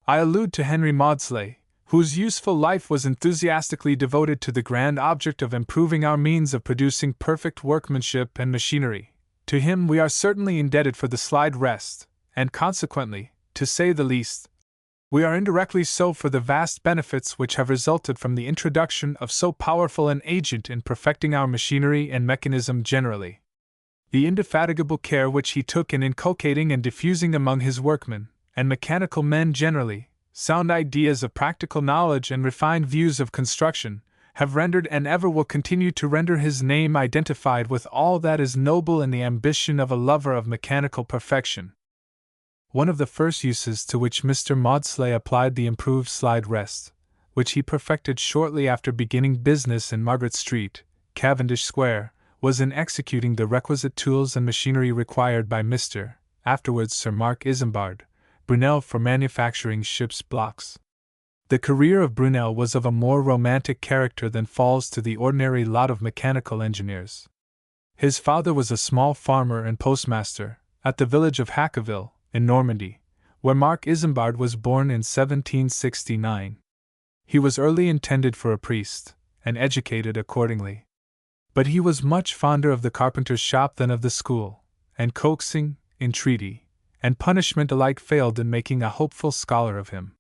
S1: I allude to Henry Maudslay, whose useful life was enthusiastically devoted to the grand object of improving our means of producing perfect workmanship and machinery. To him we are certainly indebted for the slide rest, and consequently, to say the least, We are indirectly so for the vast benefits which have resulted from the introduction of so powerful an agent in perfecting our machinery and mechanism generally. The indefatigable care which he took in inculcating and diffusing among his workmen, and mechanical men generally, sound ideas of practical knowledge and refined views of construction, have rendered and ever will continue to render his name identified with all that is noble in the ambition of a lover of mechanical perfection. One of the first uses to which Mr. Maudslay applied the improved slide rest, which he perfected shortly after beginning business in Margaret Street, Cavendish Square, was in executing the requisite tools and machinery required by Mr. afterwards Sir Mark Isambard Brunel for manufacturing ship's blocks. The career of Brunel was of a more romantic character than falls to the ordinary lot of mechanical engineers. His father was a small farmer and postmaster, at the village of Hackaville, in Normandy, where Mark Isambard was born in 1769. He was early intended for a priest, and educated accordingly. But he was much fonder of the carpenter's shop than of the school, and coaxing, entreaty, and punishment alike failed in making a hopeful scholar of him.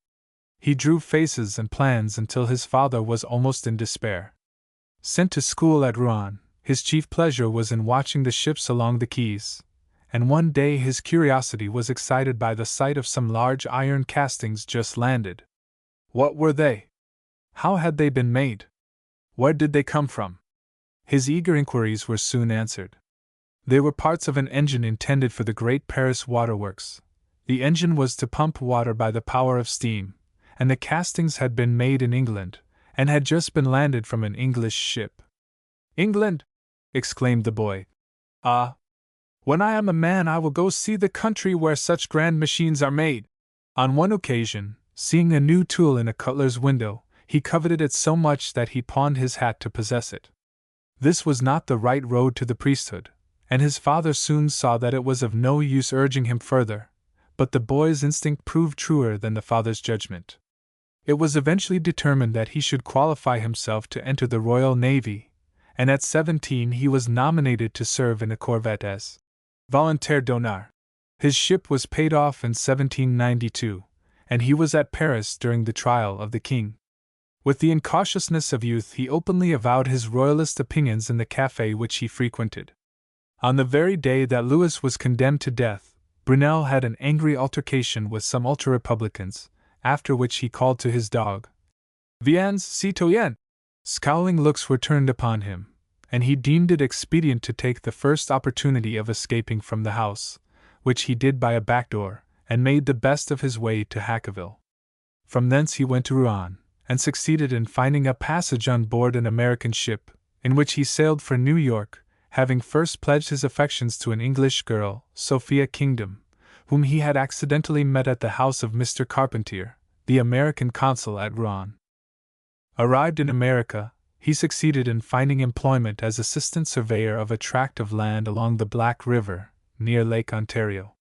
S1: He drew faces and plans until his father was almost in despair. Sent to school at Rouen, his chief pleasure was in watching the ships along the quays, and one day his curiosity was excited by the sight of some large iron castings just landed. What were they? How had they been made? Where did they come from? His eager inquiries were soon answered. They were parts of an engine intended for the great Paris waterworks. The engine was to pump water by the power of steam, and the castings had been made in England, and had just been landed from an English ship. "England!" exclaimed the boy. "Ah! When I am a man I will go see the country where such grand machines are made." On one occasion, seeing a new tool in a cutler's window, he coveted it so much that he pawned his hat to possess it. This was not the right road to the priesthood, and his father soon saw that it was of no use urging him further, but the boy's instinct proved truer than the father's judgment. It was eventually determined that he should qualify himself to enter the Royal Navy, and at 17 he was nominated to serve in a corvette as volontaire d'honneur. His ship was paid off in 1792, and he was at Paris during the trial of the king. With the incautiousness of youth, he openly avowed his royalist opinions in the café which he frequented. On the very day that Louis was condemned to death, Brunel had an angry altercation with some ultra-republicans, after which he called to his dog, "Viens, citoyen!" Scowling looks were turned upon him, and he deemed it expedient to take the first opportunity of escaping from the house, which he did by a back door, and made the best of his way to Hackaville. From thence he went to Rouen, and succeeded in finding a passage on board an American ship, in which he sailed for New York, having first pledged his affections to an English girl, Sophia Kingdom, whom he had accidentally met at the house of Mr. Carpentier, the American consul at Rouen. Arrived in America, he succeeded in finding employment as assistant surveyor of a tract of land along the Black River, near Lake Ontario.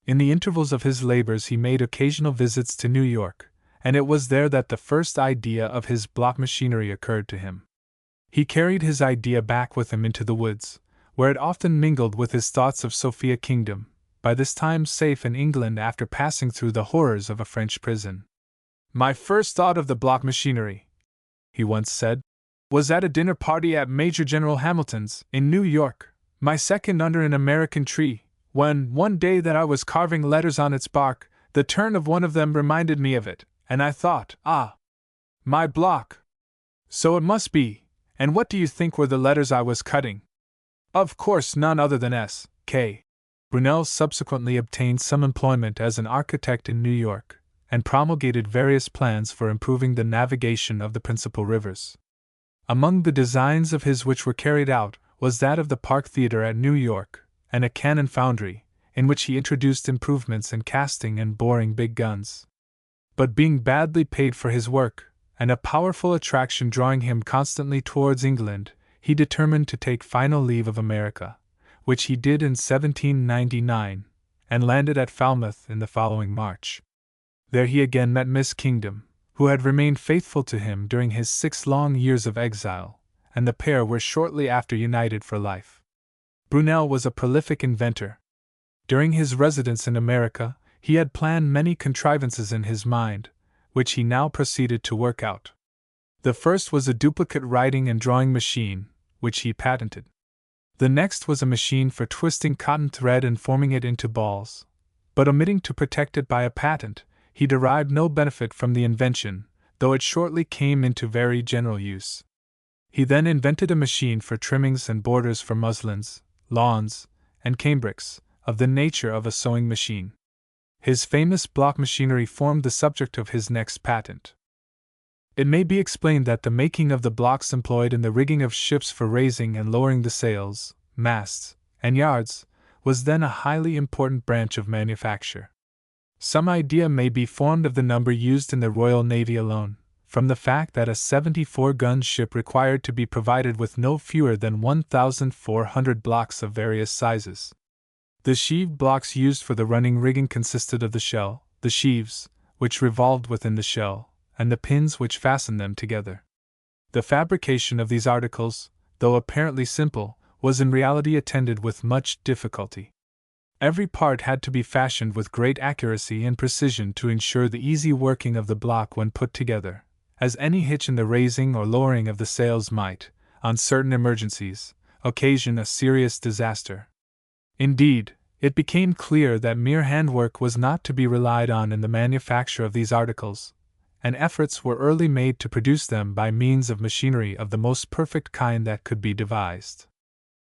S1: In the intervals of his labors he made occasional visits to New York, and it was there that the first idea of his block machinery occurred to him. He carried his idea back with him into the woods, where it often mingled with his thoughts of Sophia Kingdom, by this time safe in England after passing through the horrors of a French prison. "My first thought of the block machinery," he once said, "was at a dinner party at Major General Hamilton's, in New York, my second under an American tree, when, one day that I was carving letters on its bark, the turn of one of them reminded me of it, and I thought, ah, my block! So it must be. And what do you think were the letters I was cutting? Of course none other than S. K. Brunel subsequently obtained some employment as an architect in New York, and promulgated various plans for improving the navigation of the principal rivers. Among the designs of his which were carried out was that of the Park Theatre at New York, and a cannon foundry, in which he introduced improvements in casting and boring big guns. But being badly paid for his work, and a powerful attraction drawing him constantly towards England, he determined to take final leave of America, which he did in 1799, and landed at Falmouth in the following March. There he again met Miss Kingdom, who had remained faithful to him during his 6 long years of exile, and the pair were shortly after united for life. Brunel was a prolific inventor. During his residence in America, He had planned many contrivances in his mind, which he now proceeded to work out. The first was a duplicate writing and drawing machine, which he patented. The next was a machine for twisting cotton thread and forming it into balls, but omitting to protect it by a patent, he derived no benefit from the invention, though it shortly came into very general use. He then invented a machine for trimmings and borders for muslins, lawns, and cambrics, of the nature of a sewing machine. His famous block machinery formed the subject of his next patent. It may be explained that the making of the blocks employed in the rigging of ships for raising and lowering the sails, masts, and yards was then a highly important branch of manufacture. Some idea may be formed of the number used in the Royal Navy alone, from the fact that a 74-gun ship required to be provided with no fewer than 1,400 blocks of various sizes. The sheave blocks used for the running rigging consisted of the shell, the sheaves, which revolved within the shell, and the pins which fastened them together. The fabrication of these articles, though apparently simple, was in reality attended with much difficulty. Every part had to be fashioned with great accuracy and precision to ensure the easy working of the block when put together, as any hitch in the raising or lowering of the sails might, on certain emergencies, occasion a serious disaster. Indeed, it became clear that mere handwork was not to be relied on in the manufacture of these articles, and efforts were early made to produce them by means of machinery of the most perfect kind that could be devised.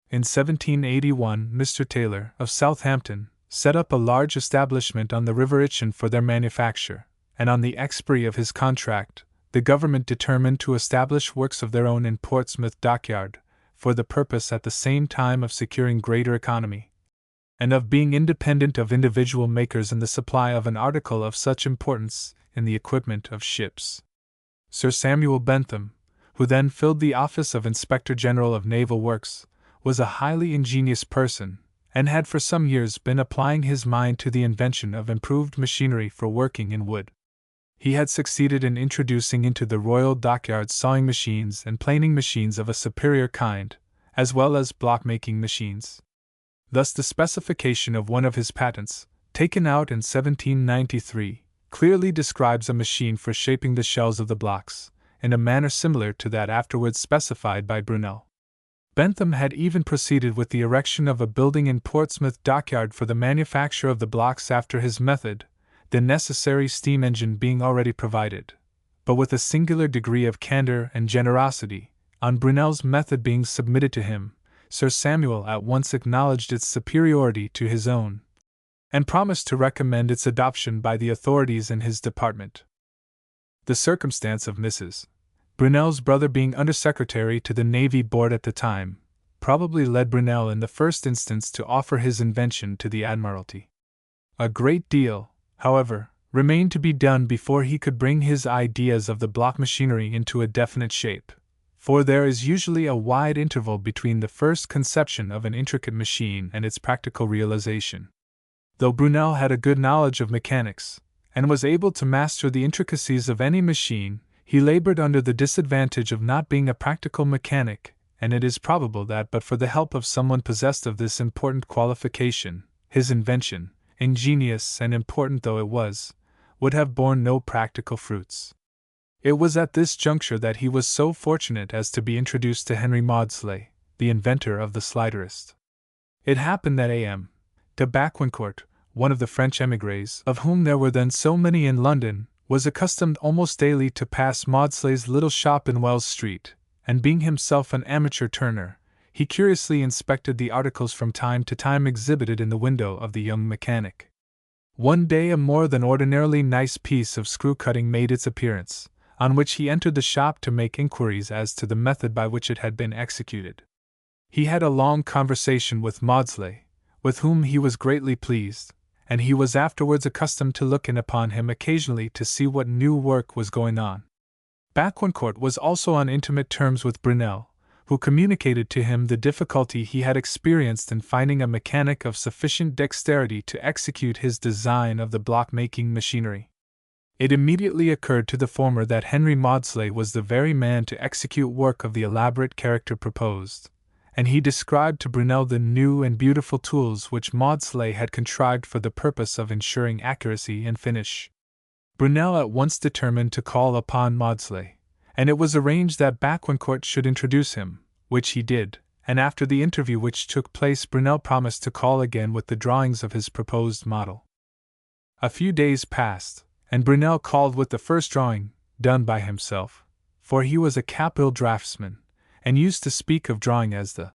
S1: In 1781, Mr. Taylor, of Southampton, set up a large establishment on the River Itchen for their manufacture, and on the expiry of his contract, the government determined to establish works of their own in Portsmouth Dockyard, for the purpose at the same time of securing greater economy, and of being independent of individual makers in the supply of an article of such importance in the equipment of ships. Sir Samuel Bentham, who then filled the office of Inspector General of Naval Works, was a highly ingenious person, and had for some years been applying his mind to the invention of improved machinery for working in wood. He had succeeded in introducing into the Royal Dockyards sawing machines and planing machines of a superior kind, as well as block-making machines. Thus the specification of one of his patents, taken out in 1793, clearly describes a machine for shaping the shells of the blocks, in a manner similar to that afterwards specified by Brunel. Bentham had even proceeded with the erection of a building in Portsmouth Dockyard for the manufacture of the blocks after his method, the necessary steam engine being already provided, but with a singular degree of candor and generosity. On Brunel's method being submitted to him, Sir Samuel at once acknowledged its superiority to his own, and promised to recommend its adoption by the authorities in his department. The circumstance of Mrs. Brunel's brother being Undersecretary to the Navy Board at the time, probably led Brunel in the first instance to offer his invention to the Admiralty. A great deal, however, remained to be done before he could bring his ideas of the block machinery into a definite shape, for there is usually a wide interval between the first conception of an intricate machine and its practical realization. Though Brunel had a good knowledge of mechanics, and was able to master the intricacies of any machine, he labored under the disadvantage of not being a practical mechanic, and it is probable that but for the help of someone possessed of this important qualification, his invention, ingenious and important though it was, would have borne no practical fruits. It was at this juncture that he was so fortunate as to be introduced to Henry Maudslay, the inventor of the sliderist. It happened that A.M. de Baquincourt, one of the French émigrés, of whom there were then so many in London, was accustomed almost daily to pass Maudslay's little shop in Wells Street, and being himself an amateur turner, he curiously inspected the articles from time to time exhibited in the window of the young mechanic. One day a more than ordinarily nice piece of screw-cutting made its appearance, on which he entered the shop to make inquiries as to the method by which it had been executed. He had a long conversation with Maudslay, with whom he was greatly pleased, and he was afterwards accustomed to look in upon him occasionally to see what new work was going on. Baquincourt was also on intimate terms with Brunel, who communicated to him the difficulty he had experienced in finding a mechanic of sufficient dexterity to execute his design of the block-making machinery. It immediately occurred to the former that Henry Maudslay was the very man to execute work of the elaborate character proposed, and he described to Brunel the new and beautiful tools which Maudslay had contrived for the purpose of ensuring accuracy and finish. Brunel at once determined to call upon Maudslay, and it was arranged that Bacquancourt should introduce him, which he did, and after the interview which took place Brunel promised to call again with the drawings of his proposed model. A few days passed, and Brunel called with the first drawing, done by himself, for he was a capital draftsman, and used to speak of drawing as the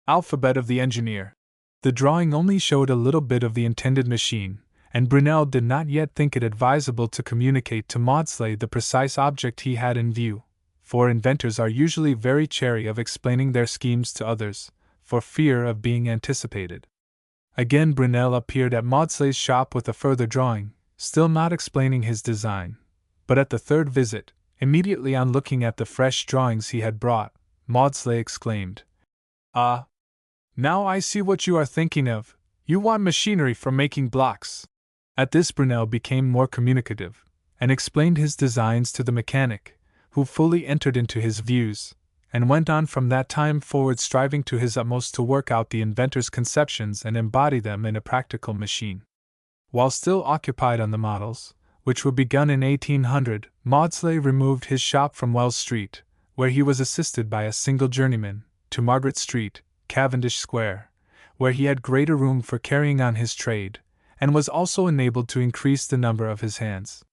S1: alphabet of the engineer. The drawing only showed a little bit of the intended machine, and Brunel did not yet think it advisable to communicate to Maudslay the precise object he had in view, for inventors are usually very chary of explaining their schemes to others, for fear of being anticipated. Again Brunel appeared at Maudslay's shop with a further drawing, still not explaining his design, but at the third visit, immediately on looking at the fresh drawings he had brought, Maudslay exclaimed, "Ah! Now I see what you are thinking of, you want machinery for making blocks." At this Brunel became more communicative, and explained his designs to the mechanic, who fully entered into his views, and went on from that time forward striving to his utmost to work out the inventor's conceptions and embody them in a practical machine. While still occupied on the models, which were begun in 1800, Maudslay removed his shop from Wells Street, where he was assisted by a single journeyman, to Margaret Street, Cavendish Square, where he had greater room for carrying on his trade, and was also enabled to increase the number of his hands.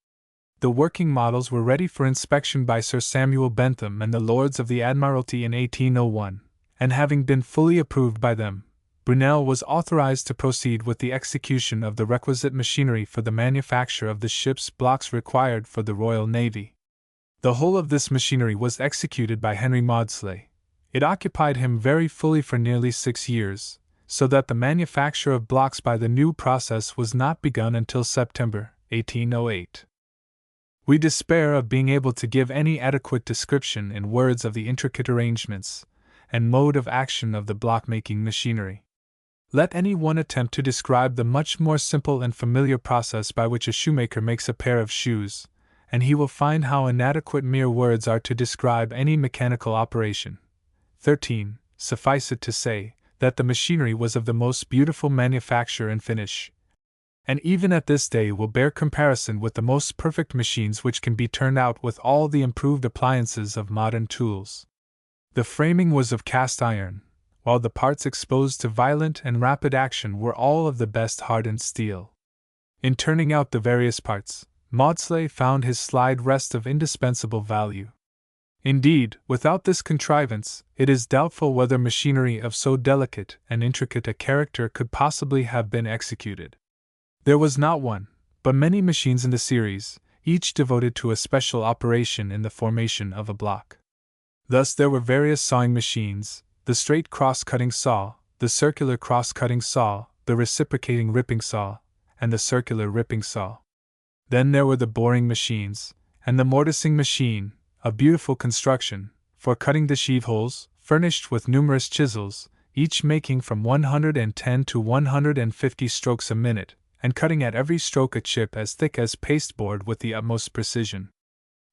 S1: The working models were ready for inspection by Sir Samuel Bentham and the Lords of the Admiralty in 1801, and having been fully approved by them, Brunel was authorized to proceed with the execution of the requisite machinery for the manufacture of the ship's blocks required for the Royal Navy. The whole of this machinery was executed by Henry Maudslay. It occupied him very fully for nearly 6 years, so that the manufacture of blocks by the new process was not begun until September, 1808. We despair of being able to give any adequate description in words of the intricate arrangements and mode of action of the block-making machinery. Let any one attempt to describe the much more simple and familiar process by which a shoemaker makes a pair of shoes, and he will find how inadequate mere words are to describe any mechanical operation. 13. Suffice it to say, that the machinery was of the most beautiful manufacture and finish, and even at this day will bear comparison with the most perfect machines which can be turned out with all the improved appliances of modern tools. The framing was of cast iron, while the parts exposed to violent and rapid action were all of the best hardened steel. In turning out the various parts, Maudslay found his slide rest of indispensable value. Indeed, without this contrivance, it is doubtful whether machinery of so delicate and intricate a character could possibly have been executed. There was not one, but many machines in the series, each devoted to a special operation in the formation of a block. Thus there were various sawing machines, the straight cross-cutting saw, the circular cross-cutting saw, the reciprocating ripping saw, and the circular ripping saw. Then there were the boring machines, and the mortising machine, a beautiful construction, for cutting the sheave holes, furnished with numerous chisels, each making from 110 to 150 strokes a minute, and cutting at every stroke a chip as thick as pasteboard with the utmost precision.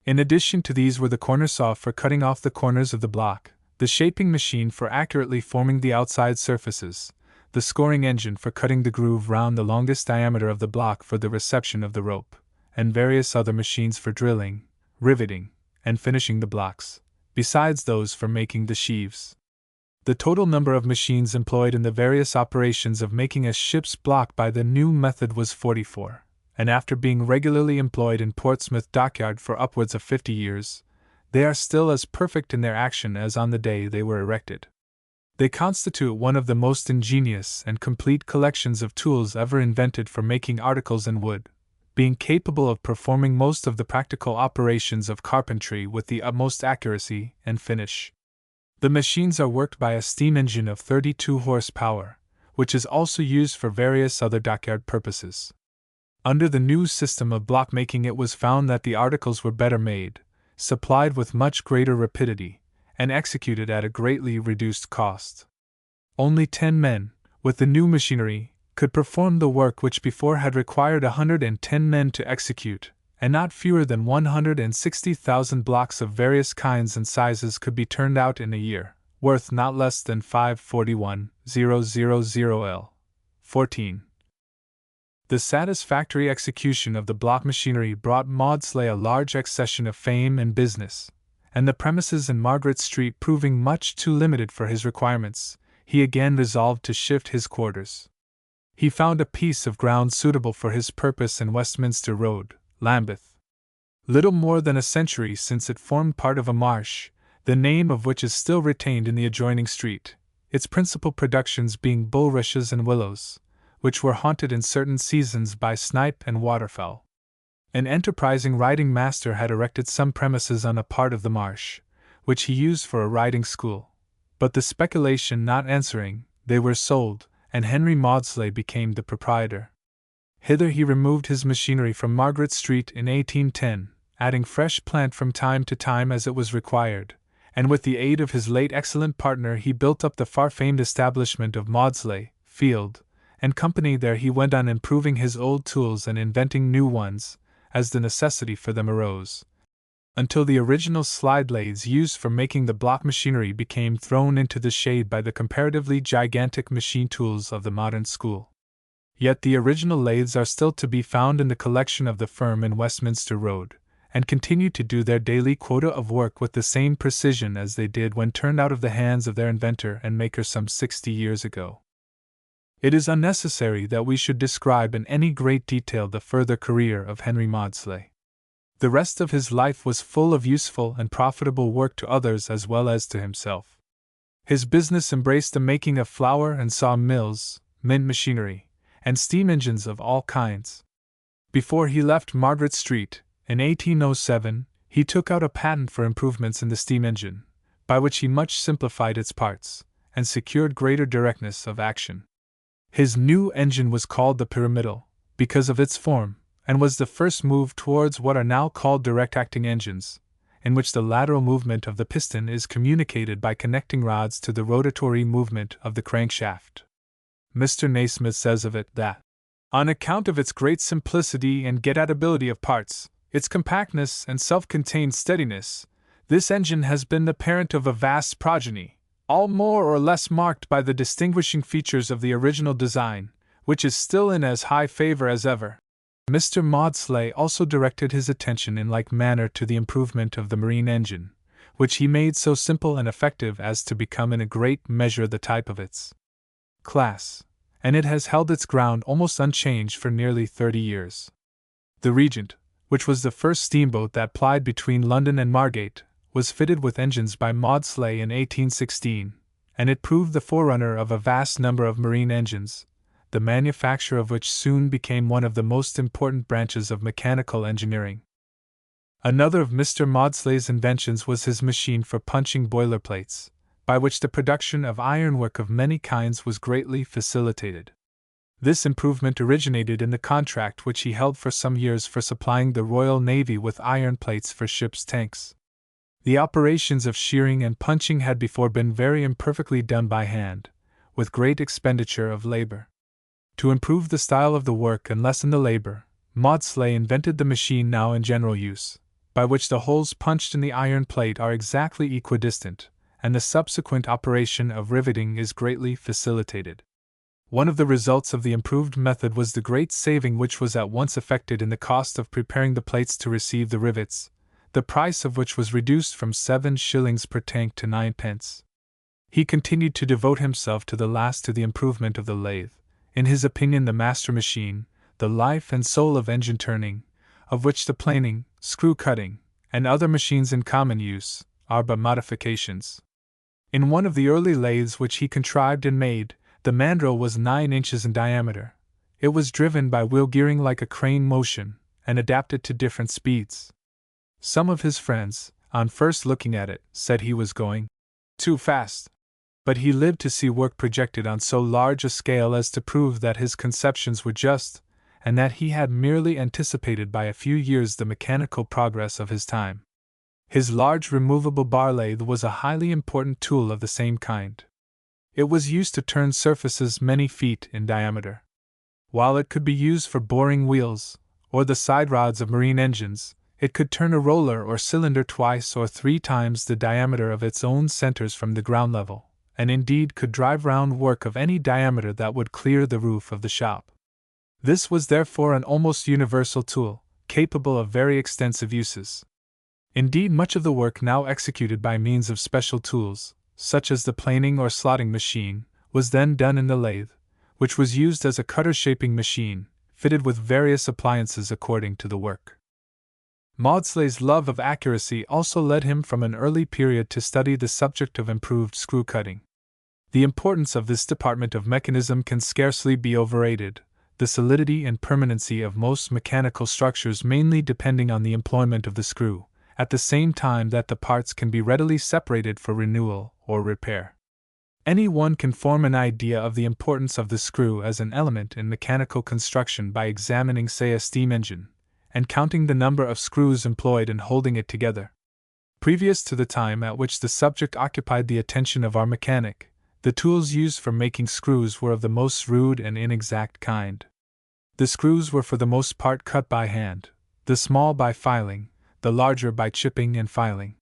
S1: In addition to these were the corner saw for cutting off the corners of the block, the shaping machine for accurately forming the outside surfaces, the scoring engine for cutting the groove round the longest diameter of the block for the reception of the rope, and various other machines for drilling, riveting, and finishing the blocks, besides those for making the sheaves. The total number of machines employed in the various operations of making a ship's block by the new method was 44, and after being regularly employed in Portsmouth dockyard for upwards of 50 years, they are still as perfect in their action as on the day they were erected. They constitute one of the most ingenious and complete collections of tools ever invented for making articles in wood, being capable of performing most of the practical operations of carpentry with the utmost accuracy and finish. The machines are worked by a steam engine of 32 horsepower, which is also used for various other dockyard purposes. Under the new system of block making, it was found that the articles were better made, supplied with much greater rapidity, and executed at a greatly reduced cost. Only 10 men, with the new machinery, could perform the work which before had required 110 men to execute, and not fewer than 160,000 blocks of various kinds and sizes could be turned out in a year, worth not less than 541,000 L. 14. The satisfactory execution of the block machinery brought Maudslay a large accession of fame and business, and the premises in Margaret Street proving much too limited for his requirements, he again resolved to shift his quarters. He found a piece of ground suitable for his purpose in Westminster Road, Lambeth. Little more than a century since it formed part of a marsh, the name of which is still retained in the adjoining street, its principal productions being bulrushes and willows, which were haunted in certain seasons by snipe and waterfowl. An enterprising riding master had erected some premises on a part of the marsh, which he used for a riding school, but the speculation not answering, they were sold, and Henry Maudslay became the proprietor. Hither he removed his machinery from Margaret Street in 1810, adding fresh plant from time to time as it was required, and with the aid of his late excellent partner he built up the far-famed establishment of Maudslay, Field, and Company. There he went on improving his old tools and inventing new ones, as the necessity for them arose, until the original slide lathes used for making the block machinery became thrown into the shade by the comparatively gigantic machine tools of the modern school. Yet the original lathes are still to be found in the collection of the firm in Westminster Road, and continue to do their daily quota of work with the same precision as they did when turned out of the hands of their inventor and maker some 60 years ago. It is unnecessary that we should describe in any great detail the further career of Henry Maudslay. The rest of his life was full of useful and profitable work to others as well as to himself. His business embraced the making of flour and saw mills, mint machinery, and steam engines of all kinds. Before he left Margaret Street, in 1807, he took out a patent for improvements in the steam engine, by which he much simplified its parts, and secured greater directness of action. His new engine was called the pyramidal, because of its form, and was the first move towards what are now called direct-acting engines, in which the lateral movement of the piston is communicated by connecting rods to the rotatory movement of the crankshaft. Mr. Naismith says of it that, on account of its great simplicity and get-at-ability of parts, its compactness and self-contained steadiness, this engine has been the parent of a vast progeny, all more or less marked by the distinguishing features of the original design, which is still in as high favor as ever. Mr. Maudslay also directed his attention in like manner to the improvement of the marine engine, which he made so simple and effective as to become in a great measure the type of its class, and it has held its ground almost unchanged for nearly 30 years. The Regent, which was the first steamboat that plied between London and Margate, was fitted with engines by Maudslay in 1816, and it proved the forerunner of a vast number of marine engines, the manufacture of which soon became one of the most important branches of mechanical engineering. Another of Mr. Maudslay's inventions was his machine for punching boiler plates, by which the production of ironwork of many kinds was greatly facilitated. This improvement originated in the contract which he held for some years for supplying the Royal Navy with iron plates for ships' tanks. The operations of shearing and punching had before been very imperfectly done by hand, with great expenditure of labor. To improve the style of the work and lessen the labor, Maudslay invented the machine now in general use, by which the holes punched in the iron plate are exactly equidistant, and the subsequent operation of riveting is greatly facilitated. One of the results of the improved method was the great saving which was at once effected in the cost of preparing the plates to receive the rivets, the price of which was reduced from 7 shillings per tank to 9 pence. He continued to devote himself to the last to the improvement of the lathe, in his opinion the master machine, the life and soul of engine turning, of which the planing, screw cutting, and other machines in common use, are but modifications. In one of the early lathes which he contrived and made, the mandrel was 9 inches in diameter. It was driven by wheel gearing like a crane motion, and adapted to different speeds. Some of his friends, on first looking at it, said he was going too fast. But he lived to see work projected on so large a scale as to prove that his conceptions were just, and that he had merely anticipated by a few years the mechanical progress of his time. His large removable bar lathe was a highly important tool of the same kind. It was used to turn surfaces many feet in diameter. While it could be used for boring wheels, or the side rods of marine engines, it could turn a roller or cylinder twice or 3 times the diameter of its own centers from the ground level, and indeed could drive round work of any diameter that would clear the roof of the shop. This was therefore an almost universal tool, capable of very extensive uses. Indeed, much of the work now executed by means of special tools, such as the planing or slotting machine, was then done in the lathe, which was used as a cutter-shaping machine, fitted with various appliances according to the work. Maudslay's love of accuracy also led him from an early period to study the subject of improved screw cutting. The importance of this department of mechanism can scarcely be overrated, the solidity and permanency of most mechanical structures mainly depending on the employment of the screw, at the same time that the parts can be readily separated for renewal or repair. Any one can form an idea of the importance of the screw as an element in mechanical construction by examining, say, a steam engine, and counting the number of screws employed in holding it together. Previous to the time at which the subject occupied the attention of our mechanic, the tools used for making screws were of the most rude and inexact kind. The screws were for the most part cut by hand, the small by filing, the larger by chipping and filing.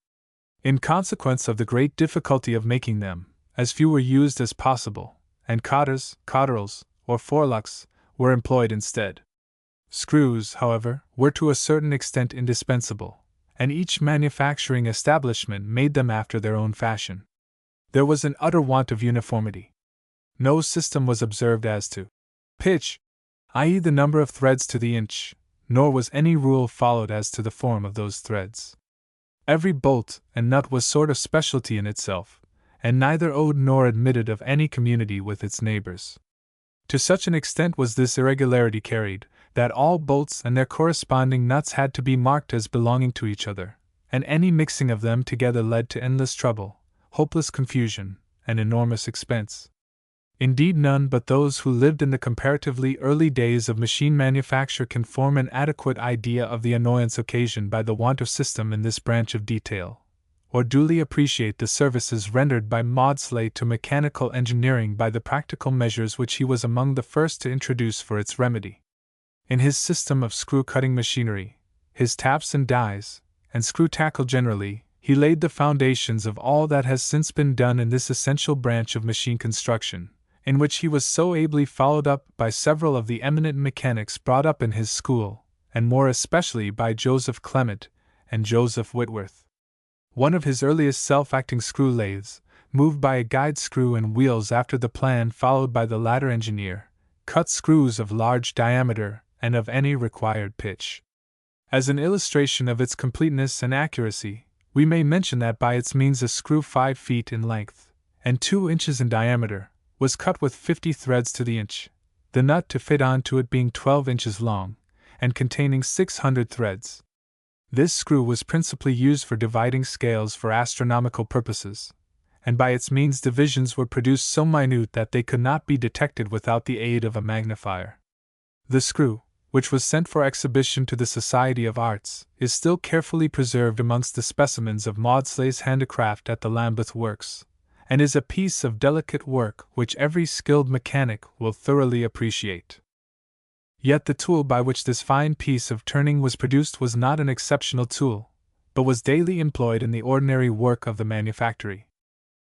S1: In consequence of the great difficulty of making them, as few were used as possible, and cotters, cotterils, or forelucks were employed instead. Screws, however, were to a certain extent indispensable, and each manufacturing establishment made them after their own fashion. There was an utter want of uniformity. No system was observed as to pitch, i.e., the number of threads to the inch, nor was any rule followed as to the form of those threads. Every bolt and nut was sort of specialty in itself, and neither owed nor admitted of any community with its neighbors. To such an extent was this irregularity carried, that all bolts and their corresponding nuts had to be marked as belonging to each other, and any mixing of them together led to endless trouble, hopeless confusion, and enormous expense. Indeed, none but those who lived in the comparatively early days of machine manufacture can form an adequate idea of the annoyance occasioned by the want of system in this branch of detail, or duly appreciate the services rendered by Maudslay to mechanical engineering by the practical measures which he was among the first to introduce for its remedy. In his system of screw-cutting machinery, his taps and dies, and screw tackle generally, he laid the foundations of all that has since been done in this essential branch of machine construction, in which he was so ably followed up by several of the eminent mechanics brought up in his school, and more especially by Joseph Clement and Joseph Whitworth. One of his earliest self-acting screw lathes, moved by a guide screw and wheels after the plan followed by the latter engineer, cut screws of large diameter and of any required pitch. As an illustration of its completeness and accuracy, we may mention that by its means a screw 5 feet in length and 2 inches in diameter was cut with 50 threads to the inch, the nut to fit on to it being 12 inches long, and containing 600 threads. This screw was principally used for dividing scales for astronomical purposes, and by its means divisions were produced so minute that they could not be detected without the aid of a magnifier. The screw, which was sent for exhibition to the Society of Arts, is still carefully preserved amongst the specimens of Maudslay's handicraft at the Lambeth Works, and is a piece of delicate work which every skilled mechanic will thoroughly appreciate. Yet the tool by which this fine piece of turning was produced was not an exceptional tool, but was daily employed in the ordinary work of the manufactory.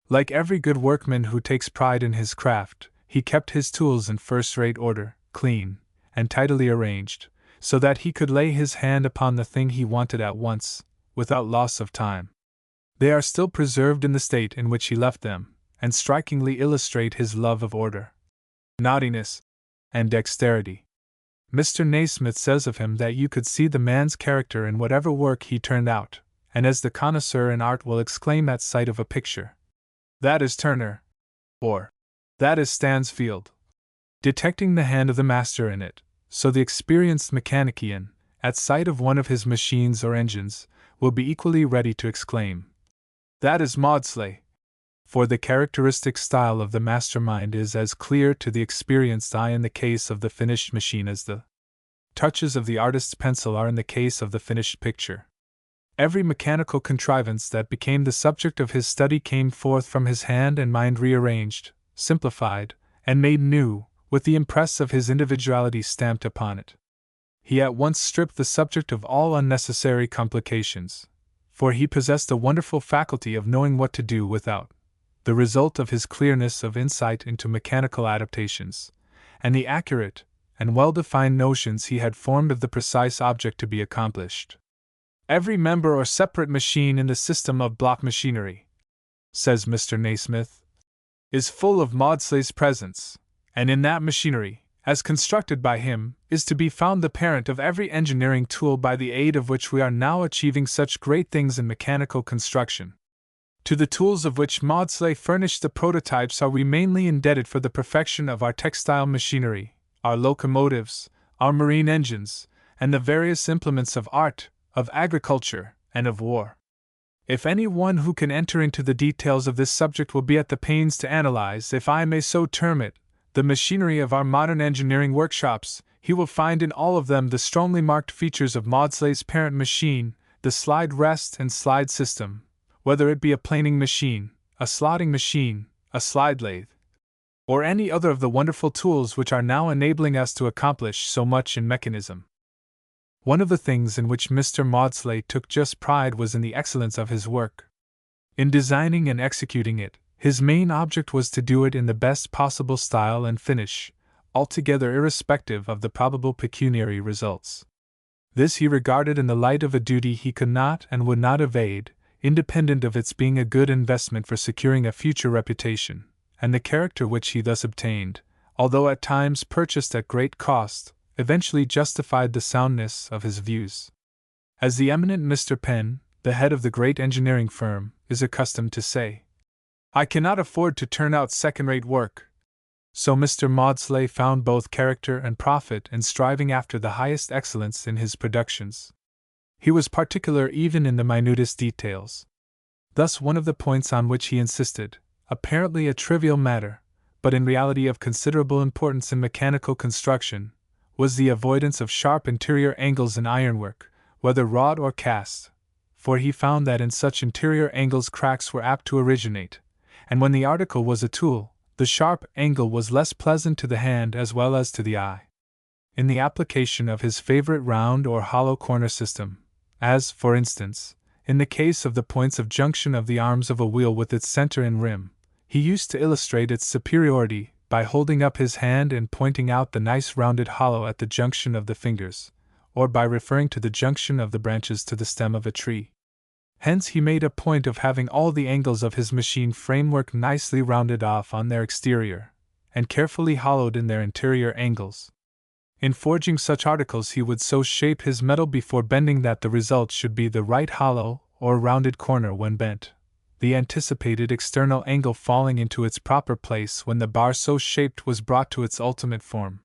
S1: Like every good workman who takes pride in his craft, he kept his tools in first-rate order, clean, and tidily arranged, so that he could lay his hand upon the thing he wanted at once, without loss of time. They are still preserved in the state in which he left them, and strikingly illustrate his love of order, naughtiness, and dexterity. Mr. Naismith says of him that you could see the man's character in whatever work he turned out, and as the connoisseur in art will exclaim at sight of a picture, "That is Turner," or "That is Stansfield," detecting the hand of the master in it, so the experienced mechanician, at sight of one of his machines or engines, will be equally ready to exclaim, "That is Maudslay," for the characteristic style of the mastermind is as clear to the experienced eye in the case of the finished machine as the touches of the artist's pencil are in the case of the finished picture. Every mechanical contrivance that became the subject of his study came forth from his hand and mind rearranged, simplified, and made new, with the impress of his individuality stamped upon it. he at once stripped the subject of all unnecessary complications, for he possessed a wonderful faculty of knowing what to do without, the result of his clearness of insight into mechanical adaptations, and the accurate and well-defined notions he had formed of the precise object to be accomplished. Every member or separate machine in the system of block machinery, says Mr. Naismith, is full of Maudslay's presence, and in that machinery, as constructed by him, is to be found the parent of every engineering tool by the aid of which we are now achieving such great things in mechanical construction. To the tools of which Maudslay furnished the prototypes are we mainly indebted for the perfection of our textile machinery, our locomotives, our marine engines, and the various implements of art, of agriculture, and of war. If any one who can enter into the details of this subject will be at the pains to analyze, if I may so term it, the machinery of our modern engineering workshops, he will find in all of them the strongly marked features of Maudslay's parent machine, the slide rest and slide system, whether it be a planing machine, a slotting machine, a slide lathe, or any other of the wonderful tools which are now enabling us to accomplish so much in mechanism. One of the things in which Mr. Maudslay took just pride was in the excellence of his work. In designing and executing it, his main object was to do it in the best possible style and finish, altogether irrespective of the probable pecuniary results. This he regarded in the light of a duty he could not and would not evade, independent of its being a good investment for securing a future reputation, and the character which he thus obtained, although at times purchased at great cost, eventually justified the soundness of his views. As the eminent Mr. Penn, the head of the great engineering firm, is accustomed to say, "I cannot afford to turn out second-rate work," so Mr. Maudslay found both character and profit in striving after the highest excellence in his productions. He was particular even in the minutest details. Thus one of the points on which he insisted, apparently a trivial matter, but in reality of considerable importance in mechanical construction, was the avoidance of sharp interior angles in ironwork, whether wrought or cast, for he found that in such interior angles cracks were apt to originate, and when the article was a tool, the sharp angle was less pleasant to the hand as well as to the eye. In the application of his favorite round or hollow corner system, as, for instance, in the case of the points of junction of the arms of a wheel with its center and rim, he used to illustrate its superiority by holding up his hand and pointing out the nice rounded hollow at the junction of the fingers, or by referring to the junction of the branches to the stem of a tree. Hence he made a point of having all the angles of his machine framework nicely rounded off on their exterior, and carefully hollowed in their interior angles. In forging such articles he would so shape his metal before bending that the result should be the right hollow or rounded corner when bent, the anticipated external angle falling into its proper place when the bar so shaped was brought to its ultimate form.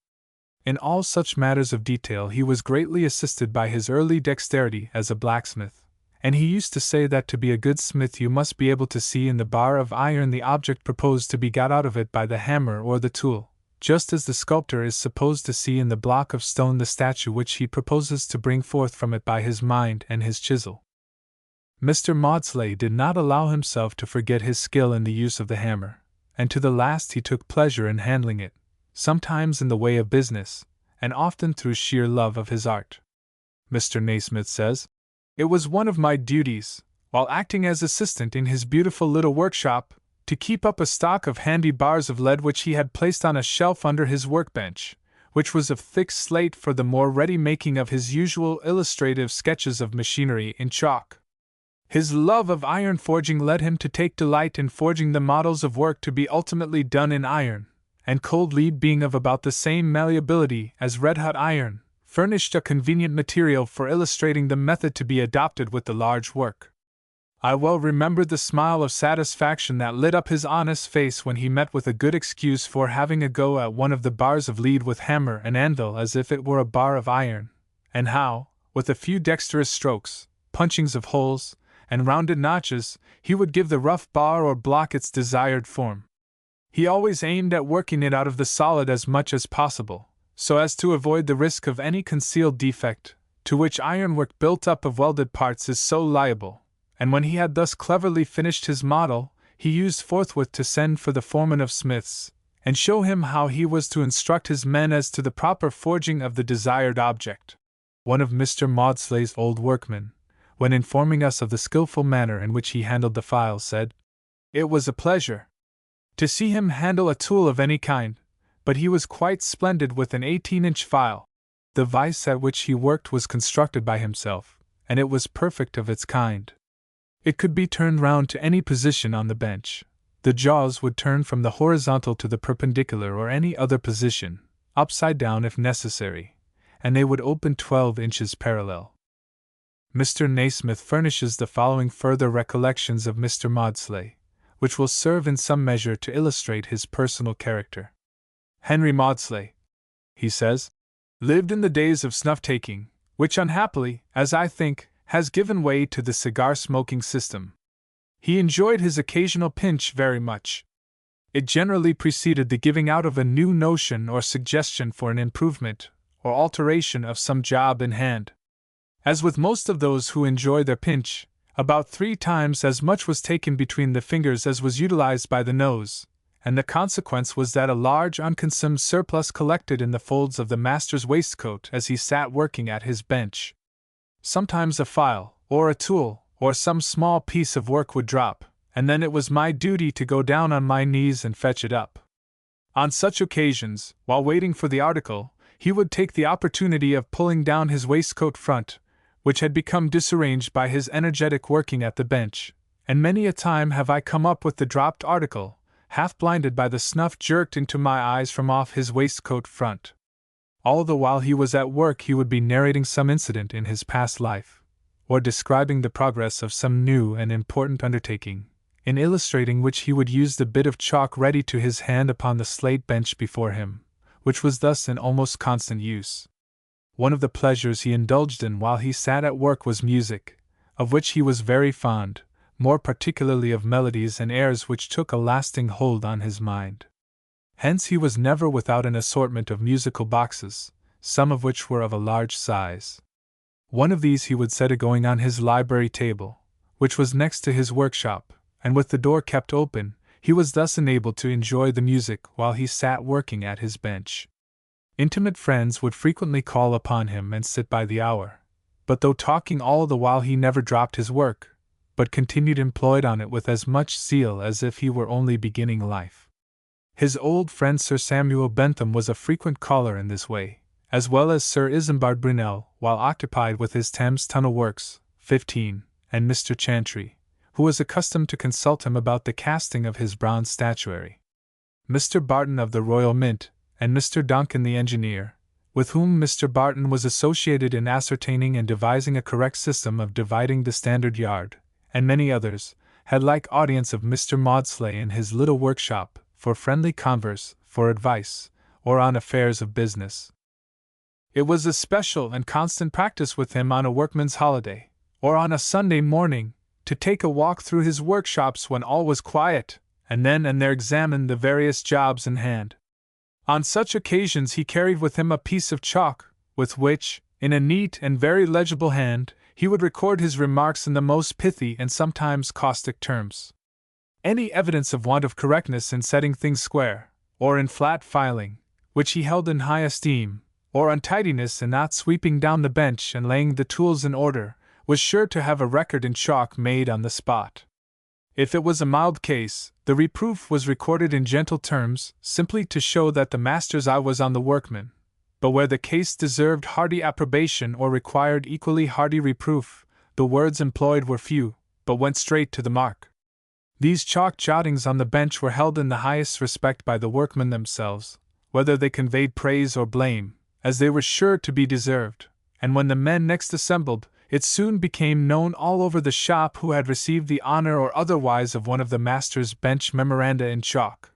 S1: In all such matters of detail he was greatly assisted by his early dexterity as a blacksmith, and he used to say that to be a good smith you must be able to see in the bar of iron the object proposed to be got out of it by the hammer or the tool, just as the sculptor is supposed to see in the block of stone the statue which he proposes to bring forth from it by his mind and his chisel. Mr. Maudslay did not allow himself to forget his skill in the use of the hammer, and to the last he took pleasure in handling it, sometimes in the way of business, and often through sheer love of his art. Mr. Naismith says, "It was one of my duties, while acting as assistant in his beautiful little workshop, to keep up a stock of handy bars of lead which he had placed on a shelf under his workbench, which was of thick slate for the more ready making of his usual illustrative sketches of machinery in chalk. His love of iron forging led him to take delight in forging the models of work to be ultimately done in iron, and cold lead being of about the same malleability as red-hot iron, furnished a convenient material for illustrating the method to be adopted with the large work. I well remember the smile of satisfaction that lit up his honest face when he met with a good excuse for having a go at one of the bars of lead with hammer and anvil as if it were a bar of iron, and how, with a few dexterous strokes, punchings of holes, and rounded notches, he would give the rough bar or block its desired form. He always aimed at working it out of the solid as much as possible, so as to avoid the risk of any concealed defect, to which ironwork built up of welded parts is so liable, and when he had thus cleverly finished his model, he used forthwith to send for the foreman of smiths, and show him how he was to instruct his men as to the proper forging of the desired object. one of Mr. Maudslay's old workmen, when informing us of the skillful manner in which he handled the file, said, "It was a pleasure to see him handle a tool of any kind, but he was quite splendid with an 18-inch file. The vise at which he worked was constructed by himself, and it was perfect of its kind. It could be turned round to any position on the bench. The jaws would turn from the horizontal to the perpendicular or any other position, upside down if necessary, and they would open 12 inches parallel." Mr. Naismith furnishes the following further recollections of Mr. Maudslay, which will serve in some measure to illustrate his personal character. "Henry Maudslay," he says, "lived in the days of snuff-taking, which unhappily, as I think, has given way to the cigar-smoking system. He enjoyed his occasional pinch very much. It generally preceded the giving out of a new notion or suggestion for an improvement or alteration of some job in hand. As with most of those who enjoy their pinch, about 3 times as much was taken between the fingers as was utilized by the nose, and the consequence was that a large unconsumed surplus collected in the folds of the master's waistcoat as he sat working at his bench. Sometimes a file, or a tool, or some small piece of work would drop, and then it was my duty to go down on my knees and fetch it up. On such occasions, while waiting for the article, he would take the opportunity of pulling down his waistcoat front, which had become disarranged by his energetic working at the bench, and many a time have I come up with the dropped article, half blinded by the snuff jerked into my eyes from off his waistcoat front. All the while he was at work he would be narrating some incident in his past life, or describing the progress of some new and important undertaking, in illustrating which he would use the bit of chalk ready to his hand upon the slate bench before him, which was thus in almost constant use. One of the pleasures he indulged in while he sat at work was music, of which he was very fond, more particularly of melodies and airs which took a lasting hold on his mind. Hence he was never without an assortment of musical boxes, some of which were of a large size. One of these he would set a-going on his library table, which was next to his workshop, and with the door kept open, he was thus enabled to enjoy the music while he sat working at his bench. Intimate friends would frequently call upon him and sit by the hour, but though talking all the while he never dropped his work, but continued employed on it with as much zeal as if he were only beginning life. His old friend Sir Samuel Bentham was a frequent caller in this way, as well as Sir Isambard Brunel, while occupied with his Thames Tunnel Works, 15, and Mr. Chantry, who was accustomed to consult him about the casting of his bronze statuary. Mr. Barton of the Royal Mint, and Mr. Donkin the engineer, with whom Mr. Barton was associated in ascertaining and devising a correct system of dividing the standard yard, and many others, had like audience of Mr. Maudslay in his little workshop, for friendly converse, for advice, or on affairs of business. It was a special and constant practice with him on a workman's holiday, or on a Sunday morning, to take a walk through his workshops when all was quiet, and then and there examine the various jobs in hand. On such occasions he carried with him a piece of chalk, with which, in a neat and very legible hand, he would record his remarks in the most pithy and sometimes caustic terms. Any evidence of want of correctness in setting things square, or in flat filing, which he held in high esteem, or untidiness in not sweeping down the bench and laying the tools in order, was sure to have a record in chalk made on the spot. If it was a mild case, the reproof was recorded in gentle terms, simply to show that the master's eye was on the workman, but where the case deserved hearty approbation or required equally hearty reproof, the words employed were few, but went straight to the mark. These chalk jottings on the bench were held in the highest respect by the workmen themselves, whether they conveyed praise or blame, as they were sure to be deserved, and when the men next assembled, it soon became known all over the shop who had received the honor or otherwise of one of the master's bench memoranda in chalk.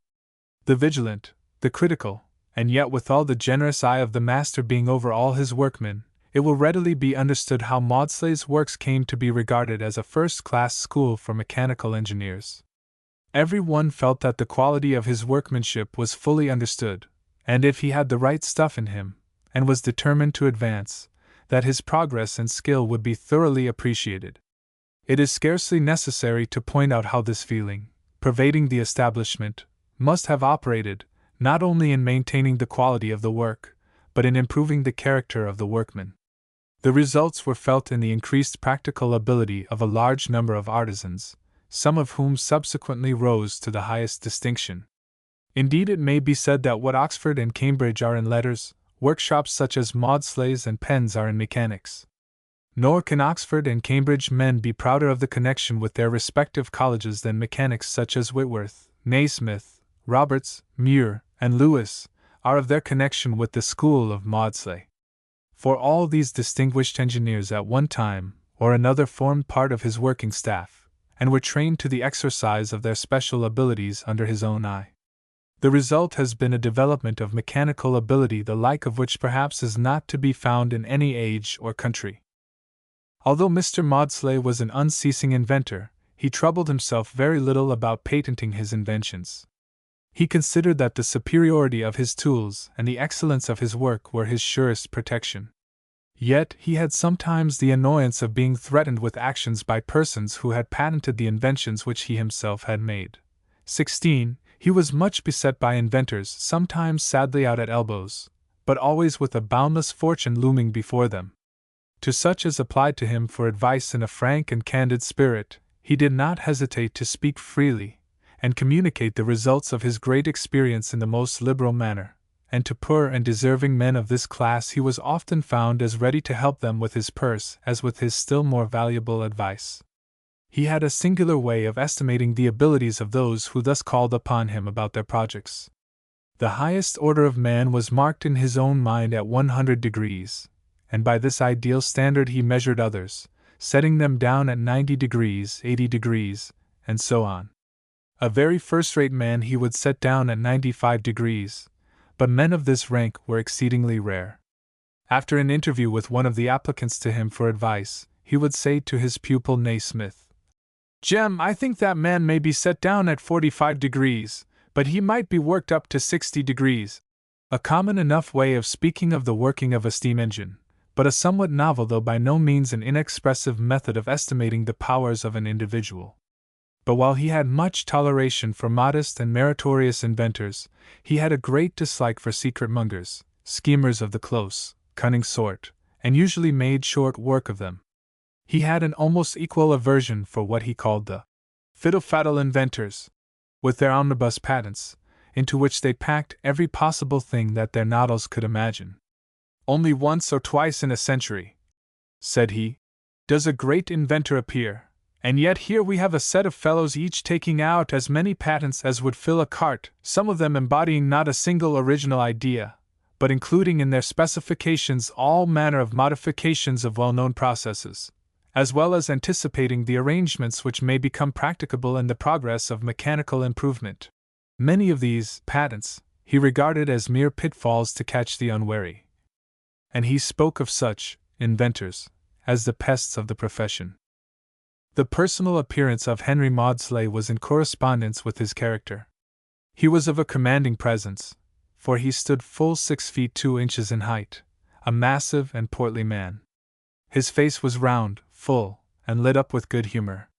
S1: The vigilant, the critical, and yet withal the generous eye of the master being over all his workmen, it will readily be understood how Maudslay's works came to be regarded as a first-class school for mechanical engineers. Every one felt that the quality of his workmanship was fully understood, and if he had the right stuff in him, and was determined to advance, that his progress and skill would be thoroughly appreciated. It is scarcely necessary to point out how this feeling, pervading the establishment, must have operated, not only in maintaining the quality of the work, but in improving the character of the workmen. The results were felt in the increased practical ability of a large number of artisans, some of whom subsequently rose to the highest distinction. Indeed, it may be said that what Oxford and Cambridge are in letters, workshops such as Maudslay's and Penn's are in mechanics. Nor can Oxford and Cambridge men be prouder of the connection with their respective colleges than mechanics such as Whitworth, Naismith, Roberts, Muir, and Lewis are of their connection with the school of Maudslay. For all these distinguished engineers at one time or another formed part of his working staff, and were trained to the exercise of their special abilities under his own eye. The result has been a development of mechanical ability the like of which perhaps is not to be found in any age or country. Although Mr. Maudslay was an unceasing inventor, he troubled himself very little about patenting his inventions. He considered that the superiority of his tools and the excellence of his work were his surest protection. Yet he had sometimes the annoyance of being threatened with actions by persons who had patented the inventions which he himself had made. 16. He was much beset by inventors, sometimes sadly out at elbows, but always with a boundless fortune looming before them. To such as applied to him for advice in a frank and candid spirit, he did not hesitate to speak freely, and communicate the results of his great experience in the most liberal manner, and to poor and deserving men of this class he was often found as ready to help them with his purse as with his still more valuable advice. He had a singular way of estimating the abilities of those who thus called upon him about their projects. The highest order of man was marked in his own mind at 100 degrees, and by this ideal standard he measured others, setting them down at 90 degrees, 80 degrees, and so on. A very first-rate man he would set down at 95 degrees, but men of this rank were exceedingly rare. After an interview with one of the applicants to him for advice, he would say to his pupil Naismith, "Jem, I think that man may be set down at 45 degrees, but he might be worked up to 60 degrees. A common enough way of speaking of the working of a steam engine, but a somewhat novel though by no means an inexpressive method of estimating the powers of an individual. But while he had much toleration for modest and meritorious inventors, he had a great dislike for secret mongers, schemers of the close, cunning sort, and usually made short work of them. He had an almost equal aversion for what he called the fiddle-faddle inventors, with their omnibus patents, into which they packed every possible thing that their noddles could imagine. "Only once or twice in a century," said he, "does a great inventor appear, and yet here we have a set of fellows each taking out as many patents as would fill a cart, some of them embodying not a single original idea, but including in their specifications all manner of modifications of well-known processes, as well as anticipating the arrangements which may become practicable in the progress of mechanical improvement. Many of these patents he regarded as mere pitfalls to catch the unwary, and he spoke of such inventors as the pests of the profession." The personal appearance of Henry Maudslay was in correspondence with his character. He was of a commanding presence, for he stood full 6 feet 2 inches in height, a massive and portly man. His face was round, full, and lit up with good humor.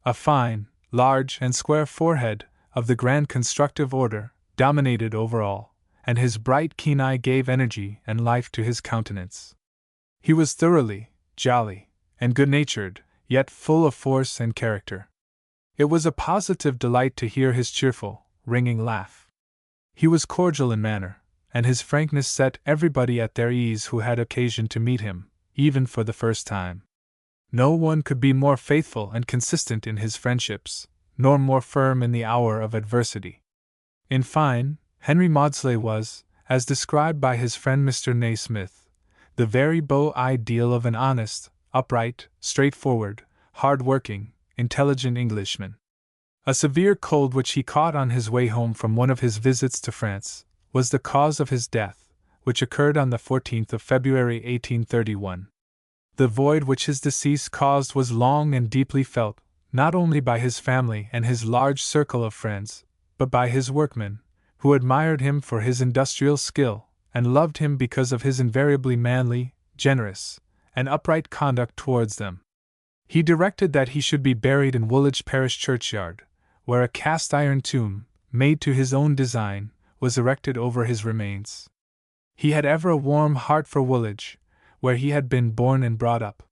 S1: A fine, large, and square forehead, of the grand constructive order, dominated over all, and his bright keen eye gave energy and life to his countenance. He was thoroughly jolly and good-natured, yet full of force and character. It was a positive delight to hear his cheerful, ringing laugh. He was cordial in manner, and his frankness set everybody at their ease who had occasion to meet him, even for the first time. No one could be more faithful and consistent in his friendships, nor more firm in the hour of adversity. In fine, Henry Maudslay was, as described by his friend Mr. Naismith, the very beau ideal of an honest, upright, straightforward, hard-working, intelligent Englishman. A severe cold which he caught on his way home from one of his visits to France was the cause of his death, which occurred on the 14th of February 1831. The void which his decease caused was long and deeply felt, not only by his family and his large circle of friends, but by his workmen, who admired him for his industrial skill, and loved him because of his invariably manly, generous, and upright conduct towards them. He directed that he should be buried in Woolwich parish churchyard, where a cast-iron tomb, made to his own design, was erected over his remains. He had ever a warm heart for Woolwich, where he had been born and brought up.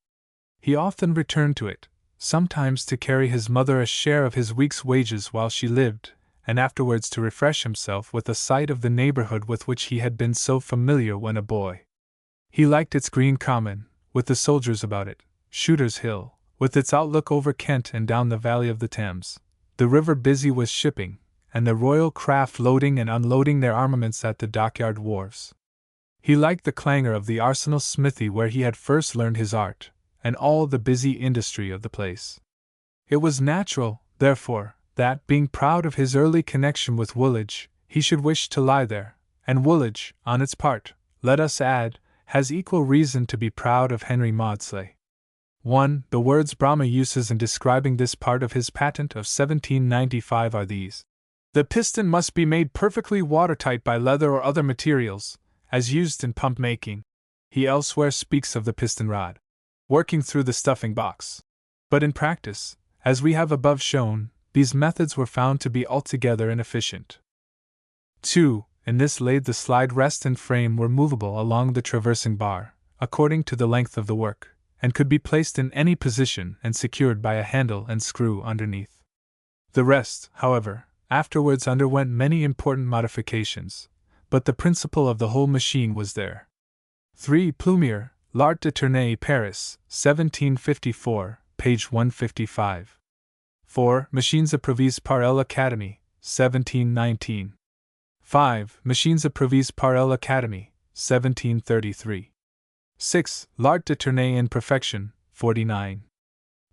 S1: He often returned to it, sometimes to carry his mother a share of his week's wages while she lived, and afterwards to refresh himself with a sight of the neighborhood with which he had been so familiar when a boy. He liked its green common, with the soldiers about it, Shooter's Hill, with its outlook over Kent and down the valley of the Thames, the river busy with shipping, and the royal craft loading and unloading their armaments at the dockyard wharves. He liked the clangor of the arsenal smithy where he had first learned his art, and all the busy industry of the place. It was natural, therefore, that, being proud of his early connection with Woolwich, he should wish to lie there, and Woolwich, on its part, let us add, has equal reason to be proud of Henry Maudslay. 1. The words Brahma uses in describing this part of his patent of 1795 are these: "The piston must be made perfectly watertight by leather or other materials, as used in pump making." He elsewhere speaks of the piston rod working through the stuffing box. But in practice, as we have above shown, these methods were found to be altogether inefficient. 2. In this lathe the slide rest and frame were movable along the traversing bar, according to the length of the work, and could be placed in any position and secured by a handle and screw underneath. The rest, however, afterwards underwent many important modifications, but the principle of the whole machine was there. 3. Plumier, L'Art de Tourner, Paris, 1754, page 155. 4. Machines approuvées par l'Académie, 1719. 5. Machines approuvées par l'Académie, 1733. 6. L'Art de Tourner in Perfection, 49.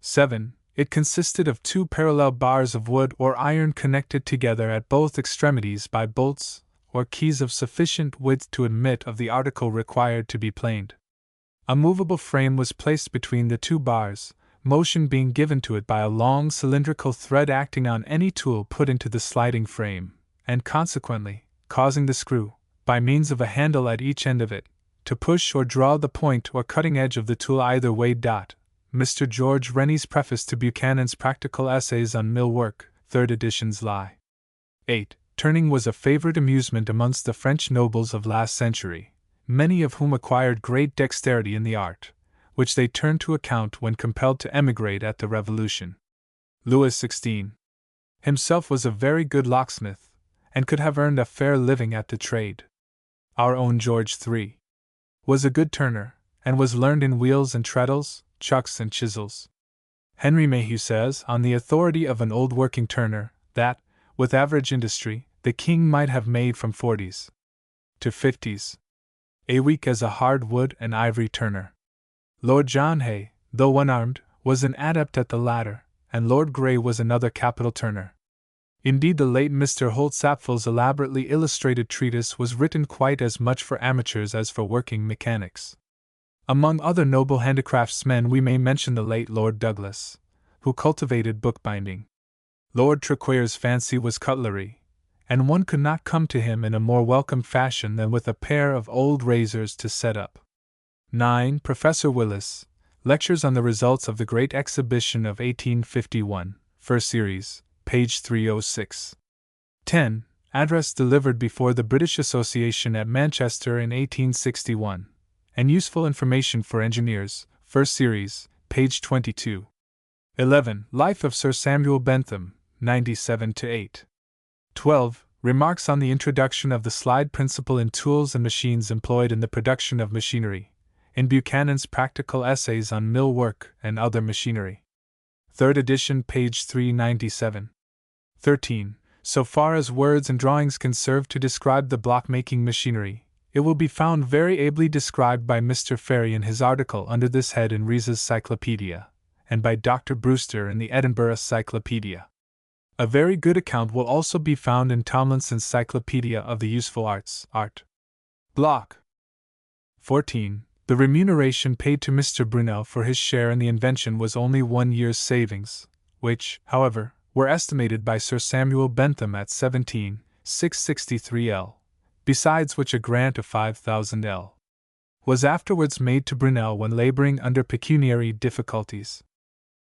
S1: 7. It consisted of 2 parallel bars of wood or iron connected together at both extremities by bolts or keys of sufficient width to admit of the article required to be planed. A movable frame was placed between the 2 bars, motion being given to it by a long cylindrical thread acting on any tool put into the sliding frame, and consequently causing the screw, by means of a handle at each end of it, to push or draw the point or cutting edge of the tool either way. Mr. George Rennie's preface to Buchanan's Practical Essays on Mill Work, 3rd editions lie. 8. Turning was a favorite amusement amongst the French nobles of last century, many of whom acquired great dexterity in the art, which they turned to account when compelled to emigrate at the Revolution. Louis XVI himself was a very good locksmith, and could have earned a fair living at the trade. Our own George III was a good turner, and was learned in wheels and treadles, chucks and chisels. Henry Mayhew says, on the authority of an old working turner, that, with average industry, the king might have made from 40s to 50s a week as a hard wood and ivory turner. Lord John Hay, though one-armed, was an adept at the latter, and Lord Grey was another capital turner. Indeed, the late Mr. Holt Sappful's elaborately illustrated treatise was written quite as much for amateurs as for working mechanics. Among other noble handicraftsmen we may mention the late Lord Douglas, who cultivated bookbinding. Lord Traquair's fancy was cutlery, and one could not come to him in a more welcome fashion than with a pair of old razors to set up. 9. Professor Willis, Lectures on the Results of the Great Exhibition of 1851, First Series, page 306. 10. Address delivered before the British Association at Manchester in 1861, and Useful Information for Engineers, First Series, page 22. 11. Life of Sir Samuel Bentham, 97-8. 12. Remarks on the introduction of the slide principle in tools and machines employed in the production of machinery, in Buchanan's Practical Essays on Mill Work and Other Machinery. 3rd edition, page 397. 13. So far as words and drawings can serve to describe the block-making machinery, it will be found very ably described by Mr. Ferry in his article under this head in Rees's Cyclopedia, and by Dr. Brewster in the Edinburgh Cyclopedia. A very good account will also be found in Tomlinson's Cyclopedia of the Useful Arts, Art. Block. 14. The remuneration paid to Mr. Brunel for his share in the invention was only 1 year's savings, which, however, were estimated by Sir Samuel Bentham at 17,663 L, besides which a grant of 5,000 L was afterwards made to Brunel when laboring under pecuniary difficulties.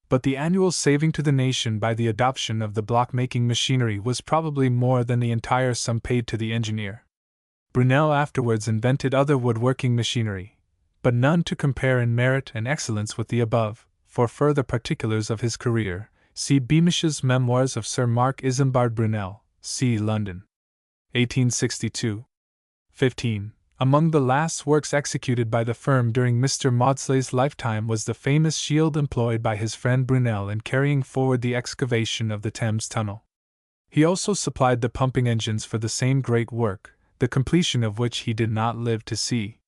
S1: But the annual saving to the nation by the adoption of the block-making machinery was probably more than the entire sum paid to the engineer. Brunel afterwards invented other woodworking machinery, but none to compare in merit and excellence with the above. For further particulars of his career, see Beamish's Memoirs of Sir Mark Isambard Brunel, c. London. 1862. 15. Among the last works executed by the firm during Mr. Maudslay's lifetime was the famous shield employed by his friend Brunel in carrying forward the excavation of the Thames Tunnel. He also supplied the pumping engines for the same great work, the completion of which he did not live to see.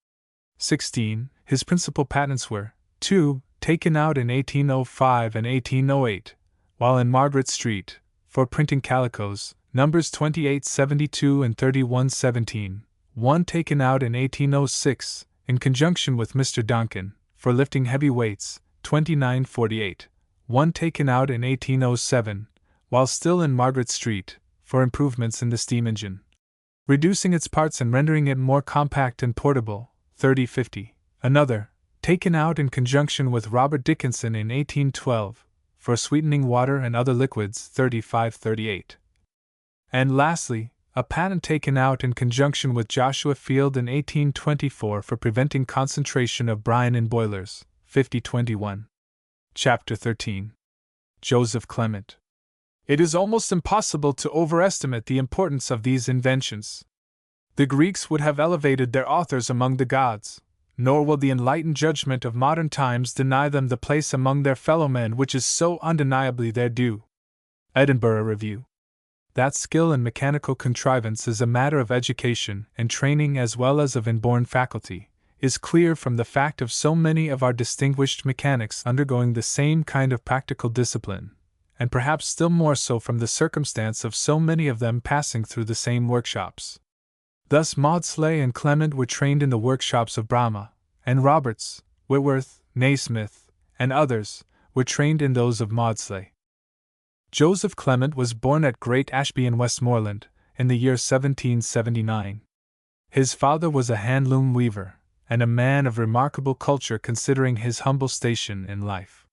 S1: 16. His principal patents were 2. Taken out in 1805 and 1808, while in Margaret Street, for printing calicoes, numbers 2872 and 3117. 1 taken out in 1806, in conjunction with Mr. Donkin, for lifting heavy weights, 2948. 1 taken out in 1807, while still in Margaret Street, for improvements in the steam engine, reducing its parts and rendering it more compact and portable, 3050. Another, taken out in conjunction with Robert Dickinson in 1812, for sweetening water and other liquids, 3538. And lastly, a patent taken out in conjunction with Joshua Field in 1824 for preventing concentration of brine in boilers, 5021. Chapter 13. Joseph Clement. It is almost impossible to overestimate the importance of these inventions. The Greeks would have elevated their authors among the gods, nor will the enlightened judgment of modern times deny them the place among their fellow men which is so undeniably their due. Edinburgh Review. That skill in mechanical contrivance is a matter of education and training as well as of inborn faculty, is clear from the fact of so many of our distinguished mechanics undergoing the same kind of practical discipline, and perhaps still more so from the circumstance of so many of them passing through the same workshops. Thus Maudslay and Clement were trained in the workshops of Brahma, and Roberts, Whitworth, Naismith, and others, were trained in those of Maudslay. Joseph Clement was born at Great Ashby in Westmoreland, in the year 1779. His father was a hand-loom weaver, and a man of remarkable culture considering his humble station in life.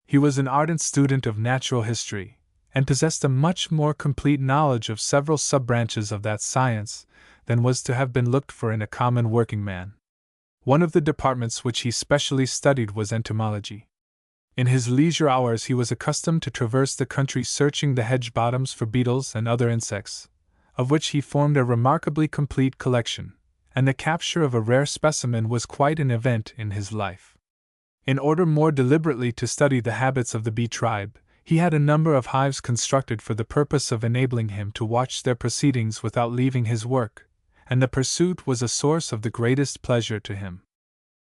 S1: He was an ardent student of natural history, and possessed a much more complete knowledge of several sub-branches of that science than was to have been looked for in a common working man. One of the departments which he specially studied was entomology. In his leisure hours he was accustomed to traverse the country searching the hedge bottoms for beetles and other insects, of which he formed a remarkably complete collection, and the capture of a rare specimen was quite an event in his life. In order more deliberately to study the habits of the bee tribe, he had a number of hives constructed for the purpose of enabling him to watch their proceedings without leaving his work, and the pursuit was a source of the greatest pleasure to him.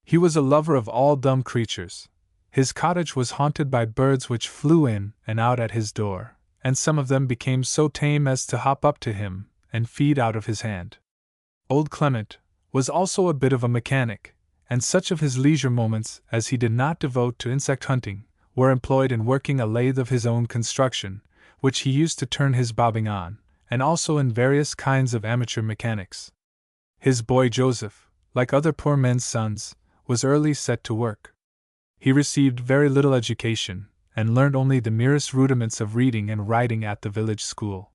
S1: He was a lover of all dumb creatures. His cottage was haunted by birds which flew in and out at his door, and some of them became so tame as to hop up to him and feed out of his hand. Old Clement was also a bit of a mechanic, and such of his leisure moments as he did not devote to insect hunting were employed in working a lathe of his own construction, which he used to turn his bobbing on, and also in various kinds of amateur mechanics. His boy Joseph, like other poor men's sons, was early set to work. He received very little education, and learned only the merest rudiments of reading and writing at the village school.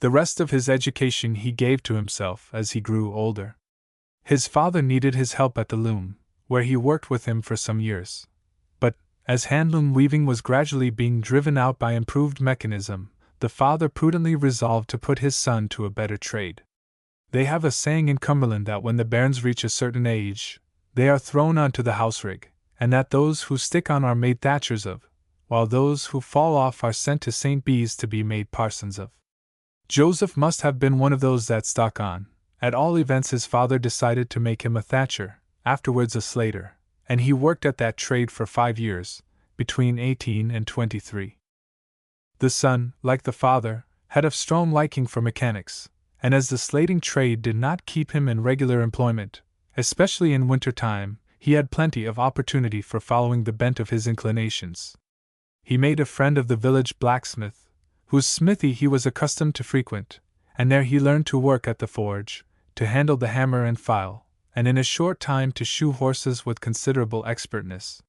S1: The rest of his education he gave to himself as he grew older. His father needed his help at the loom, where he worked with him for some years. But, as handloom weaving was gradually being driven out by improved mechanism, the father prudently resolved to put his son to a better trade. They have a saying in Cumberland that when the bairns reach a certain age, they are thrown onto the house rig, and that those who stick on are made thatchers of, while those who fall off are sent to St. Bees to be made parsons of. Joseph must have been one of those that stuck on. At all events his father decided to make him a thatcher, afterwards a slater, and he worked at that trade for 5 years, between 18 and 23. The son, like the father, had a strong liking for mechanics, and as the slating trade did not keep him in regular employment, especially in winter time, he had plenty of opportunity for following the bent of his inclinations. He made a friend of the village blacksmith, whose smithy he was accustomed to frequent, and there he learned to work at the forge, to handle the hammer and file, and in a short time to shoe horses with considerable expertness.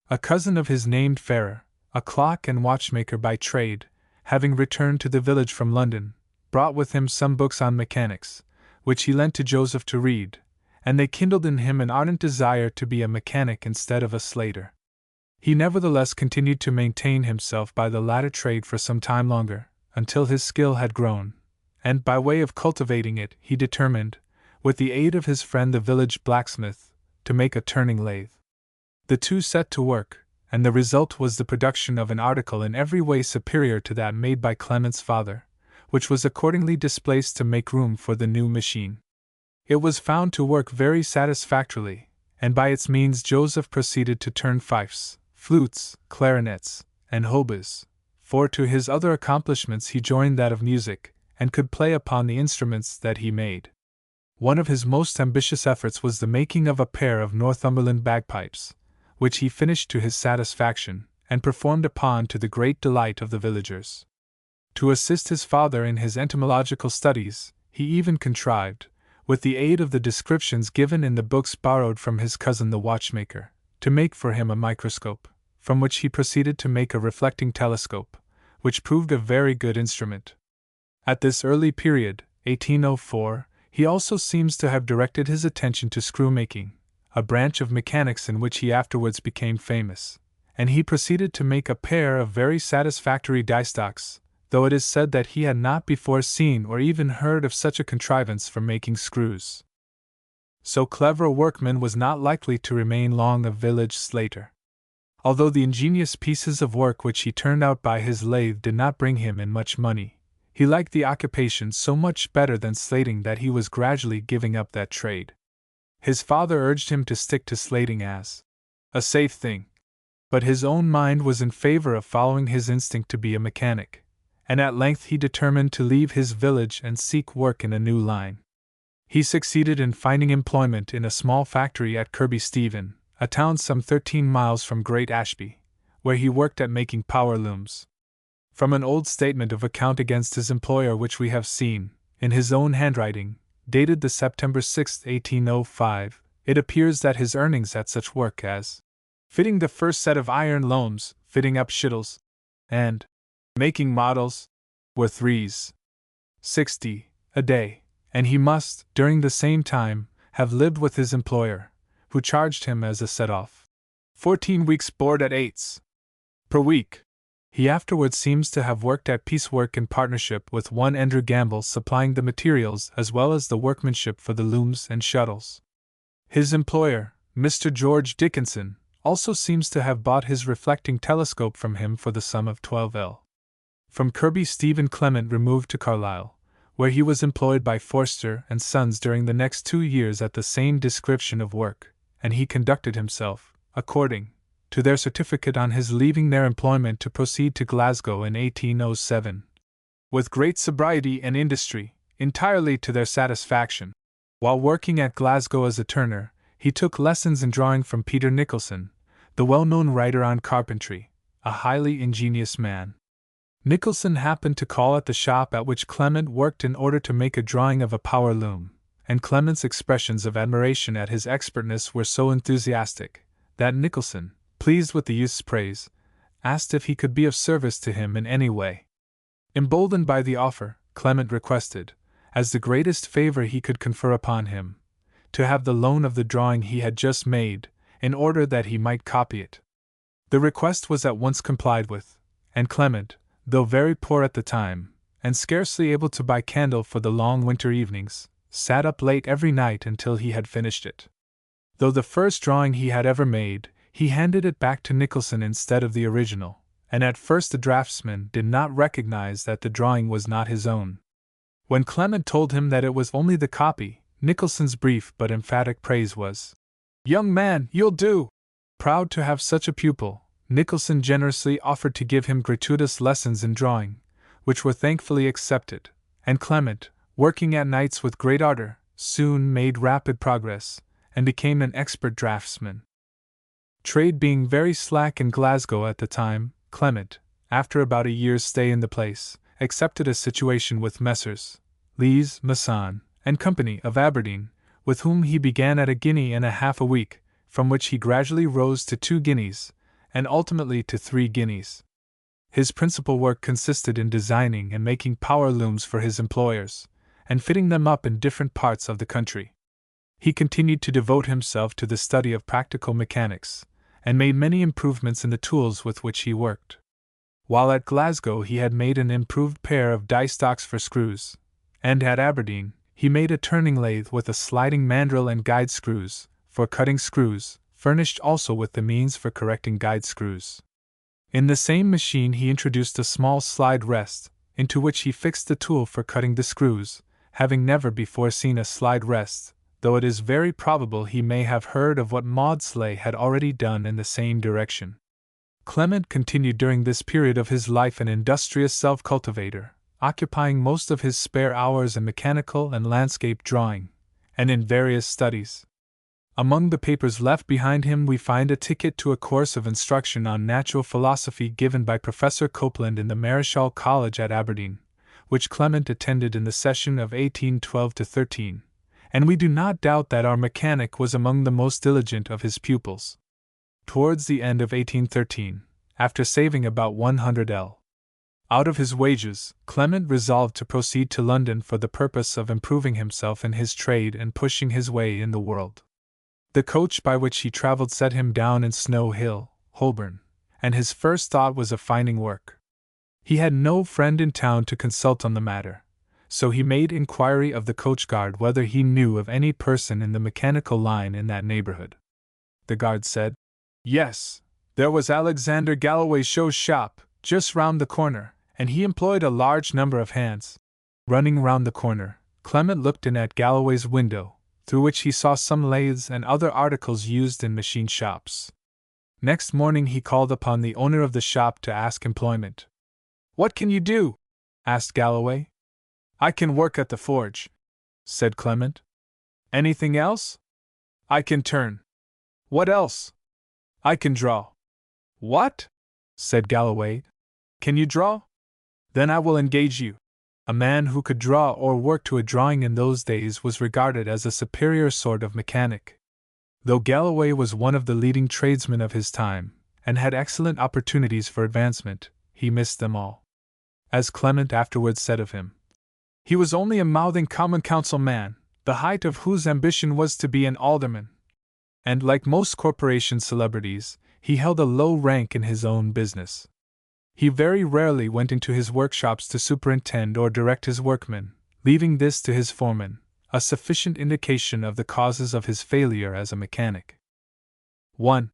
S1: A cousin of his named Ferrer, a clock and watchmaker by trade, having returned to the village from London, brought with him some books on mechanics, which he lent to Joseph to read, and they kindled in him an ardent desire to be a mechanic instead of a slater. He nevertheless continued to maintain himself by the latter trade for some time longer, until his skill had grown, and by way of cultivating it, he determined, with the aid of his friend the village blacksmith, to make a turning lathe. The two set to work, and the result was the production of an article in every way superior to that made by Clement's father, which was accordingly displaced to make room for the new machine. It was found to work very satisfactorily, and by its means Joseph proceeded to turn fifes, flutes, clarinets, and hautboys, for to his other accomplishments he joined that of music, and could play upon the instruments that he made. One of his most ambitious efforts was the making of a pair of Northumberland bagpipes, which he finished to his satisfaction, and performed upon to the great delight of the villagers. To assist his father in his entomological studies, he even contrived, with the aid of the descriptions given in the books borrowed from his cousin the watchmaker, to make for him a microscope, from which he proceeded to make a reflecting telescope, which proved a very good instrument. At this early period, 1804, he also seems to have directed his attention to screw-making, a branch of mechanics in which he afterwards became famous, and he proceeded to make a pair of very satisfactory die-stocks, though it is said that he had not before seen or even heard of such a contrivance for making screws. So clever a workman was not likely to remain long a village slater. Although the ingenious pieces of work which he turned out by his lathe did not bring him in much money, he liked the occupation so much better than slating that he was gradually giving up that trade. His father urged him to stick to slating as a safe thing, but his own mind was in favor of following his instinct to be a mechanic, and at length he determined to leave his village and seek work in a new line. He succeeded in finding employment in a small factory at Kirby Stephen, a town some 13 miles from Great Ashby, where he worked at making power looms. From an old statement of account against his employer which we have seen, in his own handwriting, dated the September 6, 1805, it appears that his earnings at such work as fitting the first set of iron looms, fitting up shittles, and making models, were 3s. 60 a day, and he must, during the same time, have lived with his employer, who charged him as a set-off 14 weeks' board at 8s. per week. He afterwards seems to have worked at piecework in partnership with one Andrew Gamble, supplying the materials as well as the workmanship for the looms and shuttles. His employer, Mr. George Dickinson, also seems to have bought his reflecting telescope from him for the sum of 12l. From Kirby Stephen Clement removed to Carlisle, where he was employed by Forster and Sons during the next 2 years at the same description of work, and he conducted himself, according to their certificate on his leaving their employment to proceed to Glasgow in 1807, with great sobriety and industry, entirely to their satisfaction. While working at Glasgow as a turner, he took lessons in drawing from Peter Nicholson, the well-known writer on carpentry, a highly ingenious man. Nicholson happened to call at the shop at which Clement worked in order to make a drawing of a power loom, and Clement's expressions of admiration at his expertness were so enthusiastic that Nicholson, pleased with the youth's praise, asked if he could be of service to him in any way. Emboldened by the offer, Clement requested, as the greatest favor he could confer upon him, to have the loan of the drawing he had just made, in order that he might copy it. The request was at once complied with, and Clement, though very poor at the time, and scarcely able to buy candle for the long winter evenings, sat up late every night until he had finished it. Though the first drawing he had ever made, he handed it back to Nicholson instead of the original, and at first the draftsman did not recognize that the drawing was not his own. When Clement told him that it was only the copy, Nicholson's brief but emphatic praise was, "Young man, you'll do!" Proud to have such a pupil, Nicholson generously offered to give him gratuitous lessons in drawing, which were thankfully accepted, and Clement, working at nights with great ardor, soon made rapid progress, and became an expert draftsman. Trade being very slack in Glasgow at the time, Clement, after about a year's stay in the place, accepted a situation with Messrs. Lees, Masson, and Company of Aberdeen, with whom he began at 1.50 a week, from which he gradually rose to 2 guineas, and ultimately to 3 guineas. His principal work consisted in designing and making power looms for his employers, and fitting them up in different parts of the country. He continued to devote himself to the study of practical mechanics, and made many improvements in the tools with which he worked. While at Glasgow he had made an improved pair of die stocks for screws, and at Aberdeen he made a turning lathe with a sliding mandrel and guide screws, for cutting screws, furnished also with the means for correcting guide screws. In the same machine he introduced a small slide rest, into which he fixed the tool for cutting the screws, having never before seen a slide rest, though it is very probable he may have heard of what Maudslay had already done in the same direction. Clement continued during this period of his life an industrious self-cultivator, occupying most of his spare hours in mechanical and landscape drawing, and in various studies. Among the papers left behind him we find a ticket to a course of instruction on natural philosophy given by Professor Copeland in the Marischal College at Aberdeen, which Clement attended in the session of 1812-13, and we do not doubt that our mechanic was among the most diligent of his pupils. Towards the end of 1813, after saving about 100 out of his wages, Clement resolved to proceed to London for the purpose of improving himself in his trade and pushing his way in the world. The coach by which he travelled set him down in Snow Hill, Holborn, and his first thought was of finding work. He had no friend in town to consult on the matter, so he made inquiry of the coachguard whether he knew of any person in the mechanical line in that neighbourhood. The guard said, yes, there was Alexander Galloway's show shop, just round the corner, and he employed a large number of hands. Running round the corner, Clement looked in at Galloway's window, through which he saw some lathes and other articles used in machine shops. Next morning he called upon the owner of the shop to ask employment. What can you do? Asked Galloway. I can work at the forge, said Clement. Anything else? I can turn. What else? I can draw. What? Said Galloway. Can you draw? Then I will engage you. A man who could draw or work to a drawing in those days was regarded as a superior sort of mechanic. Though Galloway was one of the leading tradesmen of his time, and had excellent opportunities for advancement, he missed them all. As Clement afterwards said of him, he was only a mouthing common council man, the height of whose ambition was to be an alderman. And like most corporation celebrities, he held a low rank in his own business. He very rarely went into his workshops to superintend or direct his workmen, leaving this to his foreman, a sufficient indication of the causes of his failure as a mechanic. 1.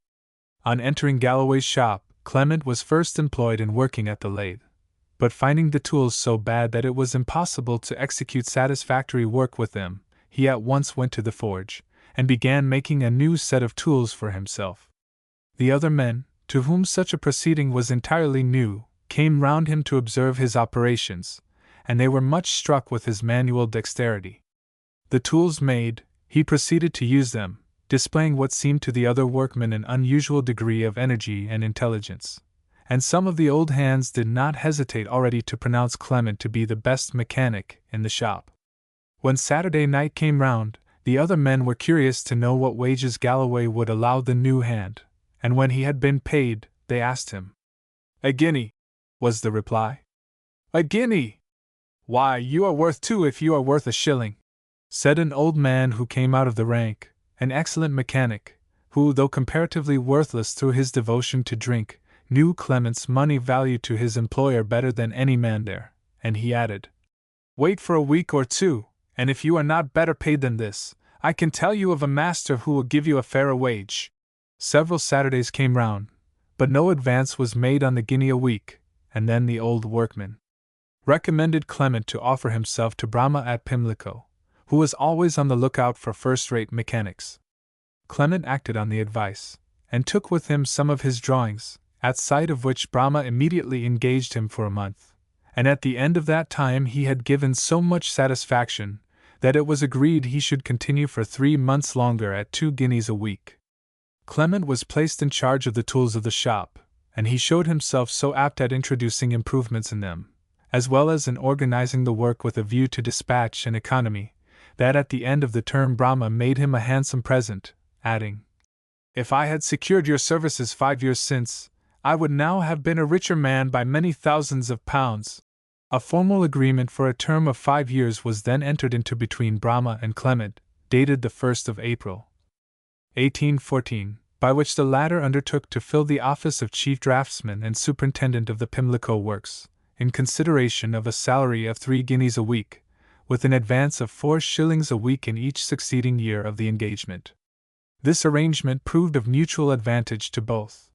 S1: On entering Galloway's shop, Clement was first employed in working at the lathe, but finding the tools so bad that it was impossible to execute satisfactory work with them, he at once went to the forge, and began making a new set of tools for himself. The other men, to whom such a proceeding was entirely new, came round him to observe his operations, and they were much struck with his manual dexterity. The tools made, he proceeded to use them, displaying what seemed to the other workmen an unusual degree of energy and intelligence, and some of the old hands did not hesitate already to pronounce Clement to be the best mechanic in the shop. When Saturday night came round, the other men were curious to know what wages Galloway would allow the new hand, and when he had been paid, they asked him. "A guinea," was the reply. "A guinea! Why, you are worth 2 if you are worth a shilling," said an old man who came out of the rank, an excellent mechanic, who, though comparatively worthless through his devotion to drink, knew Clement's money value to his employer better than any man there, and he added, "Wait for a week or 2, and if you are not better paid than this, I can tell you of a master who will give you a fairer wage." Several Saturdays came round, but no advance was made on the guinea a week, and then the old workman recommended Clement to offer himself to Brahma at Pimlico, who was always on the lookout for first-rate mechanics. Clement acted on the advice, and took with him some of his drawings, at sight of which Brahma immediately engaged him for a month, and at the end of that time he had given so much satisfaction that it was agreed he should continue for 3 months longer at 2 guineas a week. Clement was placed in charge of the tools of the shop, and he showed himself so apt at introducing improvements in them, as well as in organizing the work with a view to dispatch and economy, that at the end of the term Brahma made him a handsome present, adding, "If I had secured your services 5 years since, I would now have been a richer man by many thousands of pounds." A formal agreement for a term of 5 years was then entered into between Brahma and Clement, dated the 1st of April, 1814, by which the latter undertook to fill the office of chief draftsman and superintendent of the Pimlico works, in consideration of a salary of 3 guineas a week, with an advance of 4 shillings a week in each succeeding year of the engagement. This arrangement proved of mutual advantage to both.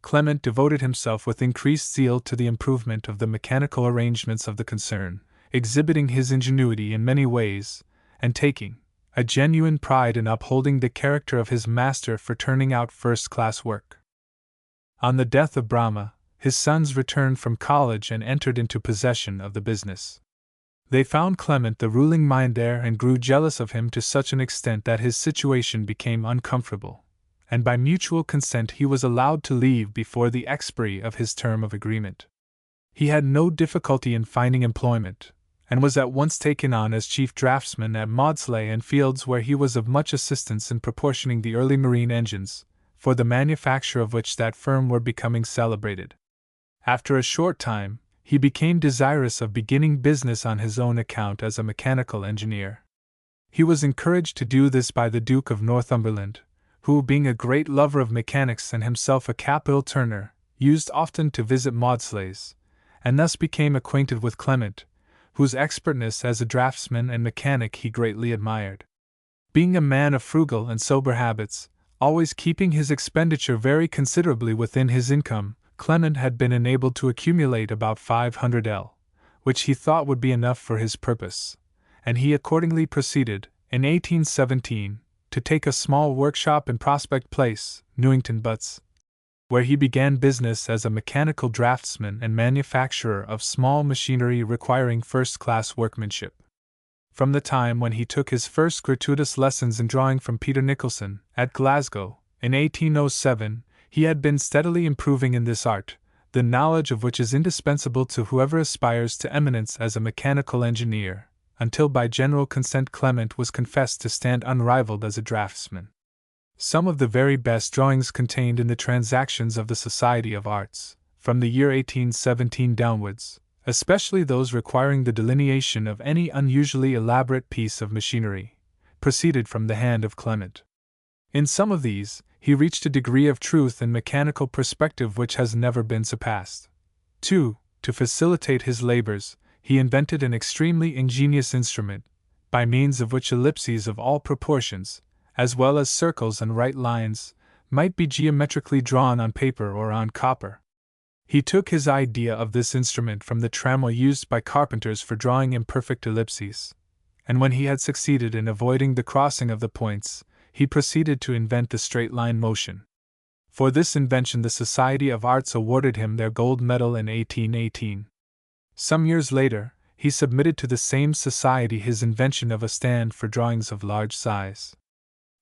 S1: Clement devoted himself with increased zeal to the improvement of the mechanical arrangements of the concern, exhibiting his ingenuity in many ways, and taking a genuine pride in upholding the character of his master for turning out first-class work. On the death of Brahma, his sons returned from college and entered into possession of the business. They found Clement the ruling mind there and grew jealous of him to such an extent that his situation became uncomfortable, and by mutual consent he was allowed to leave before the expiry of his term of agreement. He had no difficulty in finding employment, and was at once taken on as chief draftsman at Maudslay and Fields, where he was of much assistance in proportioning the early marine engines, for the manufacture of which that firm were becoming celebrated. After a short time, he became desirous of beginning business on his own account as a mechanical engineer. He was encouraged to do this by the Duke of Northumberland, who, being a great lover of mechanics and himself a capital turner, used often to visit Maudslay's, and thus became acquainted with Clement, whose expertness as a draftsman and mechanic he greatly admired. Being a man of frugal and sober habits, always keeping his expenditure very considerably within his income, Clement had been enabled to accumulate about 500 which he thought would be enough for his purpose, and he accordingly proceeded, in 1817, to take a small workshop in Prospect Place, Newington Butts, where he began business as a mechanical draftsman and manufacturer of small machinery requiring first-class workmanship. From the time when he took his first gratuitous lessons in drawing from Peter Nicholson, at Glasgow, in 1807, he had been steadily improving in this art, the knowledge of which is indispensable to whoever aspires to eminence as a mechanical engineer, until by general consent Clement was confessed to stand unrivaled as a draftsman. Some of the very best drawings contained in the Transactions of the Society of Arts, from the year 1817 downwards, especially those requiring the delineation of any unusually elaborate piece of machinery, proceeded from the hand of Clement. In some of these, he reached a degree of truth and mechanical perspective which has never been surpassed. 2. To facilitate his labors, he invented an extremely ingenious instrument, by means of which ellipses of all proportions, as well as circles and right lines, might be geometrically drawn on paper or on copper. He took his idea of this instrument from the tramway used by carpenters for drawing imperfect ellipses, and when he had succeeded in avoiding the crossing of the points, he proceeded to invent the straight line motion. For this invention the Society of Arts awarded him their gold medal in 1818. Some years later, he submitted to the same society his invention of a stand for drawings of large size.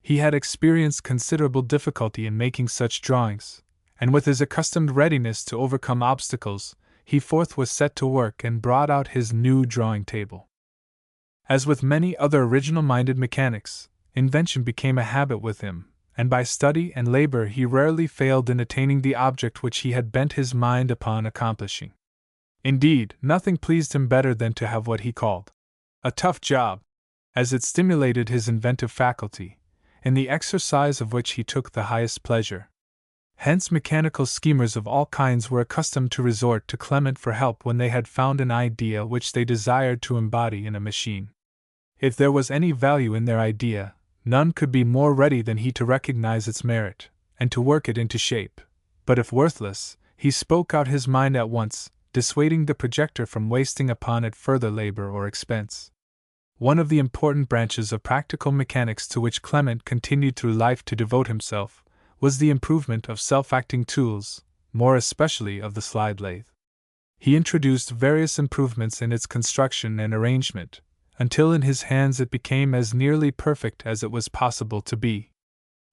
S1: He had experienced considerable difficulty in making such drawings, and with his accustomed readiness to overcome obstacles, he forthwith set to work and brought out his new drawing table. As with many other original-minded mechanics, invention became a habit with him, and by study and labor he rarely failed in attaining the object which he had bent his mind upon accomplishing. Indeed, nothing pleased him better than to have what he called a tough job, as it stimulated his inventive faculty, in the exercise of which he took the highest pleasure. Hence mechanical schemers of all kinds were accustomed to resort to Clement for help when they had found an idea which they desired to embody in a machine. If there was any value in their idea, none could be more ready than he to recognize its merit, and to work it into shape. But if worthless, he spoke out his mind at once, dissuading the projector from wasting upon it further labor or expense. One of the important branches of practical mechanics to which Clement continued through life to devote himself was the improvement of self-acting tools, more especially of the slide lathe. He introduced various improvements in its construction and arrangement, until in his hands it became as nearly perfect as it was possible to be.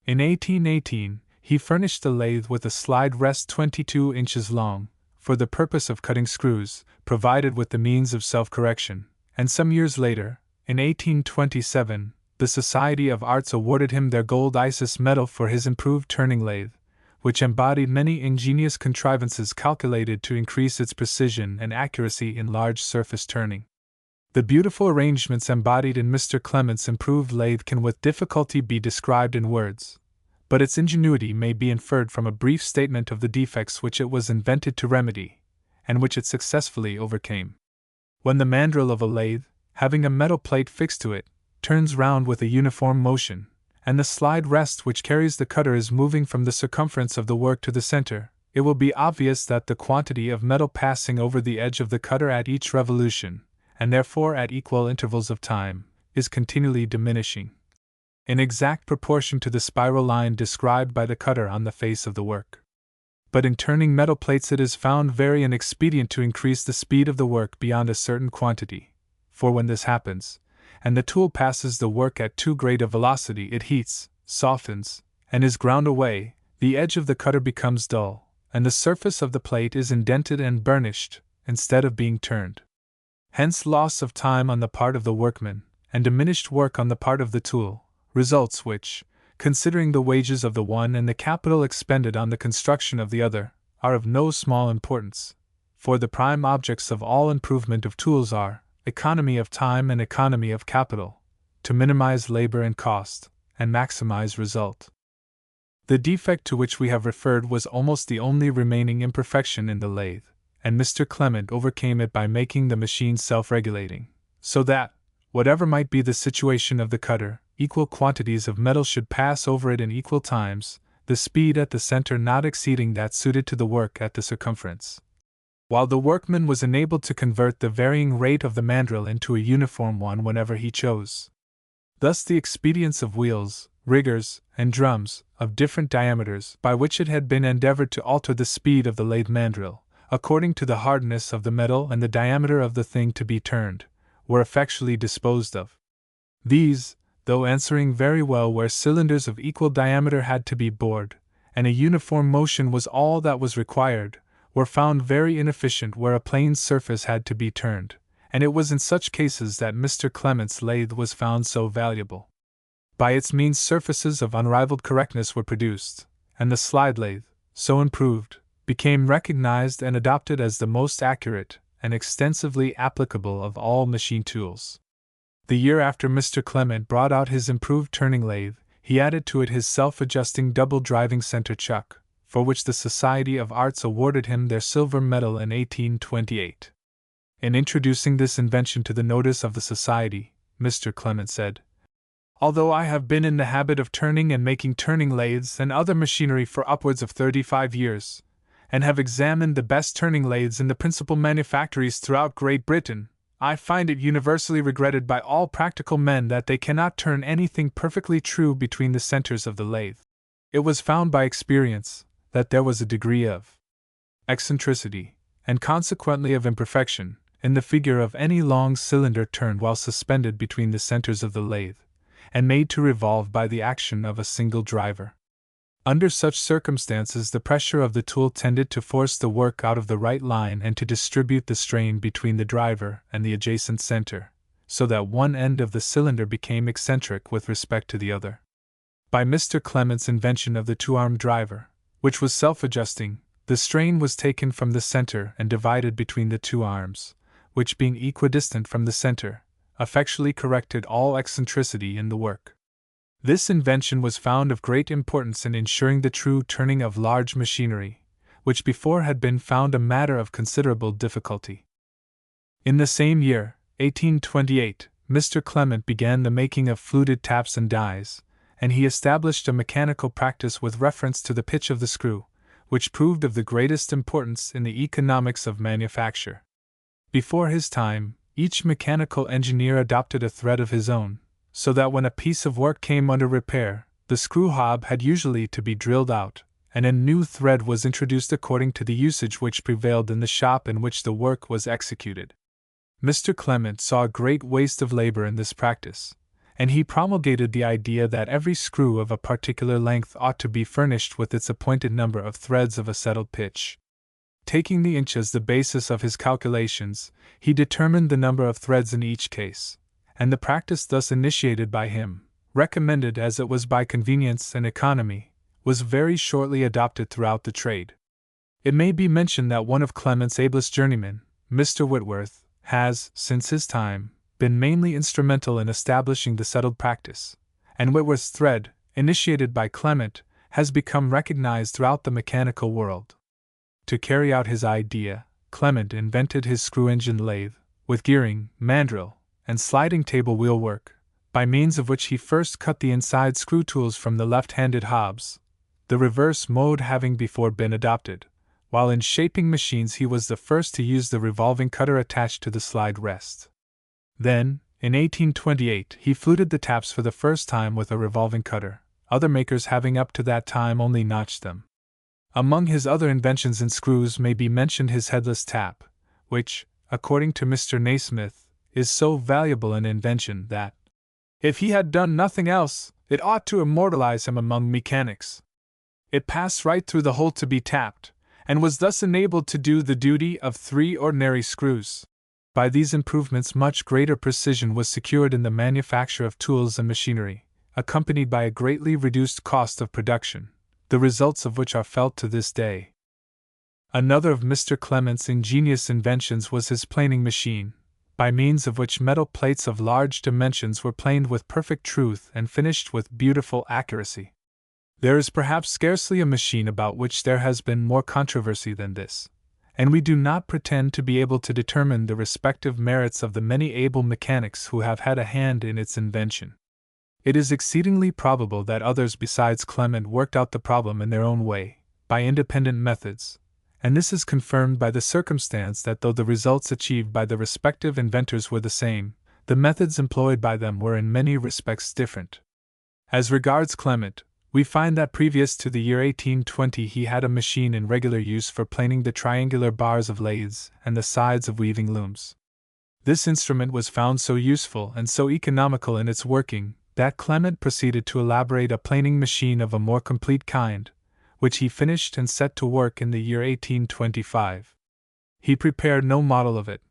S1: In 1818, he furnished the lathe with a slide rest 22 inches long, for the purpose of cutting screws, provided with the means of self-correction, and some years later, in 1827, the Society of Arts awarded him their gold Isis medal for his improved turning lathe, which embodied many ingenious contrivances calculated to increase its precision and accuracy in large surface turning. The beautiful arrangements embodied in Mr. Clement's improved lathe can with difficulty be described in words, but its ingenuity may be inferred from a brief statement of the defects which it was invented to remedy, and which it successfully overcame. When the mandrel of a lathe, having a metal plate fixed to it, turns round with a uniform motion, and the slide rest which carries the cutter is moving from the circumference of the work to the center, it will be obvious that the quantity of metal passing over the edge of the cutter at each revolution, and therefore at equal intervals of time, is continually diminishing, in exact proportion to the spiral line described by the cutter on the face of the work. But in turning metal plates it is found very inexpedient to increase the speed of the work beyond a certain quantity, for when this happens, and the tool passes the work at too great a velocity, it heats, softens, and is ground away, the edge of the cutter becomes dull, and the surface of the plate is indented and burnished, instead of being turned. Hence loss of time on the part of the workman, and diminished work on the part of the tool, results which, considering the wages of the one and the capital expended on the construction of the other, are of no small importance, for the prime objects of all improvement of tools are economy of time and economy of capital, to minimize labor and cost, and maximize result. The defect to which we have referred was almost the only remaining imperfection in the lathe, and Mr. Clement overcame it by making the machine self-regulating, so that, whatever might be the situation of the cutter, equal quantities of metal should pass over it in equal times, the speed at the center not exceeding that suited to the work at the circumference, while the workman was enabled to convert the varying rate of the mandrel into a uniform one whenever he chose. Thus the expedients of wheels, riggers, and drums, of different diameters, by which it had been endeavored to alter the speed of the lathe mandrel, according to the hardness of the metal and the diameter of the thing to be turned, were effectually disposed of. These, though answering very well where cylinders of equal diameter had to be bored, and a uniform motion was all that was required, were found very inefficient where a plane surface had to be turned, and it was in such cases that Mr. Clement's lathe was found so valuable. By its means surfaces of unrivaled correctness were produced, and the slide lathe, so improved, became recognized and adopted as the most accurate and extensively applicable of all machine tools. The year after Mr. Clement brought out his improved turning lathe, he added to it his self-adjusting double-driving center chuck, for which the Society of Arts awarded him their silver medal in 1828. In introducing this invention to the notice of the Society, Mr. Clement said, "Although I have been in the habit of turning and making turning lathes and other machinery for upwards of 35 years, and have examined the best turning lathes in the principal manufactories throughout Great Britain, I find it universally regretted by all practical men that they cannot turn anything perfectly true between the centers of the lathe. It was found by experience that there was a degree of eccentricity, and consequently of imperfection, in the figure of any long cylinder turned while suspended between the centers of the lathe, and made to revolve by the action of a single driver. Under such circumstances the pressure of the tool tended to force the work out of the right line and to distribute the strain between the driver and the adjacent center, so that one end of the cylinder became eccentric with respect to the other. By Mr. Clement's invention of the two-armed driver, which was self-adjusting, the strain was taken from the center and divided between the two arms, which being equidistant from the center, effectually corrected all eccentricity in the work. This invention was found of great importance in ensuring the true turning of large machinery, which before had been found a matter of considerable difficulty. In the same year, 1828, Mr. Clement began the making of fluted taps and dies, and he established a mechanical practice with reference to the pitch of the screw, which proved of the greatest importance in the economics of manufacture. Before his time, each mechanical engineer adopted a thread of his own, so that when a piece of work came under repair, the screw hob had usually to be drilled out, and a new thread was introduced according to the usage which prevailed in the shop in which the work was executed. Mr. Clement saw a great waste of labor in this practice, and he promulgated the idea that every screw of a particular length ought to be furnished with its appointed number of threads of a settled pitch. Taking the inch as the basis of his calculations, he determined the number of threads in each case, and the practice thus initiated by him, recommended as it was by convenience and economy, was very shortly adopted throughout the trade. It may be mentioned that one of Clement's ablest journeymen, Mr. Whitworth, has, since his time, been mainly instrumental in establishing the settled practice, and Whitworth's thread, initiated by Clement, has become recognized throughout the mechanical world. To carry out his idea, Clement invented his screw-engine lathe, with gearing, mandrel, and sliding table wheel work, by means of which he first cut the inside screw tools from the left-handed hobs, the reverse mode having before been adopted, while in shaping machines he was the first to use the revolving cutter attached to the slide rest. Then, in 1828, he fluted the taps for the first time with a revolving cutter, other makers having up to that time only notched them. Among his other inventions in screws may be mentioned his headless tap, which, according to Mr. Naismith, is so valuable an invention that, if he had done nothing else, it ought to immortalize him among mechanics. It passed right through the hole to be tapped, and was thus enabled to do the duty of 3 ordinary screws. By these improvements much greater precision was secured in the manufacture of tools and machinery, accompanied by a greatly reduced cost of production, the results of which are felt to this day. Another of Mr. Clement's ingenious inventions was his planing machine, by means of which metal plates of large dimensions were planed with perfect truth and finished with beautiful accuracy. There is perhaps scarcely a machine about which there has been more controversy than this, and we do not pretend to be able to determine the respective merits of the many able mechanics who have had a hand in its invention. It is exceedingly probable that others besides Clement worked out the problem in their own way, by independent methods, and this is confirmed by the circumstance that though the results achieved by the respective inventors were the same, the methods employed by them were in many respects different. As regards Clement, we find that previous to the year 1820 he had a machine in regular use for planing the triangular bars of lathes and the sides of weaving looms. This instrument was found so useful and so economical in its working that Clement proceeded to elaborate a planing machine of a more complete kind, which he finished and set to work in the year 1825. He prepared no model of it,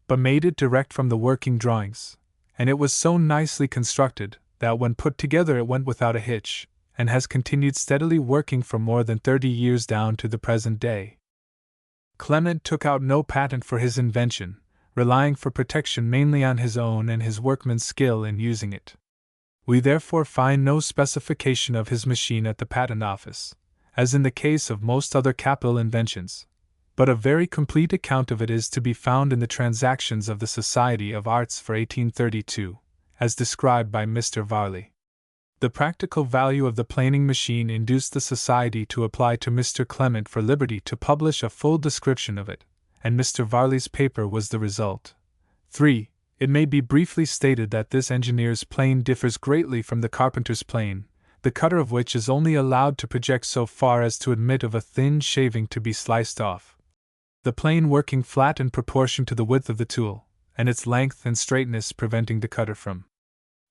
S1: but made it direct from the working drawings, and it was so nicely constructed that when put together it went without a hitch, and has continued steadily working for more than 30 years down to the present day. Clement took out no patent for his invention, relying for protection mainly on his own and his workmen's skill in using it. We therefore find no specification of his machine at the Patent Office, as in the case of most other capital inventions, but a very complete account of it is to be found in the Transactions of the Society of Arts for 1832, as described by Mr. Varley. The practical value of the planing machine induced the Society to apply to Mr. Clement for liberty to publish a full description of it, and Mr. Varley's paper was the result. 3. It may be briefly stated that this engineer's plane differs greatly from the carpenter's plane, the cutter of which is only allowed to project so far as to admit of a thin shaving to be sliced off, the plane working flat in proportion to the width of the tool, and its length and straightness preventing the cutter from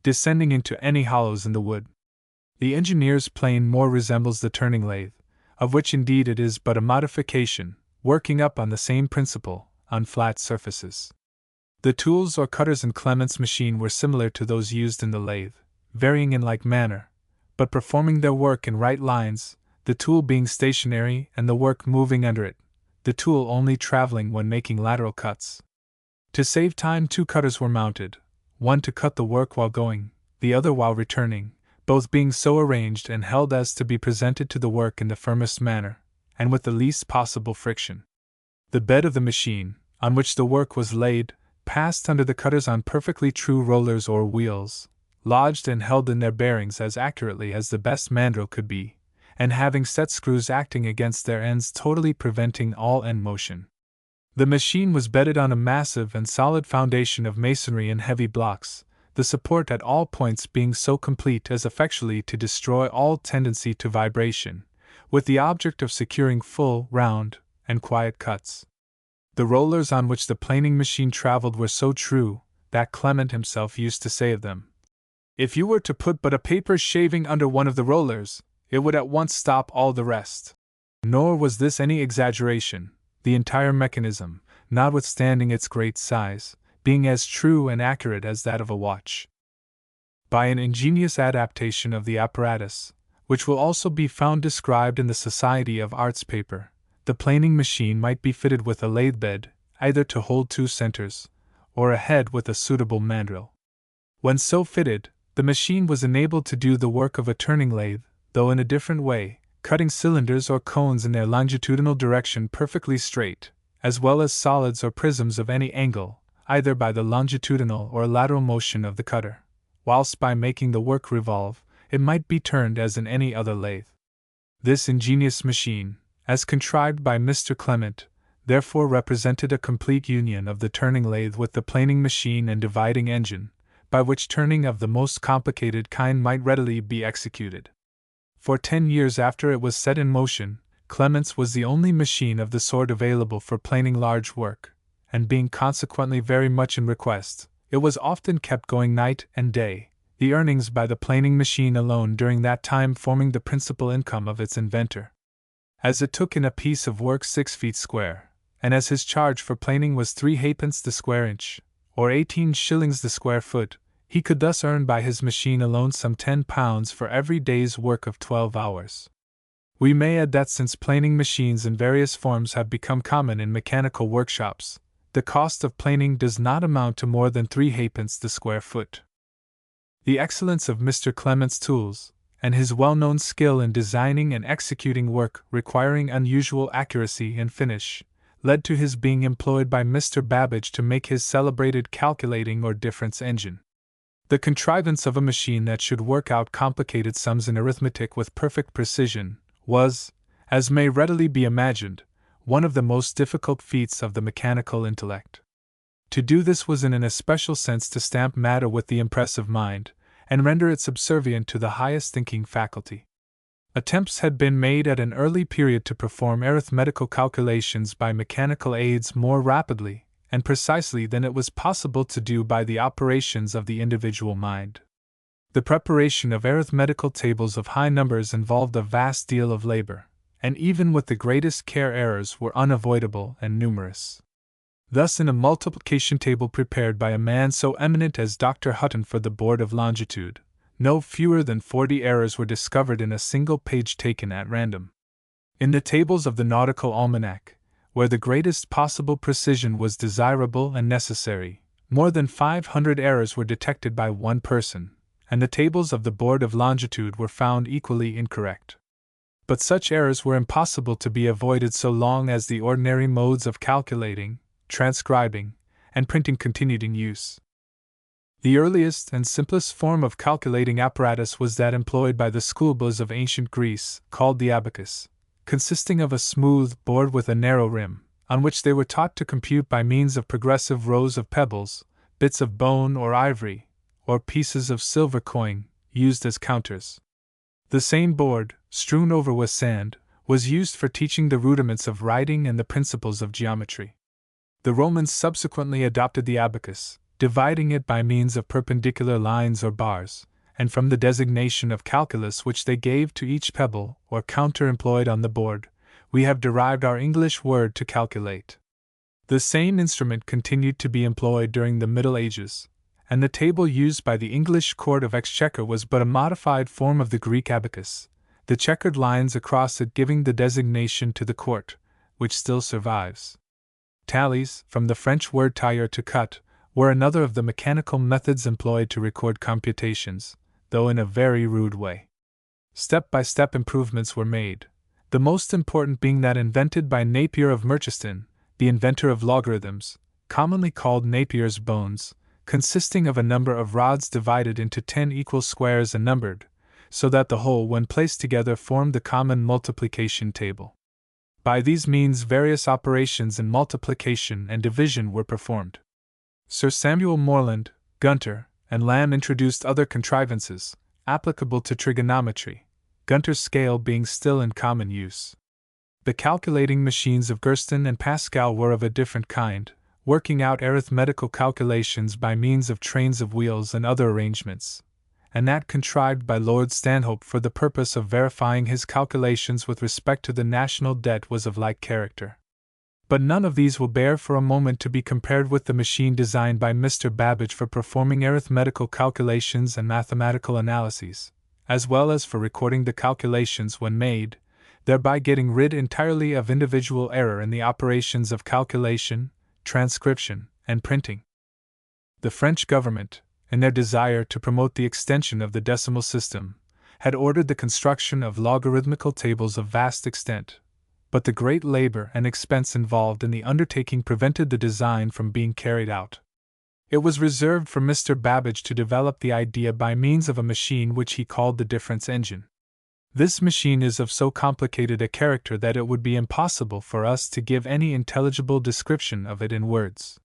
S1: descending into any hollows in the wood. The engineer's plane more resembles the turning lathe, of which indeed it is but a modification, working up on the same principle, on flat surfaces. The tools or cutters in Clement's machine were similar to those used in the lathe, varying in like manner, but performing their work in right lines, the tool being stationary and the work moving under it, the tool only traveling when making lateral cuts. To save time, 2 cutters were mounted, one to cut the work while going, the other while returning, both being so arranged and held as to be presented to the work in the firmest manner, and with the least possible friction. The bed of the machine, on which the work was laid, passed under the cutters on perfectly true rollers or wheels, lodged and held in their bearings as accurately as the best mandrel could be, and having set screws acting against their ends totally preventing all end motion. The machine was bedded on a massive and solid foundation of masonry and heavy blocks, the support at all points being so complete as effectually to destroy all tendency to vibration, with the object of securing full, round, and quiet cuts. The rollers on which the planing machine traveled were so true that Clement himself used to say of them, "If you were to put but a paper shaving under one of the rollers, it would at once stop all the rest." Nor was this any exaggeration, the entire mechanism, notwithstanding its great size, being as true and accurate as that of a watch. By an ingenious adaptation of the apparatus, which will also be found described in the Society of Arts paper, the planing machine might be fitted with a lathe bed, either to hold 2 centers, or a head with a suitable mandrel. When so fitted, the machine was enabled to do the work of a turning lathe, though in a different way, cutting cylinders or cones in their longitudinal direction perfectly straight, as well as solids or prisms of any angle, either by the longitudinal or lateral motion of the cutter, whilst by making the work revolve, it might be turned as in any other lathe. This ingenious machine, as contrived by Mr. Clement, therefore represented a complete union of the turning lathe with the planing machine and dividing engine, by which turning of the most complicated kind might readily be executed. For 10 years after it was set in motion, Clement's was the only machine of the sort available for planing large work, and being consequently very much in request, it was often kept going night and day, the earnings by the planing machine alone during that time forming the principal income of its inventor. As it took in a piece of work 6 feet square, and as his charge for planing was 3 halfpence the square inch, or 18 shillings the square foot, he could thus earn by his machine alone some £10 for every day's work of 12 hours. We may add that since planing machines in various forms have become common in mechanical workshops, the cost of planing does not amount to more than 3 halfpence the square foot. The excellence of Mr. Clement's tools, and his well-known skill in designing and executing work requiring unusual accuracy and finish, led to his being employed by Mr. Babbage to make his celebrated calculating or difference engine. The contrivance of a machine that should work out complicated sums in arithmetic with perfect precision was, as may readily be imagined, one of the most difficult feats of the mechanical intellect. To do this was in an especial sense to stamp matter with the impressive mind, and render it subservient to the highest thinking faculty. Attempts had been made at an early period to perform arithmetical calculations by mechanical aids more rapidly and precisely than it was possible to do by the operations of the individual mind. The preparation of arithmetical tables of high numbers involved a vast deal of labor, and even with the greatest care errors were unavoidable and numerous. Thus, in a multiplication table prepared by a man so eminent as Dr. Hutton for the Board of Longitude, no fewer than 40 errors were discovered in a single page taken at random. In the tables of the Nautical Almanac, where the greatest possible precision was desirable and necessary, more than 500 errors were detected by one person, and the tables of the Board of Longitude were found equally incorrect. But such errors were impossible to be avoided so long as the ordinary modes of calculating, transcribing, and printing continued in use. The earliest and simplest form of calculating apparatus was that employed by the schoolboys of ancient Greece, called the abacus, consisting of a smooth board with a narrow rim, on which they were taught to compute by means of progressive rows of pebbles, bits of bone or ivory, or pieces of silver coin, used as counters. The same board, strewn over with sand, was used for teaching the rudiments of writing and the principles of geometry. The Romans subsequently adopted the abacus, dividing it by means of perpendicular lines or bars, and from the designation of calculus which they gave to each pebble or counter employed on the board, we have derived our English word to calculate. The same instrument continued to be employed during the Middle Ages, and the table used by the English Court of Exchequer was but a modified form of the Greek abacus, the checkered lines across it giving the designation to the court, which still survives. Tallies, from the French word tailler to cut, were another of the mechanical methods employed to record computations, though in a very rude way. Step-by-step improvements were made, the most important being that invented by Napier of Merchiston, the inventor of logarithms, commonly called Napier's bones, consisting of a number of rods divided into 10 equal squares and numbered, so that the whole when placed together formed the common multiplication table. By these means various operations in multiplication and division were performed. Sir Samuel Morland, Gunter, and Lamb introduced other contrivances, applicable to trigonometry, Gunter's scale being still in common use. The calculating machines of Gersten and Pascal were of a different kind, working out arithmetical calculations by means of trains of wheels and other arrangements, and that contrived by Lord Stanhope for the purpose of verifying his calculations with respect to the national debt was of like character. But none of these will bear for a moment to be compared with the machine designed by Mr. Babbage for performing arithmetical calculations and mathematical analyses, as well as for recording the calculations when made, thereby getting rid entirely of individual error in the operations of calculation, transcription, and printing. The French government, in their desire to promote the extension of the decimal system, had ordered the construction of logarithmical tables of vast extent, but the great labor and expense involved in the undertaking prevented the design from being carried out. It was reserved for Mr. Babbage to develop the idea by means of a machine which he called the difference engine. This machine is of so complicated a character that it would be impossible for us to give any intelligible description of it in words.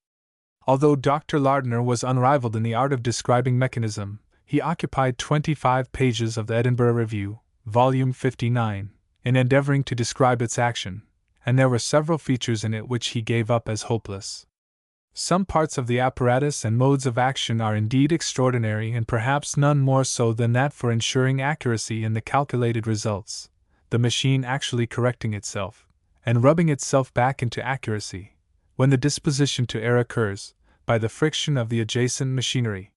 S1: Although Dr. Lardner was unrivaled in the art of describing mechanism, he occupied 25 pages of the Edinburgh Review, volume 59, in endeavoring to describe its action, and there were several features in it which he gave up as hopeless. Some parts of the apparatus and modes of action are indeed extraordinary, and perhaps none more so than that for ensuring accuracy in the calculated results, the machine actually correcting itself, and rubbing itself back into accuracy, when the disposition to err occurs, by the friction of the adjacent machinery.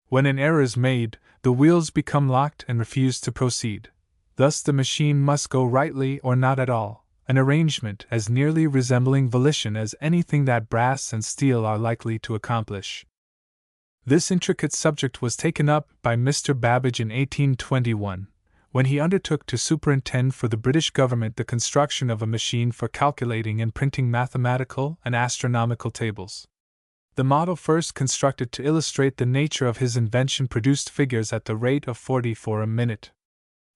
S1: When an error is made, the wheels become locked and refuse to proceed. Thus the machine must go rightly or not at all, an arrangement as nearly resembling volition as anything that brass and steel are likely to accomplish. This intricate subject was taken up by Mr. Babbage in 1821, when he undertook to superintend for the British government the construction of a machine for calculating and printing mathematical and astronomical tables. The model first constructed to illustrate the nature of his invention produced figures at the rate of 44 a minute.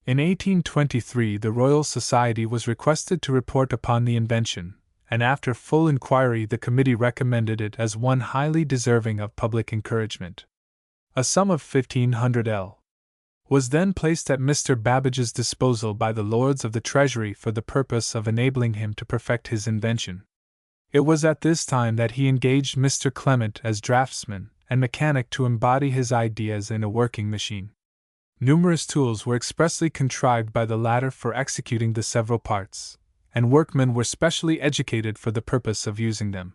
S1: In 1823 the Royal Society was requested to report upon the invention, and after full inquiry the committee recommended it as one highly deserving of public encouragement. A sum of 1,500 L. was then placed at Mr. Babbage's disposal by the Lords of the Treasury for the purpose of enabling him to perfect his invention. It was at this time that he engaged Mr. Clement as draftsman and mechanic to embody his ideas in a working machine. Numerous tools were expressly contrived by the latter for executing the several parts, and workmen were specially educated for the purpose of using them.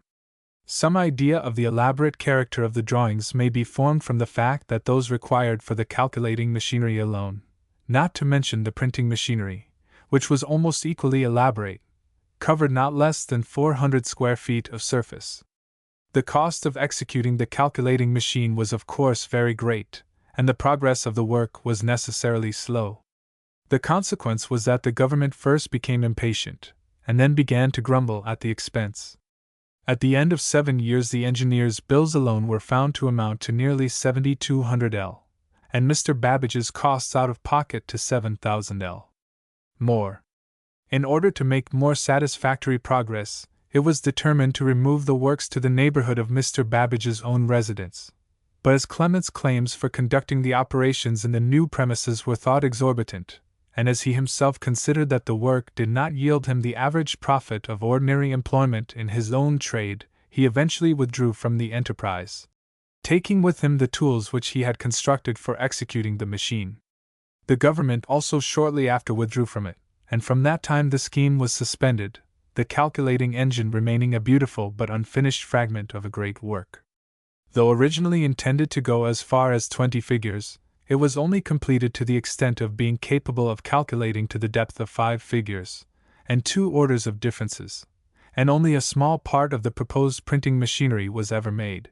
S1: Some idea of the elaborate character of the drawings may be formed from the fact that those required for the calculating machinery alone, not to mention the printing machinery, which was almost equally elaborate, covered not less than 400 square feet of surface. The cost of executing the calculating machine was of course very great, and the progress of the work was necessarily slow. The consequence was that the government first became impatient, and then began to grumble at the expense. At the end of 7 years the engineer's bills alone were found to amount to nearly 7,200 L, and Mr. Babbage's costs out of pocket to 7,000 L. More. In order to make more satisfactory progress, it was determined to remove the works to the neighborhood of Mr. Babbage's own residence. But as Clement's claims for conducting the operations in the new premises were thought exorbitant, and as he himself considered that the work did not yield him the average profit of ordinary employment in his own trade, he eventually withdrew from the enterprise, taking with him the tools which he had constructed for executing the machine. The government also shortly after withdrew from it, and from that time the scheme was suspended, the calculating engine remaining a beautiful but unfinished fragment of a great work. Though originally intended to go as far as 20 figures, it was only completed to the extent of being capable of calculating to the depth of 5 figures, and 2 orders of differences, and only a small part of the proposed printing machinery was ever made.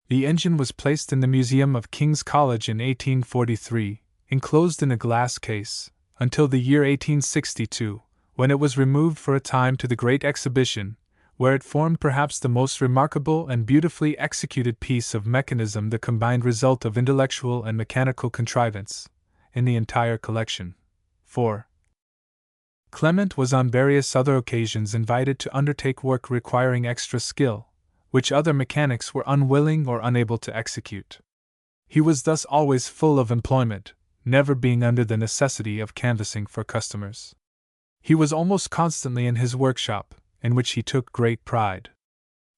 S1: The engine was placed in the Museum of King's College in 1843, enclosed in a glass case, until the year 1862, when it was removed for a time to the Great Exhibition, where it formed perhaps the most remarkable and beautifully executed piece of mechanism, the combined result of intellectual and mechanical contrivance, in the entire collection. 4. Clement was on various other occasions invited to undertake work requiring extra skill, which other mechanics were unwilling or unable to execute. He was thus always full of employment, never being under the necessity of canvassing for customers. He was almost constantly in his workshop, in which he took great pride.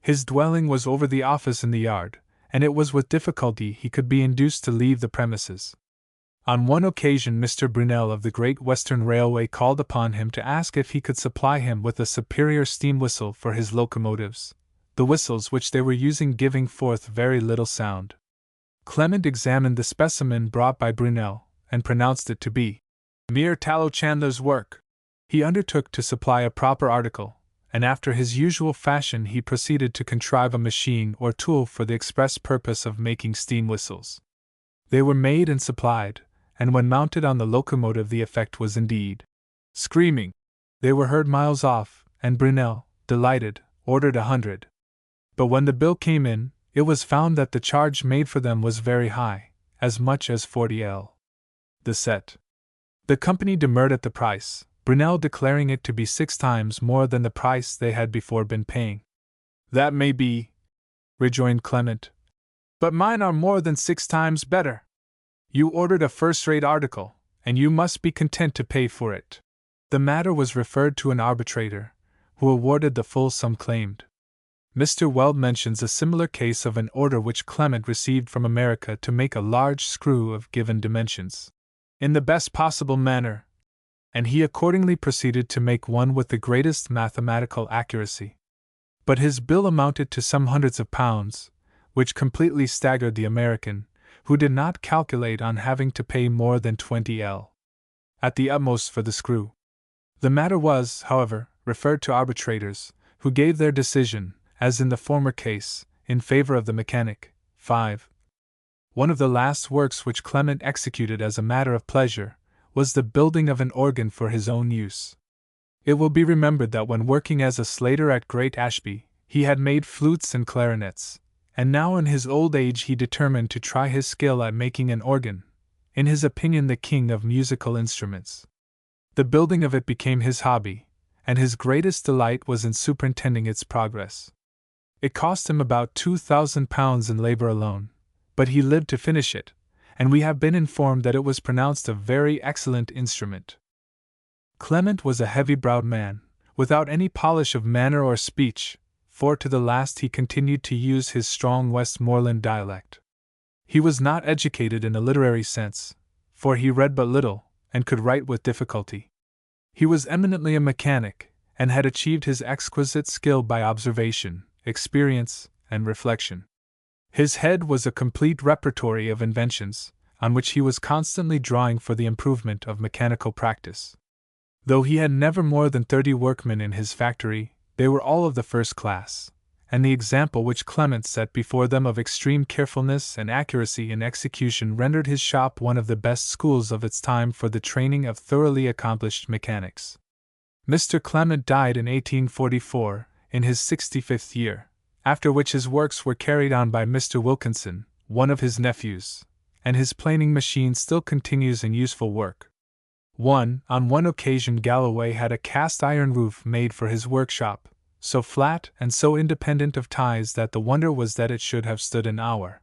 S1: His dwelling was over the office in the yard, and it was with difficulty he could be induced to leave the premises. On one occasion Mr. Brunel of the Great Western Railway called upon him to ask if he could supply him with a superior steam whistle for his locomotives, the whistles which they were using giving forth very little sound. Clement examined the specimen brought by Brunel, and pronounced it to be mere tallow chandler's work. He undertook to supply a proper article, and after his usual fashion he proceeded to contrive a machine or tool for the express purpose of making steam whistles. They were made and supplied, and when mounted on the locomotive the effect was indeed screaming. They were heard miles off, and Brunel, delighted, ordered 100. But when the bill came in, it was found that the charge made for them was very high, as much as 40 the set. The company demurred at the price, Brunel declaring it to be 6 times more than the price they had before been paying. "That may be," rejoined Clement, "but mine are more than 6 times better. You ordered a first-rate article, and you must be content to pay for it." The matter was referred to an arbitrator, who awarded the full sum claimed. Mr. Weld mentions a similar case of an order which Clement received from America to make a large screw of given dimensions, in the best possible manner, and he accordingly proceeded to make one with the greatest mathematical accuracy. But his bill amounted to some hundreds of pounds, which completely staggered the American, who did not calculate on having to pay more than 20 at the utmost for the screw. The matter was, however, referred to arbitrators, who gave their decision, as in the former case, in favor of the mechanic. 5. One of the last works which Clement executed as a matter of pleasure was the building of an organ for his own use. It will be remembered that when working as a slater at Great Ashby, he had made flutes and clarinets, and now in his old age he determined to try his skill at making an organ, in his opinion the king of musical instruments. The building of it became his hobby, and his greatest delight was in superintending its progress. It cost him about £2,000 in labor alone, but he lived to finish it, and we have been informed that it was pronounced a very excellent instrument. Clement was a heavy-browed man, without any polish of manner or speech, for to the last he continued to use his strong Westmoreland dialect. He was not educated in a literary sense, for he read but little, and could write with difficulty. He was eminently a mechanic, and had achieved his exquisite skill by observation, experience, and reflection. His head was a complete repertory of inventions, on which he was constantly drawing for the improvement of mechanical practice. Though he had never more than 30 workmen in his factory, they were all of the first class, and the example which Clement set before them of extreme carefulness and accuracy in execution rendered his shop one of the best schools of its time for the training of thoroughly accomplished mechanics. Mr. Clement died in 1844, in his 65th year, after which his works were carried on by Mr. Wilkinson, one of his nephews, and his planing machine still continues in useful work. On one occasion Galloway had a cast-iron roof made for his workshop, so flat and so independent of ties that the wonder was that it should have stood an hour.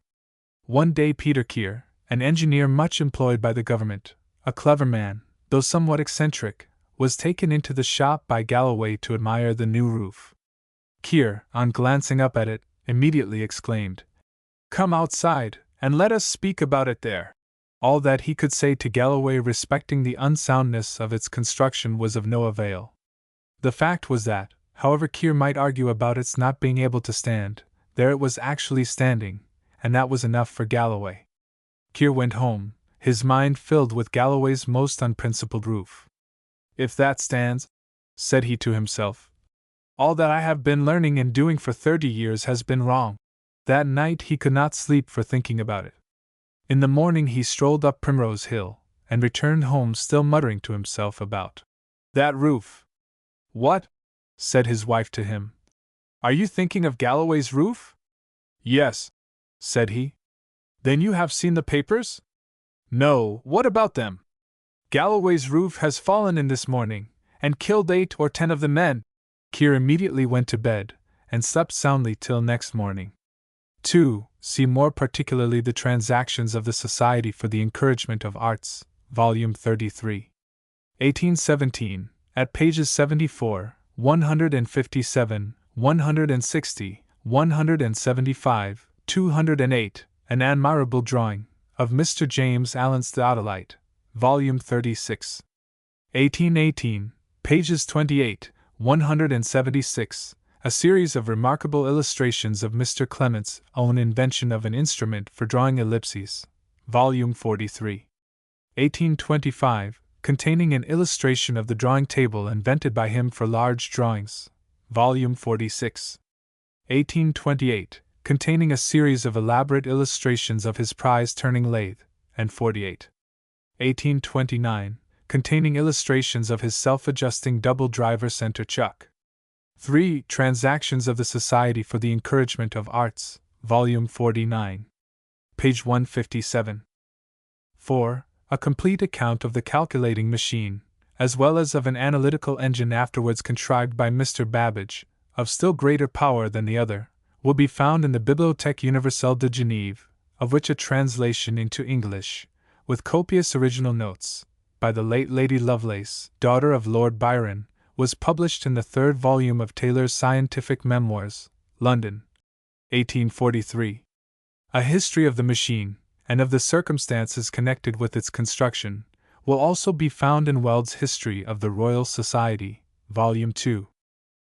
S1: One day Peter Keir, an engineer much employed by the government, a clever man, though somewhat eccentric, was taken into the shop by Galloway to admire the new roof. Keir, on glancing up at it, immediately exclaimed, "Come outside, and let us speak about it there." All that he could say to Galloway respecting the unsoundness of its construction was of no avail. The fact was that, however Keir might argue about its not being able to stand, there it was actually standing, and that was enough for Galloway. Keir went home, his mind filled with Galloway's most unprincipled roof. "If that stands," said he to himself, "all that I have been learning and doing for 30 years has been wrong." That night he could not sleep for thinking about it. In the morning he strolled up Primrose Hill, and returned home still muttering to himself about that roof. "What?" said his wife to him. "Are you thinking of Galloway's roof?" "Yes," said he. "Then you have seen the papers?" "No, what about them?" "Galloway's roof has fallen in this morning, and killed 8 or 10 of the men." Keir immediately went to bed, and slept soundly till next morning. 2. See more particularly the Transactions of the Society for the Encouragement of Arts, Volume 33. 1817, at pages 74, 157, 160, 175, 208, an admirable drawing of Mr. James Allen's Theodolite, Volume 36. 1818, pages 28, 176, a series of remarkable illustrations of Mr. Clement's own invention of an instrument for drawing ellipses, Volume 43. 1825, containing an illustration of the drawing table invented by him for large drawings, Volume 46. 1828, containing a series of elaborate illustrations of his prize-turning lathe, and 48. 1829, containing illustrations of his self-adjusting double-driver center chuck. 3. Transactions of the Society for the Encouragement of Arts, Volume 49. Page 157. 4. A complete account of the calculating machine, as well as of an analytical engine afterwards contrived by Mr. Babbage, of still greater power than the other, will be found in the Bibliothèque Universelle de Genève, of which a translation into English, with copious original notes, by the late Lady Lovelace, daughter of Lord Byron, was published in the third volume of Taylor's Scientific Memoirs, London, 1843. A history of the machine, and of the circumstances connected with its construction, will also be found in Weld's History of the Royal Society, Volume 2.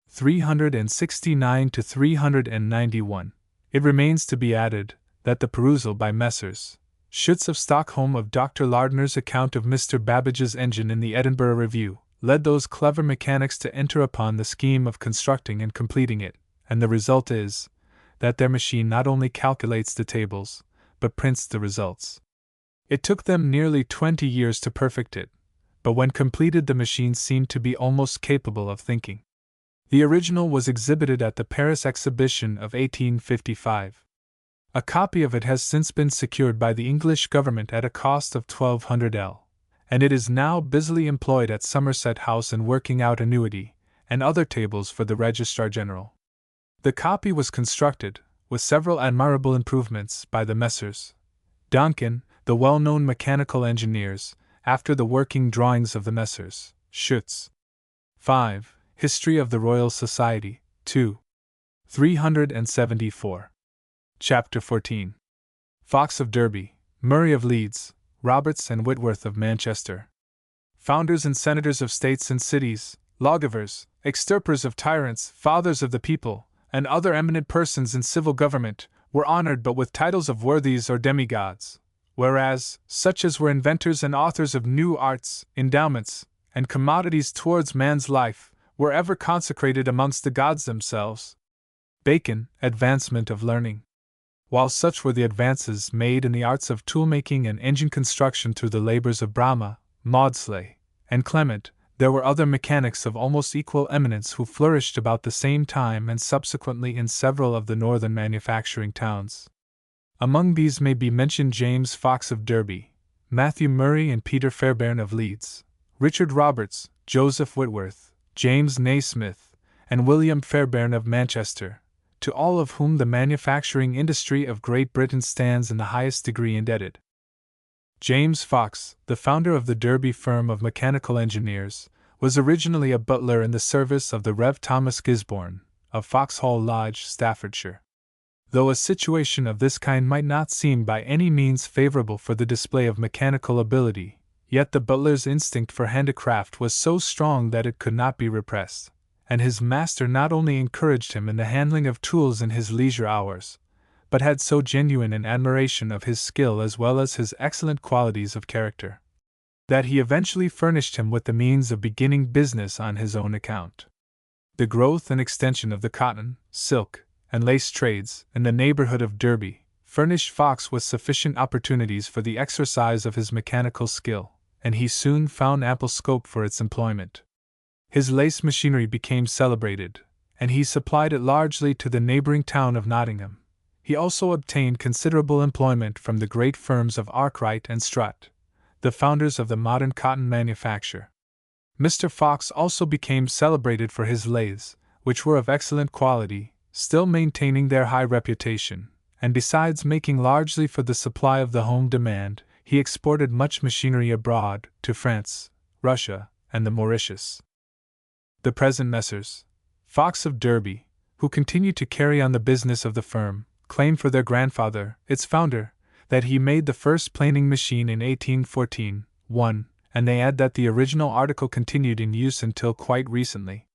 S1: 369 to 391. It remains to be added that the perusal by Messrs. Schutz of Stockholm of Dr. Lardner's account of Mr. Babbage's engine in the Edinburgh Review led those clever mechanics to enter upon the scheme of constructing and completing it, and the result is that their machine not only calculates the tables, but prints the results. It took them nearly 20 years to perfect it, but when completed the machine seemed to be almost capable of thinking. The original was exhibited at the Paris Exhibition of 1855. A copy of it has since been secured by the English government at a cost of 1200 L, and it is now busily employed at Somerset House in working out annuity and other tables for the Registrar General. The copy was constructed, with several admirable improvements, by the Messrs. Duncan, the well-known mechanical engineers, after the working drawings of the Messrs. Schutz. 5. History of the Royal Society, 2. 374. Chapter 14. Fox of Derby, Murray of Leeds, Roberts and Whitworth of Manchester. Founders and senators of states and cities, lawgivers, extirpers of tyrants, fathers of the people, and other eminent persons in civil government, were honored but with titles of worthies or demigods, whereas such as were inventors and authors of new arts, endowments, and commodities towards man's life, were ever consecrated amongst the gods themselves. Bacon, Advancement of Learning. While such were the advances made in the arts of tool-making and engine construction through the labors of Brahma, Maudslay, and Clement, there were other mechanics of almost equal eminence who flourished about the same time and subsequently in several of the northern manufacturing towns. Among these may be mentioned James Fox of Derby, Matthew Murray and Peter Fairbairn of Leeds, Richard Roberts, Joseph Whitworth, James Naismith, and William Fairbairn of Manchester, to all of whom the manufacturing industry of Great Britain stands in the highest degree indebted. James Fox, the founder of the Derby firm of mechanical engineers, was originally a butler in the service of the Rev. Thomas Gisborne, of Foxhall Lodge, Staffordshire. Though a situation of this kind might not seem by any means favorable for the display of mechanical ability, yet the butler's instinct for handicraft was so strong that it could not be repressed, and his master not only encouraged him in the handling of tools in his leisure hours, but had so genuine an admiration of his skill as well as his excellent qualities of character, that he eventually furnished him with the means of beginning business on his own account. The growth and extension of the cotton, silk, and lace trades in the neighborhood of Derby furnished Fox with sufficient opportunities for the exercise of his mechanical skill, and he soon found ample scope for its employment. His lace machinery became celebrated, and he supplied it largely to the neighboring town of Nottingham. He also obtained considerable employment from the great firms of Arkwright and Strutt, the founders of the modern cotton manufacture. Mr. Fox also became celebrated for his lathes, which were of excellent quality, still maintaining their high reputation, and besides making largely for the supply of the home demand, he exported much machinery abroad, to France, Russia, and the Mauritius. The present Messrs. Fox of Derby, who continue to carry on the business of the firm, claim for their grandfather, its founder, that he made the first planing machine in 1814, and they add that the original article continued in use until quite recently.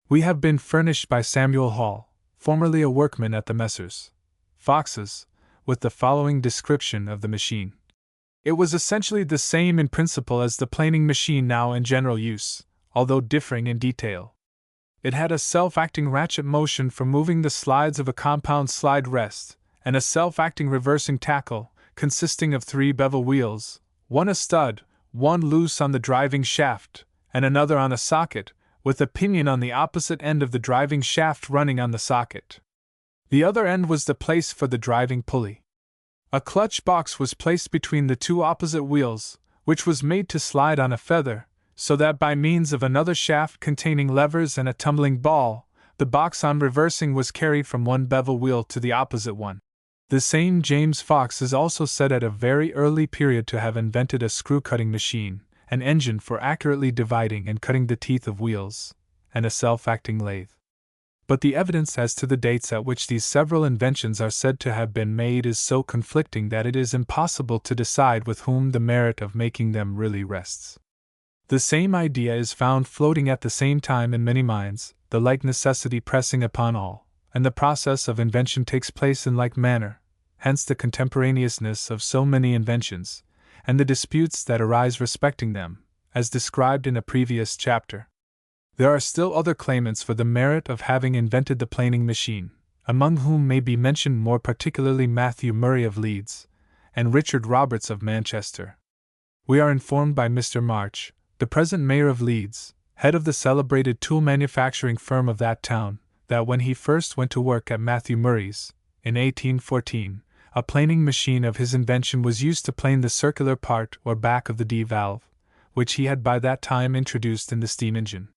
S1: We have been furnished by Samuel Hall, formerly a workman at the Messrs. Fox's, with the following description of the machine. It was essentially the same in principle as the planing machine now in general use, although differing in detail. It had a self-acting ratchet motion for moving the slides of a compound slide rest, and a self-acting reversing tackle, consisting of 3 bevel wheels, one a stud, one loose on the driving shaft, and another on a socket, with a pinion on the opposite end of the driving shaft running on the socket. The other end was the place for the driving pulley. A clutch box was placed between the 2 opposite wheels, which was made to slide on a feather, so that by means of another shaft containing levers and a tumbling ball, the box on reversing was carried from one bevel wheel to the opposite one. The same James Fox is also said at a very early period to have invented a screw-cutting machine, an engine for accurately dividing and cutting the teeth of wheels, and a self-acting lathe. But the evidence as to the dates at which these several inventions are said to have been made is so conflicting that it is impossible to decide with whom the merit of making them really rests. The same idea is found floating at the same time in many minds, the like necessity pressing upon all, and the process of invention takes place in like manner, hence the contemporaneousness of so many inventions, and the disputes that arise respecting them, as described in a previous chapter. There are still other claimants for the merit of having invented the planing machine, among whom may be mentioned more particularly Matthew Murray of Leeds, and Richard Roberts of Manchester. We are informed by Mr. March, the present mayor of Leeds, head of the celebrated tool manufacturing firm of that town, that when he first went to work at Matthew Murray's, in 1814, a planing machine of his invention was used to plane the circular part or back of the D valve, which he had by that time introduced in the steam engine.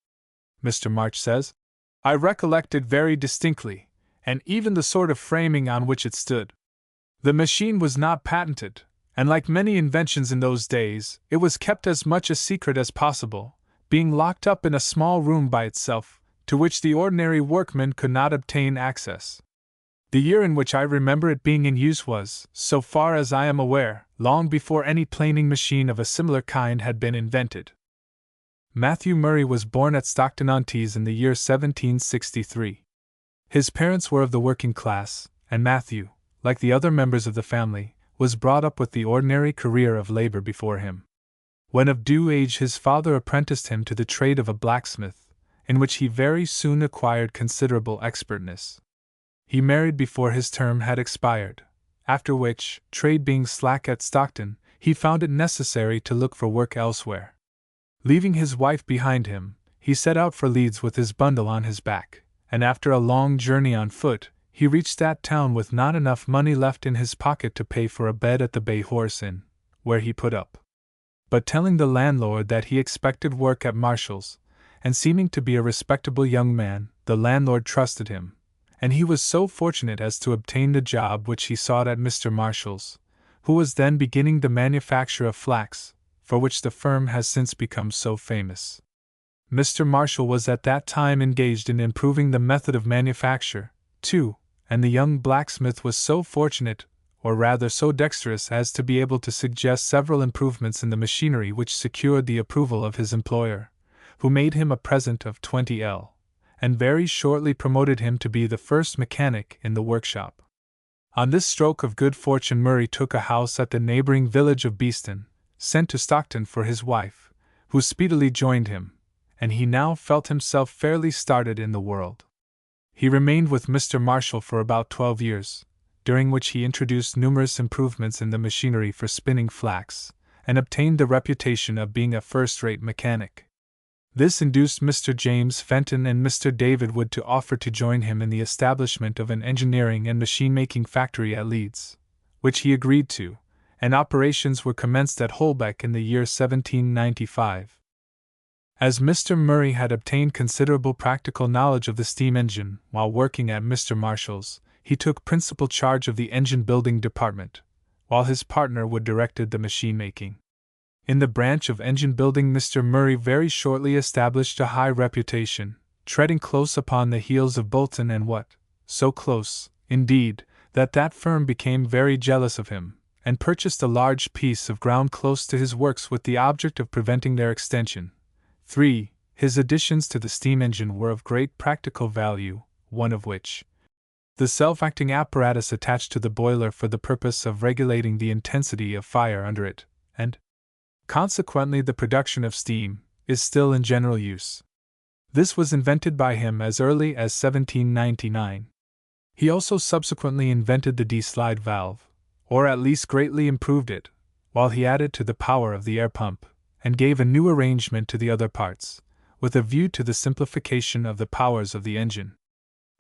S1: Mr. March says, "I recollect it very distinctly, and even the sort of framing on which it stood. The machine was not patented, and like many inventions in those days, it was kept as much a secret as possible, being locked up in a small room by itself, to which the ordinary workman could not obtain access. The year in which I remember it being in use was, so far as I am aware, long before any planing machine of a similar kind had been invented." Matthew Murray was born at Stockton-on-Tees in the year 1763. His parents were of the working class, and Matthew, like the other members of the family, was brought up with the ordinary career of labor before him. When of due age, his father apprenticed him to the trade of a blacksmith, in which he very soon acquired considerable expertness. He married before his term had expired, after which, trade being slack at Stockton, he found it necessary to look for work elsewhere. Leaving his wife behind him, he set out for Leeds with his bundle on his back, and after a long journey on foot, he reached that town with not enough money left in his pocket to pay for a bed at the Bay Horse Inn, where he put up. But telling the landlord that he expected work at Marshall's, and seeming to be a respectable young man, the landlord trusted him, and he was so fortunate as to obtain the job which he sought at Mr. Marshall's, who was then beginning the manufacture of flax, for which the firm has since become so famous. Mr. Marshall was at that time engaged in improving the method of manufacture, too, and the young blacksmith was so fortunate, or rather so dexterous, as to be able to suggest several improvements in the machinery which secured the approval of his employer, who made him a present of 20L, and very shortly promoted him to be the first mechanic in the workshop. On this stroke of good fortune Murray took a house at the neighboring village of Beeston, sent to Stockton for his wife, who speedily joined him, and he now felt himself fairly started in the world. He remained with Mr. Marshall for about 12 years, during which he introduced numerous improvements in the machinery for spinning flax, and obtained the reputation of being a first-rate mechanic. This induced Mr. James Fenton and Mr. David Wood to offer to join him in the establishment of an engineering and machine-making factory at Leeds, which he agreed to, and operations were commenced at Holbeck in the year 1795. As Mr. Murray had obtained considerable practical knowledge of the steam engine while working at Mr. Marshall's, he took principal charge of the engine-building department, while his partner Wood directed the machine-making. In the branch of engine-building Mr. Murray very shortly established a high reputation, treading close upon the heels of Boulton and Watt, so close, indeed, that that firm became very jealous of him, and purchased a large piece of ground close to his works with the object of preventing their extension. 3. His additions to the steam engine were of great practical value, one of which, the self-acting apparatus attached to the boiler for the purpose of regulating the intensity of fire under it, and, consequently, the production of steam, is still in general use. This was invented by him as early as 1799. He also subsequently invented the D-slide valve, or at least greatly improved it, while he added to the power of the air pump, and gave a new arrangement to the other parts, with a view to the simplification of the powers of the engine.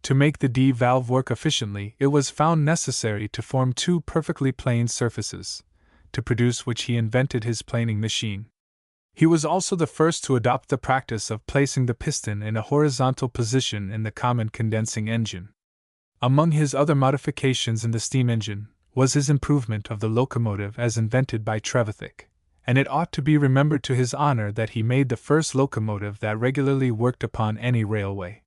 S1: To make the D valve work efficiently, it was found necessary to form two perfectly plane surfaces, to produce which he invented his planing machine. He was also the first to adopt the practice of placing the piston in a horizontal position in the common condensing engine. Among his other modifications in the steam engine was his improvement of the locomotive as invented by Trevithick, and it ought to be remembered to his honor that he made the first locomotive that regularly worked upon any railway.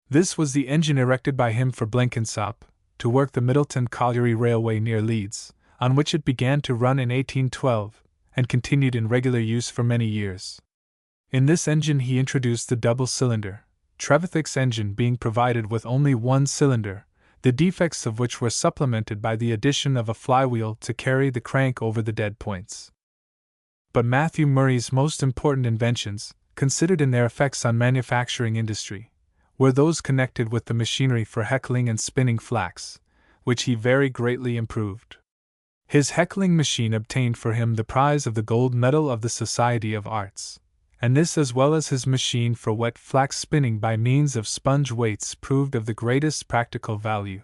S1: This was the engine erected by him for Blenkinsop, to work the Middleton Colliery Railway near Leeds, on which it began to run in 1812, and continued in regular use for many years. In this engine he introduced the double cylinder, Trevithick's engine being provided with only one cylinder, the defects of which were supplemented by the addition of a flywheel to carry the crank over the dead points. But Matthew Murray's most important inventions, considered in their effects on manufacturing industry, were those connected with the machinery for heckling and spinning flax, which he very greatly improved. His heckling machine obtained for him the prize of the gold medal of the Society of Arts, and this as well as his machine for wet flax spinning by means of sponge weights proved of the greatest practical value.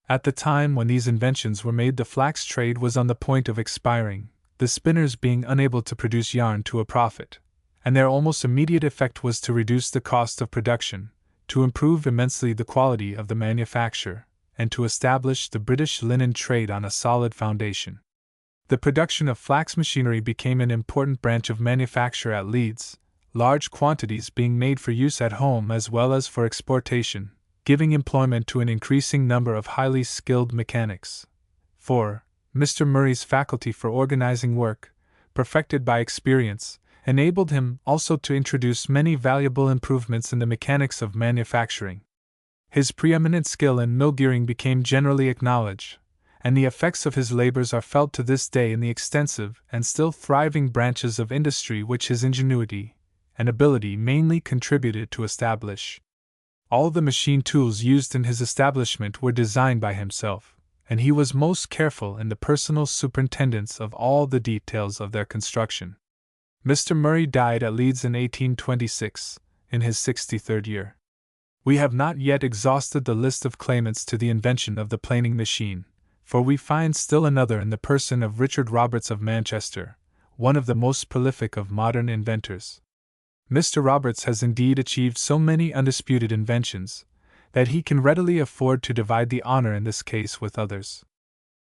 S1: At the time when these inventions were made, the flax trade was on the point of expiring, the spinners being unable to produce yarn to a profit, and their almost immediate effect was to reduce the cost of production, to improve immensely the quality of the manufacture, and to establish the British linen trade on a solid foundation. The production of flax machinery became an important branch of manufacture at Leeds, large quantities being made for use at home as well as for exportation, giving employment to an increasing number of highly skilled mechanics. For Mr. Murray's faculty for organizing work, perfected by experience, enabled him also to introduce many valuable improvements in the mechanics of manufacturing. His preeminent skill in mill gearing became generally acknowledged, and the effects of his labors are felt to this day in the extensive and still thriving branches of industry which his ingenuity and ability mainly contributed to establish. All the machine tools used in his establishment were designed by himself, and he was most careful in the personal superintendence of all the details of their construction. Mr. Murray died at Leeds in 1826, in his 63rd year. We have not yet exhausted the list of claimants to the invention of the planing machine, for we find still another in the person of Richard Roberts of Manchester, one of the most prolific of modern inventors. Mr. Roberts has indeed achieved so many undisputed inventions, that he can readily afford to divide the honor in this case with others.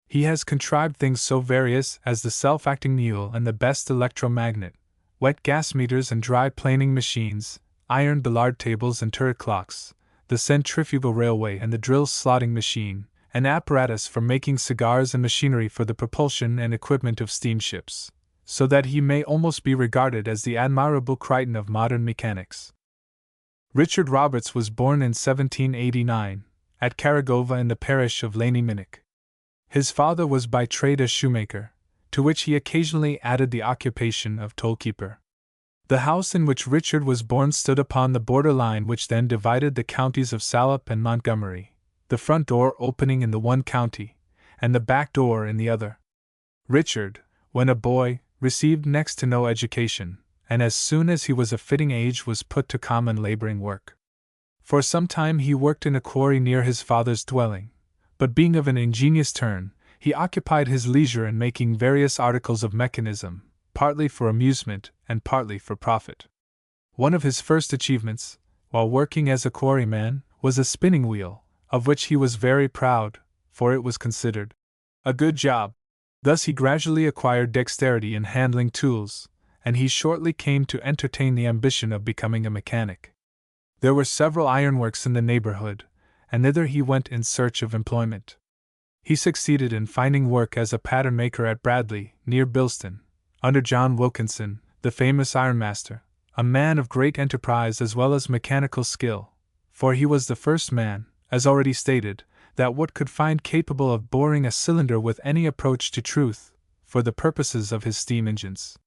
S1: He has contrived things so various as the self-acting needle and the best electromagnet, wet gas meters and dry planing machines, iron billiard tables and turret clocks, the centrifugal railway and the drill slotting machine, an apparatus for making cigars and machinery for the propulsion and equipment of steamships, so that he may almost be regarded as the admirable Crichton of modern mechanics. Richard Roberts was born in 1789, at Carragova in the parish of Laney Minnock. His father was by trade a shoemaker, to which he occasionally added the occupation of toll-keeper. The house in which Richard was born stood upon the border line which then divided the counties of Salop and Montgomery, the front door opening in the one county, and the back door in the other. Richard, when a boy, received next to no education, and as soon as he was of fitting age was put to common laboring work. For some time he worked in a quarry near his father's dwelling, but being of an ingenious turn, he occupied his leisure in making various articles of mechanism, partly for amusement and partly for profit. One of his first achievements, while working as a quarryman, was a spinning wheel, of which he was very proud, for it was considered a good job. Thus he gradually acquired dexterity in handling tools, and he shortly came to entertain the ambition of becoming a mechanic. There were several ironworks in the neighborhood, and thither he went in search of employment. He succeeded in finding work as a pattern maker at Bradley, near Bilston, under John Wilkinson, the famous ironmaster, a man of great enterprise as well as mechanical skill, for he was the first man, as already stated, that Wood could find capable of boring a cylinder with any approach to truth, for the purposes of his steam engines.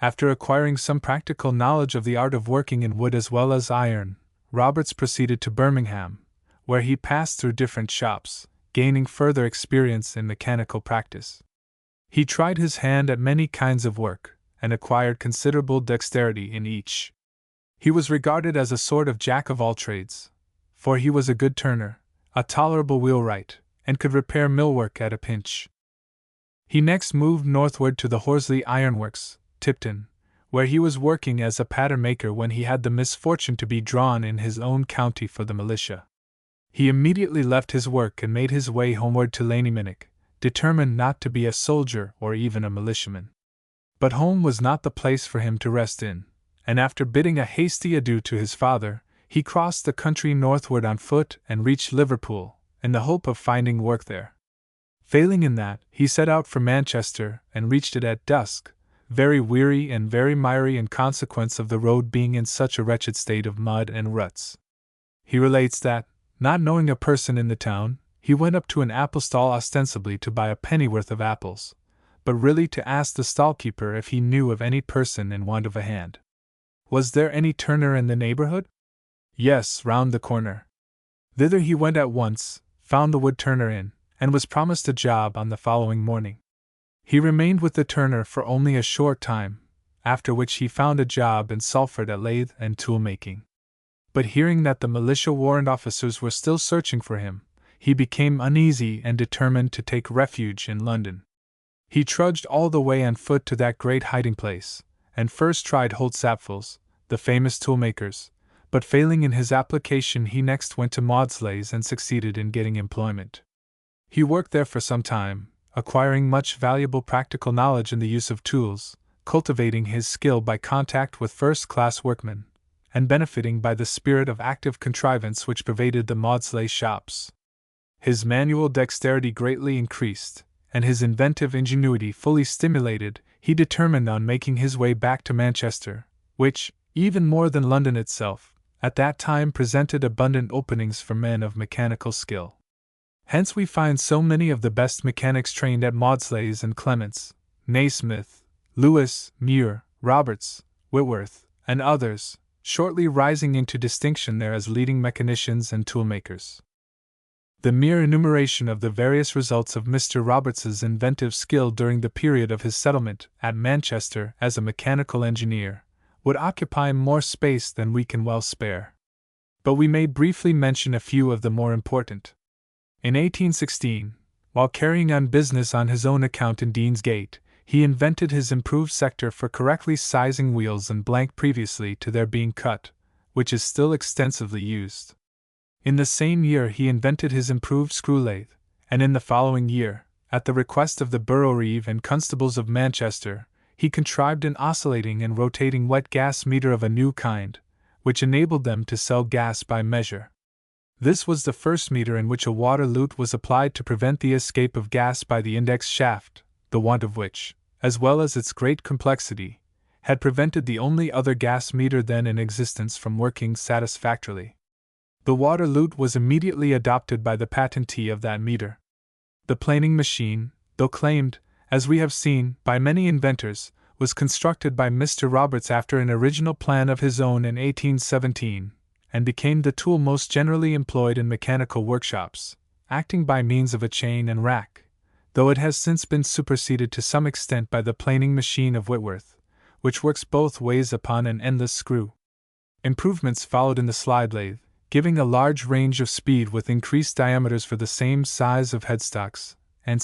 S1: After acquiring some practical knowledge of the art of working in wood as well as iron, Roberts proceeded to Birmingham, where he passed through different shops, gaining further experience in mechanical practice. He tried his hand at many kinds of work, and acquired considerable dexterity in each. He was regarded as a sort of jack of all trades, for he was a good turner, a tolerable wheelwright, and could repair millwork at a pinch. He next moved northward to the Horsley Ironworks, Tipton, where he was working as a pattern maker when he had the misfortune to be drawn in his own county for the militia. He immediately left his work and made his way homeward to Laneyminnock, determined not to be a soldier or even a militiaman. But home was not the place for him to rest in, and after bidding a hasty adieu to his father, he crossed the country northward on foot and reached Liverpool, in the hope of finding work there. Failing in that, he set out for Manchester and reached it at dusk, very weary and very miry in consequence of the road being in such a wretched state of mud and ruts. He relates that, not knowing a person in the town, he went up to an apple stall ostensibly to buy a pennyworth of apples, but really to ask the stall-keeper if he knew of any person in want of a hand. Was there any turner in the neighborhood? Yes, round the corner. Thither he went at once, found the wood turner in, and was promised a job on the following morning. He remained with the turner for only a short time, after which he found a job in Salford at lathe and tool making. But hearing that the militia warrant officers were still searching for him, he became uneasy and determined to take refuge in London. He trudged all the way on foot to that great hiding place, and first tried Holt Sapphill's, the famous toolmakers, but failing in his application he next went to Maudslay's and succeeded in getting employment. He worked there for some time, acquiring much valuable practical knowledge in the use of tools, cultivating his skill by contact with first-class workmen, and benefiting by the spirit of active contrivance which pervaded the Maudslay shops. His manual dexterity greatly increased, and his inventive ingenuity fully stimulated. He determined on making his way back to Manchester, which, even more than London itself, at that time presented abundant openings for men of mechanical skill. Hence we find so many of the best mechanics trained at Maudslay's and Clement's, Naismith, Lewis, Muir, Roberts, Whitworth, and others, shortly rising into distinction there as leading mechanicians and toolmakers. The mere enumeration of the various results of Mr. Roberts's inventive skill during the period of his settlement at Manchester as a mechanical engineer would occupy more space than we can well spare. But we may briefly mention a few of the more important. In 1816, while carrying on business on his own account in Deansgate, he invented his improved sector for correctly sizing wheels and blank previously to their being cut, which is still extensively used. In the same year he invented his improved screw lathe, and in the following year, at the request of the borough reeve and constables of Manchester, he contrived an oscillating and rotating wet gas meter of a new kind, which enabled them to sell gas by measure. This was the first meter in which a water lute was applied to prevent the escape of gas by the index shaft, the want of which, as well as its great complexity, had prevented the only other gas meter then in existence from working satisfactorily. The water lute was immediately adopted by the patentee of that meter. The planing machine, though claimed, as we have seen, by many inventors, was constructed by Mr. Roberts after an original plan of his own in 1817, and became the tool most generally employed in mechanical workshops, acting by means of a chain and rack, though it has since been superseded to some extent by the planing machine of Whitworth, which works both ways upon an endless screw. Improvements followed in the slide lathe, giving a large range of speed with increased diameters for the same size of headstocks, and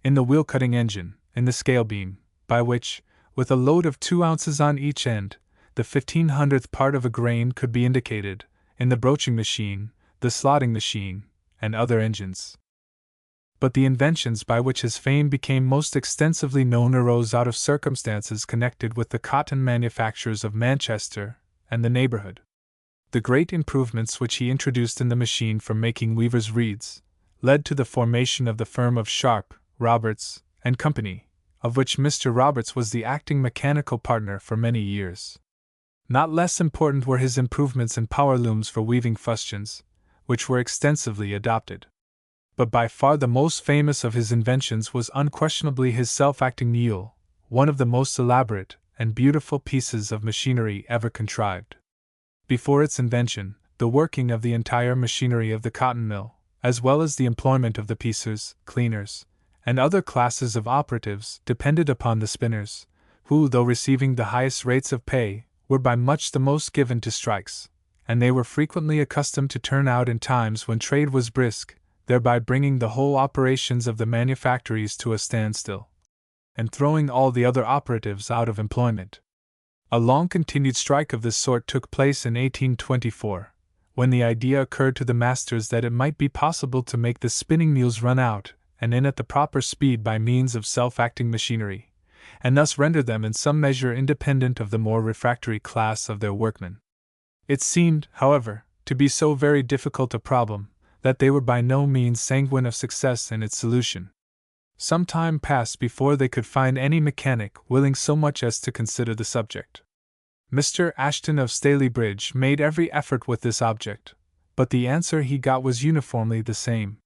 S1: in the wheel-cutting engine, in the scale beam, by which, with a load of 2 ounces on each end, the 1/1500th part of a grain could be indicated, in the broaching machine, the slotting machine, and other engines. But the inventions by which his fame became most extensively known arose out of circumstances connected with the cotton manufactures of Manchester and the neighborhood. The great improvements which he introduced in the machine for making weavers' reeds led to the formation of the firm of Sharp, Roberts, and Company, of which Mr. Roberts was the acting mechanical partner for many years. Not less important were his improvements in power looms for weaving fustians, which were extensively adopted. But by far the most famous of his inventions was unquestionably his self-acting mule, one of the most elaborate and beautiful pieces of machinery ever contrived. Before its invention, the working of the entire machinery of the cotton mill, as well as the employment of the piecers, cleaners, and other classes of operatives, depended upon the spinners, who, though receiving the highest rates of pay, were by much the most given to strikes, and they were frequently accustomed to turn out in times when trade was brisk, thereby bringing the whole operations of the manufactories to a standstill, and throwing all the other operatives out of employment. A long-continued strike of this sort took place in 1824, when the idea occurred to the masters that it might be possible to make the spinning mules run out and in at the proper speed by means of self-acting machinery, and thus render them in some measure independent of the more refractory class of their workmen. It seemed, however, to be so very difficult a problem, that they were by no means sanguine of success in its solution. Some time passed before they could find any mechanic willing so much as to consider the subject. Mr. Ashton of Stalybridge made every effort with this object, but the answer he got was uniformly the same.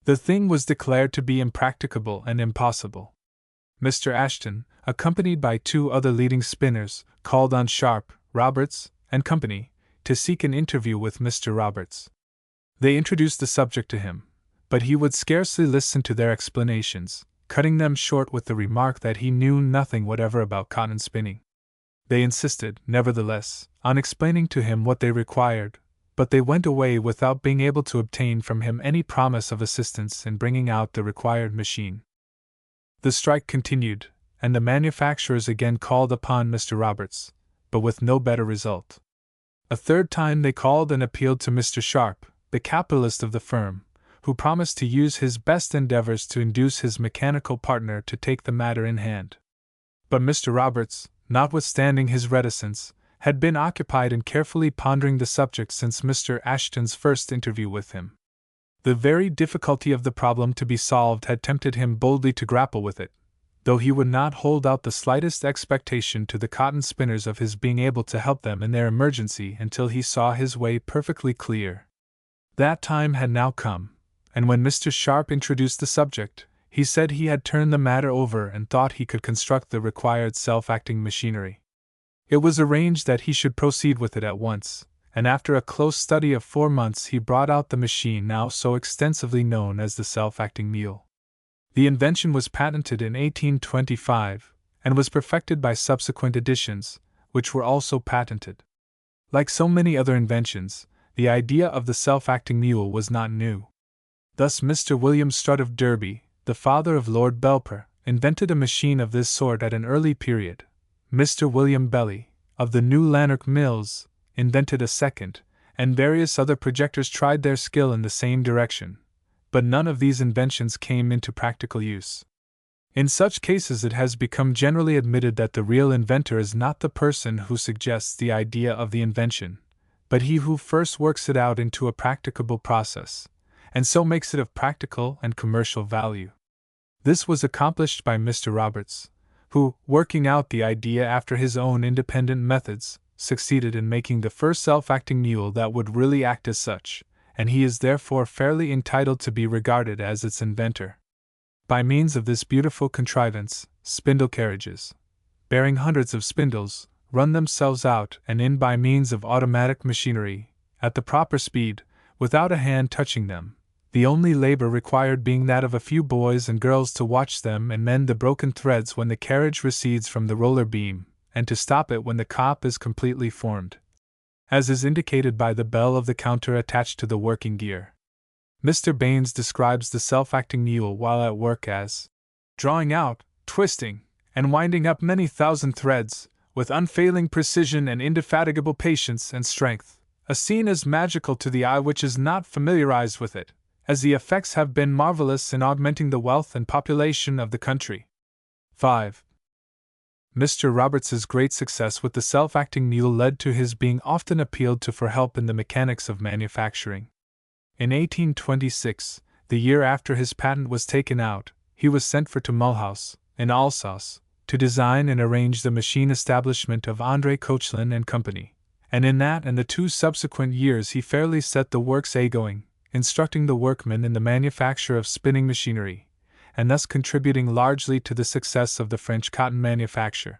S1: The thing was declared to be impracticable and impossible. Mr. Ashton, accompanied by 2 other leading spinners, called on Sharp, Roberts, and Company, to seek an interview with Mr. Roberts. They introduced the subject to him, but he would scarcely listen to their explanations, cutting them short with the remark that he knew nothing whatever about cotton spinning. They insisted, nevertheless, on explaining to him what they required, but they went away without being able to obtain from him any promise of assistance in bringing out the required machine. The strike continued, and the manufacturers again called upon Mr. Roberts, but with no better result. A third time they called and appealed to Mr. Sharp, the capitalist of the firm, who promised to use his best endeavors to induce his mechanical partner to take the matter in hand. But Mr. Roberts, notwithstanding his reticence, had been occupied in carefully pondering the subject since Mr. Ashton's first interview with him. The very difficulty of the problem to be solved had tempted him boldly to grapple with it, though he would not hold out the slightest expectation to the cotton spinners of his being able to help them in their emergency until he saw his way perfectly clear. That time had now come, and when Mr. Sharp introduced the subject, he said he had turned the matter over and thought he could construct the required self-acting machinery. It was arranged that he should proceed with it at once, and after a close study of 4 months he brought out the machine now so extensively known as the self-acting mule. The invention was patented in 1825, and was perfected by subsequent editions, which were also patented. Like so many other inventions, the idea of the self-acting mule was not new. Thus Mr. William Strutt of Derby, the father of Lord Belper, invented a machine of this sort at an early period. Mr. William Belly, of the New Lanark Mills, invented a second, and various other projectors tried their skill in the same direction, but none of these inventions came into practical use. In such cases it has become generally admitted that the real inventor is not the person who suggests the idea of the invention, but he who first works it out into a practicable process, and so makes it of practical and commercial value. This was accomplished by Mr. Roberts, who, working out the idea after his own independent methods, succeeded in making the first self-acting mule that would really act as such, and he is therefore fairly entitled to be regarded as its inventor. By means of this beautiful contrivance, spindle carriages, bearing hundreds of spindles, run themselves out and in by means of automatic machinery, at the proper speed, without a hand touching them, the only labor required being that of a few boys and girls to watch them and mend the broken threads when the carriage recedes from the roller beam, and to stop it when the cop is completely formed, as is indicated by the bell of the counter attached to the working gear. Mr. Baines describes the self-acting mule while at work as drawing out, twisting, and winding up many thousand threads, with unfailing precision and indefatigable patience and strength, a scene as magical to the eye which is not familiarized with it, as the effects have been marvelous in augmenting the wealth and population of the country. 5. Mr. Roberts's great success with the self-acting mule led to his being often appealed to for help in the mechanics of manufacturing. In 1826, the year after his patent was taken out, he was sent for to Mulhouse, in Alsace, to design and arrange the machine establishment of André Koechlin and Company, and in that and the 2 subsequent years he fairly set the works a-going, instructing the workmen in the manufacture of spinning machinery, and thus contributing largely to the success of the French cotton manufacture.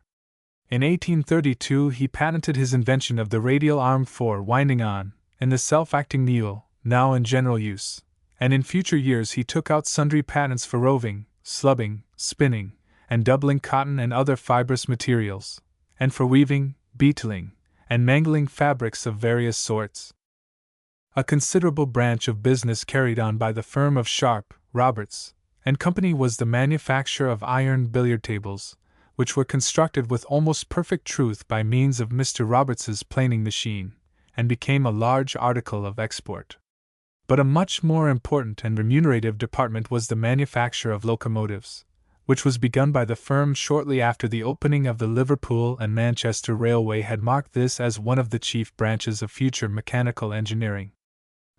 S1: In 1832 he patented his invention of the radial arm for winding on, and the self-acting needle, now in general use, and in future years he took out sundry patents for roving, slubbing, spinning, and doubling cotton and other fibrous materials, and for weaving, beetling, and mangling fabrics of various sorts. A considerable branch of business carried on by the firm of Sharp, Roberts, and Company was the manufacture of iron billiard tables, which were constructed with almost perfect truth by means of Mr. Roberts's planing machine, and became a large article of export. But a much more important and remunerative department was the manufacture of locomotives, which was begun by the firm shortly after the opening of the Liverpool and Manchester Railway had marked this as one of the chief branches of future mechanical engineering.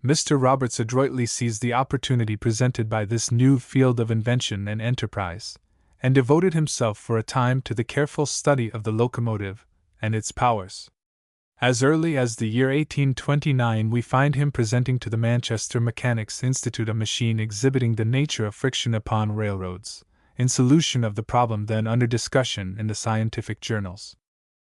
S1: Mr. Roberts adroitly seized the opportunity presented by this new field of invention and enterprise, and devoted himself for a time to the careful study of the locomotive and its powers. As early as the year 1829 we find him presenting to the Manchester Mechanics' Institute a machine exhibiting the nature of friction upon railroads, in solution of the problem then under discussion in the scientific journals.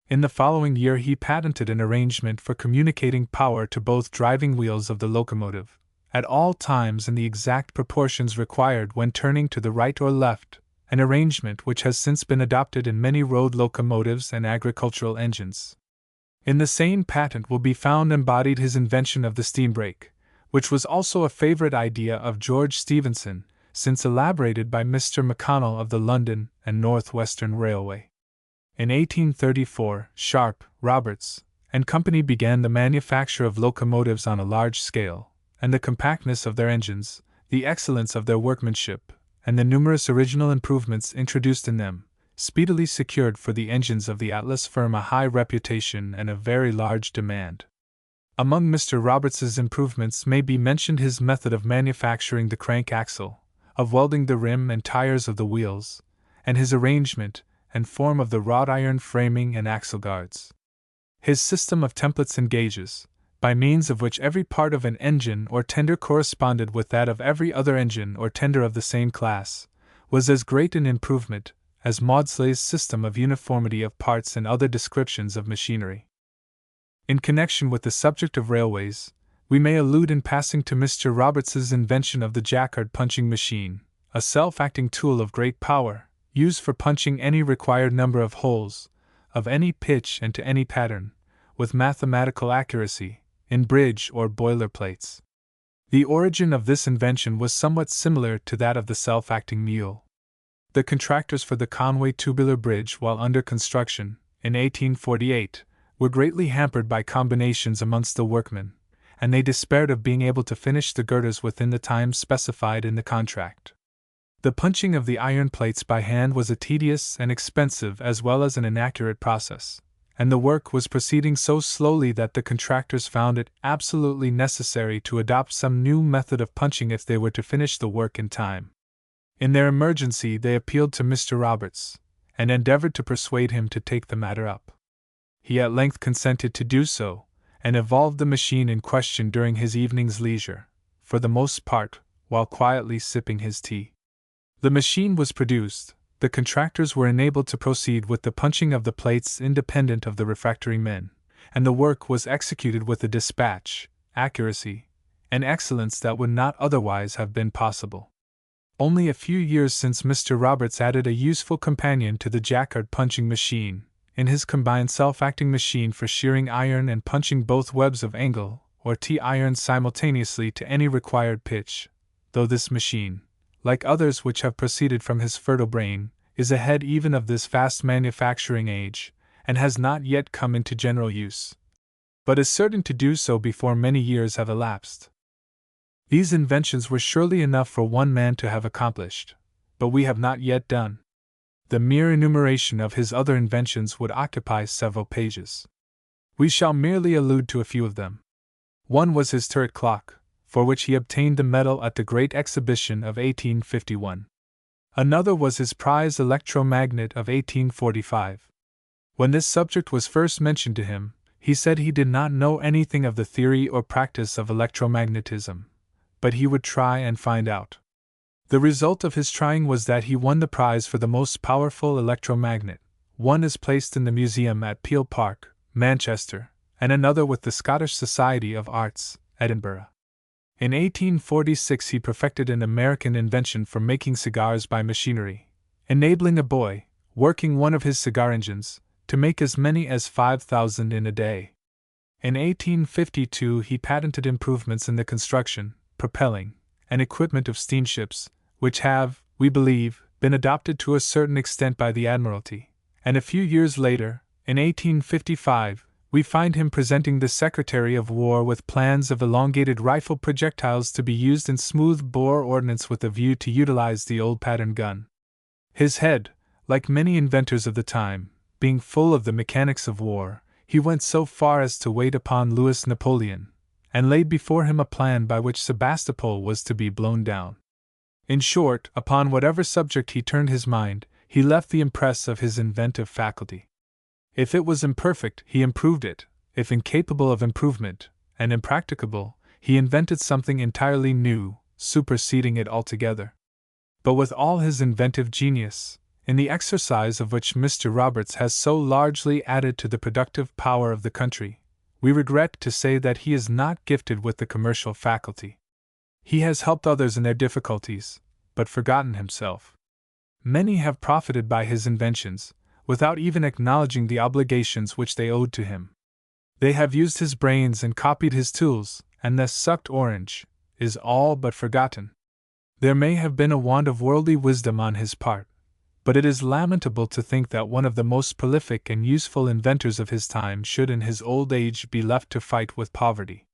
S1: In the following year he patented an arrangement for communicating power to both driving wheels of the locomotive, at all times in the exact proportions required when turning to the right or left, an arrangement which has since been adopted in many road locomotives and agricultural engines. In the same patent will be found embodied his invention of the steam brake, which was also a favorite idea of George Stephenson, since elaborated by Mr. McConnell of the London and North Western Railway. In 1834, Sharp, Roberts, and Company began the manufacture of locomotives on a large scale, and the compactness of their engines, the excellence of their workmanship, and the numerous original improvements introduced in them, speedily secured for the engines of the Atlas firm a high reputation and a very large demand. Among Mr. Roberts's improvements may be mentioned his method of manufacturing the crank axle, of welding the rim and tires of the wheels, and his arrangement and form of the wrought iron framing and axle guards. His system of templets and gauges, by means of which every part of an engine or tender corresponded with that of every other engine or tender of the same class, was as great an improvement as Maudslay's system of uniformity of parts and other descriptions of machinery. In connection with the subject of railways, we may allude in passing to Mr. Roberts's invention of the Jacquard punching machine, a self-acting tool of great power, used for punching any required number of holes, of any pitch and to any pattern, with mathematical accuracy, in bridge or boiler plates. The origin of this invention was somewhat similar to that of the self-acting mule. The contractors for the Conway tubular bridge, while under construction, in 1848, were greatly hampered by combinations amongst the workmen, and they despaired of being able to finish the girders within the time specified in the contract. The punching of the iron plates by hand was a tedious and expensive as well as an inaccurate process, and the work was proceeding so slowly that the contractors found it absolutely necessary to adopt some new method of punching if they were to finish the work in time. In their emergency they appealed to Mr. Roberts, and endeavored to persuade him to take the matter up. He at length consented to do so, and evolved the machine in question during his evening's leisure, for the most part while quietly sipping his tea. The machine was produced, the contractors were enabled to proceed with the punching of the plates independent of the refractory men, and the work was executed with a dispatch, accuracy, and excellence that would not otherwise have been possible. Only a few years since Mr. Roberts added a useful companion to the Jacquard punching machine, in his combined self-acting machine for shearing iron and punching both webs of angle or T-iron simultaneously to any required pitch, though this machine, like others which have proceeded from his fertile brain, is ahead even of this fast manufacturing age, and has not yet come into general use, but is certain to do so before many years have elapsed. These inventions were surely enough for one man to have accomplished, but we have not yet done. The mere enumeration of his other inventions would occupy several pages. We shall merely allude to a few of them. One was his turret clock, for which he obtained the medal at the Great Exhibition of 1851. Another was his prize electromagnet of 1845. When this subject was first mentioned to him, he said he did not know anything of the theory or practice of electromagnetism, but he would try and find out. The result of his trying was that he won the prize for the most powerful electromagnet, One is placed in the museum at Peel Park, Manchester, and another with the Scottish Society of Arts, Edinburgh. In 1846 he perfected an American invention for making cigars by machinery, enabling a boy, working one of his cigar engines, to make as many as 5,000 in a day. In 1852 he patented improvements in the construction, propelling, and equipment of steamships, which have, we believe, been adopted to a certain extent by the Admiralty, and a few years later, in 1855, we find him presenting the Secretary of War with plans of elongated rifle projectiles to be used in smooth-bore ordnance with a view to utilize the old pattern gun. His head, like many inventors of the time, being full of the mechanics of war, he went so far as to wait upon Louis Napoleon, and laid before him a plan by which Sebastopol was to be blown down. In short, upon whatever subject he turned his mind, he left the impress of his inventive faculty. If it was imperfect, he improved it; if incapable of improvement, and impracticable, he invented something entirely new, superseding it altogether. But with all his inventive genius, in the exercise of which Mr. Roberts has so largely added to the productive power of the country, we regret to say that he is not gifted with the commercial faculty. He has helped others in their difficulties, but forgotten himself. Many have profited by his inventions, without even acknowledging the obligations which they owed to him. They have used his brains and copied his tools, and thus sucked orange, is all but forgotten. There may have been a want of worldly wisdom on his part, but it is lamentable to think that one of the most prolific and useful inventors of his time should in his old age be left to fight with poverty.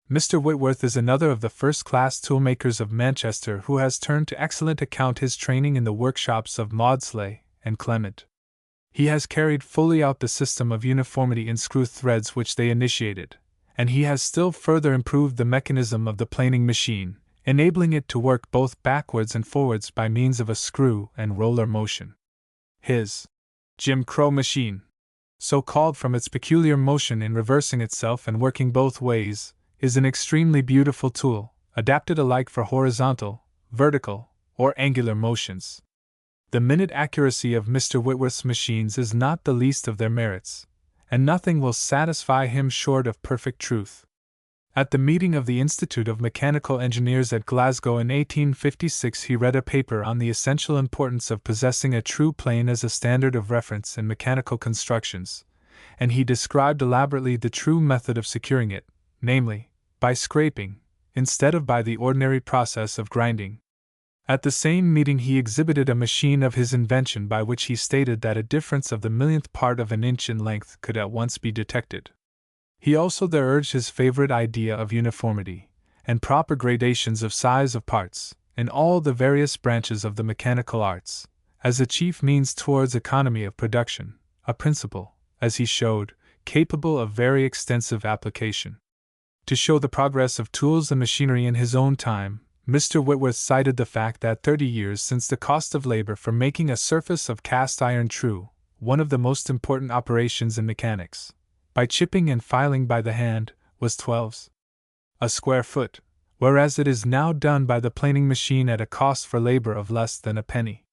S1: Mr. Whitworth is another of the first-class toolmakers of Manchester who has turned to excellent account his training in the workshops of Maudslay and Clement. He has carried fully out the system of uniformity in screw threads which they initiated, and he has still further improved the mechanism of the planing machine, enabling it to work both backwards and forwards by means of a screw and roller motion. His Jim Crow machine, so called from its peculiar motion in reversing itself and working both ways, is an extremely beautiful tool, adapted alike for horizontal, vertical, or angular motions. The minute accuracy of Mr. Whitworth's machines is not the least of their merits, and nothing will satisfy him short of perfect truth. At the meeting of the Institute of Mechanical Engineers at Glasgow in 1856 he read a paper on the essential importance of possessing a true plane as a standard of reference in mechanical constructions, and he described elaborately the true method of securing it, namely, by scraping, instead of by the ordinary process of grinding. At the same meeting he exhibited a machine of his invention by which he stated that a difference of the millionth part of an inch in length could at once be detected. He also there urged his favorite idea of uniformity, and proper gradations of size of parts, in all the various branches of the mechanical arts, as a chief means towards economy of production, a principle, as he showed, capable of very extensive application. To show the progress of tools and machinery in his own time, Mr. Whitworth cited the fact that 30 years since the cost of labor for making a surface of cast iron true, one of the most important operations in mechanics, by chipping and filing by the hand, was 12s a square foot, whereas it is now done by the planing machine at a cost for labor of less than a penny.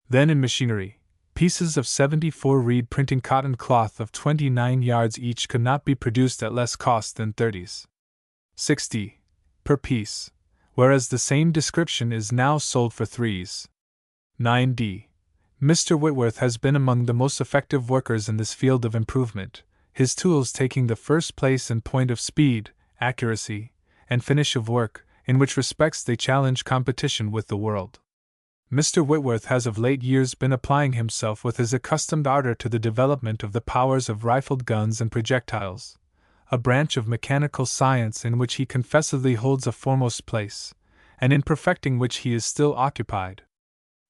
S1: Then in machinery, pieces of 74 reed printing cotton cloth of 29 yards each could not be produced at less cost than 30s. 60 per piece, whereas the same description is now sold for 3s. 9d. Mr. Whitworth has been among the most effective workers in this field of improvement, his tools taking the first place in point of speed, accuracy, and finish of work, in which respects they challenge competition with the world. Mr. Whitworth has of late years been applying himself with his accustomed ardor to the development of the powers of rifled guns and projectiles, a branch of mechanical science in which he confessedly holds a foremost place, and in perfecting which he is still occupied.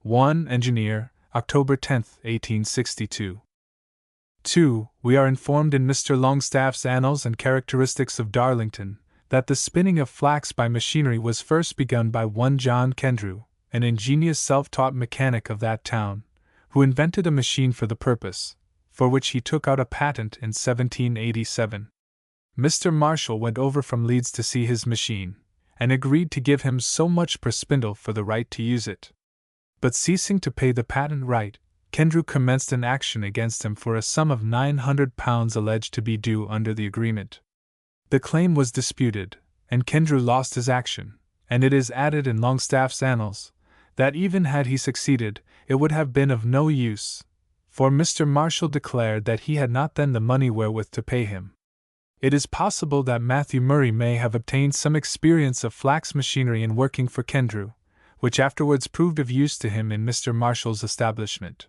S1: 1 Engineer, October 10, 1862. 2. We are informed in Mr. Longstaff's Annals and Characteristics of Darlington, that the spinning of flax by machinery was first begun by one John Kendrew, an ingenious self-taught mechanic of that town, who invented a machine for the purpose, for which he took out a patent in 1787. Mr. Marshall went over from Leeds to see his machine, and agreed to give him so much per spindle for the right to use it. But ceasing to pay the patent right, Kendrew commenced an action against him for a sum of £900 alleged to be due under the agreement. The claim was disputed, and Kendrew lost his action, and it is added in Longstaff's annals that even had he succeeded, it would have been of no use, for Mr. Marshall declared that he had not then the money wherewith to pay him. It is possible that Matthew Murray may have obtained some experience of flax machinery in working for Kendrew, which afterwards proved of use to him in Mr. Marshall's establishment.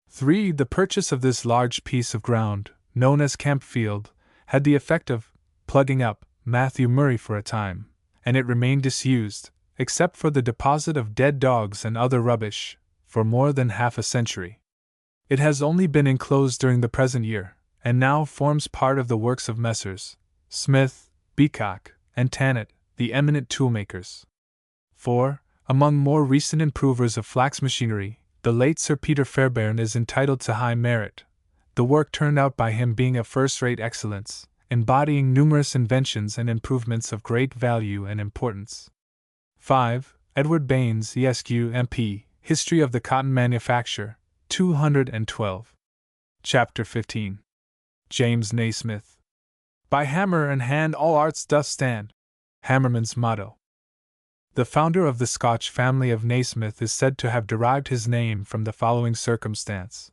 S1: 3. The purchase of this large piece of ground, known as Camp Field, had the effect of plugging up Matthew Murray for a time, and it remained disused, except for the deposit of dead dogs and other rubbish, for more than half a century. It has only been enclosed during the present year, and now forms part of the works of Messrs. Smith, Beacock, and Tannett, the eminent toolmakers. 4. Among more recent improvers of flax machinery, the late Sir Peter Fairbairn is entitled to high merit, the work turned out by him being of first-rate excellence, embodying numerous inventions and improvements of great value and importance. 5. Edward Baines, Esq. M.P., History of the Cotton Manufacture, 212. Chapter 15. James Naismith. By hammer and hand all arts doth stand. Hammerman's motto. The founder of the Scotch family of Naismith is said to have derived his name from the following circumstance.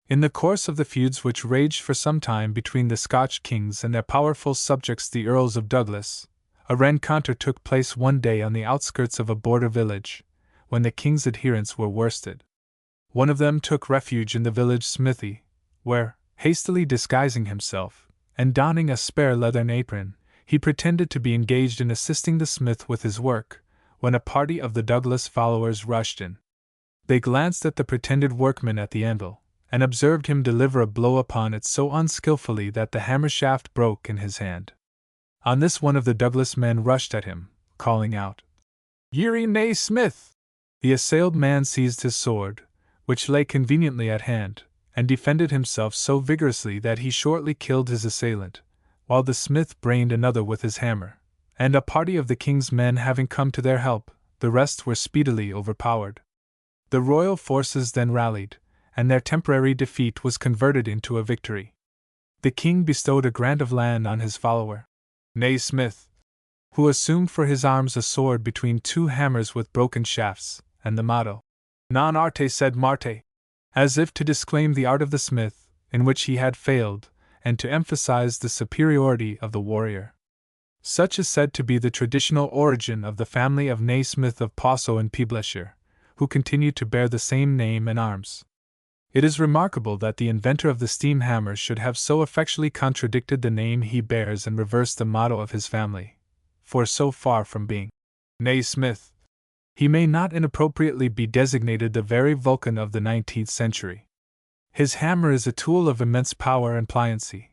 S1: In the course of the feuds which raged for some time between the Scotch kings and their powerful subjects the Earls of Douglas, a rencontre took place one day on the outskirts of a border village, when the king's adherents were worsted. One of them took refuge in the village smithy, where, hastily disguising himself, and donning a spare leathern apron, he pretended to be engaged in assisting the smith with his work, when a party of the Douglas followers rushed in. They glanced at the pretended workman at the anvil, and observed him deliver a blow upon it so unskilfully that the hammer shaft broke in his hand. On this one of the Douglas men rushed at him, calling out, "Ye're Naismith!" The assailed man seized his sword, which lay conveniently at hand, and defended himself so vigorously that he shortly killed his assailant, while the smith brained another with his hammer, and a party of the king's men having come to their help, the rest were speedily overpowered. The royal forces then rallied, and their temporary defeat was converted into a victory. The king bestowed a grant of land on his follower, Naismith, who assumed for his arms a sword between two hammers with broken shafts, and the motto, Non arte sed Marte, as if to disclaim the art of the smith, in which he had failed, and to emphasize the superiority of the warrior. Such is said to be the traditional origin of the family of Naismith of Posso and Peeblesshire, who continue to bear the same name and arms. It is remarkable that the inventor of the steam hammer should have so effectually contradicted the name he bears and reversed the motto of his family, for so far from being Naismith, he may not inappropriately be designated the very Vulcan of the 19th century. His hammer is a tool of immense power and pliancy,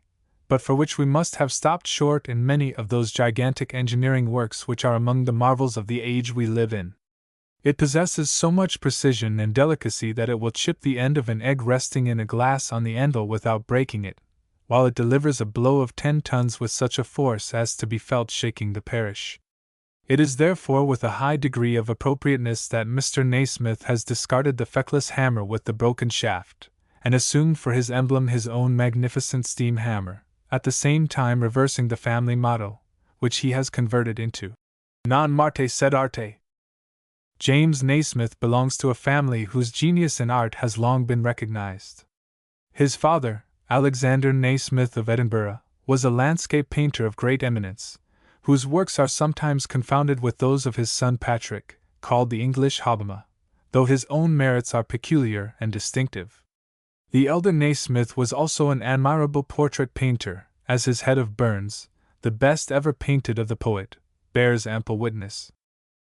S1: but for which we must have stopped short in many of those gigantic engineering works which are among the marvels of the age we live in. It possesses so much precision and delicacy that it will chip the end of an egg resting in a glass on the anvil without breaking it, while it delivers a blow of 10 tons with such a force as to be felt shaking the parish. It is therefore with a high degree of appropriateness that Mr. Naismith has discarded the feckless hammer with the broken shaft, and assumed for his emblem his own magnificent steam hammer, at the same time reversing the family motto, which he has converted into Non Marte sed Arte. James Naismith belongs to a family whose genius in art has long been recognized. His father, Alexander Naismith of Edinburgh, was a landscape painter of great eminence, whose works are sometimes confounded with those of his son Patrick, called the English Hobbema, though his own merits are peculiar and distinctive. The elder Naismith was also an admirable portrait painter, as his head of Burns, the best ever painted of the poet, bears ample witness.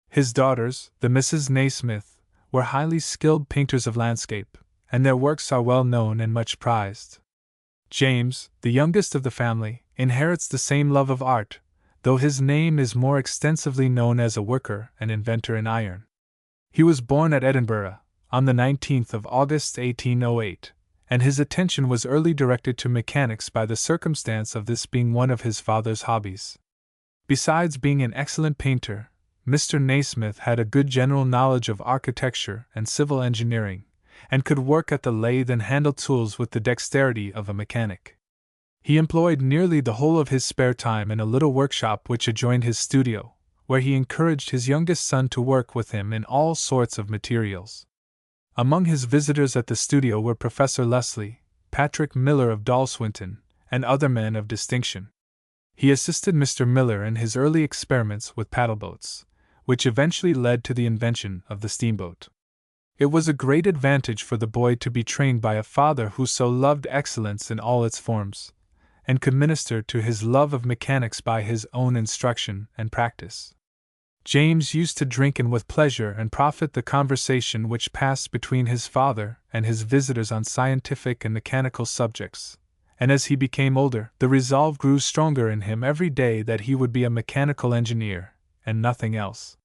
S1: His daughters, the Misses Naismith, were highly skilled painters of landscape, and their works are well known and much prized. James, the youngest of the family, inherits the same love of art, though his name is more extensively known as a worker and inventor in iron. He was born at Edinburgh, on the 19th of August 1808, and his attention was early directed to mechanics by the circumstance of this being one of his father's hobbies. Besides being an excellent painter, Mr. Naismith had a good general knowledge of architecture and civil engineering, and could work at the lathe and handle tools with the dexterity of a mechanic. He employed nearly the whole of his spare time in a little workshop which adjoined his studio, where he encouraged his youngest son to work with him in all sorts of materials. Among his visitors at the studio were Professor Leslie, Patrick Miller of Dalswinton, and other men of distinction. He assisted Mr. Miller in his early experiments with paddleboats, which eventually led to the invention of the steamboat. It was a great advantage for the boy to be trained by a father who so loved excellence in all its forms, and could minister to his love of mechanics by his own instruction and practice. James used to drink in with pleasure and profit the conversation which passed between his father and his visitors on scientific and mechanical subjects, and as he became older, the resolve grew stronger in him every day that he would be a mechanical engineer, and nothing else.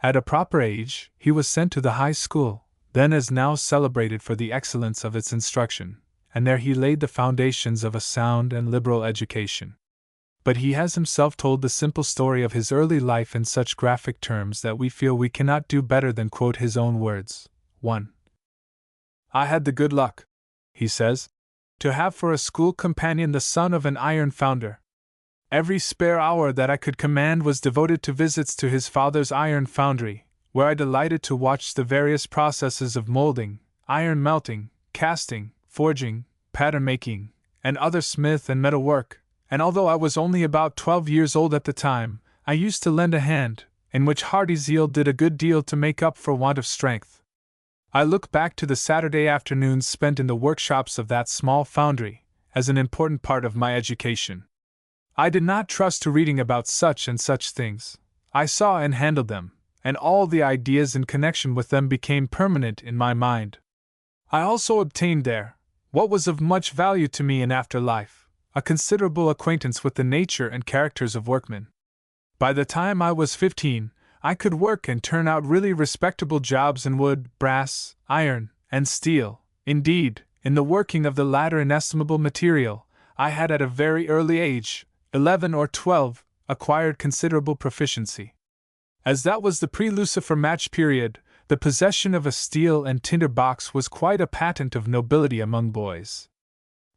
S1: At a proper age, he was sent to the high school, then as now celebrated for the excellence of its instruction, and there he laid the foundations of a sound and liberal education. But he has himself told the simple story of his early life in such graphic terms that we feel we cannot do better than quote his own words. 1. I had the good luck, he says, to have for a school companion the son of an iron founder. Every spare hour that I could command was devoted to visits to his father's iron foundry, where I delighted to watch the various processes of molding, iron melting, casting, forging, pattern making, and other smith and metal work, and although I was only about 12 years old at the time, I used to lend a hand, in which hearty zeal did a good deal to make up for want of strength. I look back to the Saturday afternoons spent in the workshops of that small foundry, as an important part of my education. I did not trust to reading about such and such things. I saw and handled them, and all the ideas in connection with them became permanent in my mind. I also obtained there, what was of much value to me in after life, a considerable acquaintance with the nature and characters of workmen. By the time I was 15, I could work and turn out really respectable jobs in wood, brass, iron, and steel. Indeed, in the working of the latter inestimable material, I had at a very early age, 11 or 12, acquired considerable proficiency. As that was the pre-Lucifer match period, the possession of a steel and tinder box was quite a patent of nobility among boys.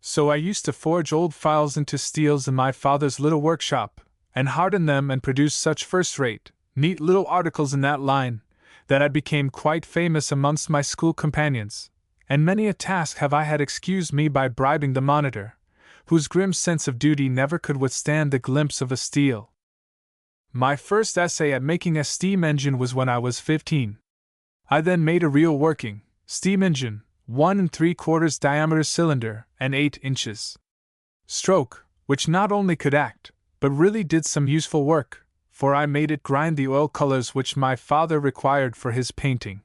S1: So I used to forge old files into steels in my father's little workshop, and harden them and produce such first-rate, neat little articles in that line, that I became quite famous amongst my school companions, and many a task have I had excused me by bribing the monitor, whose grim sense of duty never could withstand the glimpse of a steel. My first essay at making a steam engine was when I was 15. I then made a real working steam engine, 1 3/4 diameter cylinder and 8 inches stroke, which not only could act, but really did some useful work, for I made it grind the oil colors which my father required for his painting.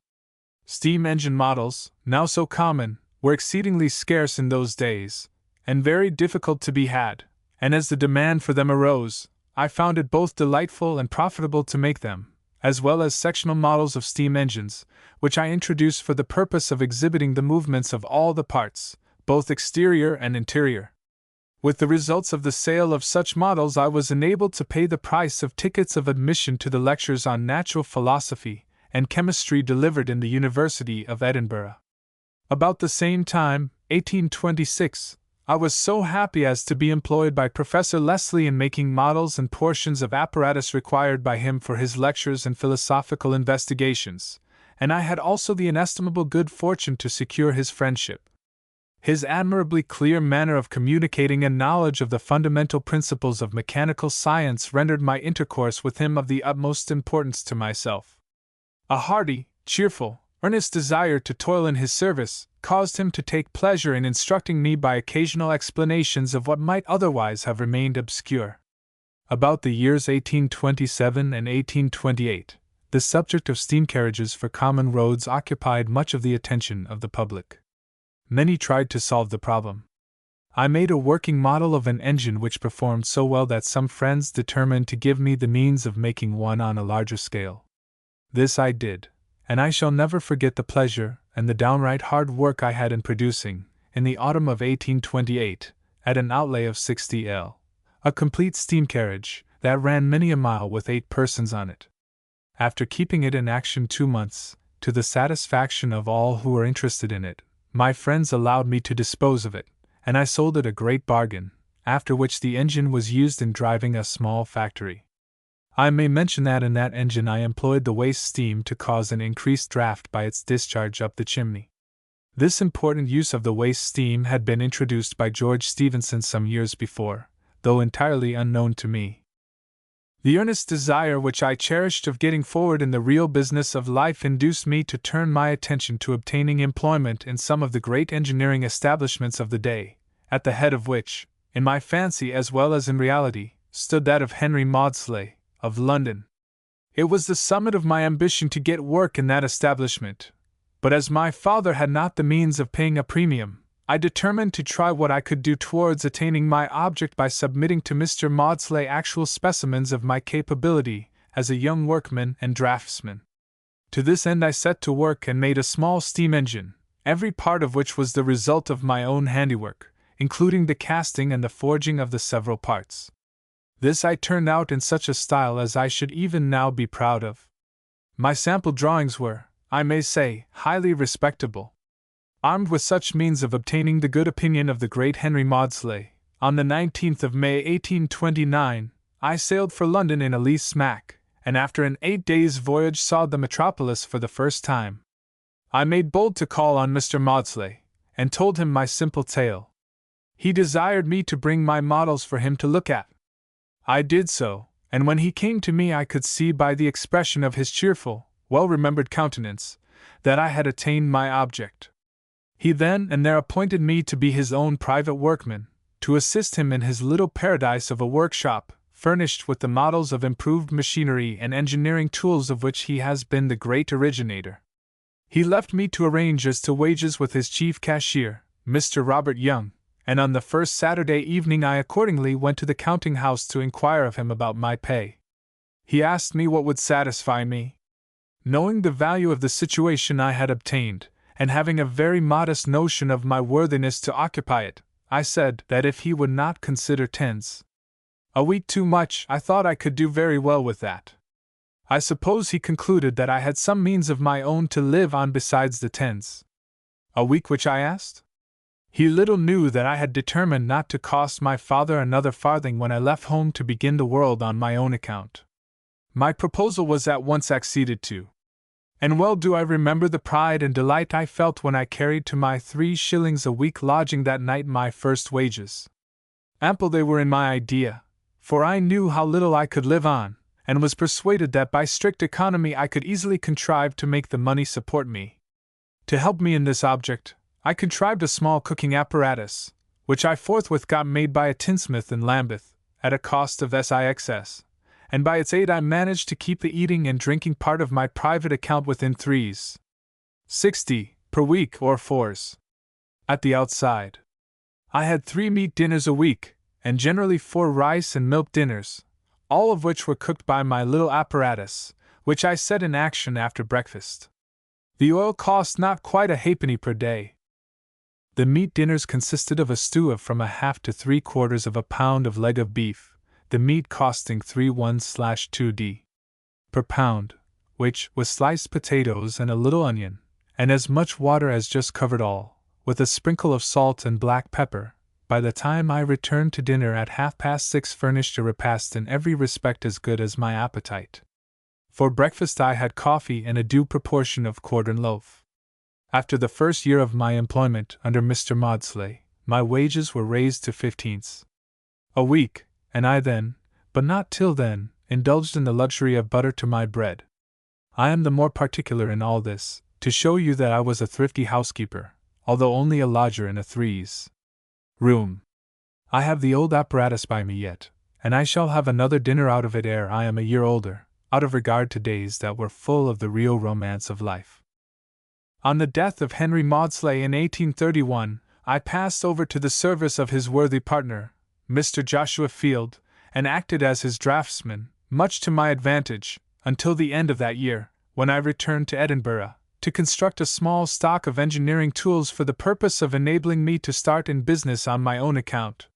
S1: Steam engine models, now so common, were exceedingly scarce in those days, and very difficult to be had, and as the demand for them arose, I found it both delightful and profitable to make them, as well as sectional models of steam engines, which I introduced for the purpose of exhibiting the movements of all the parts, both exterior and interior. With the results of the sale of such models, I was enabled to pay the price of tickets of admission to the lectures on natural philosophy and chemistry delivered in the University of Edinburgh. About the same time, 1826, I was so happy as to be employed by Professor Leslie in making models and portions of apparatus required by him for his lectures and philosophical investigations, and I had also the inestimable good fortune to secure his friendship. His admirably clear manner of communicating and knowledge of the fundamental principles of mechanical science rendered my intercourse with him of the utmost importance to myself. A hearty, cheerful, earnest desire to toil in his service caused him to take pleasure in instructing me by occasional explanations of what might otherwise have remained obscure. About the years 1827 and 1828, the subject of steam carriages for common roads occupied much of the attention of the public. Many tried to solve the problem. I made a working model of an engine which performed so well that some friends determined to give me the means of making one on a larger scale. This I did, and I shall never forget the pleasure and the downright hard work I had in producing, in the autumn of 1828, at an outlay of 60L, a complete steam carriage that ran many a mile with 8 persons on it. After keeping it in action 2 months, to the satisfaction of all who were interested in it, my friends allowed me to dispose of it, and I sold it a great bargain, after which the engine was used in driving a small factory. I may mention that in that engine I employed the waste steam to cause an increased draft by its discharge up the chimney. This important use of the waste steam had been introduced by George Stephenson some years before, though entirely unknown to me. The earnest desire which I cherished of getting forward in the real business of life induced me to turn my attention to obtaining employment in some of the great engineering establishments of the day, at the head of which, in my fancy as well as in reality, stood that of Henry Maudslay, of London. It was the summit of my ambition to get work in that establishment, but as my father had not the means of paying a premium, I determined to try what I could do towards attaining my object by submitting to Mr. Maudslay actual specimens of my capability as a young workman and draftsman. To this end I set to work and made a small steam engine, every part of which was the result of my own handiwork, including the casting and the forging of the several parts. This I turned out in such a style as I should even now be proud of. My sample drawings were, I may say, highly respectable. Armed with such means of obtaining the good opinion of the great Henry Maudslay, on the 19th of May 1829, I sailed for London in a lee smack, and after an 8 days' voyage saw the metropolis for the first time. I made bold to call on Mr. Maudslay, and told him my simple tale. He desired me to bring my models for him to look at. I did so, and when he came to me I could see by the expression of his cheerful, well-remembered countenance, that I had attained my object. He then and there appointed me to be his own private workman, to assist him in his little paradise of a workshop, furnished with the models of improved machinery and engineering tools of which he has been the great originator. He left me to arrange as to wages with his chief cashier, Mr. Robert Young, and on the first Saturday evening I accordingly went to the counting house to inquire of him about my pay. He asked me what would satisfy me. Knowing the value of the situation I had obtained, and having a very modest notion of my worthiness to occupy it, I said that if he would not consider tens a week too much, I thought I could do very well with that. I suppose he concluded that I had some means of my own to live on besides the tens a week which I asked. He little knew that I had determined not to cost my father another farthing when I left home to begin the world on my own account. My proposal was at once acceded to. And well do I remember the pride and delight I felt when I carried to my 3 shillings a week lodging that night my first wages. Ample they were in my idea, for I knew how little I could live on, and was persuaded that by strict economy I could easily contrive to make the money support me. To help me in this object, I contrived a small cooking apparatus, which I forthwith got made by a tinsmith in Lambeth, at a cost of six, and by its aid I managed to keep the eating and drinking part of my private account within 3s. per week or 4s. At the outside, I had 3 meat dinners a week, and generally 4 rice and milk dinners, all of which were cooked by my little apparatus, which I set in action after breakfast. The oil cost not quite a halfpenny per day. The meat dinners consisted of a stew of from a half to 3/4 of a pound of leg of beef, the meat costing 3/1/2d per pound, which, with sliced potatoes and a little onion, and as much water as just covered all, with a sprinkle of salt and black pepper, by the time I returned to dinner at 6:30 furnished a repast in every respect as good as my appetite. For breakfast I had coffee and a due proportion of quartern loaf. After the first year of my employment under Mr. Maudslay, my wages were raised to 15s a week, and I then, but not till then, indulged in the luxury of butter to my bread. I am the more particular in all this, to show you that I was a thrifty housekeeper, although only a lodger in a 3s room. I have the old apparatus by me yet, and I shall have another dinner out of it ere I am a year older, out of regard to days that were full of the real romance of life. On the death of Henry Maudslay in 1831, I passed over to the service of his worthy partner, Mr. Joshua Field, and acted as his draftsman, much to my advantage, until the end of that year, when I returned to Edinburgh, to construct a small stock of engineering tools for the purpose of enabling me to start in business on my own account.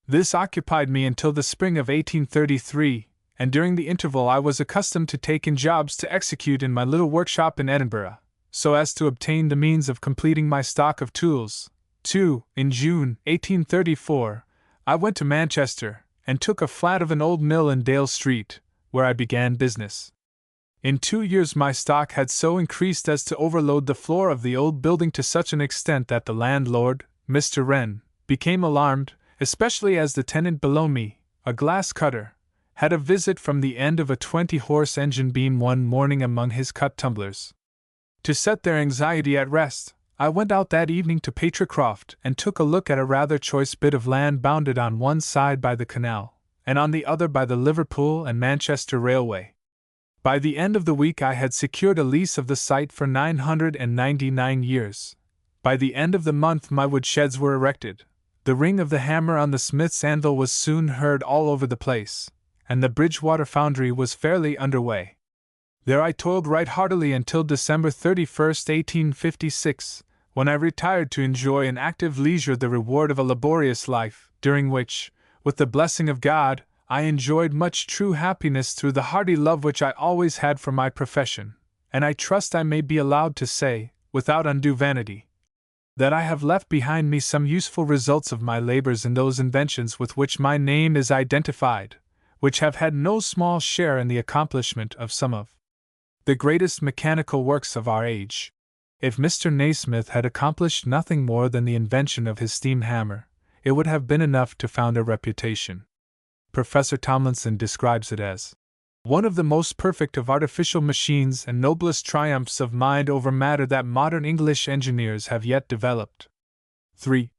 S1: This occupied me until the spring of 1833, and during the interval I was accustomed to take in jobs to execute in my little workshop in Edinburgh, so as to obtain the means of completing my stock of tools. 2. In June 1834, I went to Manchester and took a flat of an old mill in Dale Street, where I began business. In 2 years my stock had so increased as to overload the floor of the old building to such an extent that the landlord, Mr. Wren, became alarmed, especially as the tenant below me, a glass cutter, had a visit from the end of a 20-horse engine beam one morning among his cut tumblers. To set their anxiety at rest, I went out that evening to Patricroft and took a look at a rather choice bit of land bounded on one side by the canal, and on the other by the Liverpool and Manchester Railway. By the end of the week I had secured a lease of the site for 999 years. By the end of the month my woodsheds were erected. The ring of the hammer on the smith's anvil was soon heard all over the place, and the Bridgewater foundry was fairly under way. There I toiled right heartily until December 31st, 1856, when I retired to enjoy in active leisure the reward of a laborious life, during which, with the blessing of God, I enjoyed much true happiness through the hearty love which I always had for my profession, and I trust I may be allowed to say, without undue vanity, that I have left behind me some useful results of my labors in those inventions with which my name is identified, which have had no small share in the accomplishment of some of the greatest mechanical works of our age. If Mr. Naismith had accomplished nothing more than the invention of his steam hammer, it would have been enough to found a reputation. Professor Tomlinson describes it as one of the most perfect of artificial machines and noblest triumphs of mind over matter that modern English engineers have yet developed. 3.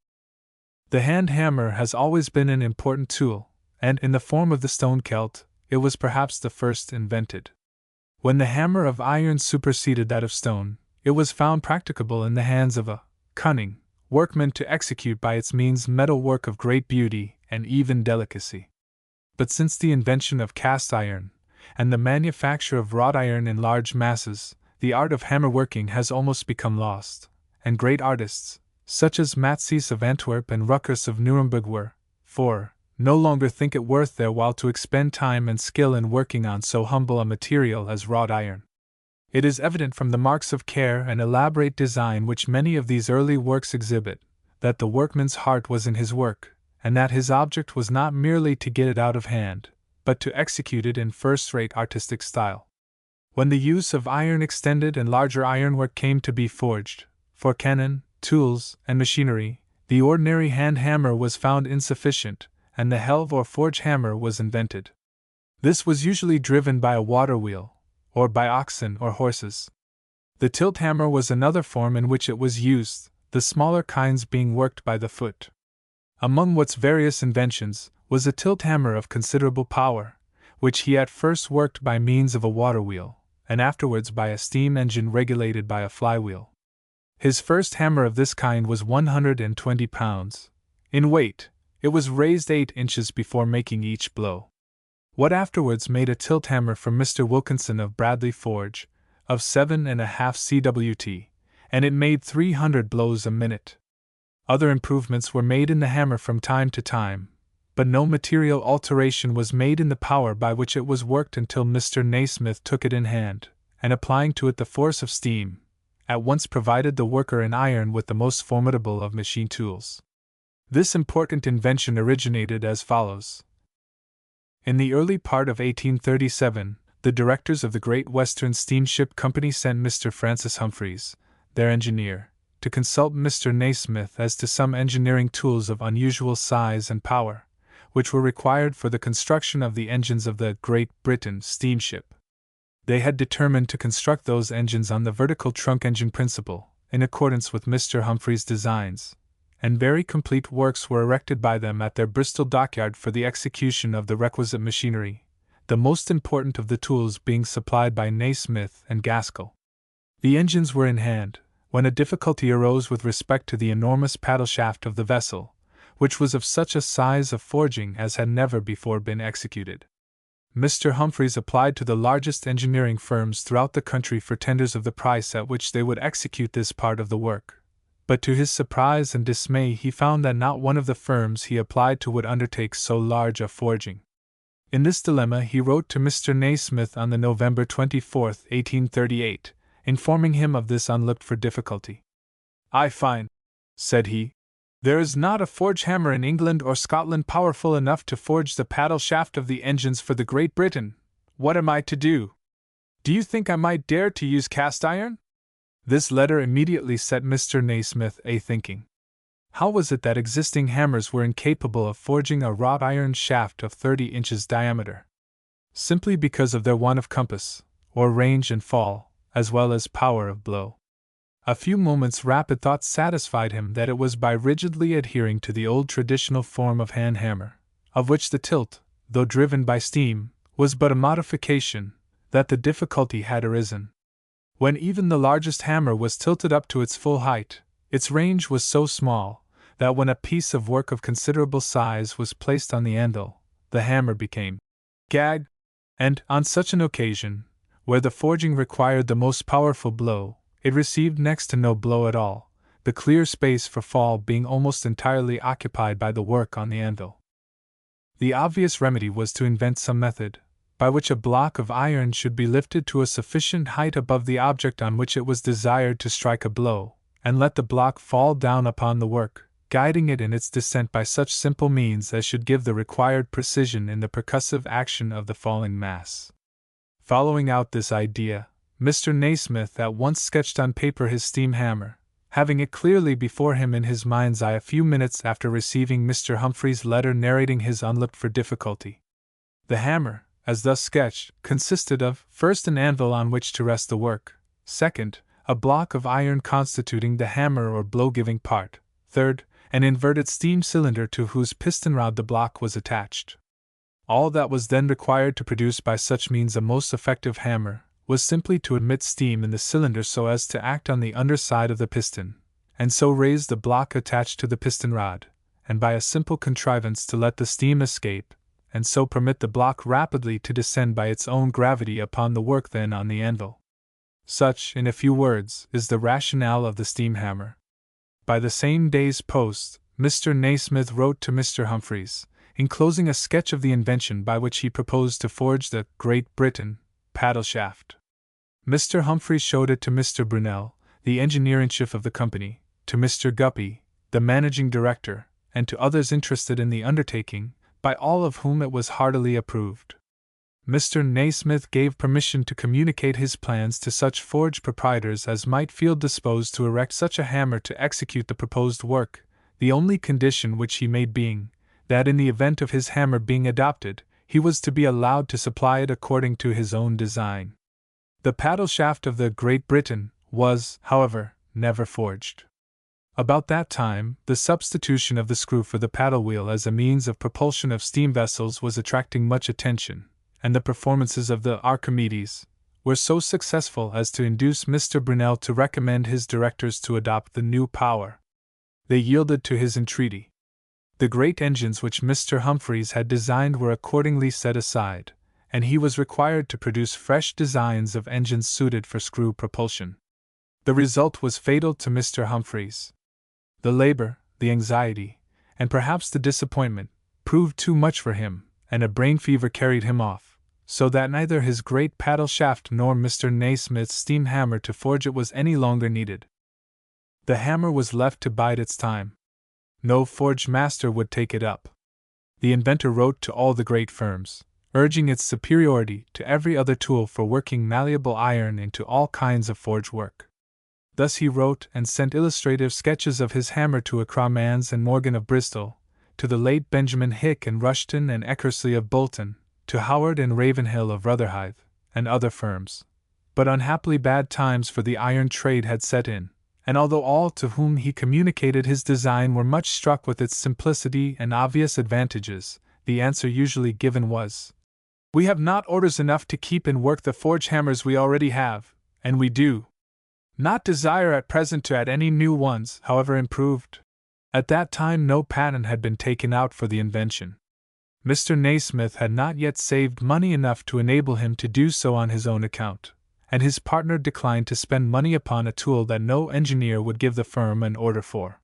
S1: The hand hammer has always been an important tool, and in the form of the stone celt, it was perhaps the first invented. When the hammer of iron superseded that of stone, it was found practicable in the hands of a cunning workman to execute by its means metal work of great beauty and even delicacy. But since the invention of cast iron, and the manufacture of wrought iron in large masses, the art of hammerworking has almost become lost, and great artists, such as Matses of Antwerp and Ruckers of Nuremberg no longer think it worth their while to expend time and skill in working on so humble a material as wrought iron. It is evident from the marks of care and elaborate design which many of these early works exhibit, that the workman's heart was in his work, and that his object was not merely to get it out of hand, but to execute it in first-rate artistic style. When the use of iron extended and larger ironwork came to be forged, for cannon, tools, and machinery, the ordinary hand hammer was found insufficient, and the helve or forge hammer was invented. This was usually driven by a water wheel, or by oxen or horses. The tilt hammer was another form in which it was used, the smaller kinds being worked by the foot. Among Watt's various inventions was a tilt hammer of considerable power, which he at first worked by means of a water wheel, and afterwards by a steam engine regulated by a flywheel. His first hammer of this kind was 120 pounds in weight. It was raised 8 inches before making each blow. Watt afterwards made a tilt hammer for Mr. Wilkinson of Bradley Forge, of 7.5 cwt, and it made 300 blows a minute. Other improvements were made in the hammer from time to time, but no material alteration was made in the power by which it was worked until Mr. Naismith took it in hand, and applying to it the force of steam, at once provided the worker in iron with the most formidable of machine tools. This important invention originated as follows. In the early part of 1837, the directors of the Great Western Steamship Company sent Mr. Francis Humphreys, their engineer, to consult Mr. Naismith as to some engineering tools of unusual size and power, which were required for the construction of the engines of the Great Britain steamship. They had determined to construct those engines on the vertical trunk engine principle, in accordance with Mr. Humphreys' designs, and very complete works were erected by them at their Bristol dockyard for the execution of the requisite machinery, the most important of the tools being supplied by Naismith and Gaskell. The engines were in hand, when a difficulty arose with respect to the enormous paddle shaft of the vessel, which was of such a size of forging as had never before been executed. Mr. Humphreys applied to the largest engineering firms throughout the country for tenders of the price at which they would execute this part of the work. But to his surprise and dismay he found that not one of the firms he applied to would undertake so large a forging. In this dilemma he wrote to Mr. Naismith on the November 24, 1838, informing him of this unlooked-for difficulty. "I find," said he, "there is not a forge hammer in England or Scotland powerful enough to forge the paddle shaft of the engines for the Great Britain. What am I to do? Do you think I might dare to use cast iron?" This letter immediately set Mr. Naismith a-thinking. How was it that existing hammers were incapable of forging a wrought iron shaft of 30 inches diameter? Simply because of their want of compass, or range and fall, as well as power of blow. A few moments' rapid thought satisfied him that it was by rigidly adhering to the old traditional form of hand hammer, of which the tilt, though driven by steam, was but a modification, that the difficulty had arisen. When even the largest hammer was tilted up to its full height, its range was so small that when a piece of work of considerable size was placed on the anvil, the hammer became gagged, and, on such an occasion, where the forging required the most powerful blow, it received next to no blow at all, the clear space for fall being almost entirely occupied by the work on the anvil. The obvious remedy was to invent some method by which a block of iron should be lifted to a sufficient height above the object on which it was desired to strike a blow, and let the block fall down upon the work, guiding it in its descent by such simple means as should give the required precision in the percussive action of the falling mass. Following out this idea, Mr. Naismith at once sketched on paper his steam hammer, having it clearly before him in his mind's eye a few minutes after receiving Mr. Humphrey's letter narrating his unlooked-for difficulty. The hammer, as thus sketched, consisted of, first, an anvil on which to rest the work; second, a block of iron constituting the hammer or blow-giving part; third, an inverted steam cylinder to whose piston rod the block was attached. All that was then required to produce by such means a most effective hammer was simply to admit steam in the cylinder so as to act on the underside of the piston, and so raise the block attached to the piston rod, and by a simple contrivance to let the steam escape, and so permit the block rapidly to descend by its own gravity upon the work then on the anvil. Such, in a few words, is the rationale of the steam hammer. By the same day's post, Mr. Naismith wrote to Mr. Humphreys, enclosing a sketch of the invention by which he proposed to forge the Great Britain paddle shaft. Mr. Humphreys showed it to Mr. Brunel, the engineer-in-chief of the company, to Mr. Guppy, the managing director, and to others interested in the undertaking, by all of whom it was heartily approved. Mr. Naismith gave permission to communicate his plans to such forge proprietors as might feel disposed to erect such a hammer to execute the proposed work, the only condition which he made being, that in the event of his hammer being adopted, he was to be allowed to supply it according to his own design. The paddle shaft of the Great Britain was, however, never forged. About that time, the substitution of the screw for the paddle wheel as a means of propulsion of steam vessels was attracting much attention, and the performances of the Archimedes were so successful as to induce Mr. Brunel to recommend his directors to adopt the new power. They yielded to his entreaty. The great engines which Mr. Humphreys had designed were accordingly set aside, and he was required to produce fresh designs of engines suited for screw propulsion. The result was fatal to Mr. Humphreys. The labor, the anxiety, and perhaps the disappointment, proved too much for him, and a brain fever carried him off, so that neither his great paddle shaft nor Mr. Naismith's steam hammer to forge it was any longer needed. The hammer was left to bide its time. No forge master would take it up. The inventor wrote to all the great firms, urging its superiority to every other tool for working malleable iron into all kinds of forge work. Thus he wrote and sent illustrative sketches of his hammer to Acromans and Morgan of Bristol, to the late Benjamin Hick and Rushton and Eckersley of Bolton, to Howard and Ravenhill of Rotherhithe, and other firms. But unhappily bad times for the iron trade had set in, and although all to whom he communicated his design were much struck with its simplicity and obvious advantages, the answer usually given was, "We have not orders enough to keep in work the forge hammers we already have, and we do not desire at present to add any new ones, however improved." At that time no patent had been taken out for the invention. Mr. Naismith had not yet saved money enough to enable him to do so on his own account, and his partner declined to spend money upon a tool that no engineer would give the firm an order for.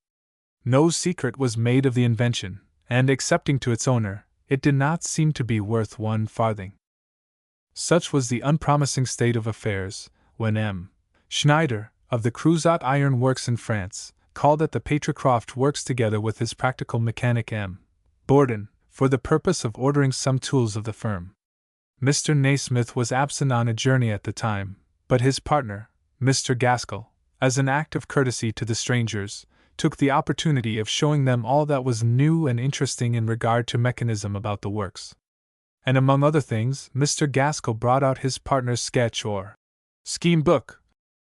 S1: No secret was made of the invention, and excepting to its owner, it did not seem to be worth one farthing. Such was the unpromising state of affairs, when M. Schneider, of the Cruzat Iron Works in France, called at the Patricroft Works together with his practical mechanic M. Borden, for the purpose of ordering some tools of the firm. Mr. Naismith was absent on a journey at the time, but his partner, Mr. Gaskell, as an act of courtesy to the strangers, took the opportunity of showing them all that was new and interesting in regard to mechanism about the works. And among other things, Mr. Gaskell brought out his partner's sketch or scheme book,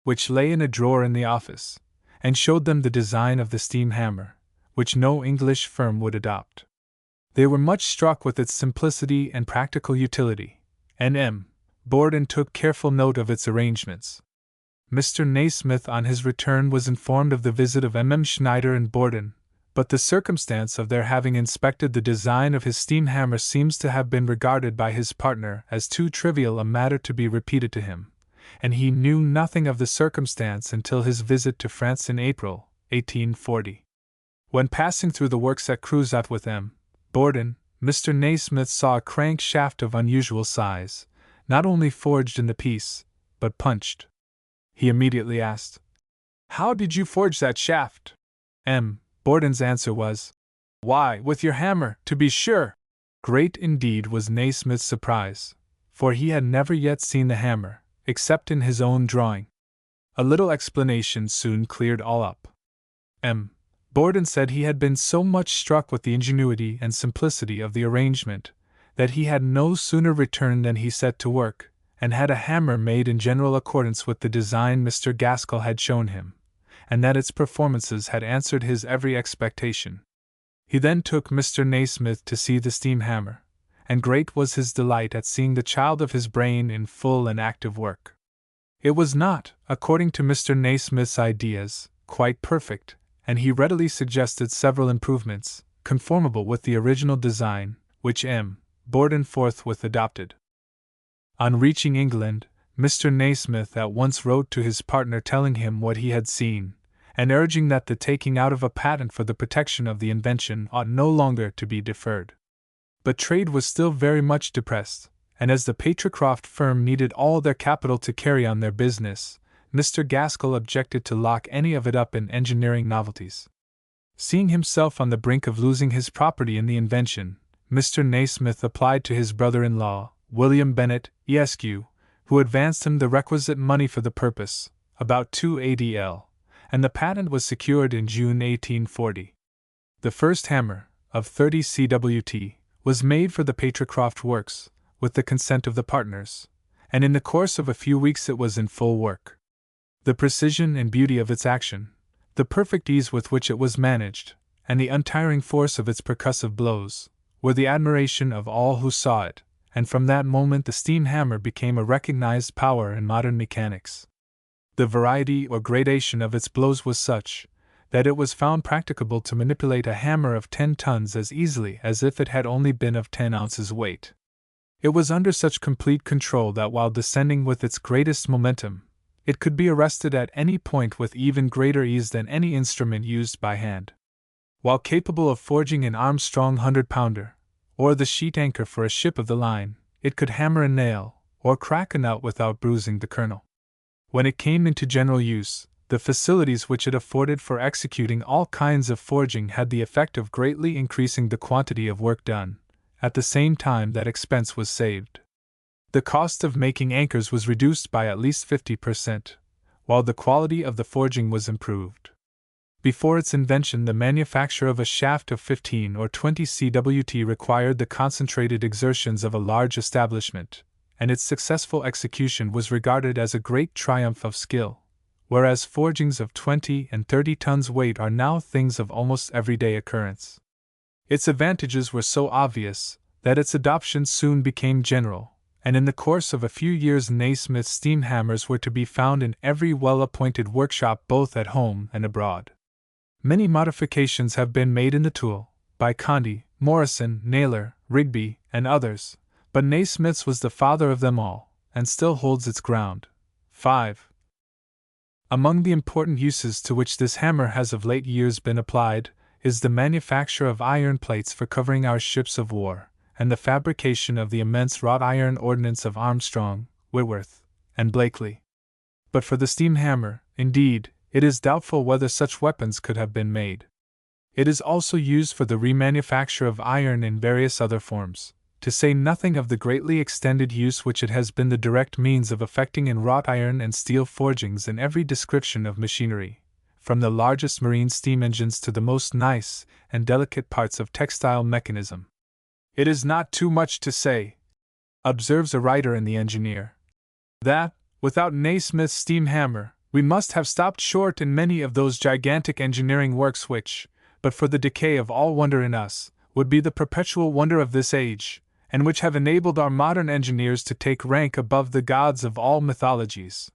S1: which lay in a drawer in the office, and showed them the design of the steam hammer, which no English firm would adopt. They were much struck with its simplicity and practical utility, and M. Borden took careful note of its arrangements. Mr. Naismith on his return was informed of the visit of M. Schneider and Borden, but the circumstance of their having inspected the design of his steam hammer seems to have been regarded by his partner as too trivial a matter to be repeated to him, and he knew nothing of the circumstance until his visit to France in April, 1840. When passing through the works at Cruzat with M. Borden, Mr. Naismith saw a crank shaft of unusual size, not only forged in the piece, but punched. He immediately asked, "How did you forge that shaft?" M. Borden's answer was, "Why, with your hammer, to be sure." Great indeed was Naismith's surprise, for he had never yet seen the hammer, except in his own drawing. A little explanation soon cleared all up. M. Borden said he had been so much struck with the ingenuity and simplicity of the arrangement, that he had no sooner returned than he set to work, and had a hammer made in general accordance with the design Mr. Gaskell had shown him, and that its performances had answered his every expectation. He then took Mr. Naismith to see the steam hammer, and great was his delight at seeing the child of his brain in full and active work. It was not, according to Mr. Naismith's ideas, quite perfect, and he readily suggested several improvements, conformable with the original design, which M. Borden forthwith adopted. On reaching England, Mr. Naismith at once wrote to his partner telling him what he had seen, and urging that the taking out of a patent for the protection of the invention ought no longer to be deferred. But trade was still very much depressed, and as the Patricroft firm needed all their capital to carry on their business, Mr. Gaskell objected to lock any of it up in engineering novelties. Seeing himself on the brink of losing his property in the invention, Mr. Naismith applied to his brother-in-law, William Bennett, Esq., who advanced him the requisite money for the purpose, about 2 ADL, and the patent was secured in June 1840. The first hammer, of 30 cwt, was made for the Patricroft Works, with the consent of the partners, and in the course of a few weeks it was in full work. The precision and beauty of its action, the perfect ease with which it was managed, and the untiring force of its percussive blows, were the admiration of all who saw it, and from that moment the steam hammer became a recognized power in modern mechanics. The variety or gradation of its blows was such, that it was found practicable to manipulate a hammer of 10 tons as easily as if it had only been of 10 ounces weight. It was under such complete control that while descending with its greatest momentum, it could be arrested at any point with even greater ease than any instrument used by hand. While capable of forging an Armstrong 100-pounder, or the sheet anchor for a ship of the line, it could hammer a nail, or crack a nut without bruising the kernel. When it came into general use, the facilities which it afforded for executing all kinds of forging had the effect of greatly increasing the quantity of work done, at the same time that expense was saved. The cost of making anchors was reduced by at least 50%, while the quality of the forging was improved. Before its invention, the manufacture of a shaft of 15 or 20 cwt required the concentrated exertions of a large establishment, and its successful execution was regarded as a great triumph of skill, whereas forgings of 20 and 30 tons weight are now things of almost everyday occurrence. Its advantages were so obvious that its adoption soon became general, and in the course of a few years Naismith's steam hammers were to be found in every well-appointed workshop both at home and abroad. Many modifications have been made in the tool, by Condy, Morrison, Naylor, Rigby, and others, but Naismith's was the father of them all, and still holds its ground. 5. Among the important uses to which this hammer has of late years been applied, is the manufacture of iron plates for covering our ships of war, and the fabrication of the immense wrought iron ordnance of Armstrong, Whitworth, and Blakely. but for the steam hammer, indeed, it is doubtful whether such weapons could have been made. It is also used for the remanufacture of iron in various other forms, to say nothing of the greatly extended use which it has been the direct means of effecting in wrought iron and steel forgings in every description of machinery, from the largest marine steam engines to the most nice and delicate parts of textile mechanism. It is not too much to say, observes a writer in the Engineer, that, without Nasmyth's steam hammer, we must have stopped short in many of those gigantic engineering works which, but for the decay of all wonder in us, would be the perpetual wonder of this age, and which have enabled our modern engineers to take rank above the gods of all mythologies.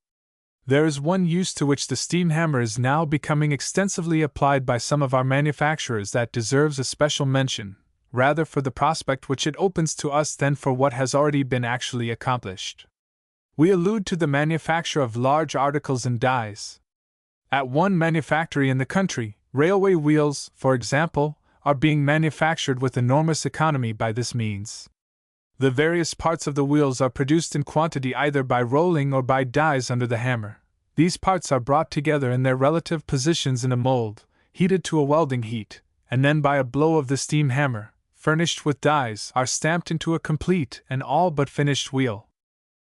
S1: There is one use to which the steam hammer is now becoming extensively applied by some of our manufacturers that deserves a special mention, rather for the prospect which it opens to us than for what has already been actually accomplished. We allude to the manufacture of large articles in dies. At one manufactory in the country, railway wheels, for example, are being manufactured with enormous economy by this means. The various parts of the wheels are produced in quantity either by rolling or by dies under the hammer. These parts are brought together in their relative positions in a mold, heated to a welding heat, and then by a blow of the steam hammer, furnished with dies, are stamped into a complete and all but finished wheel.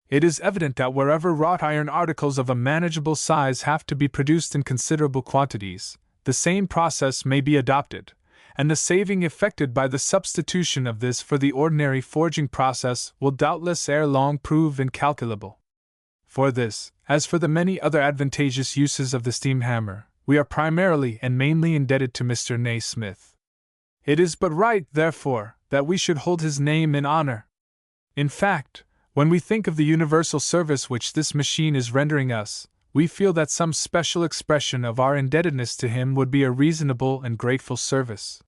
S1: It is evident that wherever wrought iron articles of a manageable size have to be produced in considerable quantities, the same process may be adopted, and the saving effected by the substitution of this for the ordinary forging process will doubtless ere long prove incalculable. For this, as for the many other advantageous uses of the steam hammer, we are primarily and mainly indebted to Mr. Nasmyth. It is but right, therefore, that we should hold his name in honor. In fact, when we think of the universal service which this machine is rendering us, we feel that some special expression of our indebtedness to him would be a reasonable and grateful service.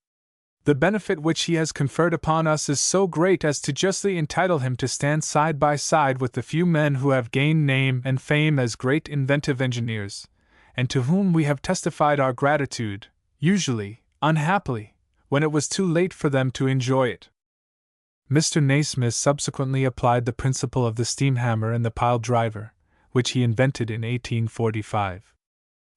S1: The benefit which he has conferred upon us is so great as to justly entitle him to stand side by side with the few men who have gained name and fame as great inventive engineers, and to whom we have testified our gratitude, usually, unhappily, when it was too late for them to enjoy it. Mr. Nasmyth subsequently applied the principle of the steam hammer and the pile driver, which he invented in 1845.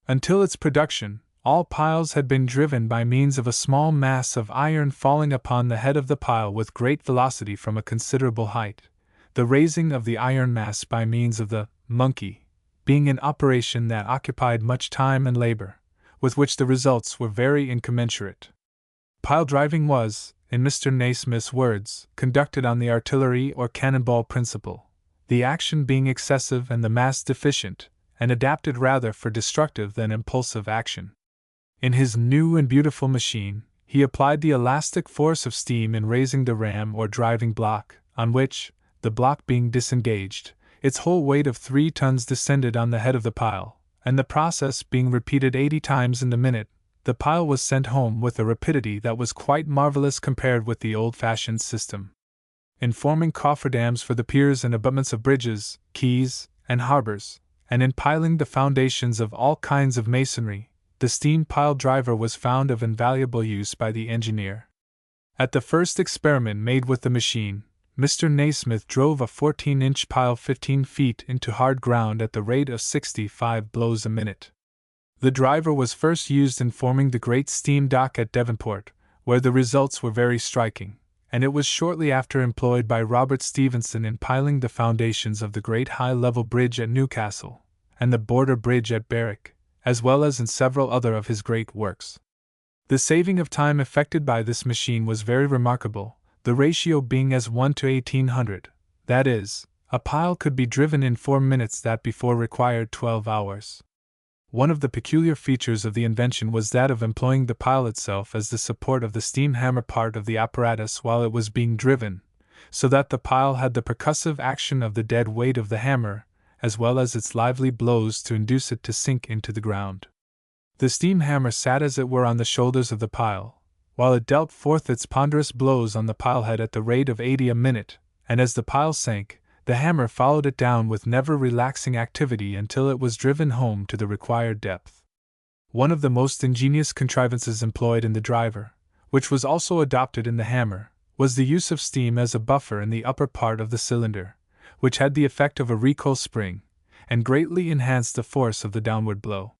S1: Until its production, all piles had been driven by means of a small mass of iron falling upon the head of the pile with great velocity from a considerable height, the raising of the iron mass by means of the monkey being an operation that occupied much time and labor, with which the results were very incommensurate. Pile driving was, in Mr. Nasmyth's words, conducted on the artillery or cannonball principle, the action being excessive and the mass deficient, and adapted rather for destructive than impulsive action. In his new and beautiful machine, he applied the elastic force of steam in raising the ram or driving block, on which, the block being disengaged, its whole weight of 3 tons descended on the head of the pile, and the process being repeated 80 times in the minute, the pile was sent home with a rapidity that was quite marvelous compared with the old-fashioned system. In forming cofferdams for the piers and abutments of bridges, quays, and harbors, and in piling the foundations of all kinds of masonry, the steam pile driver was found of invaluable use by the engineer. At the first experiment made with the machine, Mr. Nasmyth drove a 14-inch pile 15 feet into hard ground at the rate of 65 blows a minute. The driver was first used in forming the great steam dock at Devonport, where the results were very striking, and it was shortly after employed by Robert Stephenson in piling the foundations of the great high-level bridge at Newcastle, and the border bridge at Berwick, as well as in several other of his great works. The saving of time effected by this machine was very remarkable, the ratio being as 1 to 1800, that is, a pile could be driven in 4 minutes that before required 12 hours. One of the peculiar features of the invention was that of employing the pile itself as the support of the steam hammer part of the apparatus while it was being driven, so that the pile had the percussive action of the dead weight of the hammer, as well as its lively blows to induce it to sink into the ground. The steam hammer sat as it were on the shoulders of the pile, while it dealt forth its ponderous blows on the pilehead at the rate of 80 a minute, and as the pile sank, the hammer followed it down with never relaxing activity until it was driven home to the required depth. One of the most ingenious contrivances employed in the driver, which was also adopted in the hammer, was the use of steam as a buffer in the upper part of the cylinder, which had the effect of a recoil spring, and greatly enhanced the force of the downward blow.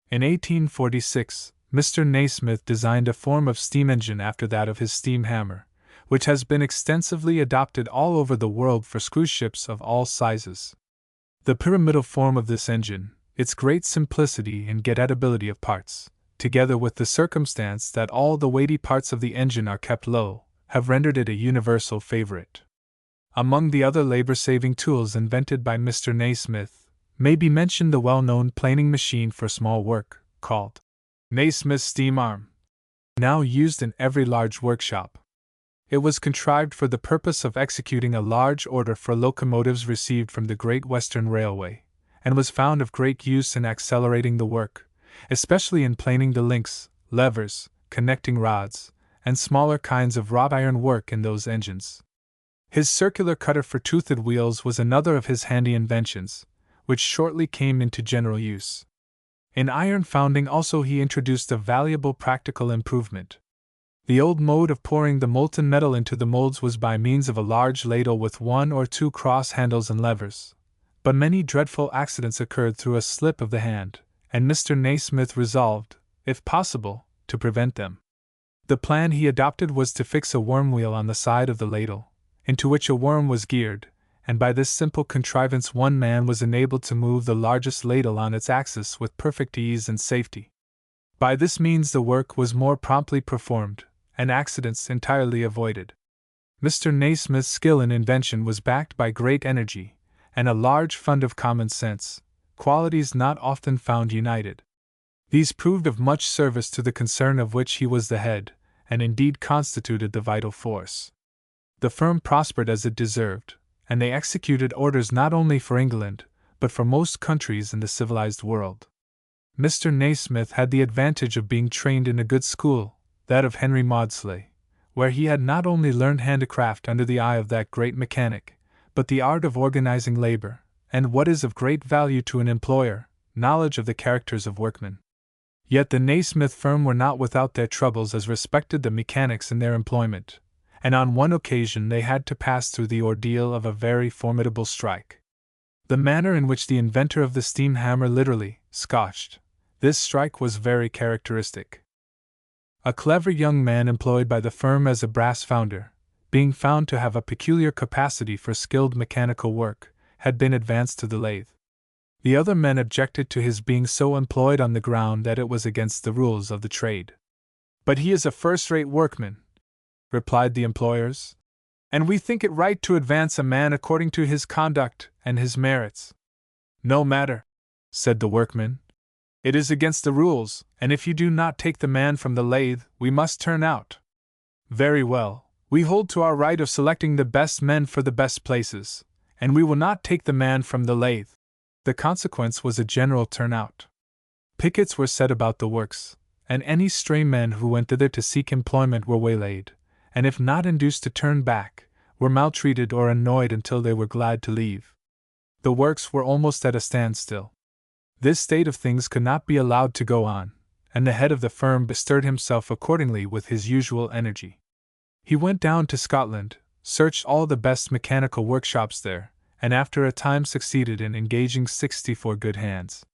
S1: In 1846, Mr. Naismith designed a form of steam engine after that of his steam hammer, which has been extensively adopted all over the world for cruise ships of all sizes. The pyramidal form of this engine, its great simplicity and gettability of parts, together with the circumstance that all the weighty parts of the engine are kept low, have rendered it a universal favorite. Among the other labor-saving tools invented by Mr. Naismith may be mentioned the well-known planing machine for small work, called Naismith's steam arm, now used in every large workshop. It was contrived for the purpose of executing a large order for locomotives received from the Great Western Railway, and was found of great use in accelerating the work, especially in planing the links, levers, connecting rods, and smaller kinds of wrought iron work in those engines. His circular cutter for toothed wheels was another of his handy inventions, which shortly came into general use. In iron founding also he introduced a valuable practical improvement. The old mode of pouring the molten metal into the molds was by means of a large ladle with 1 or 2 cross handles and levers, but many dreadful accidents occurred through a slip of the hand, and Mr. Naismith resolved, if possible, to prevent them. The plan he adopted was to fix a worm wheel on the side of the ladle, into which a worm was geared, and by this simple contrivance one man was enabled to move the largest ladle on its axis with perfect ease and safety. By this means the work was more promptly performed, and accidents entirely avoided. Mr. Naismith's skill in invention was backed by great energy, and a large fund of common sense, qualities not often found united. These proved of much service to the concern of which he was the head, and indeed constituted the vital force. The firm prospered as it deserved, and they executed orders not only for England, but for most countries in the civilized world. Mr. Naismith had the advantage of being trained in a good school, that of Henry Maudslay, where he had not only learned handicraft under the eye of that great mechanic, but the art of organizing labor, and what is of great value to an employer, knowledge of the characters of workmen. Yet the Naismith firm were not without their troubles as respected the mechanics in their employment, and on one occasion they had to pass through the ordeal of a very formidable strike. The manner in which the inventor of the steam hammer literally scotched this strike was very characteristic. A clever young man employed by the firm as a brass founder, being found to have a peculiar capacity for skilled mechanical work, had been advanced to the lathe. The other men objected to his being so employed on the ground that it was against the rules of the trade. "But he is a first-rate workman," replied the employers, "and we think it right to advance a man according to his conduct and his merits." "No matter," said the workman. "It is against the rules, and if you do not take the man from the lathe, we must turn out." "Very well, we hold to our right of selecting the best men for the best places, and we will not take the man from the lathe." The consequence was a general turnout. Pickets were set about the works, and any stray men who went thither to seek employment were waylaid, and if not induced to turn back, were maltreated or annoyed until they were glad to leave. The works were almost at a standstill. This state of things could not be allowed to go on, and the head of the firm bestirred himself accordingly with his usual energy. He went down to Scotland, searched all the best mechanical workshops there, and after a time succeeded in engaging 64 good hands.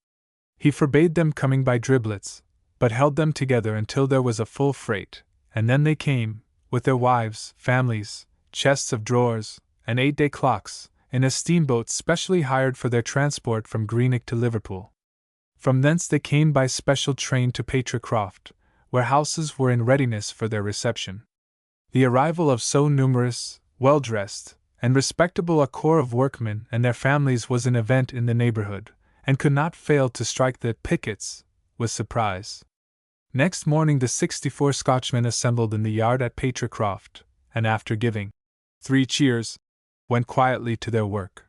S1: He forbade them coming by driblets, but held them together until there was a full freight, and then they came, with their wives, families, chests of drawers, and 8-day clocks, in a steamboat specially hired for their transport from Greenock to Liverpool. From thence they came by special train to Patricroft, where houses were in readiness for their reception. The arrival of so numerous, well-dressed, and respectable a corps of workmen and their families was an event in the neighborhood, and could not fail to strike the pickets with surprise. Next morning the 64 Scotchmen assembled in the yard at Patricroft, and after giving 3 cheers, went quietly to their work.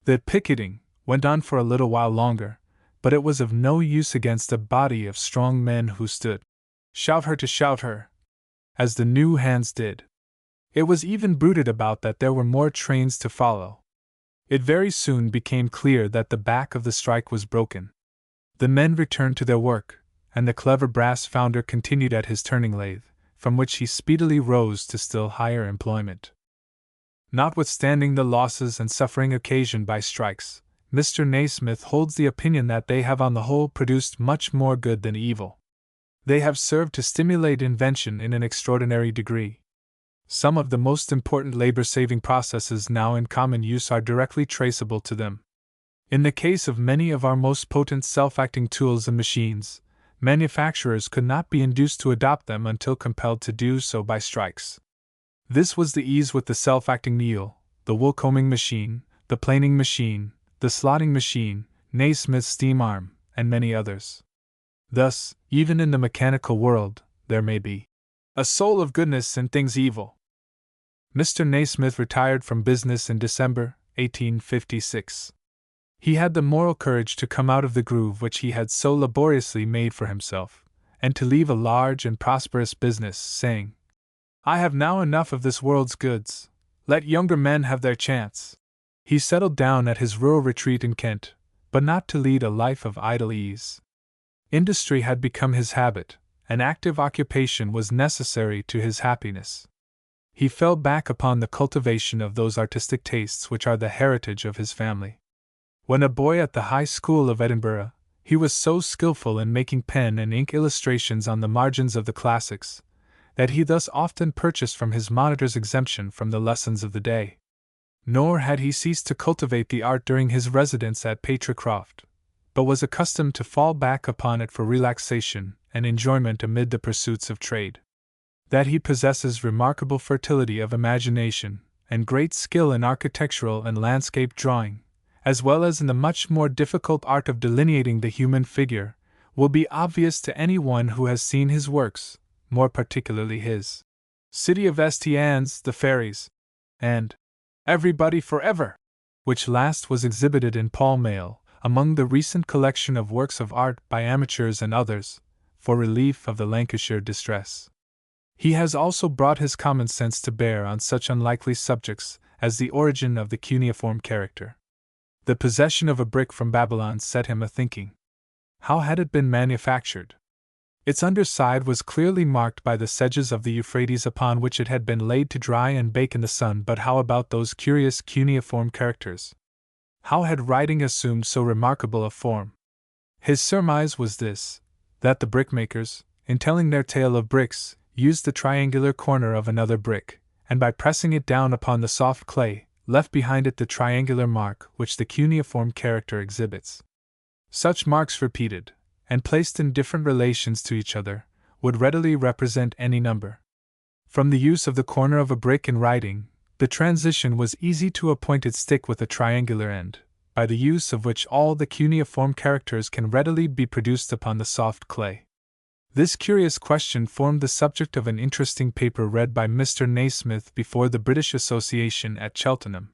S1: The picketing went on for a little while longer, but it was of no use against a body of strong men who stood shout her, as the new hands did. It was even bruited about that there were more trains to follow. It very soon became clear that the back of the strike was broken. The men returned to their work, and the clever brass founder continued at his turning lathe, from which he speedily rose to still higher employment. Notwithstanding the losses and suffering occasioned by strikes, Mr. Naismith holds the opinion that they have on the whole produced much more good than evil. They have served to stimulate invention in an extraordinary degree. Some of the most important labor-saving processes now in common use are directly traceable to them. In the case of many of our most potent self-acting tools and machines, manufacturers could not be induced to adopt them until compelled to do so by strikes. This was the ease with the self-acting needle, the wool-combing machine, the planing machine, the slotting machine, Naismith's steam arm, and many others. Thus, even in the mechanical world, there may be a soul of goodness in things evil. Mr. Naismith retired from business in December 1856. He had the moral courage to come out of the groove which he had so laboriously made for himself, and to leave a large and prosperous business, saying, "I have now enough of this world's goods, let younger men have their chance." He settled down at his rural retreat in Kent, but not to lead a life of idle ease. Industry had become his habit, and active occupation was necessary to his happiness. He fell back upon the cultivation of those artistic tastes which are the heritage of his family. When a boy at the High School of Edinburgh, he was so skillful in making pen and ink illustrations on the margins of the classics, that he thus often purchased from his monitor's exemption from the lessons of the day. Nor had he ceased to cultivate the art during his residence at Patricroft, but was accustomed to fall back upon it for relaxation and enjoyment amid the pursuits of trade. That he possesses remarkable fertility of imagination and great skill in architectural and landscape drawing, as well as in the much more difficult art of delineating the human figure, will be obvious to any one who has seen his works, more particularly his City of St. Anne's, The Fairies, and Everybody Forever, which last was exhibited in Pall Mall, among the recent collection of works of art by amateurs and others, for relief of the Lancashire distress. He has also brought his common sense to bear on such unlikely subjects as the origin of the cuneiform character. The possession of a brick from Babylon set him a-thinking. How had it been manufactured? Its underside was clearly marked by the sedges of the Euphrates upon which it had been laid to dry and bake in the sun, but how about those curious cuneiform characters? How had writing assumed so remarkable a form? His surmise was this, that the brickmakers, in telling their tale of bricks, used the triangular corner of another brick, and by pressing it down upon the soft clay, left behind it the triangular mark which the cuneiform character exhibits. Such marks repeated, and placed in different relations to each other, would readily represent any number. From the use of the corner of a brick in writing, the transition was easy to a pointed stick with a triangular end, by the use of which all the cuneiform characters can readily be produced upon the soft clay. This curious question formed the subject of an interesting paper read by Mr. Naismith before the British Association at Cheltenham.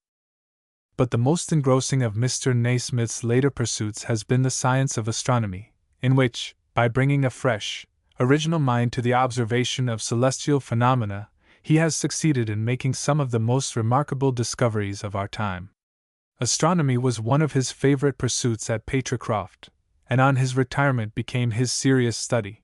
S1: But the most engrossing of Mr. Naismith's later pursuits has been the science of astronomy, in which, by bringing a fresh, original mind to the observation of celestial phenomena, he has succeeded in making some of the most remarkable discoveries of our time. Astronomy was one of his favorite pursuits at Patricroft, and on his retirement became his serious study.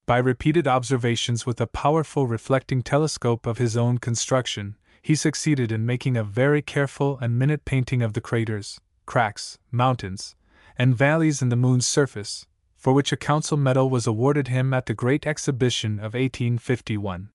S1: By repeated observations with a powerful reflecting telescope of his own construction, he succeeded in making a very careful and minute painting of the craters, cracks, mountains, and valleys in the moon's surface, for which a council medal was awarded him at the Great Exhibition of 1851.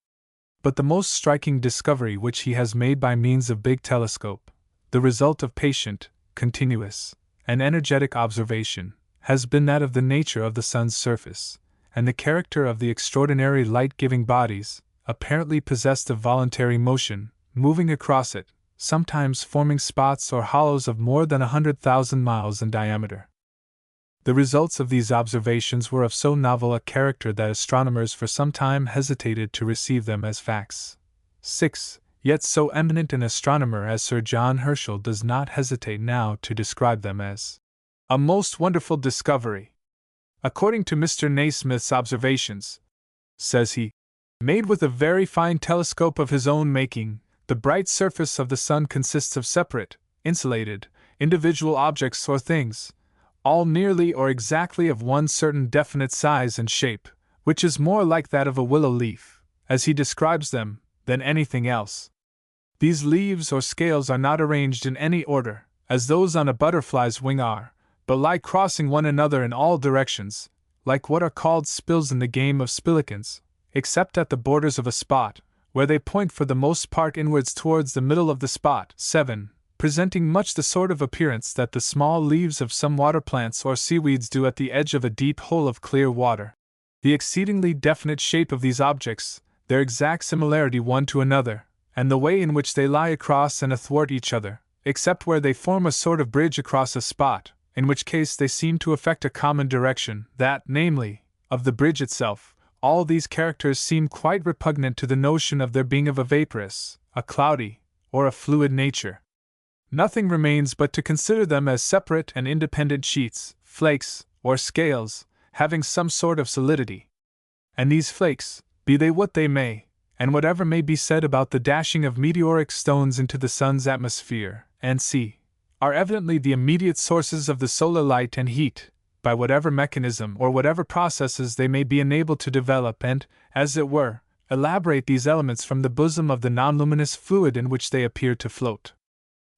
S1: But the most striking discovery which he has made by means of big telescope, the result of patient, continuous, and energetic observation, has been that of the nature of the sun's surface, and the character of the extraordinary light-giving bodies, apparently possessed of voluntary motion, moving across it, sometimes forming spots or hollows of more than 100,000 miles in diameter. The results of these observations were of so novel a character that astronomers for some time hesitated to receive them as facts. 6. Yet so eminent an astronomer as Sir John Herschel does not hesitate now to describe them as a most wonderful discovery. According to Mr. Naismith's observations, says he, made with a very fine telescope of his own making, the bright surface of the sun consists of separate, insulated, individual objects or things, all nearly or exactly of one certain definite size and shape, which is more like that of a willow leaf, as he describes them, than anything else. These leaves or scales are not arranged in any order, as those on a butterfly's wing are, but lie crossing one another in all directions, like what are called spills in the game of spillikins, except at the borders of a spot, where they point for the most part inwards towards the middle of the spot. 7. Presenting much the sort of appearance that the small leaves of some water plants or seaweeds do at the edge of a deep hole of clear water. The exceedingly definite shape of these objects, their exact similarity one to another, and the way in which they lie across and athwart each other, except where they form a sort of bridge across a spot, in which case they seem to affect a common direction, that, namely, of the bridge itself. All these characters seem quite repugnant to the notion of their being of a vaporous, a cloudy, or a fluid nature. Nothing remains but to consider them as separate and independent sheets, flakes, or scales, having some sort of solidity. And these flakes, be they what they may, and whatever may be said about the dashing of meteoric stones into the sun's atmosphere and sea, are evidently the immediate sources of the solar light and heat, by whatever mechanism or whatever processes they may be enabled to develop and, as it were, elaborate these elements from the bosom of the non-luminous fluid in which they appear to float.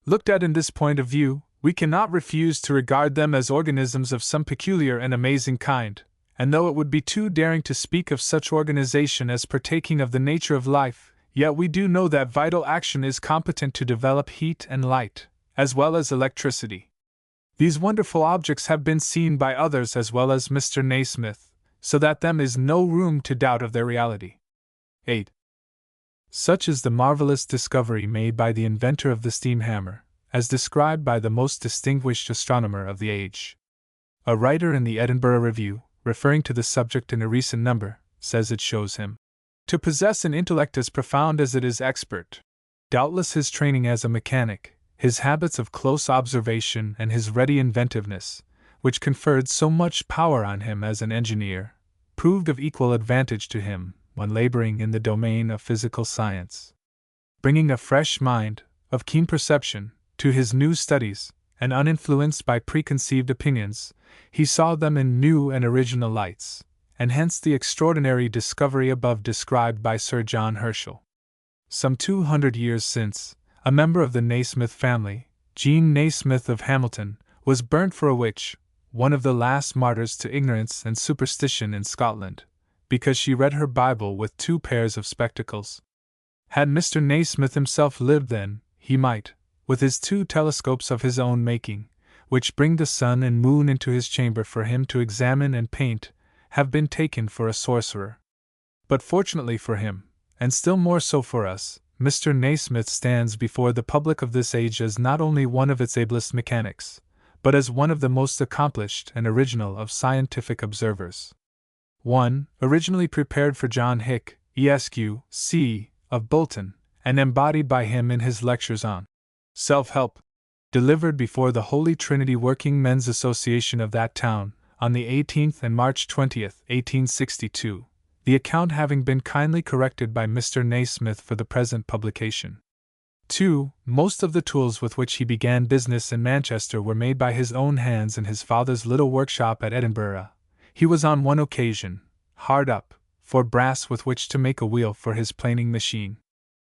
S1: Looked at in this point of view, we cannot refuse to regard them as organisms of some peculiar and amazing kind, and though it would be too daring to speak of such organization as partaking of the nature of life, yet we do know that vital action is competent to develop heat and light, as well as electricity. These wonderful objects have been seen by others as well as Mr. Naismith, so that there is no room to doubt of their reality. 8. Such is the marvelous discovery made by the inventor of the steam hammer, as described by the most distinguished astronomer of the age. A writer in the Edinburgh Review, referring to the subject in a recent number, says it shows him to possess an intellect as profound as it is expert. Doubtless his training as a mechanic, his habits of close observation, and his ready inventiveness, which conferred so much power on him as an engineer, proved of equal advantage to him when laboring in the domain of physical science. Bringing a fresh mind, of keen perception, to his new studies, and uninfluenced by preconceived opinions, he saw them in new and original lights, and hence the extraordinary discovery above described by Sir John Herschel. Some 200 years since, a member of the Naismith family, Jean Naismith of Hamilton, was burnt for a witch, one of the last martyrs to ignorance and superstition in Scotland, because she read her Bible with 2 pairs of spectacles. Had Mr. Naismith himself lived then, he might, with his 2 telescopes of his own making, which bring the sun and moon into his chamber for him to examine and paint, have been taken for a sorcerer. But fortunately for him, and still more so for us, Mr. Naismith stands before the public of this age as not only one of its ablest mechanics, but as one of the most accomplished and original of scientific observers. 1. Originally prepared for John Hick, Esq. C. of Bolton, and embodied by him in his lectures on self-help, delivered before the Holy Trinity Working Men's Association of that town, on the 18th and March 20th, 1862, the account having been kindly corrected by Mr. Naismith for the present publication. 2. Most of the tools with which he began business in Manchester were made by his own hands in his father's little workshop at Edinburgh. He was on one occasion hard up for brass with which to make a wheel for his planing machine.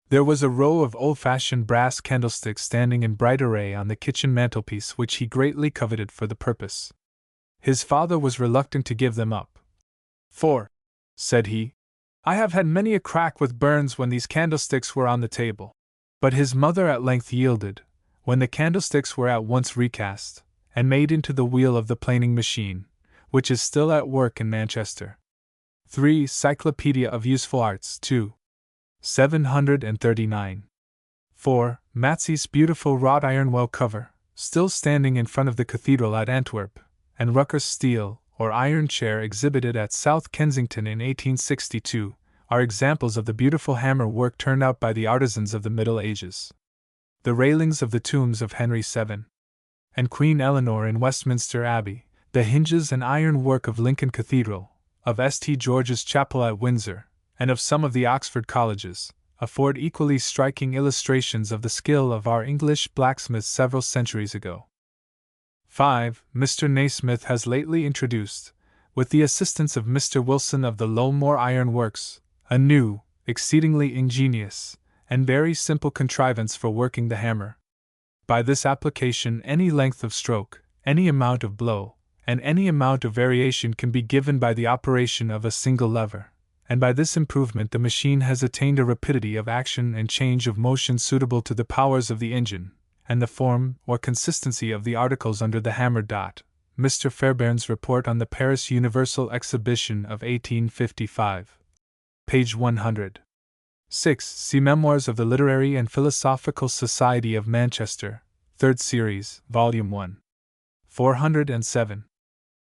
S1: There was a row of old-fashioned brass candlesticks standing in bright array on the kitchen mantelpiece which he greatly coveted for the purpose. His father was reluctant to give them up. "For," said he, "I have had many a crack with Burns when these candlesticks were on the table." But his mother at length yielded, when the candlesticks were at once recast, and made into the wheel of the planing machine, which is still at work in Manchester. 3. Cyclopedia of Useful Arts 2. 739. 4. Matsey's beautiful wrought iron well cover, still standing in front of the cathedral at Antwerp, and Rucker's steel, or iron chair exhibited at South Kensington in 1862, are examples of the beautiful hammer work turned out by the artisans of the Middle Ages. The railings of the tombs of Henry VII and Queen Eleanor in Westminster Abbey, the hinges and iron work of Lincoln Cathedral, of St. George's Chapel at Windsor, and of some of the Oxford colleges, afford equally striking illustrations of the skill of our English blacksmiths several centuries ago. 5. Mr. Naismith has lately introduced, with the assistance of Mr. Wilson of the Lowmore Iron Works, a new, exceedingly ingenious, and very simple contrivance for working the hammer. By this application, any length of stroke, any amount of blow, and any amount of variation can be given by the operation of a single lever, and by this improvement the machine has attained a rapidity of action and change of motion suitable to the powers of the engine, and the form or consistency of the articles under the hammer. Mr. Fairbairn's Report on the Paris Universal Exhibition of 1855. Page 100. 6. See Memoirs of the Literary and Philosophical Society of Manchester, 3rd Series, Volume 1. 407.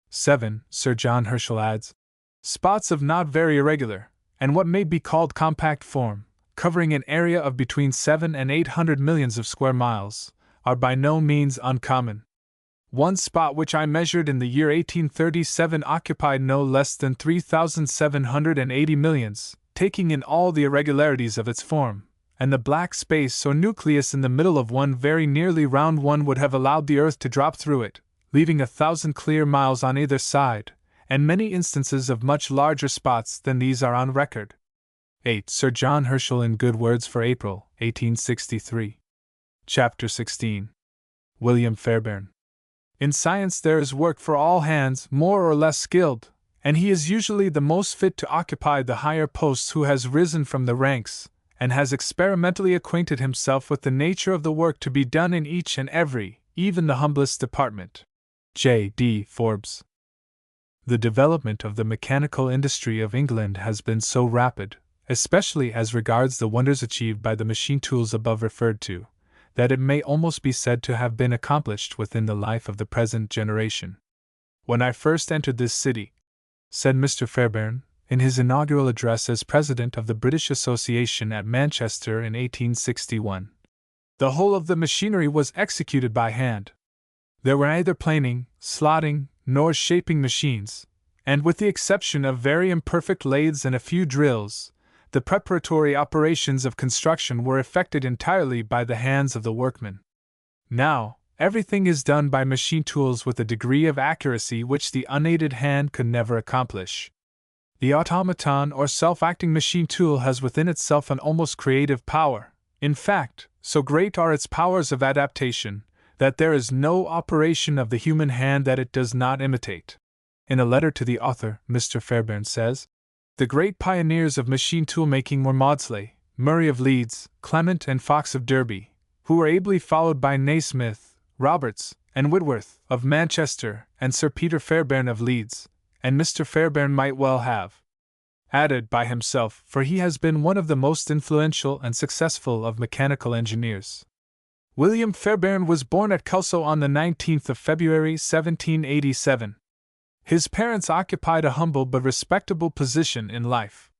S1: 7. Sir John Herschel adds, spots of not very irregular, and what may be called compact form, covering an area of between 7 and 800 millions of square miles, are by no means uncommon. One spot which I measured in the year 1837 occupied no less than 3,780 millions, taking in all the irregularities of its form, and the black space or nucleus in the middle of one very nearly round one would have allowed the earth to drop through it, leaving 1,000 clear miles on either side, and many instances of much larger spots than these are on record. 8. Sir John Herschel in Good Words for April, 1863. Chapter 16. William Fairbairn. In science there is work for all hands, more or less skilled, and he is usually the most fit to occupy the higher posts who has risen from the ranks, and has experimentally acquainted himself with the nature of the work to be done in each and every, even the humblest department. J. D. Forbes. The development of the mechanical industry of England has been so rapid, especially as regards the wonders achieved by the machine tools above referred to, that it may almost be said to have been accomplished within the life of the present generation. When I first entered this city, said Mr. Fairbairn, in his inaugural address as President of the British Association at Manchester in 1861, the whole of the machinery was executed by hand. There were neither planing, slotting, nor shaping machines, and with the exception of very imperfect lathes and a few drills, the preparatory operations of construction were effected entirely by the hands of the workmen. Now, everything is done by machine tools with a degree of accuracy which the unaided hand could never accomplish. The automaton or self-acting machine tool has within itself an almost creative power. In fact, so great are its powers of adaptation, that there is no operation of the human hand that it does not imitate. In a letter to the author, Mr. Fairbairn says, the great pioneers of machine tool-making were Maudslay, Murray of Leeds, Clement and Fox of Derby, who were ably followed by Naismith, Roberts, and Whitworth of Manchester, and Sir Peter Fairbairn of Leeds, and Mr. Fairbairn might well have added by himself, for he has been one of the most influential and successful of mechanical engineers. William Fairbairn was born at Kelso on the 19th of February 1787. His parents occupied a humble but respectable position in life.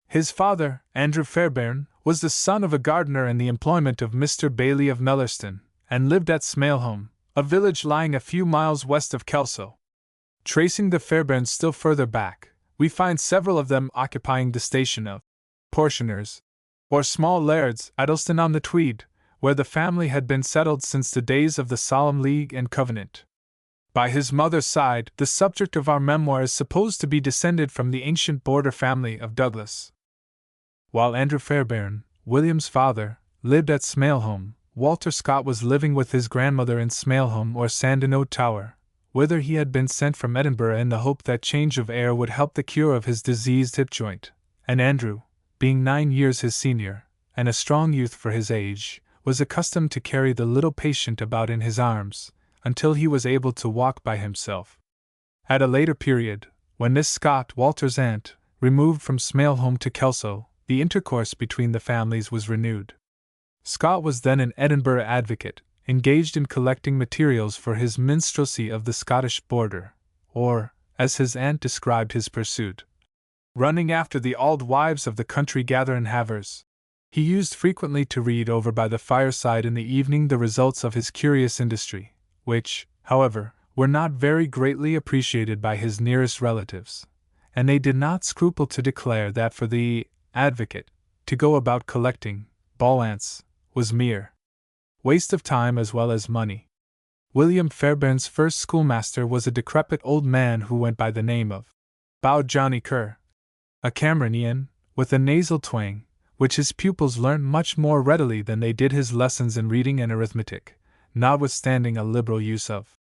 S1: His father, Andrew Fairbairn, was the son of a gardener in the employment of Mr. Bailey of Mellerston, and lived at Smailholm, a village lying a few miles west of Kelso. Tracing the Fairbairns still further back, we find several of them occupying the station of portioners, or small lairds, at Ulston-on-the-Tweed, where the family had been settled since the days of the Solemn League and Covenant. By his mother's side, the subject of our memoir is supposed to be descended from the ancient border family of Douglas. While Andrew Fairbairn, William's father, lived at Smailholm, Walter Scott was living with his grandmother in Smailholm or Sandinoe Tower, whither he had been sent from Edinburgh in the hope that change of air would help the cure of his diseased hip joint, and Andrew, being 9 years his senior, and a strong youth for his age, was accustomed to carry the little patient about in his arms, until he was able to walk by himself. At a later period, when Miss Scott, Walter's aunt, removed from Smailholm to Kelso, the intercourse between the families was renewed. Scott was then an Edinburgh advocate, engaged in collecting materials for his minstrelsy of the Scottish border, or, as his aunt described his pursuit, running after the auld wives of the country gatherin' havers. He used frequently to read over by the fireside in the evening the results of his curious industry, which, however, were not very greatly appreciated by his nearest relatives, and they did not scruple to declare that for the advocate to go about collecting ball ants was mere waste of time as well as money. William Fairbairn's first schoolmaster was a decrepit old man who went by the name of Bow Johnny Kerr, a Cameronian, with a nasal twang, which his pupils learnt much more readily than they did his lessons in reading and arithmetic, notwithstanding a liberal use of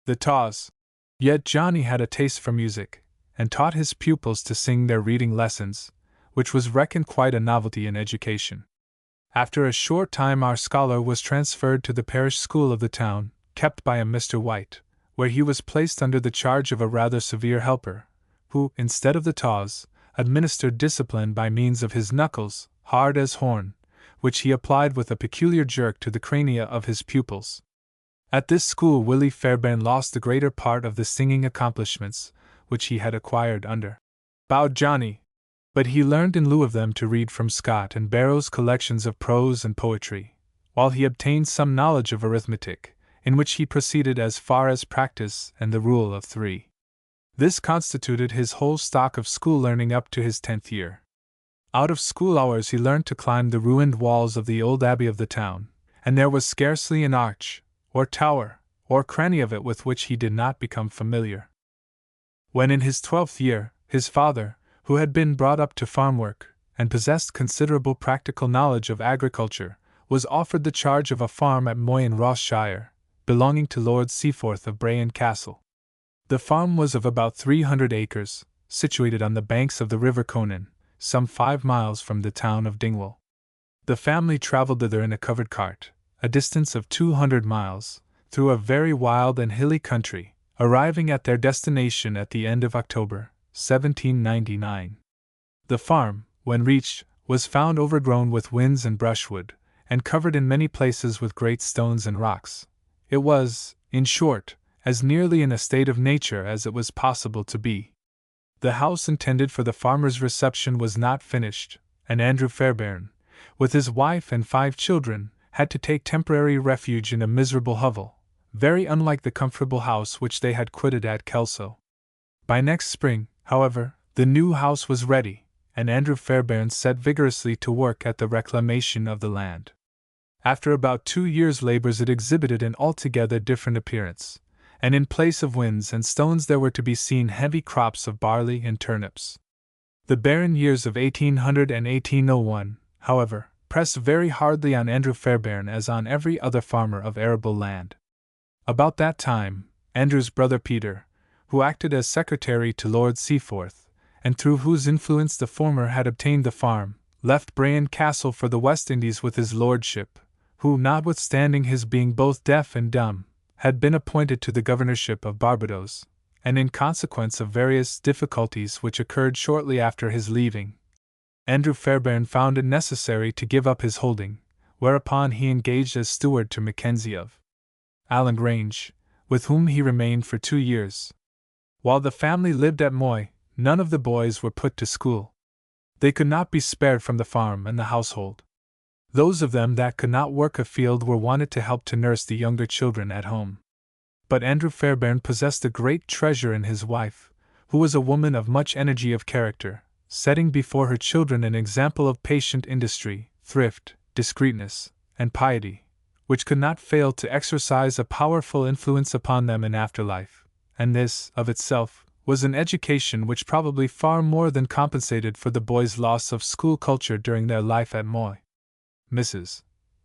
S1: the taws. Yet Johnny had a taste for music, and taught his pupils to sing their reading lessons, which was reckoned quite a novelty in education. After a short time our scholar was transferred to the parish school of the town, kept by a Mr. White, where he was placed under the charge of a rather severe helper, who, instead of the taws, administered discipline by means of his knuckles, hard as horn, which he applied with a peculiar jerk to the crania of his pupils. At this school Willie Fairbairn lost the greater part of the singing accomplishments which he had acquired under Bowed Johnny, but he learned in lieu of them to read from Scott and Barrow's collections of prose and poetry, while he obtained some knowledge of arithmetic, in which he proceeded as far as practice and the rule of 3. This constituted his whole stock of school learning up to his 10th year. Out of school hours he learned to climb the ruined walls of the old abbey of the town, and there was scarcely an arch, or tower, or cranny of it with which he did not become familiar. When in his 12th year, his father, who had been brought up to farm work, and possessed considerable practical knowledge of agriculture, was offered the charge of a farm at Moy in Ross-shire, belonging to Lord Seaforth of Brayan Castle. The farm was of about 300 acres, situated on the banks of the River Conan, some 5 miles from the town of Dingwall. The family travelled thither in a covered cart, a distance of 200 miles, through a very wild and hilly country, arriving at their destination at the end of October, 1799. The farm, when reached, was found overgrown with whins and brushwood, and covered in many places with great stones and rocks. It was, in short, as nearly in a state of nature as it was possible to be. The house intended for the farmer's reception was not finished, and Andrew Fairbairn, with his wife and 5 children, had to take temporary refuge in a miserable hovel, very unlike the comfortable house which they had quitted at Kelso. By next spring, however, the new house was ready, and Andrew Fairbairn set vigorously to work at the reclamation of the land. After about 2 years' labors it exhibited an altogether different appearance, and in place of whins and stones there were to be seen heavy crops of barley and turnips. The barren years of 1800 and 1801, however, pressed very hardly on Andrew Fairbairn as on every other farmer of arable land. About that time, Andrew's brother Peter, who acted as secretary to Lord Seaforth, and through whose influence the former had obtained the farm, left Brayan Castle for the West Indies with his lordship, who, notwithstanding his being both deaf and dumb, had been appointed to the governorship of Barbados, and in consequence of various difficulties which occurred shortly after his leaving, Andrew Fairbairn found it necessary to give up his holding, whereupon he engaged as steward to Mackenzie of Allen Grange, with whom he remained for 2 years. While the family lived at Moy, none of the boys were put to school. They could not be spared from the farm and the household. Those of them that could not work afield were wanted to help to nurse the younger children at home. But Andrew Fairbairn possessed a great treasure in his wife, who was a woman of much energy of character, setting before her children an example of patient industry, thrift, discreetness, and piety, which could not fail to exercise a powerful influence upon them in after life, and this, of itself, was an education which probably far more than compensated for the boys' loss of school culture during their life at Moy. Mrs.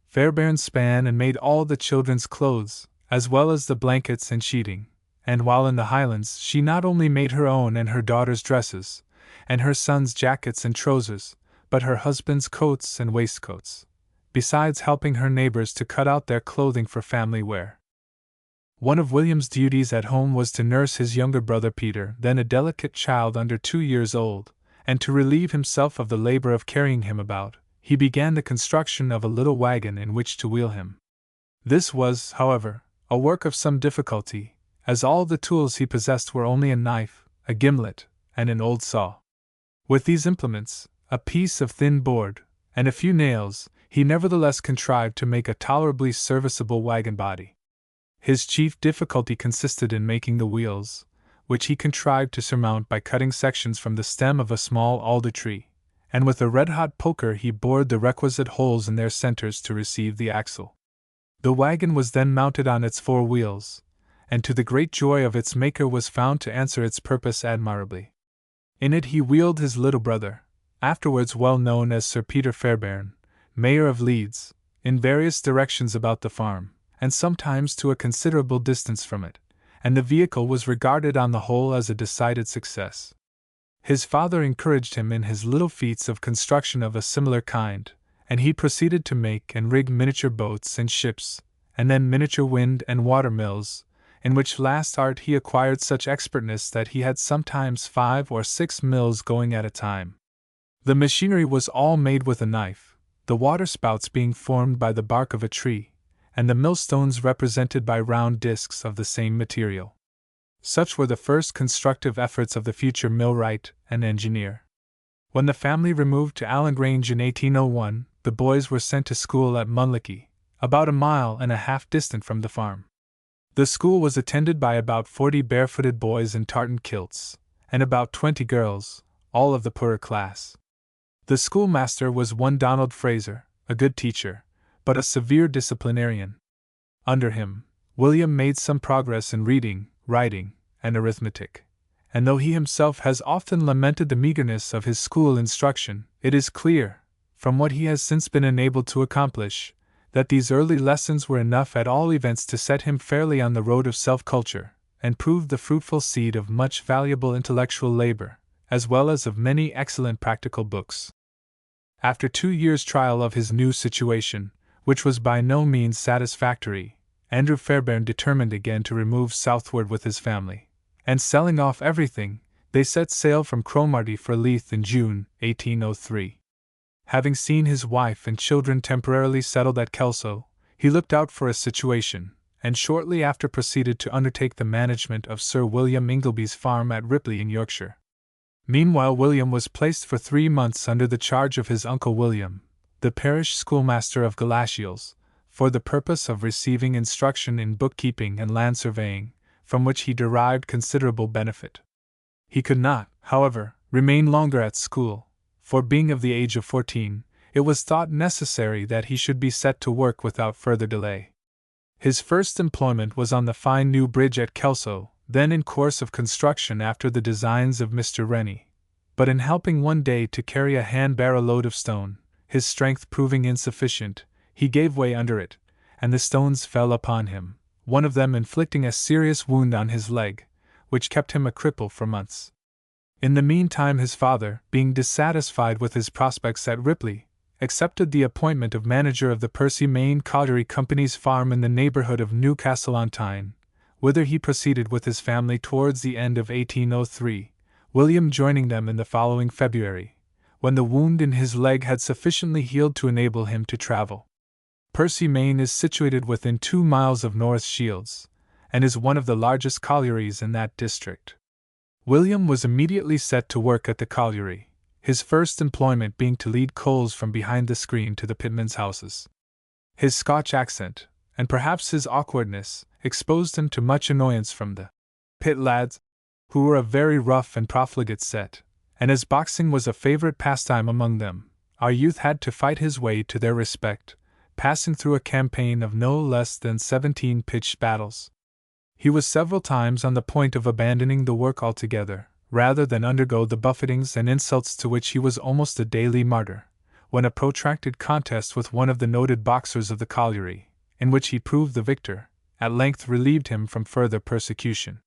S1: Fairbairn span and made all the children's clothes, as well as the blankets and sheeting, and while in the Highlands she not only made her own and her daughters' dresses, and her sons' jackets and trousers, but her husband's coats and waistcoats, besides helping her neighbors to cut out their clothing for family wear. One of William's duties at home was to nurse his younger brother Peter, then a delicate child under 2 years old, and to relieve himself of the labor of carrying him about, he began the construction of a little wagon in which to wheel him. This was, however, a work of some difficulty, as all the tools he possessed were only a knife, a gimlet, and an old saw. With these implements, a piece of thin board, and a few nails, he nevertheless contrived to make a tolerably serviceable wagon body. His chief difficulty consisted in making the wheels, which he contrived to surmount by cutting sections from the stem of a small alder tree, and with a red-hot poker he bored the requisite holes in their centers to receive the axle. The wagon was then mounted on its 4 wheels, and to the great joy of its maker was found to answer its purpose admirably. In it he wheeled his little brother, afterwards well known as Sir Peter Fairbairn, Mayor of Leeds, in various directions about the farm, and sometimes to a considerable distance from it, and the vehicle was regarded on the whole as a decided success. His father encouraged him in his little feats of construction of a similar kind, and he proceeded to make and rig miniature boats and ships, and then miniature wind and water mills, in which last art he acquired such expertness that he had sometimes 5 or 6 mills going at a time. The machinery was all made with a knife, the waterspouts being formed by the bark of a tree, and the millstones represented by round discs of the same material. Such were the first constructive efforts of the future millwright and engineer. When the family removed to Allengrange in 1801, the boys were sent to school at Munlicky, about 1.5 miles distant from the farm. The school was attended by about 40 barefooted boys in tartan kilts, and about 20 girls, all of the poorer class. The schoolmaster was one Donald Fraser, a good teacher, but a severe disciplinarian. Under him, William made some progress in reading, writing, and arithmetic, and though he himself has often lamented the meagerness of his school instruction, it is clear, from what he has since been enabled to accomplish, that these early lessons were enough at all events to set him fairly on the road of self-culture, and proved the fruitful seed of much valuable intellectual labor, as well as of many excellent practical books. After 2 years' trial of his new situation, which was by no means satisfactory, Andrew Fairbairn determined again to remove southward with his family, and selling off everything, they set sail from Cromarty for Leith in June, 1803. Having seen his wife and children temporarily settled at Kelso, he looked out for a situation, and shortly after proceeded to undertake the management of Sir William Ingleby's farm at Ripley in Yorkshire. Meanwhile William was placed for 3 months under the charge of his uncle William, the parish schoolmaster of Galashiels, for the purpose of receiving instruction in bookkeeping and land surveying, from which he derived considerable benefit. He could not, however, remain longer at school, for being of the age of 14, it was thought necessary that he should be set to work without further delay. His first employment was on the fine new bridge at Kelso, then in course of construction after the designs of Mr. Rennie, but in helping one day to carry a hand-barrow load of stone, his strength proving insufficient, he gave way under it, and the stones fell upon him, one of them inflicting a serious wound on his leg, which kept him a cripple for months. In the meantime his father, being dissatisfied with his prospects at Ripley, accepted the appointment of manager of the Percy Main Colliery Company's farm in the neighborhood of Newcastle-on-Tyne, whither he proceeded with his family towards the end of 1803, William joining them in the following February, when the wound in his leg had sufficiently healed to enable him to travel. Percy Main is situated within 2 miles of North Shields, and is one of the largest collieries in that district. William was immediately set to work at the colliery, his first employment being to lead coals from behind the screen to the pitmen's houses. His Scotch accent, and perhaps his awkwardness, exposed him to much annoyance from the pit lads, who were a very rough and profligate set, and as boxing was a favorite pastime among them, our youth had to fight his way to their respect, passing through a campaign of no less than 17 pitched battles. He was several times on the point of abandoning the work altogether, rather than undergo the buffetings and insults to which he was almost a daily martyr, when a protracted contest with one of the noted boxers of the colliery, in which he proved the victor, at length relieved him from further persecution.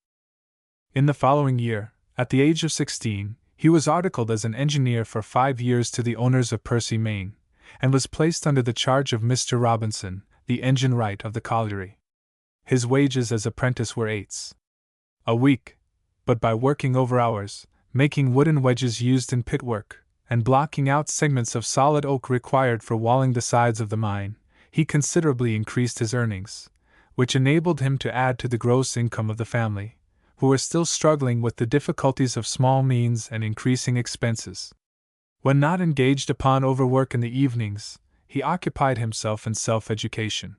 S1: In the following year, at the age of 16, he was articled as an engineer for 5 years to the owners of Percy Main, and was placed under the charge of Mr. Robinson, the engine wright of the colliery. His wages as apprentice were 8s a week, but by working over hours, making wooden wedges used in pit work, and blocking out segments of solid oak required for walling the sides of the mine, he considerably increased his earnings, which enabled him to add to the gross income of the family, who were still struggling with the difficulties of small means and increasing expenses. When not engaged upon overwork in the evenings, he occupied himself in self-education.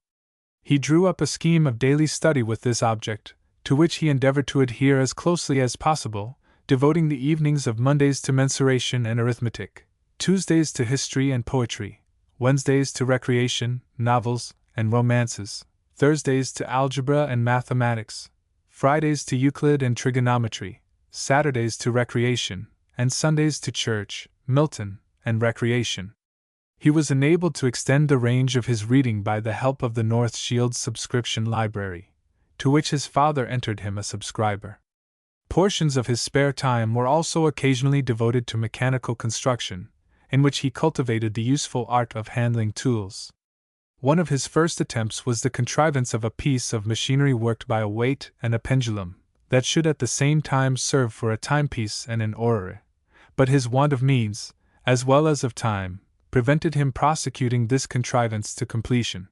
S1: He drew up a scheme of daily study with this object, to which he endeavored to adhere as closely as possible, devoting the evenings of Mondays to mensuration and arithmetic, Tuesdays to history and poetry, Wednesdays to recreation, novels, and romances, Thursdays to algebra and mathematics, Fridays to Euclid and trigonometry, Saturdays to recreation, and Sundays to church, Milton, and recreation. He was enabled to extend the range of his reading by the help of the North Shields subscription library, to which his father entered him a subscriber. Portions of his spare time were also occasionally devoted to mechanical construction, in which he cultivated the useful art of handling tools. One of his first attempts was the contrivance of a piece of machinery worked by a weight and a pendulum, that should at the same time serve for a timepiece and an orrery, but his want of means, as well as of time, prevented him prosecuting this contrivance to completion.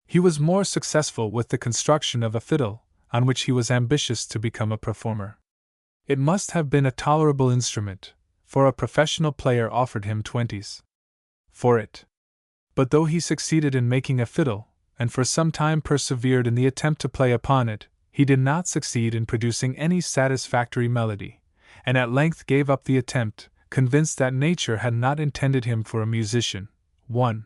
S1: He was more successful with the construction of a fiddle, on which he was ambitious to become a performer. It must have been a tolerable instrument, for a professional player offered him 20s for it. But though he succeeded in making a fiddle, and for some time persevered in the attempt to play upon it, he did not succeed in producing any satisfactory melody, and at length gave up the attempt, convinced that nature had not intended him for a musician. 1.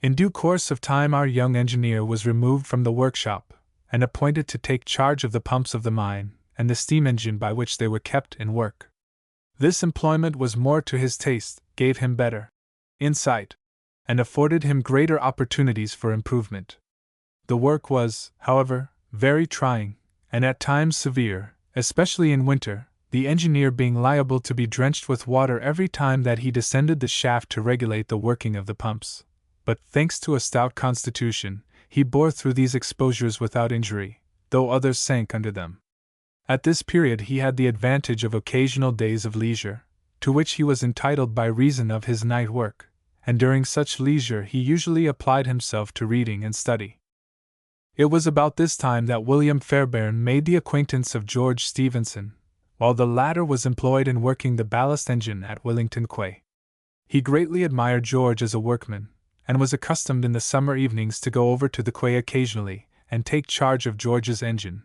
S1: In due course of time our young engineer was removed from the workshop, and appointed to take charge of the pumps of the mine, and the steam engine by which they were kept in work. This employment was more to his taste, gave him better insight, and afforded him greater opportunities for improvement. The work was, however, very trying, and at times severe, especially in winter, the engineer being liable to be drenched with water every time that he descended the shaft to regulate the working of the pumps. But, thanks to a stout constitution, he bore through these exposures without injury, though others sank under them. At this period he had the advantage of occasional days of leisure, to which he was entitled by reason of his night work, and during such leisure he usually applied himself to reading and study. It was about this time that William Fairbairn made the acquaintance of George Stephenson, while the latter was employed in working the ballast engine at Willington Quay. He greatly admired George as a workman, and was accustomed in the summer evenings to go over to the quay occasionally and take charge of George's engine,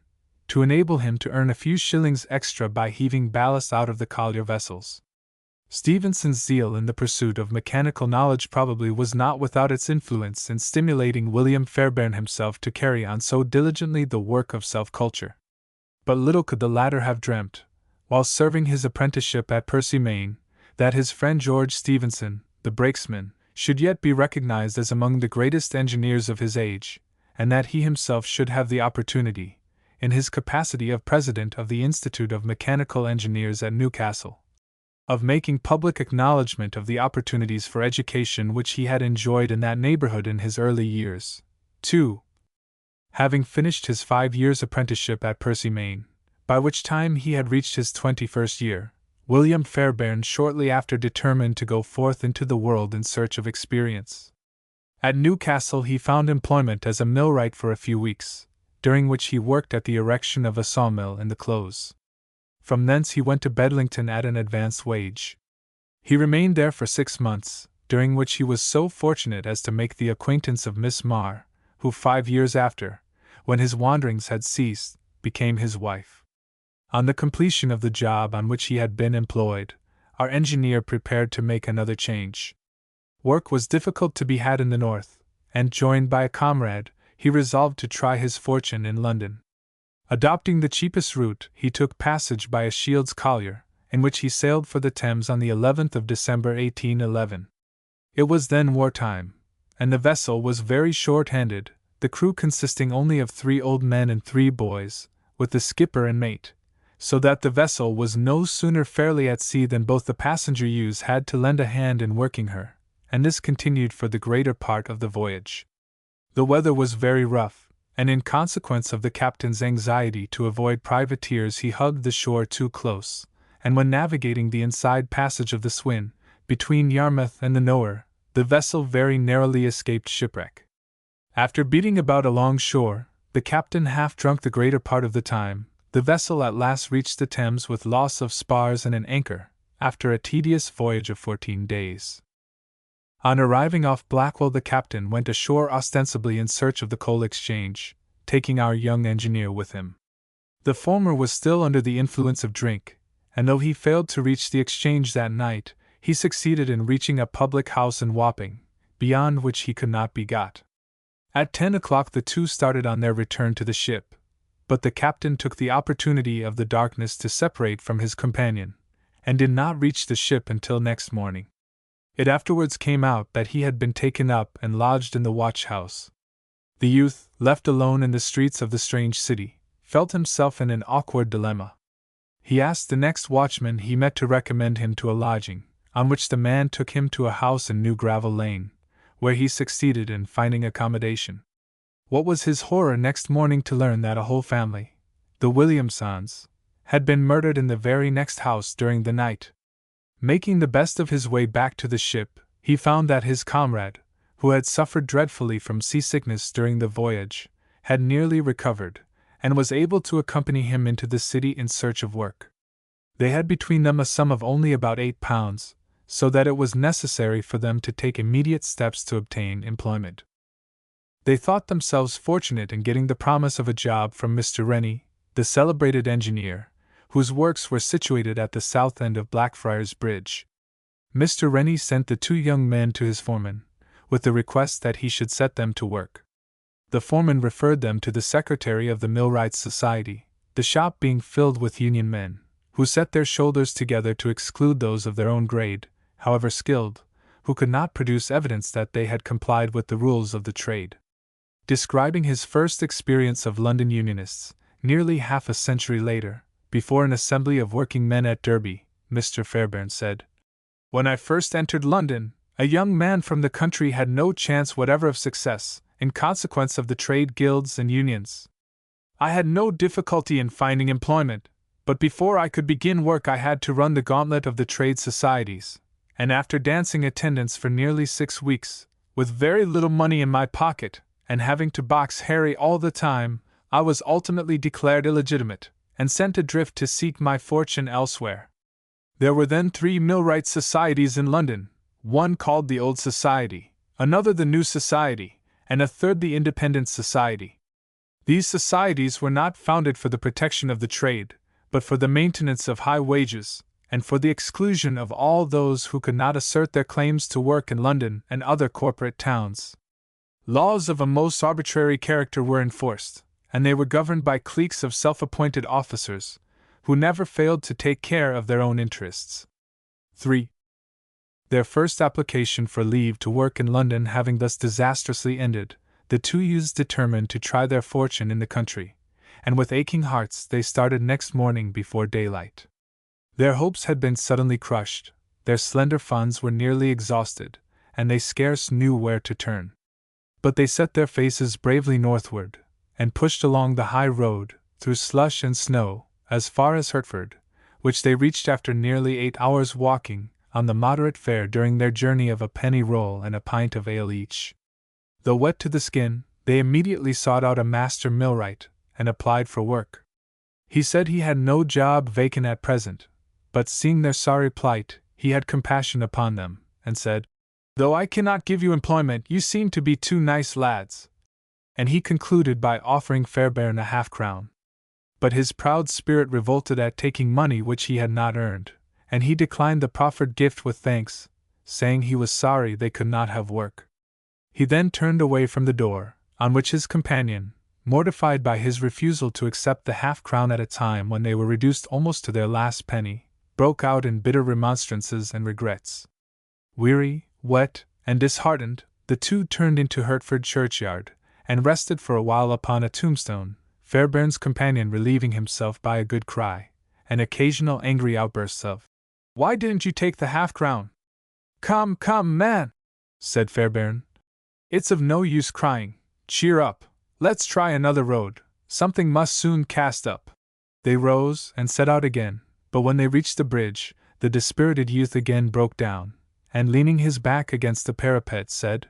S1: to enable him to earn a few shillings extra by heaving ballast out of the collier vessels. Stevenson's zeal in the pursuit of mechanical knowledge probably was not without its influence in stimulating William Fairbairn himself to carry on so diligently the work of self-culture. But little could the latter have dreamt, while serving his apprenticeship at Percy Main, that his friend George Stephenson, the brakesman, should yet be recognized as among the greatest engineers of his age, and that he himself should have the opportunity, in his capacity of president of the Institute of Mechanical Engineers at Newcastle, of making public acknowledgment of the opportunities for education which he had enjoyed in that neighborhood in his early years. 2. Having finished his 5 years' apprenticeship at Percy Main, by which time he had reached his 21st year, William Fairbairn shortly after determined to go forth into the world in search of experience. At Newcastle he found employment as a millwright for a few weeks, during which he worked at the erection of a sawmill in the close. From thence he went to Bedlington at an advanced wage. He remained there for 6 months, during which he was so fortunate as to make the acquaintance of Miss Marr, who 5 years after, when his wanderings had ceased, became his wife. On the completion of the job on which he had been employed, our engineer prepared to make another change. Work was difficult to be had in the north, and joined by a comrade, he resolved to try his fortune in London. Adopting the cheapest route, he took passage by a Shields collier, in which he sailed for the Thames on the 11th of December 1811. It was then wartime, and the vessel was very short-handed, the crew consisting only of 3 old men and 3 boys, with the skipper and mate, so that the vessel was no sooner fairly at sea than both the passenger youths had to lend a hand in working her, and this continued for the greater part of the voyage. The weather was very rough, and in consequence of the captain's anxiety to avoid privateers he hugged the shore too close, and when navigating the inside passage of the Swin, between Yarmouth and the Nowhere, the vessel very narrowly escaped shipwreck. After beating about along shore, the captain half drunk the greater part of the time, the vessel at last reached the Thames with loss of spars and an anchor, after a tedious voyage of 14 days. On arriving off Blackwell the captain went ashore ostensibly in search of the coal exchange, taking our young engineer with him. The former was still under the influence of drink, and though he failed to reach the exchange that night, he succeeded in reaching a public house in Wapping, beyond which he could not be got. At 10 o'clock the two started on their return to the ship, but the captain took the opportunity of the darkness to separate from his companion, and did not reach the ship until next morning. It afterwards came out that he had been taken up and lodged in the watch-house. The youth, left alone in the streets of the strange city, felt himself in an awkward dilemma. He asked the next watchman he met to recommend him to a lodging, on which the man took him to a house in New Gravel Lane, where he succeeded in finding accommodation. What was his horror next morning to learn that a whole family, the Williamsons, had been murdered in the very next house during the night. Making the best of his way back to the ship, he found that his comrade, who had suffered dreadfully from seasickness during the voyage, had nearly recovered, and was able to accompany him into the city in search of work. They had between them a sum of only about £8, so that it was necessary for them to take immediate steps to obtain employment. They thought themselves fortunate in getting the promise of a job from Mr. Rennie, the celebrated engineer, whose works were situated at the south end of Blackfriars Bridge. Mr. Rennie sent the two young men to his foreman, with the request that he should set them to work. The foreman referred them to the secretary of the Millwrights' Society, the shop being filled with union men, who set their shoulders together to exclude those of their own grade, however skilled, who could not produce evidence that they had complied with the rules of the trade. Describing his first experience of London Unionists, nearly half a century later, before an assembly of working men at Derby, Mr. Fairbairn said, "When I first entered London, a young man from the country had no chance whatever of success, in consequence of the trade guilds and unions. I had no difficulty in finding employment, but before I could begin work I had to run the gauntlet of the trade societies, and after dancing attendance for nearly 6 weeks, with very little money in my pocket, and having to box Harry all the time, I was ultimately declared illegitimate, and sent adrift to seek my fortune elsewhere. There were then 3 millwright societies in London, one called the Old Society, another the New Society, and a third the Independent Society. These societies were not founded for the protection of the trade, but for the maintenance of high wages, and for the exclusion of all those who could not assert their claims to work in London and other corporate towns. Laws of a most arbitrary character were enforced, and they were governed by cliques of self-appointed officers, who never failed to take care of their own interests. 3. Their first application for leave to work in London having thus disastrously ended, the two youths determined to try their fortune in the country, and with aching hearts they started next morning before daylight. Their hopes had been suddenly crushed, their slender funds were nearly exhausted, and they scarce knew where to turn. But they set their faces bravely northward, and pushed along the high road, through slush and snow, as far as Hertford, which they reached after nearly 8 hours' walking, on the moderate fare during their journey of a penny roll and a pint of ale each. Though wet to the skin, they immediately sought out a master millwright, and applied for work. He said he had no job vacant at present, but seeing their sorry plight, he had compassion upon them, and said, "Though I cannot give you employment, you seem to be 2 nice lads." And he concluded by offering Fairbairn a half-crown. But his proud spirit revolted at taking money which he had not earned, and he declined the proffered gift with thanks, saying he was sorry they could not have work. He then turned away from the door, on which his companion, mortified by his refusal to accept the half-crown at a time when they were reduced almost to their last penny, broke out in bitter remonstrances and regrets. Weary, wet, and disheartened, the two turned into Hertford churchyard, and rested for a while upon a tombstone, Fairbairn's companion relieving himself by a good cry, and occasional angry outbursts of, "Why didn't you take the half-crown?" "Come, come, man," said Fairbairn. "It's of no use crying. Cheer up. Let's try another road. Something must soon cast up." They rose and set out again, but when they reached the bridge, the dispirited youth again broke down, and leaning his back against the parapet said,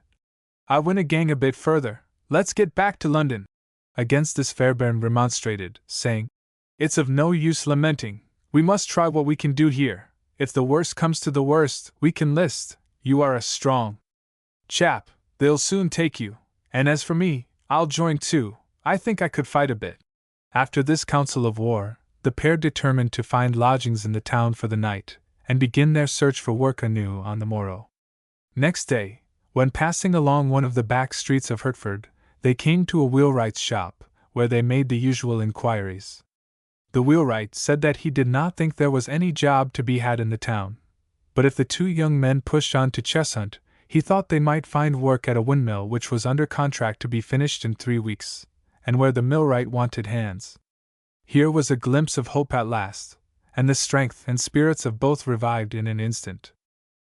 S1: "I winna gang a bit further. Let's get back to London." Against this Fairbairn remonstrated, saying, "It's of no use lamenting. We must try what we can do here. If the worst comes to the worst, we can list. You are a strong chap, they'll soon take you, and as for me, I'll join too. I think I could fight a bit." After this council of war, the pair determined to find lodgings in the town for the night, and begin their search for work anew on the morrow. Next day, when passing along one of the back streets of Hertford, they came to a wheelwright's shop, where they made the usual inquiries. The wheelwright said that he did not think there was any job to be had in the town, But if the two young men pushed on to Cheshunt, he thought they might find work at a windmill which was under contract to be finished in 3 weeks, and where the millwright wanted hands. Here was a glimpse of hope at last, and the strength and spirits of both revived in an instant.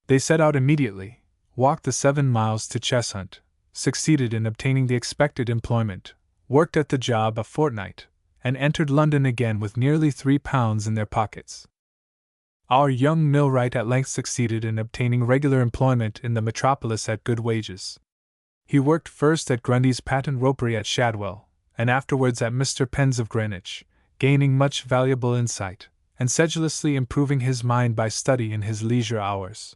S1: They set out immediately, walked the 7 miles to Cheshunt, succeeded in obtaining the expected employment, worked at the job a fortnight, and entered London again with nearly £3 in their pockets. Our young millwright at length succeeded in obtaining regular employment in the metropolis at good wages. He worked first at Grundy's patent ropery at Shadwell, and afterwards at Mr. Penn's of Greenwich, gaining much valuable insight, and sedulously improving his mind by study in his leisure hours.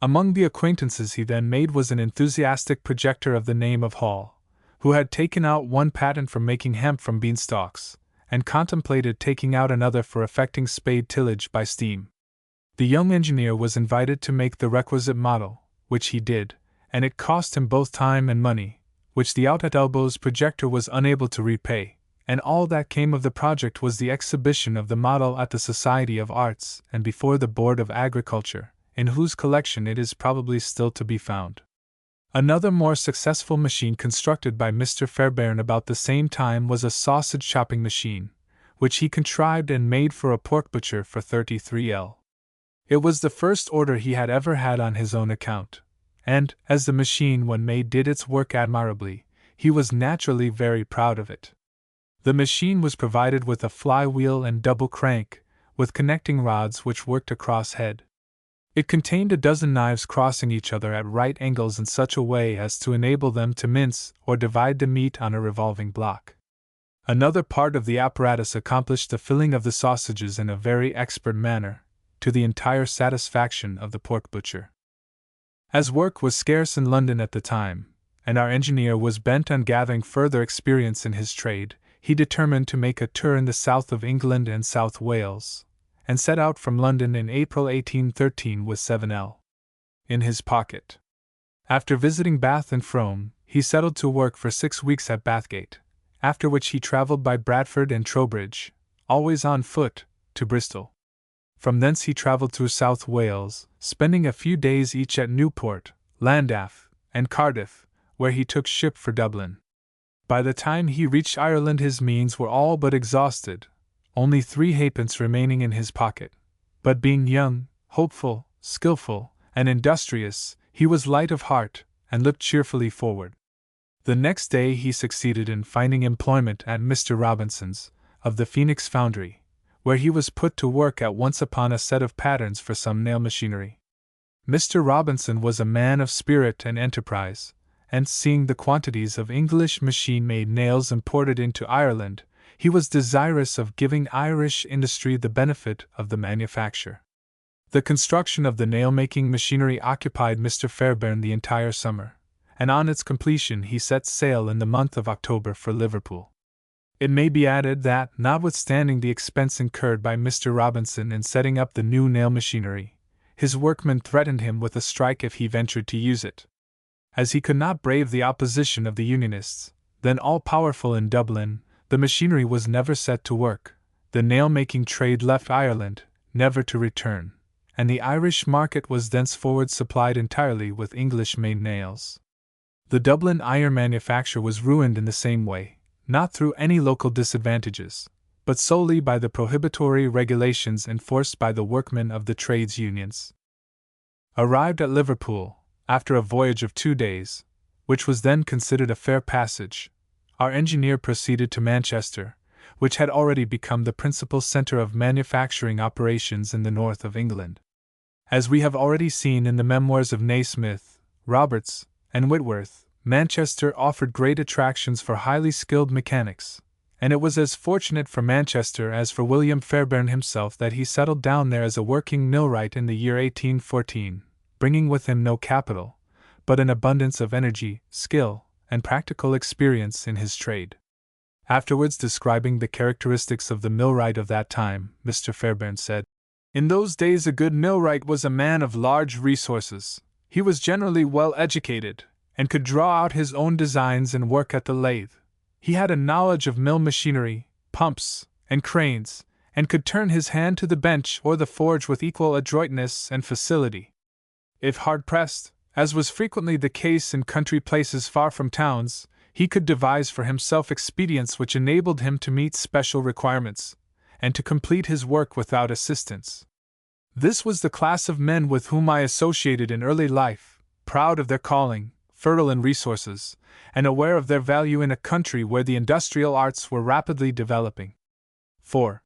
S1: Among the acquaintances he then made was an enthusiastic projector of the name of Hall, who had taken out one patent for making hemp from beanstalks, and contemplated taking out another for effecting spade tillage by steam. The young engineer was invited to make the requisite model, which he did, and it cost him both time and money, which the out-at-elbows projector was unable to repay, and all that came of the project was the exhibition of the model at the Society of Arts and before the Board of Agriculture, in whose collection it is probably still to be found. Another more successful machine constructed by Mr. Fairbairn about the same time was a sausage chopping machine, which he contrived and made for a pork butcher for 33L. It was the first order he had ever had on his own account, and, as the machine when made did its work admirably, he was naturally very proud of it. The machine was provided with a flywheel and double crank, with connecting rods which worked across head. It contained a dozen knives crossing each other at right angles in such a way as to enable them to mince or divide the meat on a revolving block. Another part of the apparatus accomplished the filling of the sausages in a very expert manner, to the entire satisfaction of the pork butcher. As work was scarce in London at the time, and our engineer was bent on gathering further experience in his trade, he determined to make a tour in the south of England and South Wales, and set out from London in April 1813 with 7L in his pocket. After visiting Bath and Frome, he settled to work for 6 weeks at Bathgate, after which he travelled by Bradford and Trowbridge, always on foot, to Bristol. From thence he travelled through South Wales, spending a few days each at Newport, Llandaff, and Cardiff, where he took ship for Dublin. By the time he reached Ireland his means were all but exhausted, only 3 halfpence remaining in his pocket. But being young, hopeful, skilful, and industrious, he was light of heart, and looked cheerfully forward. The next day he succeeded in finding employment at Mr. Robinson's, of the Phoenix Foundry, where he was put to work at once upon a set of patterns for some nail machinery. Mr. Robinson was a man of spirit and enterprise, and seeing the quantities of English machine-made nails imported into Ireland, he was desirous of giving Irish industry the benefit of the manufacture. The construction of the nail-making machinery occupied Mr. Fairbairn the entire summer, and on its completion he set sail in the month of October for Liverpool. It may be added that, notwithstanding the expense incurred by Mr. Robinson in setting up the new nail machinery, his workmen threatened him with a strike if he ventured to use it. As he could not brave the opposition of the Unionists, then all-powerful in Dublin, the machinery was never set to work, the nail-making trade left Ireland, never to return, and the Irish market was thenceforward supplied entirely with English-made nails. The Dublin iron manufacture was ruined in the same way, not through any local disadvantages, but solely by the prohibitory regulations enforced by the workmen of the trades unions. Arrived at Liverpool, after a voyage of 2 days, which was then considered a fair passage, our engineer proceeded to Manchester, which had already become the principal centre of manufacturing operations in the north of England. As we have already seen in the memoirs of Nasmyth, Roberts, and Whitworth, Manchester offered great attractions for highly skilled mechanics, and it was as fortunate for Manchester as for William Fairbairn himself that he settled down there as a working millwright in the year 1814, bringing with him no capital, but an abundance of energy, skill, and practical experience in his trade. Afterwards, describing the characteristics of the millwright of that time, Mr. Fairbairn said, "In those days a good millwright was a man of large resources. He was generally well educated, and could draw out his own designs and work at the lathe. He had a knowledge of mill machinery, pumps, and cranes, and could turn his hand to the bench or the forge with equal adroitness and facility. If hard-pressed, as was frequently the case in country places far from towns, he could devise for himself expedients which enabled him to meet special requirements, and to complete his work without assistance. This was the class of men with whom I associated in early life, proud of their calling, fertile in resources, and aware of their value in a country where the industrial arts were rapidly developing. 4.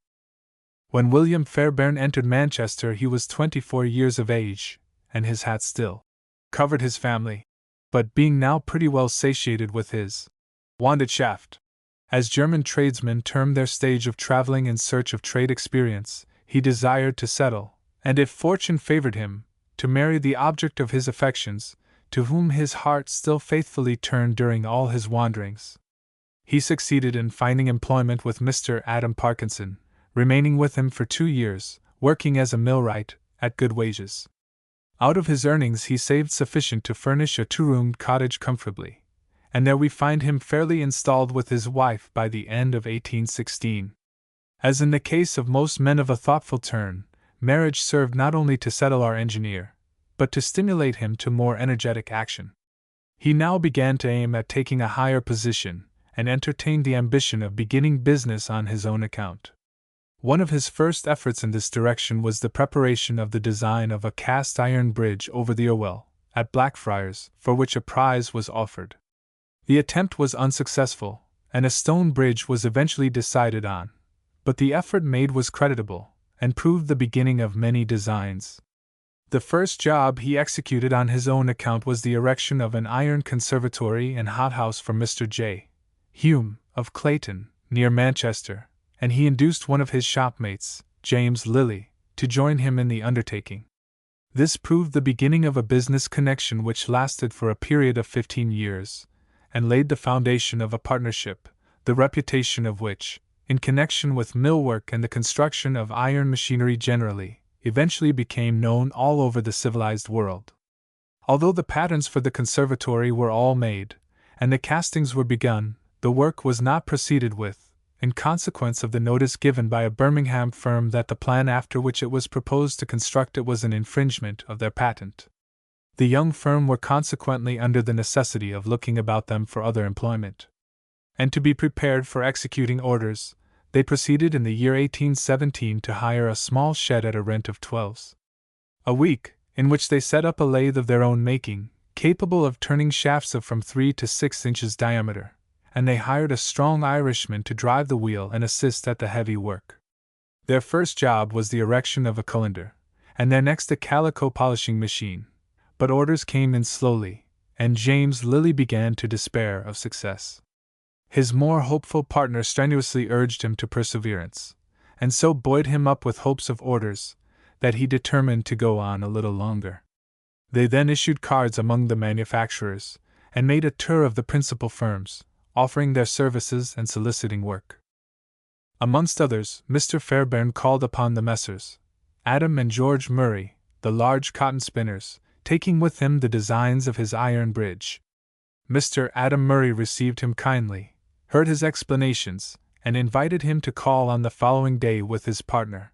S1: When William Fairbairn entered Manchester, he was 24 years of age, and his hat still covered his family, but being now pretty well satiated with his Wanderschaft, as German tradesmen term their stage of traveling in search of trade experience, he desired to settle, and if fortune favored him, to marry the object of his affections, to whom his heart still faithfully turned during all his wanderings. He succeeded in finding employment with Mr. Adam Parkinson, remaining with him for 2 years, working as a millwright, at good wages. Out of his earnings he saved sufficient to furnish a 2-roomed cottage comfortably, and there we find him fairly installed with his wife by the end of 1816. As in the case of most men of a thoughtful turn, marriage served not only to settle our engineer, but to stimulate him to more energetic action. He now began to aim at taking a higher position, and entertained the ambition of beginning business on his own account. One of his first efforts in this direction was the preparation of the design of a cast iron bridge over the Irwell, at Blackfriars, for which a prize was offered. The attempt was unsuccessful, and a stone bridge was eventually decided on, but the effort made was creditable, and proved the beginning of many designs. The first job he executed on his own account was the erection of an iron conservatory and hothouse for Mr. J. Hume, of Clayton, near Manchester, and he induced one of his shopmates, James Lilly, to join him in the undertaking. This proved the beginning of a business connection which lasted for a period of 15 years, and laid the foundation of a partnership, the reputation of which, in connection with millwork and the construction of iron machinery generally, eventually became known all over the civilized world. Although the patterns for the conservatory were all made, and the castings were begun, the work was not proceeded with, in consequence of the notice given by a Birmingham firm that the plan after which it was proposed to construct it was an infringement of their patent. The young firm were consequently under the necessity of looking about them for other employment. And to be prepared for executing orders, they proceeded in the year 1817 to hire a small shed at a rent of 12s a week, in which they set up a lathe of their own making, capable of turning shafts of from 3 to 6 inches diameter, and they hired a strong Irishman to drive the wheel and assist at the heavy work. Their first job was the erection of a colander, and their next a calico polishing machine, but orders came in slowly, and James Lilly began to despair of success. His more hopeful partner strenuously urged him to perseverance, and so buoyed him up with hopes of orders, that he determined to go on a little longer. They then issued cards among the manufacturers, and made a tour of the principal firms, offering their services and soliciting work. Amongst others, Mr. Fairbairn called upon the Messrs. Adam and George Murray, the large cotton spinners, taking with him the designs of his iron bridge. Mr. Adam Murray received him kindly, heard his explanations, and invited him to call on the following day with his partner.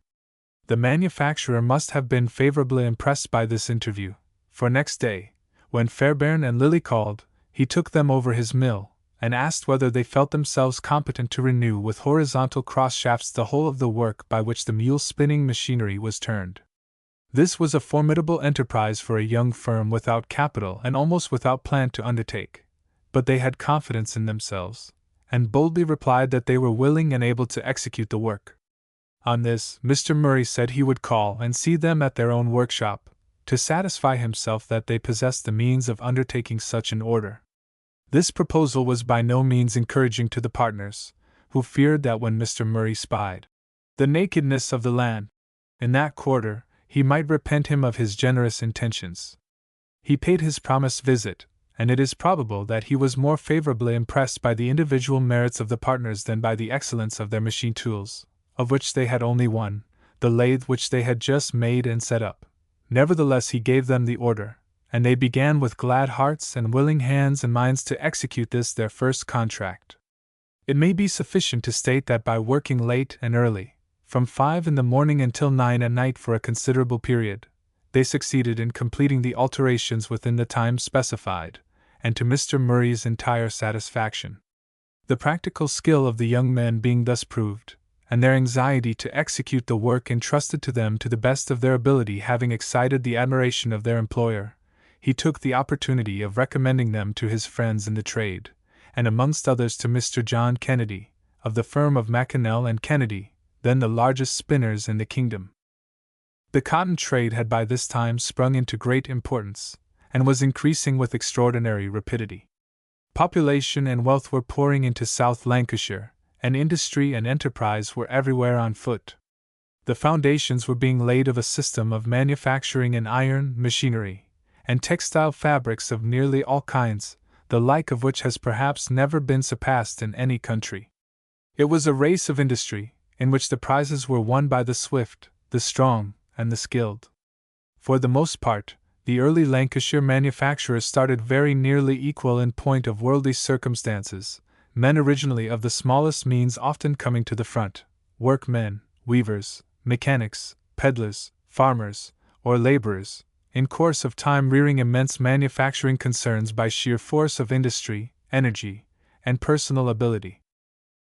S1: The manufacturer must have been favorably impressed by this interview, for next day, when Fairbairn and Lilly called, he took them over his mill, and asked whether they felt themselves competent to renew with horizontal cross shafts the whole of the work by which the mule spinning machinery was turned. This was a formidable enterprise for a young firm without capital and almost without plan to undertake, but they had confidence in themselves, and boldly replied that they were willing and able to execute the work. On this, Mr. Murray said he would call and see them at their own workshop, to satisfy himself that they possessed the means of undertaking such an order. This proposal was by no means encouraging to the partners, who feared that when Mr. Murray spied the nakedness of the land in that quarter, he might repent him of his generous intentions. He paid his promised visit, and it is probable that he was more favorably impressed by the individual merits of the partners than by the excellence of their machine tools, of which they had only one, the lathe which they had just made and set up. Nevertheless, he gave them the order, and they began with glad hearts and willing hands and minds to execute this their first contract. It may be sufficient to state that by working late and early, from 5 in the morning until 9 at night for a considerable period, they succeeded in completing the alterations within the time specified, and to Mr. Murray's entire satisfaction. The practical skill of the young men being thus proved, and their anxiety to execute the work entrusted to them to the best of their ability having excited the admiration of their employer, he took the opportunity of recommending them to his friends in the trade, and amongst others to Mr. John Kennedy, of the firm of Mackennal and Kennedy, then the largest spinners in the kingdom. The cotton trade had by this time sprung into great importance, and was increasing with extraordinary rapidity. Population and wealth were pouring into South Lancashire, and industry and enterprise were everywhere on foot. The foundations were being laid of a system of manufacturing in iron, machinery, and textile fabrics of nearly all kinds, the like of which has perhaps never been surpassed in any country. It was a race of industry, in which the prizes were won by the swift, the strong, and the skilled. For the most part, the early Lancashire manufacturers started very nearly equal in point of worldly circumstances, men originally of the smallest means often coming to the front, workmen, weavers, mechanics, peddlers, farmers, or laborers, in course of time rearing immense manufacturing concerns by sheer force of industry, energy, and personal ability.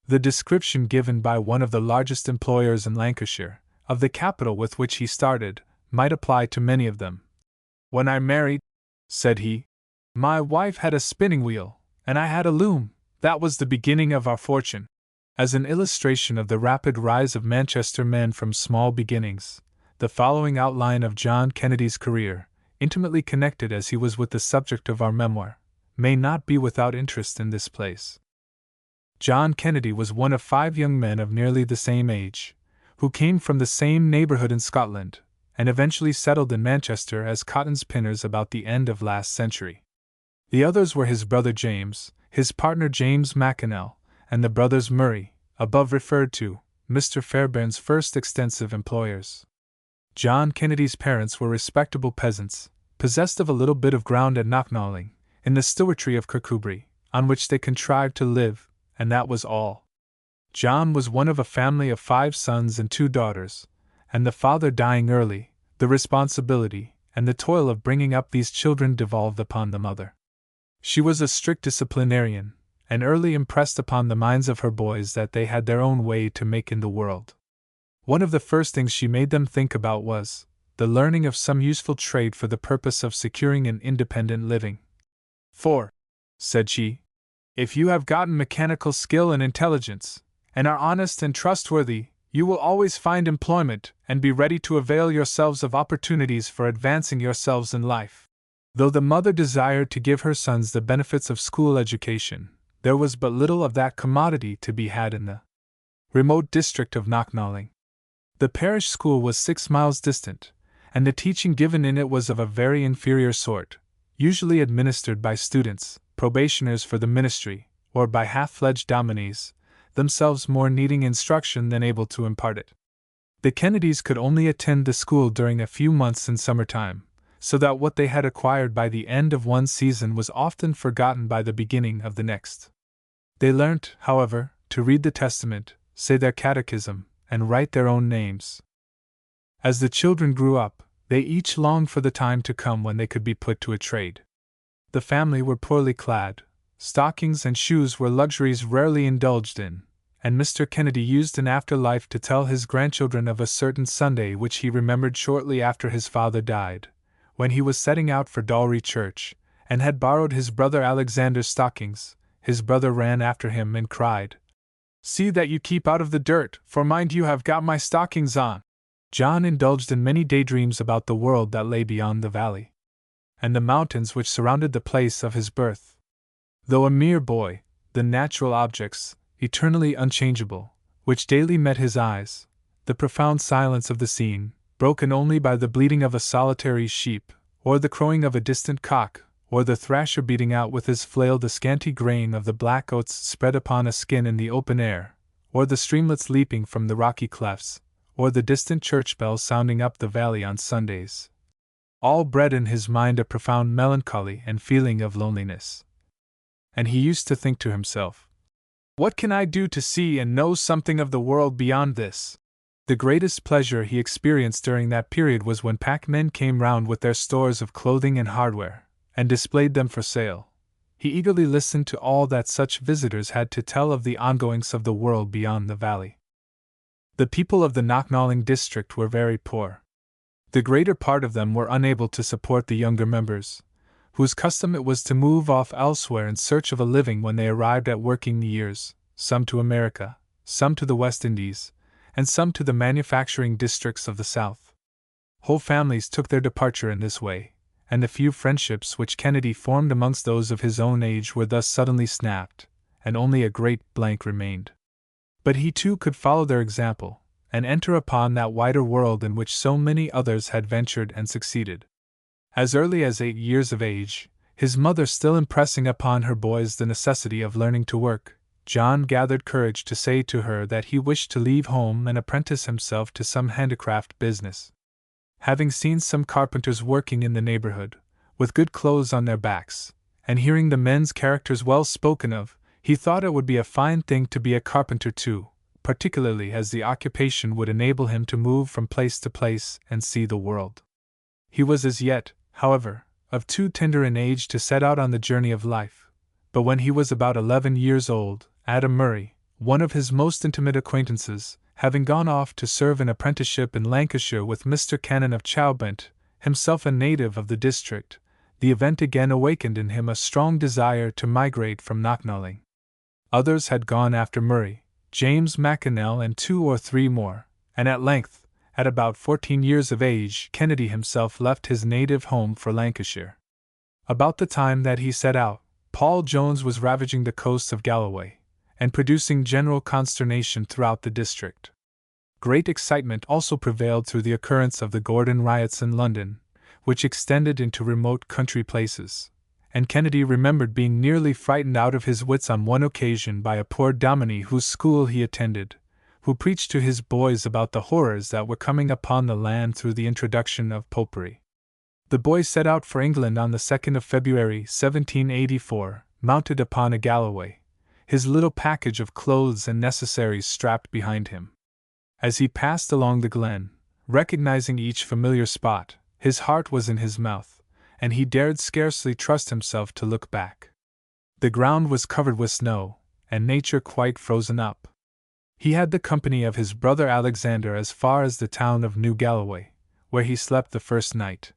S1: The description given by one of the largest employers in Lancashire, of the capital with which he started, might apply to many of them. "When I married," said he, "my wife had a spinning wheel, and I had a loom. That was the beginning of our fortune." As an illustration of the rapid rise of Manchester men from small beginnings, the following outline of John Kennedy's career, intimately connected as he was with the subject of our memoir, may not be without interest in this place. John Kennedy was one of 5 young men of nearly the same age, who came from the same neighborhood in Scotland, and eventually settled in Manchester as cotton spinners about the end of last century. The others were his brother James, his partner James Mackennal, and the brothers Murray, above referred to, Mr. Fairbairn's first extensive employers. John Kennedy's parents were respectable peasants, possessed of a little bit of ground at Knocknalling, in the stewartry of Kirkcudbright, on which they contrived to live, and that was all. John was one of a family of 5 sons and 2 daughters, and the father dying early, the responsibility and the toil of bringing up these children devolved upon the mother. She was a strict disciplinarian, and early impressed upon the minds of her boys that they had their own way to make in the world. One of the first things she made them think about was the learning of some useful trade for the purpose of securing an independent living. "For," said she, "if you have gotten mechanical skill and intelligence, and are honest and trustworthy, you will always find employment and be ready to avail yourselves of opportunities for advancing yourselves in life." Though the mother desired to give her sons the benefits of school education, there was but little of that commodity to be had in the remote district of Knocknalling. The parish school was 6 miles distant, and the teaching given in it was of a very inferior sort, usually administered by students, probationers for the ministry, or by half-fledged dominies, themselves more needing instruction than able to impart it. The Kennedys could only attend the school during a few months in summertime, so that what they had acquired by the end of one season was often forgotten by the beginning of the next. They learnt, however, to read the Testament, say their catechism, and write their own names. As the children grew up, they each longed for the time to come when they could be put to a trade. The family were poorly clad, stockings and shoes were luxuries rarely indulged in, and Mr. Kennedy used in after life to tell his grandchildren of a certain Sunday which he remembered shortly after his father died, when he was setting out for Dalry Church, and had borrowed his brother Alexander's stockings. His brother ran after him and cried, "See that you keep out of the dirt, for mind you have got my stockings on." John indulged in many daydreams about the world that lay beyond the valley, and the mountains which surrounded the place of his birth. Though a mere boy, the natural objects, eternally unchangeable, which daily met his eyes, the profound silence of the scene, broken only by the bleating of a solitary sheep, or the crowing of a distant cock, or the thrasher beating out with his flail the scanty grain of the black oats spread upon a skin in the open air, or the streamlets leaping from the rocky clefts, or the distant church bells sounding up the valley on Sundays, all bred in his mind a profound melancholy and feeling of loneliness. And he used to think to himself, "What can I do to see and know something of the world beyond this?" The greatest pleasure he experienced during that period was when packmen came round with their stores of clothing and hardware, and displayed them for sale. He eagerly listened to all that such visitors had to tell of the ongoings of the world beyond the valley. The people of the Knocknalling district were very poor. The greater part of them were unable to support the younger members, whose custom it was to move off elsewhere in search of a living when they arrived at working years, some to America, some to the West Indies, and some to the manufacturing districts of the South. Whole families took their departure in this way, and the few friendships which Kennedy formed amongst those of his own age were thus suddenly snapped, and only a great blank remained. But he too could follow their example, and enter upon that wider world in which so many others had ventured and succeeded. As early as 8 years of age, his mother still impressing upon her boys the necessity of learning to work, John gathered courage to say to her that he wished to leave home and apprentice himself to some handicraft business. Having seen some carpenters working in the neighborhood, with good clothes on their backs, and hearing the men's characters well spoken of, he thought it would be a fine thing to be a carpenter too, particularly as the occupation would enable him to move from place to place and see the world. He was as yet, however, of too tender an age to set out on the journey of life, but when he was about 11 years old, Adam Murray, one of his most intimate acquaintances, having gone off to serve an apprenticeship in Lancashire with Mr. Cannon of Chowbent, himself a native of the district, the event again awakened in him a strong desire to migrate from Knocknalling. Others had gone after Murray, James Mackinell and 2 or 3 more, and at length, at about 14 years of age, Kennedy himself left his native home for Lancashire. About the time that he set out, Paul Jones was ravaging the coasts of Galloway, and producing general consternation throughout the district. Great excitement also prevailed through the occurrence of the Gordon riots in London, which extended into remote country places, and Kennedy remembered being nearly frightened out of his wits on one occasion by a poor dominie whose school he attended, who preached to his boys about the horrors that were coming upon the land through the introduction of popery. The boy set out for England on the 2nd of February, 1784, mounted upon a Galloway, his little package of clothes and necessaries strapped behind him. As he passed along the glen, recognizing each familiar spot, his heart was in his mouth, and he dared scarcely trust himself to look back. The ground was covered with snow, and nature quite frozen up. He had the company of his brother Alexander as far as the town of New Galloway, where he slept the first night.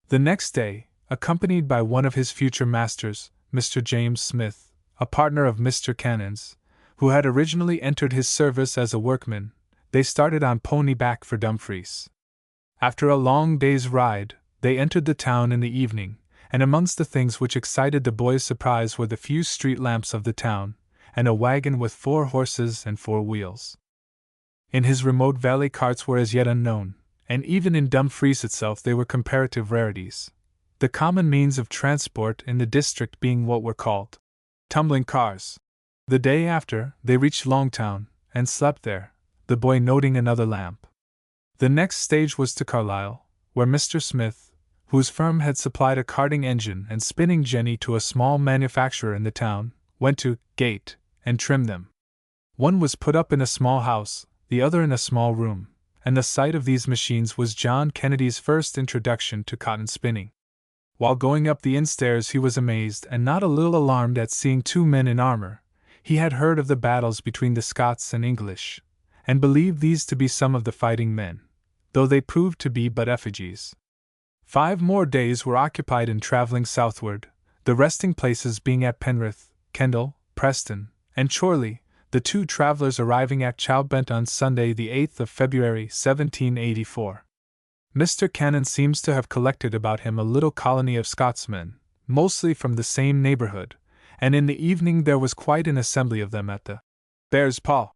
S1: The next day, accompanied by one of his future masters, Mr. James Smith, a partner of Mr. Cannon's, who had originally entered his service as a workman, they started on pony back for Dumfries. After a long day's ride, they entered the town in the evening, and amongst the things which excited the boys' surprise were the few street lamps of the town, and a wagon with 4 horses and 4 wheels. In his remote valley carts were as yet unknown, and even in Dumfries itself they were comparative rarities, the common means of transport in the district being what were called tumbling cars. The day after, they reached Longtown, and slept there, the boy noting another lamp. The next stage was to Carlisle, where Mr. Smith, whose firm had supplied a carding engine and spinning jenny to a small manufacturer in the town, went to gate and trim them. One was put up in a small house, the other in a small room, and the sight of these machines was John Kennedy's first introduction to cotton spinning. While going up the inn stairs he was amazed and not a little alarmed at seeing 2 men in armor. He had heard of the battles between the Scots and English, and believed these to be some of the fighting men, though they proved to be but effigies. 5 more days were occupied in traveling southward, the resting places being at Penrith, Kendal, Preston, and Chorley, the 2 travelers arriving at Chowbent on Sunday the 8th of February, 1784. Mr. Cannon seems to have collected about him a little colony of Scotsmen, mostly from the same neighborhood, and in the evening there was quite an assembly of them at the Bear's Paw,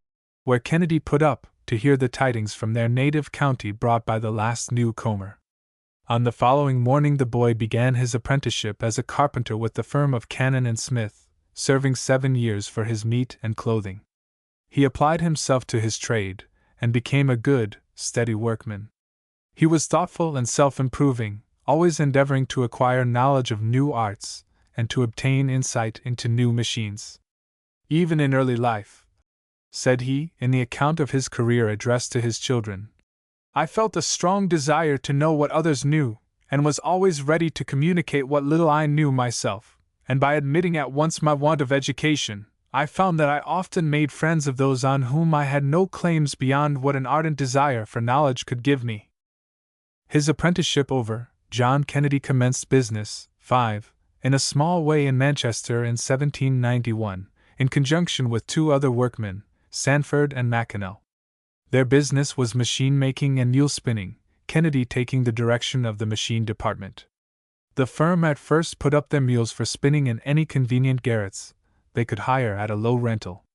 S1: where Kennedy put up, to hear the tidings from their native county brought by the last newcomer. On the following morning the boy began his apprenticeship as a carpenter with the firm of Cannon and Smith, serving 7 years for his meat and clothing. He applied himself to his trade, and became a good, steady workman. He was thoughtful and self-improving, always endeavoring to acquire knowledge of new arts, and to obtain insight into new machines. Even in early life, said he, in the account of his career addressed to his children. "I felt a strong desire to know what others knew, and was always ready to communicate what little I knew myself, and by admitting at once my want of education, I found that I often made friends of those on whom I had no claims beyond what an ardent desire for knowledge could give me." His apprenticeship over, John Kennedy commenced business, in a small way in Manchester in 1791, in conjunction with two other workmen, Sanford and Mackennal. Their business was machine making and mule spinning, Kennedy taking the direction of the machine department. The firm at first put up their mules for spinning in any convenient garrets they could hire at a low rental.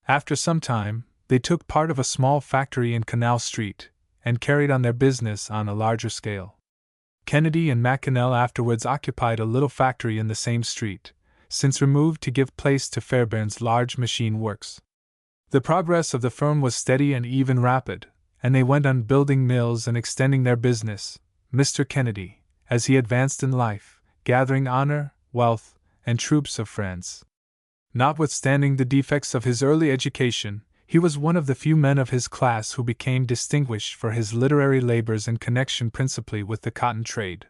S1: After some time, they took part of a small factory in Canal Street, and carried on their business on a larger scale. Kennedy and Mackennal afterwards occupied a little factory in the same street, since removed to give place to Fairbairn's large machine works. The progress of the firm was steady and even rapid, and they went on building mills and extending their business, Mr. Kennedy, as he advanced in life, gathering honor, wealth, and troops of friends. Notwithstanding the defects of his early education, he was one of the few men of his class who became distinguished for his literary labors in connection principally with the cotton trade.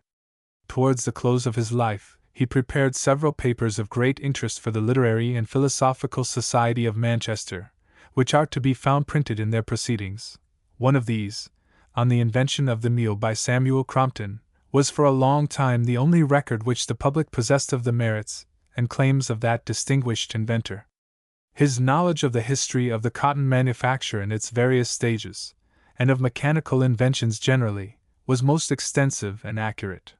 S1: Towards the close of his life, he prepared several papers of great interest for the Literary and Philosophical Society of Manchester, which are to be found printed in their proceedings. One of these, on the invention of the mule by Samuel Crompton, was for a long time the only record which the public possessed of the merits and claims of that distinguished inventor. His knowledge of the history of the cotton manufacture in its various stages, and of mechanical inventions generally, was most extensive and accurate.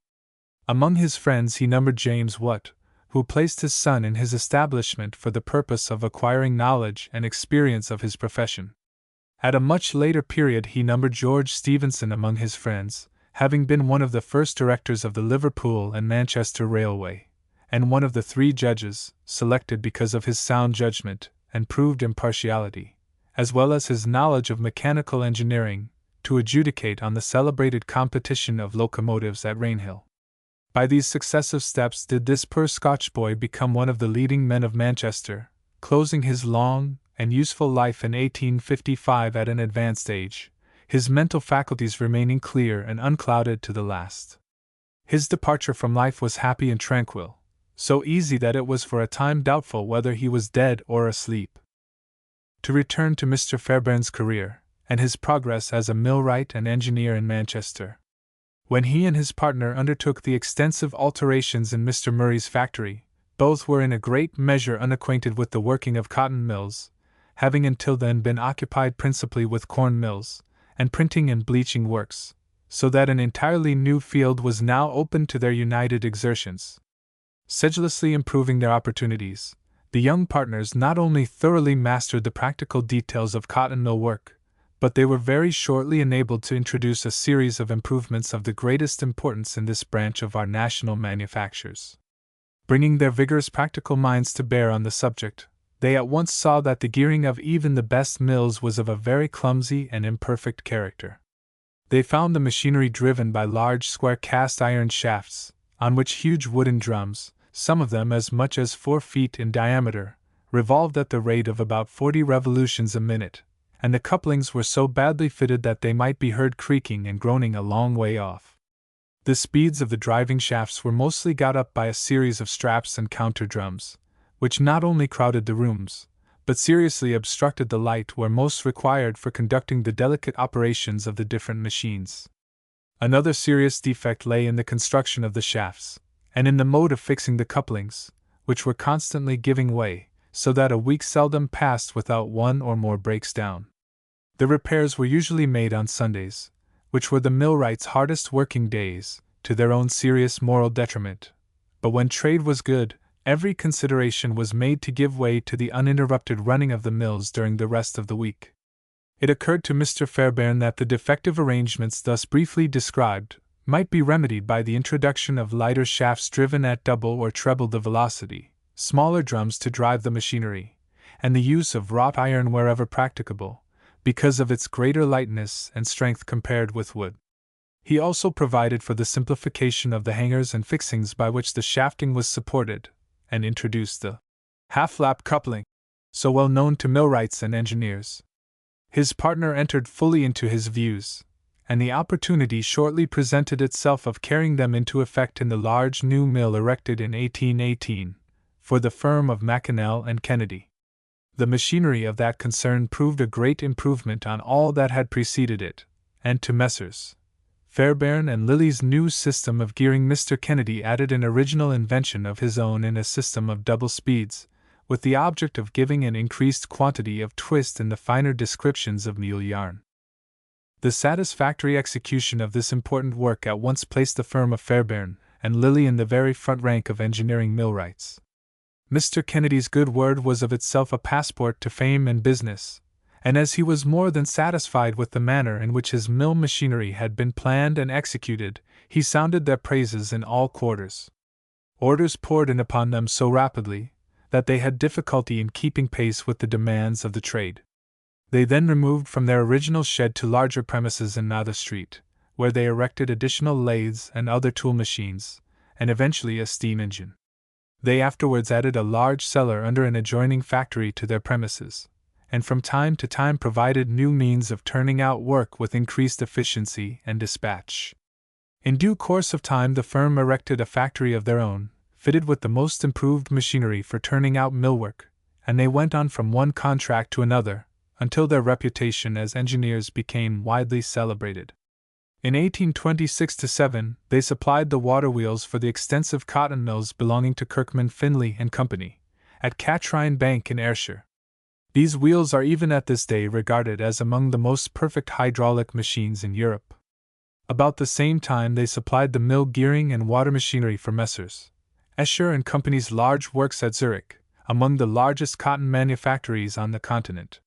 S1: Among his friends he numbered James Watt, who placed his son in his establishment for the purpose of acquiring knowledge and experience of his profession. At a much later period he numbered George Stephenson among his friends, having been one of the first directors of the Liverpool and Manchester Railway, and one of the 3 judges, selected because of his sound judgment and proved impartiality, as well as his knowledge of mechanical engineering, to adjudicate on the celebrated competition of locomotives at Rainhill. By these successive steps did this poor Scotch boy become one of the leading men of Manchester, closing his long and useful life in 1855 at an advanced age, his mental faculties remaining clear and unclouded to the last. His departure from life was happy and tranquil, so easy that it was for a time doubtful whether he was dead or asleep. To return to Mr. Fairbairn's career, and his progress as a millwright and engineer in Manchester. When he and his partner undertook the extensive alterations in Mr. Murray's factory, both were in a great measure unacquainted with the working of cotton mills, having until then been occupied principally with corn mills, and printing and bleaching works, so that an entirely new field was now open to their united exertions. Sedulously improving their opportunities, the young partners not only thoroughly mastered the practical details of cotton mill work, but they were very shortly enabled to introduce a series of improvements of the greatest importance in this branch of our national manufactures. Bringing their vigorous practical minds to bear on the subject, they at once saw that the gearing of even the best mills was of a very clumsy and imperfect character. They found the machinery driven by large square cast iron shafts, on which huge wooden drums, some of them as much as 4 feet in diameter, revolved at the rate of about 40 revolutions a minute, and the couplings were so badly fitted that they might be heard creaking and groaning a long way off. The speeds of the driving shafts were mostly got up by a series of straps and counter drums, which not only crowded the rooms, but seriously obstructed the light where most required for conducting the delicate operations of the different machines. Another serious defect lay in the construction of the shafts, and in the mode of fixing the couplings, which were constantly giving way, so that a week seldom passed without one or more breaks down. The repairs were usually made on Sundays, which were the millwrights' hardest working days, to their own serious moral detriment. But when trade was good, every consideration was made to give way to the uninterrupted running of the mills during the rest of the week. It occurred to Mr. Fairbairn that the defective arrangements thus briefly described might be remedied by the introduction of lighter shafts driven at double or treble the velocity, smaller drums to drive the machinery, and the use of wrought iron wherever practicable, because of its greater lightness and strength compared with wood. He also provided for the simplification of the hangers and fixings by which the shafting was supported, and introduced the half-lap coupling, so well known to millwrights and engineers. His partner entered fully into his views, and the opportunity shortly presented itself of carrying them into effect in the large new mill erected in 1818 for the firm of McAnell and Kennedy. The machinery of that concern proved a great improvement on all that had preceded it, and to Messrs. Fairbairn and Lilly's new system of gearing Mr. Kennedy added an original invention of his own in a system of double speeds, with the object of giving an increased quantity of twist in the finer descriptions of mule yarn. The satisfactory execution of this important work at once placed the firm of Fairbairn and Lilly in the very front rank of engineering millwrights. Mr. Kennedy's good word was of itself a passport to fame and business, and as he was more than satisfied with the manner in which his mill machinery had been planned and executed, he sounded their praises in all quarters. Orders poured in upon them so rapidly that they had difficulty in keeping pace with the demands of the trade. They then removed from their original shed to larger premises in Mather Street, where they erected additional lathes and other tool machines, and eventually a steam engine. They afterwards added a large cellar under an adjoining factory to their premises, and from time to time provided new means of turning out work with increased efficiency and dispatch. In due course of time the firm erected a factory of their own, fitted with the most improved machinery for turning out millwork, and they went on from one contract to another, until their reputation as engineers became widely celebrated. In 1826-7, they supplied the water wheels for the extensive cotton mills belonging to Kirkman Finlay and Company, at Catrine Bank in Ayrshire. These wheels are even at this day regarded as among the most perfect hydraulic machines in Europe. About the same time they supplied the mill gearing and water machinery for Messrs. Escher and Company's large works at Zurich, among the largest cotton manufactories on the continent.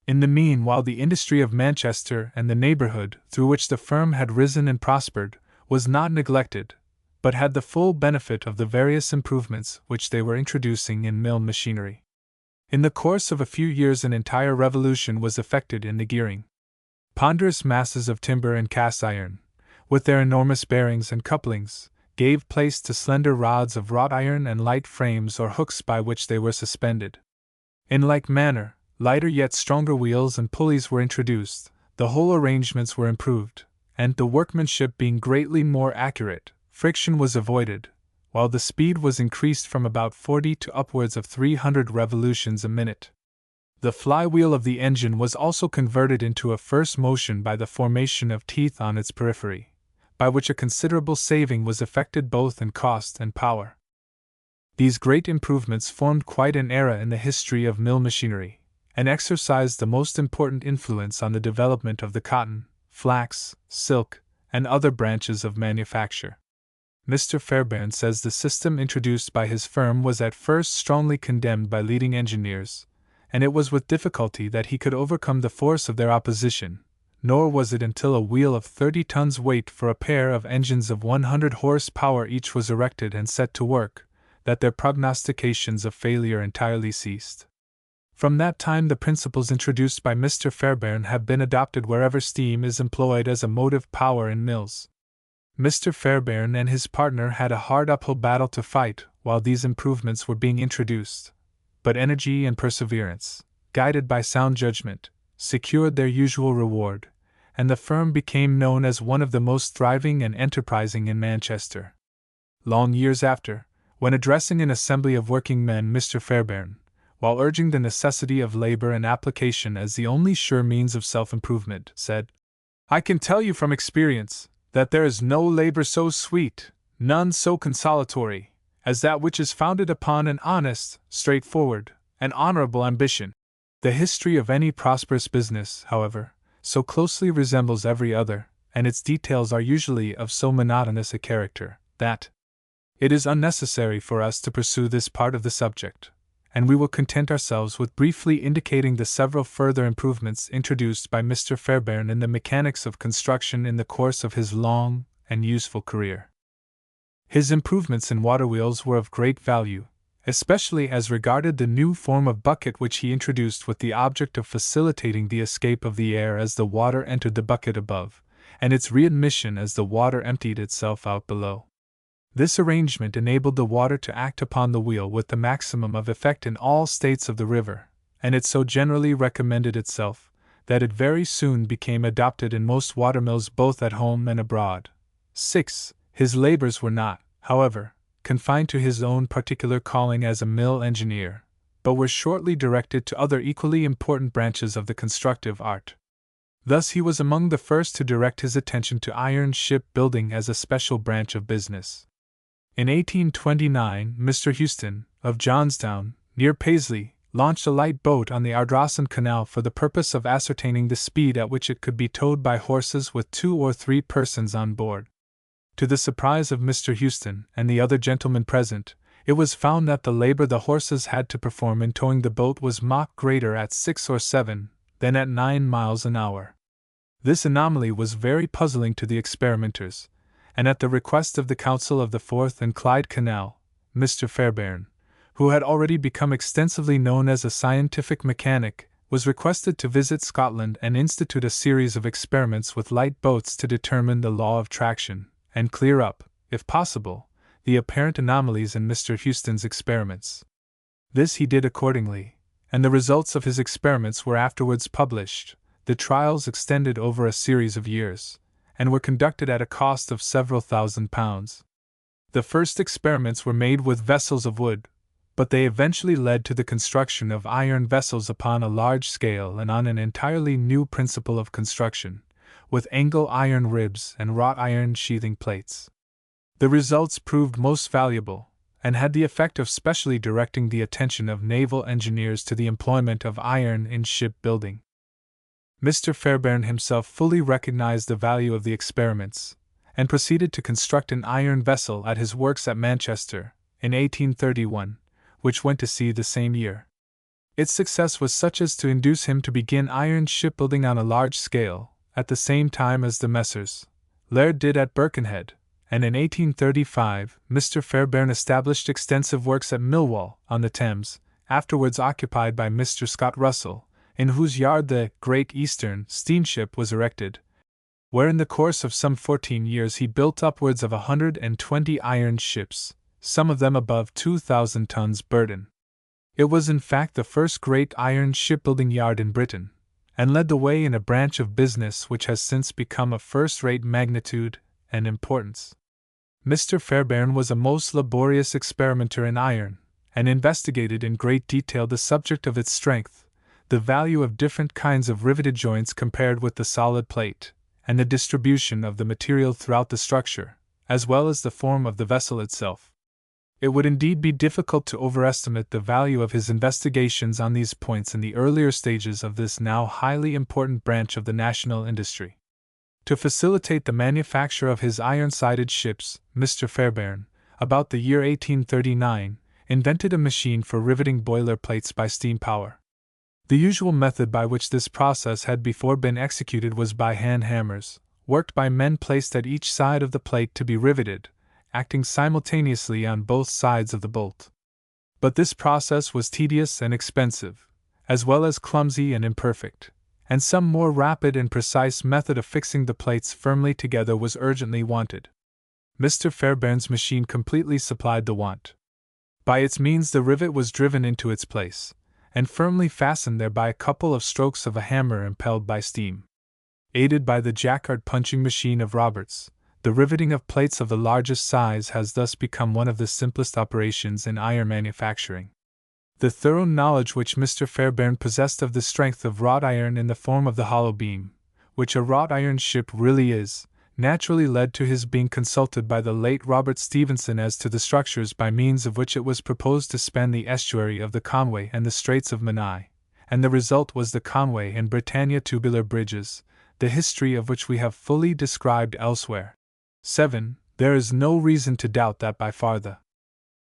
S1: In the meanwhile the industry of Manchester and the neighbourhood, through which the firm had risen and prospered, was not neglected, but had the full benefit of the various improvements which they were introducing in mill machinery. In the course of a few years an entire revolution was effected in the gearing. Ponderous masses of timber and cast iron, with their enormous bearings and couplings, gave place to slender rods of wrought iron and light frames or hooks by which they were suspended. In like manner, lighter yet stronger wheels and pulleys were introduced, the whole arrangements were improved, and, the workmanship being greatly more accurate, friction was avoided, while the speed was increased from about 40 to upwards of 300 revolutions a minute. The flywheel of the engine was also converted into a first motion by the formation of teeth on its periphery, by which a considerable saving was effected both in cost and power. These great improvements formed quite an era in the history of mill machinery, and exercised the most important influence on the development of the cotton, flax, silk, and other branches of manufacture. Mr. Fairbairn says the system introduced by his firm was at first strongly condemned by leading engineers, and it was with difficulty that he could overcome the force of their opposition, nor was it until a wheel of 30 tons weight for a pair of engines of 100 horse-power each was erected and set to work, that their prognostications of failure entirely ceased. From that time the principles introduced by Mr. Fairbairn have been adopted wherever steam is employed as a motive power in mills. Mr. Fairbairn and his partner had a hard uphill battle to fight while these improvements were being introduced, but energy and perseverance, guided by sound judgment, secured their usual reward, and the firm became known as one of the most thriving and enterprising in Manchester. Long years after, when addressing an assembly of working men, Mr. Fairbairn, while urging the necessity of labor and application as the only sure means of self-improvement, said, "I can tell you from experience that there is no labor so sweet, none so consolatory, as that which is founded upon an honest, straightforward, and honorable ambition." The history of any prosperous business, however, so closely resembles every other, and its details are usually of so monotonous a character, that it is unnecessary for us to pursue this part of the subject, and we will content ourselves with briefly indicating the several further improvements introduced by Mr. Fairbairn in the mechanics of construction in the course of his long and useful career. His improvements in water wheels were of great value, especially as regarded the new form of bucket which he introduced with the object of facilitating the escape of the air as the water entered the bucket above, and its readmission as the water emptied itself out below. This arrangement enabled the water to act upon the wheel with the maximum of effect in all states of the river, and it so generally recommended itself, that it very soon became adopted in most watermills both at home and abroad. 6. His labors were not, however, confined to his own particular calling as a mill engineer, but were shortly directed to other equally important branches of the constructive art. Thus he was among the first to direct his attention to iron ship building as a special branch of business. In 1829, Mr. Houston, of Johnstown, near Paisley, launched a light boat on the Ardrossan Canal for the purpose of ascertaining the speed at which it could be towed by horses with 2 or 3 persons on board. To the surprise of Mr. Houston and the other gentlemen present, it was found that the labor the horses had to perform in towing the boat was much greater at 6 or 7 than at 9 miles an hour. This anomaly was very puzzling to the experimenters, and at the request of the Council of the Forth and Clyde Canal, Mr. Fairbairn, who had already become extensively known as a scientific mechanic, was requested to visit Scotland and institute a series of experiments with light boats to determine the law of traction, and clear up, if possible, the apparent anomalies in Mr. Houston's experiments. This he did accordingly, and the results of his experiments were afterwards published. The trials extended over a series of years, and were conducted at a cost of several £1,000s. The first experiments were made with vessels of wood, but they eventually led to the construction of iron vessels upon a large scale and on an entirely new principle of construction, with angle iron ribs and wrought iron sheathing plates. The results proved most valuable, and had the effect of specially directing the attention of naval engineers to the employment of iron in ship building. Mr. Fairbairn himself fully recognized the value of the experiments, and proceeded to construct an iron vessel at his works at Manchester, in 1831, which went to sea the same year. Its success was such as to induce him to begin iron shipbuilding on a large scale, at the same time as the Messrs. Laird did at Birkenhead, and in 1835 Mr. Fairbairn established extensive works at Millwall, on the Thames, afterwards occupied by Mr. Scott Russell, in whose yard the Great Eastern steamship was erected, where in the course of some 14 years he built upwards of 120 iron ships, some of them above 2,000 tons burden. It was in fact the first great iron shipbuilding yard in Britain, and led the way in a branch of business which has since become of first-rate magnitude and importance. Mr. Fairbairn was a most laborious experimenter in iron, and investigated in great detail the subject of its strength, the value of different kinds of riveted joints compared with the solid plate, and the distribution of the material throughout the structure, as well as the form of the vessel itself. It would indeed be difficult to overestimate the value of his investigations on these points in the earlier stages of this now highly important branch of the national industry. To facilitate the manufacture of his iron-sided ships, Mr. Fairbairn, about the year 1839, invented a machine for riveting boiler plates by steam power. The usual method by which this process had before been executed was by hand hammers, worked by men placed at each side of the plate to be riveted, acting simultaneously on both sides of the bolt. But this process was tedious and expensive, as well as clumsy and imperfect, and some more rapid and precise method of fixing the plates firmly together was urgently wanted. Mr. Fairbairn's machine completely supplied the want. By its means the rivet was driven into its place, and firmly fastened there by a couple of strokes of a hammer impelled by steam. Aided by the Jacquard punching machine of Roberts, the riveting of plates of the largest size has thus become one of the simplest operations in iron manufacturing. The thorough knowledge which Mr. Fairbairn possessed of the strength of wrought iron in the form of the hollow beam, which a wrought iron ship really is, naturally led to his being consulted by the late Robert Stephenson as to the structures by means of which it was proposed to span the estuary of the Conway and the Straits of Menai, and the result was the Conway and Britannia tubular bridges, the history of which we have fully described elsewhere. 7. There is no reason to doubt that by far the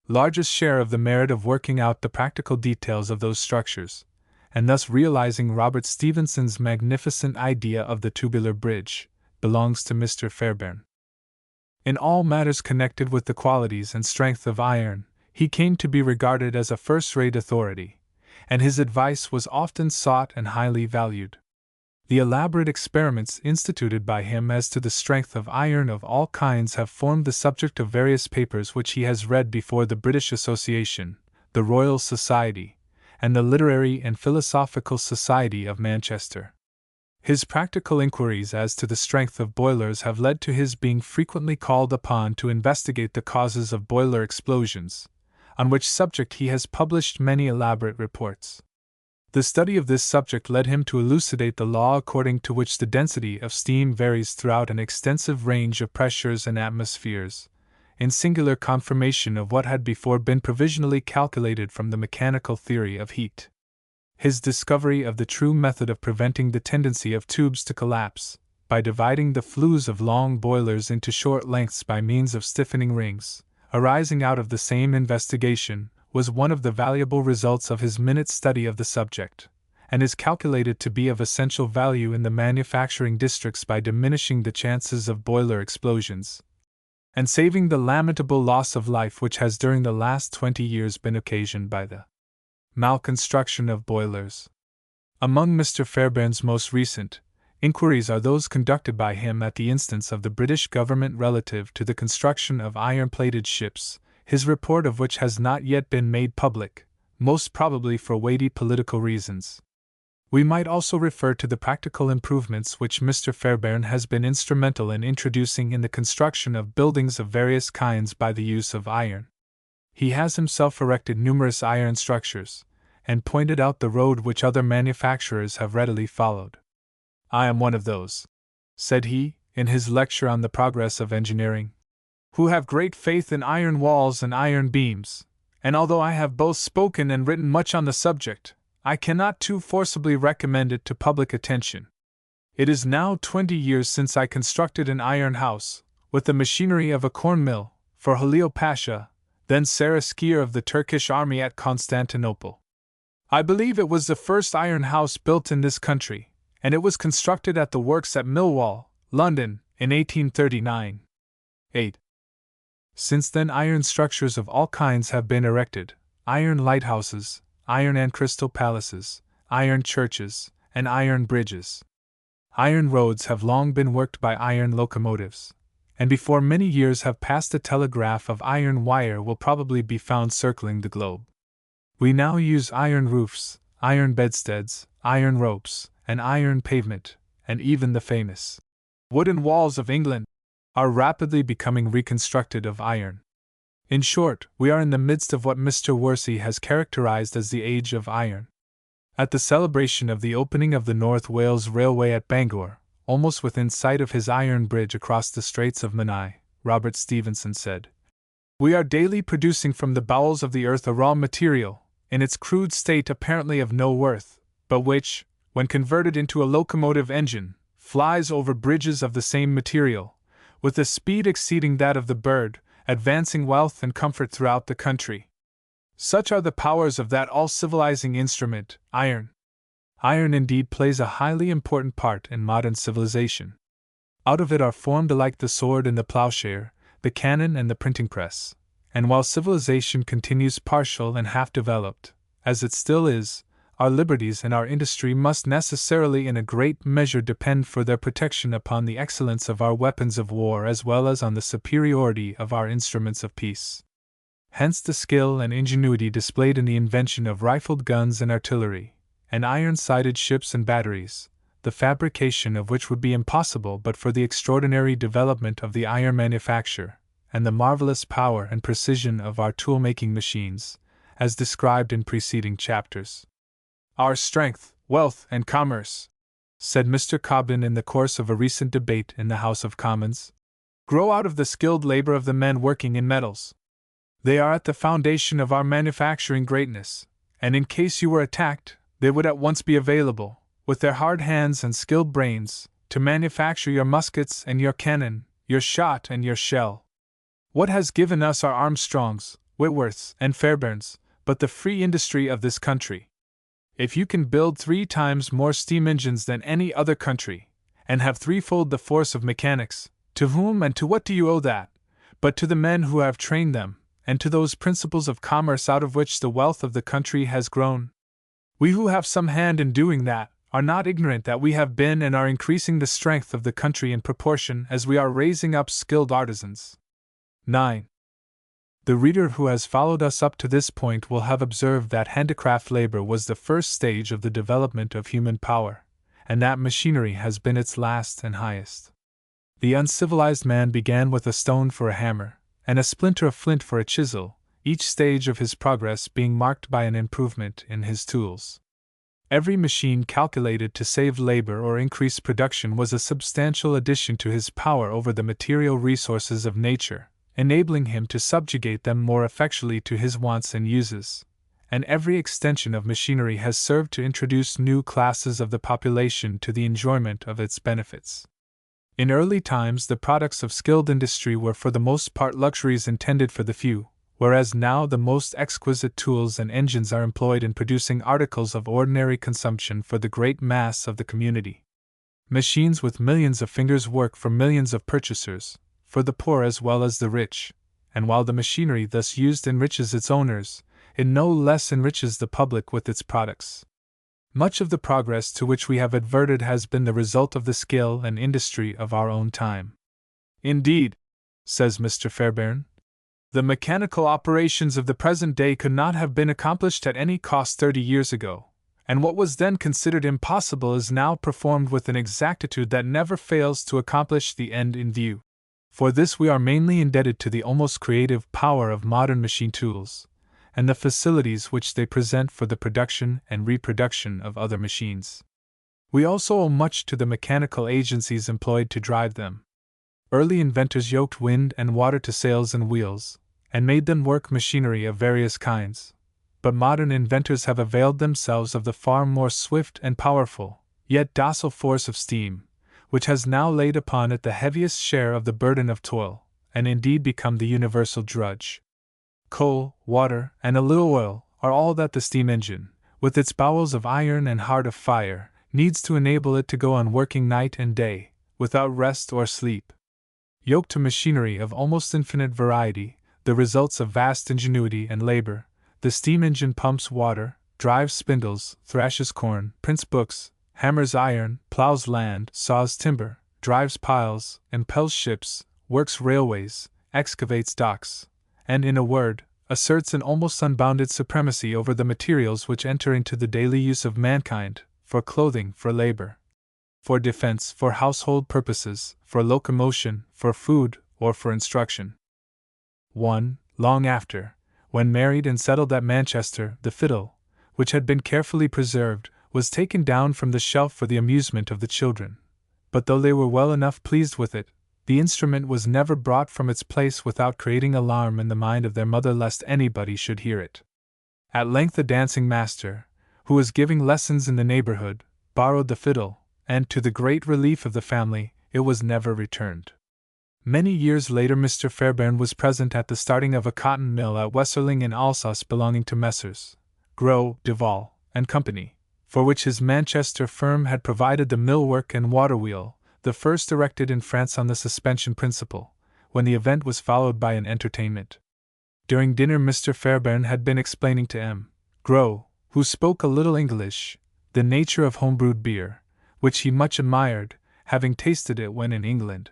S1: largest share of the merit of working out the practical details of those structures, and thus realizing Robert Stephenson's magnificent idea of the tubular bridge, belongs to Mr. Fairbairn. In all matters connected with the qualities and strength of iron, he came to be regarded as a first-rate authority, and his advice was often sought and highly valued. The elaborate experiments instituted by him as to the strength of iron of all kinds have formed the subject of various papers which he has read before the British Association, the Royal Society, and the Literary and Philosophical Society of Manchester. His practical inquiries as to the strength of boilers have led to his being frequently called upon to investigate the causes of boiler explosions, on which subject he has published many elaborate reports. The study of this subject led him to elucidate the law according to which the density of steam varies throughout an extensive range of pressures and atmospheres, in singular confirmation of what had before been provisionally calculated from the mechanical theory of heat. His discovery of the true method of preventing the tendency of tubes to collapse, by dividing the flues of long boilers into short lengths by means of stiffening rings, arising out of the same investigation, was one of the valuable results of his minute study of the subject, and is calculated to be of essential value in the manufacturing districts by diminishing the chances of boiler explosions, and saving the lamentable loss of life which has during the last 20 years been occasioned by the malconstruction of boilers. Among Mr. Fairbairn's most recent inquiries are those conducted by him at the instance of the British government relative to the construction of iron-plated ships, his report of which has not yet been made public, most probably for weighty political reasons. We might also refer to the practical improvements which Mr. Fairbairn has been instrumental in introducing in the construction of buildings of various kinds by the use of iron. He has himself erected numerous iron structures, and pointed out the road which other manufacturers have readily followed. "I am one of those," said he, in his lecture on the progress of engineering, "who have great faith in iron walls and iron beams, and although I have both spoken and written much on the subject, I cannot too forcibly recommend it to public attention. It is now 20 years since I constructed an iron house, with the machinery of a corn mill, for Halil Pasha, then Saraskier of the Turkish army at Constantinople. I believe it was the first iron house built in this country, and it was constructed at the works at Millwall, London, in 1839. 8. Since then iron structures of all kinds have been erected, iron lighthouses, iron and crystal palaces, iron churches, and iron bridges. Iron roads have long been worked by iron locomotives, and before many years have passed a telegraph of iron wire will probably be found circling the globe. We now use iron roofs, iron bedsteads, iron ropes, and iron pavement, and even the famous wooden walls of England are rapidly becoming reconstructed of iron. In short, we are in the midst of what Mr. Worsey has characterized as the age of iron. At the celebration of the opening of the North Wales Railway at Bangor, almost within sight of his iron bridge across the Straits of Menai, Robert Stevenson said, "We are daily producing from the bowels of the earth a raw material, in its crude state apparently of no worth, but which, when converted into a locomotive engine, flies over bridges of the same material, with a speed exceeding that of the bird, advancing wealth and comfort throughout the country. Such are the powers of that all-civilizing instrument, iron. Iron indeed plays a highly important part in modern civilization. Out of it are formed alike the sword and the plowshare, the cannon and the printing press, and while civilization continues partial and half-developed, as it still is, our liberties and our industry must necessarily in a great measure depend for their protection upon the excellence of our weapons of war as well as on the superiority of our instruments of peace. Hence the skill and ingenuity displayed in the invention of rifled guns and artillery, and iron-sided ships and batteries, the fabrication of which would be impossible but for the extraordinary development of the iron manufacture, and the marvelous power and precision of our tool-making machines, as described in preceding chapters. Our strength, wealth, and commerce," said Mr. Cobden in the course of a recent debate in the House of Commons, "grow out of the skilled labor of the men working in metals. They are at the foundation of our manufacturing greatness, and in case you were attacked, they would at once be available, with their hard hands and skilled brains, to manufacture your muskets and your cannon, your shot and your shell. What has given us our Armstrongs, Whitworths, and Fairbairns, but the free industry of this country? If you can build 3 times more steam engines than any other country, and have threefold the force of mechanics, to whom and to what do you owe that, but to the men who have trained them, and to those principles of commerce out of which the wealth of the country has grown? We who have some hand in doing that, are not ignorant that we have been and are increasing the strength of the country in proportion as we are raising up skilled artisans." 9. The reader who has followed us up to this point will have observed that handicraft labor was the first stage of the development of human power, and that machinery has been its last and highest. The uncivilized man began with a stone for a hammer, and a splinter of flint for a chisel, each stage of his progress being marked by an improvement in his tools. Every machine calculated to save labor or increase production was a substantial addition to his power over the material resources of nature, enabling him to subjugate them more effectually to his wants and uses, and every extension of machinery has served to introduce new classes of the population to the enjoyment of its benefits. In early times, the products of skilled industry were for the most part luxuries intended for the few, whereas now the most exquisite tools and engines are employed in producing articles of ordinary consumption for the great mass of the community. Machines with millions of fingers work for millions of purchasers, for the poor as well as the rich, and while the machinery thus used enriches its owners, it no less enriches the public with its products. Much of the progress to which we have adverted has been the result of the skill and industry of our own time. Indeed, says Mr. Fairbairn, the mechanical operations of the present day could not have been accomplished at any cost 30 years ago, and what was then considered impossible is now performed with an exactitude that never fails to accomplish the end in view. For this we are mainly indebted to the almost creative power of modern machine tools, and the facilities which they present for the production and reproduction of other machines. We also owe much to the mechanical agencies employed to drive them. Early inventors yoked wind and water to sails and wheels, and made them work machinery of various kinds, but modern inventors have availed themselves of the far more swift and powerful, yet docile force of steam, which has now laid upon it the heaviest share of the burden of toil, and indeed become the universal drudge. Coal, water, and a little oil are all that the steam engine, with its bowels of iron and heart of fire, needs to enable it to go on working night and day, without rest or sleep. Yoked to machinery of almost infinite variety, the results of vast ingenuity and labor, the steam engine pumps water, drives spindles, thrashes corn, prints books, hammers iron, plows land, saws timber, drives piles, impels ships, works railways, excavates docks, and, in a word, asserts an almost unbounded supremacy over the materials which enter into the daily use of mankind, for clothing, for labor, for defense, for household purposes, for locomotion, for food, or for instruction. Long after, when married and settled at Manchester, the fiddle, which had been carefully preserved, was taken down from the shelf for the amusement of the children. But though they were well enough pleased with it, the instrument was never brought from its place without creating alarm in the mind of their mother lest anybody should hear it. At length a dancing master, who was giving lessons in the neighborhood, borrowed the fiddle, and, to the great relief of the family, it was never returned. Many years later Mr. Fairbairn was present at the starting of a cotton mill at Westerling in Alsace belonging to Messrs. Gros, Duval, and Company, for which his Manchester firm had provided the millwork and water wheel, the first erected in France on the suspension principle, when the event was followed by an entertainment. During dinner Mr. Fairbairn had been explaining to M. Gros, who spoke a little English, the nature of homebrewed beer, which he much admired, having tasted it when in England.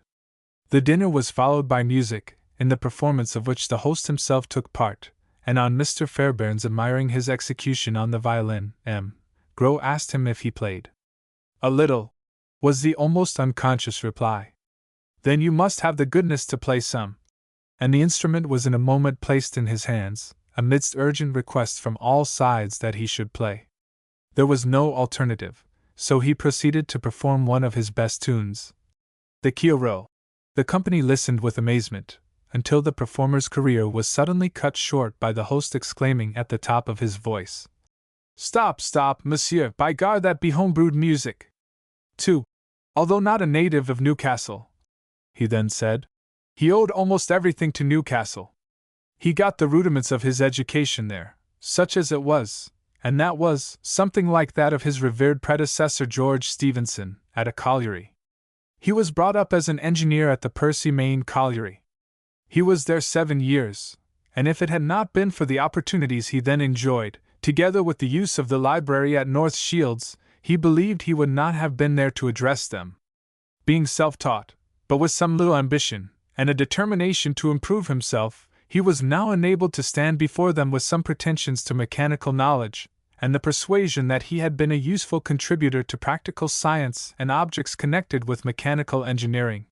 S1: The dinner was followed by music, in the performance of which the host himself took part, and on Mr. Fairbairn's admiring his execution on the violin, M. Gros asked him if he played. "A little," was the almost unconscious reply. "Then you must have the goodness to play some." And the instrument was in a moment placed in his hands, amidst urgent requests from all sides that he should play. There was no alternative, so he proceeded to perform one of his best tunes, the Kyoro. The company listened with amazement, until the performer's career was suddenly cut short by the host exclaiming at the top of his voice, "Stop, stop, monsieur, by God, that be homebrewed music!" 2. Although not a native of Newcastle, he then said, he owed almost everything to Newcastle. He got the rudiments of his education there, such as it was, and that was something like that of his revered predecessor George Stephenson, at a colliery. He was brought up as an engineer at the Percy Main Colliery. He was there 7 years, and if it had not been for the opportunities he then enjoyed, together with the use of the library at North Shields, he believed he would not have been there to address them. Being self-taught, but with some little ambition, and a determination to improve himself, He was now enabled to stand before them with some pretensions to mechanical knowledge, and the persuasion that he had been a useful contributor to practical science and objects connected with mechanical engineering.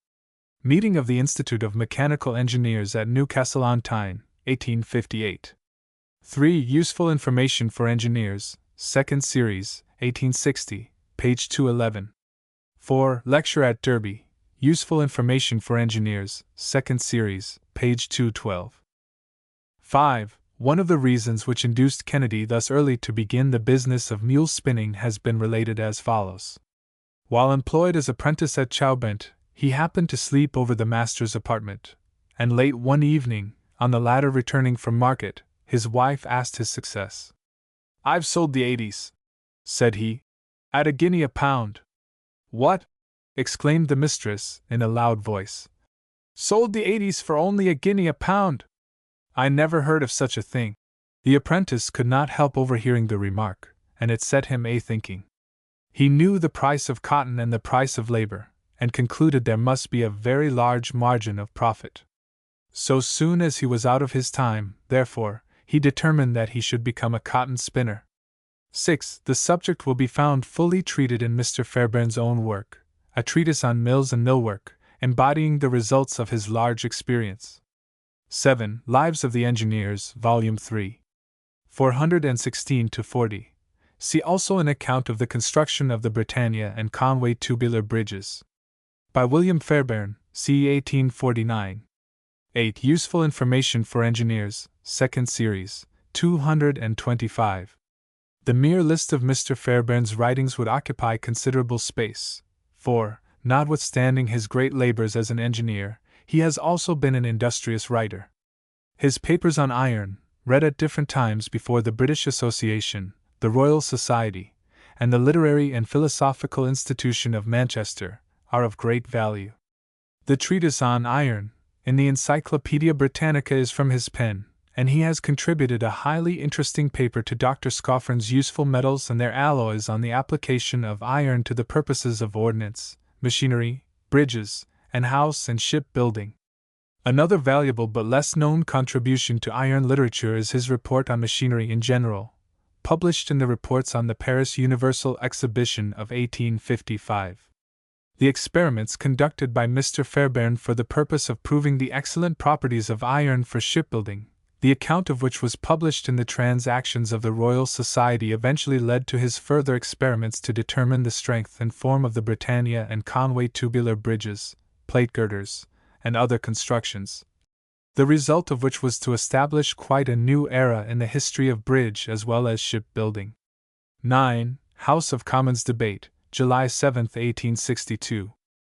S1: Meeting of the Institute of Mechanical Engineers at Newcastle on Tyne, 1858. 3. Useful Information for Engineers, 2nd Series, 1860, page 211. 4. Lecture at Derby, Useful Information for Engineers, 2nd Series, page 212. 5. One of the reasons which induced Kennedy thus early to begin the business of mule spinning has been related as follows. While employed as apprentice at Chowbent, he happened to sleep over the master's apartment, and late one evening, on the latter returning from market, his wife asked his success. "I've sold the 80s," said he, "at a guinea a pound." "What?" exclaimed the mistress, in a loud voice. "Sold the 80s for only a guinea a pound? I never heard of such a thing." The apprentice could not help overhearing the remark, and it set him a-thinking. He knew the price of cotton and the price of labor, and concluded there must be a very large margin of profit. So soon as he was out of his time, therefore, he determined that he should become a cotton spinner. 6. The subject will be found fully treated in Mr. Fairbairn's own work, a treatise on mills and millwork, embodying the results of his large experience. 7. Lives of the Engineers, Volume 3. 416-40. See also an account of the construction of the Britannia and Conway tubular bridges. By William Fairbairn, c. 1849. 8. Useful Information for Engineers, 2nd Series, 225. The mere list of Mr. Fairbairn's writings would occupy considerable space, for, notwithstanding his great labors as an engineer, he has also been an industrious writer. His papers on iron, read at different times before the British Association, the Royal Society, and the Literary and Philosophical Institution of Manchester, are of great value. The treatise on iron, in the Encyclopaedia Britannica, is from his pen, and he has contributed a highly interesting paper to Dr. Scoffrin's Useful Metals and their Alloys on the application of iron to the purposes of ordnance, machinery, bridges, and house and ship building. Another valuable but less known contribution to iron literature is his report on machinery in general, published in the Reports on the Paris Universal Exhibition of 1855. The experiments conducted by Mr. Fairbairn for the purpose of proving the excellent properties of iron for shipbuilding, the account of which was published in the Transactions of the Royal Society, eventually led to his further experiments to determine the strength and form of the Britannia and Conway tubular bridges, plate girders, and other constructions, the result of which was to establish quite a new era in the history of bridge as well as shipbuilding. 9. House of Commons Debate, July 7, 1862.